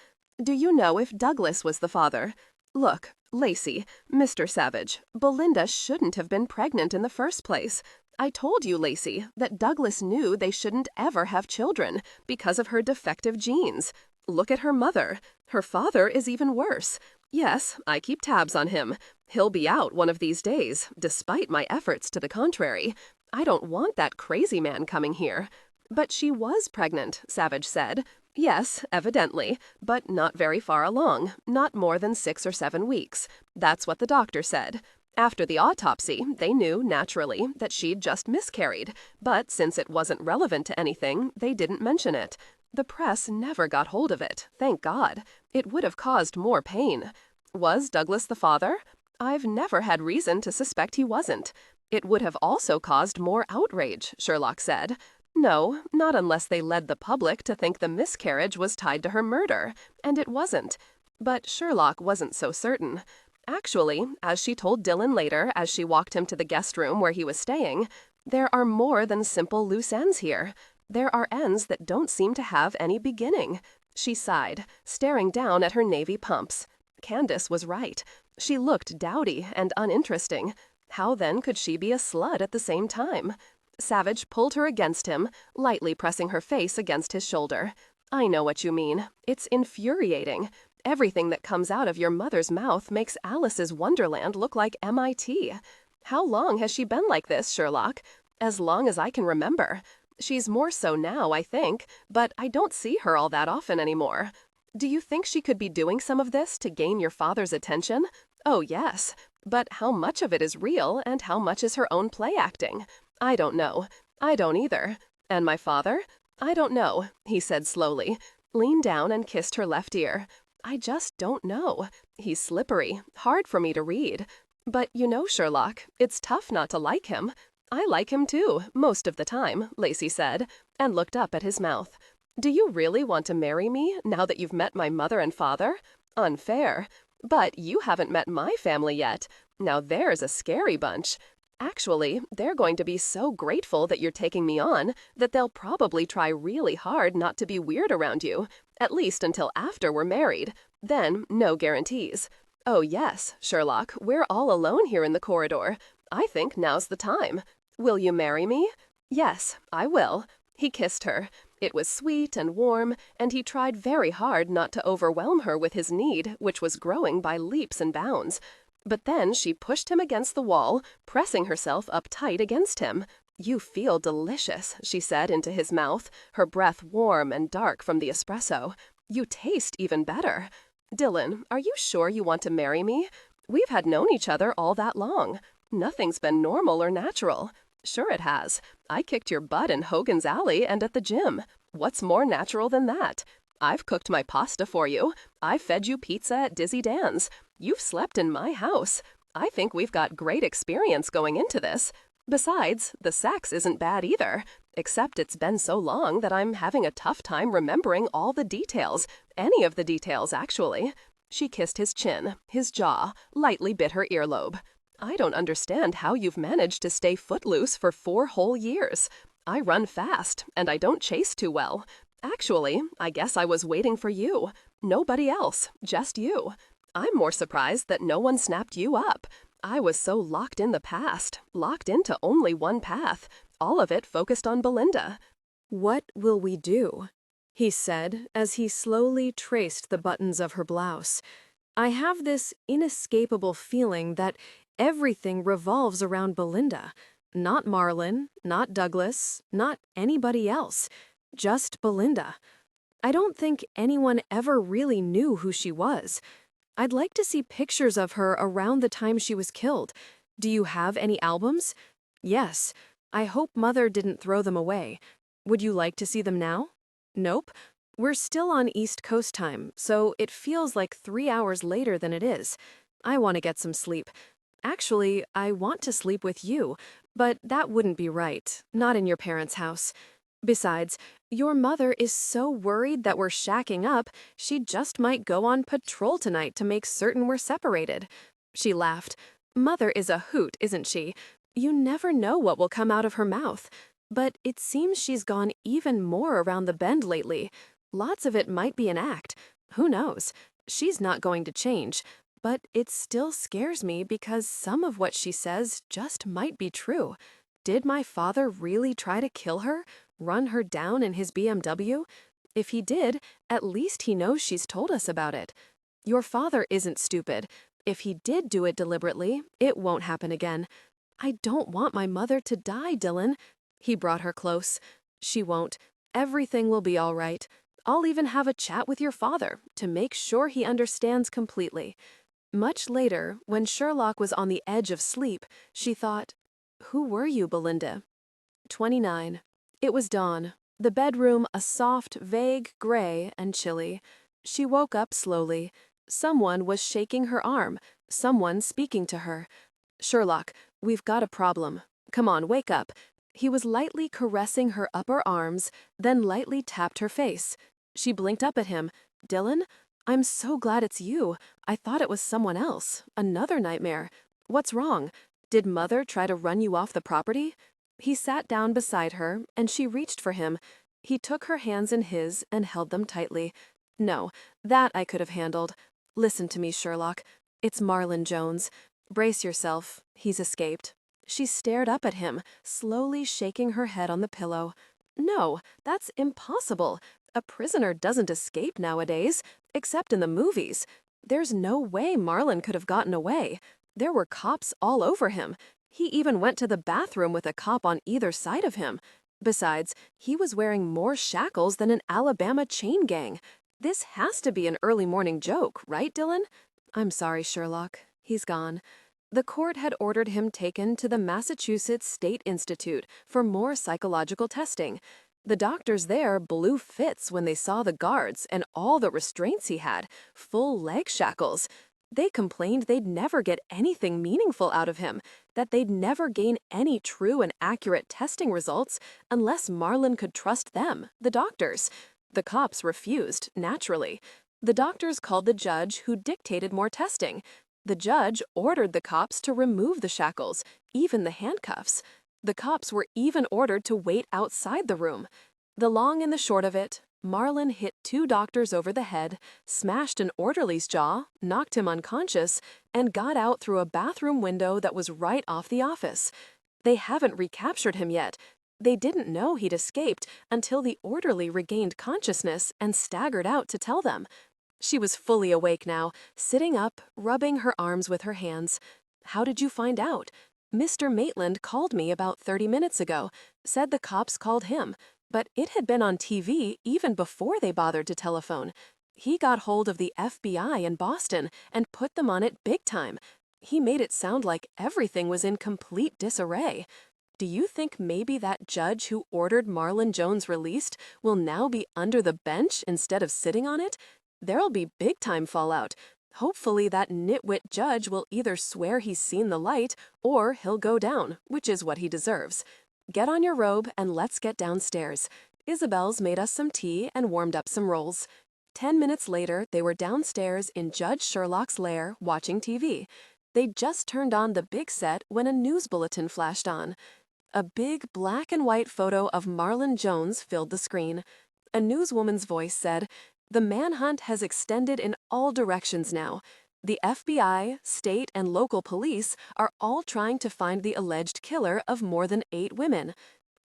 Do you know if Douglas was the father? Look, Lacey, Mr. Savich, Belinda shouldn't have been pregnant in the first place. I told you, Lacey, that Douglas knew they shouldn't ever have children because of her defective genes. Look at her mother. Her father is even worse. Yes, I keep tabs on him. He'll be out one of these days, despite my efforts to the contrary. I don't want that crazy man coming here. But she was pregnant, Savich said. Yes, evidently, but not very far along, not more than 6 or 7 weeks. That's what the doctor said. After the autopsy, they knew, naturally, that she'd just miscarried, but since it wasn't relevant to anything, they didn't mention it. The press never got hold of it, thank God. It would have caused more pain. Was Douglas the father? I've never had reason to suspect he wasn't. It would have also caused more outrage, Sherlock said. No, not unless they led the public to think the miscarriage was tied to her murder, and it wasn't. But Sherlock wasn't so certain. Actually, as she told Dillon later as she walked him to the guest room where he was staying, there are more than simple loose ends here. There are ends that don't seem to have any beginning. She sighed, staring down at her navy pumps. Candace was right. She looked dowdy and uninteresting. How then could she be a slut at the same time? Savich pulled her against him, lightly pressing her face against his shoulder. I know what you mean. It's infuriating. Everything that comes out of your mother's mouth makes Alice's Wonderland look like MIT. How long has she been like this, Sherlock? As long as I can remember. She's more so now, I think, but I don't see her all that often anymore. Do you think she could be doing some of this to gain your father's attention? Oh, yes. But how much of it is real and how much is her own play acting? I don't know. I don't either. And my father? I don't know, he said slowly. Leaned down and kissed her left ear. I just don't know. He's slippery, hard for me to read. But you know, Sherlock, it's tough not to like him. I like him too, most of the time, Lacey said, and looked up at his mouth. Do you really want to marry me now that you've met my mother and father? Unfair. But you haven't met my family yet. Now there's a scary bunch. Actually, they're going to be so grateful that you're taking me on that they'll probably try really hard not to be weird around you, at least until after we're married. Then, no guarantees. Oh yes, Sherlock, we're all alone here in the corridor. I think now's the time. Will you marry me? Yes, I will. He kissed her. It was sweet and warm, and he tried very hard not to overwhelm her with his need, which was growing by leaps and bounds. But then she pushed him against the wall, pressing herself up tight against him. You feel delicious, she said into his mouth, her breath warm and dark from the espresso. You taste even better. Dillon, are you sure you want to marry me? We've had known each other all that long. Nothing's been normal or natural. Sure it has. I kicked your butt in Hogan's Alley and at the gym. What's more natural than that? I've cooked my pasta for you. I've fed you pizza at Dizzy Dan's. You've slept in my house. I think we've got great experience going into this. Besides, the sex isn't bad either, except it's been so long that I'm having a tough time remembering all the details, any of the details, actually. She kissed his chin, his jaw, lightly bit her earlobe. I don't understand how you've managed to stay footloose for 4 whole years. I run fast, and I don't chase too well. Actually, I guess I was waiting for you. Nobody else, just you. I'm more surprised that no one snapped you up. I was so locked in the past, locked into only one path, all of it focused on Belinda. What will we do? he said as he slowly traced the buttons of her blouse. "I have this inescapable feeling that everything revolves around Belinda. Not Marlon, not Douglas, not anybody else. Just Belinda. I don't think anyone ever really knew who she was. I'd like to see pictures of her around the time she was killed. Do you have any albums?" "Yes. I hope Mother didn't throw them away. Would you like to see them now?" "Nope. We're still on East Coast time, so it feels like 3 hours later than it is. I want to get some sleep. Actually, I want to sleep with you, but that wouldn't be right, not in your parents' house. Besides, your mother is so worried that we're shacking up, she just might go on patrol tonight to make certain we're separated." She laughed. "Mother is a hoot, isn't she? You never know what will come out of her mouth. But it seems she's gone even more around the bend lately. Lots of it might be an act. Who knows? She's not going to change. But it still scares me because some of what she says just might be true. Did my father really try to kill her? Run her down in his BMW? If he did, at least he knows she's told us about it. Your father isn't stupid. If he did do it deliberately, it won't happen again. I don't want my mother to die, Dillon." He brought her close. "She won't. Everything will be all right. I'll even have a chat with your father to make sure he understands completely." Much later, when Sherlock was on the edge of sleep, she thought, "Who were you, Belinda?" 29. It was dawn. The bedroom a soft, vague gray and chilly. She woke up slowly. Someone was shaking her arm, someone speaking to her. "Sherlock, we've got a problem. Come on, wake up." He was lightly caressing her upper arms, then lightly tapped her face. She blinked up at him. "Dillon? I'm so glad it's you. I thought it was someone else. Another nightmare. What's wrong? Did Mother try to run you off the property?" He sat down beside her, and she reached for him. He took her hands in his and held them tightly. "No, that I could have handled. Listen to me, Sherlock. It's Marlon Jones. Brace yourself. He's escaped." She stared up at him, slowly shaking her head on the pillow. "No, that's impossible. A prisoner doesn't escape nowadays, except in the movies. There's no way Marlon could have gotten away. There were cops all over him. He even went to the bathroom with a cop on either side of him. Besides, he was wearing more shackles than an Alabama chain gang. This has to be an early morning joke, right, Dillon?" "I'm sorry, Sherlock. He's gone." The court had ordered him taken to the Massachusetts State Institute for more psychological testing. The doctors there blew fits when they saw the guards and all the restraints he had, full leg shackles. They complained they'd never get anything meaningful out of him, that they'd never gain any true and accurate testing results unless Marlon could trust them, the doctors. The cops refused, naturally. The doctors called the judge who dictated more testing. The judge ordered the cops to remove the shackles, even the handcuffs. The cops were even ordered to wait outside the room. The long and the short of it, Marlon hit 2 doctors over the head, smashed an orderly's jaw, knocked him unconscious, and got out through a bathroom window that was right off the office. They haven't recaptured him yet. They didn't know he'd escaped until the orderly regained consciousness and staggered out to tell them. She was fully awake now, sitting up, rubbing her arms with her hands. "How did you find out?" "Mr. Maitland called me about 30 minutes ago, said the cops called him, but it had been on TV even before they bothered to telephone. He got hold of the FBI in Boston and put them on it big time. He made it sound like everything was in complete disarray. Do you think maybe that judge who ordered Marlon Jones released will now be under the bench instead of sitting on it? There'll be big-time fallout. Hopefully that nitwit judge will either swear he's seen the light or he'll go down, which is what he deserves. Get on your robe and let's get downstairs. Isabel's made us some tea and warmed up some rolls." 10 minutes later, they were downstairs in Judge Sherlock's lair watching TV. They'd just turned on the big set when a news bulletin flashed on. A big black and white photo of Marlon Jones filled the screen. A newswoman's voice said, "The manhunt has extended in all directions now. The FBI, state, and local police are all trying to find the alleged killer of more than 8 women."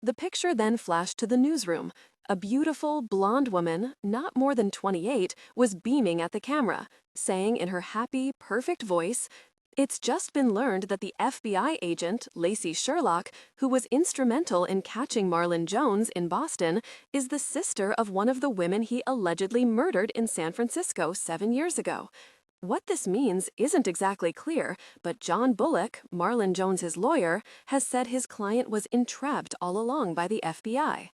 The picture then flashed to the newsroom. A beautiful, blonde woman, not more than 28, was beaming at the camera, saying in her happy, perfect voice, "It's just been learned that the FBI agent, Lacey Sherlock, who was instrumental in catching Marlon Jones in Boston, is the sister of one of the women he allegedly murdered in San Francisco 7 years ago." What this means isn't exactly clear, but John Bullock, Marlon Jones's lawyer, has said his client was entrapped all along by the FBI.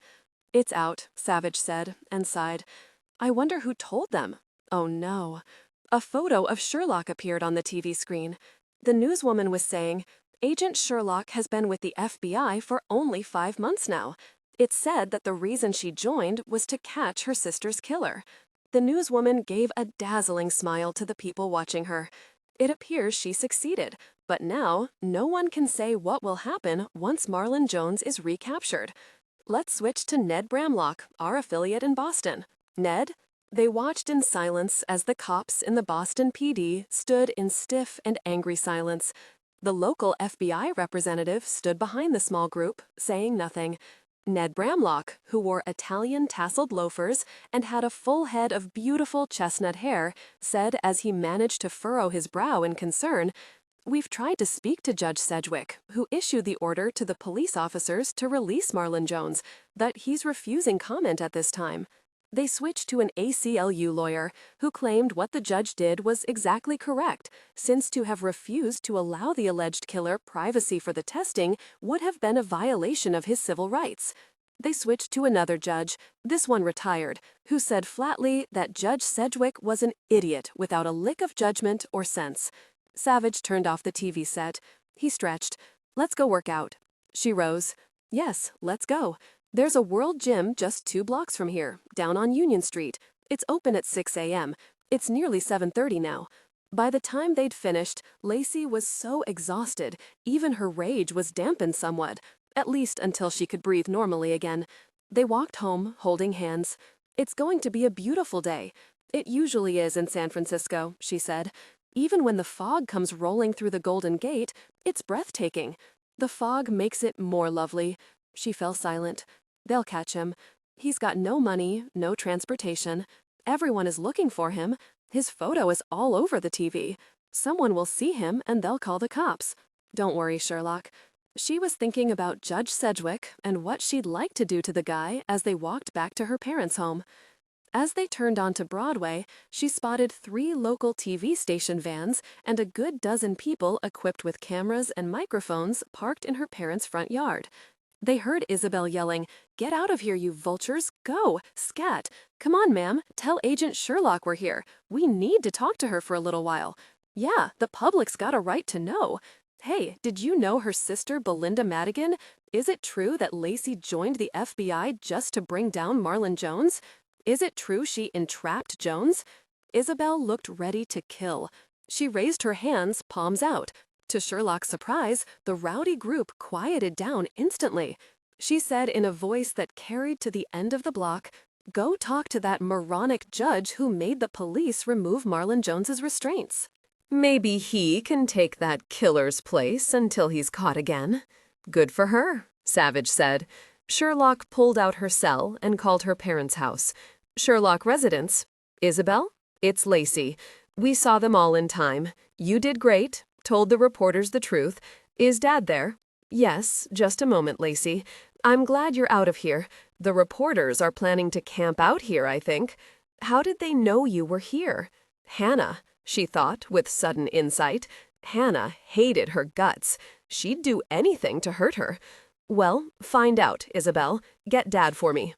"It's out," Savich said, and sighed. "I wonder who told them." Oh no. A photo of Sherlock appeared on the TV screen. The newswoman was saying, "Agent Sherlock has been with the FBI for only 5 months now." It said that the reason she joined was to catch her sister's killer. The newswoman gave a dazzling smile to the people watching her. It appears she succeeded, but now no one can say what will happen once Marlon Jones is recaptured. Let's switch to Ned Bramlock, our affiliate in Boston. Ned? They watched in silence as the cops in the Boston PD stood in stiff and angry silence. The local FBI representative stood behind the small group, saying nothing. Ned Bramlock, who wore Italian tasseled loafers and had a full head of beautiful chestnut hair, said as he managed to furrow his brow in concern, "We've tried to speak to Judge Sedgwick, who issued the order to the police officers to release Marlon Jones, but he's refusing comment at this time." They switched to an ACLU lawyer, who claimed what the judge did was exactly correct, since to have refused to allow the alleged killer privacy for the testing would have been a violation of his civil rights. They switched to another judge, this one retired, who said flatly that Judge Sedgwick was an idiot without a lick of judgment or sense. Savich turned off the TV set. He stretched. "Let's go work out." She rose. "Yes, let's go. There's a World Gym just 2 blocks from here, down on Union Street. It's open at 6 a.m. It's nearly 7:30 now." By the time they'd finished, Lacey was so exhausted, even her rage was dampened somewhat, at least until she could breathe normally again. They walked home, holding hands. "It's going to be a beautiful day. It usually is in San Francisco," she said. "Even when the fog comes rolling through the Golden Gate, it's breathtaking. The fog makes it more lovely." She fell silent. "They'll catch him. He's got no money, no transportation. Everyone is looking for him. His photo is all over the TV. Someone will see him and they'll call the cops. Don't worry, Sherlock." She was thinking about Judge Sedgwick and what she'd like to do to the guy as they walked back to her parents' home. As they turned onto Broadway, she spotted 3 local TV station vans and a good dozen people equipped with cameras and microphones parked in her parents' front yard. They heard Isabel yelling, "Get out of here, you vultures! Go! Scat! Come on, ma'am, tell Agent Sherlock we're here. We need to talk to her for a little while. Yeah, the public's got a right to know. Hey, did you know her sister Belinda Madigan? Is it true that Lacey joined the FBI just to bring down Marlon Jones? Is it true she entrapped Jones?" Isabel looked ready to kill. She raised her hands, palms out. To Sherlock's surprise, the rowdy group quieted down instantly. She said in a voice that carried to the end of the block, "Go talk to that moronic judge who made the police remove Marlon Jones's restraints. Maybe he can take that killer's place until he's caught again." "Good for her," Savich said. Sherlock pulled out her cell and called her parents' house. "Sherlock residence. Isabel? It's Lacey. We saw them all in time. You did great. Told the reporters the truth. Is Dad there?" "Yes, just a moment, Lacey. I'm glad you're out of here. The reporters are planning to camp out here, I think. How did they know you were here?" Hannah, she thought with sudden insight. Hannah hated her guts. She'd do anything to hurt her. "Well, find out, Isabel. Get Dad for me."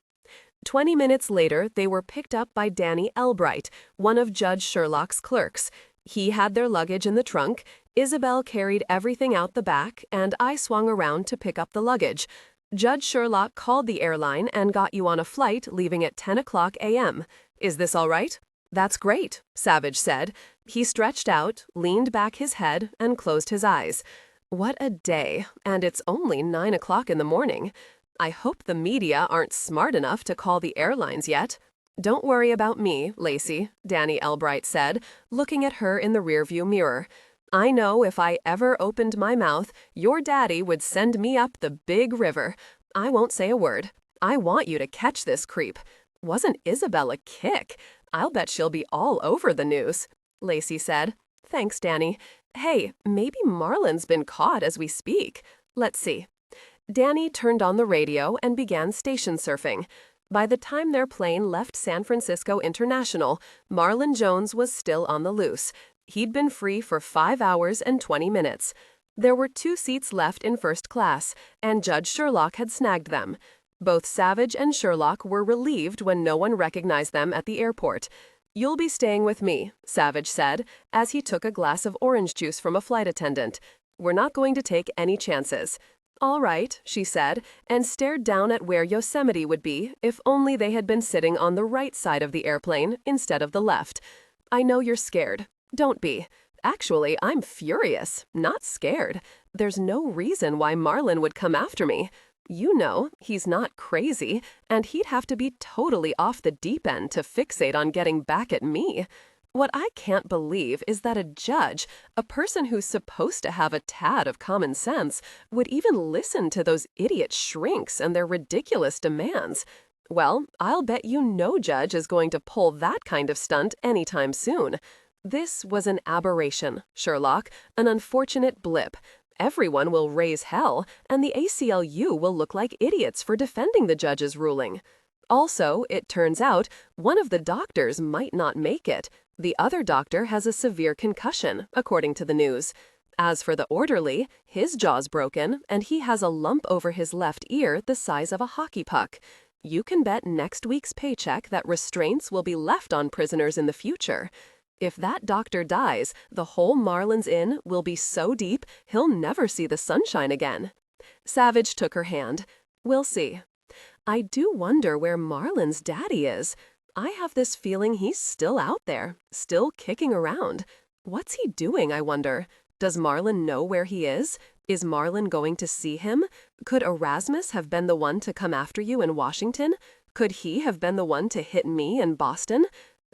20 minutes later, they were picked up by Danny Elbright, one of Judge Sherlock's clerks. He had their luggage in the trunk. Isabel carried everything out the back, and I swung around to pick up the luggage. "Judge Sherlock called the airline and got you on a flight leaving at 10 o'clock a.m. Is this all right?" "That's great," Savich said. He stretched out, leaned back his head, and closed his eyes. "What a day, and it's only 9 o'clock in the morning. I hope the media aren't smart enough to call the airlines yet." "Don't worry about me, Lacey," Danny Elbright said, looking at her in the rearview mirror. "I know if I ever opened my mouth, your daddy would send me up the big river. I won't say a word. I want you to catch this creep. Wasn't Isabel a kick? I'll bet she'll be all over the news, Lacey said. Thanks, Danny. Hey, maybe Marlin's been caught as we speak. Let's see. Danny turned on the radio and began station surfing. By the time their plane left San Francisco International, Marlin Jones was still on the loose. He'd been free for 5 hours and 20 minutes. There were 2 seats left in first class, and Judge Sherlock had snagged them. Both Savich and Sherlock were relieved when no one recognized them at the airport. "You'll be staying with me," Savich said, as he took a glass of orange juice from a flight attendant. "We're not going to take any chances." "All right," she said, and stared down at where Yosemite would be if only they had been sitting on the right side of the airplane instead of the left. "I know you're scared. Don't be. Actually, I'm furious, not scared. There's no reason why Marlin would come after me. You know, he's not crazy, and he'd have to be totally off the deep end to fixate on getting back at me. What I can't believe is that a judge, a person who's supposed to have a tad of common sense, would even listen to those idiot shrinks and their ridiculous demands. Well, I'll bet you no judge is going to pull that kind of stunt anytime soon. This was an aberration, Sherlock, an unfortunate blip. Everyone will raise hell, and the ACLU will look like idiots for defending the judge's ruling. Also, it turns out, one of the doctors might not make it. The other doctor has a severe concussion, according to the news. As for the orderly, his jaw's broken, and he has a lump over his left ear the size of a hockey puck. You can bet next week's paycheck that restraints will be left on prisoners in the future. If that doctor dies, the whole Marlin's Inn will be so deep he'll never see the sunshine again. Savich took her hand. "We'll see. I do wonder where Marlin's daddy is. I have this feeling he's still out there, still kicking around. What's he doing, I wonder? Does Marlin know where he is? Is Marlin going to see him? Could Erasmus have been the one to come after you in Washington? Could he have been the one to hit me in Boston?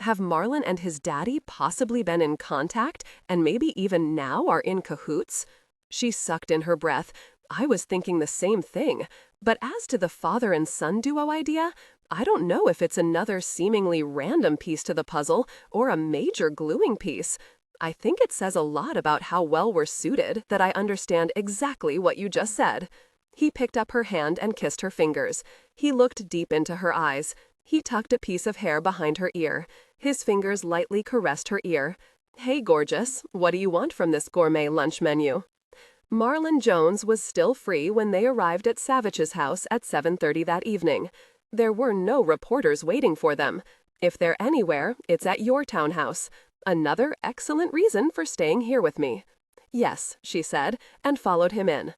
Have Marlin and his daddy possibly been in contact and maybe even now are in cahoots?" She sucked in her breath. I was thinking the same thing. But as to the father and son duo idea, I don't know if it's another seemingly random piece to the puzzle or a major gluing piece. I think it says a lot about how well we're suited that I understand exactly what you just said. He picked up her hand and kissed her fingers. He looked deep into her eyes. He tucked a piece of hair behind her ear. His fingers lightly caressed her ear. "Hey, gorgeous, what do you want from this gourmet lunch menu?" Marlin Jones was still free when they arrived at Savich's house at 7:30 that evening. There were no reporters waiting for them. If they're anywhere, it's at your townhouse. Another excellent reason for staying here with me. "Yes," she said, and followed him in.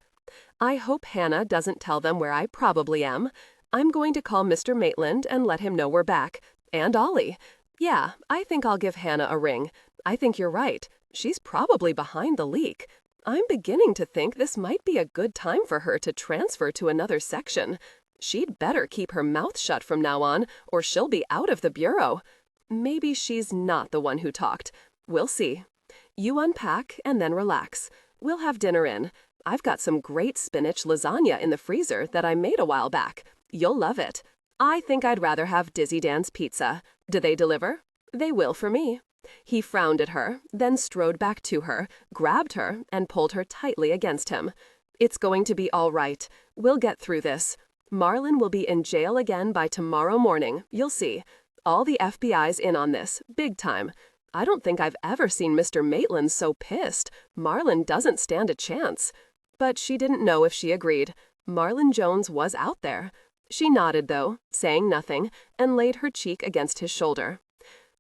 "I hope Hannah doesn't tell them where I probably am. I'm going to call Mr. Maitland and let him know we're back. And Ollie. Yeah, I think I'll give Hannah a ring. I think you're right. She's probably behind the leak. I'm beginning to think this might be a good time for her to transfer to another section. She'd better keep her mouth shut from now on, or she'll be out of the bureau. Maybe she's not the one who talked. We'll see. You unpack and then relax. We'll have dinner in. I've got some great spinach lasagna in the freezer that I made a while back. You'll love it. I think I'd rather have Dizzy Dan's pizza. Do they deliver? They will for me." He frowned at her, then strode back to her, grabbed her, and pulled her tightly against him. "It's going to be all right. We'll get through this. Marlin will be in jail again by tomorrow morning, you'll see. All the FBI's in on this, big time. I don't think I've ever seen Mr. Maitland so pissed. Marlin doesn't stand a chance." But she didn't know if she agreed. Marlin Jones was out there. She nodded, though, saying nothing, and laid her cheek against his shoulder.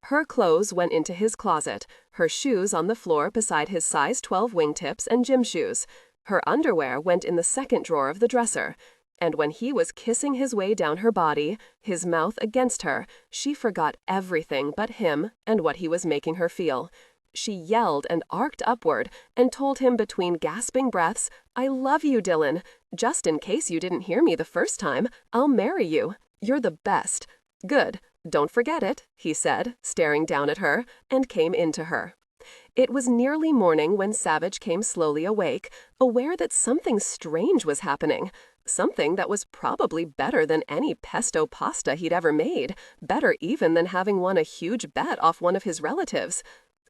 Her clothes went into his closet, her shoes on the floor beside his size 12 wingtips and gym shoes. Her underwear went in the second drawer of the dresser. And when he was kissing his way down her body, his mouth against her, she forgot everything but him and what he was making her feel. She yelled and arced upward and told him between gasping breaths, "I love you, Dillon. Just in case you didn't hear me the first time, I'll marry you. You're the best." "Good. Don't forget it," he said, staring down at her, and came into her. It was nearly morning when Savich came slowly awake, aware that something strange was happening. something that was probably better than any pesto pasta he'd ever made, better even than having won a huge bet off one of his relatives.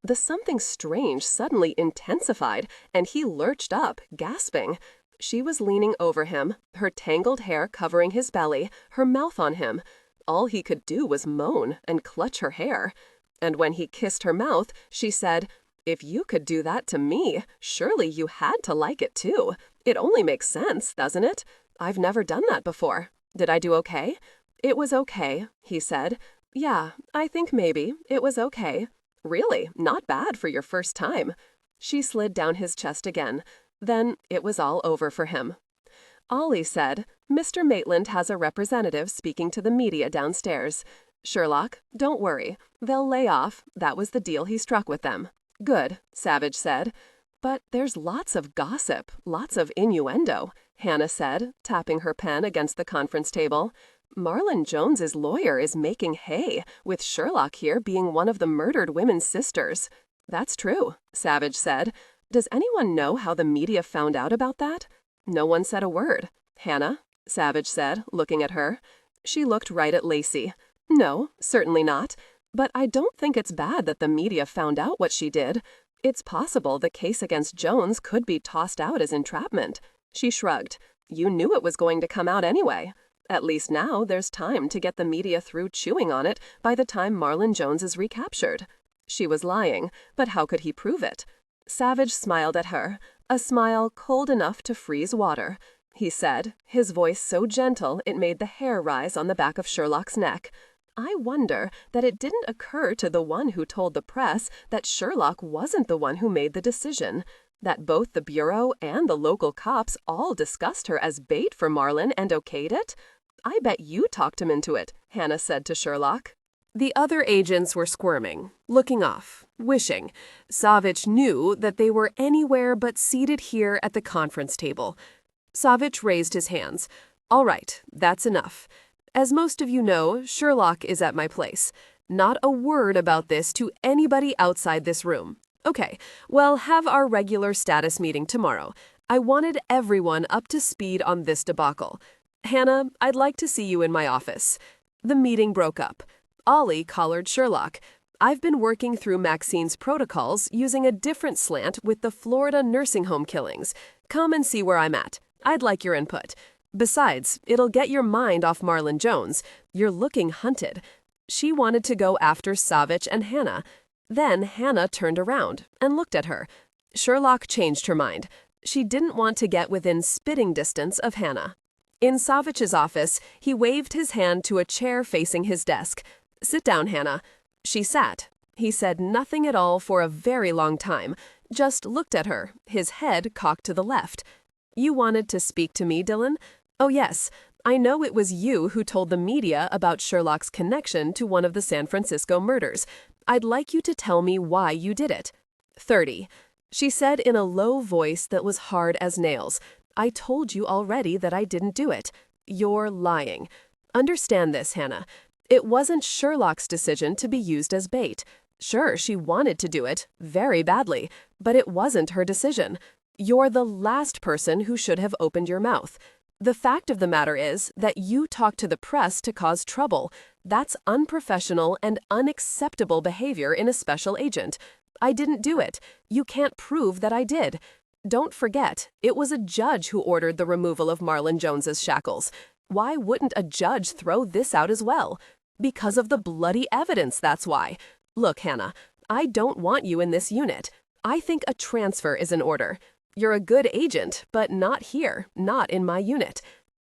The something strange suddenly intensified, and he lurched up, gasping. She was leaning over him, her tangled hair covering his belly, her mouth on him. All he could do was moan and clutch her hair. And when he kissed her mouth, she said, "If you could do that to me, surely you had to like it too. It only makes sense, doesn't it? I've never done that before. Did I do okay?" "It was okay," he said. "Yeah, I think maybe. It was okay." "Really, not bad for your first time." She slid down his chest again. Then it was all over for him. Ollie said, "Mr. Maitland has a representative speaking to the media downstairs. Sherlock, don't worry. They'll lay off. That was the deal he struck with them." "Good," Savich said. "But there's lots of gossip, lots of innuendo," Hannah said, tapping her pen against the conference table. "Marlon Jones's lawyer is making hay, with Sherlock here being one of the murdered women's sisters." "That's true," Savich said. "Does anyone know how the media found out about that?" No one said a word. "Hannah?" Savich said, looking at her. She looked right at Lacey. "No, certainly not. But I don't think it's bad that the media found out what she did. It's possible the case against Jones could be tossed out as entrapment." She shrugged. "You knew it was going to come out anyway. At least now there's time to get the media through chewing on it by the time Marlon Jones is recaptured." She was lying, but how could he prove it? Savich smiled at her, a smile cold enough to freeze water. He said, his voice so gentle it made the hair rise on the back of Sherlock's neck. "I wonder that it didn't occur to the one who told the press that Sherlock wasn't the one who made the decision, that both the Bureau and the local cops all discussed her as bait for Marlon and okayed it. I bet you talked him into it," Hannah said to Sherlock. The other agents were squirming, looking off, wishing. Savich knew that they were anywhere but seated here at the conference table. Savich raised his hands. "All right, that's enough. As most of you know, Sherlock is at my place. Not a word about this to anybody outside this room. Okay, well, have our regular status meeting tomorrow. I wanted everyone up to speed on this debacle. Hannah, I'd like to see you in my office." The meeting broke up. Ollie collared Sherlock. "I've been working through Maxine's protocols using a different slant with the Florida nursing home killings. Come and see where I'm at. I'd like your input. Besides, it'll get your mind off Marlon Jones. You're looking hunted." She wanted to go after Savich and Hannah. Then Hannah turned around and looked at her. Sherlock changed her mind. She didn't want to get within spitting distance of Hannah. In Savich's office, he waved his hand to a chair facing his desk. "Sit down, Hannah." She sat. He said nothing at all for a very long time, just looked at her, his head cocked to the left. "You wanted to speak to me, Dillon? Oh, yes. I know it was you who told the media about Sherlock's connection to one of the San Francisco murders. I'd like you to tell me why you did it." 30. She said in a low voice that was hard as nails, "I told you already that I didn't do it. You're lying. Understand this, Hannah. It wasn't Sherlock's decision to be used as bait. Sure, she wanted to do it, very badly, but it wasn't her decision. You're the last person who should have opened your mouth. The fact of the matter is that you talked to the press to cause trouble. That's unprofessional and unacceptable behavior in a special agent. I didn't do it. You can't prove that I did. Don't forget, it was a judge who ordered the removal of Marlon Jones's shackles. Why wouldn't a judge throw this out as well? Because of the bloody evidence, that's why. Look, Hannah, I don't want you in this unit. I think a transfer is in order. You're a good agent, but not here, not in my unit.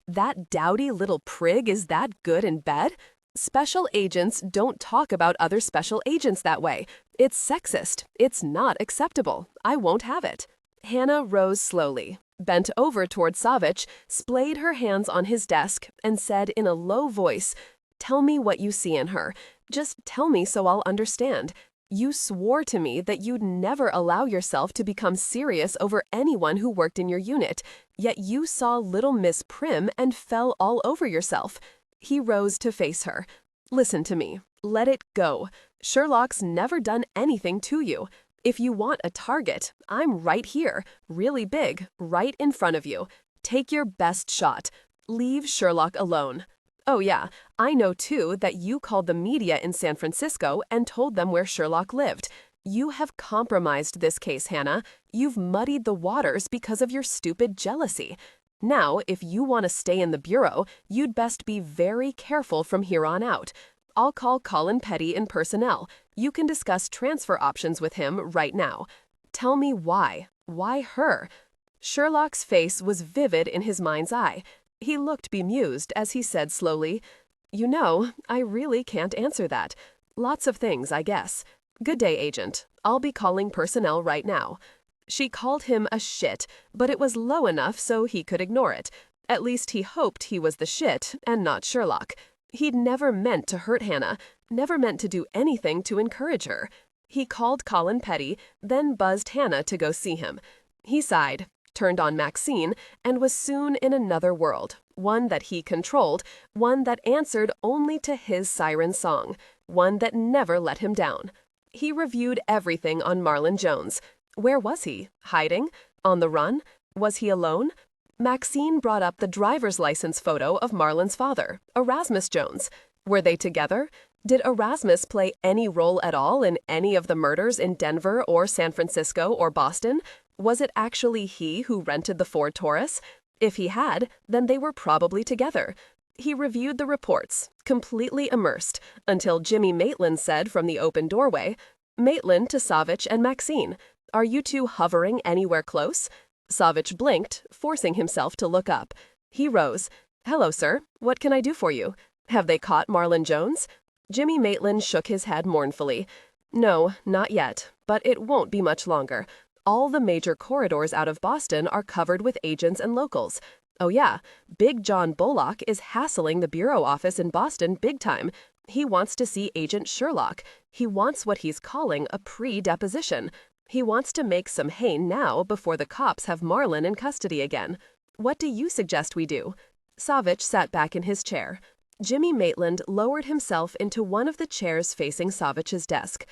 That dowdy little prig is that good in bed? Special agents don't talk about other special agents that way. It's sexist. It's not acceptable. I won't have it." Hannah rose slowly, bent over toward Savich, splayed her hands on his desk, and said in a low voice, "Tell me what you see in her. Just tell me so I'll understand. You swore to me that you'd never allow yourself to become serious over anyone who worked in your unit, yet you saw little Miss Prim and fell all over yourself." He rose to face her. "Listen to me. Let it go. Sherlock's never done anything to you. If you want a target, I'm right here, really big, right in front of you. Take your best shot. Leave Sherlock alone. Oh yeah, I know too that you called the media in San Francisco and told them where Sherlock lived. You have compromised this case, Hannah. You've muddied the waters because of your stupid jealousy. Now, if you want to stay in the bureau, you'd best be very careful from here on out. I'll call Colin Petty in personnel. You can discuss transfer options with him right now. Tell me why. Why her? Sherlock's face was vivid in his mind's eye. He looked bemused as he said slowly, "You know, I really can't answer that. Lots of things, I guess. Good day, Agent. I'll be calling personnel right now." She called him a shit, but it was low enough so he could ignore it. At least he hoped he was the shit and not Sherlock. He'd never meant to hurt Hannah, never meant to do anything to encourage her. He called Colin Petty, then buzzed Hannah to go see him. He sighed, turned on Maxine, and was soon in another world, one that he controlled, one that answered only to his siren song, one that never let him down. He reviewed everything on Marlon Jones. Where was he? Hiding? On the run? Was he alone? Maxine brought up the driver's license photo of Marlon's father, Erasmus Jones. Were they together? Did Erasmus play any role at all in any of the murders in Denver or San Francisco or Boston? Was it actually he who rented the Ford Taurus? If he had, then they were probably together. He reviewed the reports, completely immersed, until Jimmy Maitland said from the open doorway, "Maitland to Savich and Maxine. Are you two hovering anywhere close?" Savich blinked, forcing himself to look up. He rose. "Hello, sir. What can I do for you? Have they caught Marlon Jones?" Jimmy Maitland shook his head mournfully. "No, not yet, but it won't be much longer. All the major corridors out of Boston are covered with agents and locals. Oh yeah, Big John Bullock is hassling the bureau office in Boston big time. He wants to see Agent Sherlock. He wants what he's calling a pre-deposition. He wants to make some hay now before the cops have Marlon in custody again. What do you suggest we do?" Savich sat back in his chair. Jimmy Maitland lowered himself into one of the chairs facing Savich's desk.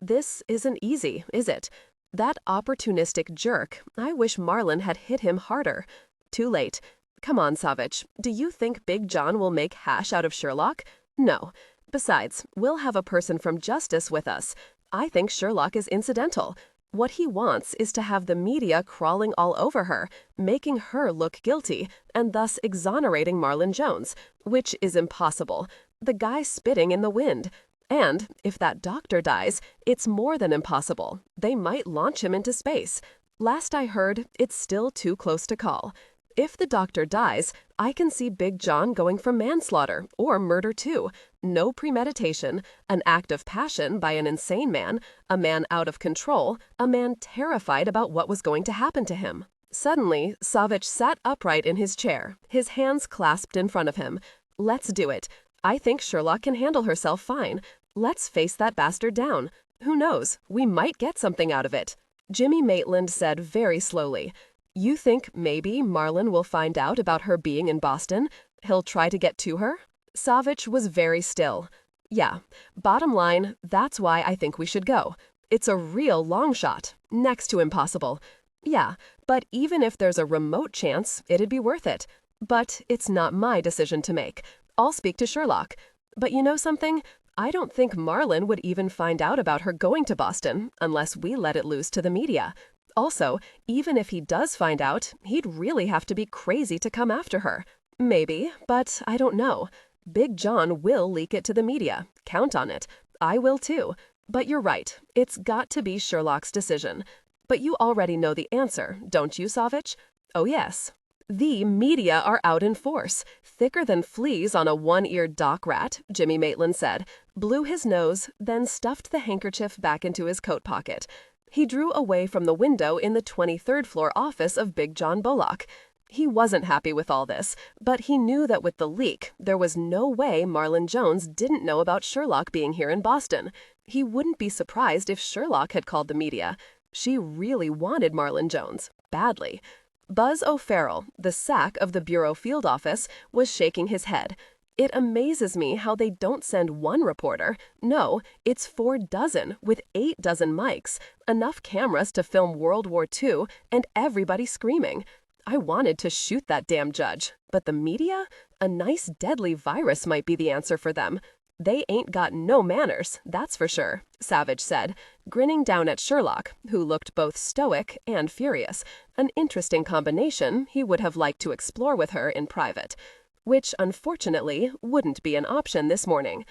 "This isn't easy, is it? That opportunistic jerk, I wish Marlon had hit him harder. Too late. Come on, Savich, do you think Big John will make hash out of Sherlock? No. Besides, we'll have a person from Justice with us. I think Sherlock is incidental. What he wants is to have the media crawling all over her, making her look guilty, and thus exonerating Marlon Jones, which is impossible. The guy's spitting in the wind. And if that doctor dies, it's more than impossible. They might launch him into space. Last I heard, it's still too close to call. If the doctor dies, I can see Big John going for manslaughter or murder too. No premeditation, an act of passion by an insane man, a man out of control, a man terrified about what was going to happen to him. Suddenly, Savich sat upright in his chair, his hands clasped in front of him. "Let's do it. I think Sherlock can handle herself fine. Let's face that bastard down. Who knows? We might get something out of it." Jimmy Maitland said very slowly, "You think maybe Marlon will find out about her being in Boston? He'll try to get to her?" Savich was very still. "Yeah. Bottom line, that's why I think we should go. It's a real long shot. Next to impossible. Yeah, but even if there's a remote chance, it'd be worth it. But it's not my decision to make. I'll speak to Sherlock. But you know something? I don't think Marlon would even find out about her going to Boston unless we let it loose to the media. Also, even if he does find out, he'd really have to be crazy to come after her. Maybe, but I don't know. Big John will leak it to the media. Count on it. I will too. But you're right. It's got to be Sherlock's decision. But you already know the answer, don't you, Savich? Oh, yes. The media are out in force, thicker than fleas on a one-eared dock rat, Jimmy Maitland said, blew his nose, then stuffed the handkerchief back into his coat pocket. He drew away from the window in the 23rd floor office of Big John Bullock. He wasn't happy with all this, but he knew that with the leak, there was no way Marlon Jones didn't know about Sherlock being here in Boston. He wouldn't be surprised if Sherlock had called the media. She really wanted Marlon Jones, badly. Buzz O'Farrell, the SAC of the Bureau Field Office, was shaking his head. "It amazes me how they don't send one reporter. No, it's 4 dozen with 8 dozen mics, enough cameras to film World War II, and everybody screaming. I wanted to shoot that damn judge, but the media? A nice deadly virus might be the answer for them. They ain't got no manners, that's for sure, Savich said, grinning down at Sherlock, who looked both stoic and furious, an interesting combination he would have liked to explore with her in private. Which, unfortunately, wouldn't be an option this morning.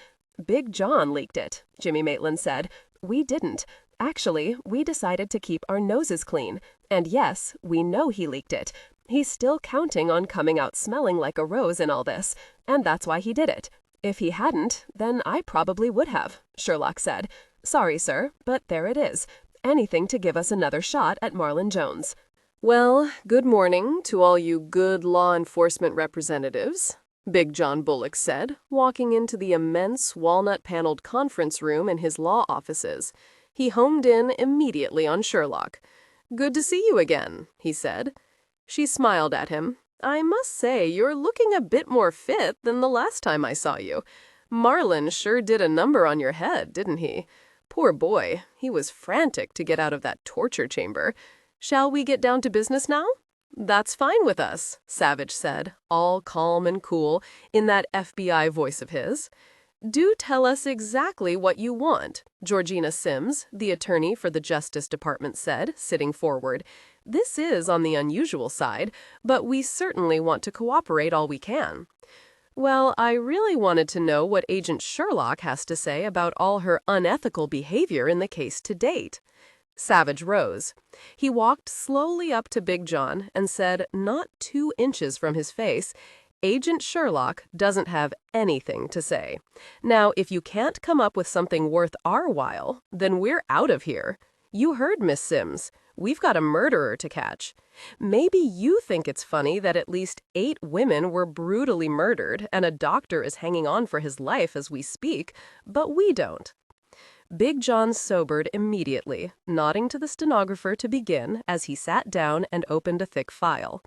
Big John leaked it, Jimmy Maitland said. We didn't. Actually, we decided to keep our noses clean. And yes, we know he leaked it. He's still counting on coming out smelling like a rose in all this, and that's why he did it. If he hadn't, then I probably would have, Sherlock said. Sorry, sir, but there it is. Anything to give us another shot at Marlon Jones. Well, good morning to all you good law enforcement representatives, Big John Bullock said, walking into the immense walnut-paneled conference room in his law offices. He homed in immediately on Sherlock. Good to see you again, he said. She smiled at him. I must say, you're looking a bit more fit than the last time I saw you. Marlon sure did a number on your head, didn't he? Poor boy, he was frantic to get out of that torture chamber. Shall we get down to business now? That's fine with us, Savich said, all calm and cool, in that FBI voice of his. Do tell us exactly what you want, Georgina Sims, the attorney for the Justice Department said, sitting forward. This is on the unusual side, but we certainly want to cooperate all we can. Well, I really wanted to know what Agent Sherlock has to say about all her unethical behavior in the case to date. Savich rose. He walked slowly up to Big John and said, not 2 inches from his face, Agent Sherlock doesn't have anything to say. Now, if you can't come up with something worth our while, then we're out of here. You heard Miss Sims. We've got a murderer to catch. Maybe you think it's funny that at least 8 women were brutally murdered and a doctor is hanging on for his life as we speak, but we don't. Big John sobered immediately, nodding to the stenographer to begin as he sat down and opened a thick file.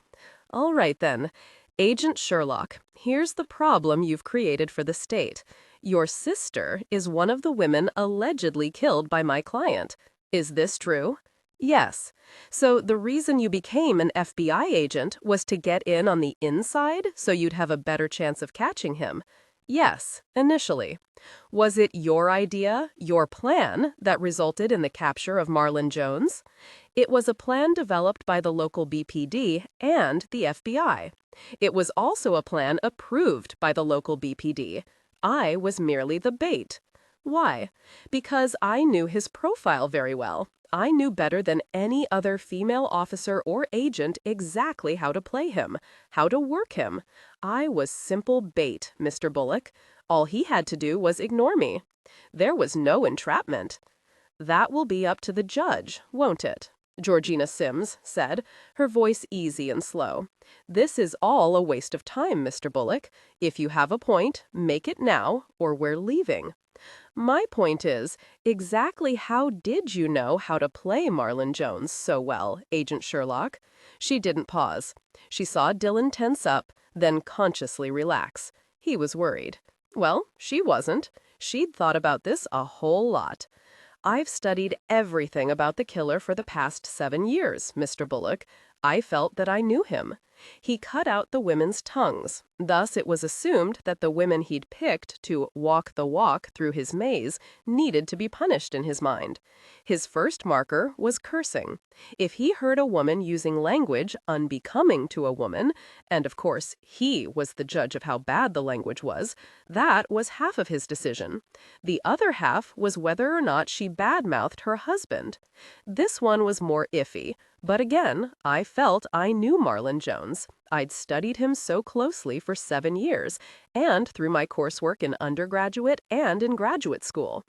All right, then. Agent Sherlock, here's the problem you've created for the state. Your sister is one of the women allegedly killed by my client. Is this true? Yes. So the reason you became an FBI agent was to get in on the inside so you'd have a better chance of catching him? Yes, initially. Was it your idea, your plan, that resulted in the capture of Marlon Jones? It was a plan developed by the local BPD and the FBI. It was also a plan approved by the local BPD. I was merely the bait. Why? Because I knew his profile very well. I knew better than any other female officer or agent exactly how to play him, how to work him. I was simple bait, Mr. Bullock. All he had to do was ignore me. There was no entrapment. That will be up to the judge, won't it? Georgina Sims said, her voice easy and slow. This is all a waste of time, Mr. Bullock. If you have a point, make it now, or we're leaving. My point is, exactly how did you know how to play Marlon Jones so well, Agent Sherlock? She didn't pause. She saw Dillon tense up, then consciously relax. He was worried. Well, she wasn't. She'd thought about this a whole lot. I've studied everything about the killer for the past 7 years, Mr. Bullock. I felt that I knew him. He cut out the women's tongues. Thus, it was assumed that the women he'd picked to walk the walk through his maze needed to be punished in his mind. His first marker was cursing. If he heard a woman using language unbecoming to a woman, and of course he was the judge of how bad the language was, that was half of his decision. The other half was whether or not she badmouthed her husband. This one was more iffy. But again, I felt I knew Marlon Jones. I'd studied him so closely for 7 years, and through my coursework in undergraduate and in graduate school.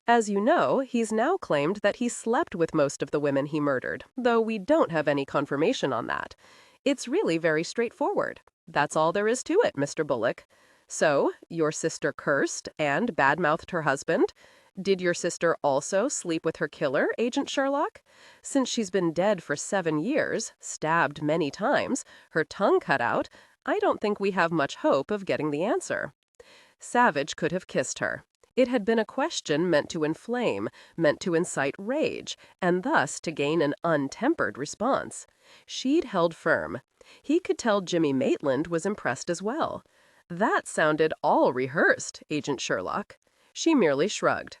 As you know, he's now claimed that he slept with most of the women he murdered, though we don't have any confirmation on that. It's really very straightforward. That's all there is to it, Mr. Bullock. So, your sister cursed and badmouthed her husband. Did your sister also sleep with her killer, Agent Sherlock? Since she's been dead for 7 years, stabbed many times, her tongue cut out, I don't think we have much hope of getting the answer. Savich could have kissed her. It had been a question meant to inflame, meant to incite rage, and thus to gain an untempered response. She'd held firm. He could tell Jimmy Maitland was impressed as well. That sounded all rehearsed, Agent Sherlock. She merely shrugged.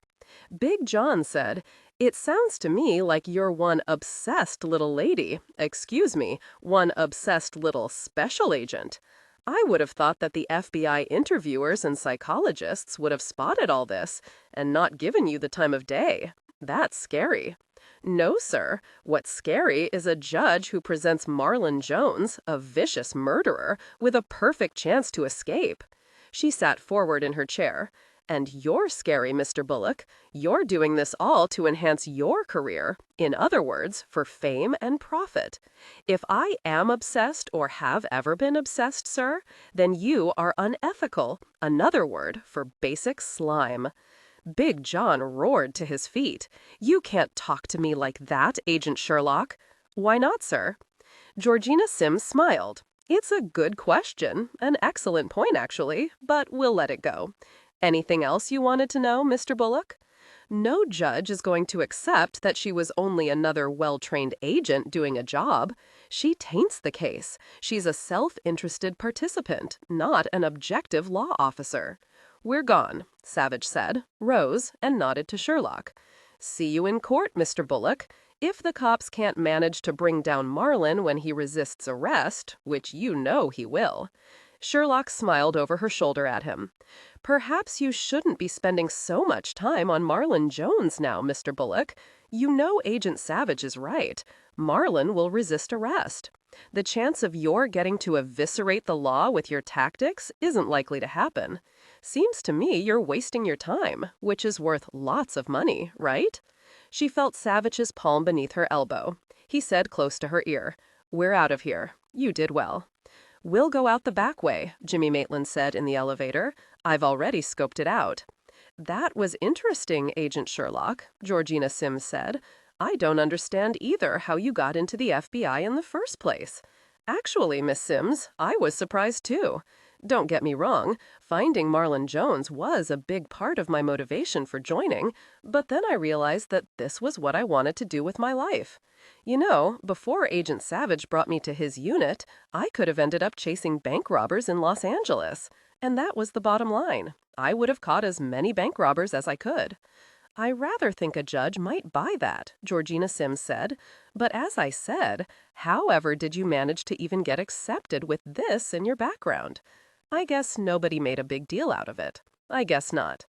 Big John said, "It sounds to me like you're one obsessed little lady, excuse me, one obsessed little special agent. I would have thought that the FBI interviewers and psychologists would have spotted all this and not given you the time of day. That's scary." "No, sir. What's scary is a judge who presents Marlon Jones, a vicious murderer, with a perfect chance to escape." She sat forward in her chair. "And you're scary, Mr. Bullock. You're doing this all to enhance your career. In other words, for fame and profit. If I am obsessed or have ever been obsessed, sir, then you are unethical. Another word for basic slime." Big John roared to his feet. "You can't talk to me like that, Agent Sherlock." "Why not, sir?" Georgina Sims smiled. "It's a good question, an excellent point, actually, but we'll let it go. Anything else you wanted to know, Mr. Bullock?" No judge is going to accept that she was only another well-trained agent doing a job. She taints the case. She's a self-interested participant, not an objective law officer. "We're gone," Savich said, rose, and nodded to Sherlock. "See you in court, Mr. Bullock. If the cops can't manage to bring down Marlon when he resists arrest, which you know he will." Sherlock smiled over her shoulder at him. "Perhaps you shouldn't be spending so much time on Marlon Jones now, Mr. Bullock. You know Agent Savich is right. Marlon will resist arrest. The chance of your getting to eviscerate the law with your tactics isn't likely to happen. Seems to me you're wasting your time, which is worth lots of money, right?" She felt Savich's palm beneath her elbow. He said close to her ear, "We're out of here. You did well." "We'll go out the back way," Jimmy Maitland said in the elevator. "I've already scoped it out." "That was interesting, Agent Sherlock," Georgina Sims said. "I don't understand either how you got into the FBI in the first place." "Actually, Miss Sims, I was surprised too. Don't get me wrong, finding Marlon Jones was a big part of my motivation for joining, but then I realized that this was what I wanted to do with my life. You know, before Agent Savich brought me to his unit, I could have ended up chasing bank robbers in Los Angeles. And that was the bottom line. I would have caught as many bank robbers as I could." "I rather think a judge might buy that," Georgina Sims said. "But as I said, however did you manage to even get accepted with this in your background? I guess nobody made a big deal out of it. I guess not."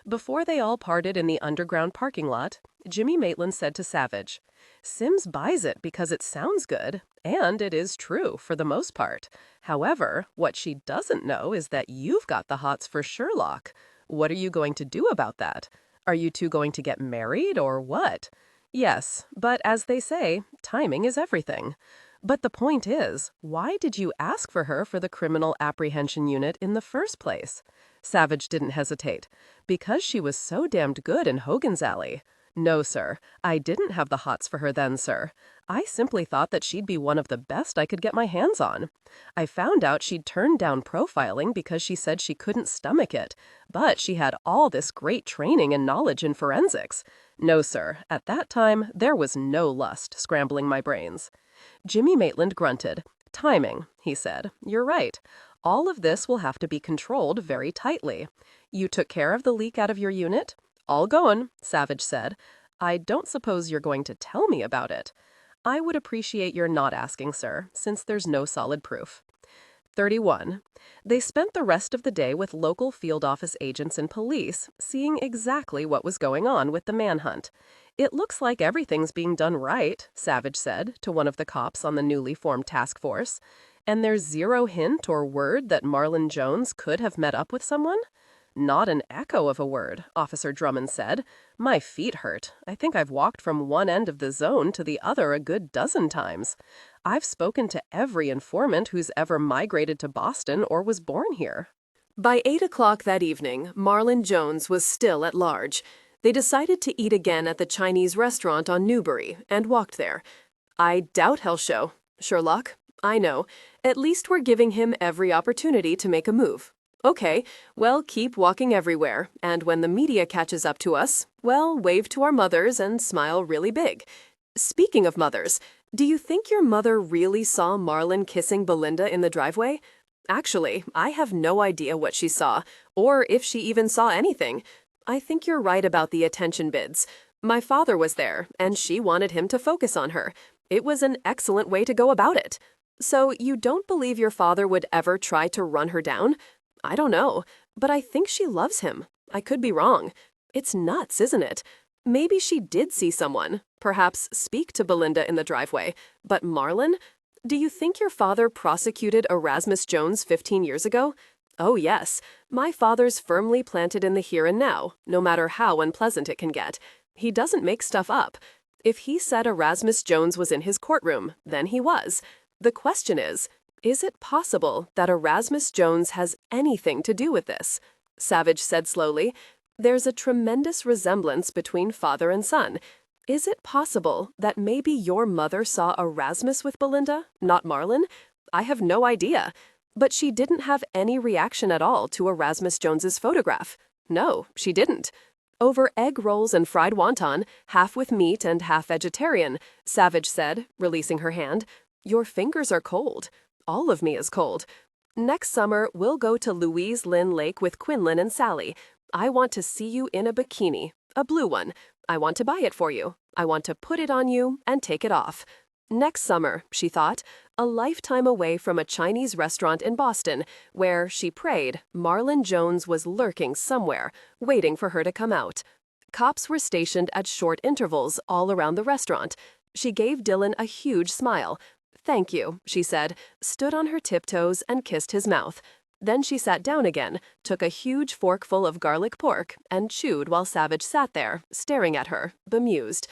Before they all parted in the underground parking lot, Jimmy Maitland said to Savich, "Sims buys it because it sounds good, and it is true for the most part. However, what she doesn't know is that you've got the hots for Sherlock. What are you going to do about that? Are you two going to get married or what?" "Yes, but as they say, timing is everything." "But the point is, why did you ask for her for the Criminal Apprehension Unit in the first place?" Savich didn't hesitate. "Because she was so damned good in Hogan's Alley." "No, sir. I didn't have the hots for her then, sir. I simply thought that she'd be one of the best I could get my hands on. I found out she'd turned down profiling because she said she couldn't stomach it, but she had all this great training and knowledge in forensics. No, sir. At that time, there was no lust scrambling my brains." Jimmy Maitland grunted. "Timing," he said. "You're right. All of this will have to be controlled very tightly. You took care of the leak out of your unit?" "All going," Savich said. "I don't suppose you're going to tell me about it." "I would appreciate your not asking, sir, since there's no solid proof." 31. They spent the rest of the day with local field office agents and police, seeing exactly what was going on with the manhunt. "It looks like everything's being done right," Savich said to one of the cops on the newly formed task force. "And there's zero hint or word that Marlon Jones could have met up with someone?" "Not an echo of a word," Officer Drummond said. "My feet hurt. I think I've walked from one end of the zone to the other a good dozen times. I've spoken to every informant who's ever migrated to Boston or was born here." By 8 o'clock that evening, Marlon Jones was still at large. They decided to eat again at the Chinese restaurant on Newbury and walked there. "I doubt he'll show. Sherlock, I know. At least we're giving him every opportunity to make a move." Okay, well, keep walking everywhere, and when the media catches up to us, well, wave to our mothers and smile really big. Speaking of mothers, do you think your mother really saw Marlon kissing Belinda in the driveway? Actually, I have no idea what she saw, or if she even saw anything. I think you're right about the attention bids. My father was there, and she wanted him to focus on her. It was an excellent way to go about it. So you don't believe your father would ever try to run her down? I don't know, but I think she loves him. I could be wrong. It's nuts, isn't it? Maybe she did see someone, perhaps speak to Belinda in the driveway. But Marlon? Do you think your father prosecuted Erasmus Jones 15 years ago? Oh, yes. My father's firmly planted in the here and now, no matter how unpleasant it can get. He doesn't make stuff up. If he said Erasmus Jones was in his courtroom, then he was. The question is it possible that Erasmus Jones has anything to do with this? Savich said slowly. There's a tremendous resemblance between father and son. Is it possible that maybe your mother saw Erasmus with Belinda, not Marlon? I have no idea. But she didn't have any reaction at all to Erasmus Jones's photograph. No, she didn't. Over egg rolls and fried wonton, half with meat and half vegetarian, Savich said, releasing her hand. Your fingers are cold. All of me is cold. Next summer, we'll go to Louise Lynn Lake with Quinlan and Sally. I want to see you in a bikini, a blue one. I want to buy it for you. I want to put it on you and take it off. Next summer, she thought, a lifetime away from a Chinese restaurant in Boston, where, she prayed, Marlon Jones was lurking somewhere, waiting for her to come out. Cops were stationed at short intervals all around the restaurant. She gave Dillon a huge smile. Thank you, she said, stood on her tiptoes and kissed his mouth. Then she sat down again, took a huge forkful of garlic pork, and chewed while Savich sat there, staring at her, bemused.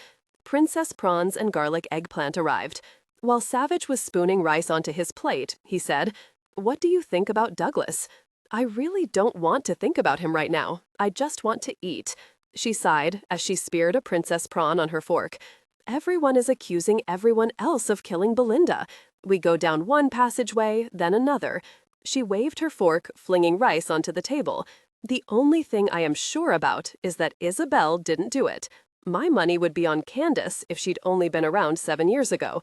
Princess prawns and garlic eggplant arrived. While Savich was spooning rice onto his plate, he said, "What do you think about Douglas?" "I really don't want to think about him right now. I just want to eat," she sighed as she speared a princess prawn on her fork. Everyone is accusing everyone else of killing Belinda. We go down one passageway, then another. She waved her fork, flinging rice onto the table. The only thing I am sure about is that Isabel didn't do it. My money would be on Candace if she'd only been around 7 years ago.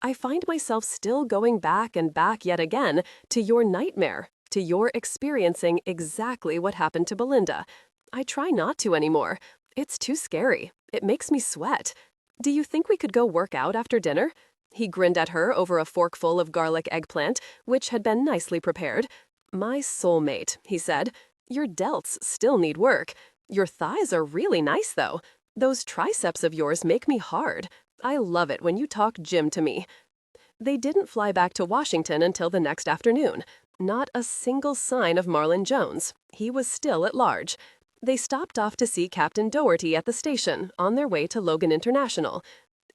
I find myself still going back and back yet again to your nightmare, to your experiencing exactly what happened to Belinda. I try not to anymore. It's too scary. It makes me sweat. Do you think we could go work out after dinner? He grinned at her over a forkful of garlic eggplant, which had been nicely prepared. My soulmate, he said. Your delts still need work. Your thighs are really nice, though. Those triceps of yours make me hard. I love it when you talk gym to me. They didn't fly back to Washington until the next afternoon. Not a single sign of Marlon Jones. He was still at large. They stopped off to see Captain Doherty at the station, on their way to Logan International.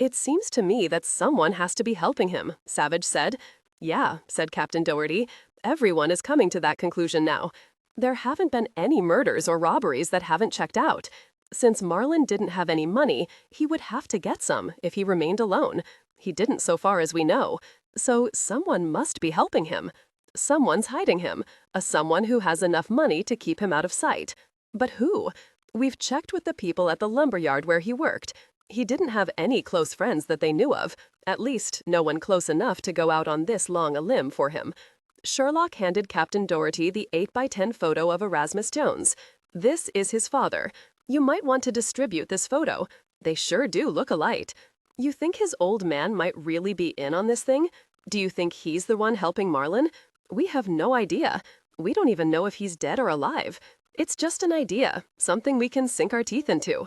It seems to me that someone has to be helping him, Savich said. Yeah, said Captain Doherty. Everyone is coming to that conclusion now. There haven't been any murders or robberies that haven't checked out. Since Marlon didn't have any money, he would have to get some if he remained alone. He didn't so far as we know. So someone must be helping him. Someone's hiding him, a someone who has enough money to keep him out of sight. But who? We've checked with the people at the lumberyard where he worked. He didn't have any close friends that they knew of, at least no one close enough to go out on this long a limb for him. Sherlock handed Captain Doherty the 8x10 photo of Erasmus Jones. This is his father. You might want to distribute this photo. They sure do look alike. You think his old man might really be in on this thing? Do you think he's the one helping Marlon? We have no idea. We don't even know if he's dead or alive. It's just an idea, something we can sink our teeth into.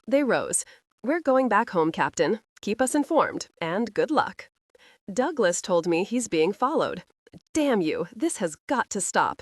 They rose. We're going back home, Captain. Keep us informed, and good luck. Douglas told me he's being followed. Damn you, this has got to stop.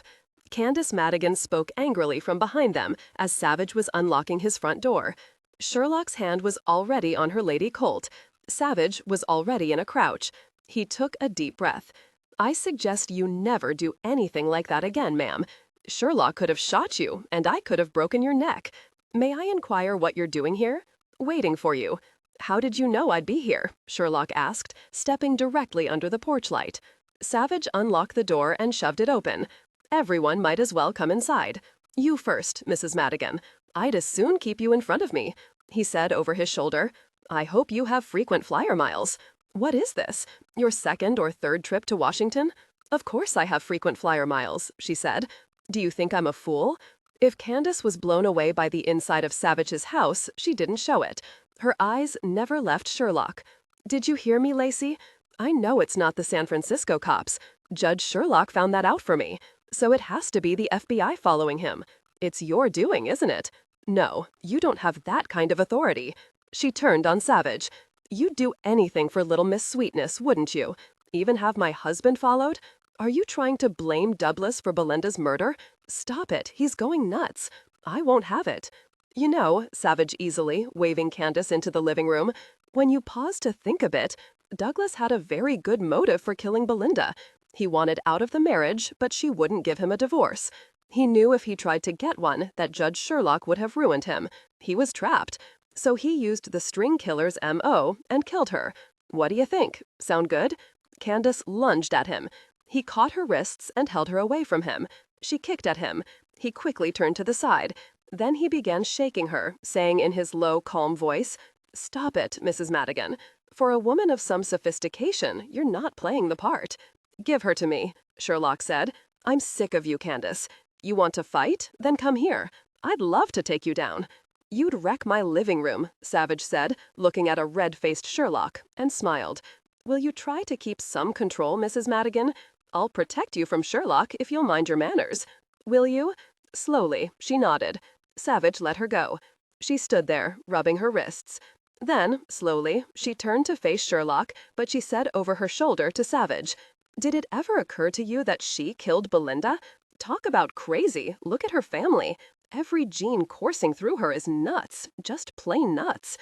Candace Madigan spoke angrily from behind them as Savich was unlocking his front door. Sherlock's hand was already on her Lady Colt. Savich was already in a crouch. He took a deep breath. I suggest you never do anything like that again, ma'am. Sherlock could have shot you, and I could have broken your neck. May I inquire what you're doing here? Waiting for you. How did you know I'd be here? Sherlock asked, stepping directly under the porch light. Savich unlocked the door and shoved it open. Everyone might as well come inside. You first, Mrs. Madigan. I'd as soon keep you in front of me, he said over his shoulder. I hope you have frequent flyer miles. What is this? Your second or third trip to Washington? Of course I have frequent flyer miles, she said. Do you think I'm a fool? If Candace was blown away by the inside of Savich's house, she didn't show it. Her eyes never left Sherlock. Did you hear me, Lacey? I know it's not the San Francisco cops. Judge Sherlock found that out for me. So it has to be the FBI following him. It's your doing, isn't it? No, you don't have that kind of authority. She turned on Savich. You'd do anything for little Miss Sweetness, wouldn't you? Even have my husband followed? Are you trying to blame Douglas for Belinda's murder? Stop it, he's going nuts. I won't have it. You know, Savich easily, waving Candace into the living room, when you pause to think a bit, Douglas had a very good motive for killing Belinda. He wanted out of the marriage, but she wouldn't give him a divorce. He knew if he tried to get one, that Judge Sherlock would have ruined him. He was trapped. So he used the string killer's M.O. and killed her. What do you think? Sound good? Candace lunged at him. He caught her wrists and held her away from him. She kicked at him. He quickly turned to the side. Then he began shaking her, saying in his low, calm voice, "Stop it, Mrs. Madigan. For a woman of some sophistication, you're not playing the part." "Give her to me," Sherlock said. "I'm sick of you, Candace. You want to fight? Then come here. I'd love to take you down." "You'd wreck my living room," Savich said, looking at a red-faced Sherlock, and smiled. "Will you try to keep some control, Mrs. Madigan? I'll protect you from Sherlock if you'll mind your manners. Will you?" Slowly, she nodded. Savich let her go. She stood there, rubbing her wrists. Then, slowly, she turned to face Sherlock, but she said over her shoulder to Savich, "Did it ever occur to you that she killed Belinda? Talk about crazy. Look at her family. Every gene coursing through her is nuts, just plain nuts."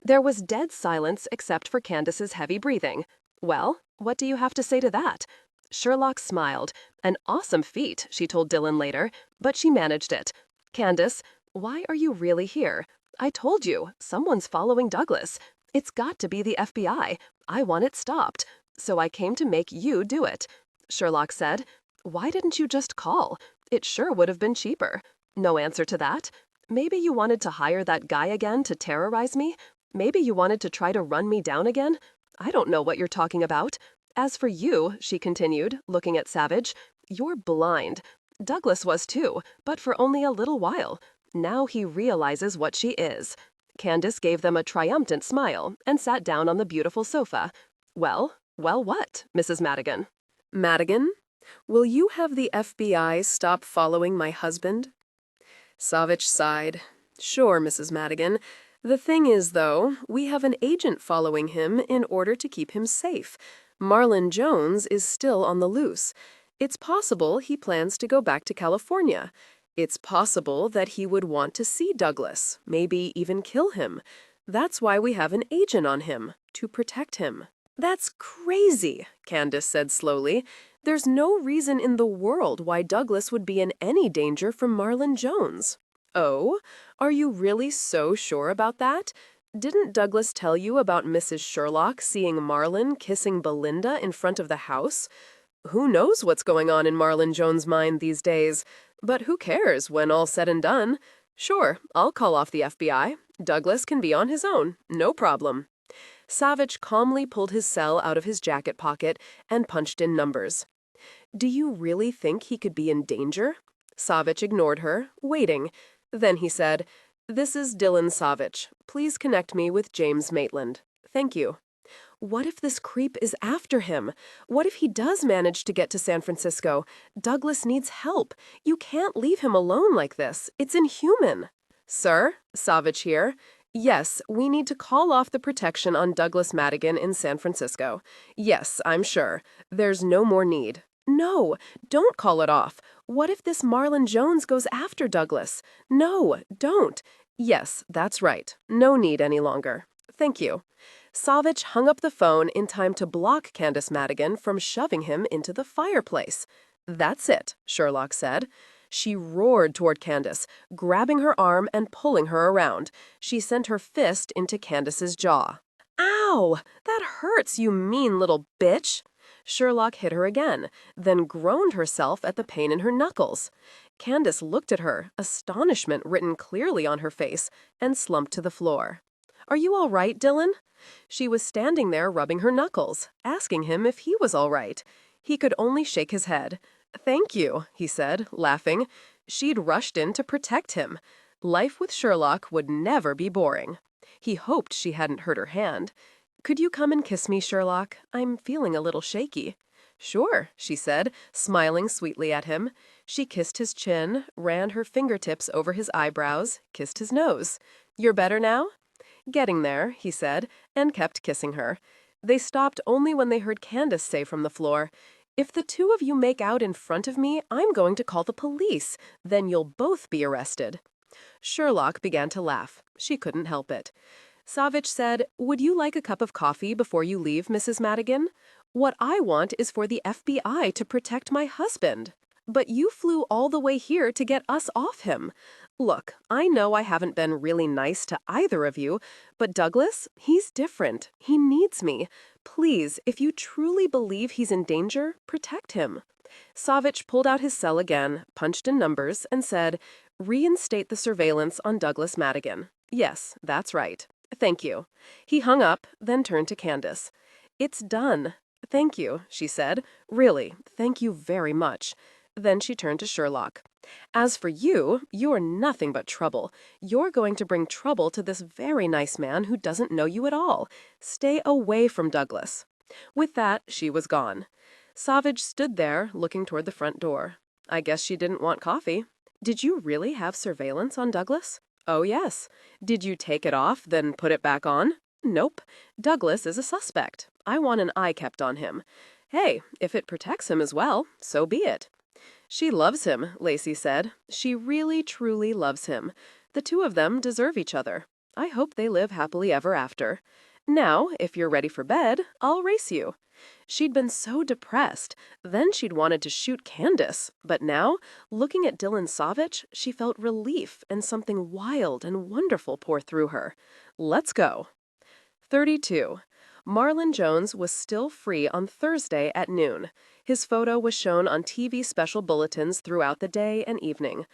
There was dead silence except for Candace's heavy breathing. "Well, what do you have to say to that?" Sherlock smiled. An awesome feat, she told Dillon later, but she managed it. "Candace, why are you really here? I told you, someone's following Douglas. It's got to be the FBI. I want it stopped. So I came to make you do it." Sherlock said, "Why didn't you just call? It sure would have been cheaper." No answer to that. "Maybe you wanted to hire that guy again to terrorize me? Maybe you wanted to try to run me down again? I don't know what you're talking about. As for you," she continued, looking at Savich, "you're blind. Douglas was too, but for only a little while. Now he realizes what she is." Candace gave them a triumphant smile and sat down on the beautiful sofa. Well, what, Mrs. Madigan?" "Madigan, will you have the FBI stop following my husband?" Savich sighed. "Sure, Mrs. Madigan. The thing is, though, we have an agent following him in order to keep him safe. Marlon Jones is still on the loose. It's possible he plans to go back to California. It's possible that he would want to see Douglas, maybe even kill him. That's why we have an agent on him, to protect him." "That's crazy," Candace said slowly. "There's no reason in the world why Douglas would be in any danger from Marlon Jones." "Oh? Are you really so sure about that? Didn't Douglas tell you about Mrs. Sherlock seeing Marlon kissing Belinda in front of the house? Who knows what's going on in Marlon Jones' mind these days? But who cares when all's said and done? Sure, I'll call off the FBI. Douglas can be on his own, no problem." Savich calmly pulled his cell out of his jacket pocket and punched in numbers. "Do you really think he could be in danger?" Savich ignored her, waiting. Then he said, "This is Dillon Savich. Please connect me with James Maitland. Thank you." What if this creep is after him? What if he does manage to get to San Francisco? Douglas needs help. You can't leave him alone like this. It's inhuman. "Sir, Savich here. Yes, we need to call off the protection on Douglas Madigan in San Francisco. Yes, I'm sure. There's no more need." "No, don't call it off. What if this Marlon Jones goes after Douglas?" "No, don't." "Yes, that's right. No need any longer. Thank you." Savich hung up the phone in time to block Candace Madigan from shoving him into the fireplace. "That's it," Sherlock said. She roared toward Candace, grabbing her arm and pulling her around. She sent her fist into Candace's jaw. "Ow! That hurts, you mean little bitch!" Sherlock hit her again, then groaned herself at the pain in her knuckles. Candace looked at her, astonishment written clearly on her face, and slumped to the floor. "Are you all right, Dillon?" She was standing there rubbing her knuckles, asking him if he was all right. He could only shake his head. "Thank you," he said, laughing. She'd rushed in to protect him. Life with Sherlock would never be boring. He hoped she hadn't hurt her hand. "Could you come and kiss me, Sherlock? I'm feeling a little shaky." "Sure," she said, smiling sweetly at him. She kissed his chin, ran her fingertips over his eyebrows, kissed his nose. "You're better now?" "Getting there," he said, and kept kissing her. They stopped only when they heard Candace say from the floor, "If the two of you make out in front of me, I'm going to call the police. Then you'll both be arrested." Sherlock began to laugh. She couldn't help it. Savich said, "Would you like a cup of coffee before you leave, Mrs. Madigan? What I want is for the FBI to protect my husband. But you flew all the way here to get us off him. Look, I know I haven't been really nice to either of you, but Douglas, he's different. He needs me. Please, if you truly believe he's in danger, protect him." Savich pulled out his cell again, punched in numbers, and said, "Reinstate the surveillance on Douglas Madigan. Yes, that's right. Thank you." He hung up, then turned to Candace. "It's done. Thank you," she said. "Really, thank you very much." Then she turned to Sherlock. "As for you, you're nothing but trouble. You're going to bring trouble to this very nice man who doesn't know you at all. Stay away from Douglas." With that, she was gone. Savage stood there, looking toward the front door. "I guess she didn't want coffee." "Did you really have surveillance on Douglas?" "Oh, yes." "Did you take it off, then put it back on?" "Nope. Douglas is a suspect. I want an eye kept on him." "Hey, if it protects him as well, so be it." "She loves him," Lacey said. "She really, truly loves him. The two of them deserve each other. I hope they live happily ever after. Now, if you're ready for bed, I'll race you." She'd been so depressed. Then she'd wanted to shoot Candace. But now, looking at Dillon Savich, she felt relief and something wild and wonderful pour through her. Let's go. 32. Marlon Jones was still free on Thursday at noon. His photo was shown on TV special bulletins throughout the day and evening.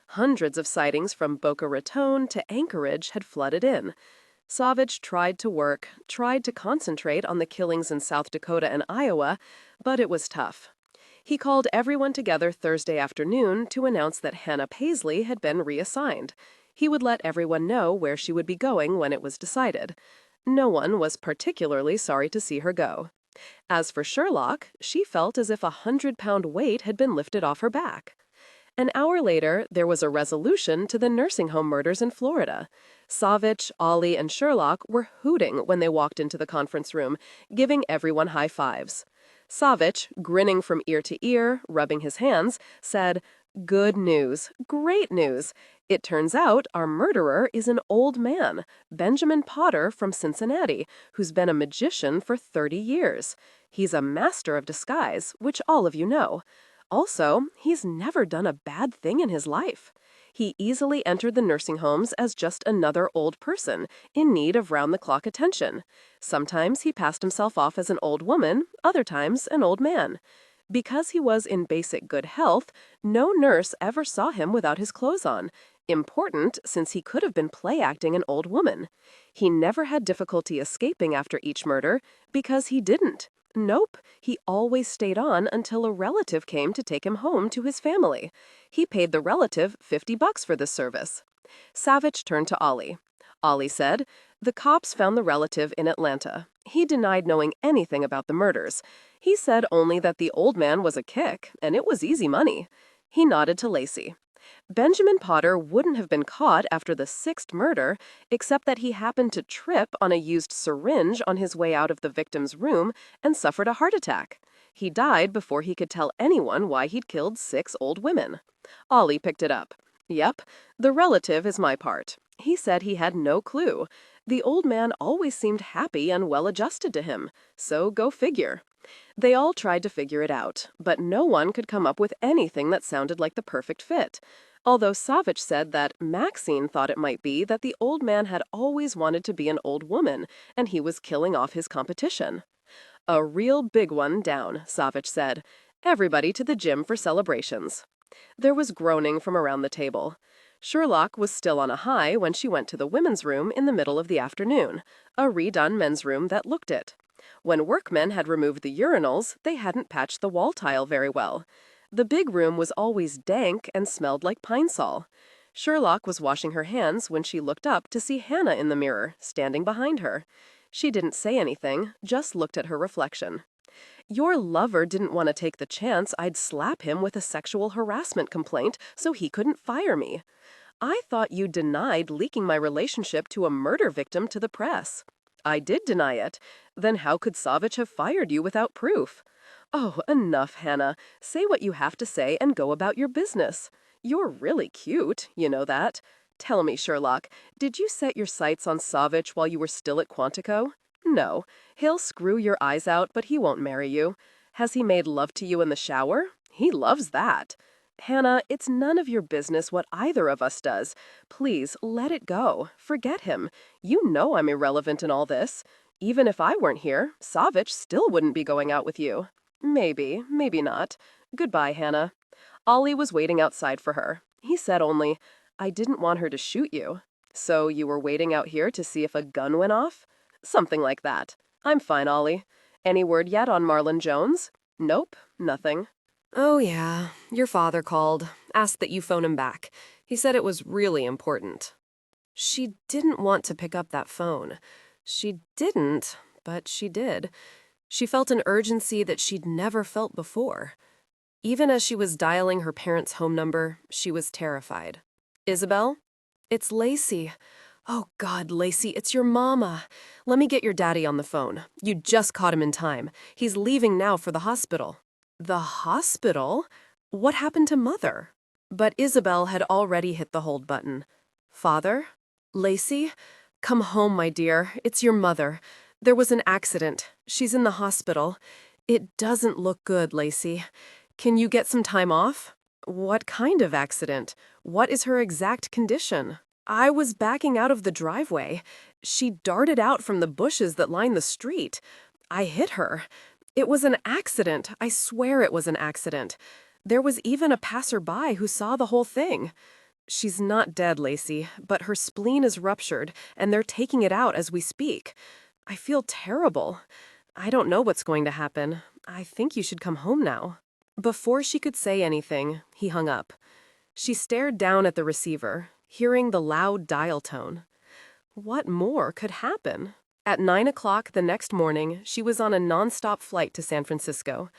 Hundreds of sightings from Boca Raton to Anchorage had flooded in. Savich tried to work, tried to concentrate on the killings in South Dakota and Iowa, but it was tough. He called everyone together Thursday afternoon to announce that Hannah Paisley had been reassigned. He would let everyone know where she would be going when it was decided. No one was particularly sorry to see her go. As for Sherlock, she felt as if a 100-pound weight had been lifted off her back. An hour later, there was a resolution to the nursing home murders in Florida. Savich, Ollie, and Sherlock were hooting when they walked into the conference room, giving everyone high fives. Savich, grinning from ear to ear, rubbing his hands, said, "Good news, great news. It turns out our murderer is an old man, Benjamin Potter from Cincinnati, who's been a magician for 30 years. He's a master of disguise, which all of you know. Also, he's never done a bad thing in his life. He easily entered the nursing homes as just another old person, in need of round-the-clock attention. Sometimes he passed himself off as an old woman, other times an old man. Because he was in basic good health, no nurse ever saw him without his clothes on. Important, since he could have been play-acting an old woman. He never had difficulty escaping after each murder, because he didn't. Nope, he always stayed on until a relative came to take him home to his family. He paid the relative $50 for this service." Savich turned to Ollie. Ollie said, "The cops found the relative in Atlanta. He denied knowing anything about the murders. He said only that the old man was a kick, and it was easy money." He nodded to Lacey. "Benjamin Potter wouldn't have been caught after the 6th murder, except that he happened to trip on a used syringe on his way out of the victim's room and suffered a heart attack. He died before he could tell anyone why he'd killed 6 old women." Ollie picked it up. "Yep, the relative is my part. He said he had no clue. The old man always seemed happy and well-adjusted to him, so go figure." They all tried to figure it out, but no one could come up with anything that sounded like the perfect fit. Although Savich said that Maxine thought it might be that the old man had always wanted to be an old woman, and he was killing off his competition. A real big one down, Savich said. Everybody to the gym for celebrations. There was groaning from around the table. Sherlock was still on a high when she went to the women's room in the middle of the afternoon, a redone men's room that looked it. When workmen had removed the urinals, they hadn't patched the wall tile very well. The big room was always dank and smelled like pine sol. Sherlock was washing her hands when she looked up to see Hannah in the mirror, standing behind her. She didn't say anything, just looked at her reflection. Your lover didn't want to take the chance I'd slap him with a sexual harassment complaint so he couldn't fire me. I thought you denied leaking my relationship to a murder victim to the press. I did deny it. Then how could Savich have fired you without proof? Oh, enough, Hannah. Say what you have to say and go about your business. You're really cute, you know that. Tell me, Sherlock, did you set your sights on Savich while you were still at Quantico? No. He'll screw your eyes out, but he won't marry you. Has he made love to you in the shower? He loves that. Hannah, it's none of your business what either of us does. Please, let it go. Forget him. You know I'm irrelevant in all this. Even if I weren't here, Savich still wouldn't be going out with you. Maybe, maybe not. Goodbye, Hannah. Ollie was waiting outside for her. He said only, I didn't want her to shoot you. So you were waiting out here to see if a gun went off? Something like that. I'm fine, Ollie. Any word yet on Marlon Jones? Nope, nothing. Oh, yeah. Your father called, asked that you phone him back. He said it was really important. She didn't want to pick up that phone. She didn't, but she did. She felt an urgency that she'd never felt before. Even as she was dialing her parents' home number, she was terrified. Isabel? It's Lacey. Oh, God, Lacey, it's your mama. Let me get your daddy on the phone. You just caught him in time. He's leaving now for the hospital. The hospital? What happened to Mother? But Isabel had already hit the hold button. Father? Lacey? Come home, my dear. It's your mother. There was an accident. She's in the hospital. It doesn't look good, Lacey. Can you get some time off? What kind of accident? What is her exact condition? I was backing out of the driveway. She darted out from the bushes that line the street. I hit her. It was an accident. I swear it was an accident. There was even a passerby who saw the whole thing. She's not dead, Lacey, but her spleen is ruptured, and they're taking it out as we speak. I feel terrible. I don't know what's going to happen. I think you should come home now. Before she could say anything, he hung up. She stared down at the receiver, hearing the loud dial tone. What more could happen? At 9 o'clock the next morning, she was on a nonstop flight to San Francisco.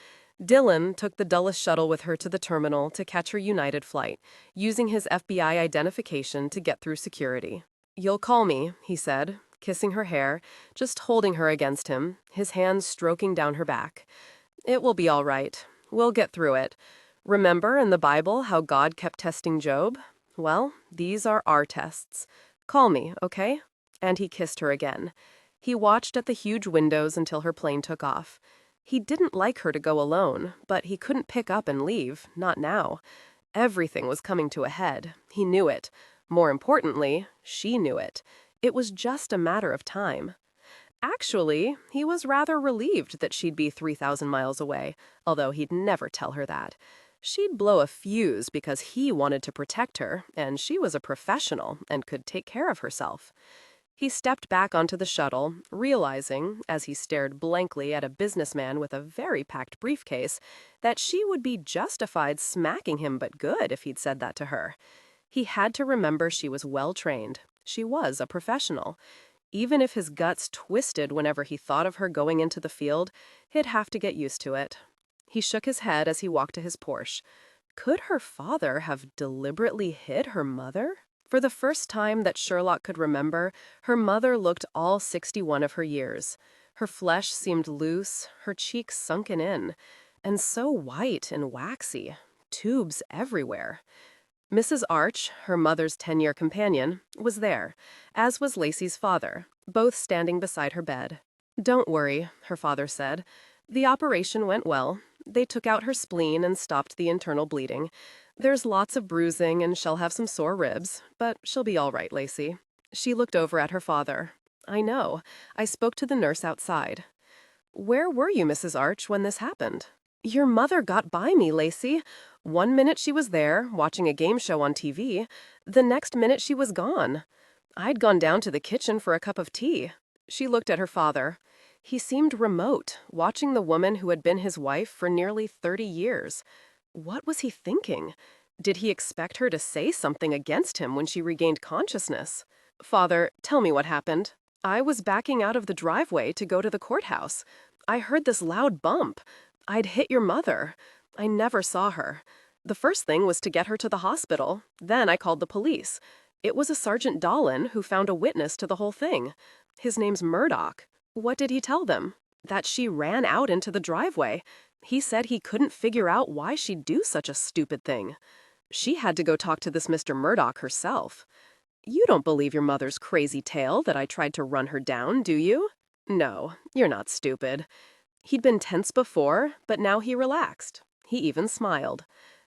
Dillon took the Dulles shuttle with her to the terminal to catch her United flight, using his FBI identification to get through security. You'll call me, he said, kissing her hair, just holding her against him, his hands stroking down her back. It will be all right. We'll get through it. Remember in the Bible how God kept testing Job? Well, these are our tests. Call me, okay? And he kissed her again. He watched at the huge windows until her plane took off. He didn't like her to go alone, but he couldn't pick up and leave, not now. Everything was coming to a head. He knew it. More importantly, she knew it. It was just a matter of time. Actually, he was rather relieved that she'd be 3,000 miles away, although he'd never tell her that. She'd blow a fuse because he wanted to protect her, and she was a professional and could take care of herself. He stepped back onto the shuttle, realizing, as he stared blankly at a businessman with a very packed briefcase, that she would be justified smacking him but good if he'd said that to her. He had to remember she was well-trained. She was a professional. Even if his guts twisted whenever he thought of her going into the field, he'd have to get used to it. He shook his head as he walked to his Porsche. Could her father have deliberately hit her mother? For the first time that Sherlock could remember, her mother looked all 61 of her years. Her flesh seemed loose, her cheeks sunken in, and so white and waxy, tubes everywhere. Mrs. Arch, her mother's 10-year companion, was there, as was Lacey's father, both standing beside her bed. Don't worry, her father said. The operation went well. They took out her spleen and stopped the internal bleeding. There's lots of bruising and she'll have some sore ribs, but she'll be all right, Lacey. She looked over at her father. I know. I spoke to the nurse outside. Where were you, Mrs. Arch, when this happened? Your mother got by me, Lacey. 1 minute she was there, watching a game show on TV. The next minute she was gone. I'd gone down to the kitchen for a cup of tea. She looked at her father. He seemed remote, watching the woman who had been his wife for nearly 30 years. What was he thinking? Did he expect her to say something against him when she regained consciousness? Father, tell me what happened. I was backing out of the driveway to go to the courthouse. I heard this loud bump. I'd hit your mother. I never saw her. The first thing was to get her to the hospital. Then I called the police. It was a Sergeant Dillon who found a witness to the whole thing. His name's Murdoch. What did he tell them? That she ran out into the driveway. He said he couldn't figure out why she'd do such a stupid thing. She had to go talk to this Mr. Murdoch herself. You don't believe your mother's crazy tale that I tried to run her down, do you? No, you're not stupid. He'd been tense before, but now he relaxed. He even smiled.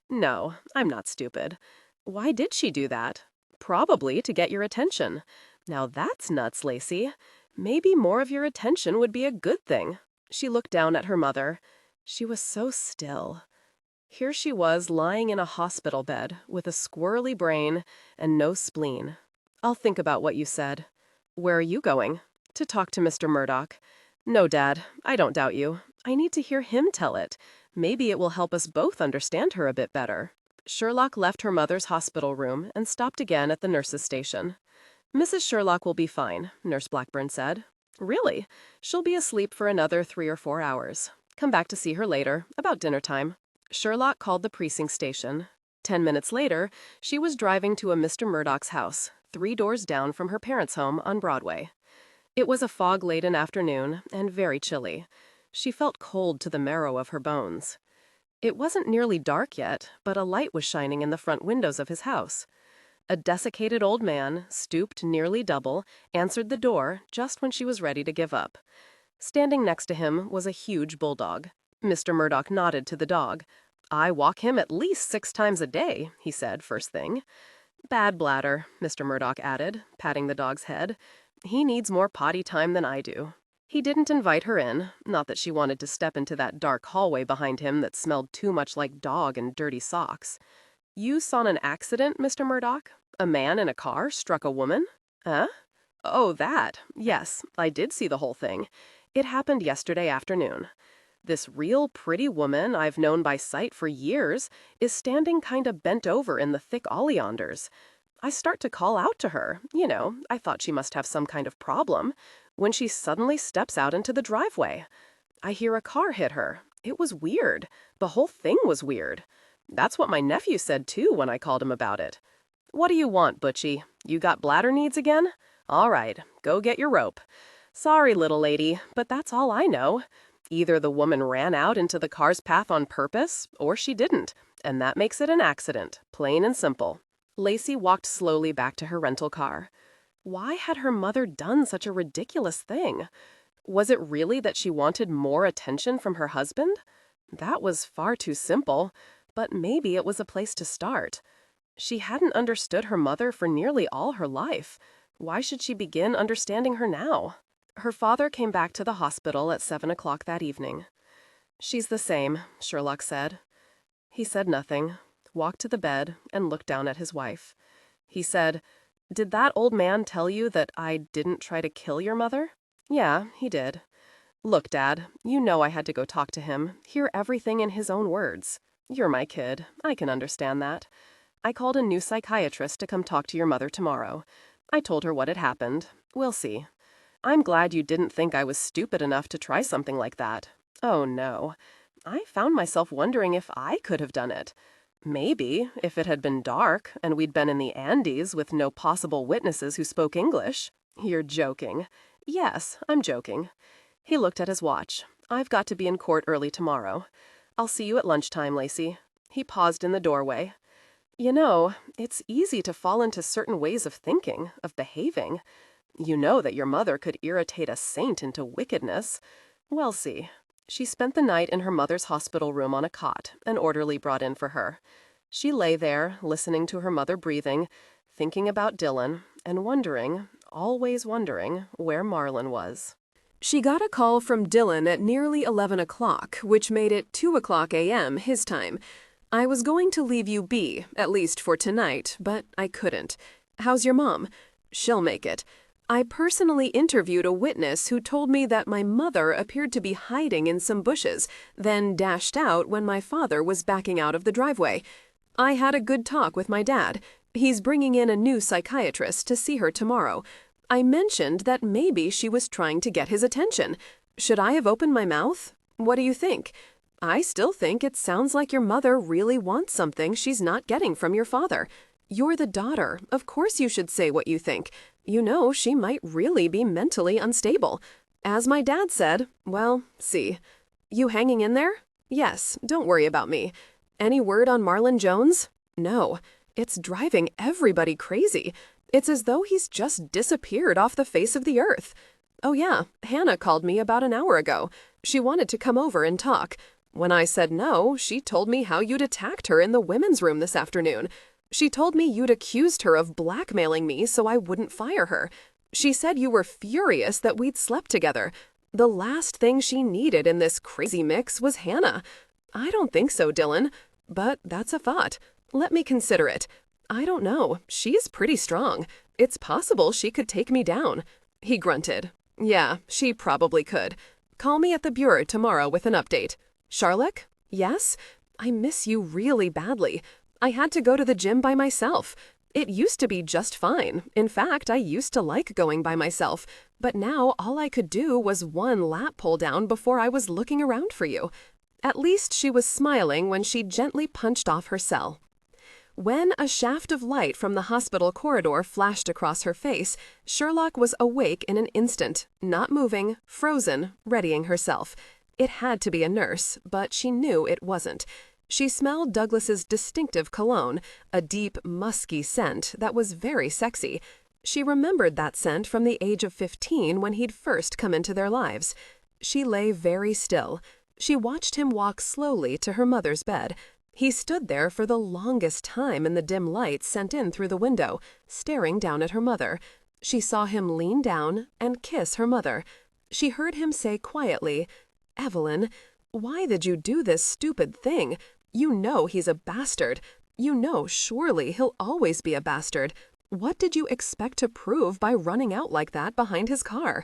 No, I'm not stupid. Why did she do that? Probably to get your attention. Now that's nuts, Lacey. Maybe more of your attention would be a good thing. She looked down at her mother. She was so still. Here she was lying in a hospital bed with a squirrely brain and no spleen. I'll think about what you said. Where are you going? To talk to Mr. Murdoch. No, Dad, I don't doubt you. I need to hear him tell it. Maybe it will help us both understand her a bit better. Sherlock left her mother's hospital room and stopped again at the nurse's station. Mrs. Sherlock will be fine, Nurse Blackburn said. Really? She'll be asleep for another 3 or 4 hours. Come back to see her later, about dinner time. Sherlock called the precinct station. 10 minutes later, she was driving to a Mr. Murdoch's house, 3 doors down from her parents' home on Broadway. It was a fog-laden afternoon and very chilly. She felt cold to the marrow of her bones. It wasn't nearly dark yet, but a light was shining in the front windows of his house. A desiccated old man, stooped nearly double, answered the door just when she was ready to give up. Standing next to him was a huge bulldog. Mr. Murdoch nodded to the dog. I walk him at least 6 times a day, he said first thing. Bad bladder, Mr. Murdoch added, patting the dog's head. He needs more potty time than I do. He didn't invite her in, not that she wanted to step into that dark hallway behind him that smelled too much like dog and dirty socks. You saw an accident, Mr. Murdoch? A man in a car struck a woman? Huh? Oh, that. Yes, I did see the whole thing. It happened yesterday afternoon. This real pretty woman I've known by sight for years is standing kinda bent over in the thick oleanders. I start to call out to her. I thought she must have some kind of problem, when she suddenly steps out into the driveway. I hear a car hit her. It was weird. The whole thing was weird. That's what my nephew said, too, when I called him about it. What do you want, Butchie? You got bladder needs again? All right, go get your rope. Sorry, little lady, but that's all I know. Either the woman ran out into the car's path on purpose, or she didn't, and that makes it an accident, plain and simple. Lacey walked slowly back to her rental car. Why had her mother done such a ridiculous thing? Was it really that she wanted more attention from her husband? That was far too simple, but maybe it was a place to start. She hadn't understood her mother for nearly all her life. Why should she begin understanding her now? Her father came back to the hospital at 7 o'clock that evening. She's the same, Sherlock said. He said nothing, walked to the bed, and looked down at his wife. He said, Did that old man tell you that I didn't try to kill your mother? Yeah, he did. Look, Dad, you know I had to go talk to him, hear everything in his own words. You're my kid. I can understand that. I called a new psychiatrist to come talk to your mother tomorrow. I told her what had happened. We'll see. I'm glad you didn't think I was stupid enough to try something like that. Oh, no. I found myself wondering if I could have done it. Maybe, if it had been dark and we'd been in the Andes with no possible witnesses who spoke English. You're joking. Yes, I'm joking. He looked at his watch. I've got to be in court early tomorrow. I'll see you at lunchtime, Lacey. He paused in the doorway. It's easy to fall into certain ways of thinking, of behaving. You know that your mother could irritate a saint into wickedness. We'll see. She spent the night in her mother's hospital room on a cot, an orderly brought in for her. She lay there, listening to her mother breathing, thinking about Dillon, and wondering, always wondering, where Marlon was. She got a call from Dillon at nearly 11 o'clock, which made it 2 o'clock a.m. his time. I was going to leave you be, at least for tonight, but I couldn't. How's your mom? She'll make it. I personally interviewed a witness who told me that my mother appeared to be hiding in some bushes, then dashed out when my father was backing out of the driveway. I had a good talk with my dad. He's bringing in a new psychiatrist to see her tomorrow. I mentioned that maybe she was trying to get his attention. Should I have opened my mouth? What do you think? I still think it sounds like your mother really wants something she's not getting from your father. You're the daughter. Of course you should say what you think. You know she might really be mentally unstable. As my dad said, well, see. You hanging in there? Yes, don't worry about me. Any word on Marlon Jones? No. It's driving everybody crazy. It's as though he's just disappeared off the face of the earth. Oh yeah, Hannah called me about an hour ago. She wanted to come over and talk. When I said no, she told me how you'd attacked her in the women's room this afternoon. She told me you'd accused her of blackmailing me so I wouldn't fire her. She said you were furious that we'd slept together. The last thing she needed in this crazy mix was Hannah. I don't think so, Dillon. But that's a thought. Let me consider it. I don't know. She's pretty strong. It's possible she could take me down. He grunted. Yeah, she probably could. Call me at the bureau tomorrow with an update. Sherlock? Yes? I miss you really badly. I had to go to the gym by myself. It used to be just fine. In fact, I used to like going by myself. But now all I could do was one lap pull down before I was looking around for you. At least she was smiling when she gently punched off her cell. When a shaft of light from the hospital corridor flashed across her face, Sherlock was awake in an instant, not moving, frozen, readying herself. It had to be a nurse, but she knew it wasn't. She smelled Douglas's distinctive cologne, a deep, musky scent that was very sexy. She remembered that scent from the age of 15 when he'd first come into their lives. She lay very still. She watched him walk slowly to her mother's bed. He stood there for the longest time in the dim light sent in through the window, staring down at her mother. She saw him lean down and kiss her mother. She heard him say quietly, "Evelyn, why did you do this stupid thing? You know he's a bastard. You know surely he'll always be a bastard. What did you expect to prove by running out like that behind his car?"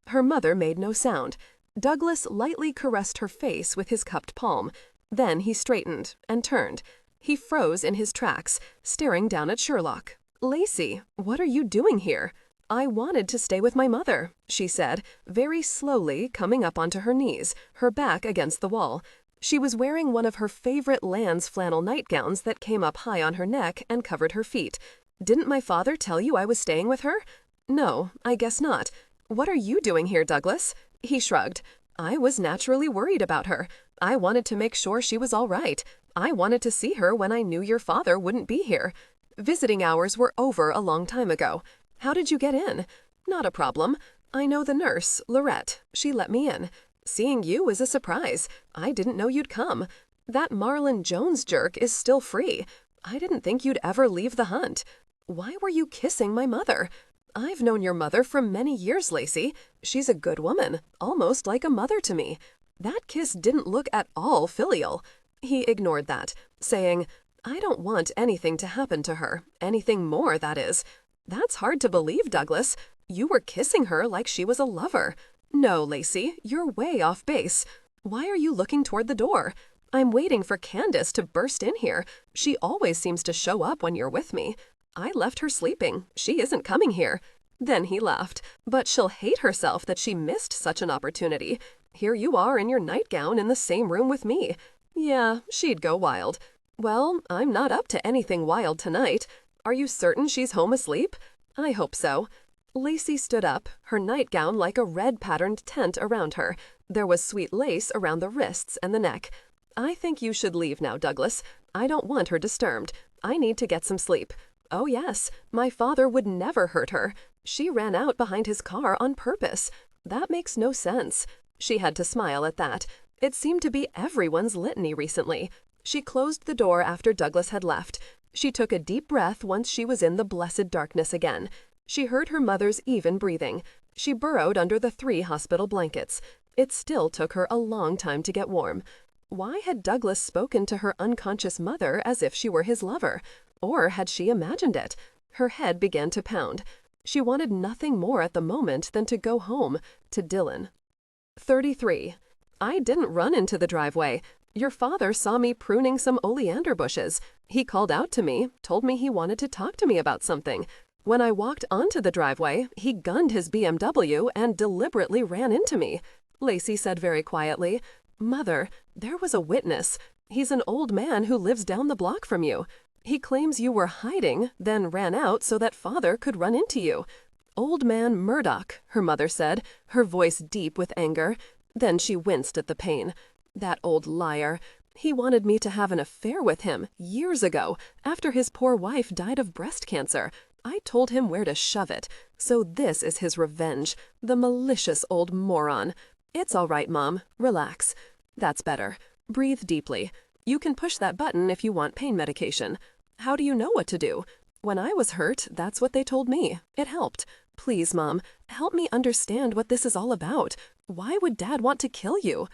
Her mother made no sound. Douglas lightly caressed her face with his cupped palm. Then he straightened and turned. He froze in his tracks, staring down at Sherlock. "Lacey, what are you doing here?" "I wanted to stay with my mother," she said, very slowly coming up onto her knees, her back against the wall. She was wearing one of her favorite Lands flannel nightgowns that came up high on her neck and covered her feet. "Didn't my father tell you I was staying with her?" "No, I guess not." "What are you doing here, Douglas?" He shrugged. "I was naturally worried about her. I wanted to make sure she was all right. I wanted to see her when I knew your father wouldn't be here. Visiting hours were over a long time ago. How did you get in?" "Not a problem. I know the nurse, Lorette. She let me in. Seeing you is a surprise. I didn't know you'd come. That Marlon Jones jerk is still free. I didn't think you'd ever leave the hunt. Why were you kissing my mother? I've known your mother for many years, Lacey. She's a good woman, almost like a mother to me. That kiss didn't look at all filial." He ignored that, saying, "I don't want anything to happen to her, anything more, that is." "That's hard to believe, Douglas. You were kissing her like she was a lover." "No, Lacey, you're way off base. Why are you looking toward the door?" "I'm waiting for Candace to burst in here. She always seems to show up when you're with me. I left her sleeping. She isn't coming here." Then he laughed. "But she'll hate herself that she missed such an opportunity. Here you are in your nightgown in the same room with me. Yeah, she'd go wild." "Well, I'm not up to anything wild tonight. Are you certain she's home asleep?" "I hope so." Lacey stood up, her nightgown like a red-patterned tent around her. There was sweet lace around the wrists and the neck. "I think you should leave now, Douglas. I don't want her disturbed. I need to get some sleep." "Oh yes, my father would never hurt her. She ran out behind his car on purpose. That makes no sense." She had to smile at that. It seemed to be everyone's litany recently. She closed the door after Douglas had left. She took a deep breath once she was in the blessed darkness again. She heard her mother's even breathing. She burrowed under the 3 hospital blankets. It still took her a long time to get warm. Why had Douglas spoken to her unconscious mother as if she were his lover? Or had she imagined it? Her head began to pound. She wanted nothing more at the moment than to go home, to Dillon. 33. I didn't run into the driveway. Your father saw me pruning some oleander bushes. He called out to me, told me he wanted to talk to me about something. When I walked onto the driveway, he gunned his BMW and deliberately ran into me. Lacey said very quietly, Mother, there was a witness. He's an old man who lives down the block from you. He claims you were hiding, then ran out so that Father could run into you. Old man Murdoch, her mother said, her voice deep with anger. Then she winced at the pain. That old liar. He wanted me to have an affair with him years ago, after his poor wife died of breast cancer. I told him where to shove it. So this is his revenge, the malicious old moron. It's all right, Mom. Relax. That's better. Breathe deeply. You can push that button if you want pain medication. How do you know what to do? When I was hurt, that's what they told me. It helped. Please, Mom, help me understand what this is all about. Why would Dad want to kill you?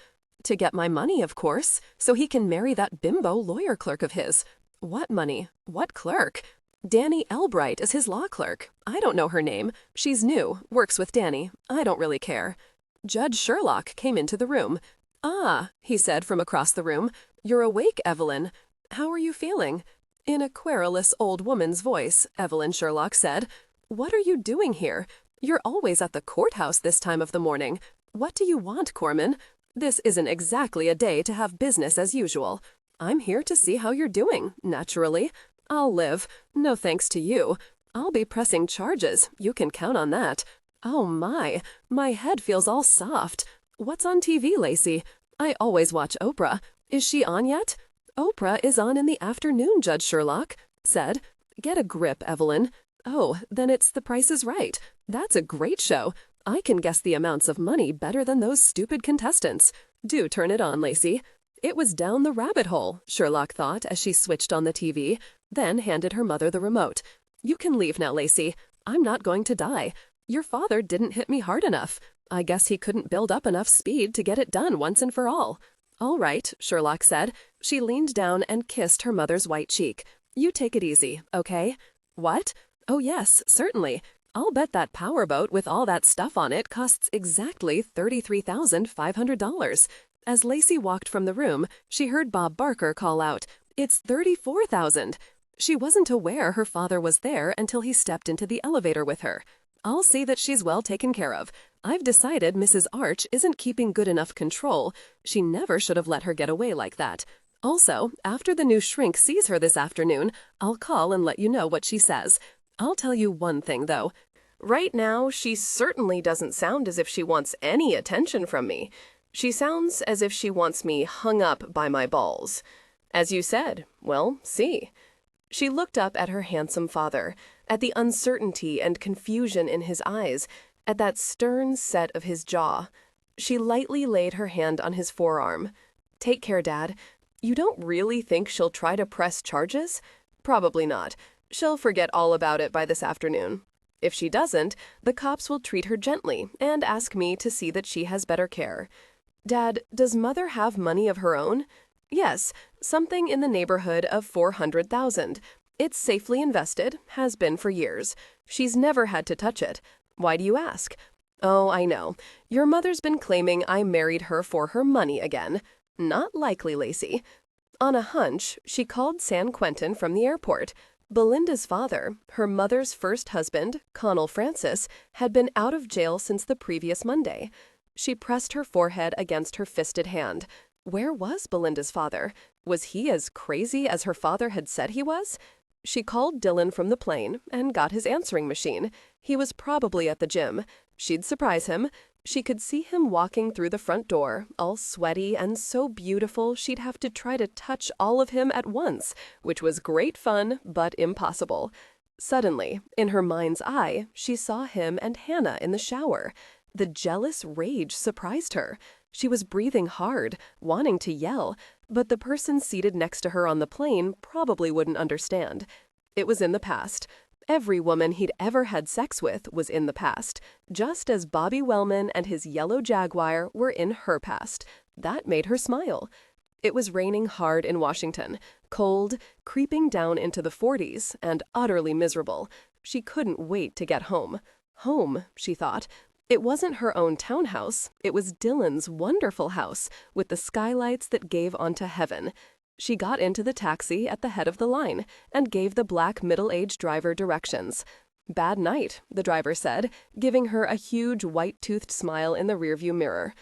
To get my money, of course, so he can marry that bimbo lawyer clerk of his. What money? What clerk? Danny Elbright is his law clerk. I don't know her name. She's new, works with Danny. I don't really care. Judge Sherlock came into the room. Ah, he said from across the room. You're awake, Evelyn. How are you feeling? In a querulous old woman's voice, Evelyn Sherlock said, What are you doing here? You're always at the courthouse this time of the morning. What do you want, Corman? This isn't exactly a day to have business as usual. I'm here to see how you're doing, naturally. I'll live. No thanks to you. I'll be pressing charges. You can count on that. Oh my head feels all soft. What's on TV, Lacey? I always watch Oprah. Is she on yet? Oprah is on in the afternoon, Judge Sherlock said. Get a grip, Evelyn. Oh, then it's The Price is Right. That's a great show. I can guess the amounts of money better than those stupid contestants. Do turn it on, Lacey. It was down the rabbit hole, Sherlock thought as she switched on the TV, then handed her mother the remote. You can leave now, Lacey. I'm not going to die. Your father didn't hit me hard enough. I guess he couldn't build up enough speed to get it done once and for all. All right, Sherlock said. She leaned down and kissed her mother's white cheek. You take it easy, okay? What? Oh yes, certainly. I'll bet that powerboat with all that stuff on it costs exactly $33,500. As Lacey walked from the room, she heard Bob Barker call out, It's $34,000. She wasn't aware her father was there until he stepped into the elevator with her. I'll see that she's well taken care of. I've decided Mrs. Arch isn't keeping good enough control. She never should have let her get away like that. Also, after the new shrink sees her this afternoon, I'll call and let you know what she says. I'll tell you one thing, though. Right now, she certainly doesn't sound as if she wants any attention from me. She sounds as if she wants me hung up by my balls. As you said, well, see. She looked up at her handsome father, at the uncertainty and confusion in his eyes, at that stern set of his jaw. She lightly laid her hand on his forearm. Take care, Dad. You don't really think she'll try to press charges? Probably not. She'll forget all about it by this afternoon. If she doesn't, the cops will treat her gently and ask me to see that she has better care. Dad, does Mother have money of her own? Yes, something in the neighborhood of $400,000. It's safely invested, has been for years. She's never had to touch it. Why do you ask? Oh, I know. Your mother's been claiming I married her for her money again. Not likely, Lacey. On a hunch, she called San Quentin from the airport. Belinda's father, her mother's first husband, Connell Francis, had been out of jail since the previous Monday. She pressed her forehead against her fisted hand. Where was Belinda's father? Was he as crazy as her father had said he was? She called Dillon from the plane and got his answering machine. He was probably at the gym. She'd surprise him. She could see him walking through the front door, all sweaty and so beautiful she'd have to try to touch all of him at once, which was great fun, but impossible. Suddenly, in her mind's eye, she saw him and Hannah in the shower. The jealous rage surprised her. She was breathing hard, wanting to yell, but the person seated next to her on the plane probably wouldn't understand. It was in the past. Every woman he'd ever had sex with was in the past, just as Bobby Wellman and his yellow Jaguar were in her past. That made her smile. It was raining hard in Washington, cold, creeping down into the 40s, and utterly miserable. She couldn't wait to get home. Home, she thought. It wasn't her own townhouse. It was Dillon's wonderful house, with the skylights that gave onto heaven. She got into the taxi at the head of the line and gave the black middle-aged driver directions. "Bad night," the driver said, giving her a huge white-toothed smile in the rearview mirror.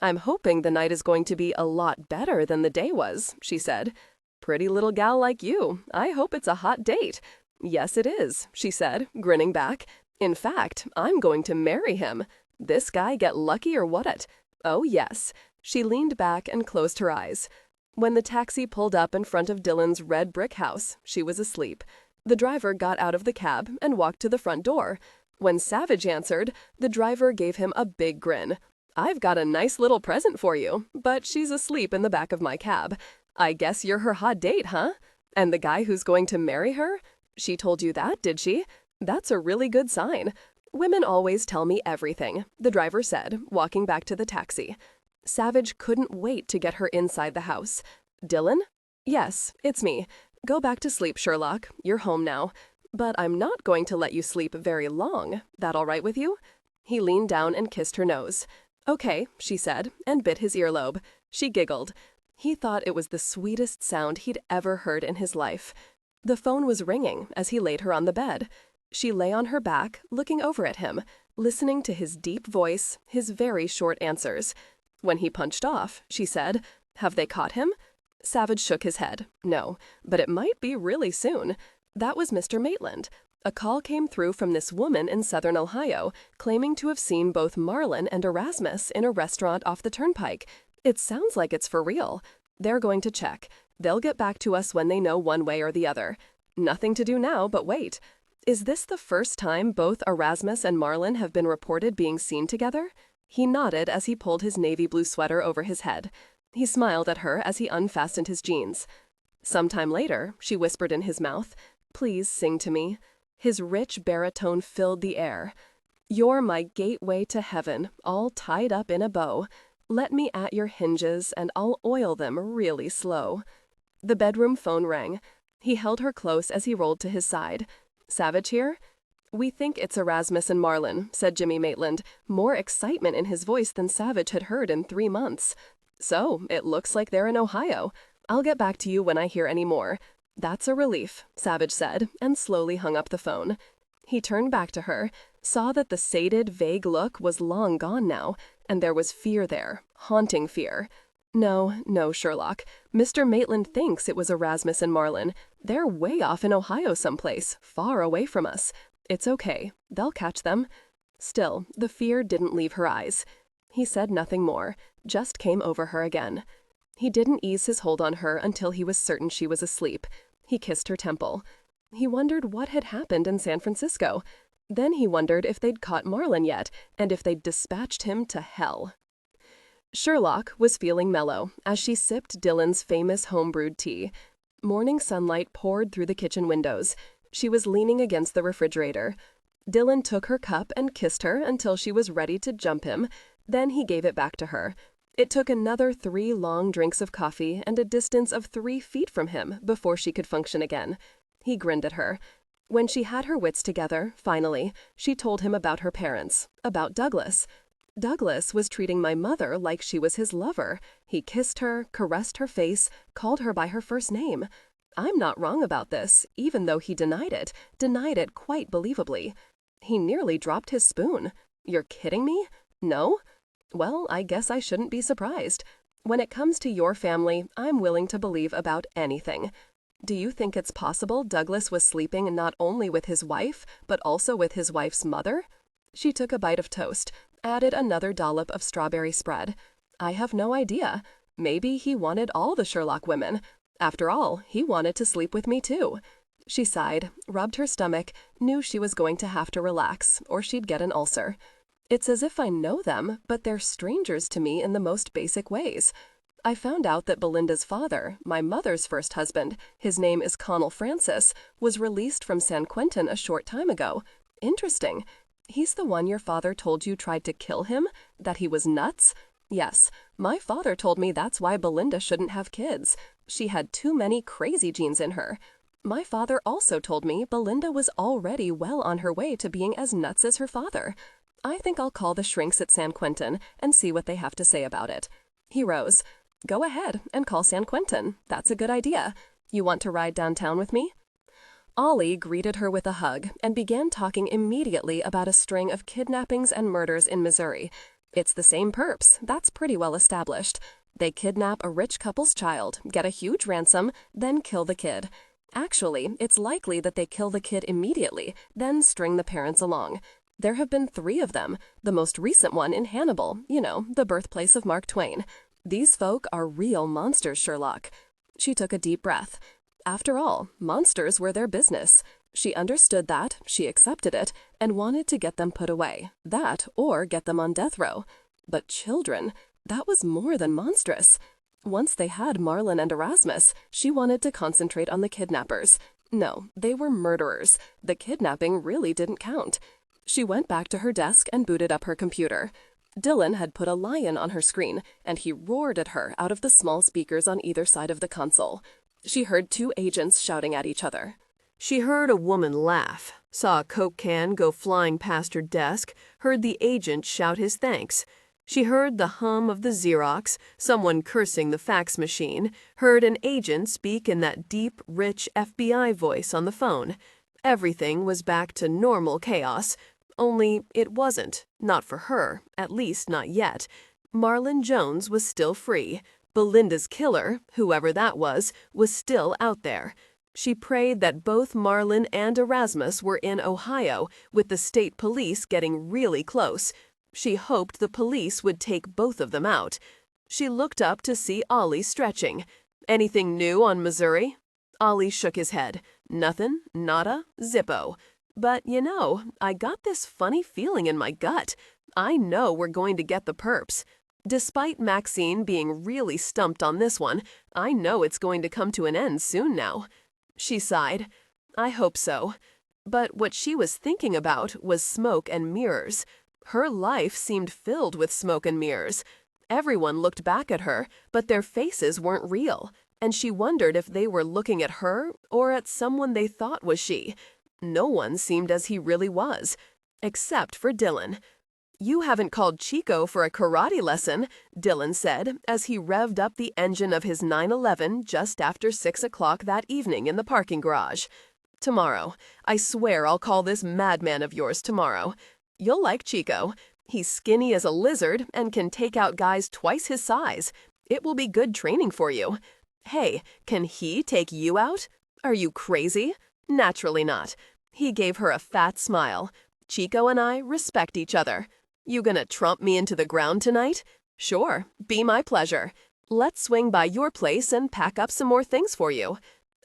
"I'm hoping the night is going to be a lot better than the day was," she said. "Pretty little gal like you. I hope it's a hot date." "Yes, it is," she said, grinning back. "In fact, I'm going to marry him. This guy get lucky or what? Oh, yes." She leaned back and closed her eyes. When the taxi pulled up in front of Dillon's red brick house, she was asleep. The driver got out of the cab and walked to the front door. When Savich answered, the driver gave him a big grin. "I've got a nice little present for you, but she's asleep in the back of my cab. I guess you're her hot date, huh? And the guy who's going to marry her? She told you that, did she? That's a really good sign. Women always tell me everything," the driver said, walking back to the taxi. Savich couldn't wait to get her inside the house. "Dillon?" "Yes, it's me. Go back to sleep, Sherlock. You're home now. But I'm not going to let you sleep very long. That all right with you?" He leaned down and kissed her nose. "Okay," she said, and bit his earlobe. She giggled. He thought it was the sweetest sound he'd ever heard in his life. The phone was ringing as he laid her on the bed. She lay on her back, looking over at him, listening to his deep voice, his very short answers. When he punched off, she said, "Have they caught him?" Savich shook his head. "No, but it might be really soon." That was Mr. Maitland. A call came through from this woman in southern Ohio, claiming to have seen both Marlin and Erasmus in a restaurant off the turnpike. It sounds like it's for real. They're going to check. They'll get back to us when they know one way or the other. Nothing to do now but wait. Is this the first time both Erasmus and Marlin have been reported being seen together? He nodded as he pulled his navy blue sweater over his head. He smiled at her as he unfastened his jeans. Sometime later, she whispered in his mouth, "Please sing to me." His rich baritone filled the air. "You're my gateway to heaven, all tied up in a bow. Let me at your hinges, and I'll oil them really slow." The bedroom phone rang. He held her close as he rolled to his side. "Savich here?" "We think it's Erasmus and Marlin," said Jimmy Maitland, more excitement in his voice than Savich had heard in 3 months. "So, it looks like they're in Ohio. I'll get back to you when I hear any more." "That's a relief," Savich said, and slowly hung up the phone. He turned back to her, saw that the sated, vague look was long gone now, and there was fear there, haunting fear. No, Sherlock. Mr. Maitland thinks it was Erasmus and Marlin. They're way off in Ohio someplace, far away from us. It's okay. They'll catch them." Still, the fear didn't leave her eyes. He said nothing more, just came over her again. He didn't ease his hold on her until he was certain she was asleep. He kissed her temple. He wondered what had happened in San Francisco. Then he wondered if they'd caught Marlin yet, and if they'd dispatched him to hell. Sherlock was feeling mellow as she sipped Dillon's famous home-brewed tea. Morning sunlight poured through the kitchen windows. She was leaning against the refrigerator. Dillon took her cup and kissed her until she was ready to jump him. Then he gave it back to her. It took another 3 long drinks of coffee and a distance of 3 feet from him before she could function again. He grinned at her. When she had her wits together, finally, she told him about her parents, about Douglas. "Douglas was treating my mother like she was his lover. He kissed her, caressed her face, called her by her first name. I'm not wrong about this, even though he denied it quite believably. He nearly dropped his spoon. You're kidding me? No? Well, I guess I shouldn't be surprised. When it comes to your family, I'm willing to believe about anything. Do you think it's possible Douglas was sleeping not only with his wife, but also with his wife's mother?" She took a bite of toast, added another dollop of strawberry spread. "I have no idea. Maybe he wanted all the Sherlock women. After all, he wanted to sleep with me too." She sighed, rubbed her stomach, knew she was going to have to relax, or she'd get an ulcer. "It's as if I know them, but they're strangers to me in the most basic ways. I found out that Belinda's father, my mother's first husband, his name is Connell Francis, was released from San Quentin a short time ago. Interesting. He's the one your father told you tried to kill him? That he was nuts? Yes, my father told me that's why Belinda shouldn't have kids. She had too many crazy genes in her. My father also told me Belinda was already well on her way to being as nuts as her father. I think I'll call the shrinks at San Quentin and see what they have to say about it. He rose. Go ahead and call San Quentin. That's a good idea. You want to ride downtown with me? Ollie greeted her with a hug and began talking immediately about a string of kidnappings and murders in Missouri. It's the same perps, that's pretty well established. They kidnap a rich couple's child, get a huge ransom, then kill the kid. Actually, it's likely that they kill the kid immediately, then string the parents along. There have been 3 of them, the most recent one in Hannibal, the birthplace of Mark Twain. These folk are real monsters, Sherlock. She took a deep breath. After all, monsters were their business. She understood that, she accepted it, and wanted to get them put away. That, or get them on death row. But children, that was more than monstrous. Once they had Marlin and Erasmus, she wanted to concentrate on the kidnappers. No, they were murderers. The kidnapping really didn't count. She went back to her desk and booted up her computer. Dillon had put a lion on her screen, and he roared at her out of the small speakers on either side of the console. She heard 2 agents shouting at each other. She heard a woman laugh, saw a Coke can go flying past her desk, heard the agent shout his thanks. She heard the hum of the Xerox, someone cursing the fax machine, heard an agent speak in that deep, rich FBI voice on the phone. Everything was back to normal chaos, only it wasn't, not for her, at least not yet. Marlin Jones was still free. Belinda's killer, whoever that was still out there. She prayed that both Marlin and Erasmus were in Ohio, with the state police getting really close. She hoped the police would take both of them out. She looked up to see Ollie stretching. Anything new on Missouri? Ollie shook his head. Nothing, nada, zippo. But, I got this funny feeling in my gut. I know we're going to get the perps. Despite Maxine being really stumped on this one, I know it's going to come to an end soon now. She sighed. I hope so. But what she was thinking about was smoke and mirrors. Her life seemed filled with smoke and mirrors. Everyone looked back at her, but their faces weren't real, and she wondered if they were looking at her or at someone they thought was she. No one seemed as he really was, except for Dillon. You haven't called Chico for a karate lesson, Dillon said as he revved up the engine of his 911 just after 6 o'clock that evening in the parking garage. Tomorrow. I swear I'll call this madman of yours tomorrow. You'll like Chico. He's skinny as a lizard and can take out guys twice his size. It will be good training for you. Hey, can he take you out? Are you crazy? Naturally not. He gave her a fat smile. Chico and I respect each other. You gonna trump me into the ground tonight? Sure, be my pleasure. Let's swing by your place and pack up some more things for you.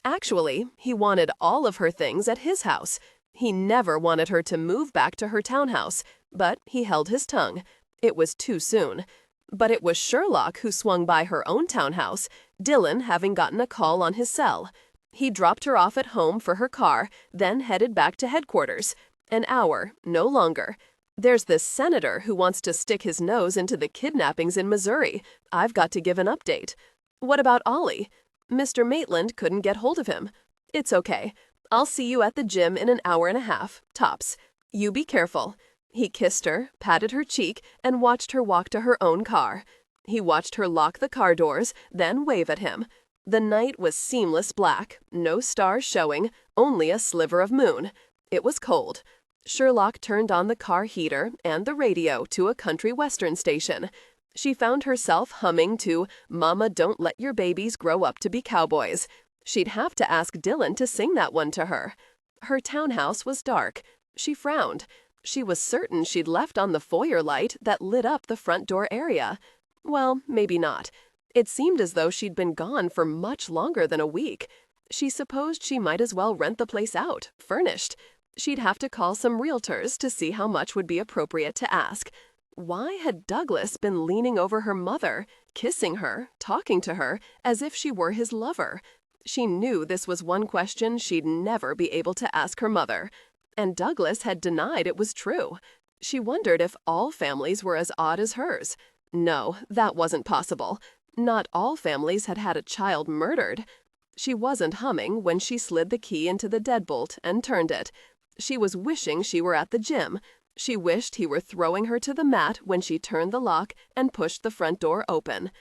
Actually, he wanted all of her things at his house. He never wanted her to move back to her townhouse, but he held his tongue. It was too soon. But it was Sherlock who swung by her own townhouse, Dillon having gotten a call on his cell. He dropped her off at home for her car, then headed back to headquarters. An hour, no longer. There's this senator who wants to stick his nose into the kidnappings in Missouri. I've got to give an update. What about Ollie? Mr. Maitland couldn't get hold of him. It's okay. I'll see you at the gym in an hour and a half, tops. You be careful. He kissed her, patted her cheek, and watched her walk to her own car. He watched her lock the car doors, then wave at him. The night was seamless black, no stars showing, only a sliver of moon. It was cold. Sherlock turned on the car heater and the radio to a country western station. She found herself humming to Mama Don't Let Your Babies Grow Up to Be Cowboys. She'd have to ask Dillon to sing that one to her. Her townhouse was dark. She frowned. She was certain she'd left on the foyer light that lit up the front door area. Well, maybe not. It seemed as though she'd been gone for much longer than a week. She supposed she might as well rent the place out, furnished. She'd have to call some realtors to see how much would be appropriate to ask. Why had Douglas been leaning over her mother, kissing her, talking to her, as if she were his lover? She knew this was one question she'd never be able to ask her mother. And Douglas had denied it was true. She wondered if all families were as odd as hers. No, that wasn't possible. Not all families had had a child murdered. She wasn't humming when she slid the key into the deadbolt and turned it. She was wishing she were at the gym. She wished he were throwing her to the mat when she turned the lock and pushed the front door open.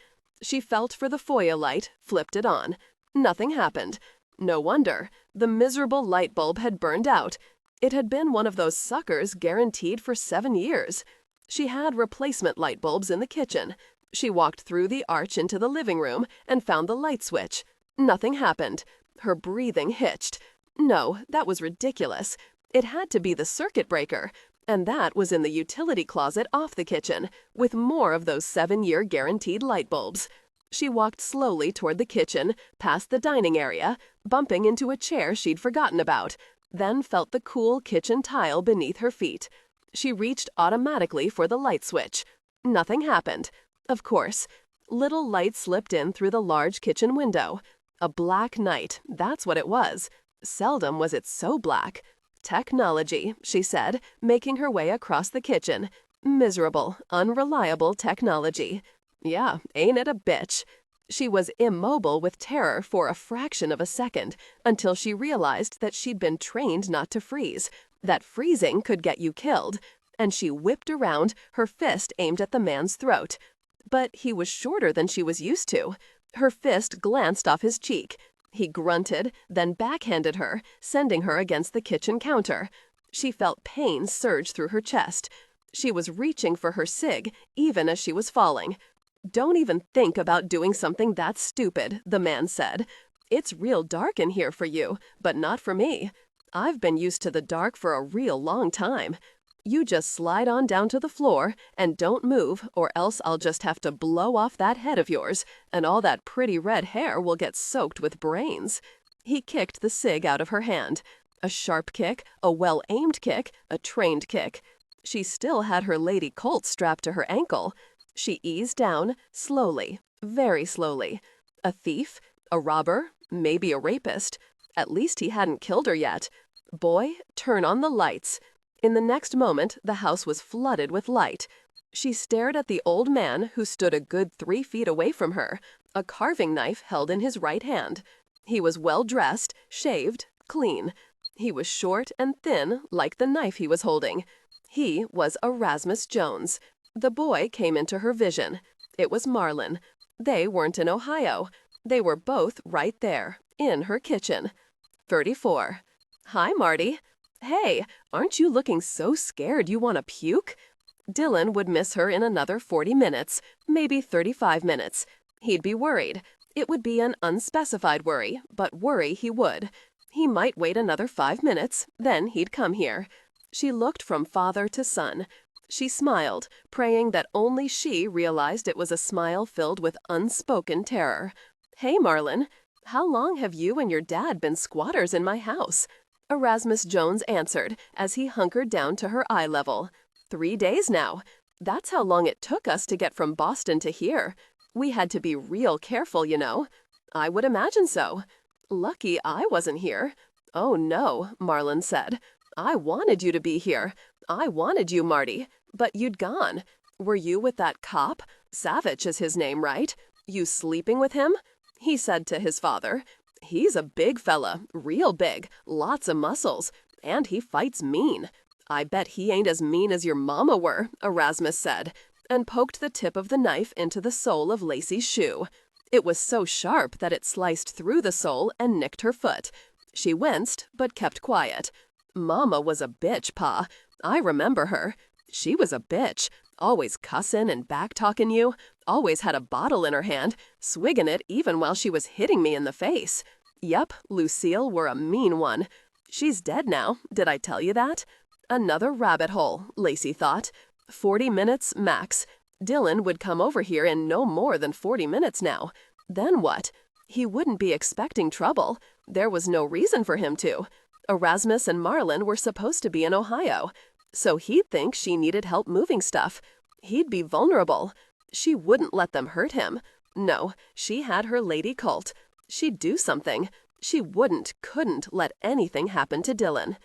She felt for the foyer light, flipped it on. Nothing happened. No wonder. The miserable light bulb had burned out. It had been one of those suckers guaranteed for 7 years. She had replacement light bulbs in the kitchen. She walked through the arch into the living room and found the light switch. Nothing happened. Her breathing hitched. No, that was ridiculous. It had to be the circuit breaker, and that was in the utility closet off the kitchen, with more of those 7-year guaranteed light bulbs. She walked slowly toward the kitchen, past the dining area, bumping into a chair she'd forgotten about, then felt the cool kitchen tile beneath her feet. She reached automatically for the light switch. Nothing happened. Of course. Little light slipped in through the large kitchen window. A black night, that's what it was. Seldom was it so black. Technology, she said, making her way across the kitchen. Miserable, unreliable technology. Yeah, ain't it a bitch? She was immobile with terror for a fraction of a second until she realized that she'd been trained not to freeze, that freezing could get you killed, and she whipped around, her fist aimed at the man's throat. But he was shorter than she was used to. Her fist glanced off his cheek. He grunted, then backhanded her, sending her against the kitchen counter. She felt pain surge through her chest. She was reaching for her cig, even as she was falling. "Don't even think about doing something that stupid," the man said. "It's real dark in here for you, but not for me. I've been used to the dark for a real long time. You just slide on down to the floor and don't move, or else I'll just have to blow off that head of yours, and all that pretty red hair will get soaked with brains." He kicked the cig out of her hand. A sharp kick, a well-aimed kick, a trained kick. She still had her lady Colt strapped to her ankle. She eased down, slowly, very slowly. A thief? A robber? Maybe a rapist. At least he hadn't killed her yet. Boy, turn on the lights. In the next moment, the house was flooded with light. She stared at the old man who stood a good 3 feet away from her, a carving knife held in his right hand. He was well-dressed, shaved, clean. He was short and thin, like the knife he was holding. He was Erasmus Jones. The boy came into her vision. It was Marlin. They weren't in Ohio. They were both right there, in her kitchen. 34. "Hi, Marty." "Hey, aren't you looking so scared you want to puke?" Dillon would miss her in another 40 minutes, maybe 35 minutes. He'd be worried. It would be an unspecified worry, but worry he would. He might wait another 5 minutes, then he'd come here. She looked from father to son. She smiled, praying that only she realized it was a smile filled with unspoken terror. "Hey, Marlin, how long have you and your dad been squatters in my house?" Erasmus Jones answered as he hunkered down to her eye level. 3 days now. That's how long it took us to get from Boston to here. We had to be real careful, you know." "I would imagine so." "Lucky I wasn't here." "Oh, no," Marlin said. "I wanted you to be here. I wanted you, Marty, but you'd gone. Were you with that cop? Savich is his name, right? You sleeping with him?" He said to his father. "He's a big fella, real big, lots of muscles, and he fights mean." "I bet he ain't as mean as your mama were," Erasmus said, and poked the tip of the knife into the sole of Lacey's shoe. It was so sharp that it sliced through the sole and nicked her foot. She winced, but kept quiet. "Mama was a bitch, Pa. I remember her. She was a bitch, always cussin' and back-talkin' you, always had a bottle in her hand, swiggin' it even while she was hitting me in the face. Yep, Lucille were a mean one. She's dead now, did I tell you that?" Another rabbit hole, Lacey thought. 40 minutes, max. Dillon would come over here in no more than 40 minutes now. Then what? He wouldn't be expecting trouble. There was no reason for him to. Erasmus and Marlin were supposed to be in Ohio, so he'd think she needed help moving stuff. He'd be vulnerable. She wouldn't let them hurt him. No, she had her lady cult. She'd do something. She couldn't let anything happen to Dillon.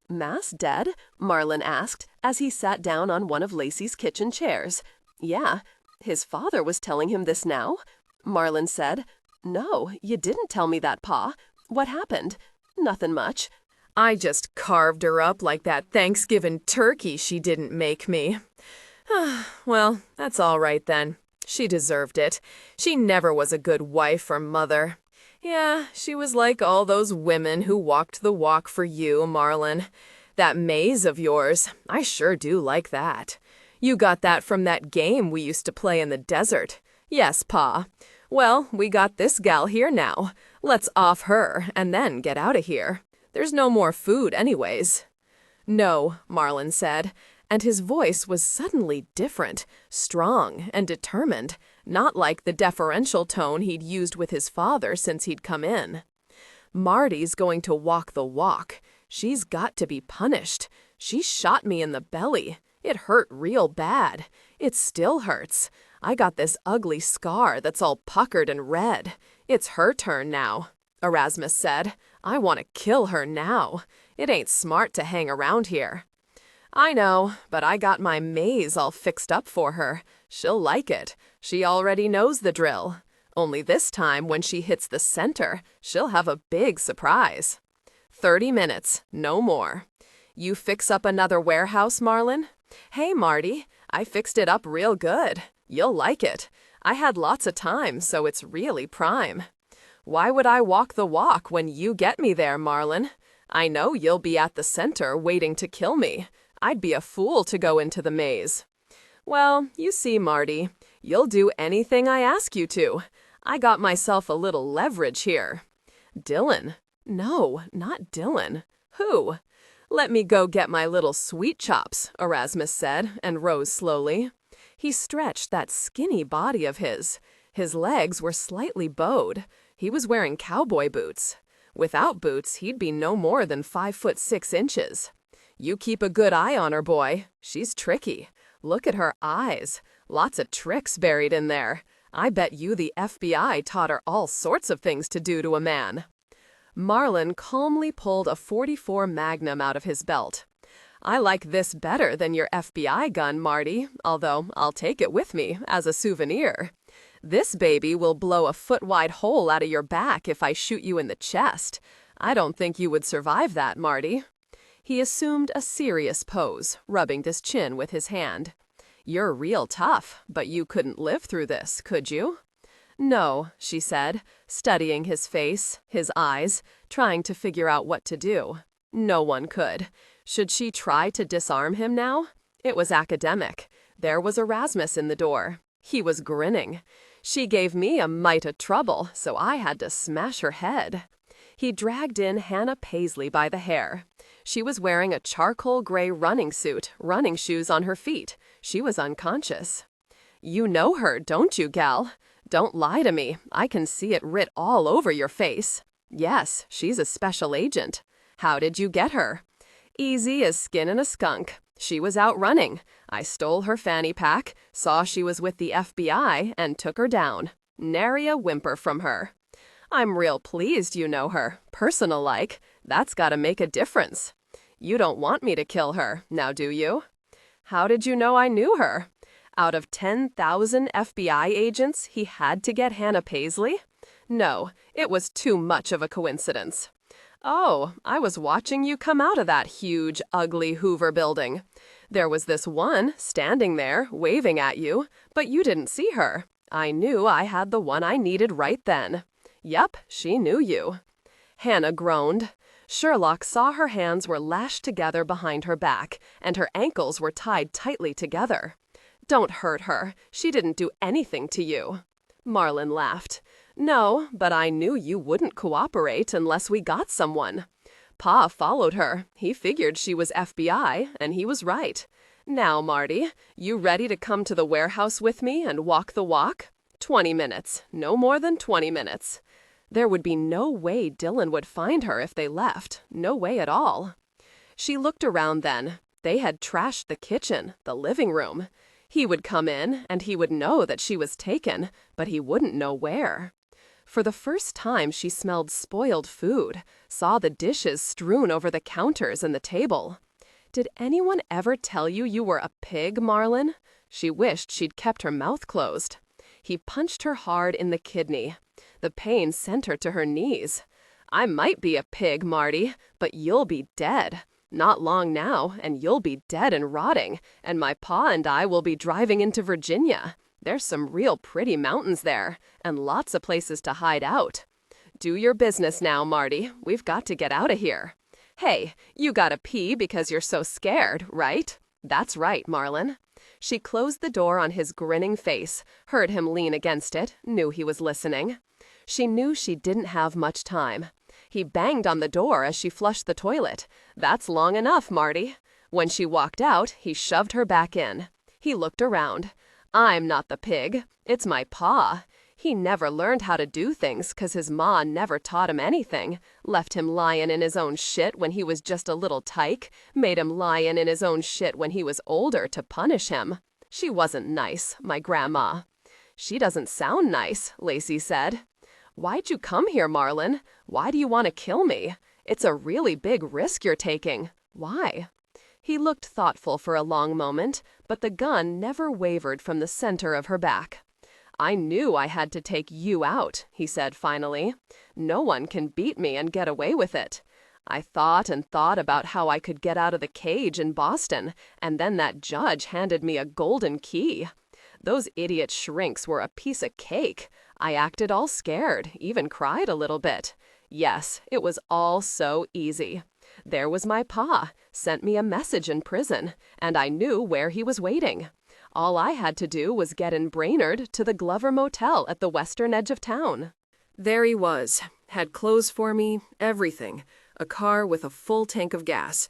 Mass dead? Marlon asked as he sat down on one of Lacey's kitchen chairs. Yeah, his father was telling him this now? Marlon said, "No, you didn't tell me that, Pa. What happened?" "Nothing much." "I just carved her up like that Thanksgiving turkey she didn't make me." "Well, that's all right then. She deserved it. She never was a good wife or mother. Yeah, she was like all those women who walked the walk for you, Marlon. That maze of yours, I sure do like that. You got that from that game we used to play in the desert. Yes, Pa. Well, we got this gal here now. Let's off her and then get out of here. There's no more food anyways." "No," Marlon said, and his voice was suddenly different, strong and determined, not like the deferential tone he'd used with his father since he'd come in. "Marty's going to walk the walk. She's got to be punished. She shot me in the belly. It hurt real bad. It still hurts. I got this ugly scar that's all puckered and red. It's her turn now," Erasmus said. "I want to kill her now. It ain't smart to hang around here." "I know, but I got my maze all fixed up for her. She'll like it. She already knows the drill. Only this time when she hits the center, she'll have a big surprise. 30 minutes, no more. You fix up another warehouse, Marlon? Hey, Marty, I fixed it up real good. You'll like it. I had lots of time, so it's really prime. Why would I walk the walk when you get me there, Marlon? I know you'll be at the center waiting to kill me. I'd be a fool to go into the maze." "Well, you see, Marty, you'll do anything I ask you to. I got myself a little leverage here." "Dillon? No, not Dillon. Who?" "Let me go get my little sweet chops," Erasmus said, and rose slowly. He stretched that skinny body of his. His legs were slightly bowed. He was wearing cowboy boots. Without boots, he'd be no more than 5'6". "You keep a good eye on her, boy. She's tricky. Look at her eyes. Lots of tricks buried in there. I bet you the FBI taught her all sorts of things to do to a man." Marlon calmly pulled a .44 Magnum out of his belt. "I like this better than your FBI gun, Marty, although I'll take it with me as a souvenir. This baby will blow a foot-wide hole out of your back if I shoot you in the chest. I don't think you would survive that, Marty." He assumed a serious pose, rubbing his chin with his hand. "You're real tough, but you couldn't live through this, could you?" "No," she said, studying his face, his eyes, trying to figure out what to do. No one could. Should she try to disarm him now? It was academic. There was Erasmus in the door. He was grinning. "She gave me a mite of trouble, so I had to smash her head." He dragged in Hannah Paisley by the hair. She was wearing a charcoal gray running suit, running shoes on her feet. She was unconscious. "You know her, don't you, gal? Don't lie to me. I can see it writ all over your face." "Yes, she's a special agent." "How did you get her?" "Easy as skinning a skunk. She was out running. I stole her fanny pack, saw she was with the FBI, and took her down. Nary a whimper from her." "I'm real pleased you know her, personal-like. That's gotta make a difference." "You don't want me to kill her, now do you?" "How did you know I knew her?" Out of 10,000 FBI agents, he had to get Hannah Paisley? No, it was too much of a coincidence. "Oh, I was watching you come out of that huge, ugly Hoover building. There was this one standing there, waving at you, but you didn't see her. I knew I had the one I needed right then." "Yep, she knew you." Hannah groaned. Sherlock saw her hands were lashed together behind her back, and her ankles were tied tightly together. "Don't hurt her. She didn't do anything to you." Marlon laughed. "No, but I knew you wouldn't cooperate unless we got someone. Pa followed her. He figured she was FBI, and he was right. Now, Marty, you ready to come to the warehouse with me and walk the walk? 20 minutes. No more than 20 minutes. There would be no way Dillon would find her if they left. No way at all." She looked around then. They had trashed the kitchen, the living room. He would come in, and he would know that she was taken, but he wouldn't know where. For the first time, she smelled spoiled food, saw the dishes strewn over the counters and the table. "Did anyone ever tell you you were a pig, Marlin?" She wished she'd kept her mouth closed. He punched her hard in the kidney. The pain sent her to her knees. "I might be a pig, Marty, but you'll be dead. Not long now, and you'll be dead and rotting, and my pa and I will be driving into Virginia. There's some real pretty mountains there, and lots of places to hide out. Do your business now, Marty. We've got to get out of here. Hey, you gotta pee because you're so scared, right? That's right, Marlin." She closed the door on his grinning face, heard him lean against it, knew he was listening. She knew she didn't have much time. He banged on the door as she flushed the toilet. "That's long enough, Marty." When she walked out, he shoved her back in. He looked around. "I'm not the pig. It's my pa. He never learned how to do things 'cause his ma never taught him anything. Left him lyin' in his own shit when he was just a little tyke. Made him lyin' in his own shit when he was older to punish him. She wasn't nice, my grandma." "She doesn't sound nice," Lacey said. "Why'd you come here, Marlin? Why do you want to kill me? It's a really big risk you're taking. Why?" He looked thoughtful for a long moment, but the gun never wavered from the center of her back. "I knew I had to take you out," he said finally. "No one can beat me and get away with it. I thought and thought about how I could get out of the cage in Boston, and then that judge handed me a golden key. Those idiot shrinks were a piece of cake. I acted all scared, even cried a little bit. Yes, it was all so easy. There was my pa, sent me a message in prison, and I knew where he was waiting. All I had to do was get in Brainerd to the Glover Motel at the western edge of town. There he was, had clothes for me, everything, a car with a full tank of gas.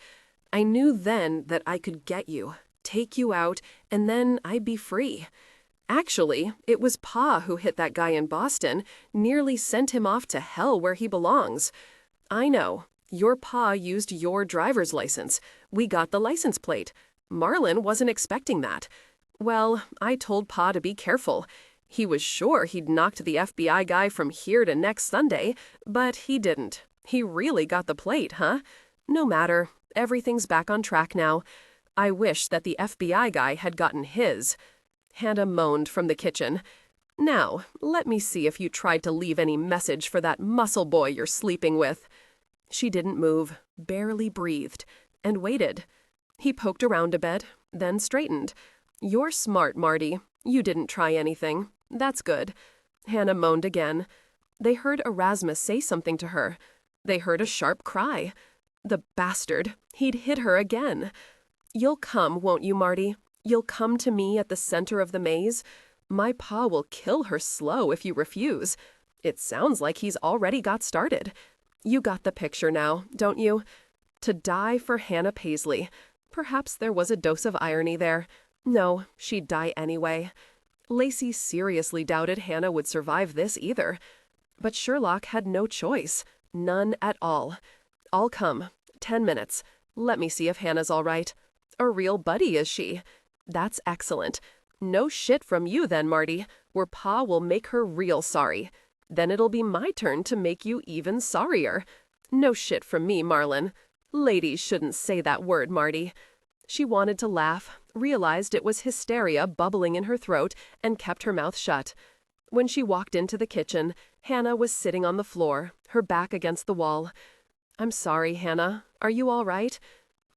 I knew then that I could get you, take you out, and then I'd be free. Actually, it was Pa who hit that guy in Boston, nearly sent him off to hell where he belongs. I know. Your pa used your driver's license. We got the license plate. Marlin wasn't expecting that. Well, I told Pa to be careful. He was sure he'd knocked the FBI guy from here to next Sunday, but he didn't. He really got the plate, huh? No matter. Everything's back on track now. I wish that the FBI guy had gotten his." Hannah moaned from the kitchen. "Now, let me see if you tried to leave any message for that muscle boy you're sleeping with." She didn't move, barely breathed, and waited. He poked around a bit, then straightened. "You're smart, Marty. You didn't try anything. That's good." Hannah moaned again. They heard Erasmus say something to her. They heard a sharp cry. The bastard. He'd hit her again. "You'll come, won't you, Marty? You'll come to me at the center of the maze? My pa will kill her slow if you refuse. It sounds like he's already got started. You got the picture now, don't you? To die for Hannah Paisley. Perhaps there was a dose of irony there. No, she'd die anyway. Lacey seriously doubted Hannah would survive this either. But Sherlock had no choice. None at all. "I'll come. 10 minutes. Let me see if Hannah's all right. A real buddy, is she? That's excellent. No shit from you then, Marty, where Pa will make her real sorry. Then it'll be my turn to make you even sorrier. No shit from me, Marlin. Ladies shouldn't say that word, Marty." She wanted to laugh, realized it was hysteria bubbling in her throat, and kept her mouth shut. When she walked into the kitchen, Hannah was sitting on the floor, her back against the wall. "I'm sorry, Hannah. Are you all right?"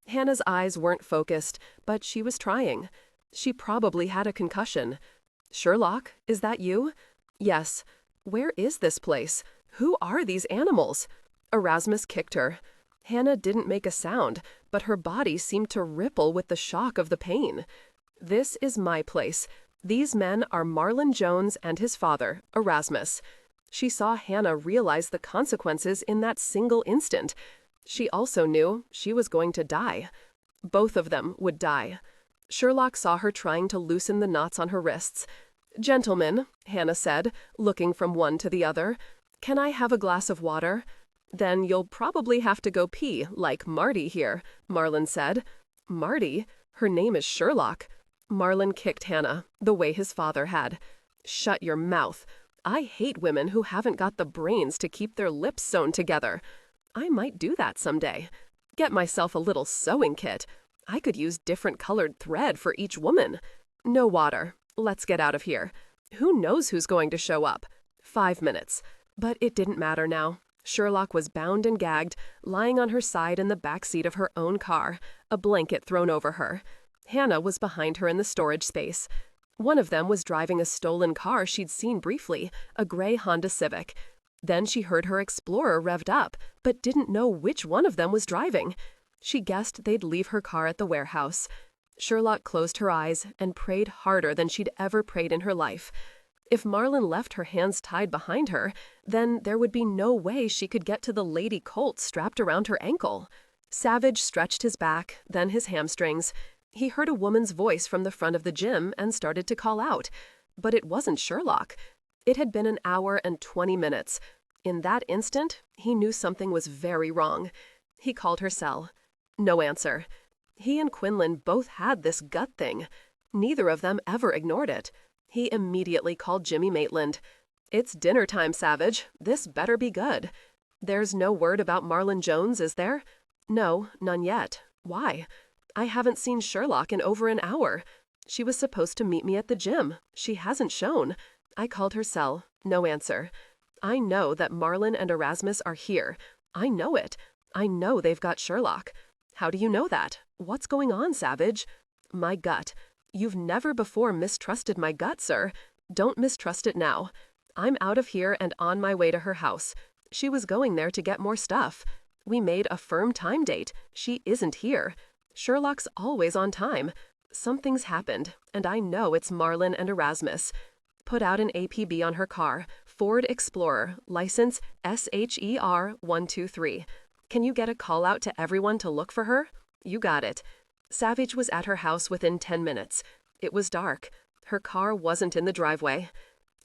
Hannah's eyes weren't focused, but she was trying. She probably had a concussion. "Sherlock, is that you?" "Yes." "Where is this place? Who are these animals?" Erasmus kicked her. Hannah didn't make a sound, but her body seemed to ripple with the shock of the pain. "This is my place. These men are Marlin Jones and his father, Erasmus." She saw Hannah realize the consequences in that single instant. She also knew she was going to die. Both of them would die. Sherlock saw her trying to loosen the knots on her wrists. "Gentlemen," Hannah said, looking from one to the other, "can I have a glass of water?" "Then you'll probably have to go pee, like Marty here," Marlin said. "Marty? Her name is Sherlock." Marlin kicked Hannah, the way his father had. "Shut your mouth. I hate women who haven't got the brains to keep their lips sewn together. I might do that someday. Get myself a little sewing kit. I could use different colored thread for each woman. No water. Let's get out of here. Who knows who's going to show up? 5 minutes." But it didn't matter now. Sherlock was bound and gagged, lying on her side in the back seat of her own car, a blanket thrown over her. Hannah was behind her in the storage space. One of them was driving a stolen car she'd seen briefly, a gray Honda Civic. Then she heard her Explorer revved up, but didn't know which one of them was driving. She guessed they'd leave her car at the warehouse. Sherlock closed her eyes and prayed harder than she'd ever prayed in her life. If Marlin left her hands tied behind her, then there would be no way she could get to the lady Colt strapped around her ankle. Savich stretched his back, then his hamstrings. He heard a woman's voice from the front of the gym and started to call out. But it wasn't Sherlock. It had been an hour and 20 minutes. In that instant, he knew something was very wrong. He called her cell. No answer. He and Quinlan both had this gut thing. Neither of them ever ignored it. He immediately called Jimmy Maitland. "It's dinner time, Savage. This better be good." "There's no word about Marlin Jones, is there?" "No, none yet. Why?" "I haven't seen Sherlock in over an hour. She was supposed to meet me at the gym. She hasn't shown." I called her cell. No answer. "I know that Marlin and Erasmus are here. I know it. I know they've got Sherlock." "How do you know that? What's going on, Savage?" "My gut. You've never before mistrusted my gut, sir. Don't mistrust it now. I'm out of here and on my way to her house. She was going there to get more stuff. We made a firm time date. She isn't here. Sherlock's always on time. Something's happened, and I know it's Marlin and Erasmus. Put out an APB on her car, Ford Explorer, license SHER 123. Can you get a call out to everyone to look for her? You got it." Savich was at her house within 10 minutes. It was dark. Her car wasn't in the driveway.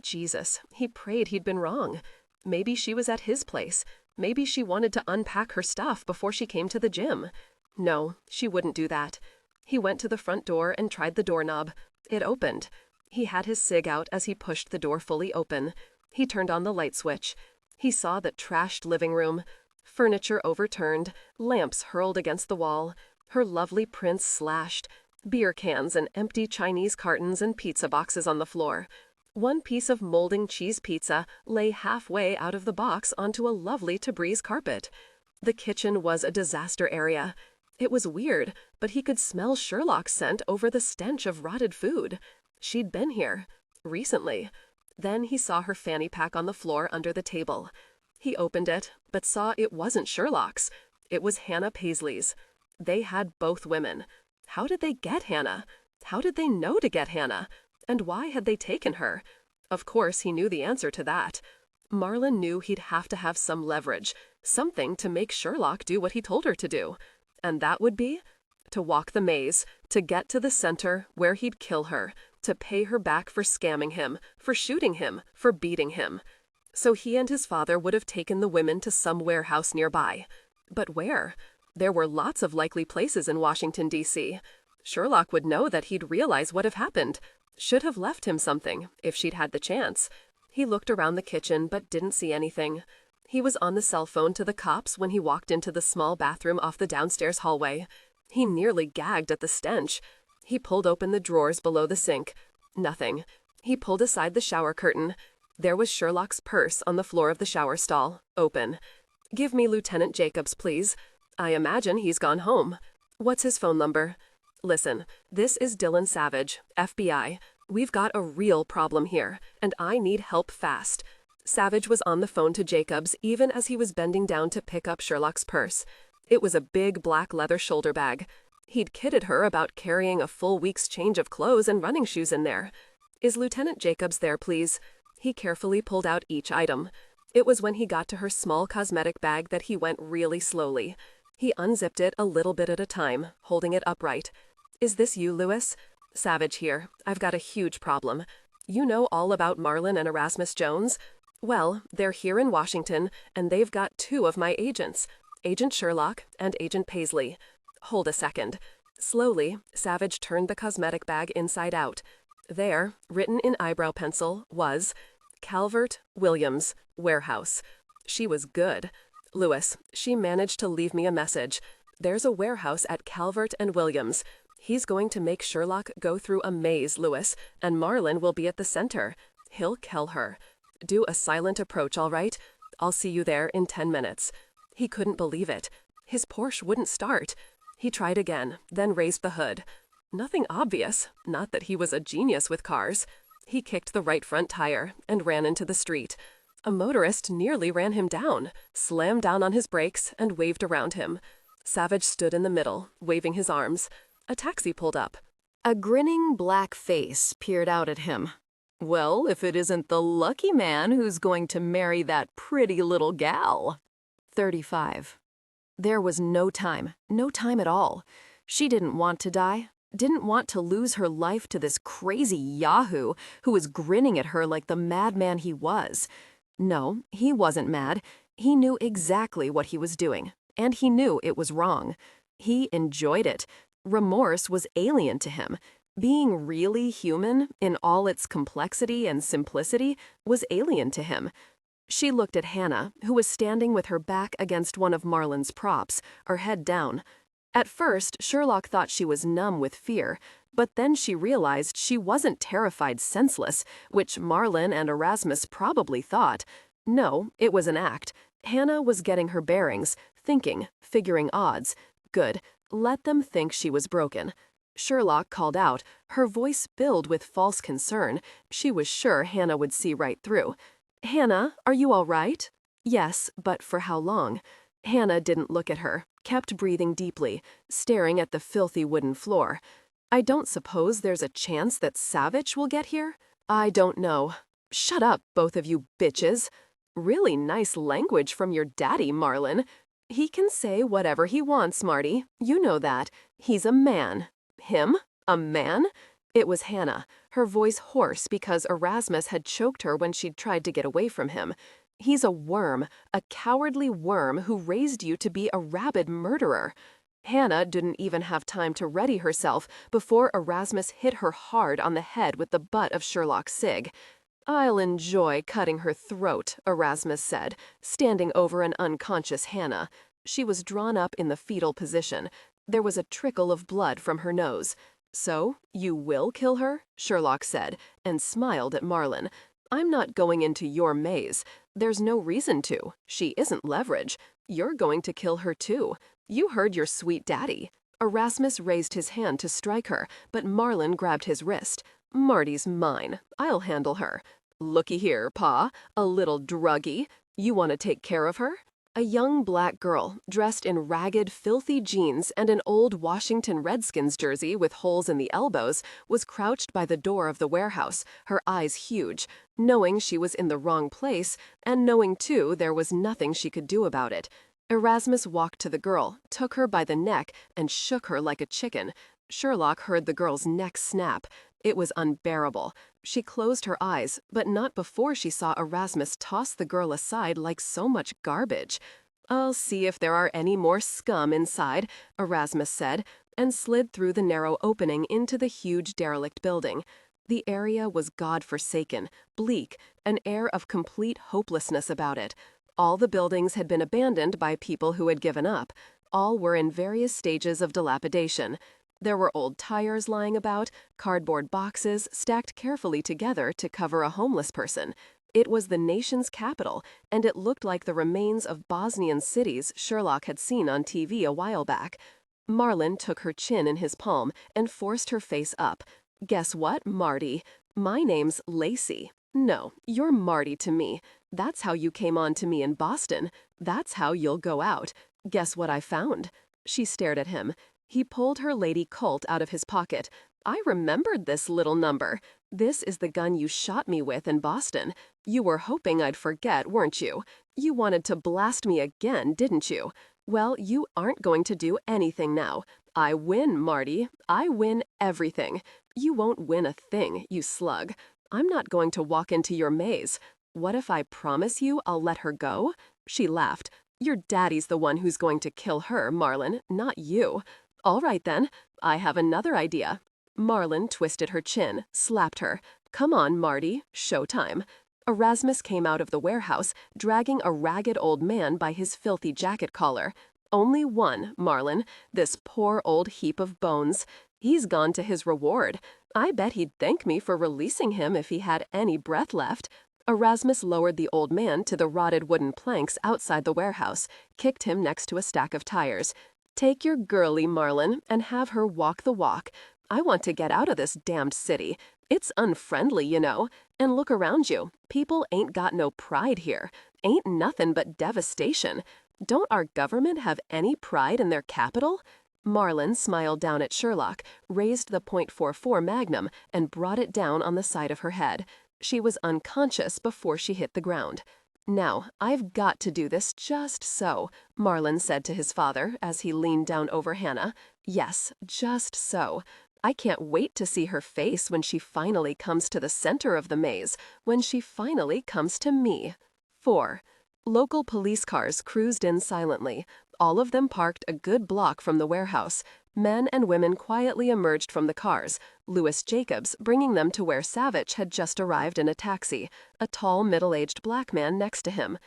Jesus, he prayed he'd been wrong. Maybe she was at his place. Maybe she wanted to unpack her stuff before she came to the gym. No, she wouldn't do that. He went to the front door and tried the doorknob. It opened. He had his cig out as he pushed the door fully open. He turned on the light switch. He saw the trashed living room. Furniture overturned, lamps hurled against the wall, her lovely prints slashed, beer cans and empty Chinese cartons and pizza boxes on the floor. One piece of molding cheese pizza lay halfway out of the box onto a lovely Tabriz carpet. The kitchen was a disaster area. It was weird, but he could smell Sherlock's scent over the stench of rotted food. She'd been here. Recently. Then he saw her fanny pack on the floor under the table. He opened it, but saw it wasn't Sherlock's. It was Hannah Paisley's. They had both women. How did they get Hannah? How did they know to get Hannah? And why had they taken her? Of course, he knew the answer to that. Marlin knew he'd have to have some leverage, something to make Sherlock do what he told her to do. And that would be to walk the maze, to get to the center where he'd kill her, to pay her back for scamming him, for shooting him, for beating him. So he and his father would have taken the women to some warehouse nearby. But where? There were lots of likely places in Washington, D.C. Sherlock would know that he'd realize what had happened. Should have left him something, if she'd had the chance. He looked around the kitchen but didn't see anything. He was on the cell phone to the cops when he walked into the small bathroom off the downstairs hallway. He nearly gagged at the stench. He pulled open the drawers below the sink. Nothing. He pulled aside the shower curtain. There was Sherlock's purse on the floor of the shower stall, open. "Give me Lieutenant Jacobs, please. I imagine he's gone home. What's his phone number?" "Listen, this is Dillon Savich, FBI. We've got a real problem here, and I need help fast." Savich was on the phone to Jacobs even as he was bending down to pick up Sherlock's purse. It was a big black leather shoulder bag. He'd kidded her about carrying a full week's change of clothes and running shoes in there. "Is Lieutenant Jacobs there, please?" He carefully pulled out each item. It was when he got to her small cosmetic bag that he went really slowly. He unzipped it a little bit at a time, holding it upright. "Is this you, Lewis? Savich here. I've got a huge problem. You know all about Marlin and Erasmus Jones? Well, they're here in Washington, and they've got two of my agents, Agent Sherlock and Agent Paisley. Hold a second." Slowly, Savage turned the cosmetic bag inside out. There, written in eyebrow pencil, was Calvert Williams, Warehouse. She was good. Lewis, she managed to leave me a message. There's a warehouse at Calvert and Williams. He's going to make Sherlock go through a maze, Lewis, and Marlin will be at the center. He'll kill her. Do a silent approach, all right? I'll see you there in 10 minutes. He couldn't believe it. His Porsche wouldn't start. He tried again, then raised the hood. Nothing obvious, not that he was a genius with cars. He kicked the right front tire and ran into the street. A motorist nearly ran him down, slammed down on his brakes, and waved around him. Savage stood in the middle, waving his arms. A taxi pulled up. A grinning black face peered out at him. Well, if it isn't the lucky man who's going to marry that pretty little gal. 35. There was no time at all. She didn't want to die, didn't want to lose her life to this crazy yahoo who was grinning at her like the madman he was. No, he wasn't mad. He knew exactly what he was doing, and he knew it was wrong. He enjoyed it. Remorse was alien to him. Being really human, in all its complexity and simplicity, was alien to him. She looked at Hannah, who was standing with her back against one of Marlin's props, her head down. At first, Sherlock thought she was numb with fear, but then she realized she wasn't terrified senseless, which Marlin and Erasmus probably thought. No, it was an act. Hannah was getting her bearings, thinking, figuring odds. Good. Let them think she was broken. Sherlock called out, her voice filled with false concern. She was sure Hannah would see right through. Hannah, are you all right? Yes, but for how long? Hannah didn't look at her, kept breathing deeply, staring at the filthy wooden floor. I don't suppose there's a chance that Savich will get here? I don't know. Shut up, both of you bitches. Really nice language from your daddy, Marlin. He can say whatever he wants, Marty. You know that. He's a man. Him? A man? It was Hannah, her voice hoarse because Erasmus had choked her when she'd tried to get away from him. He's a worm, a cowardly worm who raised you to be a rabid murderer. Hannah didn't even have time to ready herself before Erasmus hit her hard on the head with the butt of Sherlock's cig. I'll enjoy cutting her throat, Erasmus said, standing over an unconscious Hannah. She was drawn up in the fetal position. There was a trickle of blood from her nose. So, you will kill her? Sherlock said, and smiled at Marlin. I'm not going into your maze. There's no reason to. She isn't leverage. You're going to kill her too. You heard your sweet daddy. Erasmus raised his hand to strike her, but Marlin grabbed his wrist. Marty's mine. I'll handle her. Looky here, Pa, a little druggie. You want to take care of her? A young black girl, dressed in ragged, filthy jeans and an old Washington Redskins jersey with holes in the elbows, was crouched by the door of the warehouse, her eyes huge, knowing she was in the wrong place, and knowing, too, there was nothing she could do about it. Erasmus walked to the girl, took her by the neck, and shook her like a chicken. Sherlock heard the girl's neck snap. It was unbearable. She closed her eyes, but not before she saw Erasmus toss the girl aside like so much garbage. I'll see if there are any more scum inside, Erasmus said, and slid through the narrow opening into the huge derelict building. The area was God-forsaken, bleak, an air of complete hopelessness about it. All the buildings had been abandoned by people who had given up. All were in various stages of dilapidation. There were old tires lying about, cardboard boxes stacked carefully together to cover a homeless person. It was the nation's capital, and it looked like the remains of Bosnian cities Sherlock had seen on TV a while back. Marlin took her chin in his palm and forced her face up. Guess what, Marty? My name's Lacey. No, you're Marty to me. That's how you came on to me in Boston. That's how you'll go out. Guess what I found? She stared at him. He pulled her Lady Colt out of his pocket. I remembered this little number. This is the gun you shot me with in Boston. You were hoping I'd forget, weren't you? You wanted to blast me again, didn't you? Well, you aren't going to do anything now. I win, Marty. I win everything. You won't win a thing, you slug. I'm not going to walk into your maze. What if I promise you I'll let her go? She laughed. Your daddy's the one who's going to kill her, Marlin, not you. All right then, I have another idea. Marlin twisted her chin, slapped her. Come on, Marty, showtime. Erasmus came out of the warehouse, dragging a ragged old man by his filthy jacket collar. Only one, Marlin, this poor old heap of bones. He's gone to his reward. I bet he'd thank me for releasing him if he had any breath left. Erasmus lowered the old man to the rotted wooden planks outside the warehouse, kicked him next to a stack of tires. Take your girlie, Marlin, and have her walk the walk. I want to get out of this damned city. It's unfriendly, you know. And look around you. People ain't got no pride here. Ain't nothing but devastation. Don't our government have any pride in their capital? Marlin smiled down at Sherlock, raised the .44 Magnum, and brought it down on the side of her head. She was unconscious before she hit the ground. Now, I've got to do this just so, Marlin said to his father as he leaned down over Hannah. Yes, just so. I can't wait to see her face when she finally comes to the center of the maze, when she finally comes to me. 4. Local police cars cruised in silently. All of them parked a good block from the warehouse. Men and women quietly emerged from the cars, Louis Jacobs bringing them to where Savich had just arrived in a taxi, a tall, middle-aged black man next to him.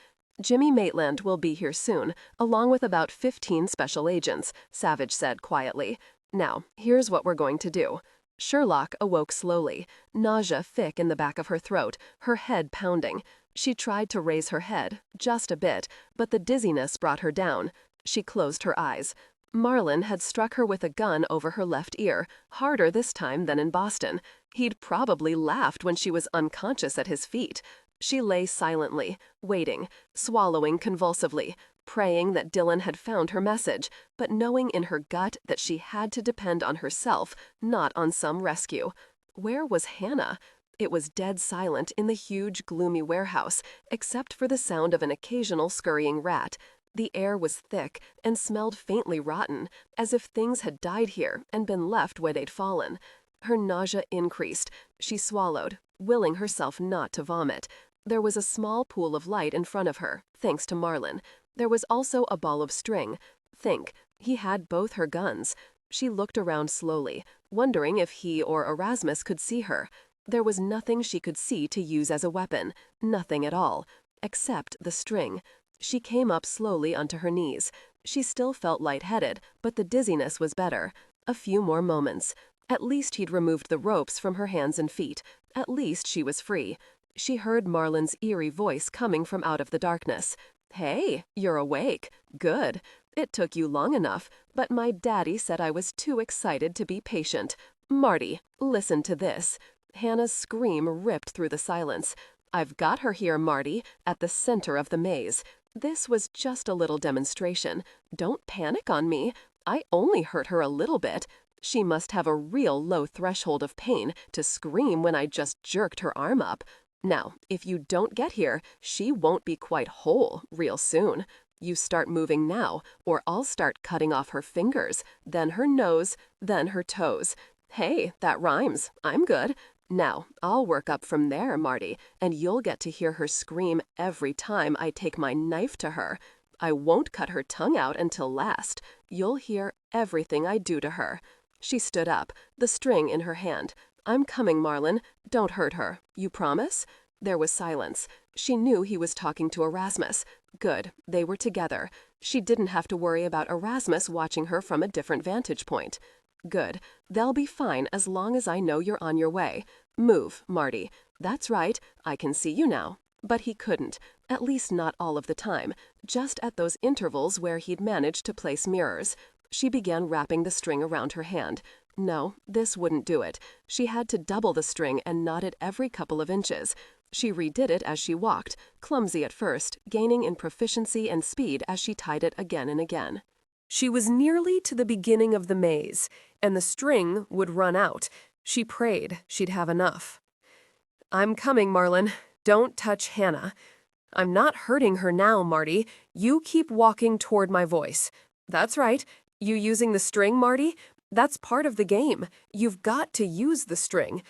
Jimmy Maitland will be here soon, along with about 15 special agents, Savich said quietly. Now, here's what we're going to do. Sherlock awoke slowly, nausea thick in the back of her throat, her head pounding. She tried to raise her head, just a bit, but the dizziness brought her down. She closed her eyes. Marlin had struck her with a gun over her left ear, harder this time than in Boston. He'd probably laughed when she was unconscious at his feet. She lay silently, waiting, swallowing convulsively, praying that Dillon had found her message, but knowing in her gut that she had to depend on herself, not on some rescue. Where was Hannah? It was dead silent in the huge, gloomy warehouse, except for the sound of an occasional scurrying rat. The air was thick and smelled faintly rotten, as if things had died here and been left where they'd fallen. Her nausea increased. She swallowed, willing herself not to vomit. There was a small pool of light in front of her, thanks to Marlin. There was also a ball of string. Think, he had both her guns. She looked around slowly, wondering if he or Erasmus could see her. There was nothing she could see to use as a weapon, nothing at all, except the string. She came up slowly onto her knees. She still felt lightheaded, but the dizziness was better. A few more moments. At least he'd removed the ropes from her hands and feet. At least she was free. She heard Marlin's eerie voice coming from out of the darkness. Hey, you're awake. Good. It took you long enough, but my daddy said I was too excited to be patient. Marty, listen to this. Hannah's scream ripped through the silence. I've got her here, Marty, at the center of the maze. This was just a little demonstration. Don't panic on me. I only hurt her a little bit. She must have a real low threshold of pain to scream when I just jerked her arm up. Now, if you don't get here, she won't be quite whole real soon. You start moving now, or I'll start cutting off her fingers, then her nose, then her toes. Hey, that rhymes. I'm good. Now, I'll work up from there, Marty, and you'll get to hear her scream every time I take my knife to her. I won't cut her tongue out until last. You'll hear everything I do to her. She stood up, the string in her hand. I'm coming, Marlin. Don't hurt her. You promise? There was silence. She knew he was talking to Erasmus. Good, they were together. She didn't have to worry about Erasmus watching her from a different vantage point. Good. They'll be fine as long as I know you're on your way. Move, Marty. That's right. I can see you now. But he couldn't, at least not all of the time, just at those intervals where he'd managed to place mirrors. She began wrapping the string around her hand. No, this wouldn't do it. She had to double the string and knot it every couple of inches. She redid it as she walked, clumsy at first, gaining in proficiency and speed as she tied it again and again. She was nearly to the beginning of the maze, and the string would run out. She prayed she'd have enough. I'm coming, Marlin. Don't touch Hannah. I'm not hurting her now, Marty. You keep walking toward my voice. That's right. You using the string, Marty? That's part of the game. You've got to use the string.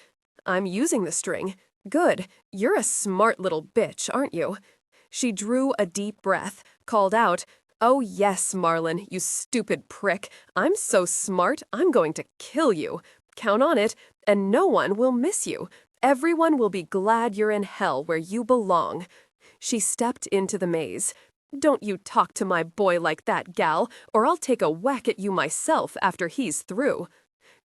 I'm using the string. Good. You're a smart little bitch, aren't you? She drew a deep breath, called out, Oh yes, Marlin, you stupid prick. I'm so smart, I'm going to kill you. Count on it, and no one will miss you. Everyone will be glad you're in hell where you belong. She stepped into the maze. Don't you talk to my boy like that, gal, or I'll take a whack at you myself after he's through.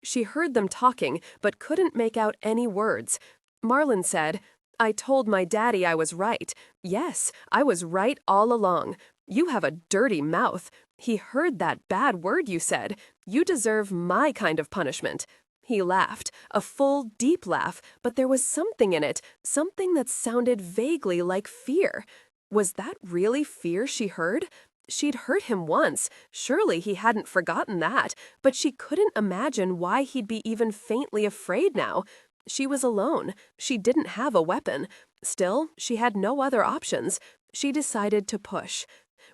She heard them talking, but couldn't make out any words. Marlin said, I told my daddy I was right. Yes, I was right all along. You have a dirty mouth. He heard that bad word you said. You deserve my kind of punishment. He laughed, a full, deep laugh, but there was something in it, something that sounded vaguely like fear. Was that really fear she heard? She'd hurt him once. Surely he hadn't forgotten that, but she couldn't imagine why he'd be even faintly afraid now. She was alone. She didn't have a weapon. Still, she had no other options. She decided to push.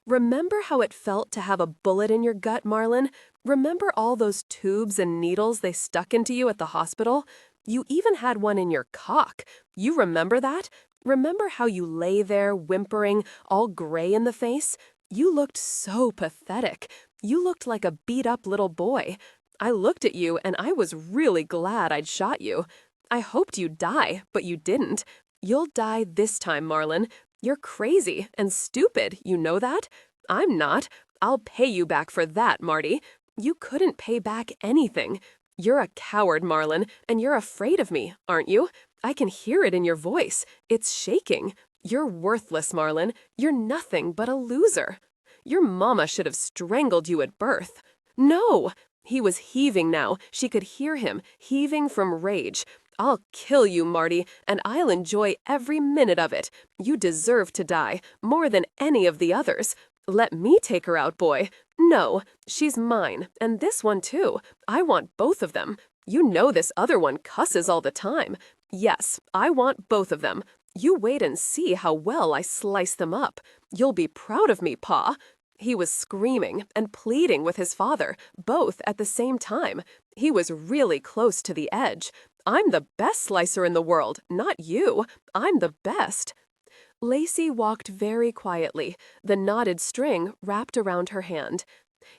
Remember how it felt to have a bullet in your gut, Marlin? Remember all those tubes and needles they stuck into you at the hospital? You even had one in your cock. You remember that? Remember how you lay there whimpering, all gray in the face? You looked so pathetic. You looked like a beat-up little boy. I looked at you and I was really glad I'd shot you. I hoped you'd die, but you didn't. You'll die this time, Marlin. You're crazy and stupid, you know that? I'm not. I'll pay you back for that, Marty. You couldn't pay back anything. You're a coward, Marlin, and you're afraid of me, aren't you? I can hear it in your voice. It's shaking. You're worthless, Marlin. You're nothing but a loser. Your mama should have strangled you at birth. No! He was heaving now. She could hear him, heaving from rage. I'll kill you, Marty, and I'll enjoy every minute of it. You deserve to die, more than any of the others. Let me take her out, boy. No, she's mine, and this one too. I want both of them. You know this other one cusses all the time. Yes, I want both of them. You wait and see how well I slice them up. You'll be proud of me, Pa. He was screaming and pleading with his father, both at the same time. He was really close to the edge. I'm the best slicer in the world, not you. I'm the best. Lacey walked very quietly, the knotted string wrapped around her hand.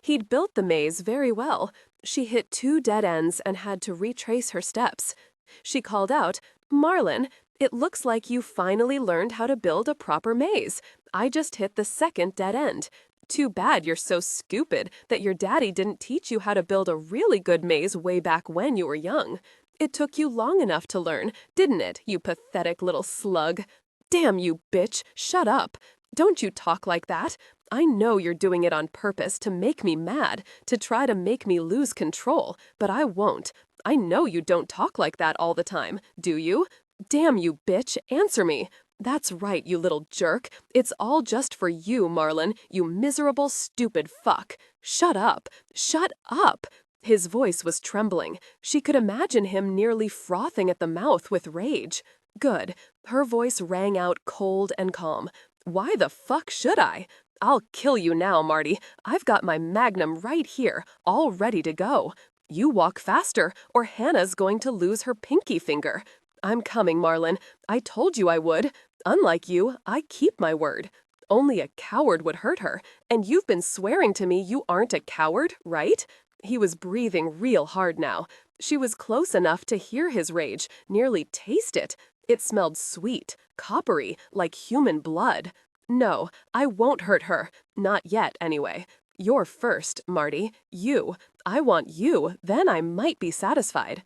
He'd built the maze very well. She hit 2 dead ends and had to retrace her steps. She called out, Marlin, it looks like you finally learned how to build a proper maze. I just hit the 2nd dead end. Too bad you're so stupid that your daddy didn't teach you how to build a really good maze way back when you were young. It took you long enough to learn, didn't it, you pathetic little slug? Damn you, bitch, shut up. Don't you talk like that. I know you're doing it on purpose to make me mad, to try to make me lose control, but I won't. I know you don't talk like that all the time, do you? Damn you, bitch, answer me. That's right, you little jerk. It's all just for you, Marlin, you miserable, stupid fuck. Shut up. Shut up. His voice was trembling. She could imagine him nearly frothing at the mouth with rage. Good. Her voice rang out cold and calm. Why the fuck should I? I'll kill you now, Marty. I've got my magnum right here, all ready to go. You walk faster, or Hannah's going to lose her pinky finger. I'm coming, Marlin. I told you I would. Unlike you, I keep my word. Only a coward would hurt her, and you've been swearing to me you aren't a coward, right? He was breathing real hard now. She was close enough to hear his rage, nearly taste it. It smelled sweet, coppery, like human blood. No, I won't hurt her. Not yet, anyway. You're first, Marty. You. I want you, then I might be satisfied.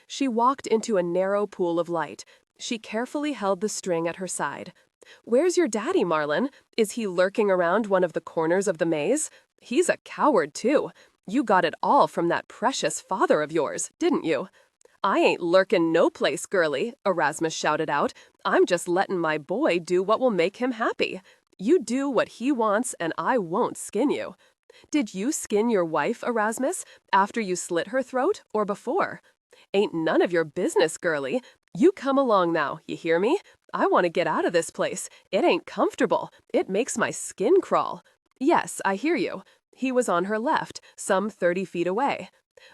She walked into a narrow pool of light. She carefully held the string at her side. Where's your daddy, Marlin? Is he lurking around one of the corners of the maze? He's a coward, too. You got it all from that precious father of yours, didn't you? I ain't lurkin' no place, girlie, Erasmus shouted out. I'm just lettin' my boy do what will make him happy. You do what he wants and I won't skin you. Did you skin your wife, Erasmus, after you slit her throat or before? Ain't none of your business, girlie. You come along now, you hear me? I want to get out of this place. It ain't comfortable. It makes my skin crawl. Yes, I hear you. He was on her left, some 30 feet away.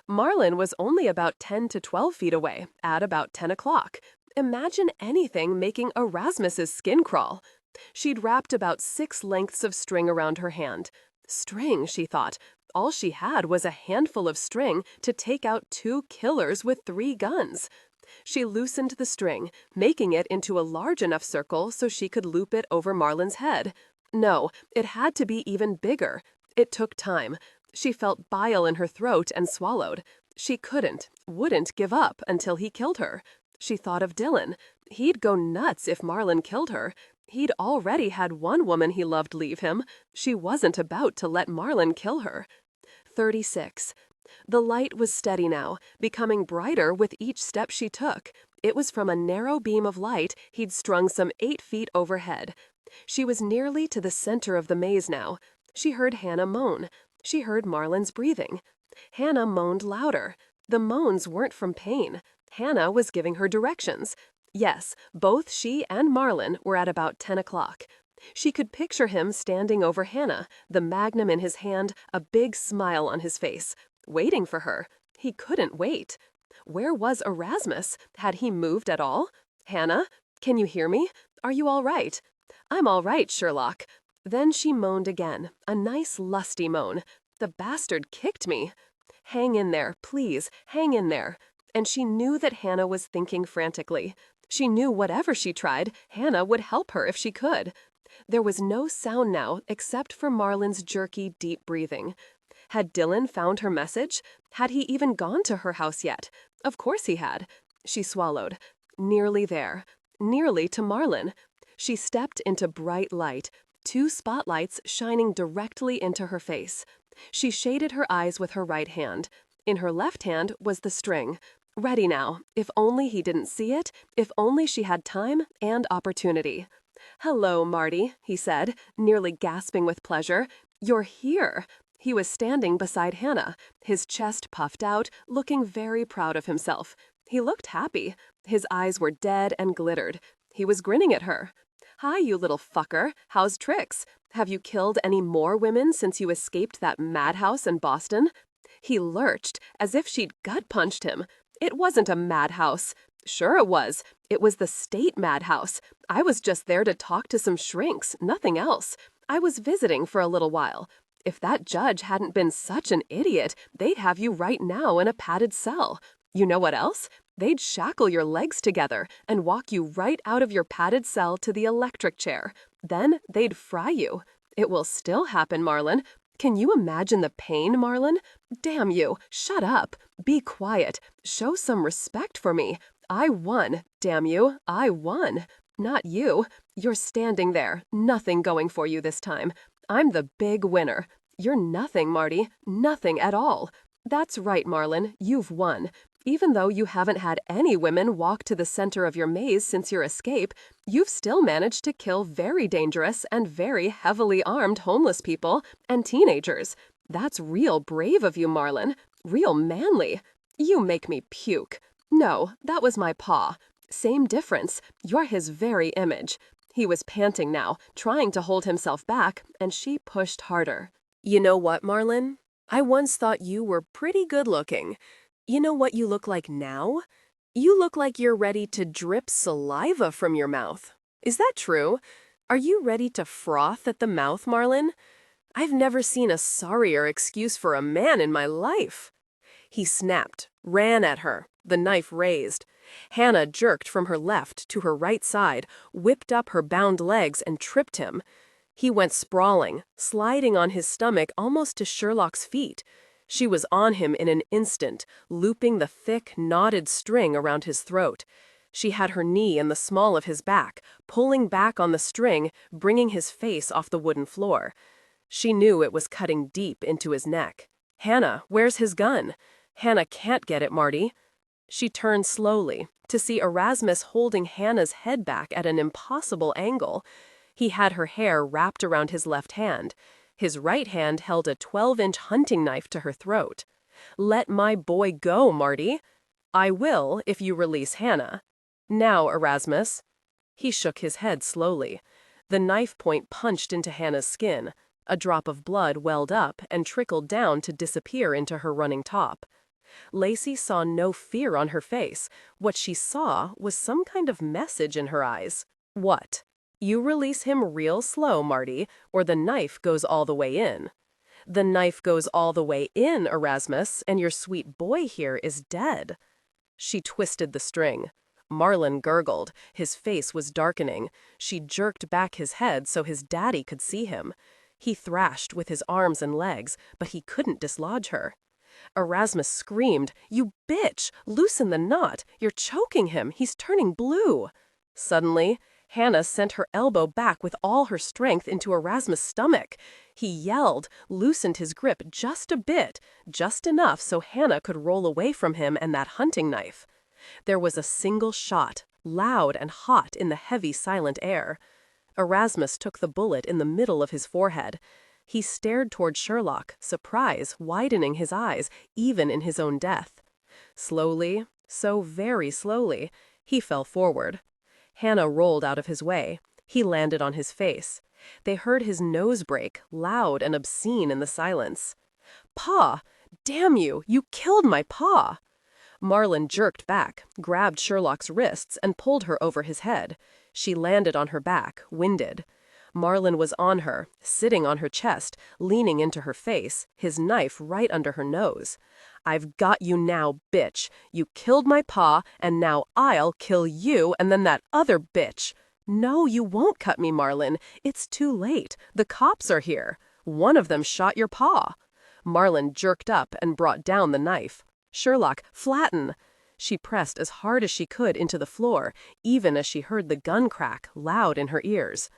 Marlin was only about 10 to 12 feet away, at about 10 o'clock. Imagine anything making Erasmus's skin crawl. She'd wrapped about 6 lengths of string around her hand. String, she thought. All she had was a handful of string to take out 2 killers with 3 guns. She loosened the string, making it into a large enough circle so she could loop it over Marlin's head. No, it had to be even bigger. It took time. She felt bile in her throat and swallowed. She wouldn't give up until he killed her. She thought of Dillon. He'd go nuts if Marlin killed her. He'd already had one woman he loved leave him. She wasn't about to let Marlin kill her. 36. The light was steady now, becoming brighter with each step she took. It was from a narrow beam of light he'd strung some 8 feet overhead. She was nearly to the center of the maze now. She heard Hannah moan. She heard Marlin's breathing. Hannah moaned louder. The moans weren't from pain. Hannah was giving her directions. Yes, both she and Marlin were at about 10 o'clock. She could picture him standing over Hannah, the magnum in his hand, a big smile on his face, waiting for her. He couldn't wait. Where was Erasmus? Had he moved at all? Hannah? Can you hear me? Are you all right? I'm all right, Sherlock. Then she moaned again, a nice lusty moan. The bastard kicked me. Hang in there, please, hang in there. And she knew that Hannah was thinking frantically. She knew whatever she tried, Hannah would help her if she could. There was no sound now except for Marlin's jerky, deep breathing. Had Dillon found her message? Had he even gone to her house yet? Of course he had. She swallowed. Nearly there. Nearly to Marlin. She stepped into bright light, 2 spotlights shining directly into her face. She shaded her eyes with her right hand. In her left hand was the string. Ready now, if only he didn't see it, if only she had time and opportunity. "Hello, Marty," he said, nearly gasping with pleasure. "You're here." He was standing beside Hannah, his chest puffed out, looking very proud of himself. He looked happy. His eyes were dead and glittered. He was grinning at her. "Hi, you little fucker. How's tricks? Have you killed any more women since you escaped that madhouse in Boston?" He lurched, as if she'd gut-punched him. It wasn't a madhouse. Sure it was. It was the state madhouse. I was just there to talk to some shrinks, nothing else. I was visiting for a little while. If that judge hadn't been such an idiot, they'd have you right now in a padded cell. You know what else? They'd shackle your legs together and walk you right out of your padded cell to the electric chair. Then they'd fry you. It will still happen, Marlin. Can you imagine the pain, Marlin? Damn you, shut up. Be quiet. Show some respect for me. I won, damn you, I won. Not you. You're standing there, nothing going for you this time. I'm the big winner. You're nothing, Marty, nothing at all. That's right, Marlin, you've won. Even though you haven't had any women walk to the center of your maze since your escape, you've still managed to kill very dangerous and very heavily armed homeless people and teenagers. That's real brave of you, Marlin. Real manly. You make me puke. No, that was my paw. Same difference. You're his very image. He was panting now, trying to hold himself back, and she pushed harder. You know what, Marlin? I once thought you were pretty good-looking. You know what you look like now? You look like you're ready to drip saliva from your mouth. Is that true? Are you ready to froth at the mouth, Marlin? I've never seen a sorrier excuse for a man in my life. He snapped, ran at her, the knife raised. Hannah jerked from her left to her right side, whipped up her bound legs and tripped him. He went sprawling, sliding on his stomach almost to Sherlock's feet. She was on him in an instant, looping the thick, knotted string around his throat. She had her knee in the small of his back, pulling back on the string, bringing his face off the wooden floor. She knew it was cutting deep into his neck. "Hannah, where's his gun?" "Hannah can't get it, Marty." She turned slowly to see Erasmus holding Hannah's head back at an impossible angle. He had her hair wrapped around his left hand. His right hand held a 12-inch hunting knife to her throat. "Let my boy go, Marty." "I will if you release Hannah." "Now, Erasmus." He shook his head slowly. The knife point punched into Hannah's skin. A drop of blood welled up and trickled down to disappear into her running top. Lacey saw no fear on her face. What she saw was some kind of message in her eyes. "What? You release him real slow, Marty, or the knife goes all the way in." The knife goes all the way in, Erasmus, and your sweet boy here is dead." She twisted the string. Marlin gurgled. His face was darkening. She jerked back his head so his daddy could see him. He thrashed with his arms and legs, but he couldn't dislodge her. Erasmus screamed, "You bitch! Loosen the knot! You're choking him! He's turning blue!" Suddenly, Hannah sent her elbow back with all her strength into Erasmus' stomach. He yelled, loosened his grip just a bit, just enough so Hannah could roll away from him and that hunting knife. There was a single shot, loud and hot in the heavy, silent air. Erasmus took the bullet in the middle of his forehead. He stared toward Sherlock, surprise widening his eyes, even in his own death. Slowly, so very slowly, he fell forward. Hannah rolled out of his way. He landed on his face. They heard his nose break, loud and obscene in the silence. "Pa! Damn you! You killed my pa!" Marlin jerked back, grabbed Sherlock's wrists, and pulled her over his head. She landed on her back, winded. Marlin was on her, sitting on her chest, leaning into her face, his knife right under her nose. "I've got you now, bitch. You killed my pa, and now I'll kill you and then that other bitch." "No, you won't cut me, Marlin. It's too late. The cops are here. One of them shot your pa." Marlin jerked up and brought down the knife. "Sherlock, flatten." She pressed as hard as she could into the floor, even as she heard the gun crack, loud in her ears.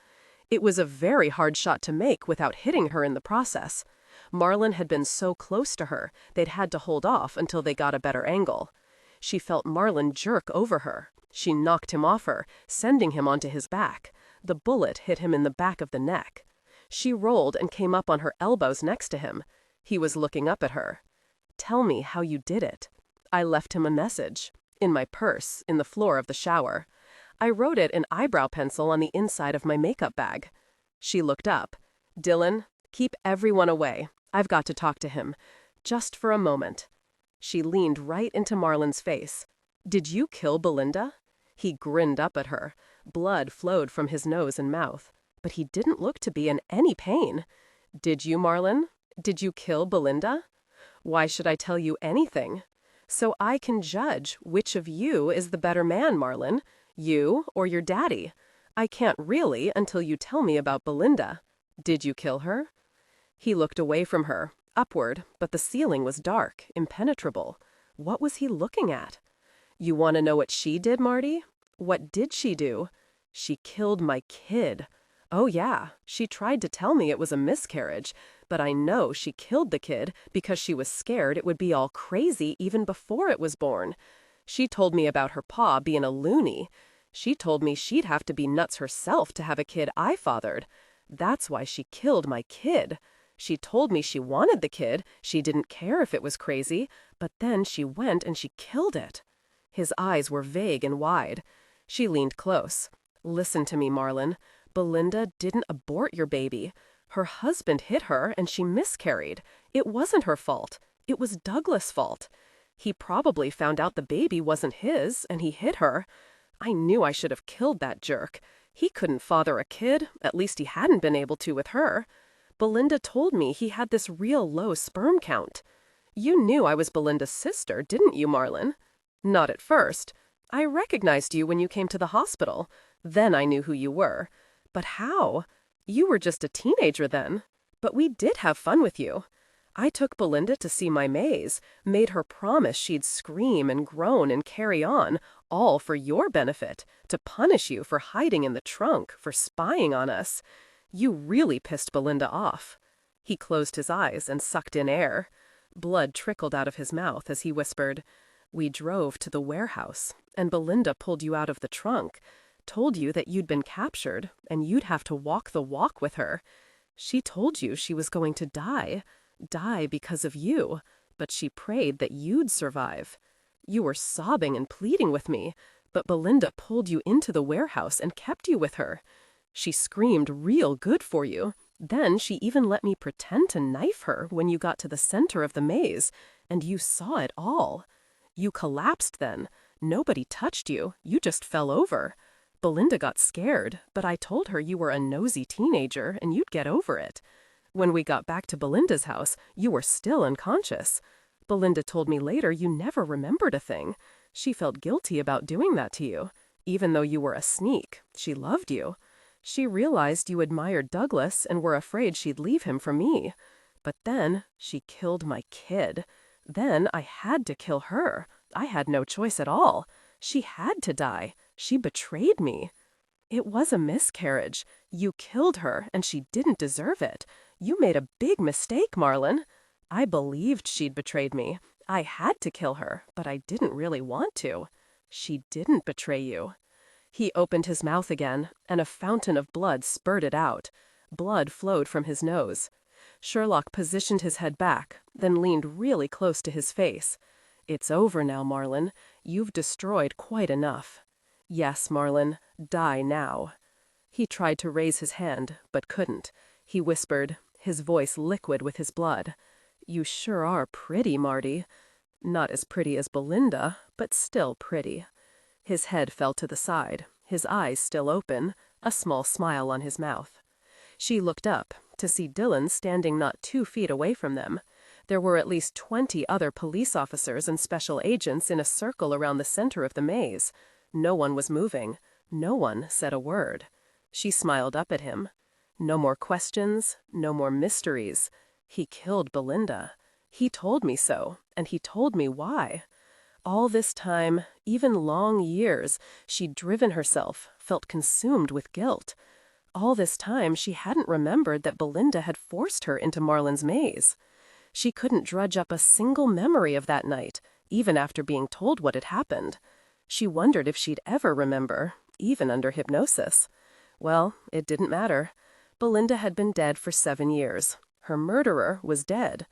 It was a very hard shot to make without hitting her in the process. Marlin had been so close to her, they'd had to hold off until they got a better angle. She felt Marlin jerk over her. She knocked him off her, sending him onto his back. The bullet hit him in the back of the neck. She rolled and came up on her elbows next to him. He was looking up at her. "Tell me how you did it." "I left him a message. In my purse, in the floor of the shower. I wrote it in eyebrow pencil on the inside of my makeup bag." She looked up. "Dillon, keep everyone away. I've got to talk to him. Just for a moment." She leaned right into Marlin's face. "Did you kill Belinda?" He grinned up at her. Blood flowed from his nose and mouth. But he didn't look to be in any pain. "Did you, Marlin? Did you kill Belinda?" "Why should I tell you anything?" "So I can judge which of you is the better man, Marlin. You or your daddy. I can't really until you tell me about Belinda. Did you kill her?" He looked away from her, upward, but the ceiling was dark, impenetrable. What was he looking at? "You want to know what she did, Marty?" "What did she do?" "She killed my kid." "Oh yeah, she tried to tell me it was a miscarriage, but I know she killed the kid because she was scared it would be all crazy even before it was born. She told me about her pa being a loony. She told me she'd have to be nuts herself to have a kid I fathered. That's why she killed my kid. She told me she wanted the kid, she didn't care if it was crazy, but then she went and she killed it." His eyes were vague and wide. She leaned close. "Listen to me, Marlin. Belinda didn't abort your baby. Her husband hit her and she miscarried. It wasn't her fault. It was Douglas' fault. He probably found out the baby wasn't his and he hit her. I knew I should have killed that jerk. He couldn't father a kid, at least he hadn't been able to with her. Belinda told me he had this real low sperm count. You knew I was Belinda's sister, didn't you, Marlin?" "Not at first. I recognized you when you came to the hospital. Then I knew who you were. But how? You were just a teenager then. But we did have fun with you. I took Belinda to see my maze, made her promise she'd scream and groan and carry on, all for your benefit, to punish you for hiding in the trunk, for spying on us. You really pissed Belinda off." He closed his eyes and sucked in air. Blood trickled out of his mouth as he whispered, "We drove to the warehouse, and Belinda pulled you out of the trunk, told you that you'd been captured, and you'd have to walk the walk with her. She told you she was going to die because of you, but she prayed that you'd survive. You were sobbing and pleading with me, but Belinda pulled you into the warehouse and kept you with her. She screamed real good for you. Then she even let me pretend to knife her when you got to the center of the maze, and you saw it all. You collapsed then. Nobody touched you. You just fell over. Belinda got scared, but I told her you were a nosy teenager and you'd get over it. When we got back to Belinda's house, you were still unconscious. Belinda told me later you never remembered a thing. She felt guilty about doing that to you. Even though you were a sneak, she loved you. She realized you admired Douglas and were afraid she'd leave him for me. But then, she killed my kid. Then I had to kill her. I had no choice at all. She had to die. She betrayed me. It was a miscarriage. You killed her, and she didn't deserve it. You made a big mistake, Marlon. I believed she'd betrayed me. I had to kill her, but I didn't really want to. She didn't betray you. He opened his mouth again, and a fountain of blood spurted out. Blood flowed from his nose. Sherlock positioned his head back, then leaned really close to his face. It's over now, Marlon. You've destroyed quite enough. Yes, Marlon, die now. He tried to raise his hand, but couldn't. He whispered, his voice liquid with his blood. You sure are pretty, Marty. Not as pretty as Belinda, but still pretty. His head fell to the side, his eyes still open, a small smile on his mouth. She looked up to see Dillon standing not 2 feet away from them. There were at least 20 other police officers and special agents in a circle around the center of the maze. No one was moving. No one said a word. She smiled up at him. No more questions, no more mysteries. He killed Belinda. He told me so, and he told me why. All this time, even long years, she'd driven herself, felt consumed with guilt. All this time, she hadn't remembered that Belinda had forced her into Marlon's maze. She couldn't drudge up a single memory of that night, even after being told what had happened. She wondered if she'd ever remember, even under hypnosis. Well, it didn't matter. Belinda had been dead for 7 years. Her murderer was dead.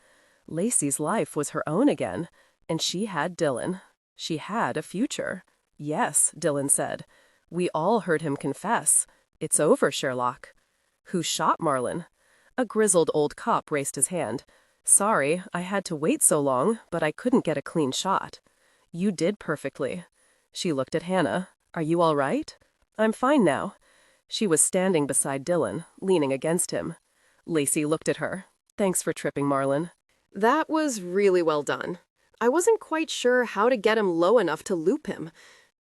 Lacey's life was her own again, and she had Dillon. She had a future. Yes, Dillon said. We all heard him confess. It's over, Sherlock. Who shot Marlon? A grizzled old cop raised his hand. Sorry, I had to wait so long, but I couldn't get a clean shot. You did perfectly. She looked at Hannah. Are you all right? I'm fine now. She was standing beside Dillon, leaning against him. Lacey looked at her. Thanks for tripping Marlon. That was really well done. I wasn't quite sure how to get him low enough to loop him.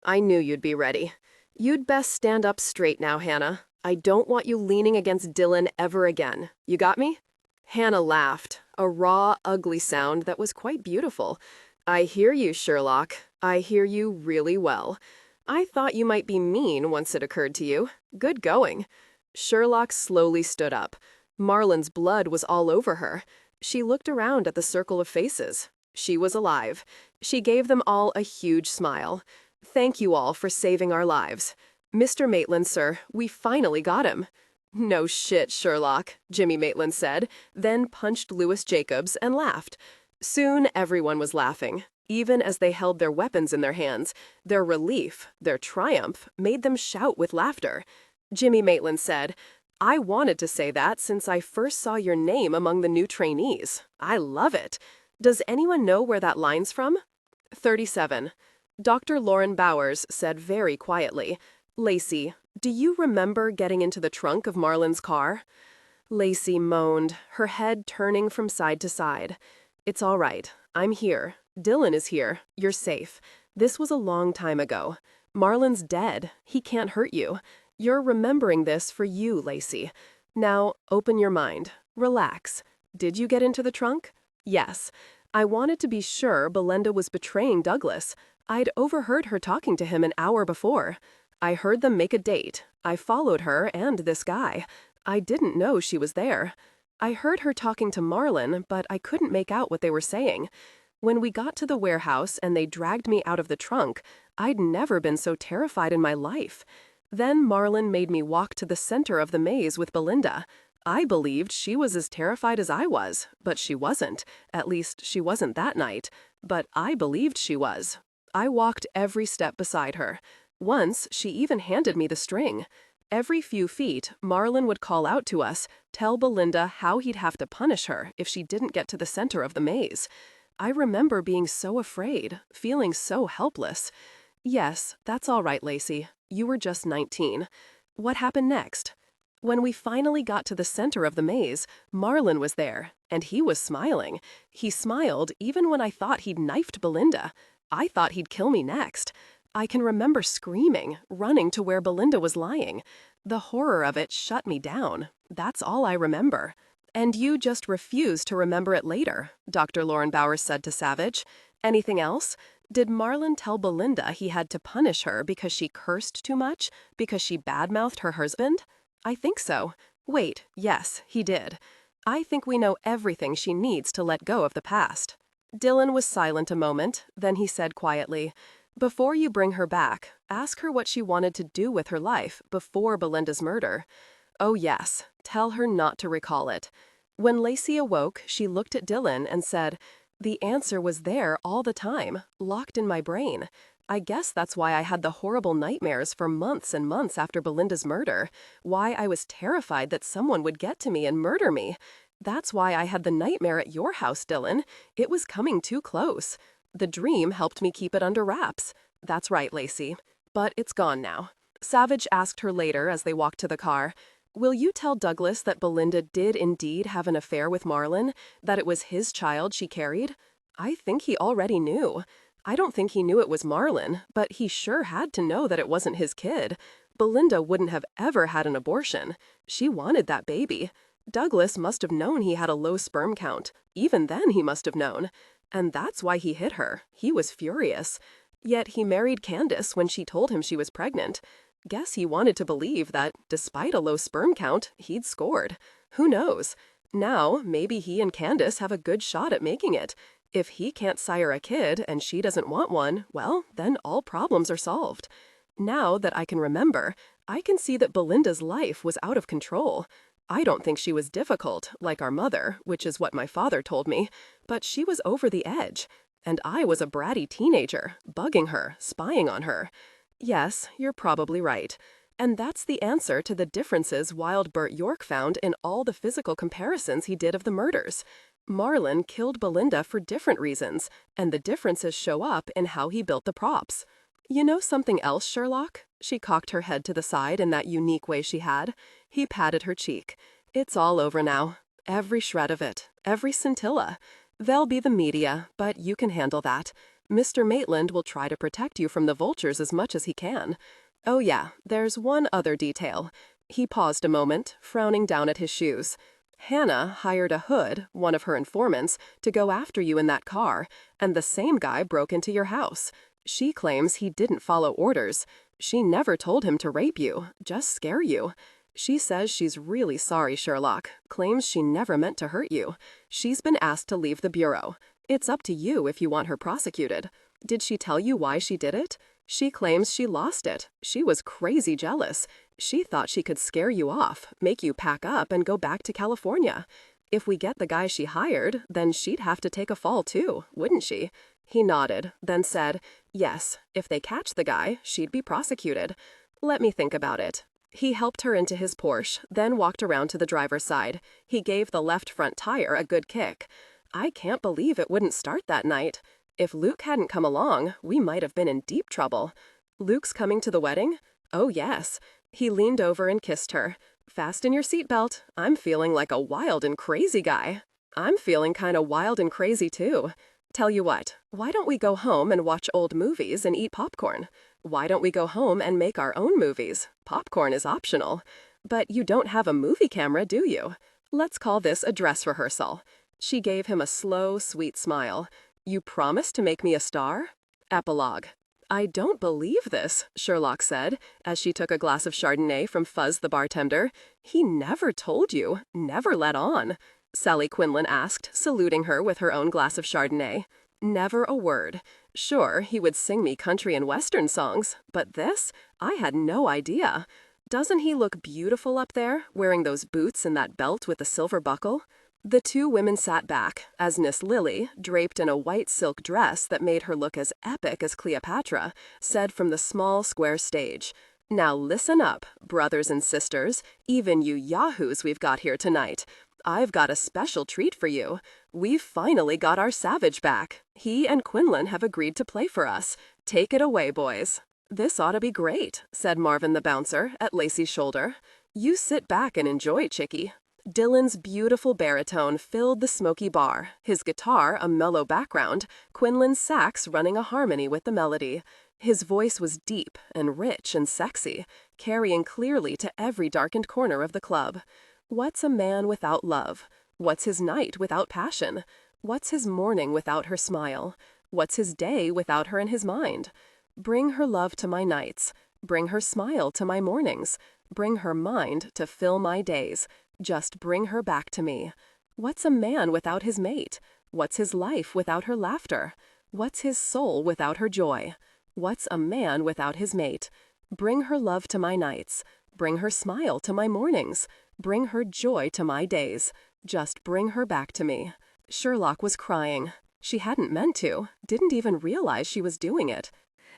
I knew you'd be ready. You'd best stand up straight now, Hannah. I don't want you leaning against Dillon ever again. You got me? Hannah laughed, a raw, ugly sound that was quite beautiful. I hear you, Sherlock. I hear you really well. I thought you might be mean once it occurred to you. Good going. Sherlock slowly stood up. Marlon's blood was all over her. She looked around at the circle of faces. She was alive. She gave them all a huge smile. Thank you all for saving our lives. Mr. Maitland, sir, we finally got him. No shit, Sherlock, Jimmy Maitland said, then punched Louis Jacobs and laughed. Soon everyone was laughing, even as they held their weapons in their hands. Their relief, their triumph, made them shout with laughter. Jimmy Maitland said, I wanted to say that since I first saw your name among the new trainees. I love it. Does anyone know where that line's from? 37. Dr. Lauren Bowers said very quietly, Lacey, do you remember getting into the trunk of Marlon's car? Lacey moaned, her head turning from side to side. It's all right. I'm here. Dillon is here. You're safe. This was a long time ago. Marlon's dead. He can't hurt you. You're remembering this for you, Lacey. Now, open your mind. Relax. Did you get into the trunk? Yes. I wanted to be sure Belinda was betraying Douglas. I'd overheard her talking to him an hour before. I heard them make a date. I followed her and this guy. I didn't know she was there. I heard her talking to Marlon, but I couldn't make out what they were saying. When we got to the warehouse and they dragged me out of the trunk, I'd never been so terrified in my life. Then Marlon made me walk to the center of the maze with Belinda. I believed she was as terrified as I was, but she wasn't. At least, she wasn't that night. But I believed she was. I walked every step beside her. Once, she even handed me the string. Every few feet, Marlon would call out to us, tell Belinda how he'd have to punish her if she didn't get to the center of the maze. I remember being so afraid, feeling so helpless. Yes, that's all right, Lacey. You were just 19. What happened next? When we finally got to the center of the maze, Marlon was there, and he was smiling. He smiled even when I thought he'd knifed Belinda. I thought he'd kill me next. I can remember screaming, running to where Belinda was lying. The horror of it shut me down. That's all I remember. And you just refused to remember it later, Dr. Lauren Bowers said to Savich. Anything else? Did Marlon tell Belinda he had to punish her because she cursed too much? Because she badmouthed her husband? I think so. Wait, yes, he did. I think we know everything she needs to let go of the past. Dillon was silent a moment, then he said quietly, "Before you bring her back, ask her what she wanted to do with her life before Belinda's murder. Oh yes, tell her not to recall it." When Lacey awoke, she looked at Dillon and said, "The answer was there all the time, locked in my brain. I guess that's why I had the horrible nightmares for months and months after Belinda's murder, why I was terrified that someone would get to me and murder me. That's why I had the nightmare at your house, Dillon. It was coming too close. The dream helped me keep it under wraps." "That's right, Lacey. But it's gone now." Savich asked her later as they walked to the car, "Will you tell Douglas that Belinda did indeed have an affair with Marlon, that it was his child she carried?" I think he already knew. I don't think he knew it was Marlon, but he sure had to know that it wasn't his kid. Belinda wouldn't have ever had an abortion. She wanted that baby. Douglas must have known he had a low sperm count. Even then he must have known. And that's why he hit her. He was furious. Yet he married Candace when she told him she was pregnant. Guess he wanted to believe that, despite a low sperm count, he'd scored. Who knows? Now, maybe he and Candace have a good shot at making it. If he can't sire a kid and she doesn't want one, well, then all problems are solved. Now that I can remember, I can see that Belinda's life was out of control. I don't think she was difficult, like our mother, which is what my father told me, but she was over the edge. And I was a bratty teenager, bugging her, spying on her. Yes, you're probably right. And that's the answer to the differences Wild Bert York found in all the physical comparisons he did of the murders. Marlon killed Belinda for different reasons, and the differences show up in how he built the props. You know something else, Sherlock? She cocked her head to the side in that unique way she had. He patted her cheek. It's all over now. Every shred of it. Every scintilla. They'll be the media, but you can handle that. Mr. Maitland will try to protect you from the vultures as much as he can. Oh yeah, there's one other detail. He paused a moment, frowning down at his shoes. Hannah hired a hood, one of her informants, to go after you in that car, and the same guy broke into your house. She claims he didn't follow orders. She never told him to rape you, just scare you. She says she's really sorry, Sherlock, claims she never meant to hurt you. She's been asked to leave the bureau. It's up to you if you want her prosecuted. Did she tell you why she did it? She claims she lost it. She was crazy jealous. She thought she could scare you off, make you pack up and go back to California. If we get the guy she hired, then she'd have to take a fall too, wouldn't she? He nodded, then said, yes, if they catch the guy, she'd be prosecuted. Let me think about it. He helped her into his Porsche, then walked around to the driver's side. He gave the left front tire a good kick. I can't believe it wouldn't start that night. If Luke hadn't come along, we might have been in deep trouble. Luke's coming to the wedding? Oh, yes. He leaned over and kissed her. Fasten your seatbelt. I'm feeling like a wild and crazy guy. I'm feeling kind of wild and crazy, too. Tell you what, why don't we go home and watch old movies and eat popcorn? Why don't we go home and make our own movies? Popcorn is optional. But you don't have a movie camera, do you? Let's call this a dress rehearsal. She gave him a slow, sweet smile. You promise to make me a star? Epilogue. I don't believe this, Sherlock said, as she took a glass of Chardonnay from Fuzz the bartender. He never told you, never let on. Sally Quinlan asked, saluting her with her own glass of Chardonnay. Never a word. Sure, he would sing me country and western songs, but this? I had no idea. Doesn't he look beautiful up there, wearing those boots and that belt with the silver buckle? The two women sat back, as Miss Lily, draped in a white silk dress that made her look as epic as Cleopatra, said from the small square stage, "Now listen up, brothers and sisters, even you yahoos we've got here tonight. I've got a special treat for you. We've finally got our Savich back. He and Quinlan have agreed to play for us. Take it away, boys." "This ought to be great," said Marvin the bouncer, at Lacey's shoulder. You sit back and enjoy, chickie." Dillon's beautiful baritone filled the smoky bar, his guitar a mellow background, Quinlan's sax running a harmony with the melody. His voice was deep and rich and sexy, carrying clearly to every darkened corner of the club. What's a man without love? What's his night without passion? What's his morning without her smile? What's his day without her in his mind? Bring her love to my nights. Bring her smile to my mornings. Bring her mind to fill my days. Just bring her back to me. What's a man without his mate? What's his life without her laughter? What's his soul without her joy? What's a man without his mate? Bring her love to my nights. Bring her smile to my mornings. Bring her joy to my days. Just bring her back to me. Sherlock was crying. She hadn't meant to, didn't even realize she was doing it.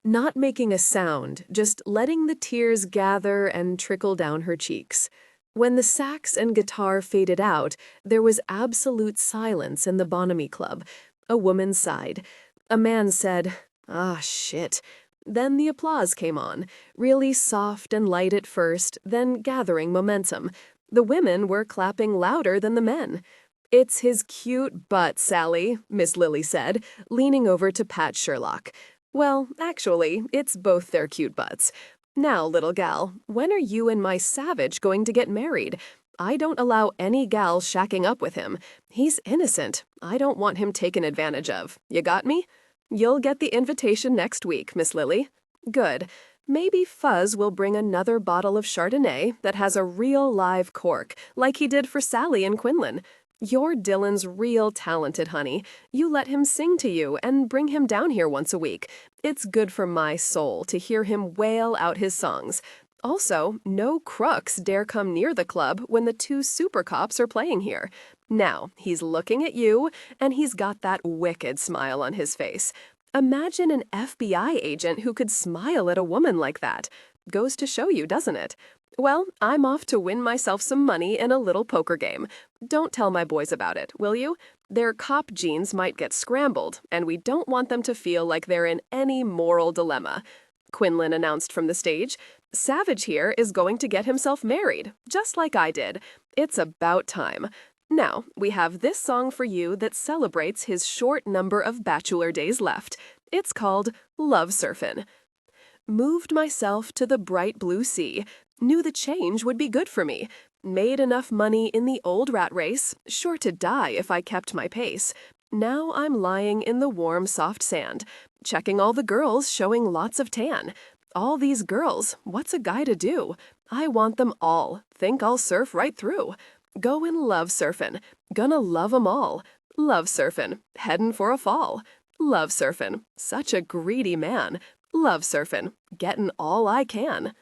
Not making a sound, just letting the tears gather and trickle down her cheeks. When the sax and guitar faded out, there was absolute silence in the Bonhomie Club. A woman sighed. A man said, "Ah, shit." Then the applause came on, really soft and light at first, then gathering momentum. The women were clapping louder than the men. "It's his cute butt, Sally," Miss Lily said, leaning over to pat Sherlock. "Well, actually, it's both their cute butts. Now, little gal, when are you and my Savage going to get married? I don't allow any gal shacking up with him. He's innocent. I don't want him taken advantage of. You got me? You'll get the invitation next week, Miss Lily." "Good. Maybe Fuzz will bring another bottle of Chardonnay that has a real live cork, like he did for Sally and Quinlan. You're Dillon's real talented, honey. You let him sing to you and bring him down here once a week. It's good for my soul to hear him wail out his songs. Also, no crooks dare come near the club when the two super cops are playing here. Now, he's looking at you, and he's got that wicked smile on his face. Imagine an FBI agent who could smile at a woman like that. Goes to show you, doesn't it? Well, I'm off to win myself some money in a little poker game. Don't tell my boys about it, will you? Their cop genes might get scrambled, and we don't want them to feel like they're in any moral dilemma." Quinlan announced from the stage. "Savage here is going to get himself married, just like I did. It's about time. Now, we have this song for you that celebrates his short number of bachelor days left. It's called Love Surfin'. Moved myself to the bright blue sea. Knew the change would be good for me. Made enough money in the old rat race, sure to die if I kept my pace. Now I'm lying in the warm, soft sand, checking all the girls showing lots of tan. All these girls, what's a guy to do? I want them all, think I'll surf right through. Goin' love surfin', gonna love 'em all. Love surfin', headin' for a fall. Love surfin', such a greedy man. Love surfin', gettin' all I can."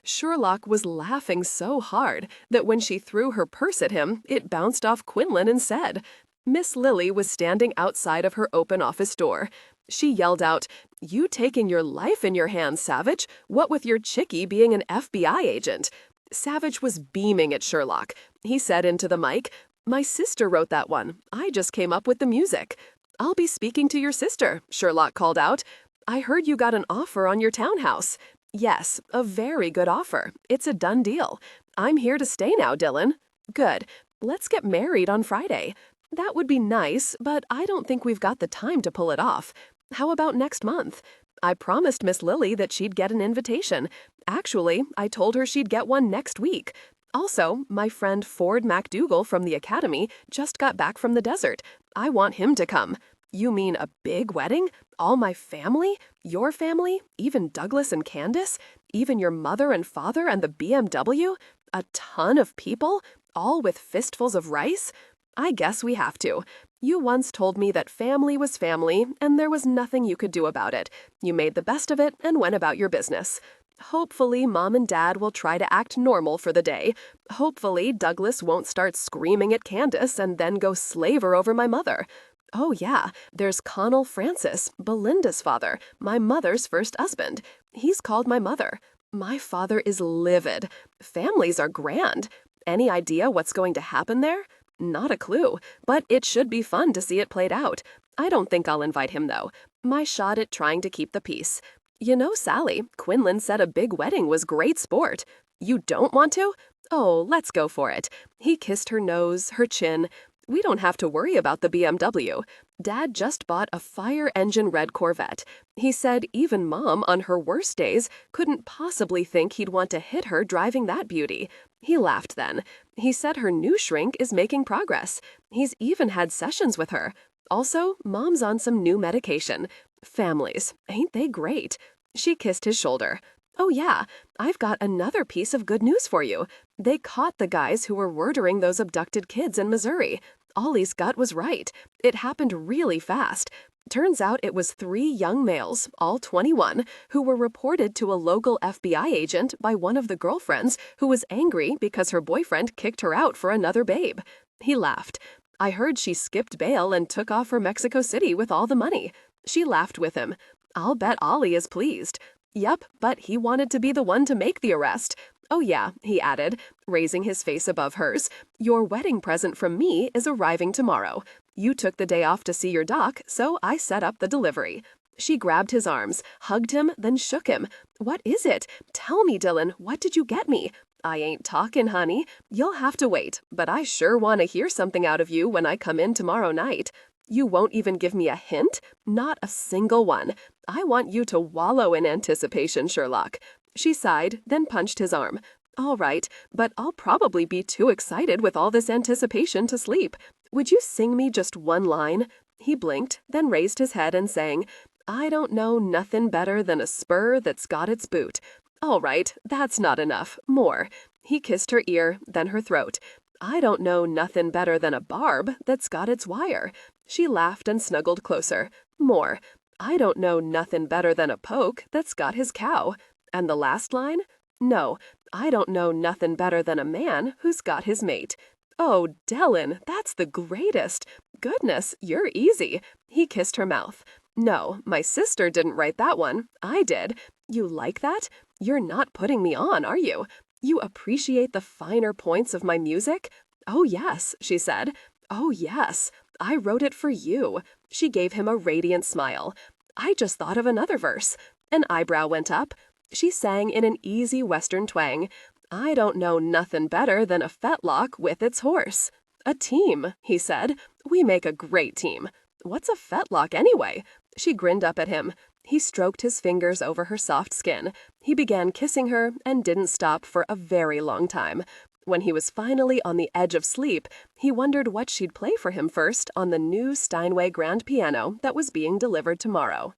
Sherlock was laughing so hard that when she threw her purse at him, it bounced off Quinlan instead. Miss Lily was standing outside of her open office door. She yelled out, "You taking your life in your hands, Savage? What with your chickie being an FBI agent?" Savage was beaming at Sherlock. He said into the mic, "My sister wrote that one. I just came up with the music." "I'll be speaking to your sister," Sherlock called out. "I heard you got an offer on your townhouse." "Yes, a very good offer. It's a done deal. I'm here to stay now, Dillon." "Good. Let's get married on Friday." "That would be nice, but I don't think we've got the time to pull it off. How about next month?" I promised Miss Lily that she'd get an invitation. Actually, I told her she'd get one next week. Also, my friend Ford MacDougall from the Academy just got back from the desert. I want him to come. "You mean a big wedding? All my family? Your family? Even Douglas and Candace? Even your mother and father and the BMW? A ton of people? All with fistfuls of rice? I guess we have to. You once told me that family was family and there was nothing you could do about it. You made the best of it and went about your business. Hopefully, Mom and Dad will try to act normal for the day. Hopefully, Douglas won't start screaming at Candace and then go slave her over my mother. Oh yeah, there's Connell Francis, Belinda's father, my mother's first husband. He's called my mother. My father is livid. Families are grand. Any idea what's going to happen there? Not a clue, but it should be fun to see it played out. I don't think I'll invite him, though. My shot at trying to keep the peace. You know, Sally, Quinlan said a big wedding was great sport. You don't want to? Oh, let's go for it. He kissed her nose, her chin. We don't have to worry about the BMW. Dad just bought a fire-engine red Corvette. He said even Mom, on her worst days, couldn't possibly think he'd want to hit her driving that beauty. He laughed then. He said her new shrink is making progress. He's even had sessions with her. Also, Mom's on some new medication. Families, ain't they great? She kissed his shoulder. Oh yeah, I've got another piece of good news for you. They caught the guys who were murdering those abducted kids in Missouri. Ollie's gut was right. It happened really fast. Turns out it was 3 young males, all 21, who were reported to a local FBI agent by one of the girlfriends who was angry because her boyfriend kicked her out for another babe. He laughed. I heard she skipped bail and took off for Mexico City with all the money. She laughed with him. I'll bet Ollie is pleased. Yep, but he wanted to be the one to make the arrest. Oh yeah, he added, raising his face above hers, your wedding present from me is arriving tomorrow. You took the day off to see your doc, so I set up the delivery. She grabbed his arms, hugged him, then shook him. What is it? Tell me, Dillon, what did you get me? I ain't talking, honey. You'll have to wait, but I sure want to hear something out of you when I come in tomorrow night. You won't even give me a hint? Not a single one. I want you to wallow in anticipation, Sherlock. She sighed, then punched his arm. All right, but I'll probably be too excited with all this anticipation to sleep. Would you sing me just one line? He blinked, then raised his head and sang, I don't know nothing better than a spur that's got its boot. All right, that's not enough. More. He kissed her ear, then her throat. I don't know nothing better than a barb that's got its wire. She laughed and snuggled closer. More. I don't know nothing better than a poke that's got his cow. And the last line? No, I don't know nothing better than a man who's got his mate. Oh, Dillon, that's the greatest. Goodness, you're easy. He kissed her mouth. No, my sister didn't write that one. I did. You like that? You're not putting me on, are you? You appreciate the finer points of my music? Oh, yes, she said. Oh, yes. I wrote it for you. She gave him a radiant smile. I just thought of another verse. An eyebrow went up. She sang in an easy Western twang. I don't know nothing better than a fetlock with its horse. A team, he said. We make a great team. What's a fetlock anyway? She grinned up at him. He stroked his fingers over her soft skin. He began kissing her and didn't stop for a very long time. When he was finally on the edge of sleep, he wondered what she'd play for him first on the new Steinway grand piano that was being delivered tomorrow.